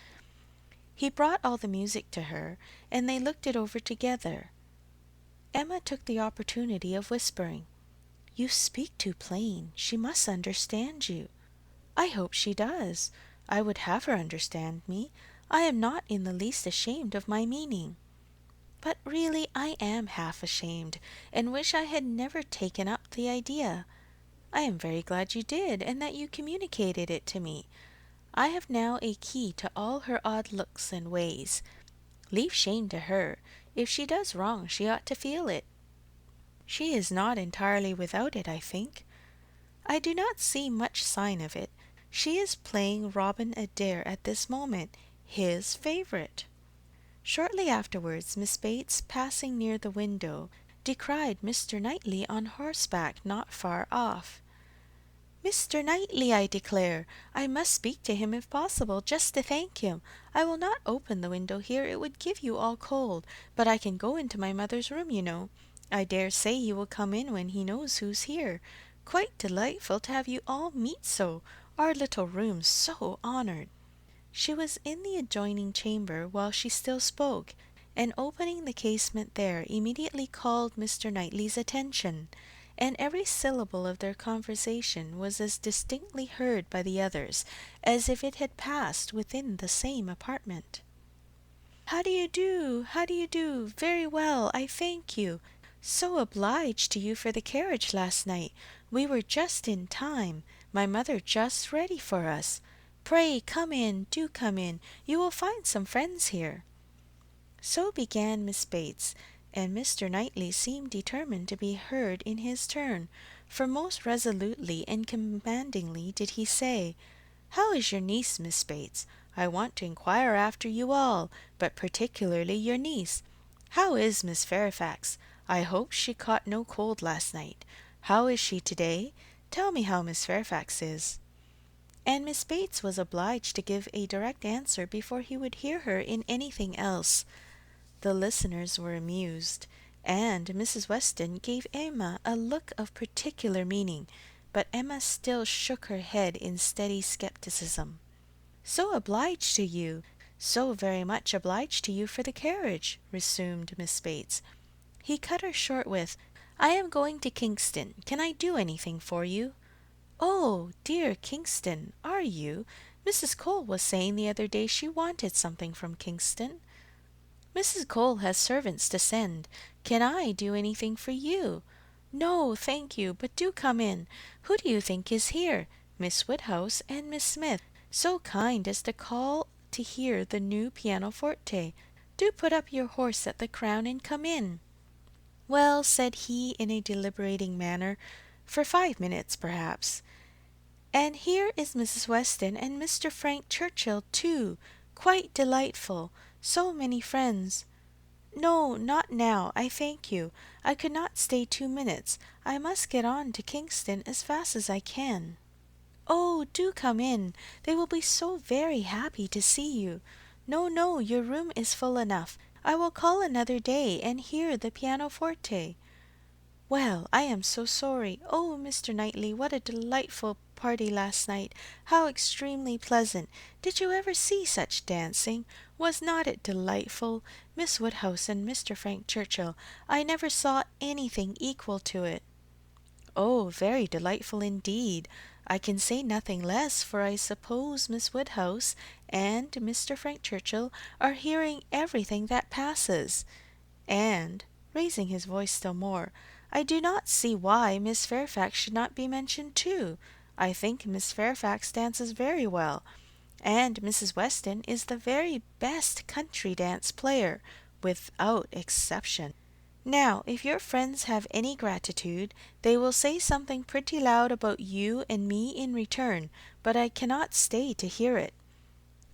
He brought all the music to her, and they looked it over together. Emma took the opportunity of whispering, "You speak too plain. She must understand you." "I hope she does. I would have her understand me. I am not in the least ashamed of my meaning. But really I am half ashamed, and wish I had never taken up the idea. I am very glad you did, and that you communicated it to me. I have now a key to all her odd looks and ways. Leave shame to her. If she does wrong she ought to feel it. She is not entirely without it, I think. I do not see much sign of it. She is playing Robin Adair at this moment, his favourite." Shortly afterwards Miss Bates, passing near the window, descried Mr. Knightley on horseback not far off. "Mr. Knightley, I declare! I must speak to him if possible, just to thank him. I will not open the window here, it would give you all cold, but I can go into my mother's room, you know. I dare say he will come in when he knows who's here. Quite delightful to have you all meet so. Our little room's so honoured." She was in the adjoining chamber while she still spoke, and opening the casement there immediately called Mr. Knightley's attention, and every syllable of their conversation was as distinctly heard by the others as if it had passed within the same apartment. "How do you do? How do you do? Very well, I thank you. So obliged to you for the carriage last night. We were just in time. My mother just ready for us. Pray come in, do come in. You will find some friends here." So began Miss Bates, and Mr. Knightley seemed determined to be heard in his turn, for most resolutely and commandingly did he say, "How is your niece, Miss Bates? I want to inquire after you all, but particularly your niece. How is Miss Fairfax? I hope she caught no cold last night. How is she to-day? Tell me how Miss Fairfax is." And Miss Bates was obliged to give a direct answer before he would hear her in anything else. The listeners were amused, and Mrs. Weston gave Emma a look of particular meaning, but Emma still shook her head in steady scepticism. "So obliged to you, so very much obliged to you for the carriage," resumed Miss Bates. He cut her short with, "I am going to Kingston. Can I do anything for you?" "Oh, dear Kingston, are you? Mrs. Cole was saying the other day she wanted something from Kingston." "Mrs. Cole has servants to send. Can I do anything for you?" "No, thank you, but do come in. Who do you think is here? Miss Woodhouse and Miss Smith, so kind as to call to hear the new pianoforte. Do put up your horse at the Crown and come in." "Well," said he in a deliberating manner, "for 5 minutes, perhaps. And here is Mrs. Weston and Mr. Frank Churchill too. Quite delightful. So many friends. No, not now, I thank you. I could not stay 2 minutes. I must get on to Kingston as fast as I can." "Oh, do come in. They will be so very happy to see you. No, no, your room is full enough. I will call another day and hear the pianoforte." "Well, I am so sorry. Oh, Mr. Knightley, what a delightful party last night! How extremely pleasant! Did you ever see such dancing? Was not it delightful? Miss Woodhouse and Mr. Frank Churchill, I never saw anything equal to it." "Oh, very delightful indeed. I can say nothing less, for I suppose Miss Woodhouse and Mr. Frank Churchill are hearing everything that passes. And," raising his voice still more, "I do not see why Miss Fairfax should not be mentioned too. I think Miss Fairfax dances very well, and Mrs. Weston is the very best country dance player, without exception. Now, if your friends have any gratitude, they will say something pretty loud about you and me in return, but I cannot stay to hear it.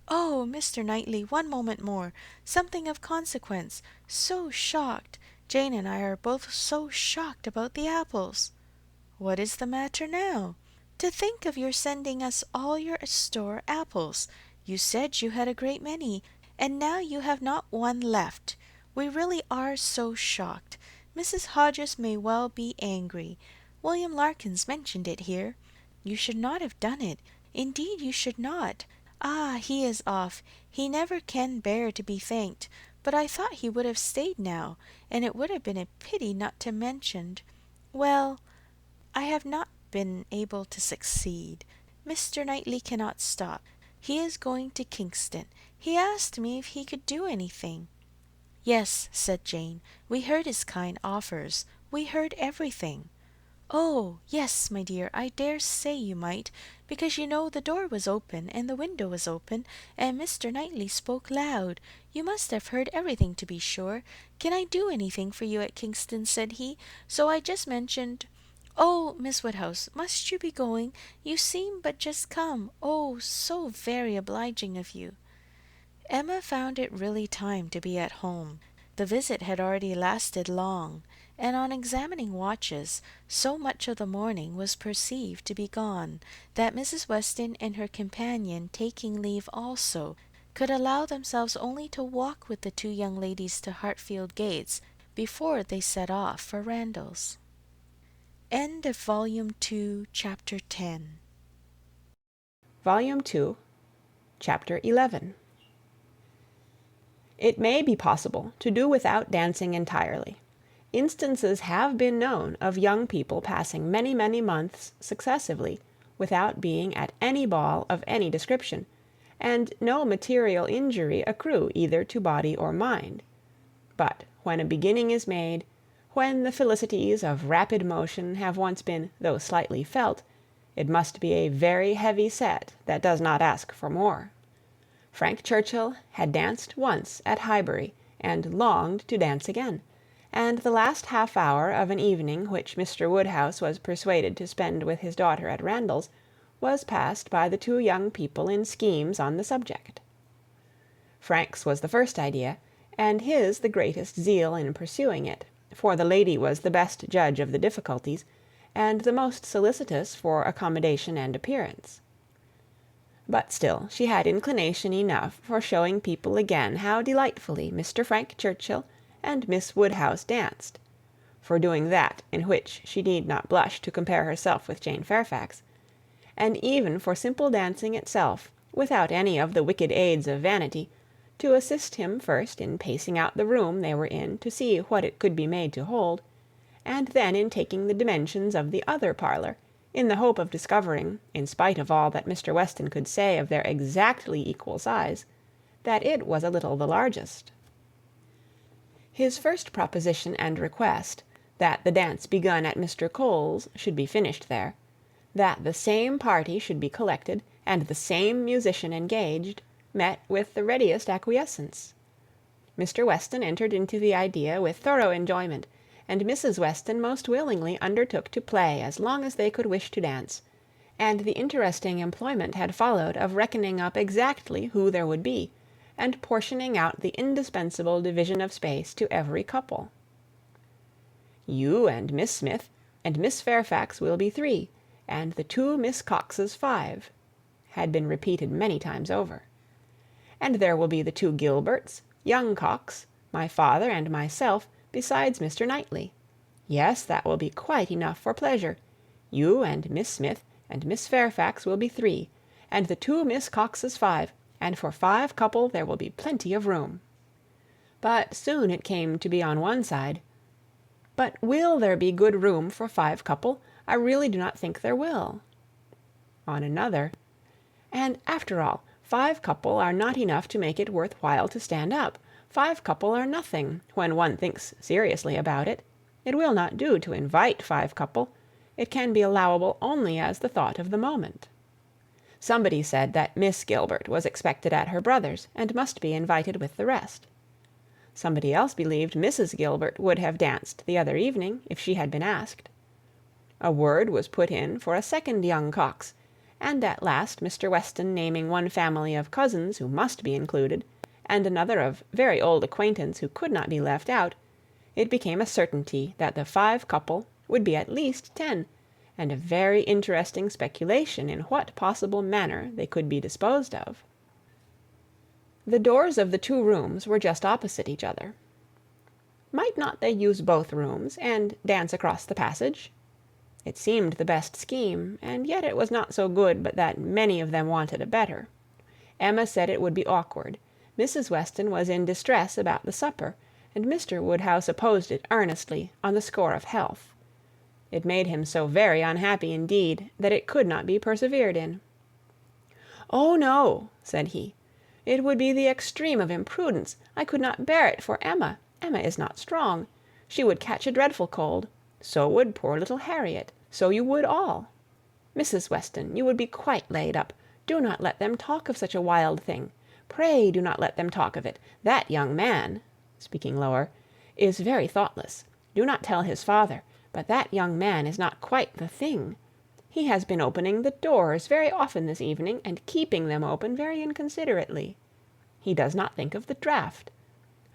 Oh, Mr. Knightley, one moment more. Something of consequence. So shocked. Jane and I are both so shocked about the apples." what is the matter now? To think of your sending us all your store apples! You said you had a great many, and now you have not one left. We really are so shocked. Mrs. Hodges may well be angry. William Larkins mentioned it here. You should not have done it. Indeed you should not. Ah, he is off. He never can bear to be thanked. But I thought he would have stayed now, and it would have been a pity not to mention. Well, I have not been able to succeed. Mr. Knightley cannot stop. He is going to Kingston. He asked me if he could do anything. Yes, said Jane, we heard his kind offers. We heard everything. Oh, yes, my dear, I dare say you might, because you know the door was open, and the window was open, and Mr. Knightley spoke loud. You must have heard everything, to be sure. Can I do anything for you at Kingston? Said he. So I just mentioned. Oh, Miss Woodhouse, must you be going? You seem but just come. Oh, so very obliging of you. Emma found it really time to be at home. The visit had already lasted long, and on examining watches, so much of the morning was perceived to be gone, that Mrs. Weston and her companion, taking leave also, could allow themselves only to walk with the two young ladies to Hartfield gates before they set off for Randalls. End of Volume 2, Chapter 10. Volume 2, Chapter 11. It may be possible to do without dancing entirely. Instances have been known of young people passing many, many months successively without being at any ball of any description, and no material injury accrue either to body or mind. But when a beginning is made, when the felicities of rapid motion have once been, though slightly, felt, it must be a very heavy set that does not ask for more. Frank Churchill had danced once at Highbury, and longed to dance again, and the last half-hour of an evening which Mr. Woodhouse was persuaded to spend with his daughter at Randalls was passed by the two young people in schemes on the subject. Frank's was the first idea, and his the greatest zeal in pursuing it, for the lady was the best judge of the difficulties, and the most solicitous for accommodation and appearance. But still she had inclination enough for showing people again how delightfully Mr. Frank Churchill and Miss Woodhouse danced, for doing that in which she need not blush to compare herself with Jane Fairfax, and even for simple dancing itself, without any of the wicked aids of vanity, to assist him first in pacing out the room they were in to see what it could be made to hold, and then in taking the dimensions of the other parlour, in the hope of discovering, in spite of all that Mr. Weston could say of their exactly equal size, that it was a little the largest. His first proposition and request, that the dance begun at Mr. Cole's should be finished there, that the same party should be collected, and the same musician engaged, met with the readiest acquiescence. Mr. Weston entered into the idea with thorough enjoyment, and Mrs. Weston most willingly undertook to play as long as they could wish to dance, and the interesting employment had followed of reckoning up exactly who there would be, and portioning out the indispensable division of space to every couple. You and Miss Smith and Miss Fairfax will be 3, and the 2 Miss Coxes 5, had been repeated many times over. And there will be the 2 Gilberts, young Cox, my father and myself, besides Mr. Knightley. Yes, that will be quite enough for pleasure. You and Miss Smith and Miss Fairfax will be 3, and the 2 Miss Coxes 5, and for 5 couple there will be plenty of room. But soon it came to be on one side, "But will there be good room for 5 couple? I really do not think there will." On another, "And after all, 5 couple are not enough to make it worth while to stand up. 5 couple are nothing, when one thinks seriously about it. It will not do to invite 5 couple. It can be allowable only as the thought of the moment." Somebody said that Miss Gilbert was expected at her brother's, and must be invited with the rest. Somebody else believed Mrs. Gilbert would have danced the other evening, if she had been asked. A word was put in for a second young Cox, and at last Mr. Weston naming one family of cousins who must be included, and another of very old acquaintance who could not be left out, it became a certainty that the 5 couple would be at least 10, and a very interesting speculation in what possible manner they could be disposed of. The doors of the 2 rooms were just opposite each other. Might not they use both rooms, and dance across the passage? It seemed the best scheme, and yet it was not so good but that many of them wanted a better. Emma said it would be awkward. Mrs. Weston was in distress about the supper, and Mr. Woodhouse opposed it earnestly on the score of health. It made him so very unhappy indeed that it could not be persevered in. "Oh, no," said he. "It would be the extreme of imprudence. I could not bear it for Emma. Emma is not strong. She would catch a dreadful cold. So would poor little Harriet. So you would all. Mrs. Weston, you would be quite laid up. Do not let them talk of such a wild thing. Pray do not let them talk of it. That young man," speaking lower, "is very thoughtless. Do not tell his father, but that young man is not quite the thing. He has been opening the doors very often this evening, and keeping them open very inconsiderately. He does not think of the draught.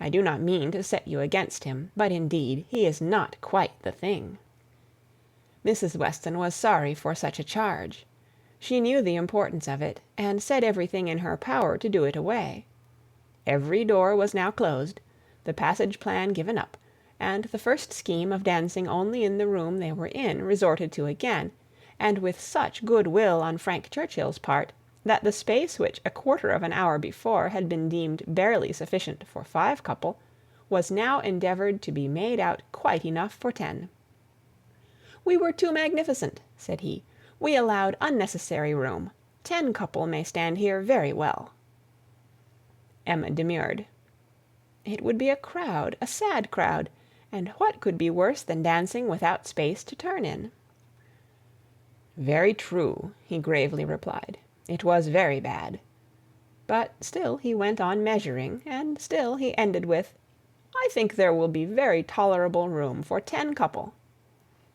I do not mean to set you against him, but indeed he is not quite the thing." Mrs. Weston was sorry for such a charge. She knew the importance of it, and said everything in her power to do it away. Every door was now closed, the passage plan given up, and the first scheme of dancing only in the room they were in resorted to again, and with such good will on Frank Churchill's part, that the space which a quarter of an hour before had been deemed barely sufficient for 5 couple, was now endeavoured to be made out quite enough for 10. "We were too magnificent," said he. "We allowed unnecessary room. 10 couple may stand here very well." Emma demurred. It would be a crowd, a sad crowd, and what could be worse than dancing without space to turn in? "Very true," he gravely replied. "It was very bad." But still he went on measuring, and still he ended with, "I think there will be very tolerable room for 10 couple."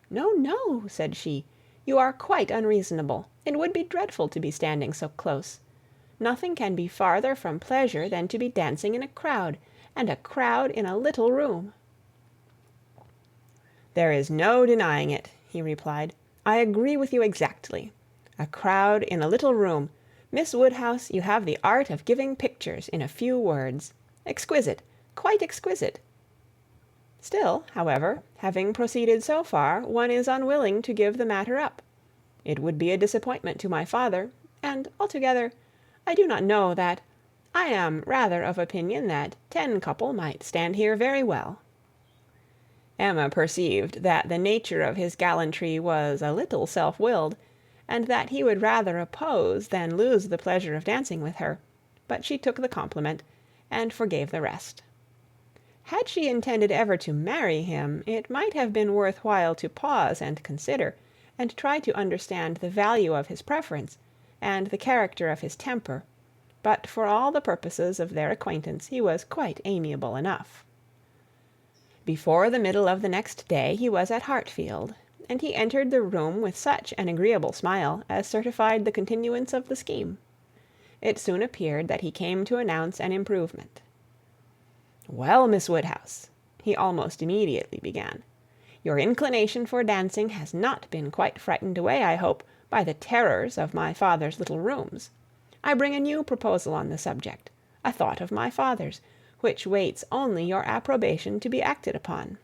"No, no," said she, "you are quite unreasonable. It would be dreadful to be standing so close. Nothing can be farther from pleasure than to be dancing in a crowd, and a crowd in a little room." "There is no denying it," he replied. "I agree with you exactly. A crowd in a little room. Miss Woodhouse, you have the art of giving pictures in a few words. Exquisite, quite exquisite. Still, however, having proceeded so far, one is unwilling to give the matter up. It would be a disappointment to my father, and altogether, I do not know that I am rather of opinion that 10 couple might stand here very well." Emma perceived that the nature of his gallantry was a little self-willed, and that he would rather oppose than lose the pleasure of dancing with her, but she took the compliment, and forgave the rest. Had she intended ever to marry him, it might have been worth while to pause and consider, and try to understand the value of his preference, and the character of his temper, but for all the purposes of their acquaintance he was quite amiable enough. Before the middle of the next day he was at Hartfield, and he entered the room with such an agreeable smile as certified the continuance of the scheme. It soon appeared that he came to announce an improvement. "Well, Miss Woodhouse," he almost immediately began, "your inclination for dancing has not been quite frightened away, I hope, by the terrors of my father's little rooms. I bring a new proposal on the subject, a thought of my father's, which waits only your approbation to be acted upon.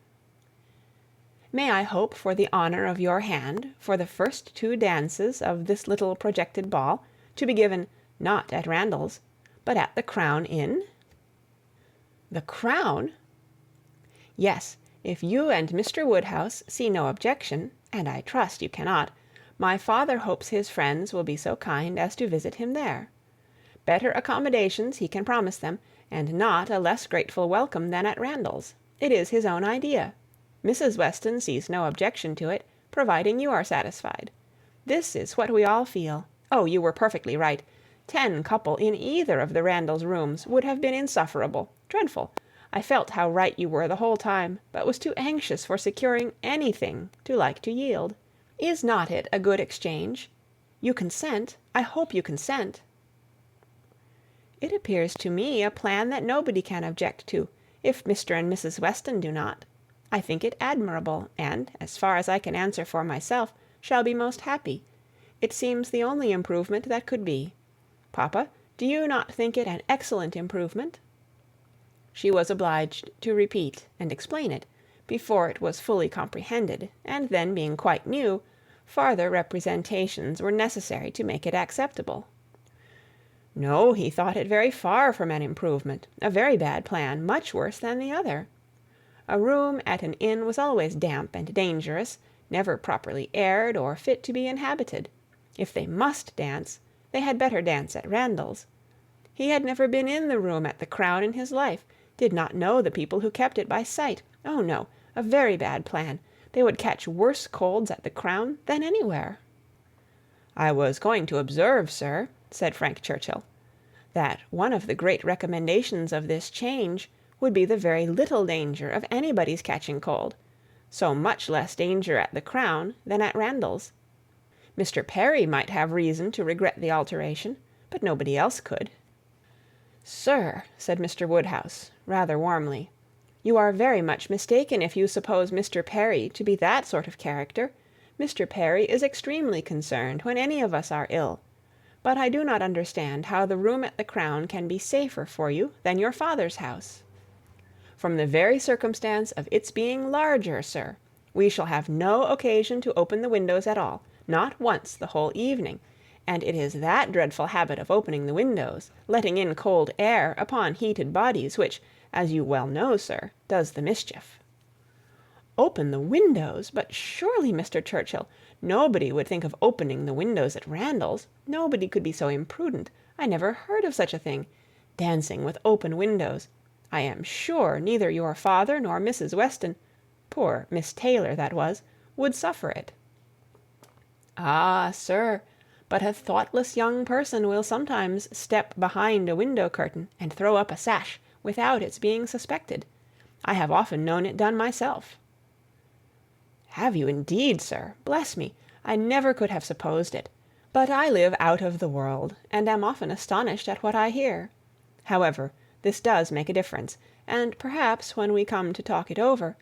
May I hope for the honour of your hand for the first 2 dances of this little projected ball, to be given, not at Randalls, but at the Crown Inn?" "The Crown?" "Yes, if you and Mr. Woodhouse see no objection, and I trust you cannot, my father hopes his friends will be so kind as to visit him there. Better accommodations he can promise them, and not a less grateful welcome than at Randalls. It is his own idea. Mrs. Weston sees no objection to it, providing you are satisfied. This is what we all feel. Oh, you were perfectly right. 10 couple in either of the Randalls rooms would have been insufferable, dreadful. I felt how right you were the whole time, but was too anxious for securing anything to like to yield. Is not it a good exchange? You consent? I hope you consent." "It appears to me a plan that nobody can object to, if Mr. and Mrs. Weston do not. I think it admirable, and, as far as I can answer for myself, shall be most happy. It seems the only improvement that could be. Papa, do you not think it an excellent improvement?" She was obliged to repeat and explain it, before it was fully comprehended, and then, being quite new, farther representations were necessary to make it acceptable. No, he thought it very far from an improvement, a very bad plan, much worse than the other. A room at an inn was always damp and dangerous, never properly aired or fit to be inhabited. If they must dance, they had better dance at Randalls. He had never been in the room at the Crown in his life, did not know the people who kept it by sight. Oh no, a very bad plan. They would catch worse colds at the Crown than anywhere. "I was going to observe, sir," said Frank Churchill, "that one of the great recommendations of this change would be the very little danger of anybody's catching cold. So much less danger at the Crown than at Randalls. Mr. Perry might have reason to regret the alteration, but nobody else could." "Sir," said Mr. Woodhouse, rather warmly, "you are very much mistaken if you suppose Mr. Perry to be that sort of character. Mr. Perry is extremely concerned when any of us are ill. But I do not understand how the room at the Crown can be safer for you than your father's house. From the very circumstance of its being larger, sir, we shall have no occasion to open the windows at all, not once the whole evening, and it is that dreadful habit of opening the windows, letting in cold air upon heated bodies, which, as you well know, sir, does the mischief." "Open the windows! But surely, Mr. Churchill, nobody would think of opening the windows at Randalls. Nobody could be so imprudent. I never heard of such a thing. Dancing with open windows! I am sure neither your father nor Mrs. Weston, poor Miss Taylor that was, would suffer it." "Ah, sir, but a thoughtless young person will sometimes step behind a window curtain and throw up a sash without its being suspected. I have often known it done myself." "Have you indeed, sir? Bless me, I never could have supposed it. But I live out of the world, and am often astonished at what I hear. However, this does make a difference, and perhaps when we come to talk it over.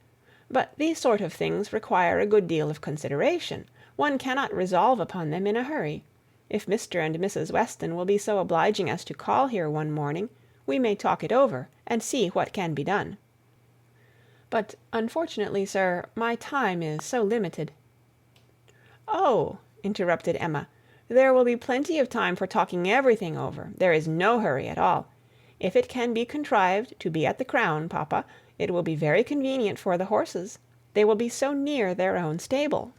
But these sort of things require a good deal of consideration. One cannot resolve upon them in a hurry. If Mr. and Mrs. Weston will be so obliging as to call here one morning, we may talk it over and see what can be done." "But unfortunately, sir, my time is so limited." "Oh," interrupted Emma, "there will be plenty of time for talking everything over. There is no hurry at all. If it can be contrived to be at the Crown, papa, it will be very convenient for the horses. They will be so near their own stable."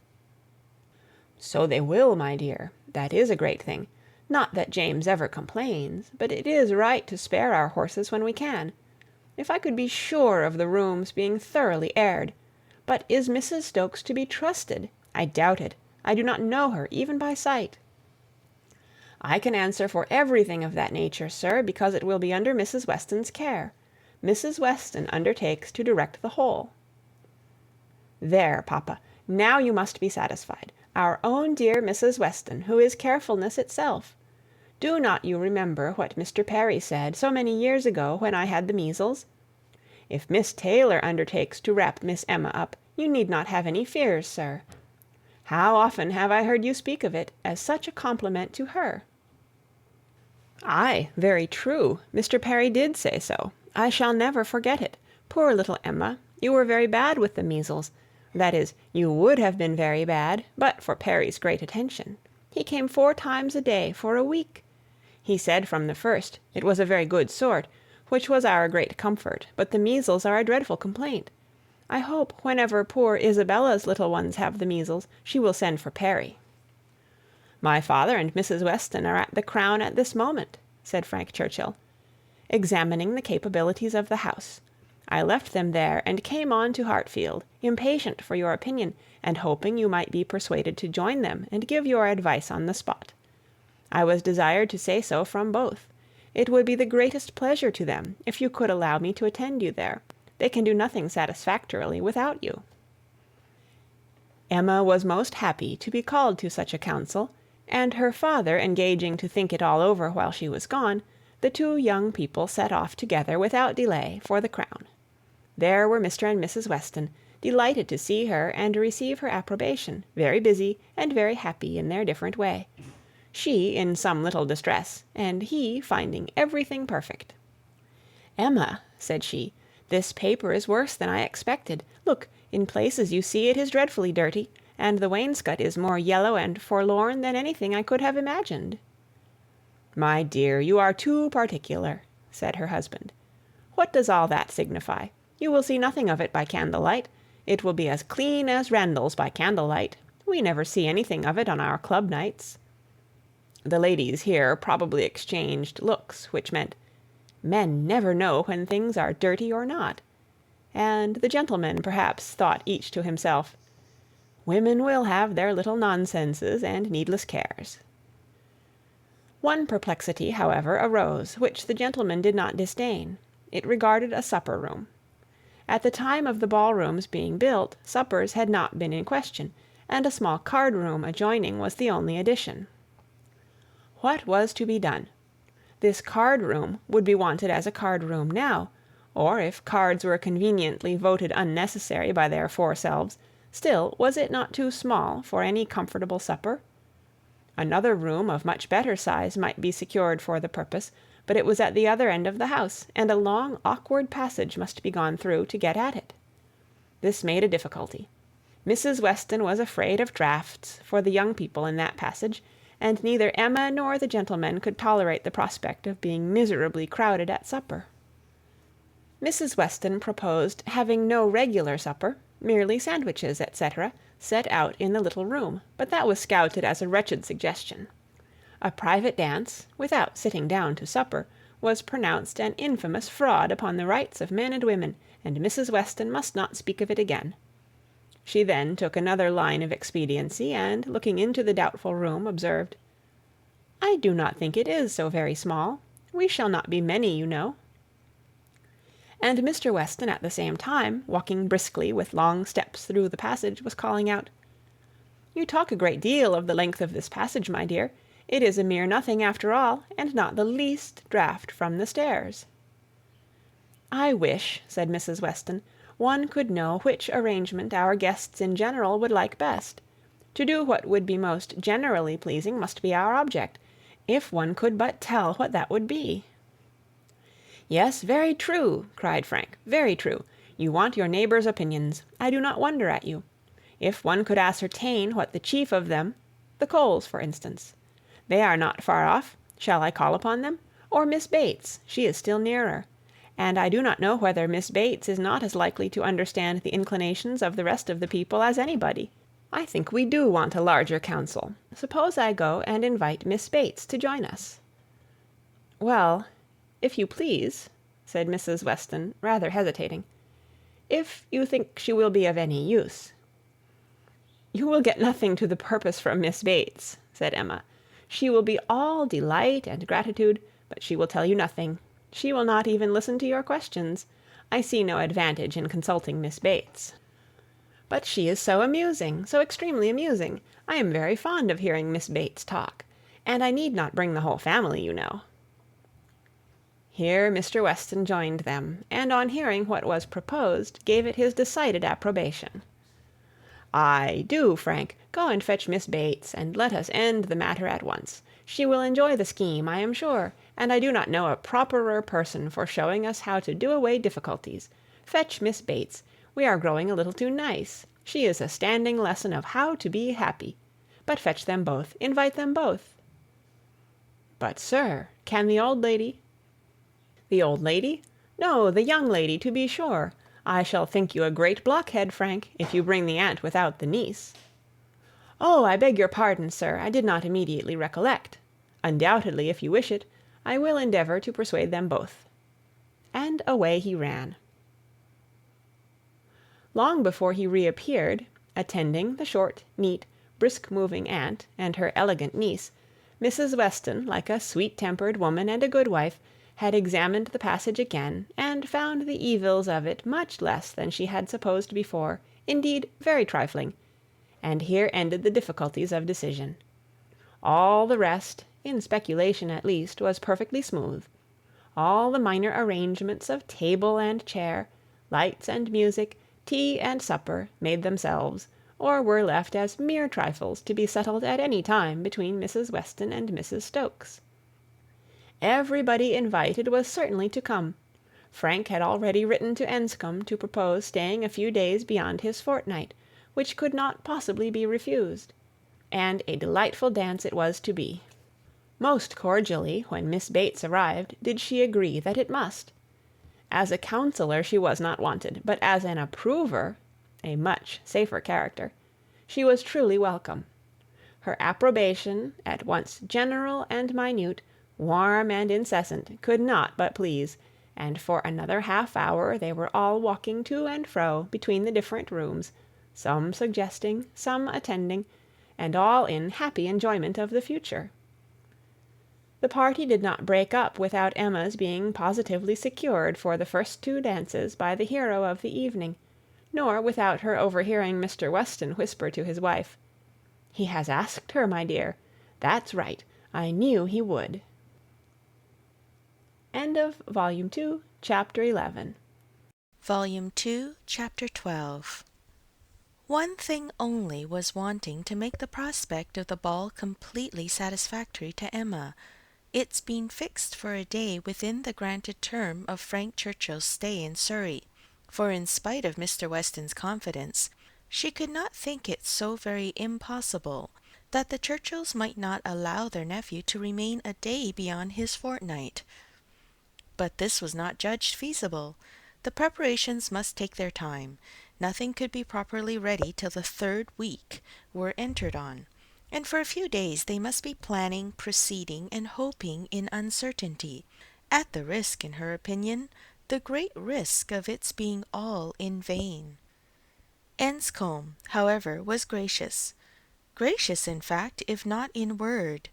"So they will, my dear. That is a great thing. Not that James ever complains, but it is right to spare our horses when we can. If I could be sure of the rooms being thoroughly aired. But is Mrs. Stokes to be trusted? I doubt it. I do not know her, even by sight." "I can answer for everything of that nature, sir, because it will be under Mrs. Weston's care. Mrs. Weston undertakes to direct the whole." "There, papa, now you must be satisfied. Our own dear Mrs. Weston, who is carefulness itself. Do not you remember what Mr. Perry said so many years ago when I had the measles? If Miss Taylor undertakes to wrap Miss Emma up, you need not have any fears, sir. How often have I heard you speak of it as such a compliment to her?" "Aye, very true. Mr. Perry did say so. I shall never forget it. Poor little Emma, you were very bad with the measles. That is, you would have been very bad, but for Perry's great attention. He came 4 times a day for a week. He said from the first it was a very good sort, which was our great comfort, but the measles are a dreadful complaint. I hope whenever poor Isabella's little ones have the measles, she will send for Perry." "My father and Mrs. Weston are at the Crown at this moment," said Frank Churchill, "examining the capabilities of the house. I left them there and came on to Hartfield, impatient for your opinion, and hoping you might be persuaded to join them and give your advice on the spot. I was desired to say so from both. It would be the greatest pleasure to them if you could allow me to attend you there. They can do nothing satisfactorily without you." Emma was most happy to be called to such a council, and her father engaging to think it all over while she was gone, the 2 young people set off together without delay for the Crown. There were Mr. and Mrs. Weston, delighted to see her and receive her approbation, very busy and very happy in their different way, she in some little distress, and he finding everything perfect. "Emma," said she, "this paper is worse than I expected. Look, in places you see it is dreadfully dirty, and the wainscot is more yellow and forlorn than anything I could have imagined." "My dear, you are too particular," said her husband. "What does all that signify? You will see nothing of it by candlelight. It will be as clean as Randalls by candlelight. We never see anything of it on our club nights." The ladies here probably exchanged looks, which meant, "Men never know when things are dirty or not," and the gentlemen perhaps thought each to himself, "Women will have their little nonsenses and needless cares." One perplexity, however, arose, which the gentlemen did not disdain. It regarded a supper-room. At the time of the ballroom's being built, suppers had not been in question, and a small card-room adjoining was the only addition. What was to be done? This card-room would be wanted as a card-room now, or if cards were conveniently voted unnecessary by their four selves, still was it not too small for any comfortable supper? Another room of much better size might be secured for the purpose, but it was at the other end of the house, and a long awkward passage must be gone through to get at it. This made a difficulty. Mrs. Weston was afraid of draughts for the young people in that passage, and neither Emma nor the gentlemen could tolerate the prospect of being miserably crowded at supper. Mrs. Weston proposed having no regular supper, merely sandwiches, etc., set out in the little room, but that was scouted as a wretched suggestion. A private dance, without sitting down to supper, was pronounced an infamous fraud upon the rights of men and women, and Mrs. Weston must not speak of it again. She then took another line of expediency, and, looking into the doubtful room, observed, "I do not think it is so very small. We shall not be many, you know." And Mr. Weston, at the same time, walking briskly with long steps through the passage, was calling out, "You talk a great deal of the length of this passage, my dear. It is a mere nothing after all, and not the least draught from the stairs." "I wish," said Mrs. Weston, "one could know which arrangement our guests in general would like best. To do what would be most generally pleasing must be our object, if one could but tell what that would be." "Yes, very true," cried Frank, "very true. You want your neighbours' opinions. I do not wonder at you. If one could ascertain what the chief of them, the Coles, for instance. They are not far off. Shall I call upon them? Or Miss Bates, she is still nearer. And I do not know whether Miss Bates is not as likely to understand the inclinations of the rest of the people as anybody. I think we do want a larger council. Suppose I go and invite Miss Bates to join us?" "Well, if you please," said Mrs. Weston, rather hesitating, "if you think she will be of any use." "You will get nothing to the purpose from Miss Bates," said Emma. "She will be all delight and gratitude, but she will tell you nothing. She will not even listen to your questions. I see no advantage in consulting Miss Bates." "But she is so amusing, so extremely amusing. I am very fond of hearing Miss Bates talk. And I need not bring the whole family, you know." Here Mr. Weston joined them, and on hearing what was proposed, gave it his decided approbation. "Aye, do, Frank, go and fetch Miss Bates, and let us end the matter at once. She will enjoy the scheme, I am sure, and I do not know a properer person for showing us how to do away difficulties. Fetch Miss Bates. We are growing a little too nice. She is a standing lesson of how to be happy. But fetch them both. Invite them both." "But, sir, can the old lady—" "The old lady? No, the young lady, to be sure. I shall think you a great blockhead, Frank, if you bring the aunt without the niece." "Oh, I beg your pardon, sir. I did not immediately recollect. Undoubtedly, if you wish it, I will endeavour to persuade them both." And away he ran. Long before he reappeared, attending the short, neat, brisk-moving aunt and her elegant niece, Mrs. Weston, like a sweet-tempered woman and a good wife, had examined the passage again, and found the evils of it much less than she had supposed before, indeed very trifling, and here ended the difficulties of decision. All the rest, in speculation at least, was perfectly smooth. All the minor arrangements of table and chair, lights and music, Tea and supper made themselves, or were left as mere trifles to be settled at any time between Mrs. Weston and Mrs. Stokes. Everybody invited was certainly to come. Frank had already written to Enscombe to propose staying a few days beyond his fortnight, which could not possibly be refused, and a delightful dance it was to be. Most cordially, when Miss Bates arrived, did she agree that it must. As a counsellor she was not wanted, but as an approver, a much safer character, she was truly welcome. Her approbation, at once general and minute, warm and incessant, could not but please, and for another half-hour they were all walking to and fro between the different rooms, some suggesting, some attending, and all in happy enjoyment of the future. The party did not break up without Emma's being positively secured for the first 2 dances by the hero of the evening, nor without her overhearing Mr. Weston whisper to his wife, "He has asked her, my dear. That's right. I knew he would." End of Volume 2, Chapter 11. Volume 2, Chapter 12. One thing only was wanting to make the prospect of the ball completely satisfactory to Emma, its being fixed for a day within the granted term of Frank Churchill's stay in Surrey, for in spite of Mr. Weston's confidence, she could not think it so very impossible that the Churchills might not allow their nephew to remain a day beyond his fortnight. But this was not judged feasible. The preparations must take their time. Nothing could be properly ready till the 3rd week were entered on, and for a few days they must be planning, proceeding, and hoping in uncertainty, at the risk, in her opinion, the great risk of its being all in vain. Enscombe, however, was gracious, in fact, if not in word.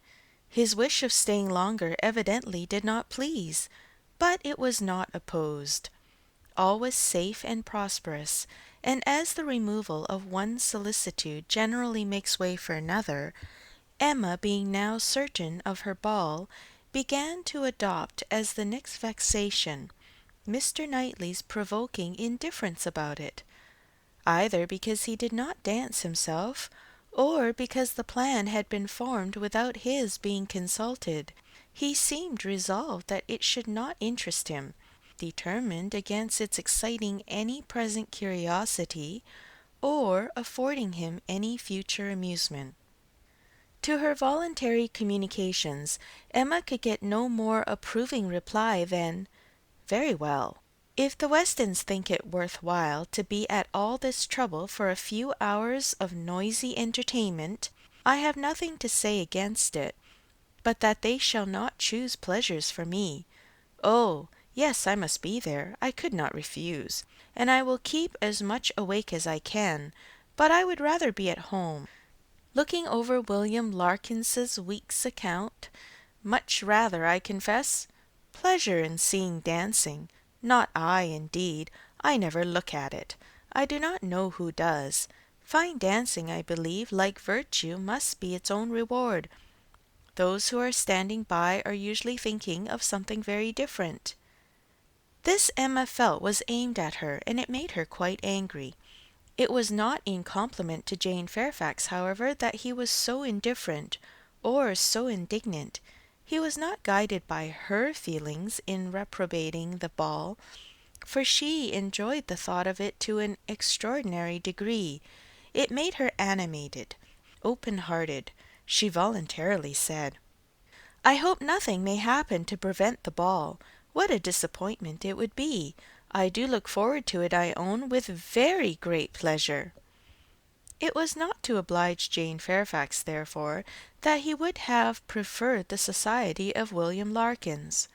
His wish of staying longer evidently did not please, but it was not opposed. All was safe and prosperous, and as the removal of one solicitude generally makes way for another, Emma, being now certain of her ball, began to adopt as the next vexation Mr. Knightley's provoking indifference about it, either because he did not dance himself, or because the plan had been formed without his being consulted. He seemed resolved that it should not interest him, determined against its exciting any present curiosity, or affording him any future amusement. To her voluntary communications, Emma could get no more approving reply than, "Very well. If the Westons think it worth while to be at all this trouble for a few hours of noisy entertainment, I have nothing to say against it, but that they shall not choose pleasures for me. Oh, yes, I must be there. I could not refuse, and I will keep as much awake as I can, but I would rather be at home, looking over William Larkins's week's account. Much rather, I confess. Pleasure in seeing dancing. Not I, indeed. I never look at it. I do not know who does. Fine dancing, I believe, like virtue, must be its own reward. Those who are standing by are usually thinking of something very different." This Emma felt was aimed at her, and it made her quite angry. It was not in compliment to Jane Fairfax, however, that he was so indifferent, or so indignant. He was not guided by her feelings in reprobating the ball, for she enjoyed the thought of it to an extraordinary degree. It made her animated, open-hearted. She voluntarily said, "I hope nothing may happen to prevent the ball. What a disappointment it would be! I do look forward to it, I own, with very great pleasure." It was not to oblige Jane Fairfax, therefore, that he would have preferred the society of William Larkins.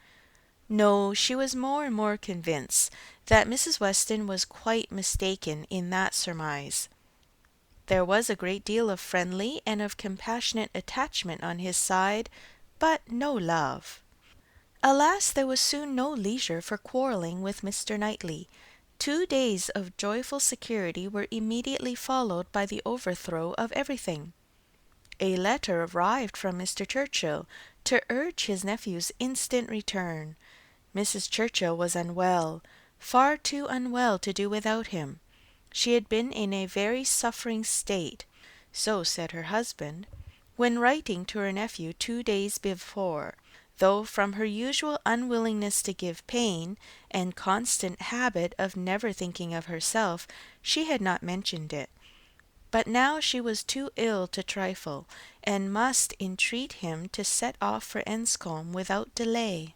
No, she was more and more convinced that Mrs. Weston was quite mistaken in that surmise. There was a great deal of friendly and of compassionate attachment on his side, but no love. Alas, there was soon no leisure for quarrelling with Mr. Knightley. 2 days of joyful security were immediately followed by the overthrow of everything. A letter arrived from Mr. Churchill to urge his nephew's instant return. Mrs. Churchill was unwell, far too unwell to do without him. She had been in a very suffering state, so said her husband, when writing to her nephew 2 days before, though from her usual unwillingness to give pain, and constant habit of never thinking of herself, she had not mentioned it. But now she was too ill to trifle, and must entreat him to set off for Enscombe without delay.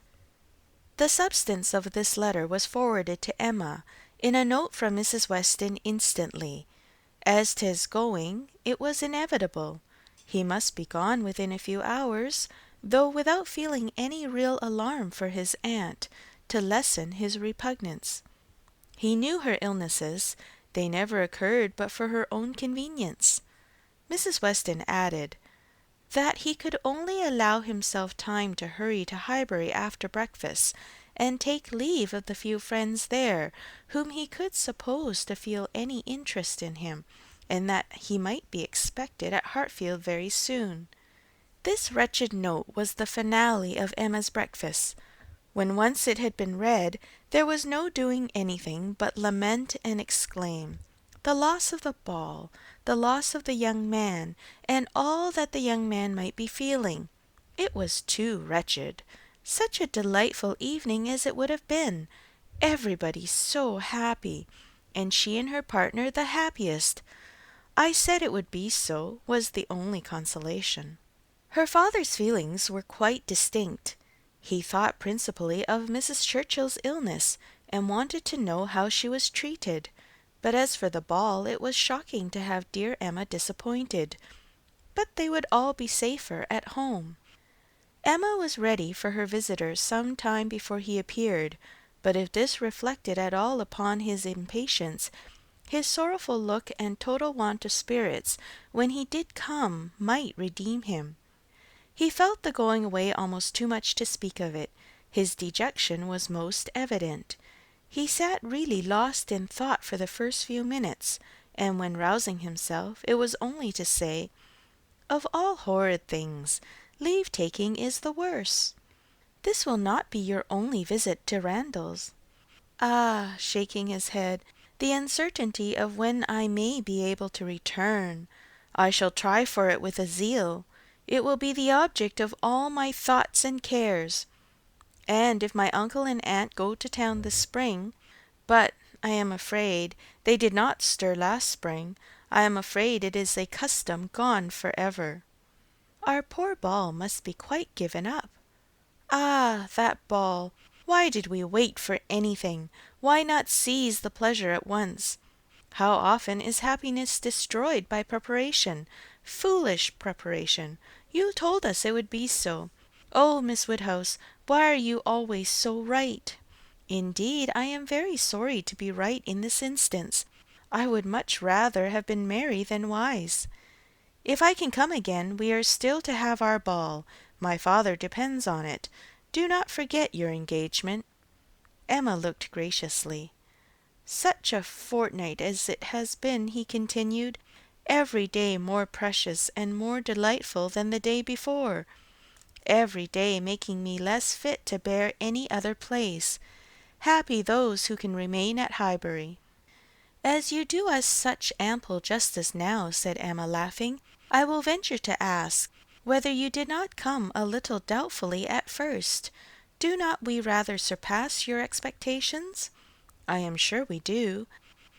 The substance of this letter was forwarded to Emma, in a note from Mrs. Weston instantly. As to his going, it was inevitable. He must be gone within a few hours, though without feeling any real alarm for his aunt, to lessen his repugnance. He knew her illnesses, they never occurred but for her own convenience. Mrs. Weston added, that he could only allow himself time to hurry to Highbury after breakfast, and take leave of the few friends there whom he could suppose to feel any interest in him, and that he might be expected at Hartfield very soon. This wretched note was the finale of Emma's breakfast. When once it had been read, there was no doing anything but lament and exclaim. The loss of the ball, the loss of the young man, and all that the young man might be feeling. It was too wretched. Such a delightful evening as it would have been. Everybody so happy, and she and her partner the happiest. I said it would be so, was the only consolation. Her father's feelings were quite distinct. He thought principally of Mrs. Churchill's illness, and wanted to know how she was treated. But as for the ball, it was shocking to have dear Emma disappointed. But they would all be safer at home. Emma was ready for her visitor some time before he appeared, but if this reflected at all upon his impatience, his sorrowful look and total want of spirits when he did come might redeem him. He felt the going away almost too much to speak of it. His dejection was most evident. He sat really lost in thought for the first few minutes, and when rousing himself, it was only to say, "Of all horrid things, leave-taking is the worst. This will not be your only visit to Randalls." "Ah," shaking his head, "the uncertainty of when I may be able to return. I shall try for it with a zeal. It will be the object of all my thoughts and cares. And if my uncle and aunt go to town this spring, but I am afraid they did not stir last spring, I am afraid it is a custom gone for ever. Our poor ball must be quite given up. Ah, that ball! Why did we wait for anything? Why not seize the pleasure at once? How often is happiness destroyed by preparation, foolish preparation? You told us it would be so. Oh, Miss Woodhouse, why are you always so right? Indeed, I am very sorry to be right in this instance. I would much rather have been merry than wise. If I can come again, we are still to have our ball. My father depends on it. Do not forget your engagement." Emma looked graciously. "Such a fortnight as it has been," he continued, "every day more precious and more delightful than the day before, every day making me less fit to bear any other place. Happy those who can remain at Highbury." "As you do us such ample justice now," said Emma, laughing, "I will venture to ask, whether you did not come a little doubtfully at first. Do not we rather surpass your expectations? I am sure we do.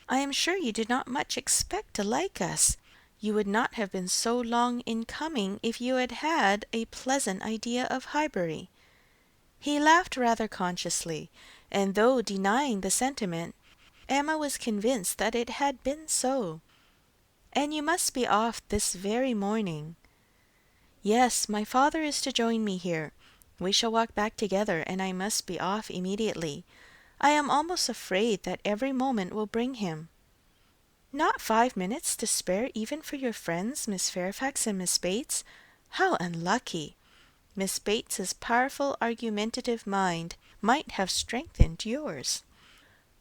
I am sure you did not much expect to like us. You would not have been so long in coming if you had had a pleasant idea of Highbury." He laughed rather consciously, and though denying the sentiment, Emma was convinced that it had been so. "And you must be off this very morning." "Yes, my father is to join me here. We shall walk back together, and I must be off immediately. I am almost afraid that every moment will bring him." "Not 5 minutes to spare even for your friends, Miss Fairfax and Miss Bates? How unlucky! Miss Bates's powerful argumentative mind might have strengthened yours."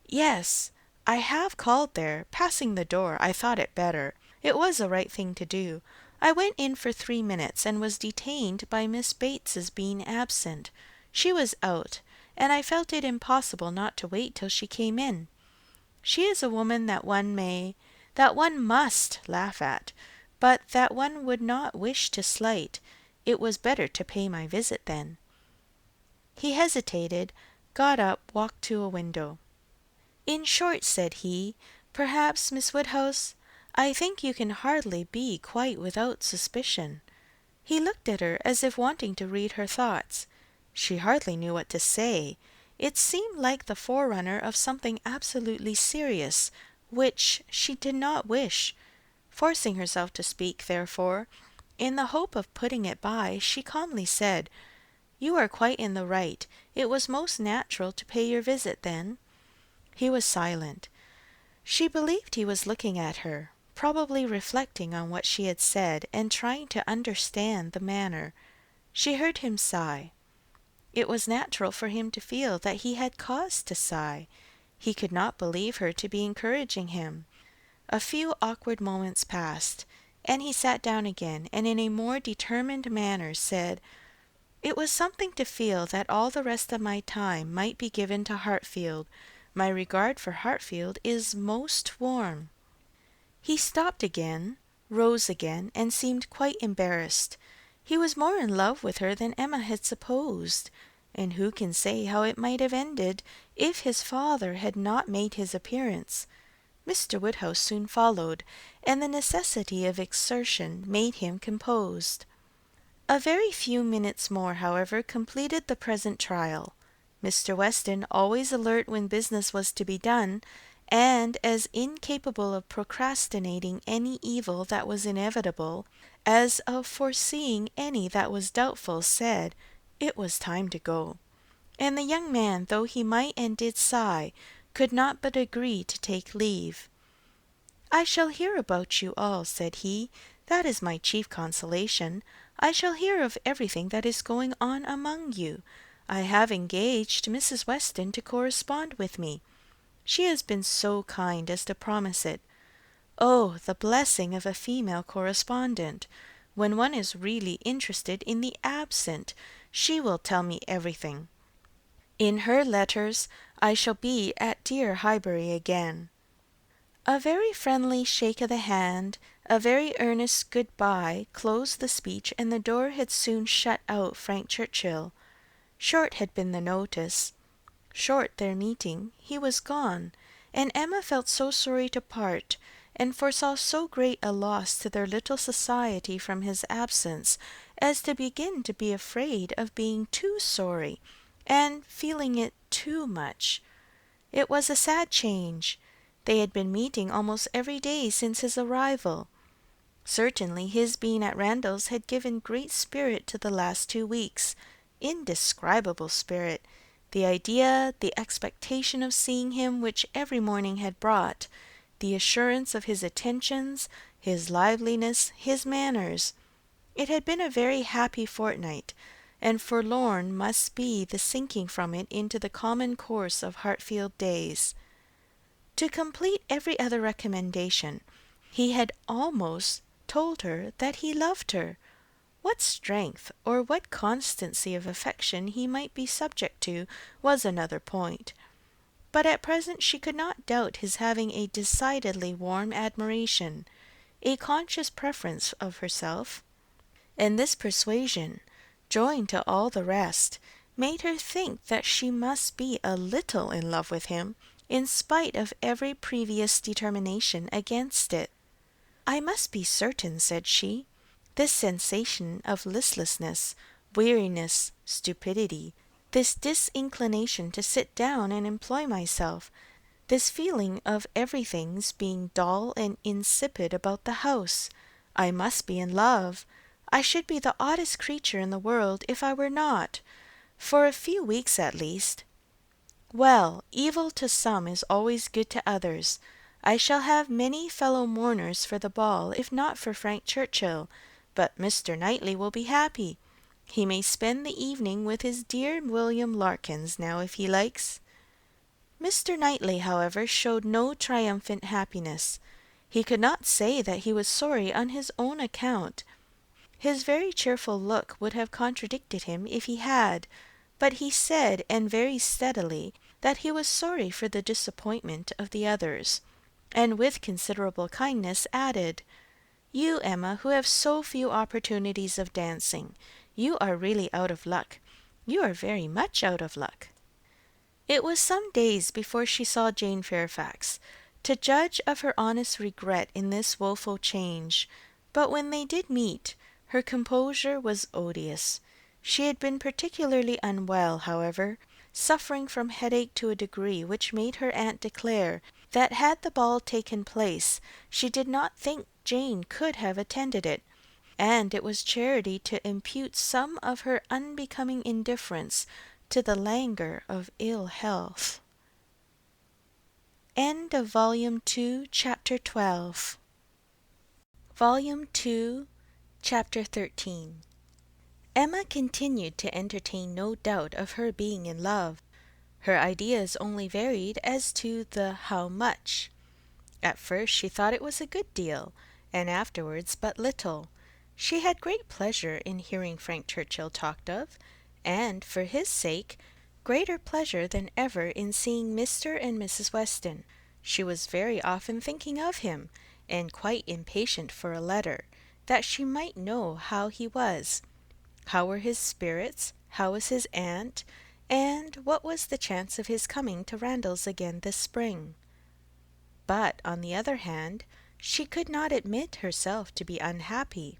"Yes, I have called there. Passing the door, I thought it better. It was the right thing to do. I went in for 3 minutes, and was detained by Miss Bates's being absent. She was out, and I felt it impossible not to wait till she came in. She is a woman that one must laugh at, but that one would not wish to slight. It was better to pay my visit then." He hesitated, got up, walked to a window. "In short," said he, "perhaps, Miss Woodhouse, I think you can hardly be quite without suspicion." He looked at her as if wanting to read her thoughts. She hardly knew what to say. It seemed like the forerunner of something absolutely serious, which she did not wish. Forcing herself to speak, therefore, in the hope of putting it by, she calmly said, "You are quite in the right. It was most natural to pay your visit then." He was silent. She believed he was looking at her, probably reflecting on what she had said, and trying to understand the manner. She heard him sigh. It was natural for him to feel that he had cause to sigh. He could not believe her to be encouraging him. A few awkward moments passed, and he sat down again, and in a more determined manner said, "It was something to feel that all the rest of my time might be given to Hartfield. My regard for Hartfield is most warm." He stopped again, rose again, and seemed quite embarrassed. He was more in love with her than Emma had supposed, and who can say how it might have ended if his father had not made his appearance? Mr. Woodhouse soon followed, and the necessity of exertion made him composed. A very few minutes more, however, completed the present trial. Mr. Weston, always alert when business was to be done, and as incapable of procrastinating any evil that was inevitable as of foreseeing any that was doubtful, said it was time to go. And the young man, though he might and did sigh, could not but agree to take leave. "I shall hear about you all," said he. "That is my chief consolation. I shall hear of everything that is going on among you. I have engaged Mrs. Weston to correspond with me. She has been so kind as to promise it. Oh, the blessing of a female correspondent! When one is really interested in the absent, she will tell me everything. In her letters I shall be at dear Highbury again." A very friendly shake of the hand, a very earnest good-bye, closed the speech, and the door had soon shut out Frank Churchill. Short had been the notice, short their meeting. He was gone, and Emma felt so sorry to part, and foresaw so great a loss to their little society from his absence, as to begin to be afraid of being too sorry, and feeling it too much. It was a sad change. They had been meeting almost every day since his arrival. Certainly his being at Randalls had given great spirit to the last 2 weeks, indescribable spirit. The idea, the expectation of seeing him which every morning had brought, the assurance of his attentions, his liveliness, his manners. It had been a very happy fortnight, and forlorn must be the sinking from it into the common course of Hartfield days. To complete every other recommendation, he had almost told her that he loved her. What strength or what constancy of affection he might be subject to was another point. But at present she could not doubt his having a decidedly warm admiration, a conscious preference of herself, and this persuasion, joined to all the rest, made her think that she must be a little in love with him, in spite of every previous determination against it. "I must be certain," said she. "This sensation of listlessness, weariness, stupidity, this disinclination to sit down and employ myself, this feeling of everything's being dull and insipid about the house, I must be in love. I should be the oddest creature in the world if I were not, for a few weeks at least. Well, evil to some is always good to others. I shall have many fellow mourners for the ball, if not for Frank Churchill, but Mr. Knightley will be happy. He may spend the evening with his dear William Larkins now if he likes." Mr. Knightley, however, showed no triumphant happiness. He could not say that he was sorry on his own account. His very cheerful look would have contradicted him if he had, but he said, and very steadily, that he was sorry for the disappointment of the others, and with considerable kindness added, "You, Emma, who have so few opportunities of dancing, you are really out of luck. You are very much out of luck." It was some days before she saw Jane Fairfax, to judge of her honest regret in this woeful change, but when they did meet, her composure was odious. She had been particularly unwell, however, suffering from headache to a degree which made her aunt declare that had the ball taken place, she did not think Jane could have attended it, and it was charity to impute some of her unbecoming indifference to the languor of ill health. End of Volume 2, Chapter 12. Volume 2, Chapter 13. Emma continued to entertain no doubt of her being in love. Her ideas only varied as to the how much. At first she thought it was a good deal, and afterwards but little. She had great pleasure in hearing Frank Churchill talked of, and, for his sake, greater pleasure than ever in seeing Mr. and Mrs. Weston. She was very often thinking of him, and quite impatient for a letter, that she might know how he was. How were his spirits? How was his aunt? And what was the chance of his coming to Randalls again this spring? But, on the other hand, she could not admit herself to be unhappy,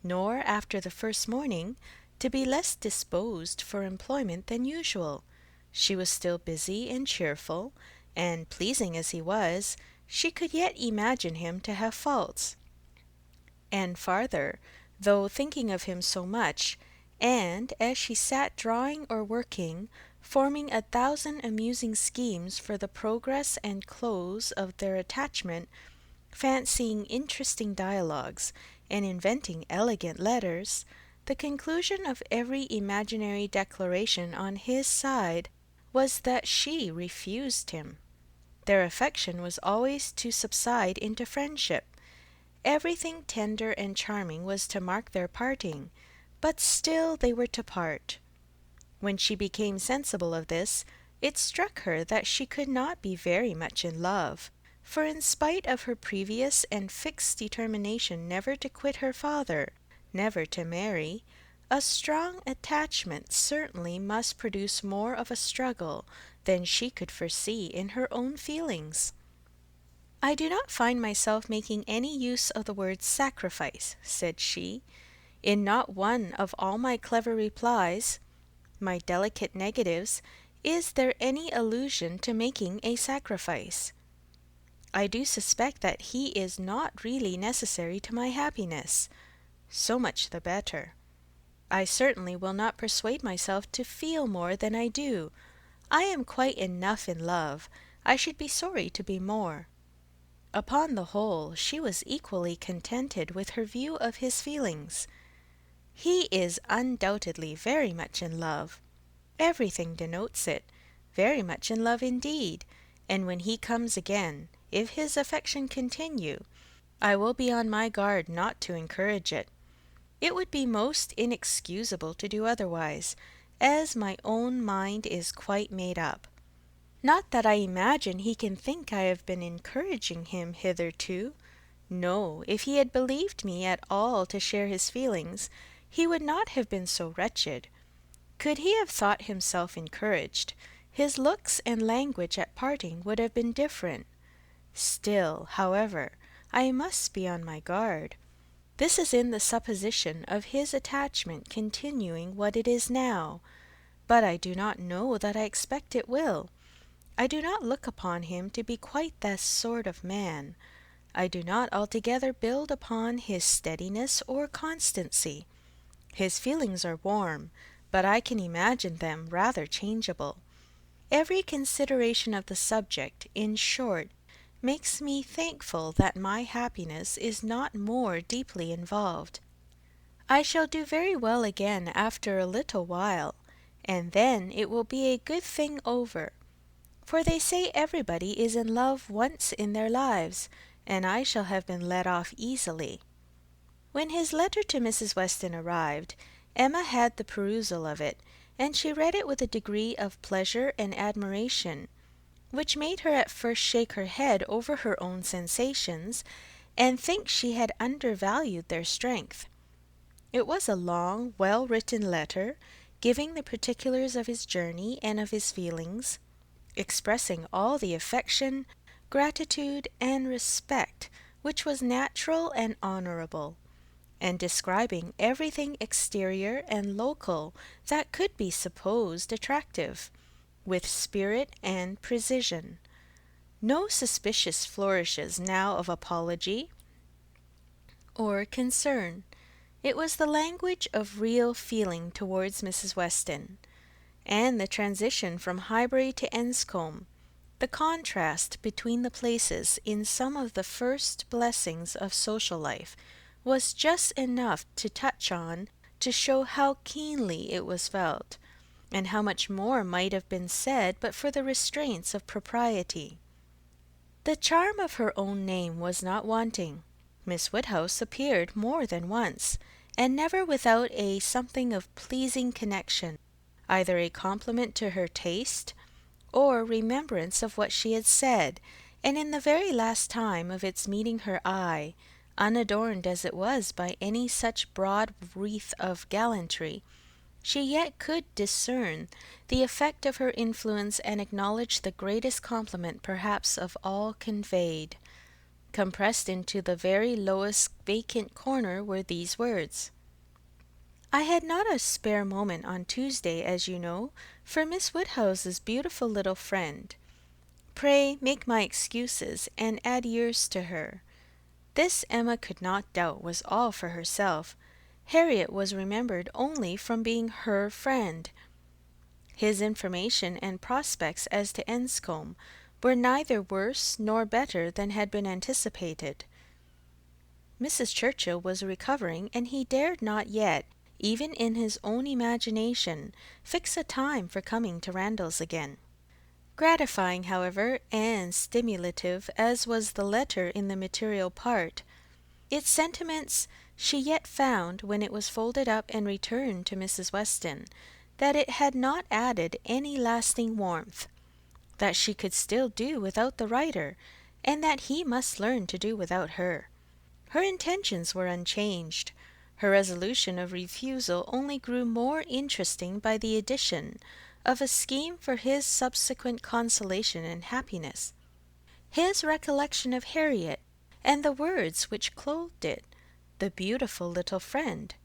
nor, after the first morning, to be less disposed for employment than usual. She was still busy and cheerful, and, pleasing as he was, she could yet imagine him to have faults. And farther, though thinking of him so much, and, as she sat drawing or working, forming 1,000 amusing schemes for the progress and close of their attachment, fancying interesting dialogues, and inventing elegant letters, the conclusion of every imaginary declaration on his side was that she refused him. Their affection was always to subside into friendship. Everything tender and charming was to mark their parting, but still they were to part. When she became sensible of this, it struck her that she could not be very much in love, for in spite of her previous and fixed determination never to quit her father, never to marry, a strong attachment certainly must produce more of a struggle than she could foresee in her own feelings. "I do not find myself making any use of the word sacrifice," said she. "In not one of all my clever replies, my delicate negatives, is there any allusion to making a sacrifice. I do suspect that he is not really necessary to my happiness. So much the better. I certainly will not persuade myself to feel more than I do. I am quite enough in love. I should be sorry to be more." Upon the whole, she was equally contented with her view of his feelings. He is undoubtedly very much in love. Everything denotes it. Very much in love indeed. And when he comes again, if his affection continue, I will be on my guard not to encourage it. It would be most inexcusable to do otherwise, as my own mind is quite made up. Not that I imagine he can think I have been encouraging him hitherto. No, if he had believed me at all to share his feelings, he would not have been so wretched. Could he have thought himself encouraged, his looks and language at parting would have been different. Still, however, I must be on my guard. This is in the supposition of his attachment continuing what it is now, but I do not know that I expect it will. I do not look upon him to be quite that sort of man. I do not altogether build upon his steadiness or constancy. His feelings are warm, but I can imagine them rather changeable. Every consideration of the subject, in short, makes me thankful that my happiness is not more deeply involved. I shall do very well again after a little while, and then it will be a good thing over. For they say everybody is in love once in their lives, and I shall have been let off easily. When his letter to Mrs. Weston arrived, Emma had the perusal of it, and she read it with a degree of pleasure and admiration, which made her at first shake her head over her own sensations, and think she had undervalued their strength. It was a long, well-written letter, giving the particulars of his journey and of his feelings, expressing all the affection, gratitude, and respect which was natural and honorable, and describing everything exterior and local that could be supposed attractive, with spirit and precision. No suspicious flourishes now of apology or concern. It was the language of real feeling towards Mrs. Weston, and the transition from Highbury to Enscombe, the contrast between the places in some of the first blessings of social life, was just enough to touch on to show how keenly it was felt, and how much more might have been said but for the restraints of propriety. The charm of her own name was not wanting. Miss Woodhouse appeared more than once, and never without a something of pleasing connection, either a compliment to her taste, or remembrance of what she had said, and in the very last time of its meeting her eye, unadorned as it was by any such broad wreath of gallantry, she yet could discern the effect of her influence and acknowledge the greatest compliment perhaps of all conveyed. Compressed into the very lowest vacant corner were these words: "I had not a spare moment on Tuesday, as you know, for Miss Woodhouse's beautiful little friend. Pray make my excuses, and add yours to her." This Emma could not doubt was all for herself. Harriet was remembered only from being her friend. His information and prospects as to Enscombe were neither worse nor better than had been anticipated. Mrs. Churchill was recovering, and he dared not yet, even in his own imagination, fix a time for coming to Randalls again. Gratifying, however, and stimulative as was the letter in the material part, its sentiments she yet found, when it was folded up and returned to Mrs. Weston, that it had not added any lasting warmth, that she could still do without the writer, and that he must learn to do without her. Her intentions were unchanged. Her resolution of refusal only grew more interesting by the addition of a scheme for his subsequent consolation and happiness. His recollection of Harriet, and the words which clothed it, the beautiful little friend,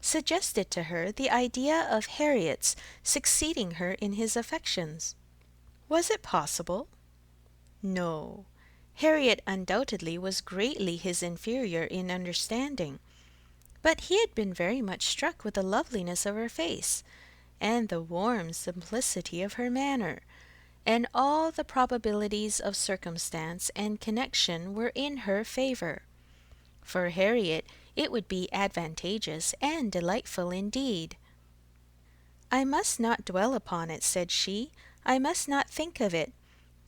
suggested to her the idea of Harriet's succeeding her in his affections. Was it possible? No. Harriet undoubtedly was greatly his inferior in understanding, but he had been very much struck with the loveliness of her face, and the warm simplicity of her manner, and all the probabilities of circumstance and connection were in her favour. For Harriet it would be advantageous and delightful indeed. "I must not dwell upon it," said she. "I must not think of it.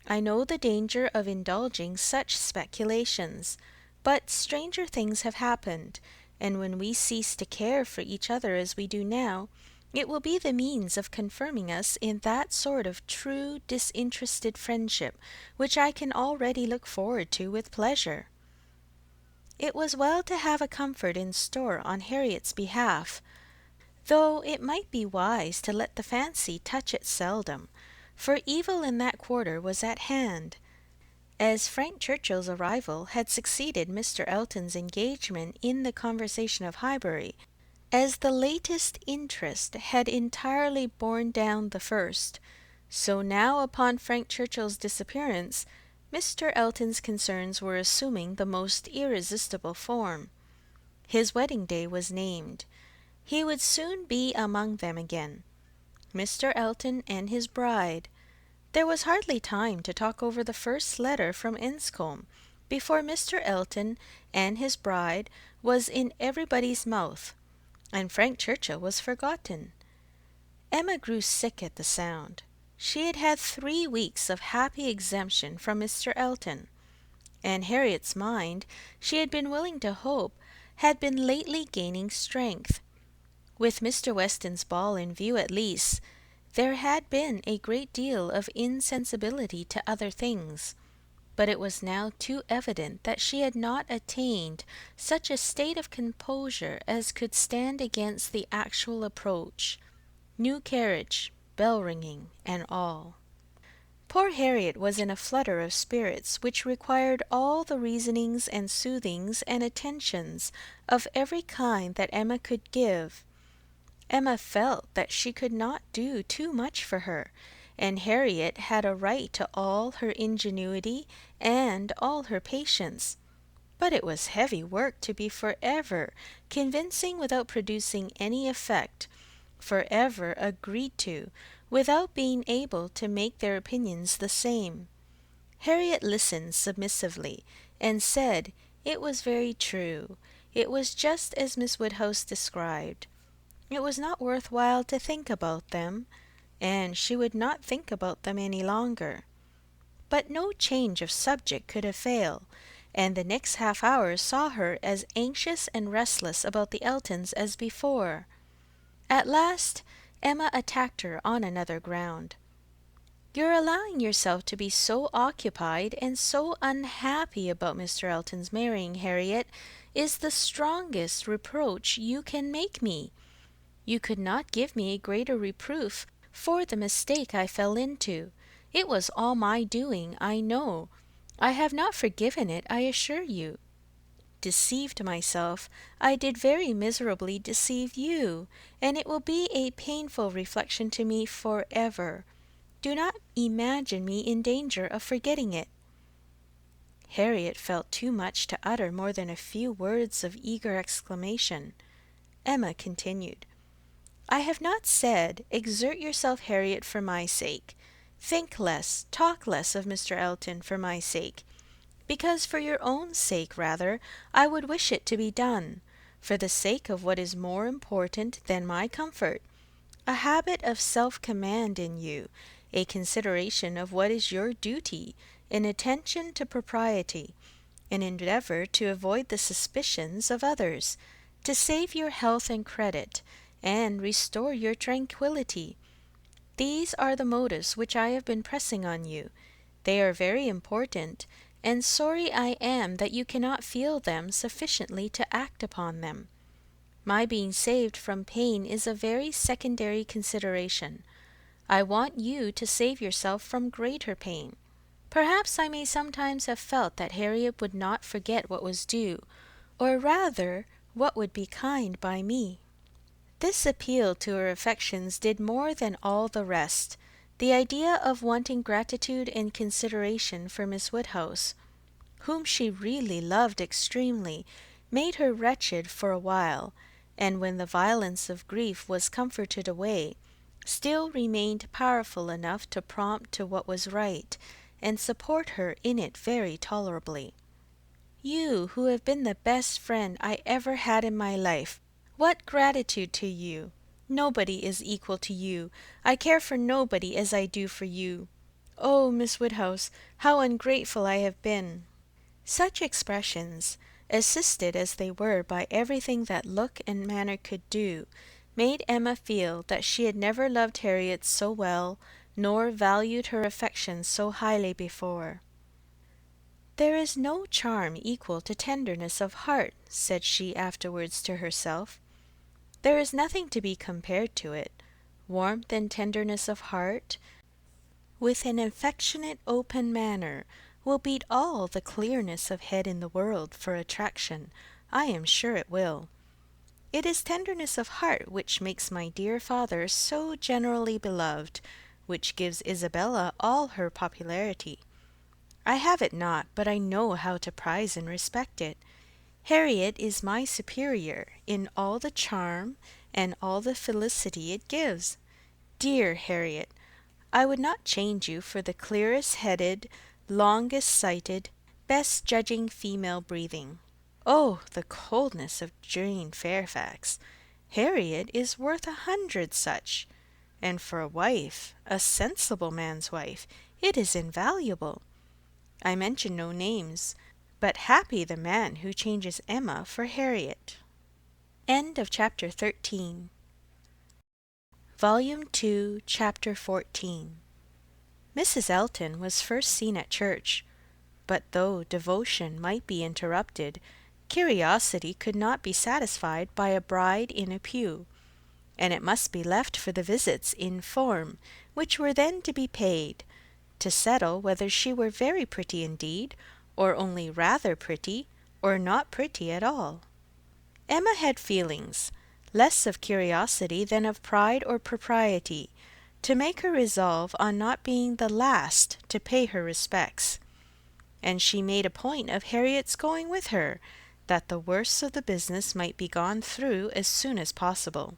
I know the danger of indulging such speculations, but stranger things have happened, and when we cease to care for each other as we do now, it will be the means of confirming us in that sort of true disinterested friendship which I can already look forward to with pleasure." It was well to have a comfort in store on Harriet's behalf, though it might be wise to let the fancy touch it seldom, for evil in that quarter was at hand. As Frank Churchill's arrival had succeeded Mr. Elton's engagement in the conversation of Highbury, as the latest interest had entirely borne down the first, so now upon Frank Churchill's disappearance, Mr. Elton's concerns were assuming the most irresistible form. His wedding day was named. He would soon be among them again. Mr. Elton and his bride. There was hardly time to talk over the first letter from Enscombe before Mr. Elton and his bride was in everybody's mouth, and Frank Churchill was forgotten. Emma grew sick at the sound. She had had 3 weeks of happy exemption from Mr. Elton, and Harriet's mind, she had been willing to hope, had been lately gaining strength. With Mr. Weston's ball in view at least, there had been a great deal of insensibility to other things, but it was now too evident that she had not attained such a state of composure as could stand against the actual approach, new carriage, bell ringing, and all. Poor Harriet was in a flutter of spirits which required all the reasonings and soothings and attentions of every kind that Emma could give. Emma felt that she could not do too much for her, and Harriet had a right to all her ingenuity and all her patience. But it was heavy work to be forever convincing without producing any effect, forever agreed to, without being able to make their opinions the same. Harriet listened submissively, and said it was very true. It was just as Miss Woodhouse described. It was not worth while to think about them, and she would not think about them any longer. But no change of subject could have failed, and the next half-hour saw her as anxious and restless about the Eltons as before. At last Emma attacked her on another ground. "Your allowing yourself to be so occupied and so unhappy about Mr. Elton's marrying Harriet is the strongest reproach you can make me. You could not give me a greater reproof for the mistake I fell into. It was all my doing, I know. I have not forgiven it, I assure you. Deceived myself, I did very miserably deceive you, and it will be a painful reflection to me forever. Do not imagine me in danger of forgetting it." Harriet felt too much to utter more than a few words of eager exclamation. Emma continued, "I have not said, exert yourself, Harriet, for my sake. Think less, talk less of Mr. Elton for my sake, because for your own sake, rather, I would wish it to be done, for the sake of what is more important than my comfort, a habit of self-command in you, a consideration of what is your duty, an attention to propriety, an endeavour to avoid the suspicions of others, to save your health and credit, and restore your tranquillity. These are the motives which I have been pressing on you. They are very important, and sorry I am that you cannot feel them sufficiently to act upon them. My being saved from pain is a very secondary consideration. I want you to save yourself from greater pain. Perhaps I may sometimes have felt that Harriet would not forget what was due, or rather what would be kind by me." This appeal to her affections did more than all the rest. The idea of wanting gratitude and consideration for Miss Woodhouse, whom she really loved extremely, made her wretched for a while, and when the violence of grief was comforted away, still remained powerful enough to prompt to what was right, and support her in it very tolerably. "You, who have been the best friend I ever had in my life, what gratitude to you! Nobody is equal to you. I care for nobody as I do for you. Oh, Miss Woodhouse, how ungrateful I have been!" Such expressions, assisted as they were by everything that look and manner could do, made Emma feel that she had never loved Harriet so well, nor valued her affection so highly before. "There is no charm equal to tenderness of heart," said she afterwards to herself. "There is nothing to be compared to it. Warmth and tenderness of heart, with an affectionate open manner, will beat all the clearness of head in the world for attraction. I am sure it will. It is tenderness of heart which makes my dear father so generally beloved, which gives Isabella all her popularity. I have it not, but I know how to prize and respect it. Harriet is my superior in all the charm and all the felicity it gives. Dear Harriet, I would not change you for the clearest headed, longest sighted, best judging female breathing. Oh, the coldness of Jane Fairfax! Harriet is worth 100 such, and for a wife, a sensible man's wife, it is invaluable. I mention no names, but happy the man who changes Emma for Harriet. End of chapter 13. Volume 2, Chapter 14. Mrs. Elton was first seen at church, but though devotion might be interrupted, curiosity could not be satisfied by a bride in a pew, and it must be left for the visits in form, which were then to be paid, to settle whether she were very pretty indeed, or only rather pretty, or not pretty at all. Emma had feelings, less of curiosity than of pride or propriety, to make her resolve on not being the last to pay her respects, and she made a point of Harriet's going with her, that the worst of the business might be gone through as soon as possible.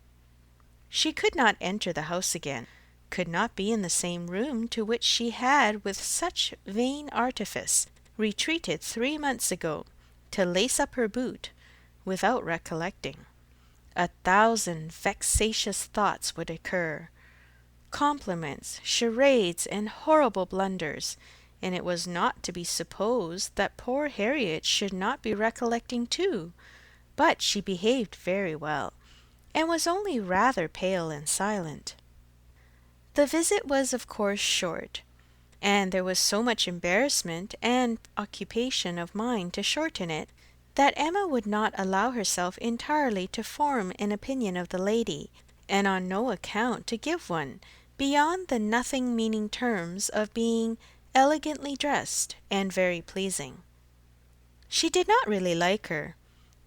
She could not enter the house again, could not be in the same room to which she had with such vain artifice retreated 3 months ago, to lace up her boot, without recollecting. 1,000 vexatious thoughts would occur, compliments, charades, and horrible blunders, and it was not to be supposed that poor Harriet should not be recollecting too, but she behaved very well, and was only rather pale and silent. The visit was of course short, and there was so much embarrassment and occupation of mind to shorten it, that Emma would not allow herself entirely to form an opinion of the lady, and on no account to give one, beyond the nothing meaning terms of being elegantly dressed and very pleasing. She did not really like her.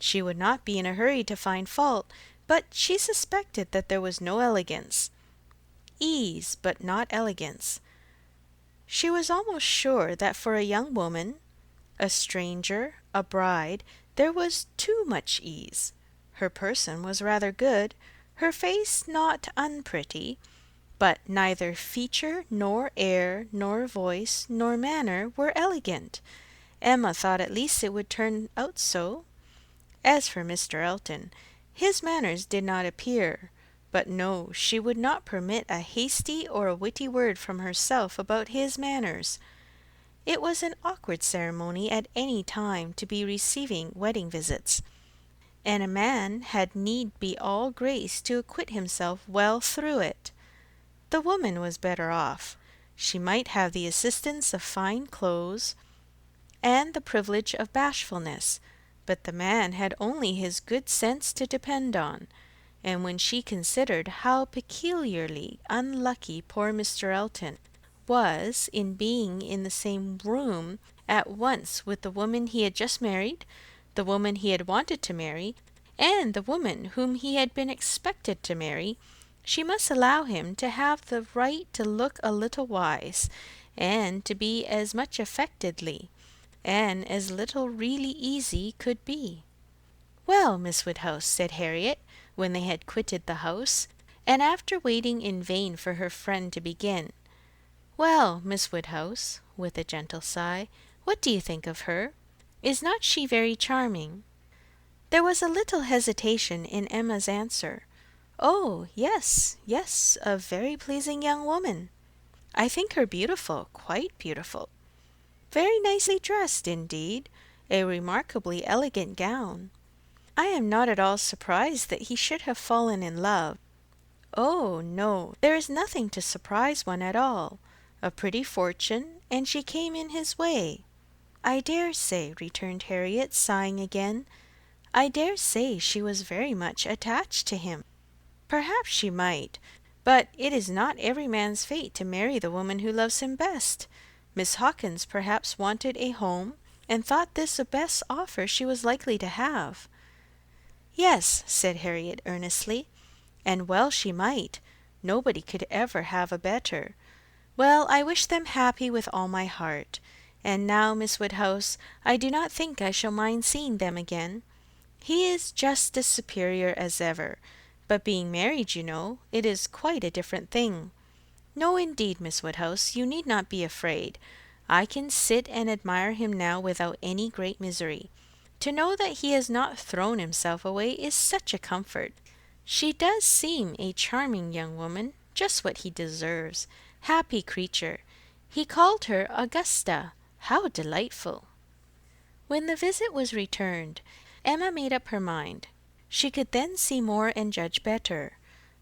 She would not be in a hurry to find fault, but she suspected that there was no elegance. Ease, but not elegance. She was almost sure that for a young woman, a stranger, a bride, there was too much ease. Her person was rather good, her face not unpretty, but neither feature, nor air, nor voice, nor manner were elegant. Emma thought at least it would turn out so. As for Mr. Elton, his manners did not appear, but no, she would not permit a hasty or a witty word from herself about his manners. It was an awkward ceremony at any time to be receiving wedding visits, and a man had need be all grace to acquit himself well through it. The woman was better off. She might have the assistance of fine clothes, and the privilege of bashfulness, but the man had only his good sense to depend on, and when she considered how peculiarly unlucky poor Mr. Elton was in being in the same room at once with the woman he had just married, the woman he had wanted to marry, and the woman whom he had been expected to marry, she must allow him to have the right to look a little wise, and to be as much affectedly, and as little really easy could be. "Well, Miss Woodhouse," said Harriet, when they had quitted the house, and after waiting in vain for her friend to begin. "Well, Miss Woodhouse," with a gentle sigh, "what do you think of her? Is not she very charming?" There was a little hesitation in Emma's answer. "Oh, yes, yes, a very pleasing young woman. I think her beautiful, quite beautiful. Very nicely dressed, indeed, a remarkably elegant gown. I am not at all surprised that he should have fallen in love. Oh, no, there is nothing to surprise one at all. A pretty fortune, and she came in his way." "I dare say," returned Harriet, sighing again, "I dare say she was very much attached to him." "Perhaps she might, but it is not every man's fate to marry the woman who loves him best. Miss Hawkins perhaps wanted a home, and thought this the best offer she was likely to have." "Yes," said Harriet earnestly, "and well she might. Nobody could ever have a better. Well, I wish them happy with all my heart. And now, Miss Woodhouse, I do not think I shall mind seeing them again. He is just as superior as ever, but being married, you know, it is quite a different thing. No, indeed, Miss Woodhouse, you need not be afraid. I can sit and admire him now without any great misery. To know that he has not thrown himself away is such a comfort. She does seem a charming young woman, just what he deserves. Happy creature! He called her Augusta. How delightful!" When the visit was returned, Emma made up her mind. She could then see more and judge better.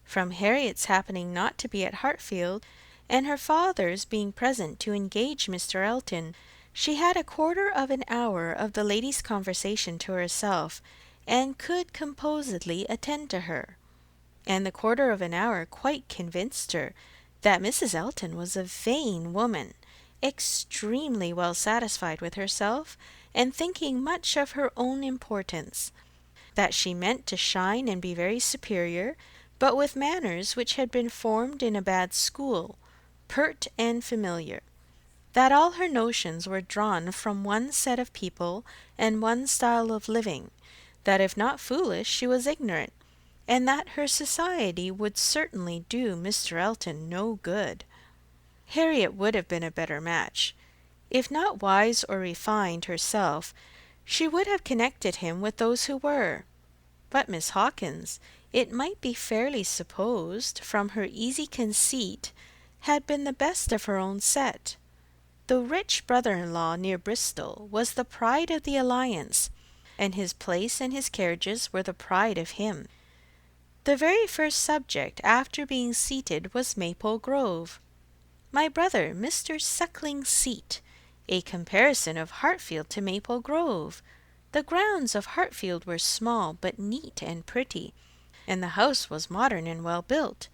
From Harriet's happening not to be at Hartfield, and her father's being present to engage Mr. Elton, she had a quarter of an hour of the lady's conversation to herself, and could composedly attend to her. And the quarter of an hour quite convinced her that Mrs. Elton was a vain woman, extremely well satisfied with herself, and thinking much of her own importance, that she meant to shine and be very superior, but with manners which had been formed in a bad school, pert and familiar, that all her notions were drawn from one set of people and one style of living, that if not foolish she was ignorant, and that her society would certainly do Mr. Elton no good. Harriet would have been a better match. If not wise or refined herself, she would have connected him with those who were. But Miss Hawkins, it might be fairly supposed, from her easy conceit, had been the best of her own set. The rich brother-in-law near Bristol was the pride of the alliance, and his place and his carriages were the pride of him. The very first subject after being seated was Maple Grove. My brother, Mr. Suckling's seat, a comparison of Hartfield to Maple Grove. The grounds of Hartfield were small, but neat and pretty, and the house was modern and well built.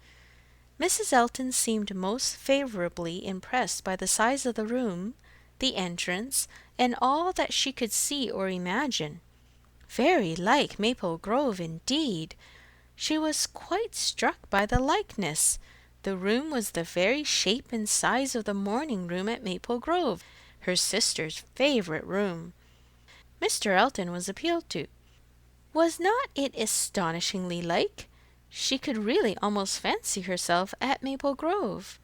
Mrs. Elton seemed most favourably impressed by the size of the room, the entrance, and all that she could see or imagine. Very like Maple Grove indeed. She was quite struck by the likeness. The room was the very shape and size of the morning room at Maple Grove, her sister's favourite room. Mr. Elton was appealed to. Was not it astonishingly like? She could really almost fancy herself at Maple Grove.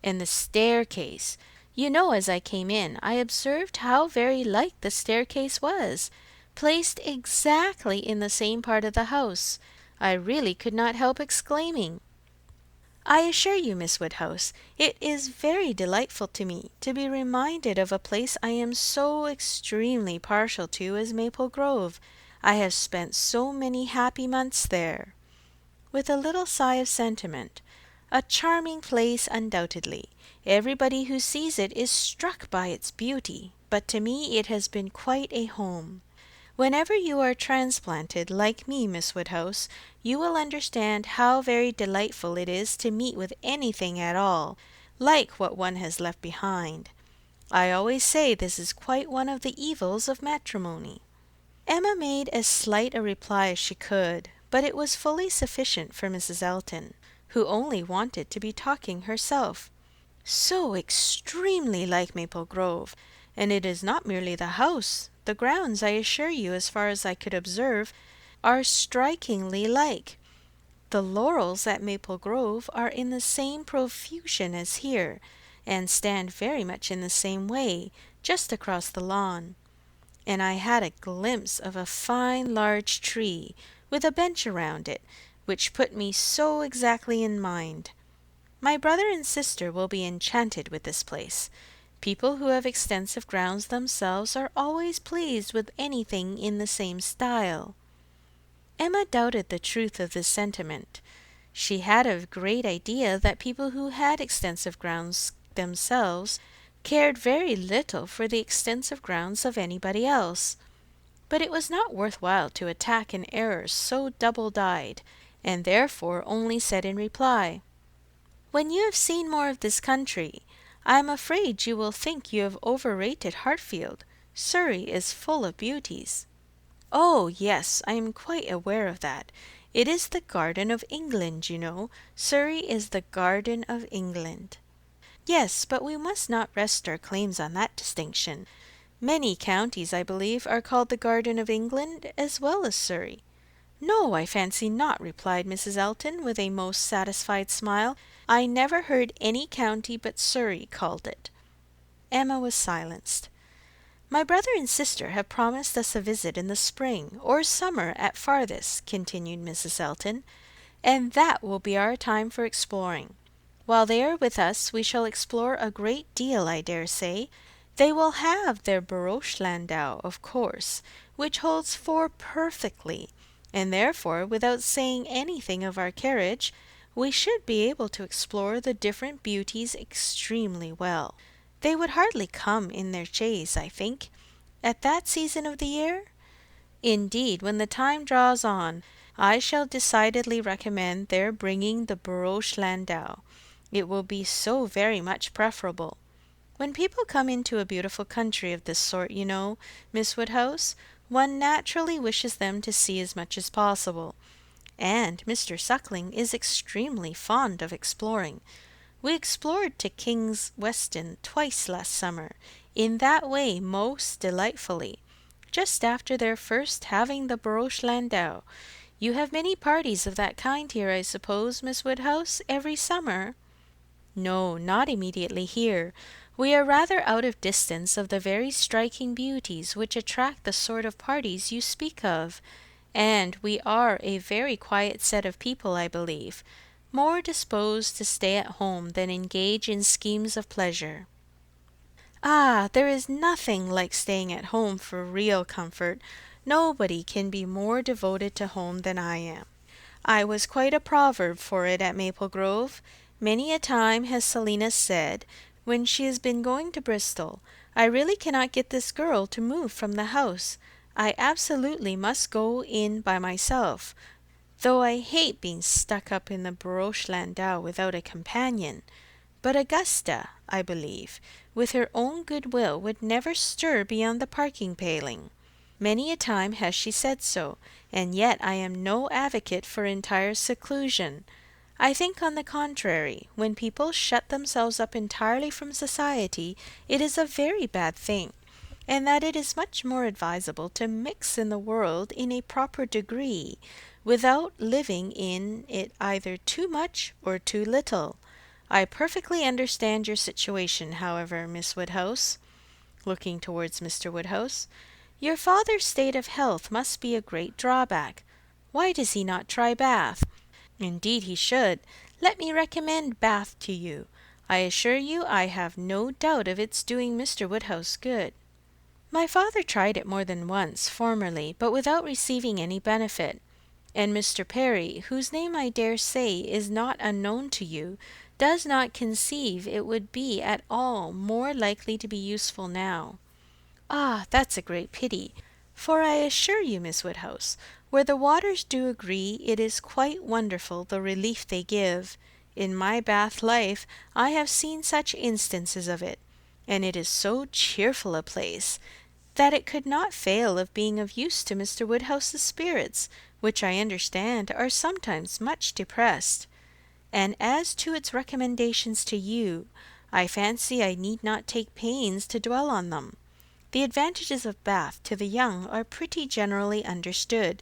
And the staircase. You know, as I came in, I observed how very like the staircase was, placed exactly in the same part of the house. I really could not help exclaiming. I assure you, Miss Woodhouse, it is very delightful to me to be reminded of a place I am so extremely partial to as Maple Grove. I have spent so many happy months there. With a little sigh of sentiment. A charming place undoubtedly. Everybody who sees it is struck by its beauty, but to me it has been quite a home. Whenever you are transplanted, like me, Miss Woodhouse, you will understand how very delightful it is to meet with anything at all, like what one has left behind. I always say this is quite one of the evils of matrimony. Emma made as slight a reply as she could, but it was fully sufficient for Mrs. Elton, who only wanted to be talking herself. So extremely like Maple Grove, and it is not merely the house. The grounds, I assure you, as far as I could observe, are strikingly like. The laurels at Maple Grove are in the same profusion as here, and stand very much in the same way, just across the lawn. And I had a glimpse of a fine large tree, with a bench around it, which put me so exactly in mind. My brother and sister will be enchanted with this place. People who have extensive grounds themselves are always pleased with anything in the same style. Emma doubted the truth of this sentiment. She had a great idea that people who had extensive grounds themselves cared very little for the extensive grounds of anybody else. But it was not worth while to attack an error so double-dyed, and therefore only said in reply, "When you have seen more of this country, I am afraid you will think you have overrated Hartfield. Surrey is full of beauties." "Oh, yes, I am quite aware of that. It is the garden of England, you know. Surrey is the garden of England." "Yes, but we must not rest our claims on that distinction. Many counties, I believe, are called the garden of England as well as Surrey." "No, I fancy not," replied Mrs. Elton, with a most satisfied smile. "I never heard any county but Surrey called it." Emma was silenced. "My brother and sister have promised us a visit in the spring or summer at farthest," continued Mrs. Elton, "and that will be our time for exploring. While they are with us we shall explore a great deal, I dare say. They will have their barouche landau, of course, which holds four perfectly, and therefore, without saying anything of our carriage, we should be able to explore the different beauties extremely well. They would hardly come in their chaise, I think, at that season of the year? Indeed, when the time draws on, I shall decidedly recommend their bringing the barouche landau. It will be so very much preferable. When people come into a beautiful country of this sort, you know, Miss Woodhouse, one naturally wishes them to see as much as possible. And Mr. Suckling is extremely fond of exploring. We explored to King's Weston twice last summer, in that way most delightfully, just after their first having the barouche landau. You have many parties of that kind here, I suppose, Miss Woodhouse, every summer? No, not immediately here. We are rather out of distance of the very striking beauties which attract the sort of parties you speak of, and we are a very quiet set of people, I believe, more disposed to stay at home than engage in schemes of pleasure. Ah, there is nothing like staying at home for real comfort. Nobody can be more devoted to home than I am. I was quite a proverb for it at Maple Grove. Many a time has Selina said, when she has been going to Bristol, I really cannot get this girl to move from the house. I absolutely must go in by myself, though I hate being stuck up in the barouche landau without a companion. But Augusta, I believe, with her own good will, would never stir beyond the parking paling. Many a time has she said so, and yet I am no advocate for entire seclusion. I think, on the contrary, when people shut themselves up entirely from society, it is a very bad thing, and that it is much more advisable to mix in the world in a proper degree, without living in it either too much or too little. I perfectly understand your situation, however, Miss Woodhouse," looking towards Mr. Woodhouse. "Your father's state of health must be a great drawback. Why does he not try Bath? Indeed he should. Let me recommend Bath to you. I assure you I have no doubt of its doing Mr. Woodhouse good." "My father tried it more than once, formerly, but without receiving any benefit. And Mr. Perry, whose name I dare say is not unknown to you, does not conceive it would be at all more likely to be useful now." "Ah, that's a great pity, for I assure you, Miss Woodhouse, where the waters do agree, it is quite wonderful the relief they give. In my Bath life I have seen such instances of it, and it is so cheerful a place, that it could not fail of being of use to Mr. Woodhouse's spirits, which I understand are sometimes much depressed. And as to its recommendations to you, I fancy I need not take pains to dwell on them. The advantages of Bath to the young are pretty generally understood.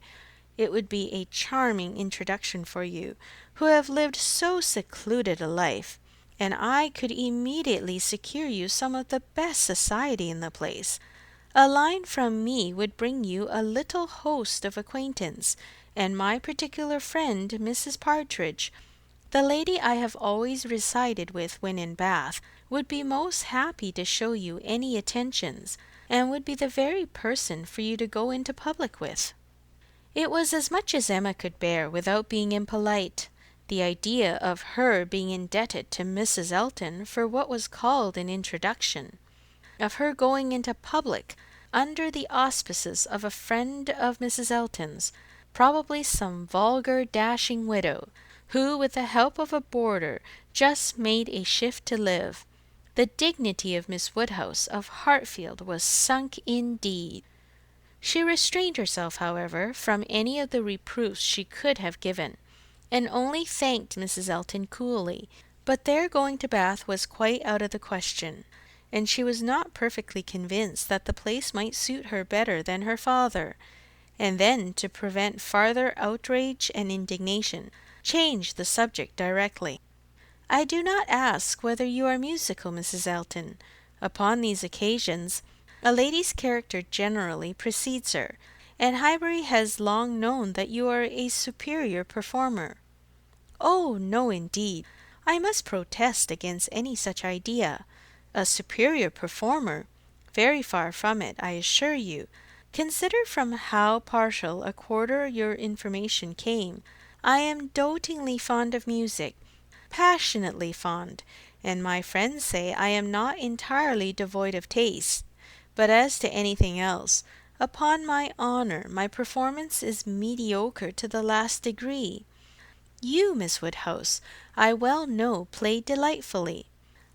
It would be a charming introduction for you, who have lived so secluded a life, and I could immediately secure you some of the best society in the place. A line from me would bring you a little host of acquaintance, and my particular friend, Mrs. Partridge, the lady I have always resided with when in Bath, would be most happy to show you any attentions, and would be the very person for you to go into public with." It was as much as Emma could bear without being impolite. The idea of her being indebted to Mrs. Elton for what was called an introduction, of her going into public under the auspices of a friend of Mrs. Elton's, probably some vulgar dashing widow, who with the help of a boarder just made a shift to live. The dignity of Miss Woodhouse of Hartfield was sunk indeed. She restrained herself, however, from any of the reproofs she could have given, and only thanked Mrs. Elton coolly, but their going to Bath was quite out of the question, and she was not perfectly convinced that the place might suit her better than her father, and then, to prevent farther outrage and indignation, changed the subject directly. "I do not ask whether you are musical, Mrs. Elton. Upon these occasions a lady's character generally precedes her, and Highbury has long known that you are a superior performer." "Oh, no, indeed. I must protest against any such idea. A superior performer! Very far from it, I assure you. Consider from how partial a quarter your information came. I am dotingly fond of music, passionately fond, and my friends say I am not entirely devoid of taste. But as to anything else, upon my honour, my performance is mediocre to the last degree. You, Miss Woodhouse, I well know, played delightfully.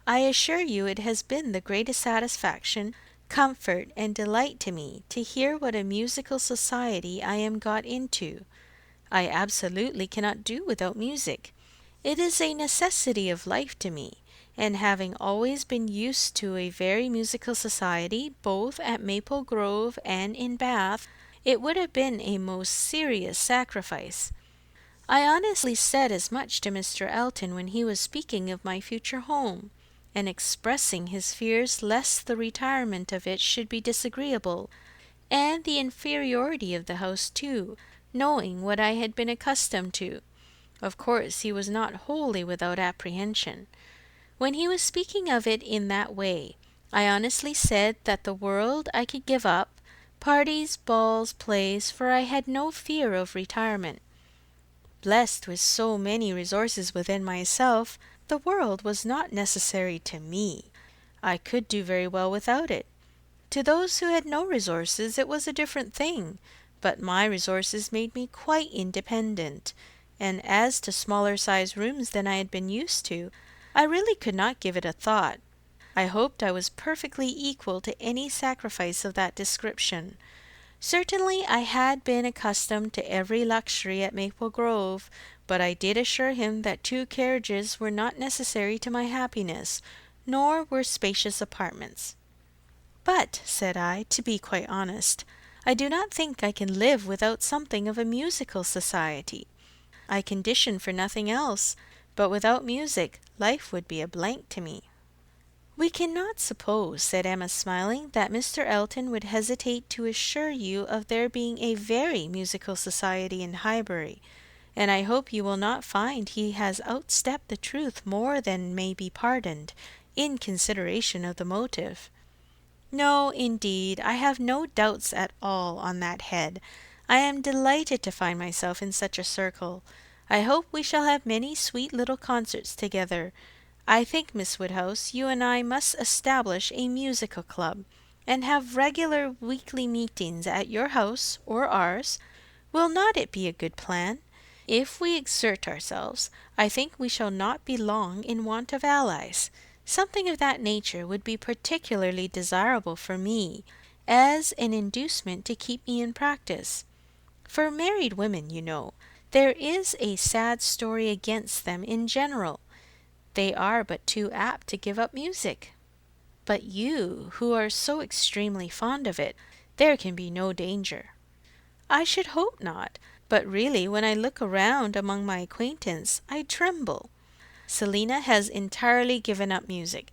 I assure you it has been the greatest satisfaction, comfort, and delight to me to hear what a musical society I am got into. I absolutely cannot do without music. It is a necessity of life to me, and having always been used to a very musical society, both at Maple Grove and in Bath, it would have been a most serious sacrifice. I honestly said as much to Mr. Elton when he was speaking of my future home, and expressing his fears lest the retirement of it should be disagreeable, and the inferiority of the house too, knowing what I had been accustomed to. Of course he was not wholly without apprehension. When he was speaking of it in that way, I honestly said that the world I could give up, parties, balls, plays, for I had no fear of retirement. Blessed with so many resources within myself, the world was not necessary to me. I could do very well without it. To those who had no resources it was a different thing, but my resources made me quite independent, and as to smaller sized rooms than I had been used to, I really could not give it a thought. I hoped I was perfectly equal to any sacrifice of that description. Certainly I had been accustomed to every luxury at Maple Grove, but I did assure him that 2 carriages were not necessary to my happiness, nor were spacious apartments. But, said I, to be quite honest, I do not think I can live without something of a musical society. I condition for nothing else, but without music life would be a blank to me. We cannot suppose, said Emma, smiling, that Mr. Elton would hesitate to assure you of there being a very musical society in Highbury, and I hope you will not find he has outstepped the truth more than may be pardoned, in consideration of the motive. No, indeed, I have no doubts at all on that head. I am delighted to find myself in such a circle. I hope we shall have many sweet little concerts together. I think, Miss Woodhouse, you and I must establish a musical club, and have regular weekly meetings at your house or ours. Will not it be a good plan? If we exert ourselves, I think we shall not be long in want of allies. Something of that nature would be particularly desirable for me, as an inducement to keep me in practice. For married women, you know, there is a sad story against them in general. They are but too apt to give up music. But you, who are so extremely fond of it, there can be no danger. I should hope not, but really when I look around among my acquaintance, I tremble. Selina has entirely given up music,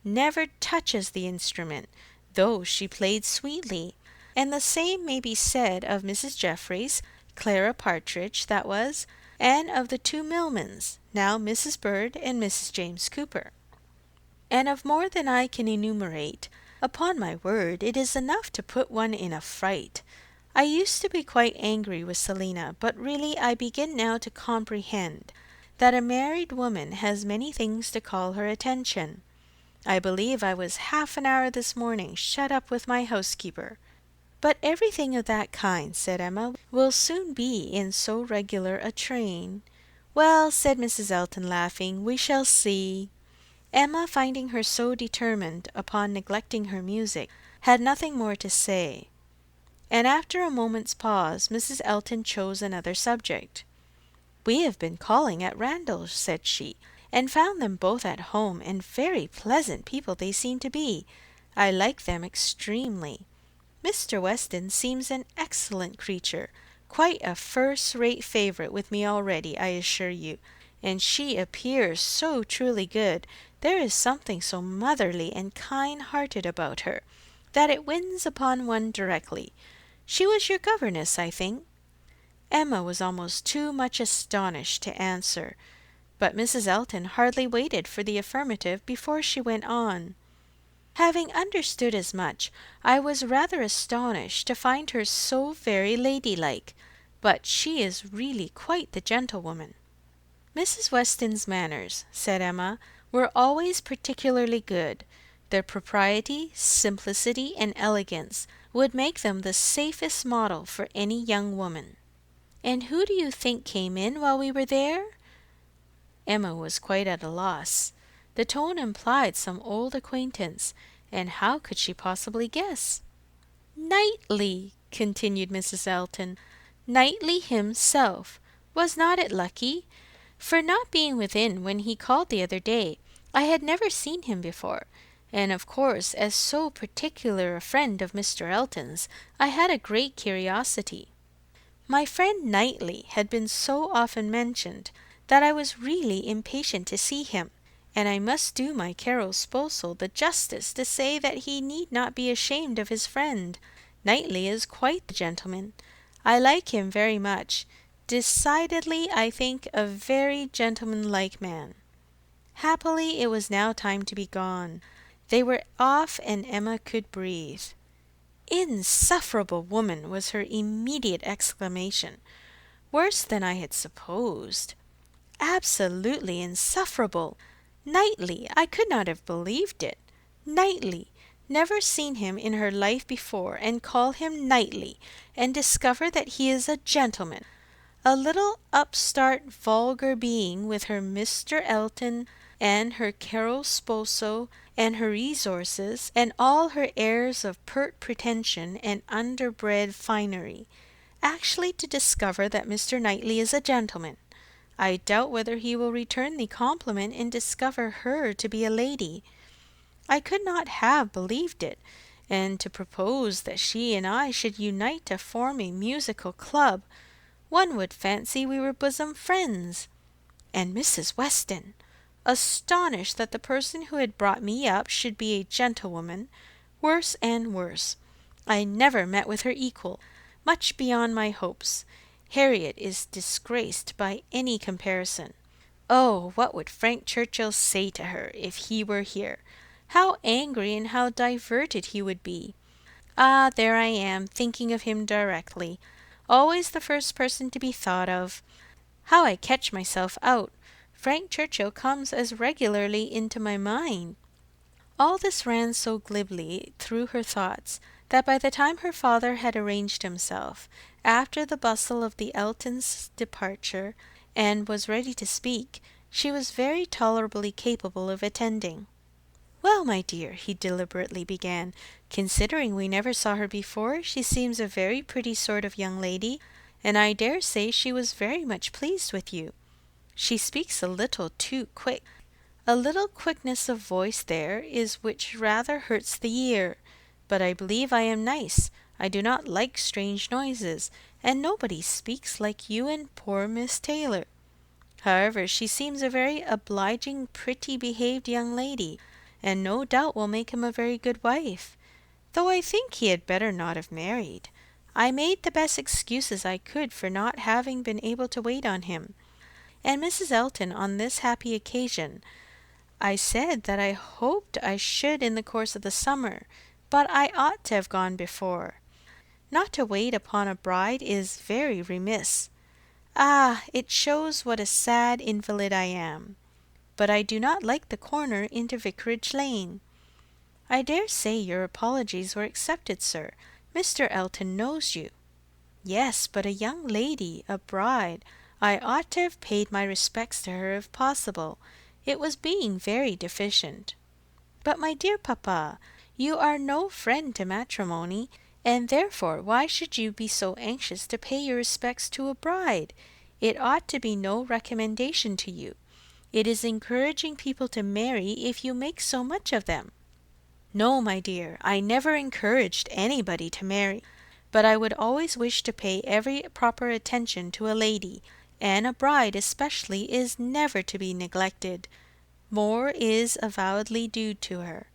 never touches the instrument, though she played sweetly, and the same may be said of Mrs. Jeffreys, Clara Partridge, that was, and of the 2 Millmans, now Mrs. Bird and Mrs. James Cooper, and of more than I can enumerate. Upon my word, it is enough to put one in a fright. I used to be quite angry with Selina, but really I begin now to comprehend that a married woman has many things to call her attention. I believe I was half an hour this morning shut up with my housekeeper. But everything of that kind, said Emma, will soon be in so regular a train. Well, said Mrs. Elton, laughing, we shall see. Emma, finding her so determined upon neglecting her music, had nothing more to say, and after a moment's pause Mrs. Elton chose another subject. We have been calling at Randalls, said she, and found them both at home, and very pleasant people they seem to be. I like them extremely. Mr. Weston seems an excellent creature, quite a first-rate favourite with me already, I assure you, and she appears so truly good, there is something so motherly and kind-hearted about her, that it wins upon one directly. She was your governess, I think? Emma was almost too much astonished to answer, but Mrs. Elton hardly waited for the affirmative before she went on. Having understood as much, I was rather astonished to find her so very ladylike. but she is really quite the gentlewoman." "Mrs. Weston's manners," said Emma, "were always particularly good. Their propriety, simplicity, and elegance would make them the safest model for any young woman." "And who do you think came in while we were there?" Emma was quite at a loss. The tone implied some old acquaintance, and how could she possibly guess? "Knightley," continued Mrs. Elton. "Knightley himself. Was not it lucky? For not being within when he called the other day, I had never seen him before, and of course, as so particular a friend of Mr. Elton's, I had a great curiosity. My friend Knightley had been so often mentioned that I was really impatient to see him, and I must do my caro sposo the justice to say that he need not be ashamed of his friend. Knightley is quite the gentleman. I like him very much. Decidedly, I think, a very gentlemanlike man." Happily, it was now time to be gone. They were off, and Emma could breathe. "Insufferable woman!" was her immediate exclamation. "Worse than I had supposed. Absolutely insufferable! Knightley! I could not have believed it. Knightley! Never seen him in her life before, and call him Knightley, and discover that he is a gentleman! A little upstart vulgar being, with her Mr. Elton, and her caro sposo, and her resources, and all her airs of pert pretension and underbred finery, actually to discover that Mr. Knightley is a gentleman! I doubt whether he will return the compliment and discover her to be a lady. I could not have believed it, and to propose that she and I should unite to form a musical club! One would fancy we were bosom friends. And Mrs. Weston! Astonished that the person who had brought me up should be a gentlewoman. Worse and worse. I never met with her equal. Much beyond my hopes. Harriet is disgraced by any comparison. Oh, what would Frank Churchill say to her, if he were here? How angry and how diverted he would be! Ah, there I am, thinking of him directly. Always the first person to be thought of. How I catch myself out! Frank Churchill comes as regularly into my mind." All this ran so glibly through her thoughts, that by the time her father had arranged himself, after the bustle of the Eltons' departure, and was ready to speak, she was very tolerably capable of attending. "Well, my dear," he deliberately began, "considering we never saw her before, she seems a very pretty sort of young lady, and I dare say she was very much pleased with you. She speaks a little too quick. A little quickness of voice there is which rather hurts the ear. But I believe I am nice. I do not like strange noises, and nobody speaks like you and poor Miss Taylor. However, she seems a very obliging, pretty behaved young lady, and no doubt will make him a very good wife, though I think he had better not have married. I made the best excuses I could for not having been able to wait on him. And Mrs. Elton, on this happy occasion, I said that I hoped I should in the course of the summer, but I ought to have gone before. Not to wait upon a bride is very remiss. Ah, it shows what a sad invalid I am. But I do not like the corner into Vicarage Lane. I dare say your apologies were accepted, sir. Mr. Elton knows you. Yes, but a young lady, a bride. I ought to have paid my respects to her if possible. It was being very deficient. But, my dear papa, you are no friend to matrimony, and therefore why should you be so anxious to pay your respects to a bride? It ought to be no recommendation to you. It is encouraging people to marry if you make so much of them. No, my dear, I never encouraged anybody to marry, but I would always wish to pay every proper attention to a lady, and a bride especially is never to be neglected. More is avowedly due to her.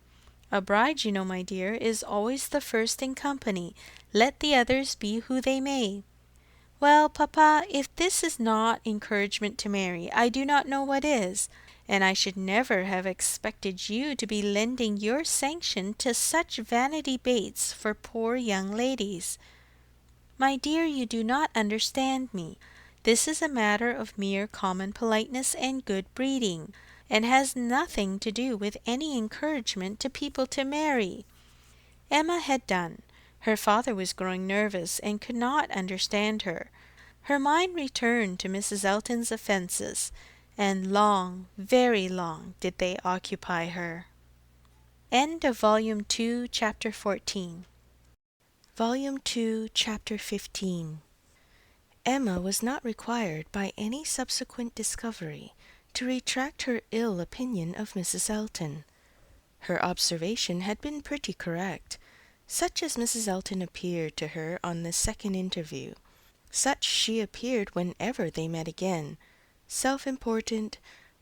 A bride, you know, my dear, is always the first in company, let the others be who they may. Well, papa, if this is not encouragement to marry, I do not know what is, and I should never have expected you to be lending your sanction to such vanity baits for poor young ladies." My dear, you do not understand me. This is a matter of mere common politeness and good breeding, and has nothing to do with any encouragement to people to marry." Emma had done. Her father was growing nervous and could not understand her. Her mind returned to Mrs. Elton's offences, and long, very long, did they occupy her. End of Volume 2, Chapter 14. Volume 2, Chapter 15. Emma was not required by any subsequent discovery to retract her ill opinion of Mrs. Elton. Her observation had been pretty correct. Such as Mrs. Elton appeared to her on this second interview, such she appeared whenever they met again, self-important,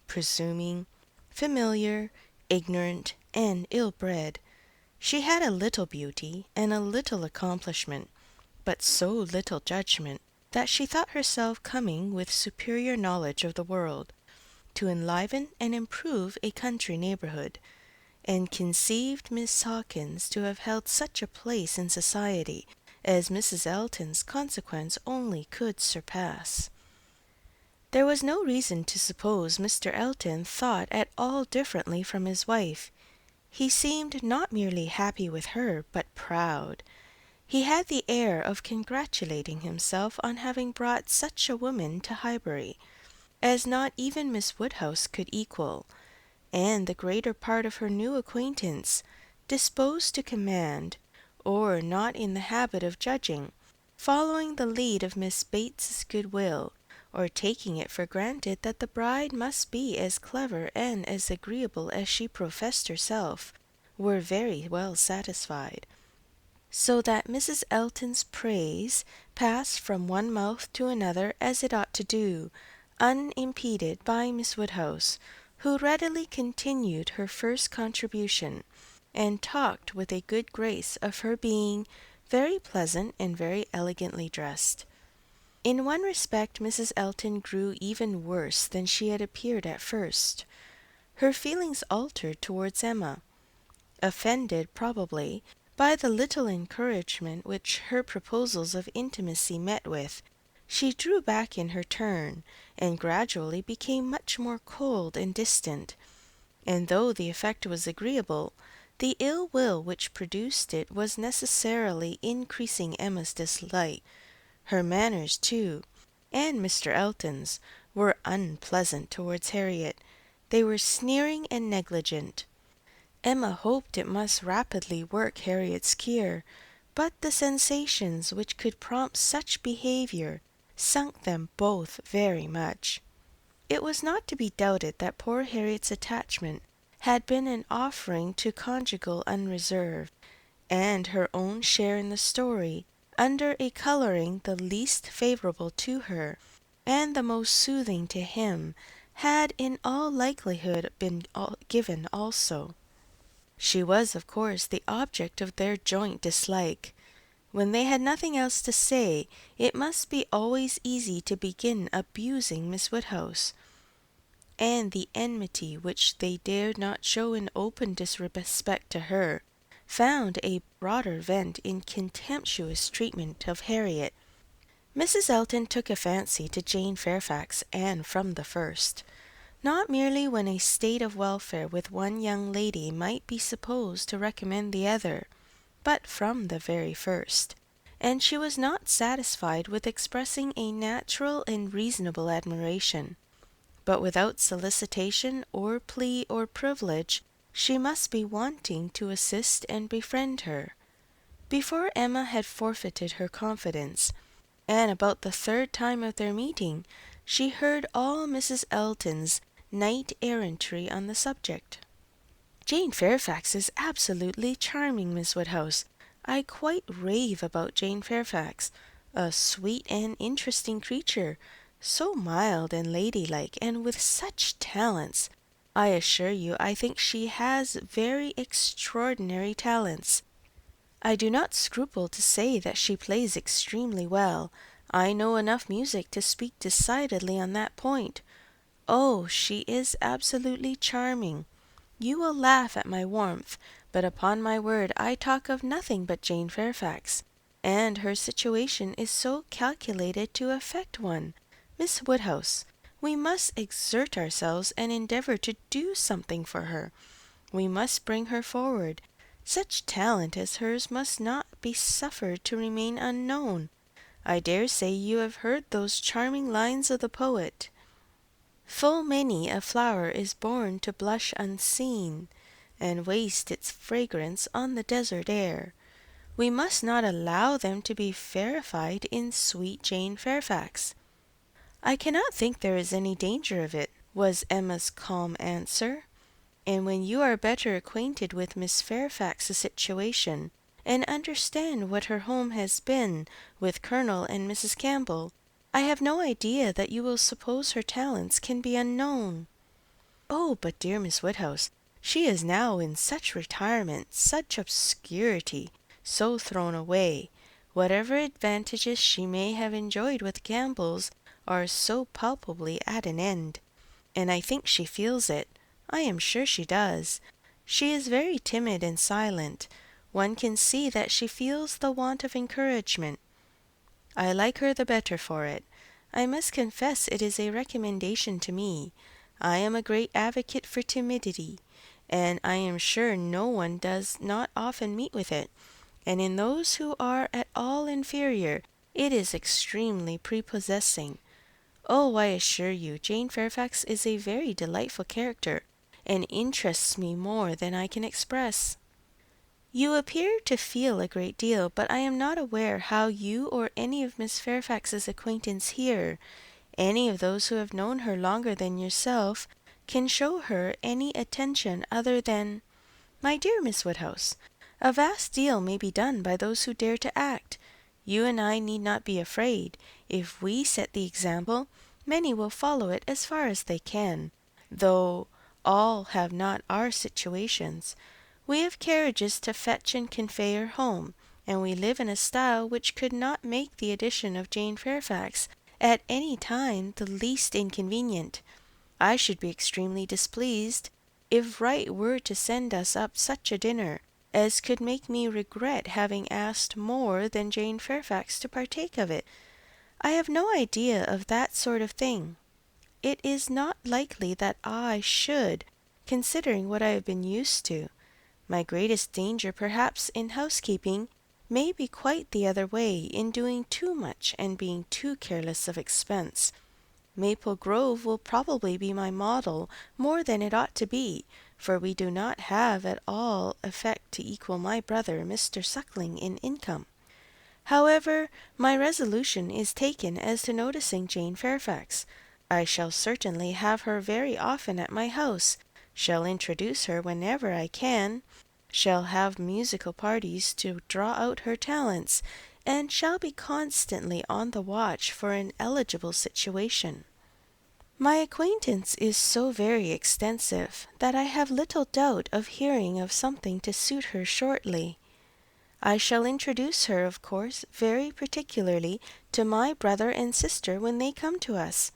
presuming, familiar, ignorant, and ill-bred. She had a little beauty and a little accomplishment, but so little judgment that she thought herself coming with superior knowledge of the world to enliven and improve a country neighbourhood, and conceived Miss Hawkins to have held such a place in society as Mrs. Elton's consequence only could surpass. There was no reason to suppose Mr. Elton thought at all differently from his wife. He seemed not merely happy with her, but proud. He had the air of congratulating himself on having brought such a woman to Highbury, as not even Miss Woodhouse could equal, and the greater part of her new acquaintance, disposed to command, or not in the habit of judging, following the lead of Miss Bates's goodwill, or taking it for granted that the bride must be as clever and as agreeable as she professed herself, were very well satisfied. So that Mrs. Elton's praise passed from one mouth to another as it ought to do, unimpeded by Miss Woodhouse, who readily continued her first contribution, and talked with a good grace of her being very pleasant and very elegantly dressed. In one respect Mrs. Elton grew even worse than she had appeared at first. Her feelings altered towards Emma. Offended, probably, by the little encouragement which her proposals of intimacy met with, she drew back in her turn, and gradually became much more cold and distant, and though the effect was agreeable, the ill will which produced it was necessarily increasing Emma's dislike. Her manners, too, and Mr. Elton's, were unpleasant towards Harriet. They were sneering and negligent. Emma hoped it must rapidly work Harriet's cure, but the sensations which could prompt such behaviour sunk them both very much. It was not to be doubted that poor Harriet's attachment had been an offering to conjugal unreserve, and her own share in the story, under a colouring the least favourable to her, and the most soothing to him, had in all likelihood been given also. She was, of course, the object of their joint dislike. When they had nothing else to say, it must be always easy to begin abusing Miss Woodhouse, and the enmity which they dared not show in open disrespect to her found a broader vent in contemptuous treatment of Harriet. Mrs. Elton took a fancy to Jane Fairfax, and from the first, not merely when a state of welfare with one young lady might be supposed to recommend the other, but from the very first, and she was not satisfied with expressing a natural and reasonable admiration, but without solicitation or plea or privilege, she must be wanting to assist and befriend her. Before Emma had forfeited her confidence, and about the third time of their meeting, she heard all Mrs. Elton's knight-errantry on the subject. "Jane Fairfax is absolutely charming, Miss Woodhouse. I quite rave about Jane Fairfax. A sweet and interesting creature, so mild and ladylike, and with such talents. I assure you I think she has very extraordinary talents. I do not scruple to say that she plays extremely well. I know enough music to speak decidedly on that point. Oh, she is absolutely charming. You will laugh at my warmth, but upon my word I talk of nothing but Jane Fairfax, and her situation is so calculated to affect one. Miss Woodhouse, we must exert ourselves and endeavour to do something for her. We must bring her forward. Such talent as hers must not be suffered to remain unknown. I dare say you have heard those charming lines of the poet: "Full many a flower is born to blush unseen, and waste its fragrance on the desert air." We must not allow them to be verified in sweet Jane Fairfax. "I cannot think there is any danger of it," was Emma's calm answer. "And when you are better acquainted with Miss Fairfax's situation, and understand what her home has been with Colonel and Mrs. Campbell, I have no idea that you will suppose her talents can be unknown." "Oh, but dear Miss Woodhouse, she is now in such retirement, such obscurity, so thrown away. Whatever advantages she may have enjoyed with Campbells are so palpably at an end. And I think she feels it. I am sure she does. She is very timid and silent. One can see that she feels the want of encouragement. I like her the better for it. I must confess it is a recommendation to me. I am a great advocate for timidity, and I am sure no one does not often meet with it, and in those who are at all inferior it is extremely prepossessing. Oh, I assure you, Jane Fairfax is a very delightful character, and interests me more than I can express." "You appear to feel a great deal, but I am not aware how you or any of Miss Fairfax's acquaintance here, any of those who have known her longer than yourself, can show her any attention other than—" "My dear Miss Woodhouse, a vast deal may be done by those who dare to act. You and I need not be afraid. If we set the example, many will follow it as far as they can, though all have not our situations. We have carriages to fetch and convey her home, and we live in a style which could not make the addition of Jane Fairfax at any time the least inconvenient. I should be extremely displeased if Wright were to send us up such a dinner as could make me regret having asked more than Jane Fairfax to partake of it. I have no idea of that sort of thing. It is not likely that I should, considering what I have been used to. My greatest danger, perhaps, in housekeeping may be quite the other way, in doing too much and being too careless of expense. Maple Grove will probably be my model more than it ought to be, for we do not have at all effect to equal my brother Mr. Suckling in income. However, my resolution is taken as to noticing Jane Fairfax. I shall certainly have her very often at my house, shall introduce her whenever I can, shall have musical parties to draw out her talents, and shall be constantly on the watch for an eligible situation. My acquaintance is so very extensive that I have little doubt of hearing of something to suit her shortly. I shall introduce her, of course, very particularly to my brother and sister when they come to us.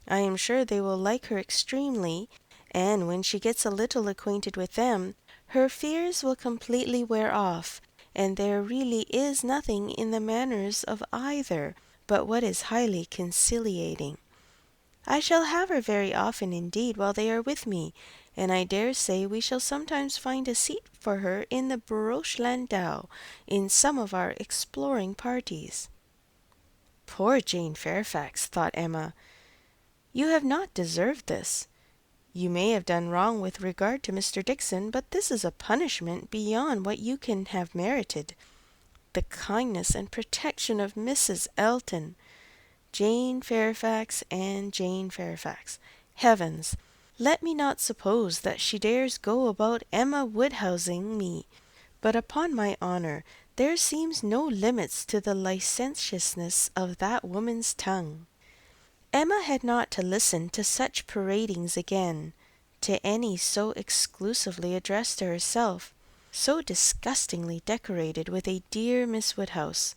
I am sure they will like her extremely, and when she gets a little acquainted with them, her fears will completely wear off, and there really is nothing in the manners of either but what is highly conciliating. I shall have her very often indeed while they are with me, and I dare say we shall sometimes find a seat for her in the barouche landau in some of our exploring parties." "Poor Jane Fairfax," thought Emma. "You have not deserved this. You may have done wrong with regard to Mr. Dickson, but this is a punishment beyond what you can have merited. The kindness and protection of Mrs. Elton. Jane Fairfax and Jane Fairfax. Heavens! Let me not suppose that she dares go about Emma Woodhousing me, but upon my honour there seems no limits to the licentiousness of that woman's tongue." Emma had not to listen to such paradings again, to any so exclusively addressed to herself, so disgustingly decorated with a dear Miss Woodhouse.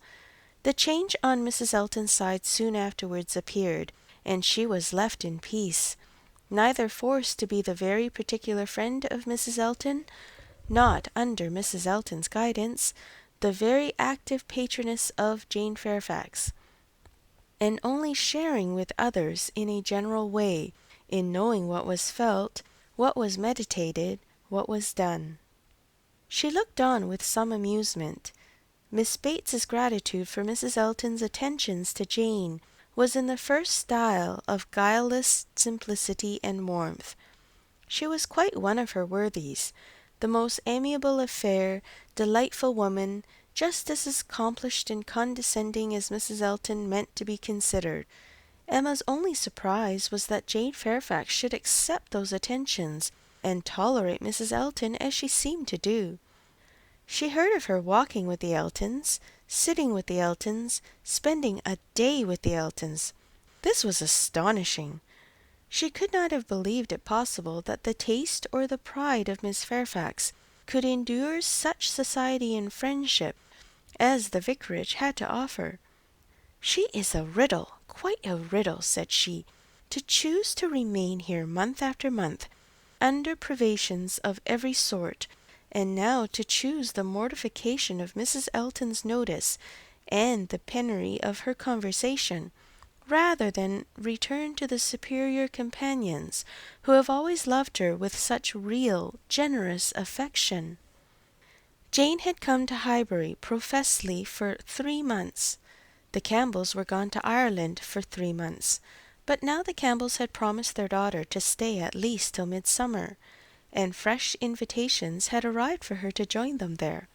The change on Mrs. Elton's side soon afterwards appeared, and she was left in peace, neither forced to be the very particular friend of Mrs. Elton, not under Mrs. Elton's guidance, the very active patroness of Jane Fairfax, and only sharing with others in a general way in knowing what was felt, what was meditated, what was done. She looked on with some amusement. Miss Bates's gratitude for Mrs. Elton's attentions to Jane was in the first style of guileless simplicity and warmth. She was quite one of her worthies, the most amiable of fair, delightful woman, just as accomplished and condescending as Mrs. Elton meant to be considered. Emma's only surprise was that Jane Fairfax should accept those attentions, and tolerate Mrs. Elton as she seemed to do. She heard of her walking with the Eltons, sitting with the Eltons, spending a day with the Eltons. This was astonishing. She could not have believed it possible that the taste or the pride of Miss Fairfax could endure such society and friendship as the vicarage had to offer. "She is a riddle, quite a riddle," said she, "to choose to remain here month after month, under privations of every sort, and now to choose the mortification of Mrs. Elton's notice and the penury of her conversation, rather than return to the superior companions who have always loved her with such real, generous affection." Jane had come to Highbury professedly for 3 months. The Campbells were gone to Ireland for 3 months, but now the Campbells had promised their daughter to stay at least till midsummer, and fresh invitations had arrived for her to join them there.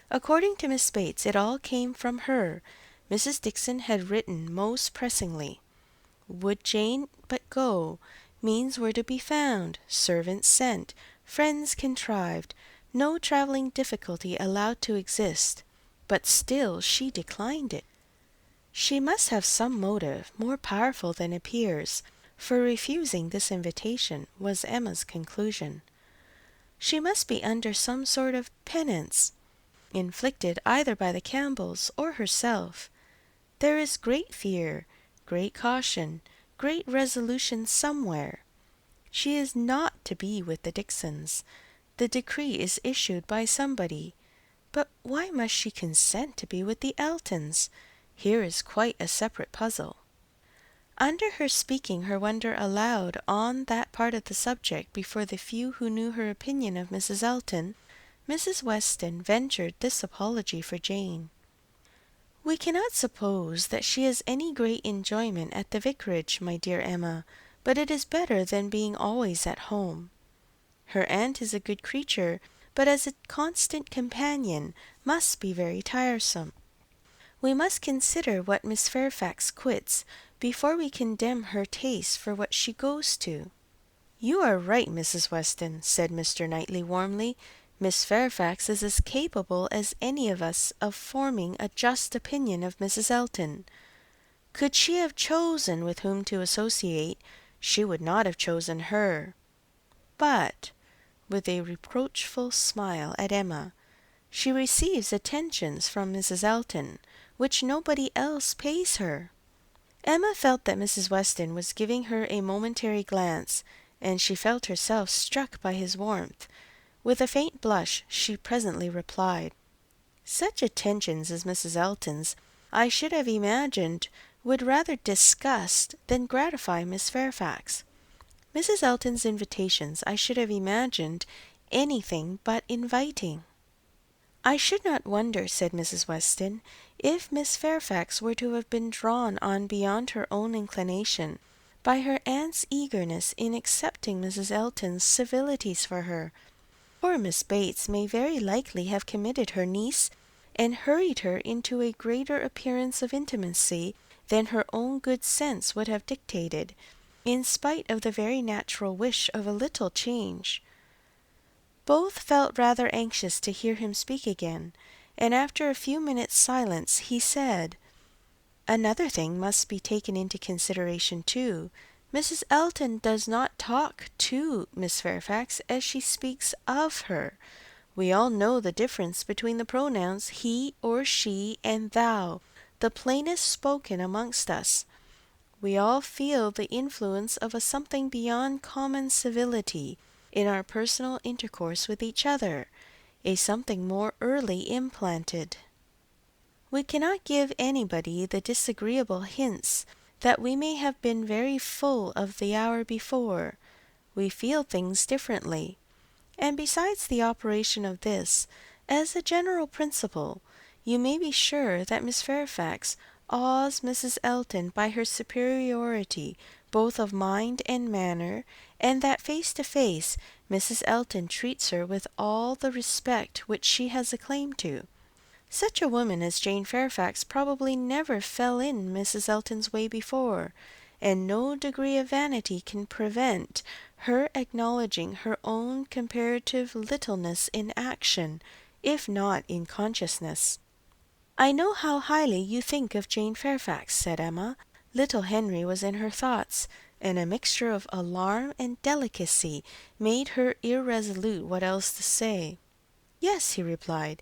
According to Miss Bates, it all came from her. Mrs. Dixon had written most pressingly. Would Jane but go, means were to be found, servants sent, friends contrived, no travelling difficulty allowed to exist, but still she declined it. She must have some motive, more powerful than appears, for refusing this invitation, was Emma's conclusion. She must be under some sort of penance, inflicted either by the Campbells or herself. There is great fear, great caution, great resolution somewhere. She is not to be with the Dixons. The decree is issued by somebody. But why must she consent to be with the Eltons? Here is quite a separate puzzle. Under her speaking her wonder aloud on that part of the subject before the few who knew her opinion of Mrs. Elton, Mrs. Weston ventured this apology for Jane. "We cannot suppose that she has any great enjoyment at the vicarage, my dear Emma, but it is better than being always at home. Her aunt is a good creature, but as a constant companion must be very tiresome. We must consider what Miss Fairfax quits before we condemn her taste for what she goes to." "You are right, Mrs. Weston," said Mr. Knightley warmly. "Miss Fairfax is as capable as any of us of forming a just opinion of Mrs. Elton. Could she have chosen with whom to associate, she would not have chosen her. But," with a reproachful smile at Emma, "she receives attentions from Mrs. Elton, which nobody else pays her." Emma felt that Mrs. Weston was giving her a momentary glance, and she felt herself struck by his warmth. With a faint blush, she presently replied, "Such attentions as Mrs. Elton's, I should have imagined, would rather disgust than gratify Miss Fairfax. Mrs. Elton's invitations I should have imagined anything but inviting." "I should not wonder," said Mrs. Weston, "if Miss Fairfax were to have been drawn on beyond her own inclination by her aunt's eagerness in accepting Mrs. Elton's civilities for her. Poor Miss Bates may very likely have committed her niece, and hurried her into a greater appearance of intimacy than her own good sense would have dictated, in spite of the very natural wish of a little change." Both felt rather anxious to hear him speak again, and after a few minutes' silence he said, "Another thing must be taken into consideration too. Mrs. Elton does not talk to Miss Fairfax as she speaks of her. We all know the difference between the pronouns he or she and thou, the plainest spoken amongst us. We all feel the influence of a something beyond common civility in our personal intercourse with each other. a something more early implanted. We cannot give anybody the disagreeable hints that we may have been very full of the hour before. We feel things differently. And besides the operation of this, as a general principle, you may be sure that Miss Fairfax awes Mrs. Elton by her superiority both of mind and manner, and that face to face Mrs. Elton treats her with all the respect which she has a claim to. Such a woman as Jane Fairfax probably never fell in Mrs. Elton's way before, and no degree of vanity can prevent her acknowledging her own comparative littleness in action, if not in consciousness. "I know how highly you think of Jane Fairfax," said Emma. Little Henry was in her thoughts, and a mixture of alarm and delicacy made her irresolute what else to say. "Yes," he replied,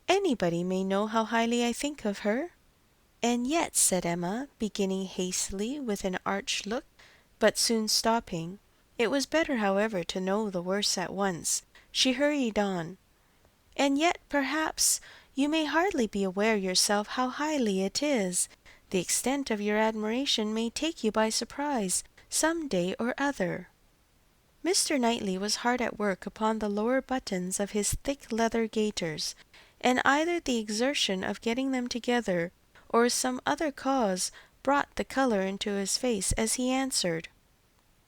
"anybody may know how highly I think of her." "And yet," said Emma, beginning hastily with an arch look, but soon stopping, it was better, however, to know the worst at once, she hurried on, "and yet, perhaps, you may hardly be aware yourself how highly it is. The extent of your admiration may take you by surprise some day or other." Mr. Knightley was hard at work upon the lower buttons of his thick leather gaiters, and either the exertion of getting them together or some other cause brought the colour into his face as he answered,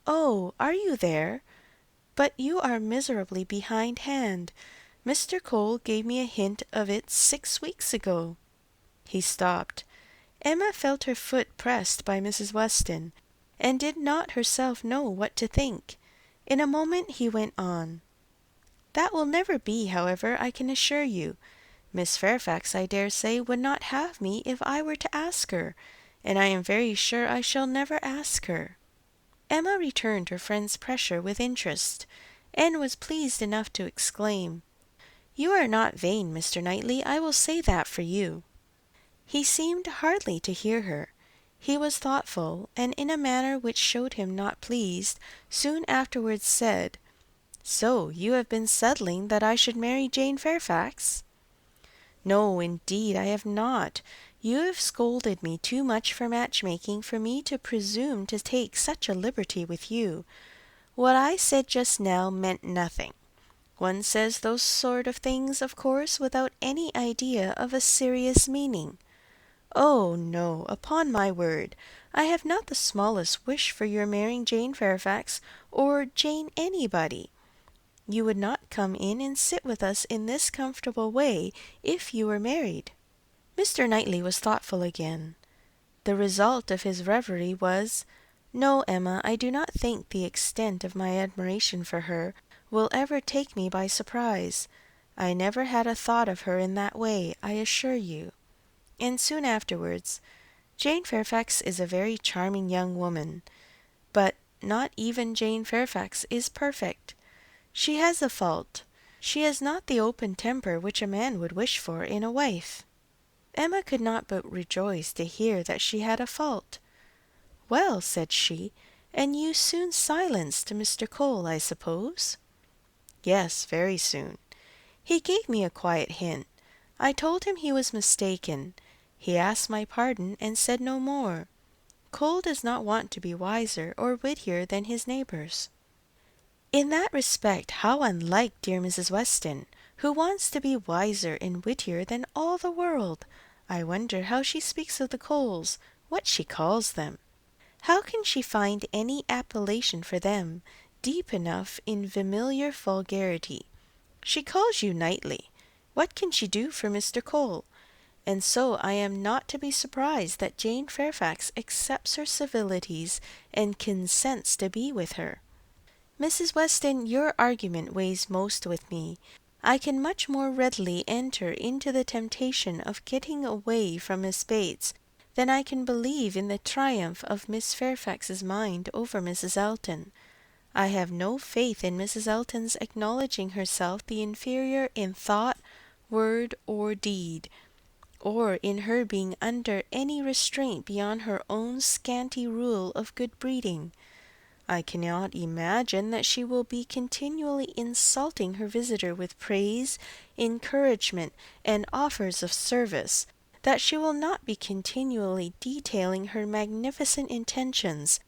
"Oh, are you there? But you are miserably behindhand. Mr. Cole gave me a hint of it 6 weeks ago." He stopped. Emma felt her foot pressed by Mrs. Weston, and did not herself know what to think. In a moment he went on, "That will never be, however, I can assure you. Miss Fairfax, I dare say, would not have me if I were to ask her, and I am very sure I shall never ask her." Emma returned her friend's pressure with interest, and was pleased enough to exclaim, "You are not vain, Mr. Knightley, I will say that for you." He seemed hardly to hear her. He was thoughtful, and in a manner which showed him not pleased, soon afterwards said, "So you have been settling that I should marry Jane Fairfax?" "No, indeed, I have not. You have scolded me too much for matchmaking for me to presume to take such a liberty with you. What I said just now meant nothing. One says those sort of things, of course, without any idea of a serious meaning. Oh, no, upon my word, I have not the smallest wish for your marrying Jane Fairfax, or Jane anybody. You would not come in and sit with us in this comfortable way if you were married." Mr. Knightley was thoughtful again. The result of his reverie was, "No, Emma, I do not think the extent of my admiration for her will ever take me by surprise. I never had a thought of her in that way, I assure you." And soon afterwards, "Jane Fairfax is a very charming young woman, but not even Jane Fairfax is perfect. She has a fault. She has not the open temper which a man would wish for in a wife." Emma could not but rejoice to hear that she had a fault. "Well," said she, "and you soon silenced Mr. Cole, I suppose?" "Yes, very soon. He gave me a quiet hint. I told him he was mistaken. He asked my pardon and said no more. Cole does not want to be wiser or wittier than his neighbours." "In that respect, how unlike dear Mrs. Weston, who wants to be wiser and wittier than all the world! I wonder how she speaks of the Coles, what she calls them. How can she find any appellation for them deep enough in familiar vulgarity? She calls you Knightley. What can she do for Mr. Cole? And so I am not to be surprised that Jane Fairfax accepts her civilities and consents to be with her. Mrs. Weston, your argument weighs most with me. I can much more readily enter into the temptation of getting away from Miss Bates than I can believe in the triumph of Miss Fairfax's mind over Mrs. Elton. I have no faith in Mrs. Elton's acknowledging herself the inferior in thought, word, or deed, or in her being under any restraint beyond her own scanty rule of good breeding. I cannot imagine that she will be continually insulting her visitor with praise, encouragement, and offers of service, that she will not be continually detailing her magnificent intentions,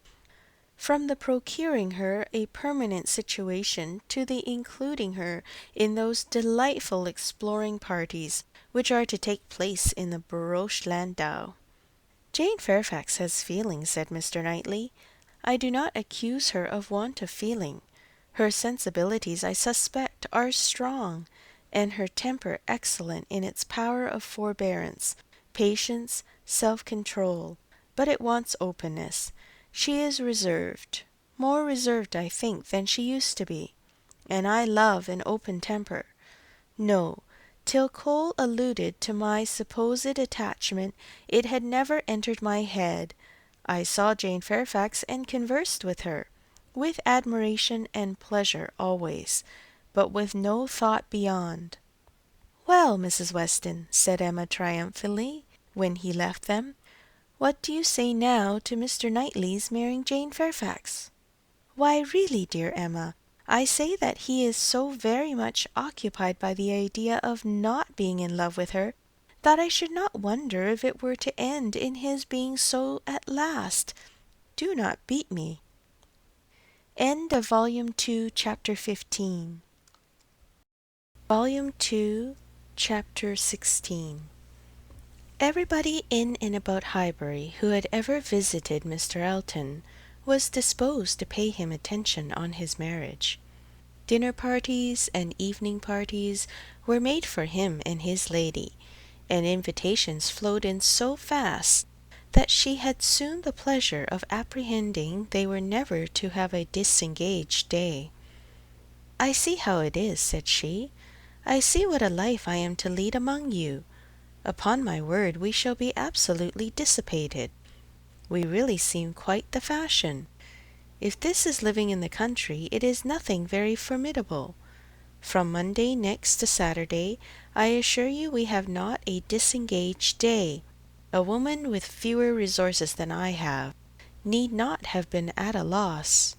from the procuring her a permanent situation to the including her in those delightful exploring parties which are to take place in the barouche landau. Jane Fairfax has feelings, said Mr. Knightley. I do not accuse her of want of feeling. Her sensibilities, I suspect, are strong, and her temper excellent in its power of forbearance, patience, self-control, but it wants openness. She is reserved, more reserved, I think, than she used to be, and I love an open temper. No, till Cole alluded to my supposed attachment, it had never entered my head. I saw Jane Fairfax and conversed with her, with admiration and pleasure always, but with no thought beyond. Well, Mrs. Weston, said Emma triumphantly, when he left them, what do you say now to Mr. Knightley's marrying Jane Fairfax? Why, really, dear Emma, I say that he is so very much occupied by the idea of not being in love with her, that I should not wonder if it were to end in his being so at last. Do not beat me. End of Volume 2, Chapter 15. Volume 2, Chapter 16. Everybody in and about Highbury who had ever visited Mr. Elton was disposed to pay him attention on his marriage. Dinner parties and evening parties were made for him and his lady, and invitations flowed in so fast that she had soon the pleasure of apprehending they were never to have a disengaged day. I see how it is, said she. I see what a life I am to lead among you. Upon my word, we shall be absolutely dissipated. We really seem quite the fashion. If this is living in the country, it is nothing very formidable. From Monday next to Saturday, I assure you we have not a disengaged day. A woman with fewer resources than I have need not have been at a loss.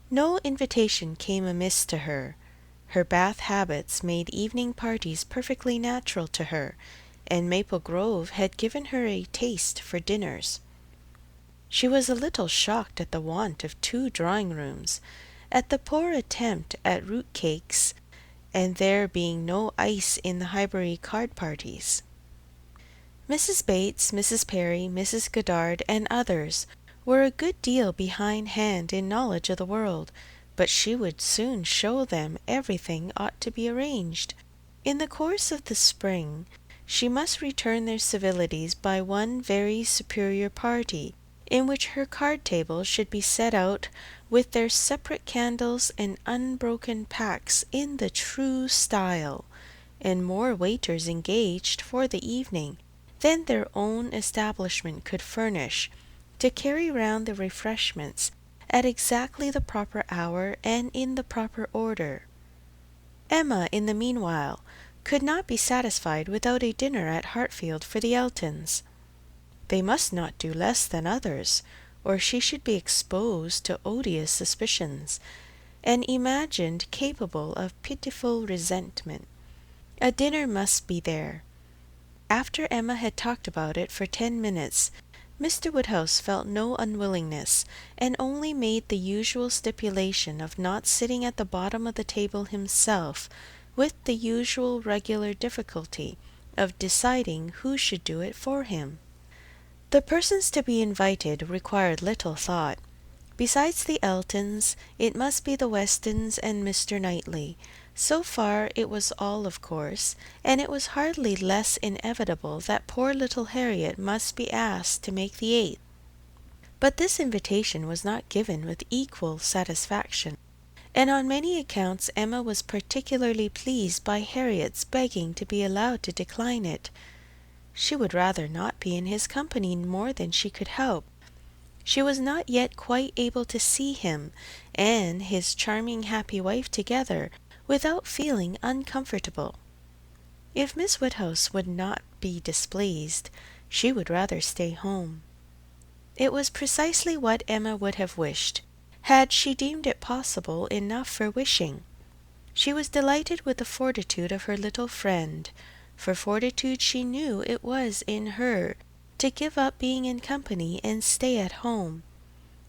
No invitation came amiss to her. Her Bath habits made evening parties perfectly natural to her, and Maple Grove had given her a taste for dinners. She was a little shocked at the want of 2 drawing-rooms, at the poor attempt at root cakes, and there being no ice in the Highbury card parties. Mrs. Bates, Mrs. Perry, Mrs. Goddard, and others were a good deal behindhand in knowledge of the world, but she would soon show them everything ought to be arranged. In the course of the spring, she must return their civilities by one very superior party, in which her card-table should be set out with their separate candles and unbroken packs in the true style, and more waiters engaged for the evening than their own establishment could furnish, to carry round the refreshments at exactly the proper hour and in the proper order. Emma, in the meanwhile, could not be satisfied without a dinner at Hartfield for the Eltons. They must not do less than others, or she should be exposed to odious suspicions, and imagined capable of pitiful resentment. A dinner must be there. After Emma had talked about it for 10 minutes, Mr. Woodhouse felt no unwillingness, and only made the usual stipulation of not sitting at the bottom of the table himself, with the usual regular difficulty of deciding who should do it for him. The persons to be invited required little thought. Besides the Eltons, it must be the Westons and Mr. Knightley. So far it was all of course, and it was hardly less inevitable that poor little Harriet must be asked to make the 8th. But this invitation was not given with equal satisfaction, and on many accounts Emma was particularly pleased by Harriet's begging to be allowed to decline it. She would rather not be in his company more than she could help. She was not yet quite able to see him and his charming happy wife together without feeling uncomfortable. If Miss Woodhouse would not be displeased, she would rather stay home. It was precisely what Emma would have wished. had she deemed it possible enough for wishing. She was delighted with the fortitude of her little friend, for fortitude she knew it was in her, to give up being in company and stay at home.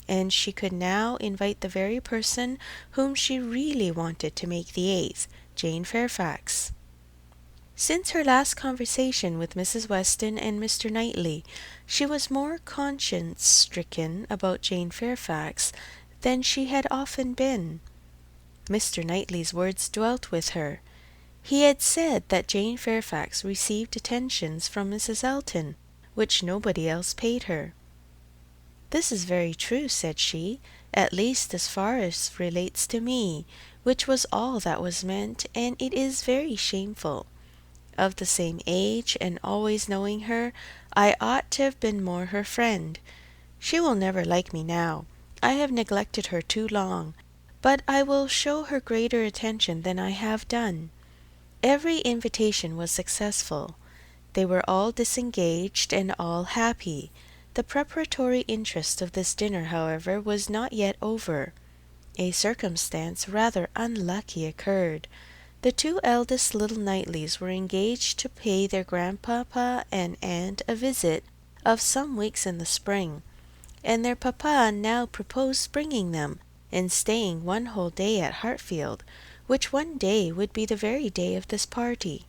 And she could now invite the very person whom she really wanted to make the 8th, Jane Fairfax. Since her last conversation with Mrs. Weston and Mr. Knightley, she was more conscience-stricken about Jane Fairfax than she had often been. Mr. Knightley's words dwelt with her. He had said that Jane Fairfax received attentions from Mrs. Elton, which nobody else paid her. "This is very true," said she, "at least as far as relates to me, which was all that was meant, and it is very shameful. Of the same age, and always knowing her, I ought to have been more her friend. She will never like me now. I have neglected her too long, but I will show her greater attention than I have done." Every invitation was successful. They were all disengaged and all happy. The preparatory interest of this dinner, however, was not yet over. A circumstance rather unlucky occurred. The 2 eldest little Knightleys were engaged to pay their grandpapa and aunt a visit of some weeks in the spring, and their papa now proposed bringing them, and staying one whole day at Hartfield, which one day would be the very day of this party.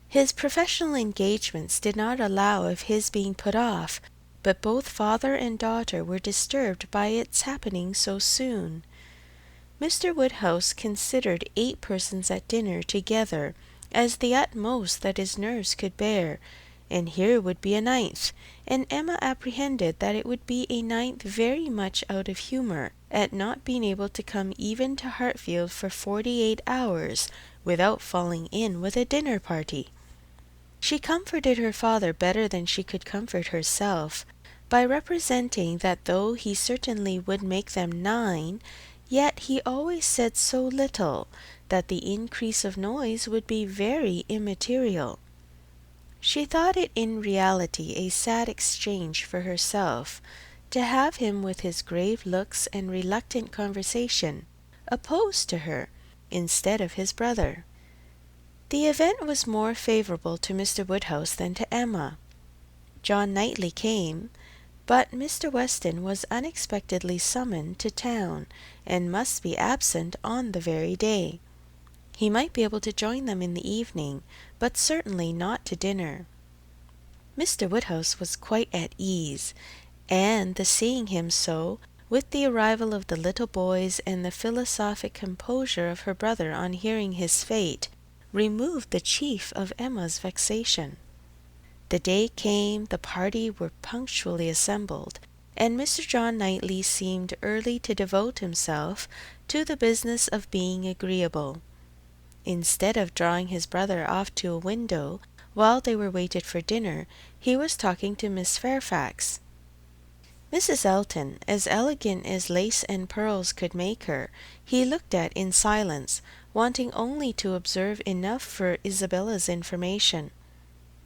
His professional engagements did not allow of his being put off, but both father and daughter were disturbed by its happening so soon. Mr. Woodhouse considered 8 persons at dinner together as the utmost that his nerves could bear, and here would be a 9th, and Emma apprehended that it would be a 9th very much out of humour at not being able to come even to Hartfield for 48 hours without falling in with a dinner party. She comforted her father better than she could comfort herself, by representing that though he certainly would make them 9, yet he always said so little, that the increase of noise would be very immaterial. She thought it in reality a sad exchange for herself, to have him with his grave looks and reluctant conversation opposed to her, instead of his brother. The event was more favourable to Mr. Woodhouse than to Emma. John Knightley came, but Mr. Weston was unexpectedly summoned to town, and must be absent on the very day. He might be able to join them in the evening, but certainly not to dinner. Mr. Woodhouse was quite at ease, and the seeing him so, with the arrival of the little boys and the philosophic composure of her brother on hearing his fate, removed the chief of Emma's vexation. The day came, the party were punctually assembled, and Mr. John Knightley seemed early to devote himself to the business of being agreeable. Instead of drawing his brother off to a window while they were waited for dinner, he was talking to Miss Fairfax. Mrs. Elton, as elegant as lace and pearls could make her, he looked at in silence, wanting only to observe enough for Isabella's information.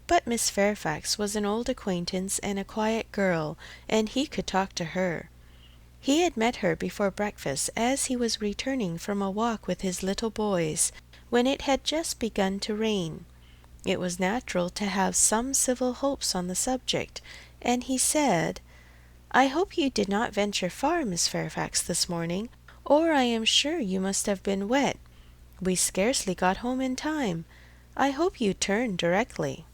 But Miss Fairfax was an old acquaintance and a quiet girl, and he could talk to her. He had met her before breakfast as he was returning from a walk with his little boys, when it had just begun to rain. It was natural to have some civil hopes on the subject, and he said, "I hope you did not venture far, Miss Fairfax, this morning, or I am sure you must have been wet. We scarcely got home in time. I hope you turned directly."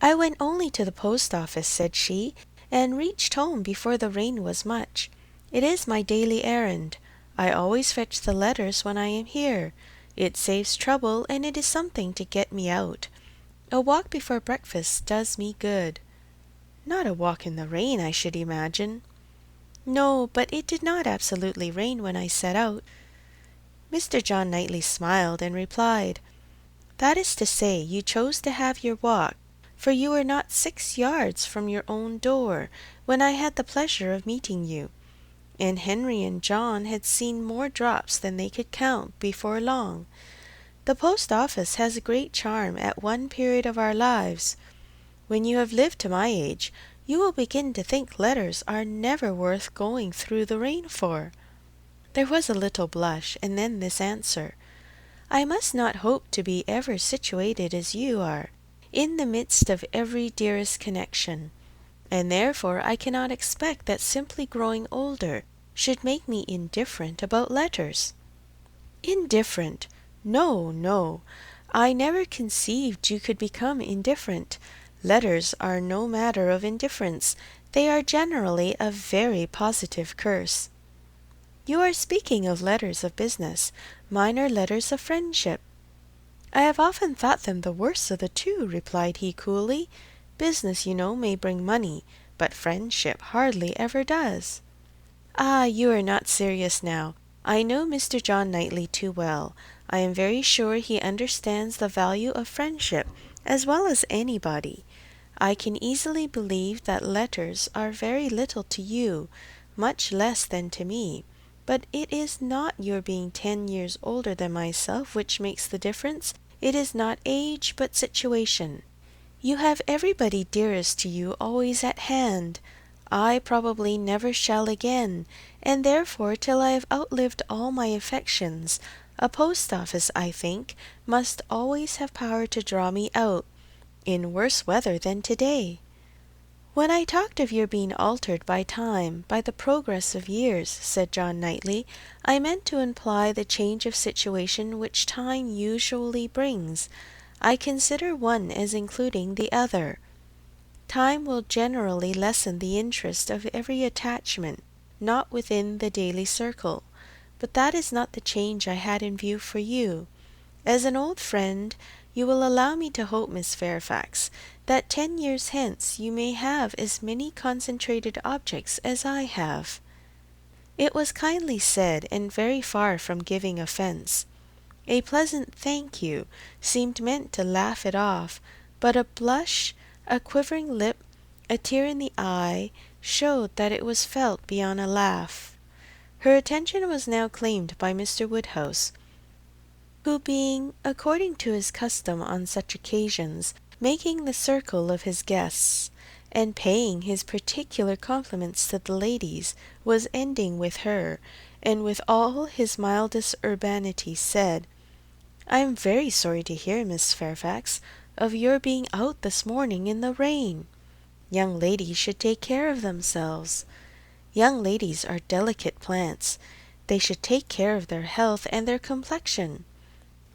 "I went only to the post office," said she, "and reached home before the rain was much. It is my daily errand. I always fetch the letters when I am here. It saves trouble, and it is something to get me out. A walk before breakfast does me good." "Not a walk in the rain, I should imagine." "No, but it did not absolutely rain when I set out." Mr. John Knightley smiled, and replied, "That is to say, you chose to have your walk, for you were not 6 yards from your own door when I had the pleasure of meeting you, and Henry and John had seen more drops than they could count before long. The post office has a great charm at one period of our lives. When you have lived to my age, you will begin to think letters are never worth going through the rain for." There was a little blush, and then this answer: "I must not hope to be ever situated as you are, in the midst of every dearest connection, and therefore I cannot expect that simply growing older should make me indifferent about letters." Indifferent! No, no. I never conceived you could become indifferent. Letters are no matter of indifference. They are generally a very positive curse. You are speaking of letters of business. Mine are letters of friendship. I have often thought them the worst of the two, replied he coolly. Business, you know, may bring money, but friendship hardly ever does. Ah, you are not serious now. I know Mr. John Knightley too well. I am very sure he understands the value of friendship as well as anybody. I can easily believe that letters are very little to you, much less than to me. But it is not your being 10 years older than myself which makes the difference. It is not age, but situation. You have everybody dearest to you always at hand. I probably never shall again, and therefore till I have outlived all my affections, a post office, I think, must always have power to draw me out, in worse weather than to-day. When I talked of your being altered by time, by the progress of years, said John Knightley, I meant to imply the change of situation which time usually brings. I consider one as including the other. Time will generally lessen the interest of every attachment, not within the daily circle. But that is not the change I had in view for you. As an old friend, you will allow me to hope, Miss Fairfax, that 10 years hence you may have as many concentrated objects as I have. It was kindly said, and very far from giving offence. A pleasant thank you seemed meant to laugh it off, but a blush, a quivering lip, a tear in the eye, showed that it was felt beyond a laugh. Her attention was now claimed by Mr. Woodhouse, who being, according to his custom on such occasions, making the circle of his guests, and paying his particular compliments to the ladies, was ending with her, and with all his mildest urbanity said, "I am very sorry to hear, Miss Fairfax, of your being out this morning in the rain. Young ladies should take care of themselves. Young ladies are delicate plants. They should take care of their health and their complexion.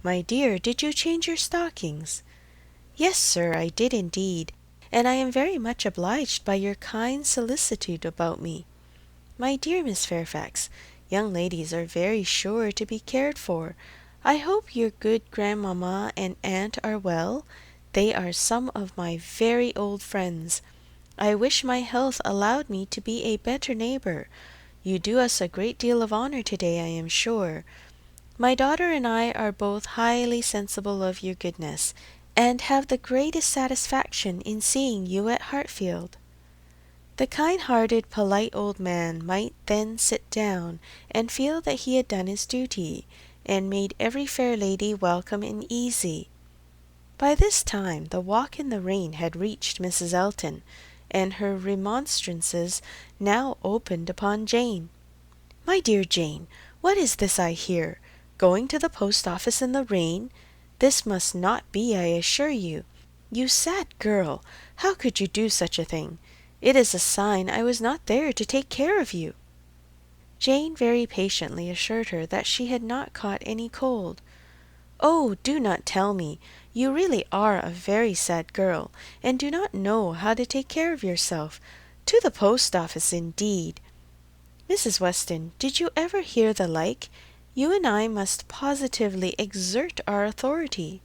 My dear, did you change your stockings?" "Yes, sir, I did indeed, and I am very much obliged by your kind solicitude about me." "My dear Miss Fairfax, young ladies are very sure to be cared for. I hope your good grandmamma and aunt are well. They are some of my very old friends. I wish my health allowed me to be a better neighbour. You do us a great deal of honour to-day, I am sure. My daughter and I are both highly sensible of your goodness, and have the greatest satisfaction in seeing you at Hartfield." The kind-hearted, polite old man might then sit down, and feel that he had done his duty, and made every fair lady welcome and easy. By this time the walk in the rain had reached Mrs. Elton, and her remonstrances now opened upon Jane. "My dear Jane, what is this I hear? Going to the post office in the rain? This must not be, I assure you. You sad girl, how could you do such a thing? It is a sign I was not there to take care of you." Jane very patiently assured her that she had not caught any cold. "Oh, do not tell me. You really are a very sad girl, and do not know how to take care of yourself. To the post office, indeed! Mrs. Weston, did you ever hear the like? You and I must positively exert our authority."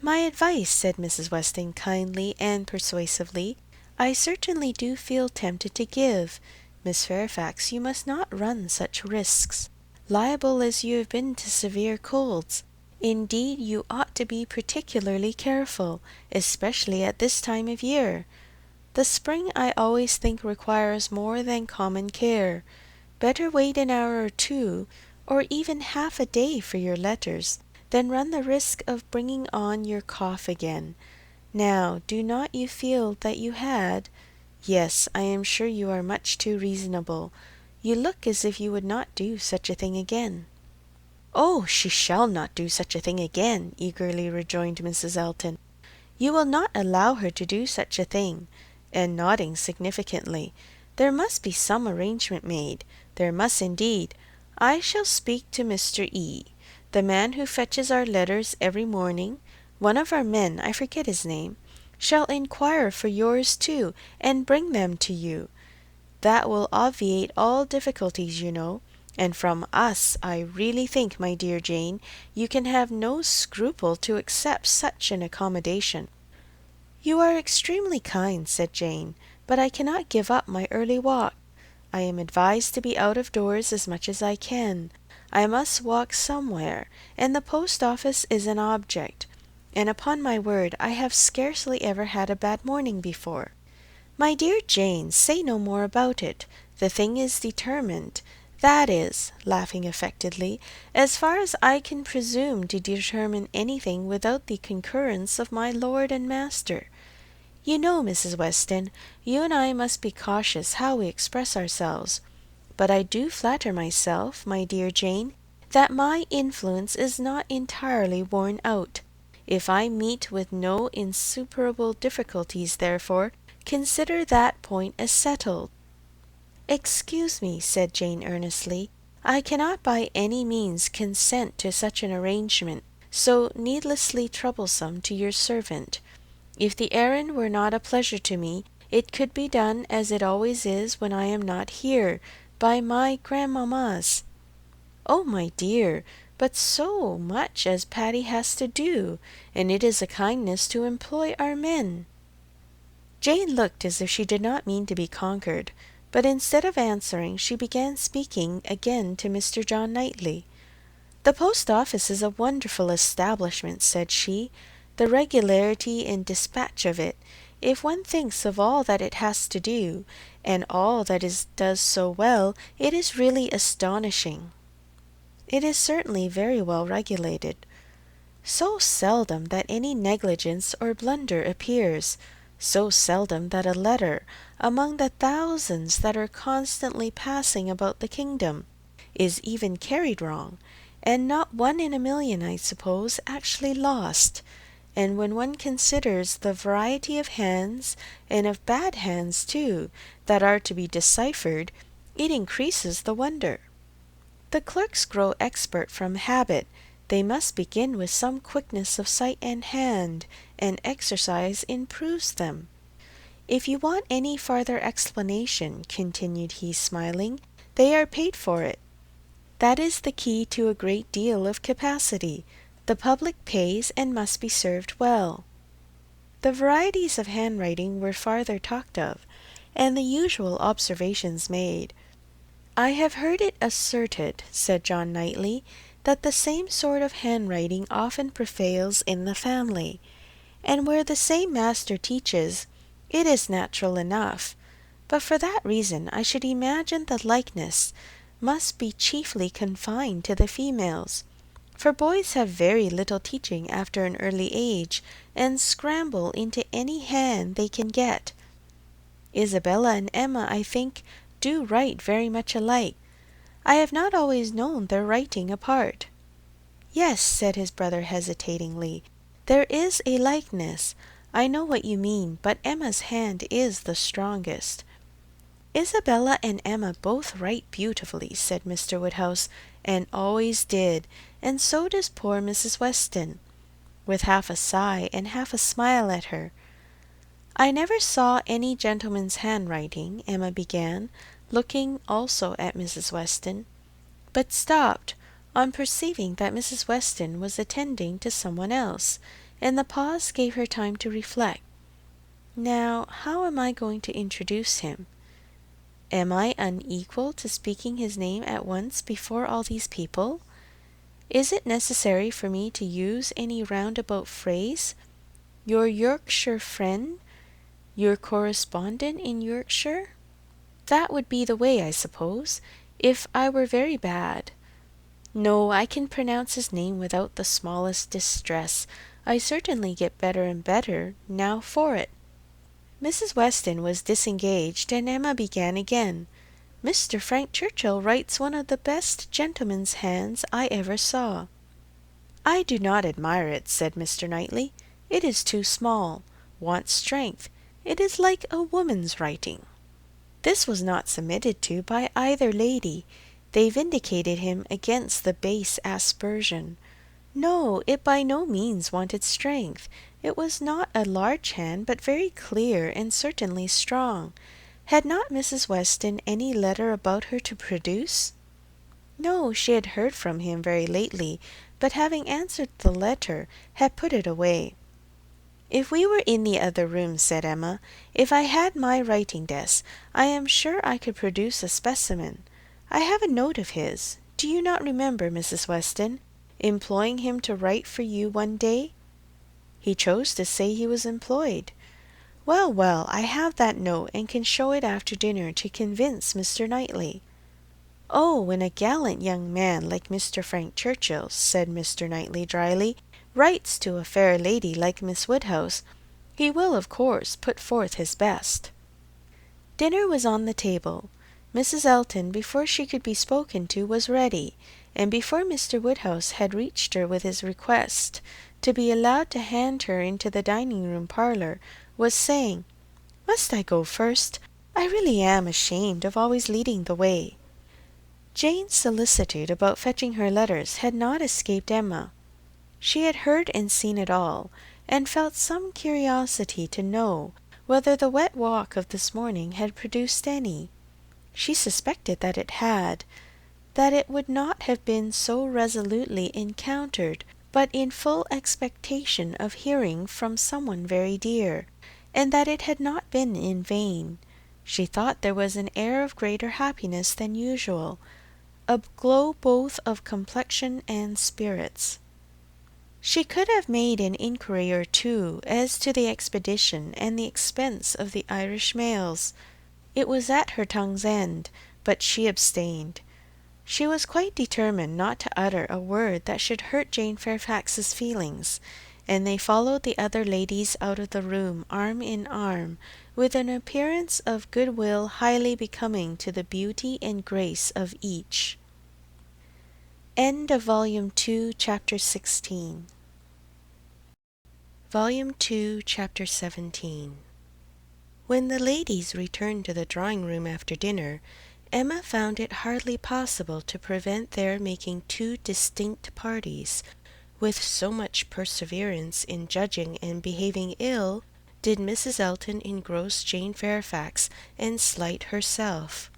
"My advice," said Mrs. Weston kindly and persuasively, "I certainly do feel tempted to give. Miss Fairfax, you must not run such risks. Liable as you have been to severe colds, indeed you ought to be particularly careful, especially at this time of year. The spring I always think requires more than common care. Better wait an hour or two, or even half a day for your letters, than run the risk of bringing on your cough again. Now, do not you feel that you had? Yes, I am sure you are much too reasonable. You look as if you would not do such a thing again." "Oh, she shall not do such a thing again," eagerly rejoined Mrs. Elton. "You will not allow her to do such a thing," and nodding significantly. "There must be some arrangement made. There must indeed. I shall speak to Mr. E., the man who fetches our letters every morning. One of our men, I forget his name, shall inquire for yours too, and bring them to you. That will obviate all difficulties, you know. And from us, I really think, my dear Jane, you can have no scruple to accept such an accommodation." "You are extremely kind," said Jane, "but I cannot give up my early walk. I am advised to be out of doors as much as I can. I must walk somewhere, and the post office is an object. And upon my word, I have scarcely ever had a bad morning before." "My dear Jane, say no more about it. The thing is determined. That is," laughing affectedly, "as far as I can presume to determine anything without the concurrence of my lord and master. You know, Mrs. Weston, you and I must be cautious how we express ourselves. But I do flatter myself, my dear Jane, that my influence is not entirely worn out. If I meet with no insuperable difficulties, therefore, consider that point as settled." "Excuse me," said Jane earnestly, "I cannot by any means consent to such an arrangement, so needlessly troublesome to your servant. If the errand were not a pleasure to me, it could be done as it always is when I am not here, by my grandmamma's." "Oh, my dear, but so much as Patty has to do, and it is a kindness to employ our men." Jane looked as if she did not mean to be conquered, but instead of answering, she began speaking again to Mr. John Knightley. "The post office is a wonderful establishment," said she. "The regularity and dispatch of it, if one thinks of all that it has to do, and all that it does so well, it is really astonishing." "It is certainly very well regulated." "So seldom that any negligence or blunder appears, so seldom that a letter, among the thousands that are constantly passing about the kingdom, is even carried wrong, and not one in a million, I suppose, actually lost. And when one considers the variety of hands, and of bad hands too, that are to be deciphered, it increases the wonder. The clerks grow expert from habit. They must begin with some quickness of sight and hand, and exercise improves them. If you want any farther explanation," continued he, smiling, "they are paid for it. That is the key to a great deal of capacity. The public pays and must be served well." The varieties of handwriting were farther talked of, and the usual observations made. "I have heard it asserted," said John Knightley, "that the same sort of handwriting often prevails in the family, and where the same master teaches, it is natural enough. But for that reason I should imagine the likeness must be chiefly confined to the females, for boys have very little teaching after an early age, and scramble into any hand they can get. Isabella and Emma, I think, do write very much alike. I have not always known their writing apart." "Yes," said his brother hesitatingly, "there is a likeness. I know what you mean, but Emma's hand is the strongest." "Isabella and Emma both write beautifully," said Mr. Woodhouse, "and always did, and so does poor Mrs. Weston," with half a sigh and half a smile at her. "I never saw any gentleman's handwriting," Emma began, looking also at Mrs. Weston, but stopped on perceiving that Mrs. Weston was attending to some one else, and the pause gave her time to reflect. "Now, how am I going to introduce him? Am I unequal to speaking his name at once before all these people? Is it necessary for me to use any roundabout phrase? Your Yorkshire friend? Your correspondent in Yorkshire? That would be the way, I suppose, if I were very bad. No, I can pronounce his name without the smallest distress. I certainly get better and better now for it." Mrs. Weston was disengaged, and Emma began again. Mr. Frank Churchill writes one of the best gentleman's hands I ever saw." "I do not admire it," said Mr. Knightley. "It is too small, wants strength. It is like a woman's writing." This was not submitted to by either lady. They vindicated him against the base aspersion. No, it by no means wanted strength. It was not a large hand, but very clear and certainly strong. Had not Mrs. Weston any letter about her to produce? No, she had heard from him very lately, but having answered the letter, had put it away. "If we were in the other room," said Emma, "if I had my writing desk, I am sure I could produce a specimen. I have a note of his. Do you not remember, Mrs. Weston, employing him to write for you one day?" "He chose to say he was employed." "Well, well, I have that note, and can show it after dinner to convince Mr. Knightley." "Oh, when a gallant young man like Mr. Frank Churchill," said Mr. Knightley dryly, "writes to a fair lady like Miss Woodhouse, he will of course put forth his best." Dinner was on the table. Mrs. Elton, before she could be spoken to, was ready, and before Mr. Woodhouse had reached her with his request to be allowed to hand her into the dining-room parlour, was saying, "Must I go first? I really am ashamed of always leading the way." Jane's solicitude about fetching her letters had not escaped Emma. She had heard and seen it all, and felt some curiosity to know whether the wet walk of this morning had produced any. She suspected that it had, that it would not have been so resolutely encountered but in full expectation of hearing from someone very dear, and that it had not been in vain. She thought there was an air of greater happiness than usual, a glow both of complexion and spirits. She could have made an inquiry or two as to the expedition and the expense of the Irish mails. It was at her tongue's end, but she abstained. She was quite determined not to utter a word that should hurt Jane Fairfax's feelings, and they followed the other ladies out of the room arm in arm, with an appearance of goodwill highly becoming to the beauty and grace of each. End of Volume 2, Chapter 16. Volume 2, Chapter 17. When the ladies returned to the drawing-room after dinner, Emma found it hardly possible to prevent their making two distinct parties. With so much perseverance in judging and behaving ill, did Mrs. Elton engross Jane Fairfax and slight herself.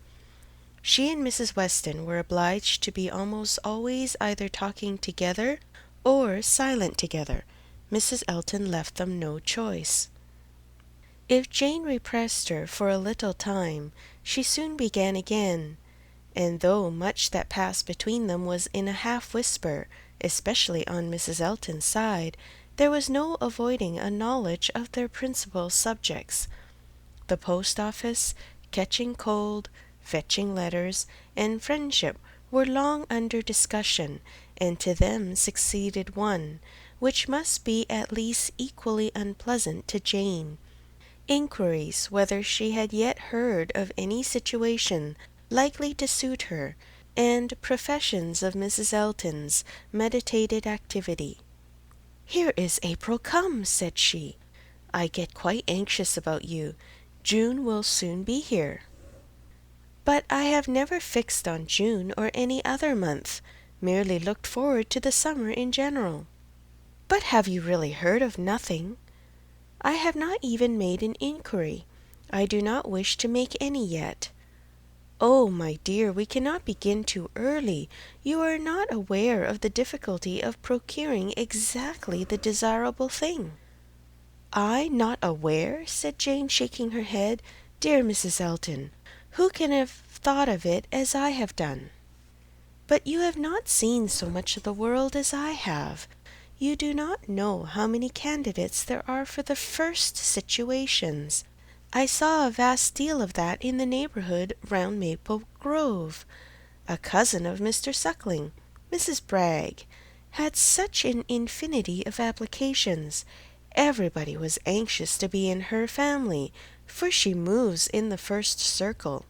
She and Mrs. Weston were obliged to be almost always either talking together or silent together. Mrs. Elton left them no choice. If Jane repressed her for a little time, she soon began again, and though much that passed between them was in a half-whisper, especially on Mrs. Elton's side, there was no avoiding a knowledge of their principal subjects. The post-office, catching cold, fetching letters, and friendship were long under discussion, and to them succeeded one, which must be at least equally unpleasant to Jane. Inquiries whether she had yet heard of any situation likely to suit her, and professions of Mrs. Elton's meditated activity. "Here is April come," said she. "I get quite anxious about you. June will soon be here." "But I have never fixed on June or any other month, merely looked forward to the summer in general." "But have you really heard of nothing?" "I have not even made an inquiry. I do not wish to make any yet." "Oh, my dear, we cannot begin too early. You are not aware of the difficulty of procuring exactly the desirable thing." "I not aware!" said Jane, shaking her head. "Dear Mrs. Elton, who can have thought of it as I have done?" "But you have not seen so much of the world as I have. You do not know how many candidates there are for the first situations. I saw a vast deal of that in the neighbourhood round Maple Grove. A cousin of Mr. Suckling, Mrs. Bragg, had such an infinity of applications. Everybody was anxious to be in her family, for she moves in the first circle.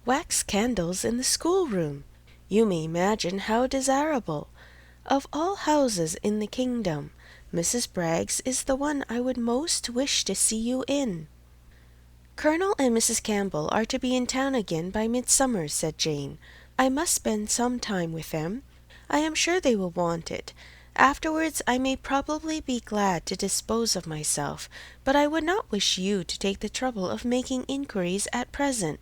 wax candles in the schoolroom. You may imagine how desirable. Of all houses in the kingdom, Mrs. Bragg's is the one I would most wish to see you in." "Colonel and Mrs. Campbell are to be in town again by midsummer," said Jane. "I must spend some time with them. I am sure they will want it. Afterwards I may probably be glad to dispose of myself, but I would not wish you to take the trouble of making inquiries at present."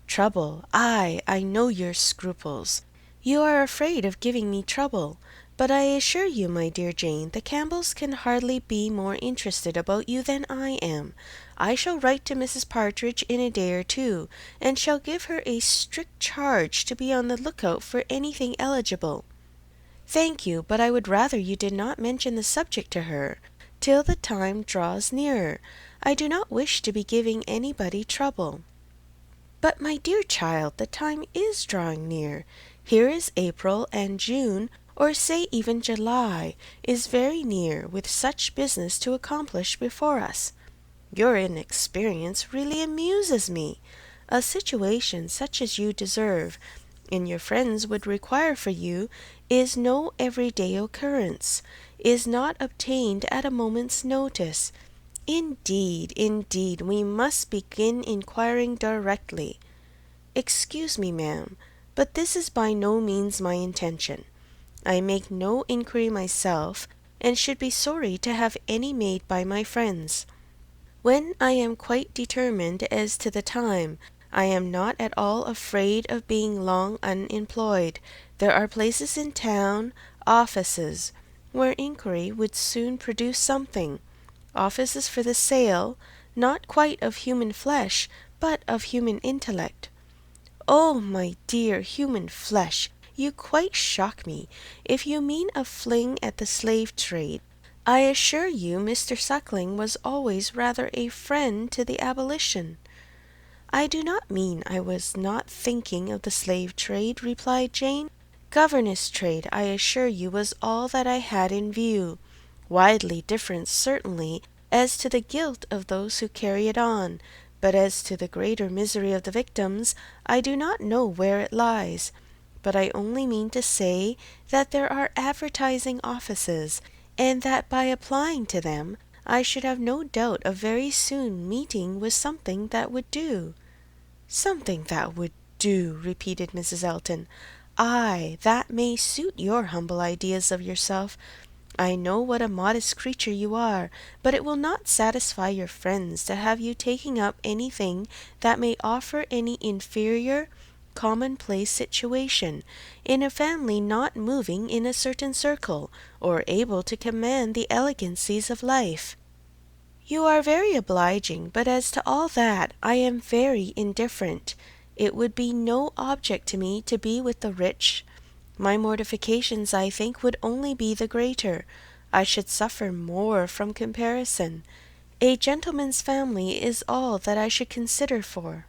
"Trouble! Ay, I know your scruples. You are afraid of giving me trouble. But I assure you, my dear Jane, the Campbells can hardly be more interested about you than I am. I shall write to Mrs. Partridge in a day or two, and shall give her a strict charge to be on the lookout for anything eligible." "Thank you, but I would rather you did not mention the subject to her till the time draws nearer. I do not wish to be giving anybody trouble." "But, my dear child, the time is drawing near. Here is April, and June, or say even July, is very near, with such business to accomplish before us. Your inexperience really amuses me. A situation such as you deserve, and your friends would require for you, is no everyday occurrence, is not obtained at a moment's notice. Indeed, indeed, we must begin inquiring directly. Excuse me, ma'am, but this is by no means my intention. I make no inquiry myself, and should be sorry to have any made by my friends. When I am quite determined as to the time, I am not at all afraid of being long unemployed. There are places in town, offices, where inquiry would soon produce something. Offices for the sale, not quite of human flesh, but of human intellect." "Oh, my dear, human flesh! You quite shock me. If you mean a fling at the slave trade, I assure you Mr. Suckling was always rather a friend to the abolition." "I do not mean I was not thinking of the slave trade," replied Jane. "Governess trade, I assure you, was all that I had in view. Widely different, certainly, as to the guilt of those who carry it on, but as to the greater misery of the victims, I do not know where it lies. But I only mean to say that there are advertising offices, and that by applying to them I should have no doubt of very soon meeting with something that would do." "Something that would do," repeated Mrs. Elton. "Ay, that may suit your humble ideas of yourself. I know what a modest creature you are, but it will not satisfy your friends to have you taking up anything that may offer any inferior, commonplace situation, in a family not moving in a certain circle, or able to command the elegancies of life." "You are very obliging, but as to all that I am very indifferent. It would be no object to me to be with the rich. My mortifications, I think, would only be the greater. I should suffer more from comparison. A gentleman's family is all that I should consider for."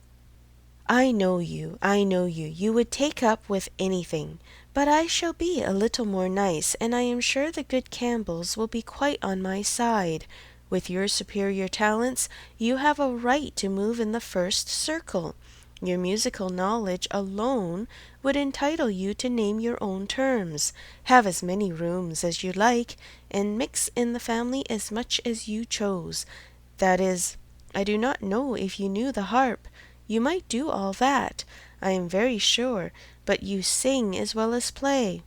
I know you, I know you. You would take up with anything. But I shall be a little more nice, and I am sure the good Campbells will be quite on my side. With your superior talents, you have a right to move in the first circle. Your musical knowledge alone would entitle you to name your own terms, have as many rooms as you like, and mix in the family as much as you chose. That is, I do not know if you knew the harp. You might do all that, I am very sure, but you sing as well as play.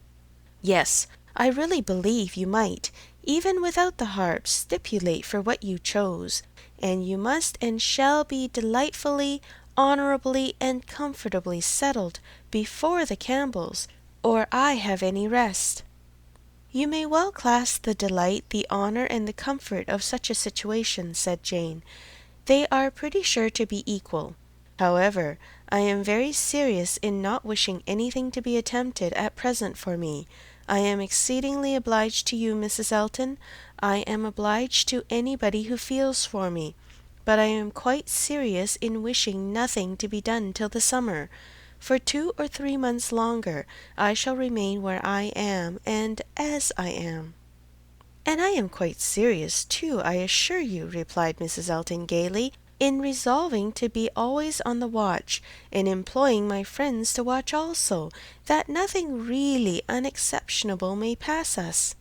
Yes, I really believe you might, even without the harp, stipulate for what you chose, and you must and shall be delightfully, honourably, and comfortably settled before the Campbells, or I have any rest." "You may well class the delight, the honour, and the comfort of such a situation," said Jane. "They are pretty sure to be equal. However, I am very serious in not wishing anything to be attempted at present for me. I am exceedingly obliged to you, Mrs. Elton. I am obliged to anybody who feels for me. But I am quite serious in wishing nothing to be done till the summer. For 2 or 3 months longer I shall remain where I am, and as I am." "And I am quite serious too, I assure you," replied Mrs. Elton gaily. in resolving to be always on the watch, and employing my friends to watch also, that nothing really unexceptionable may pass us."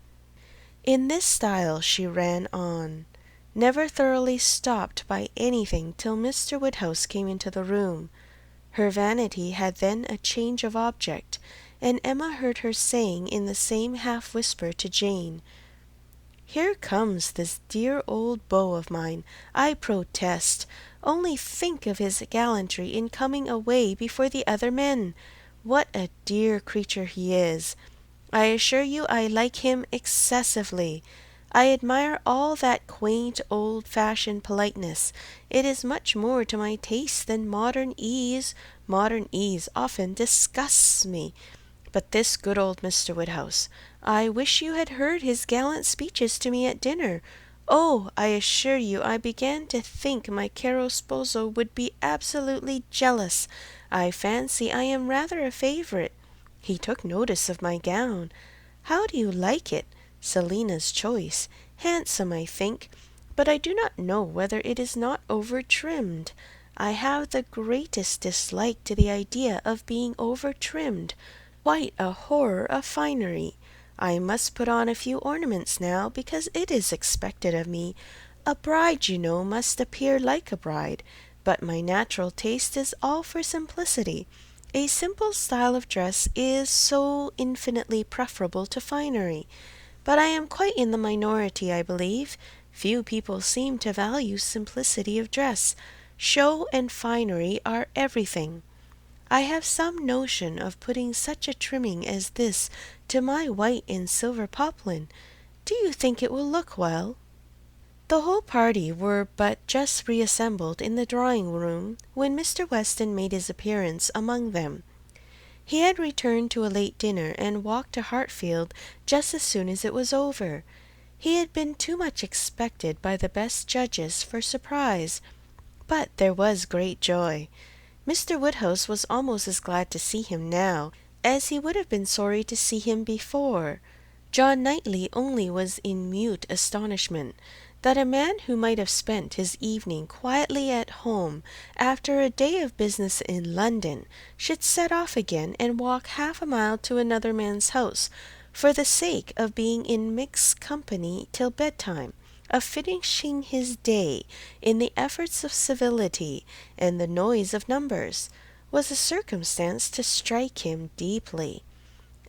In this style she ran on, never thoroughly stopped by anything till Mr. Woodhouse came into the room. Her vanity had then a change of object, and Emma heard her saying in the same half whisper to Jane, "Here comes this dear old beau of mine, I protest. Only think of his gallantry in coming away before the other men. What a dear creature he is! I assure you I like him excessively. I admire all that quaint old-fashioned politeness. It is much more to my taste than modern ease. Modern ease often disgusts me. But this good old Mr. Woodhouse, I wish you had heard his gallant speeches to me at dinner. Oh, I assure you I began to think my caro sposo would be absolutely jealous. I fancy I am rather a favourite. He took notice of my gown. How do you like it? Selina's choice. Handsome, I think, but I do not know whether it is not over-trimmed. I have the greatest dislike to the idea of being over-trimmed. Quite a horror of finery. I must put on a few ornaments now, because it is expected of me. A bride, you know, must appear like a bride, but my natural taste is all for simplicity. A simple style of dress is so infinitely preferable to finery. But I am quite in the minority, I believe. Few people seem to value simplicity of dress. Show and finery are everything. I have some notion of putting such a trimming as this to my white and silver poplin. Do you think it will look well?" The whole party were but just reassembled in the drawing-room when Mr. Weston made his appearance among them. He had returned to a late dinner, and walked to Hartfield just as soon as it was over. He had been too much expected by the best judges for surprise, but there was great joy. Mr. Woodhouse was almost as glad to see him now as he would have been sorry to see him before. John Knightley only was in mute astonishment that a man who might have spent his evening quietly at home after a day of business in London should set off again and walk half a mile to another man's house for the sake of being in mixed company till bedtime, of finishing his day in the efforts of civility and the noise of numbers, was a circumstance to strike him deeply.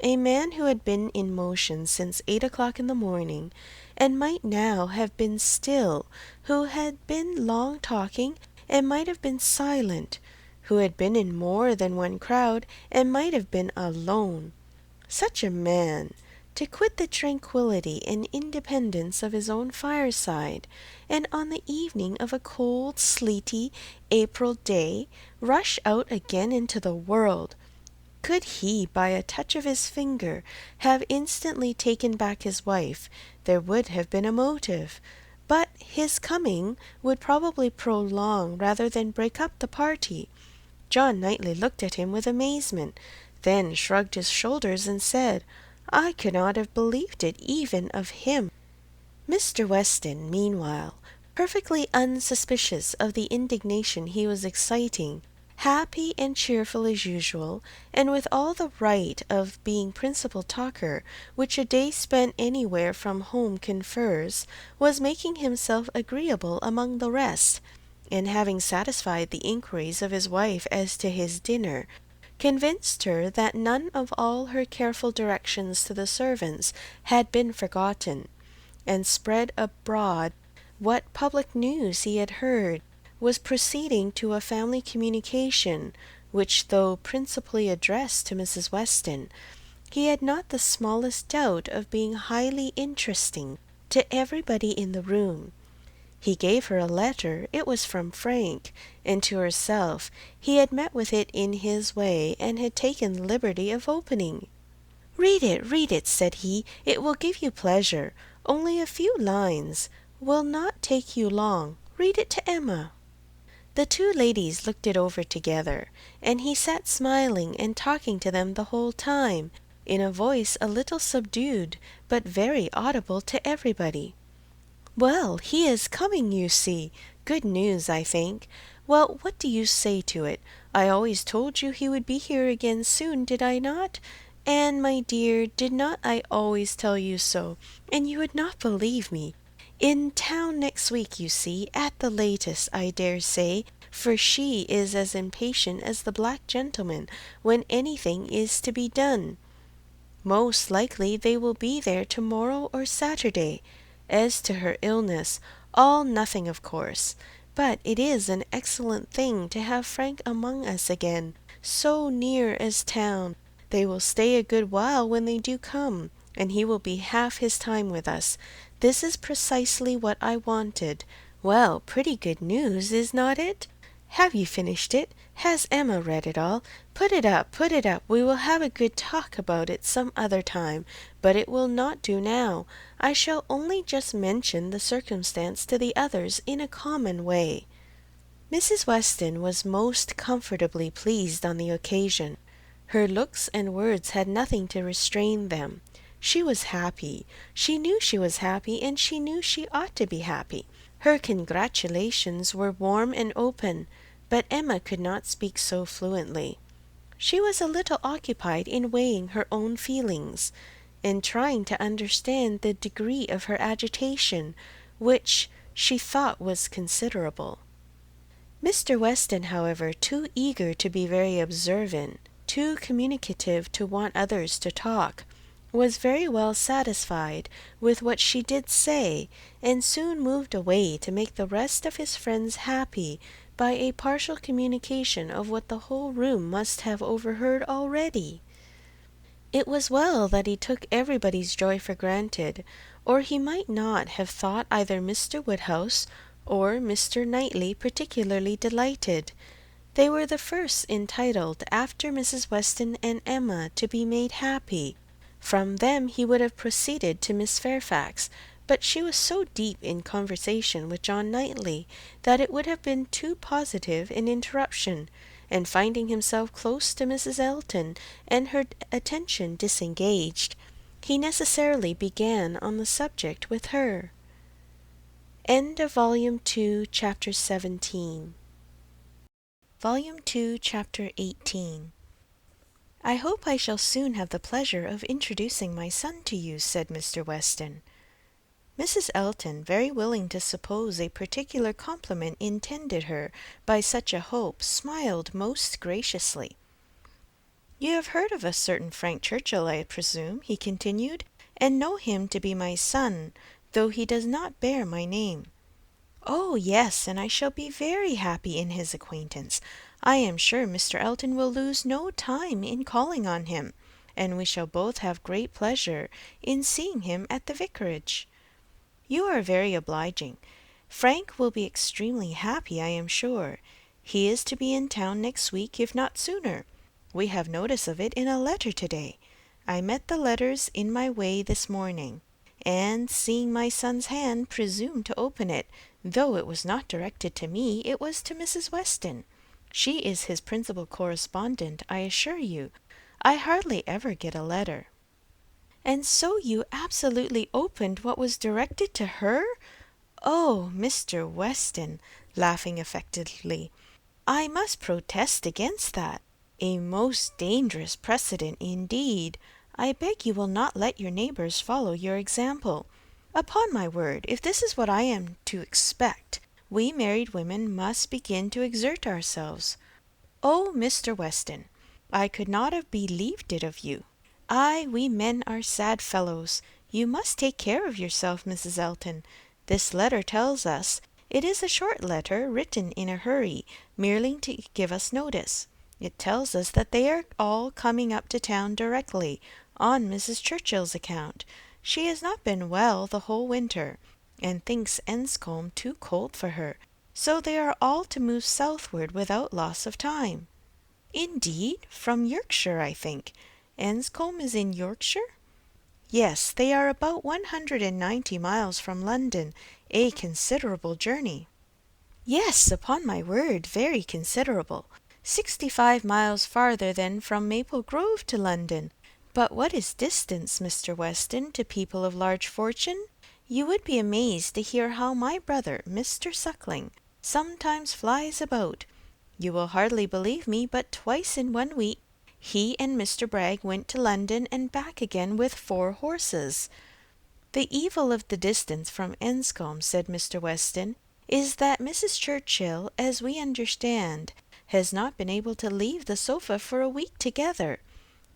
A man who had been in motion since 8 o'clock in the morning, and might now have been still, who had been long talking, and might have been silent, who had been in more than one crowd, and might have been alone. Such a man, to quit the tranquillity and independence of his own fireside, and on the evening of a cold, sleety April day, rush out again into the world! Could he, by a touch of his finger, have instantly taken back his wife, there would have been a motive, but his coming would probably prolong rather than break up the party. John Knightley looked at him with amazement, then shrugged his shoulders and said, "I could not have believed it even of him." Mr. Weston, meanwhile, perfectly unsuspicious of the indignation he was exciting, happy and cheerful as usual, and with all the right of being principal talker which a day spent anywhere from home confers, was making himself agreeable among the rest, and having satisfied the inquiries of his wife as to his dinner, convinced her that none of all her careful directions to the servants had been forgotten, and spread abroad what public news he had heard was proceeding to a family communication, which, though principally addressed to Mrs. Weston, he had not the smallest doubt of being highly interesting to everybody in the room. He gave her a letter. It was from Frank, and to herself he had met with it in his way, and had taken the liberty of opening. read it," said he. "It will give you pleasure. Only a few lines. Will not take you long. Read it to Emma." The two ladies looked it over together, and he sat smiling and talking to them the whole time, in a voice a little subdued, but very audible to everybody. "Well, he is coming, you see. good news, I think. Well, what do you say to it? I always told you he would be here again soon, did I not? Anne, my dear, did not I always tell you so? And you would not believe me. In town next week, you see, at the latest, I dare say, for she is as impatient as the black gentleman when anything is to be done. Most likely they will be there tomorrow or Saturday. As to her illness, all nothing, of course. But it is an excellent thing to have Frank among us again, so near as town. They will stay a good while when they do come, and he will be half his time with us. This is precisely what I wanted. Well, pretty good news, is not it? Have you finished it? Has Emma read it all? Put it up, put it up. We will have a good talk about it some other time, but it will not do now. I shall only just mention the circumstance to the others in a common way. Mrs. Weston was most comfortably pleased on the occasion. Her looks and words had nothing to restrain them. She was happy. She knew she was happy, and she knew she ought to be happy. Her congratulations were warm and open, but Emma could not speak so fluently. She was a little occupied in weighing her own feelings, and trying to understand the degree of her agitation, which she thought was considerable. Mr. Weston, however, too eager to be very observant, too communicative to want others to talk, was very well satisfied with what she did say, and soon moved away to make the rest of his friends happy by a partial communication of what the whole room must have overheard already. It was well that he took everybody's joy for granted, or he might not have thought either Mr. Woodhouse or Mr. Knightley particularly delighted. They were the first entitled, after Mrs. Weston and Emma, to be made happy. From them he would have proceeded to Miss Fairfax, but she was so deep in conversation with John Knightley that it would have been too positive an interruption, and finding himself close to Mrs. Elton, and her attention disengaged, he necessarily began on the subject with her. End of Volume 2, Chapter 17. Volume 2, Chapter 18. I hope I shall soon have the pleasure of introducing my son to you, said Mr. Weston. Mrs. Elton, very willing to suppose a particular compliment intended her by such a hope, smiled most graciously. You have heard of a certain Frank Churchill, I presume, he continued, and know him to be my son, though he does not bear my name. Oh, yes, and I shall be very happy in his acquaintance. I am sure Mr. Elton will lose no time in calling on him, and we shall both have great pleasure in seeing him at the vicarage. You are very obliging. Frank will be extremely happy, I am sure. He is to be in town next week, if not sooner. We have notice of it in a letter to-day. I met the letters in my way this morning, and, seeing my son's hand, presumed to open it, though it was not directed to me, it was to Mrs. Weston. She is his principal correspondent, I assure you. I hardly ever get a letter. And so you absolutely opened what was directed to her? Oh, Mr. Weston, laughing affectedly, I must protest against that. A most dangerous precedent indeed. I beg you will not let your neighbours follow your example. Upon my word, if this is what I am to expect, we married women must begin to exert ourselves. Oh, Mr. Weston, I could not have believed it of you. Ay, we men are sad fellows. You must take care of yourself, Mrs. Elton. This letter tells us it is a short letter written in a hurry, merely to give us notice. It tells us that they are all coming up to town directly, on Mrs. Churchill's account. She has not been well the whole winter, and thinks Enscombe too cold for her, so they are all to move southward without loss of time. Indeed, from Yorkshire, I think. Enscombe is in Yorkshire? Yes, they are about 190 miles from London, a considerable journey. Yes, upon my word, very considerable. 65 miles farther than from Maple Grove to London. But what is distance, Mr. Weston, to people of large fortune? You would be amazed to hear how my brother, Mr. Suckling, sometimes flies about. You will hardly believe me, but twice in 1 week he and Mr. Bragg went to London and back again with 4 horses. The evil of the distance from Enscombe, said Mr. Weston, is that Mrs. Churchill, as we understand, has not been able to leave the sofa for a week together.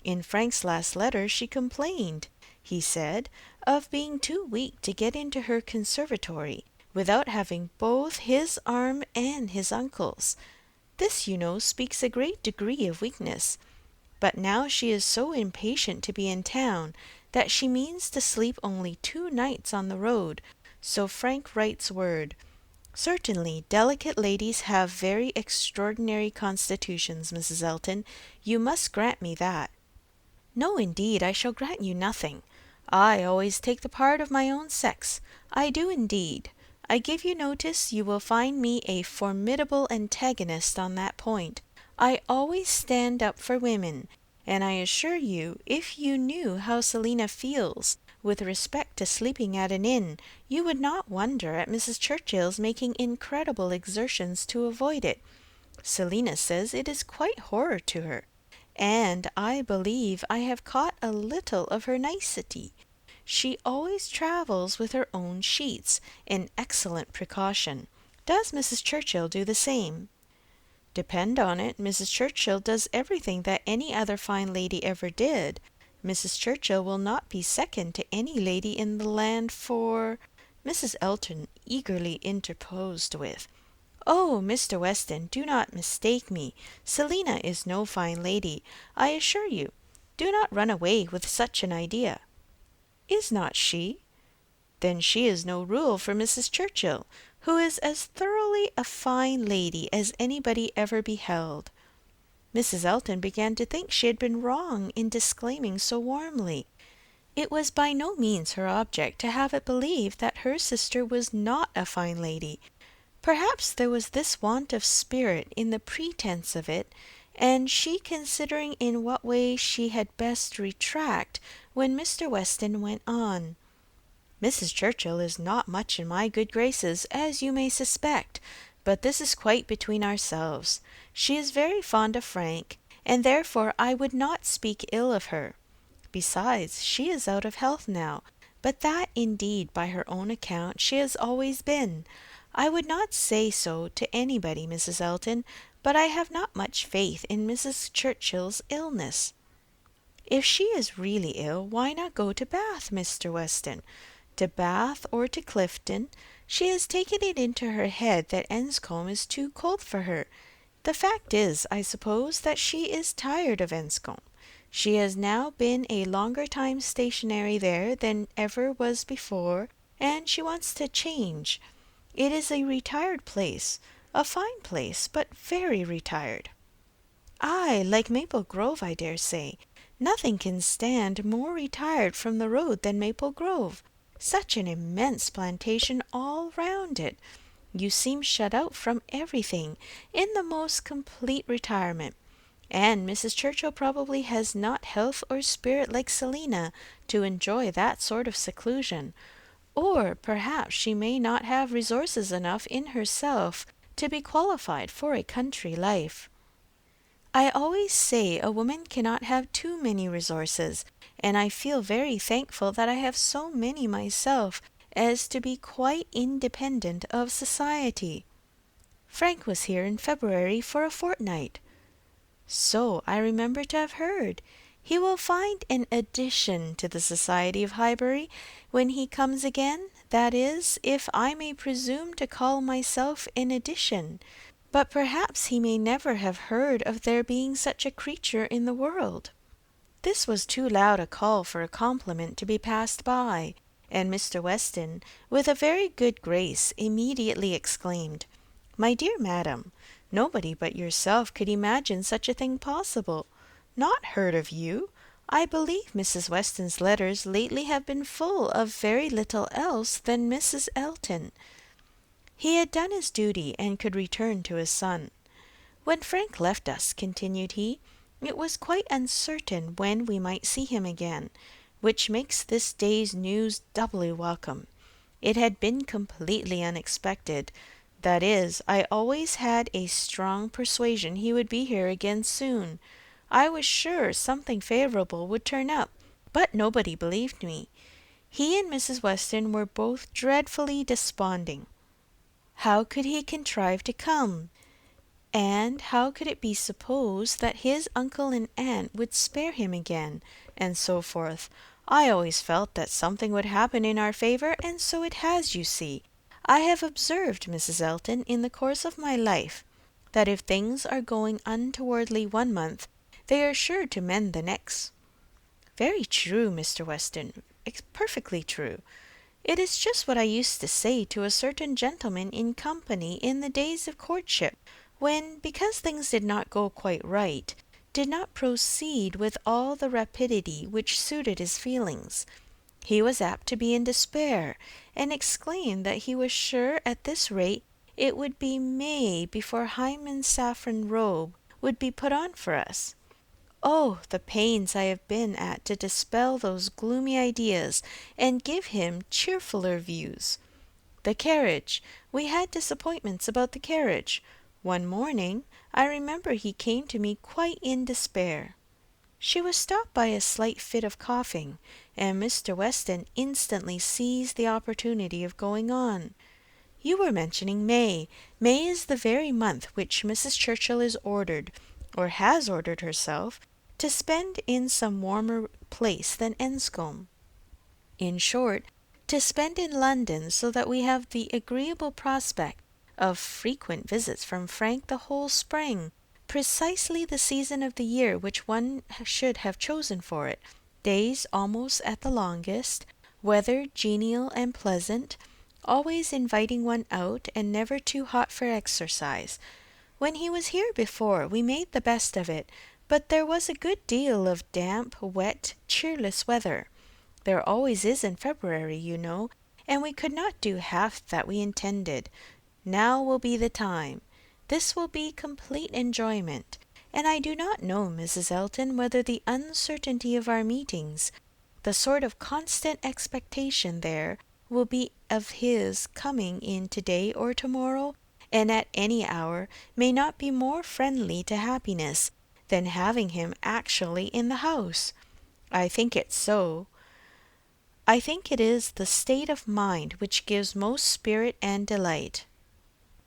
In Frank's last letter she complained, he said, of being too weak to get into her conservatory, without having both his arm and his uncle's. This, you know, speaks a great degree of weakness. But now she is so impatient to be in town that she means to sleep only 2 nights on the road, so Frank writes word. Certainly, delicate ladies have very extraordinary constitutions, Mrs. Elton. You must grant me that. No, indeed, I shall grant you nothing. I always take the part of my own sex. I do indeed. I give you notice you will find me a formidable antagonist on that point. I always stand up for women, and I assure you, if you knew how Selina feels with respect to sleeping at an inn, you would not wonder at Mrs. Churchill's making incredible exertions to avoid it. Selina says it is quite horror to her, and I believe I have caught a little of her nicety. She always travels with her own sheets, an excellent precaution. Does Mrs. Churchill do the same? Depend on it, Mrs. Churchill does everything that any other fine lady ever did. Mrs. Churchill will not be second to any lady in the land for— Mrs. Elton eagerly interposed with, "Oh, Mr. Weston, do not mistake me. Selina is no fine lady, I assure you. Do not run away with such an idea." "Is not she? Then she is no rule for Mrs. Churchill, who is as thoroughly a fine lady as anybody ever beheld." Mrs. Elton began to think she had been wrong in disclaiming so warmly. It was by no means her object to have it believed that her sister was not a fine lady. Perhaps there was this want of spirit in the pretence of it, and she considering in what way she had best retract, when Mr. Weston went on. "Mrs. Churchill is not much in my good graces, as you may suspect, but this is quite between ourselves. She is very fond of Frank, and therefore I would not speak ill of her. Besides, she is out of health now, but that indeed by her own account she has always been. I would not say so to anybody, Mrs. Elton, but I have not much faith in Mrs. Churchill's illness." "If she is really ill, why not go to Bath, Mr. Weston? To Bath or to Clifton. She has taken it into her head that Enscombe is too cold for her. The fact is, I suppose, that she is tired of Enscombe. She has now been a longer time stationary there than ever was before, and she wants to change. It is a retired place, a fine place, but very retired." "Ay, like Maple Grove, I dare say. Nothing can stand more retired from the road than Maple Grove. Such an immense plantation all round it. You seem shut out from everything, in the most complete retirement. And Mrs. Churchill probably has not health or spirit like Selina to enjoy that sort of seclusion. Or perhaps she may not have resources enough in herself to be qualified for a country life. I always say a woman cannot have too many resources, and I feel very thankful that I have so many myself as to be quite independent of society. Frank was here in February for a fortnight." "So I remember to have heard. He will find an addition to the society of Highbury when he comes again, that is, if I may presume to call myself an addition. But perhaps he may never have heard of there being such a creature in the world." This was too loud a call for a compliment to be passed by, and Mr. Weston, with a very good grace, immediately exclaimed, "My dear madam, nobody but yourself could imagine such a thing possible. Not heard of you! I believe Mrs. Weston's letters lately have been full of very little else than Mrs. Elton." He had done his duty, and could return to his son. "When Frank left us," continued he, "it was quite uncertain when we might see him again, which makes this day's news doubly welcome. It had been completely unexpected, That is, I always had a strong persuasion he would be here again soon. I was sure something favourable would turn up, but nobody believed me. He and Mrs. Weston were both dreadfully desponding. How could he contrive to come? And how could it be supposed that his uncle and aunt would spare him again, and so forth? I always felt that something would happen in our favour, and so it has, you see. I have observed, Mrs. Elton, in the course of my life, that if things are going untowardly one month, they are sure to mend the next. Very true, Mr. Weston, perfectly true. It is just what I used to say to a certain gentleman in company in the days of courtship, when, because things did not go quite right, did not proceed with all the rapidity which suited his feelings. He was apt to be in despair, and exclaimed that he was sure at this rate it would be May before Hymen's saffron robe would be put on for us. Oh, the pains I have been at to dispel those gloomy ideas and give him cheerfuller views. The carriage. We had disappointments about the carriage. One morning I remember he came to me quite in despair. She was stopped by a slight fit of coughing, and Mr. Weston instantly seized the opportunity of going on. You were mentioning May. May is the very month which Mrs. Churchill is ordered, or has ordered herself, to spend in some warmer place than Enscombe. In short, to spend in London, so that we have the agreeable prospect of frequent visits from Frank the whole spring, precisely the season of the year which one should have chosen for it, days almost at the longest, weather genial and pleasant, always inviting one out, and never too hot for exercise. When he was here before, we made the best of it, but there was a good deal of damp, wet, cheerless weather. There always is in February, you know, and we could not do half that we intended. Now will be the time. This will be complete enjoyment, and I do not know, Mrs. Elton, whether the uncertainty of our meetings, the sort of constant expectation there will be of his coming in to-day or to-morrow, and at any hour, may not be more friendly to happiness than having him actually in the house. I think it so. I think it is the state of mind which gives most spirit and delight.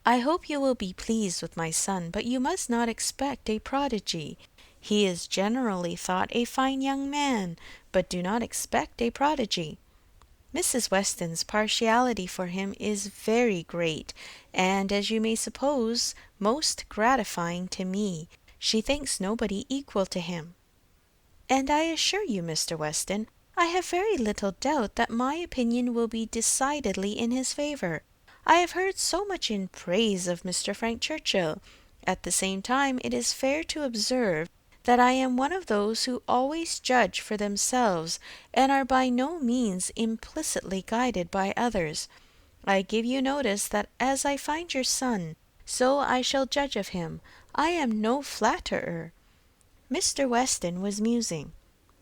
I hope you will be pleased with my son, but you must not expect a prodigy. He is generally thought a fine young man, but do not expect a prodigy. Mrs. Weston's partiality for him is very great, and, as you may suppose, most gratifying to me. She thinks nobody equal to him. And I assure you, Mr. Weston, I have very little doubt that my opinion will be decidedly in his favour. I have heard so much in praise of Mr. Frank Churchill. At the same time, it is fair to observe that I am one of those who always judge for themselves, and are by no means implicitly guided by others. I give you notice that as I find your son, so I shall judge of him. I am no flatterer. Mr. Weston was musing.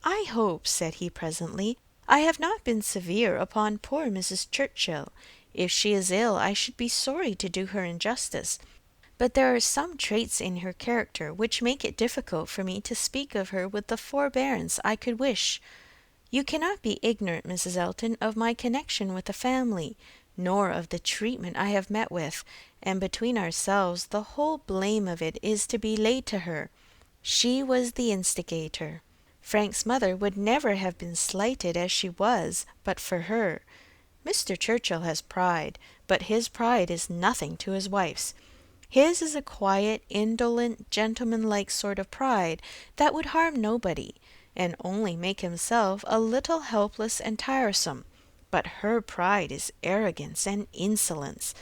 I hope, said he presently, I have not been severe upon poor Mrs. Churchill. If she is ill, I should be sorry to do her injustice, but there are some traits in her character which make it difficult for me to speak of her with the forbearance I could wish. You cannot be ignorant, Mrs. Elton, of my connection with the family, nor of the treatment I have met with, and between ourselves the whole blame of it is to be laid to her. She was the instigator. Frank's mother would never have been slighted as she was, but for her. Mr. Churchill has pride, but his pride is nothing to his wife's. His is a quiet, indolent, gentlemanlike sort of pride that would harm nobody, and only make himself a little helpless and tiresome. But her pride is arrogance and insolence,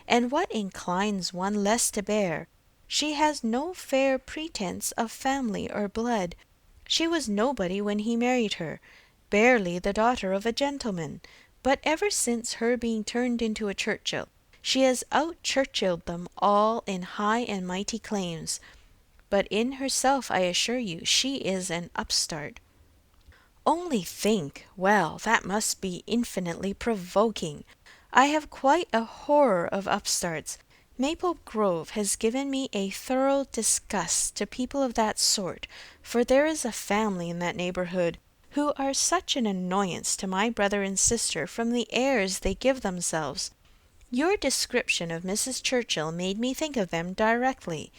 and what inclines one less to bear? She has no fair pretence of family or blood. She was nobody when he married her, barely the daughter of a gentleman, but ever since her being turned into a Churchill, she has out-Churchilled them all in high and mighty claims. But in herself, I assure you, she is an upstart. Only think! Well, that must be infinitely provoking. I have quite a horror of upstarts. Maple Grove has given me a thorough disgust to people of that sort, for there is a family in that neighbourhood who are such an annoyance to my brother and sister from the airs they give themselves. Your description of Mrs. Churchill made me think of them directly.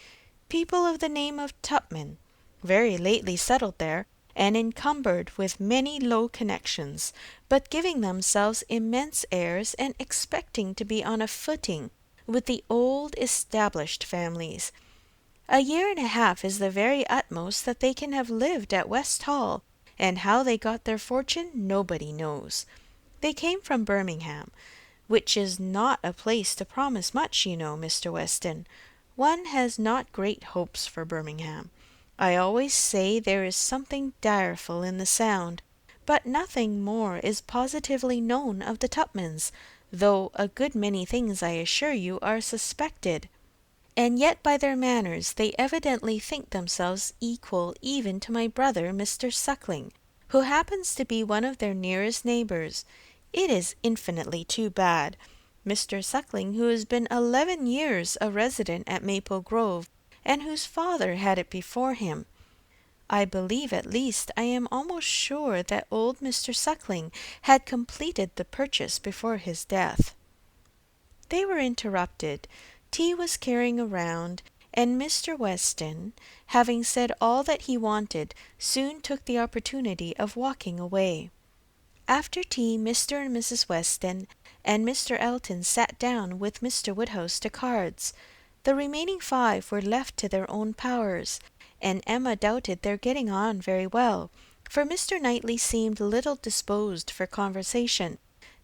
People of the name of Tupman, very lately settled there, and encumbered with many low connections, but giving themselves immense airs and expecting to be on a footing with the old established families. A year and a half is the very utmost that they can have lived at West Hall, and how they got their fortune nobody knows. They came from Birmingham, which is not a place to promise much, you know, Mr. Weston. One has not great hopes for Birmingham. I always say there is something direful in the sound, but nothing more is positively known of the Tupmans, though a good many things, I assure you, are suspected. And yet by their manners they evidently think themselves equal even to my brother Mr. Suckling, who happens to be one of their nearest neighbours. It is infinitely too bad. Mr. Suckling, who has been 11 years a resident at Maple Grove, and whose father had it before him. I believe, at least, I am almost sure that old Mr. Suckling had completed the purchase before his death. They were interrupted. Tea was carrying around, and Mr. Weston, having said all that he wanted, soon took the opportunity of walking away. After tea, Mr. and Mrs. Weston and Mr. Elton sat down with Mr. Woodhouse to cards. The remaining 5 were left to their own powers, and Emma doubted their getting on very well, for Mr. Knightley seemed little disposed for conversation.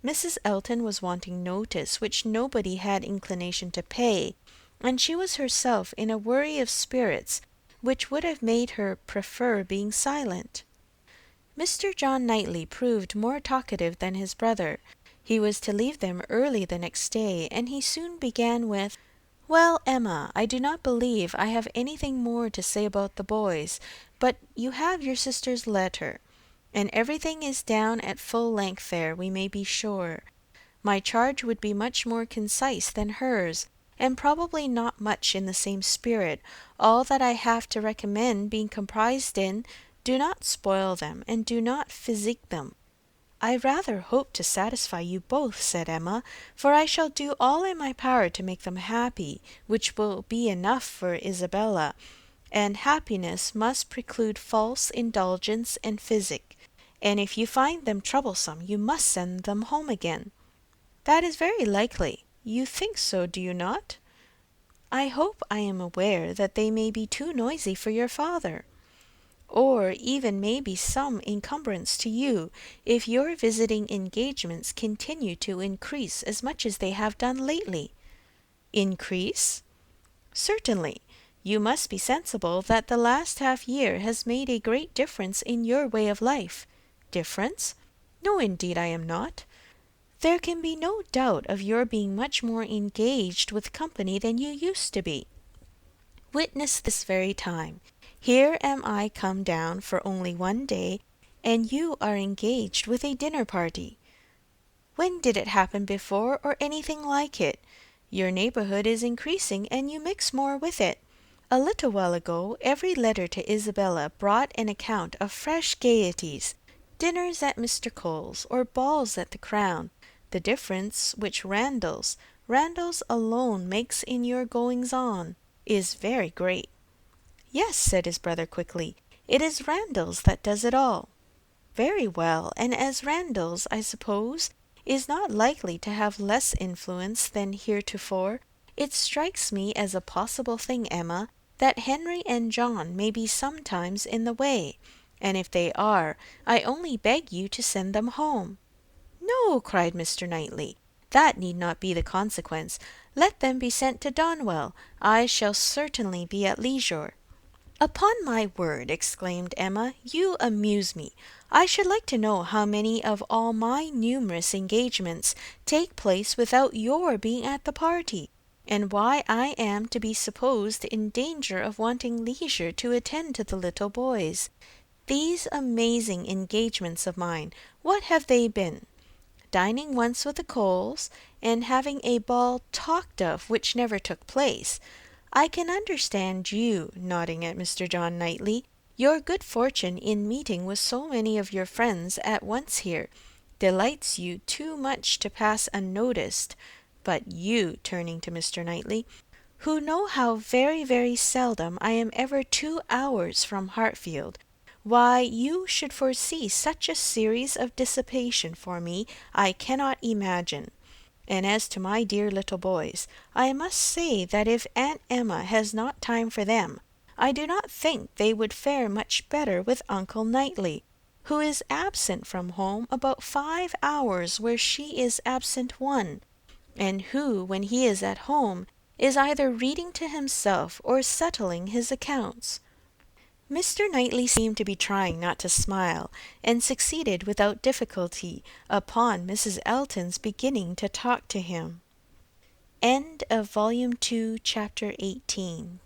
Mrs. Elton was wanting notice, which nobody had inclination to pay, and she was herself in a worry of spirits which would have made her prefer being silent. Mr. John Knightley proved more talkative than his brother. He was to leave them early the next day, and he soon began with, "Well, Emma, I do not believe I have anything more to say about the boys, but you have your sister's letter, and everything is down at full length there, we may be sure. My charge would be much more concise than hers, and probably not much in the same spirit, all that I have to recommend being comprised in, do not spoil them, and do not physic them." "I rather hope to satisfy you both," said Emma, "for I shall do all in my power to make them happy, which will be enough for Isabella, and happiness must preclude false indulgence and physic, and if you find them troublesome, you must send them home again." "That is very likely. You think so, do you not?" "I hope I am aware that they may be too noisy for your father, or even may be some encumbrance to you, if your visiting engagements continue to increase as much as they have done lately." "Increase?" "Certainly. You must be sensible that the last half-year has made a great difference in your way of life." "Difference? No, indeed I am not. There can be no doubt of your being much more engaged with company than you used to be. Witness this very time. Here am I come down for only 1 day, and you are engaged with a dinner party. When did it happen before, or anything like it? Your neighbourhood is increasing, and you mix more with it. A little while ago, every letter to Isabella brought an account of fresh gaieties, dinners at Mr. Cole's, or balls at the Crown. The difference which Randalls alone makes in your goings-on is very great." "Yes," said his brother quickly, "it is Randalls that does it all." "Very well, and as Randalls, I suppose, is not likely to have less influence than heretofore, it strikes me as a possible thing, Emma, that Henry and John may be sometimes in the way, and if they are, I only beg you to send them home." "No," cried Mr. Knightley, "that need not be the consequence. Let them be sent to Donwell. I shall certainly be at leisure." "Upon my word," exclaimed Emma, "you amuse me. I should like to know how many of all my numerous engagements take place without your being at the party, and why I am to be supposed in danger of wanting leisure to attend to the little boys. These amazing engagements of mine, what have they been? dining once with the Coles, and having a ball talked of which never took place. I can understand you," nodding at Mr. John Knightley, "your good fortune in meeting with so many of your friends at once here, delights you too much to pass unnoticed. But you," turning to Mr. Knightley, "who know how very, very seldom I am ever 2 hours from Hartfield, why you should foresee such a series of dissipation for me, I cannot imagine. And as to my dear little boys, I must say that if Aunt Emma has not time for them, I do not think they would fare much better with Uncle Knightley, who is absent from home about 5 hours where she is absent 1, and who, when he is at home, is either reading to himself or settling his accounts." Mr. Knightley seemed to be trying not to smile, and succeeded without difficulty upon Mrs. Elton's beginning to talk to him. End of Volume 2, Chapter 18.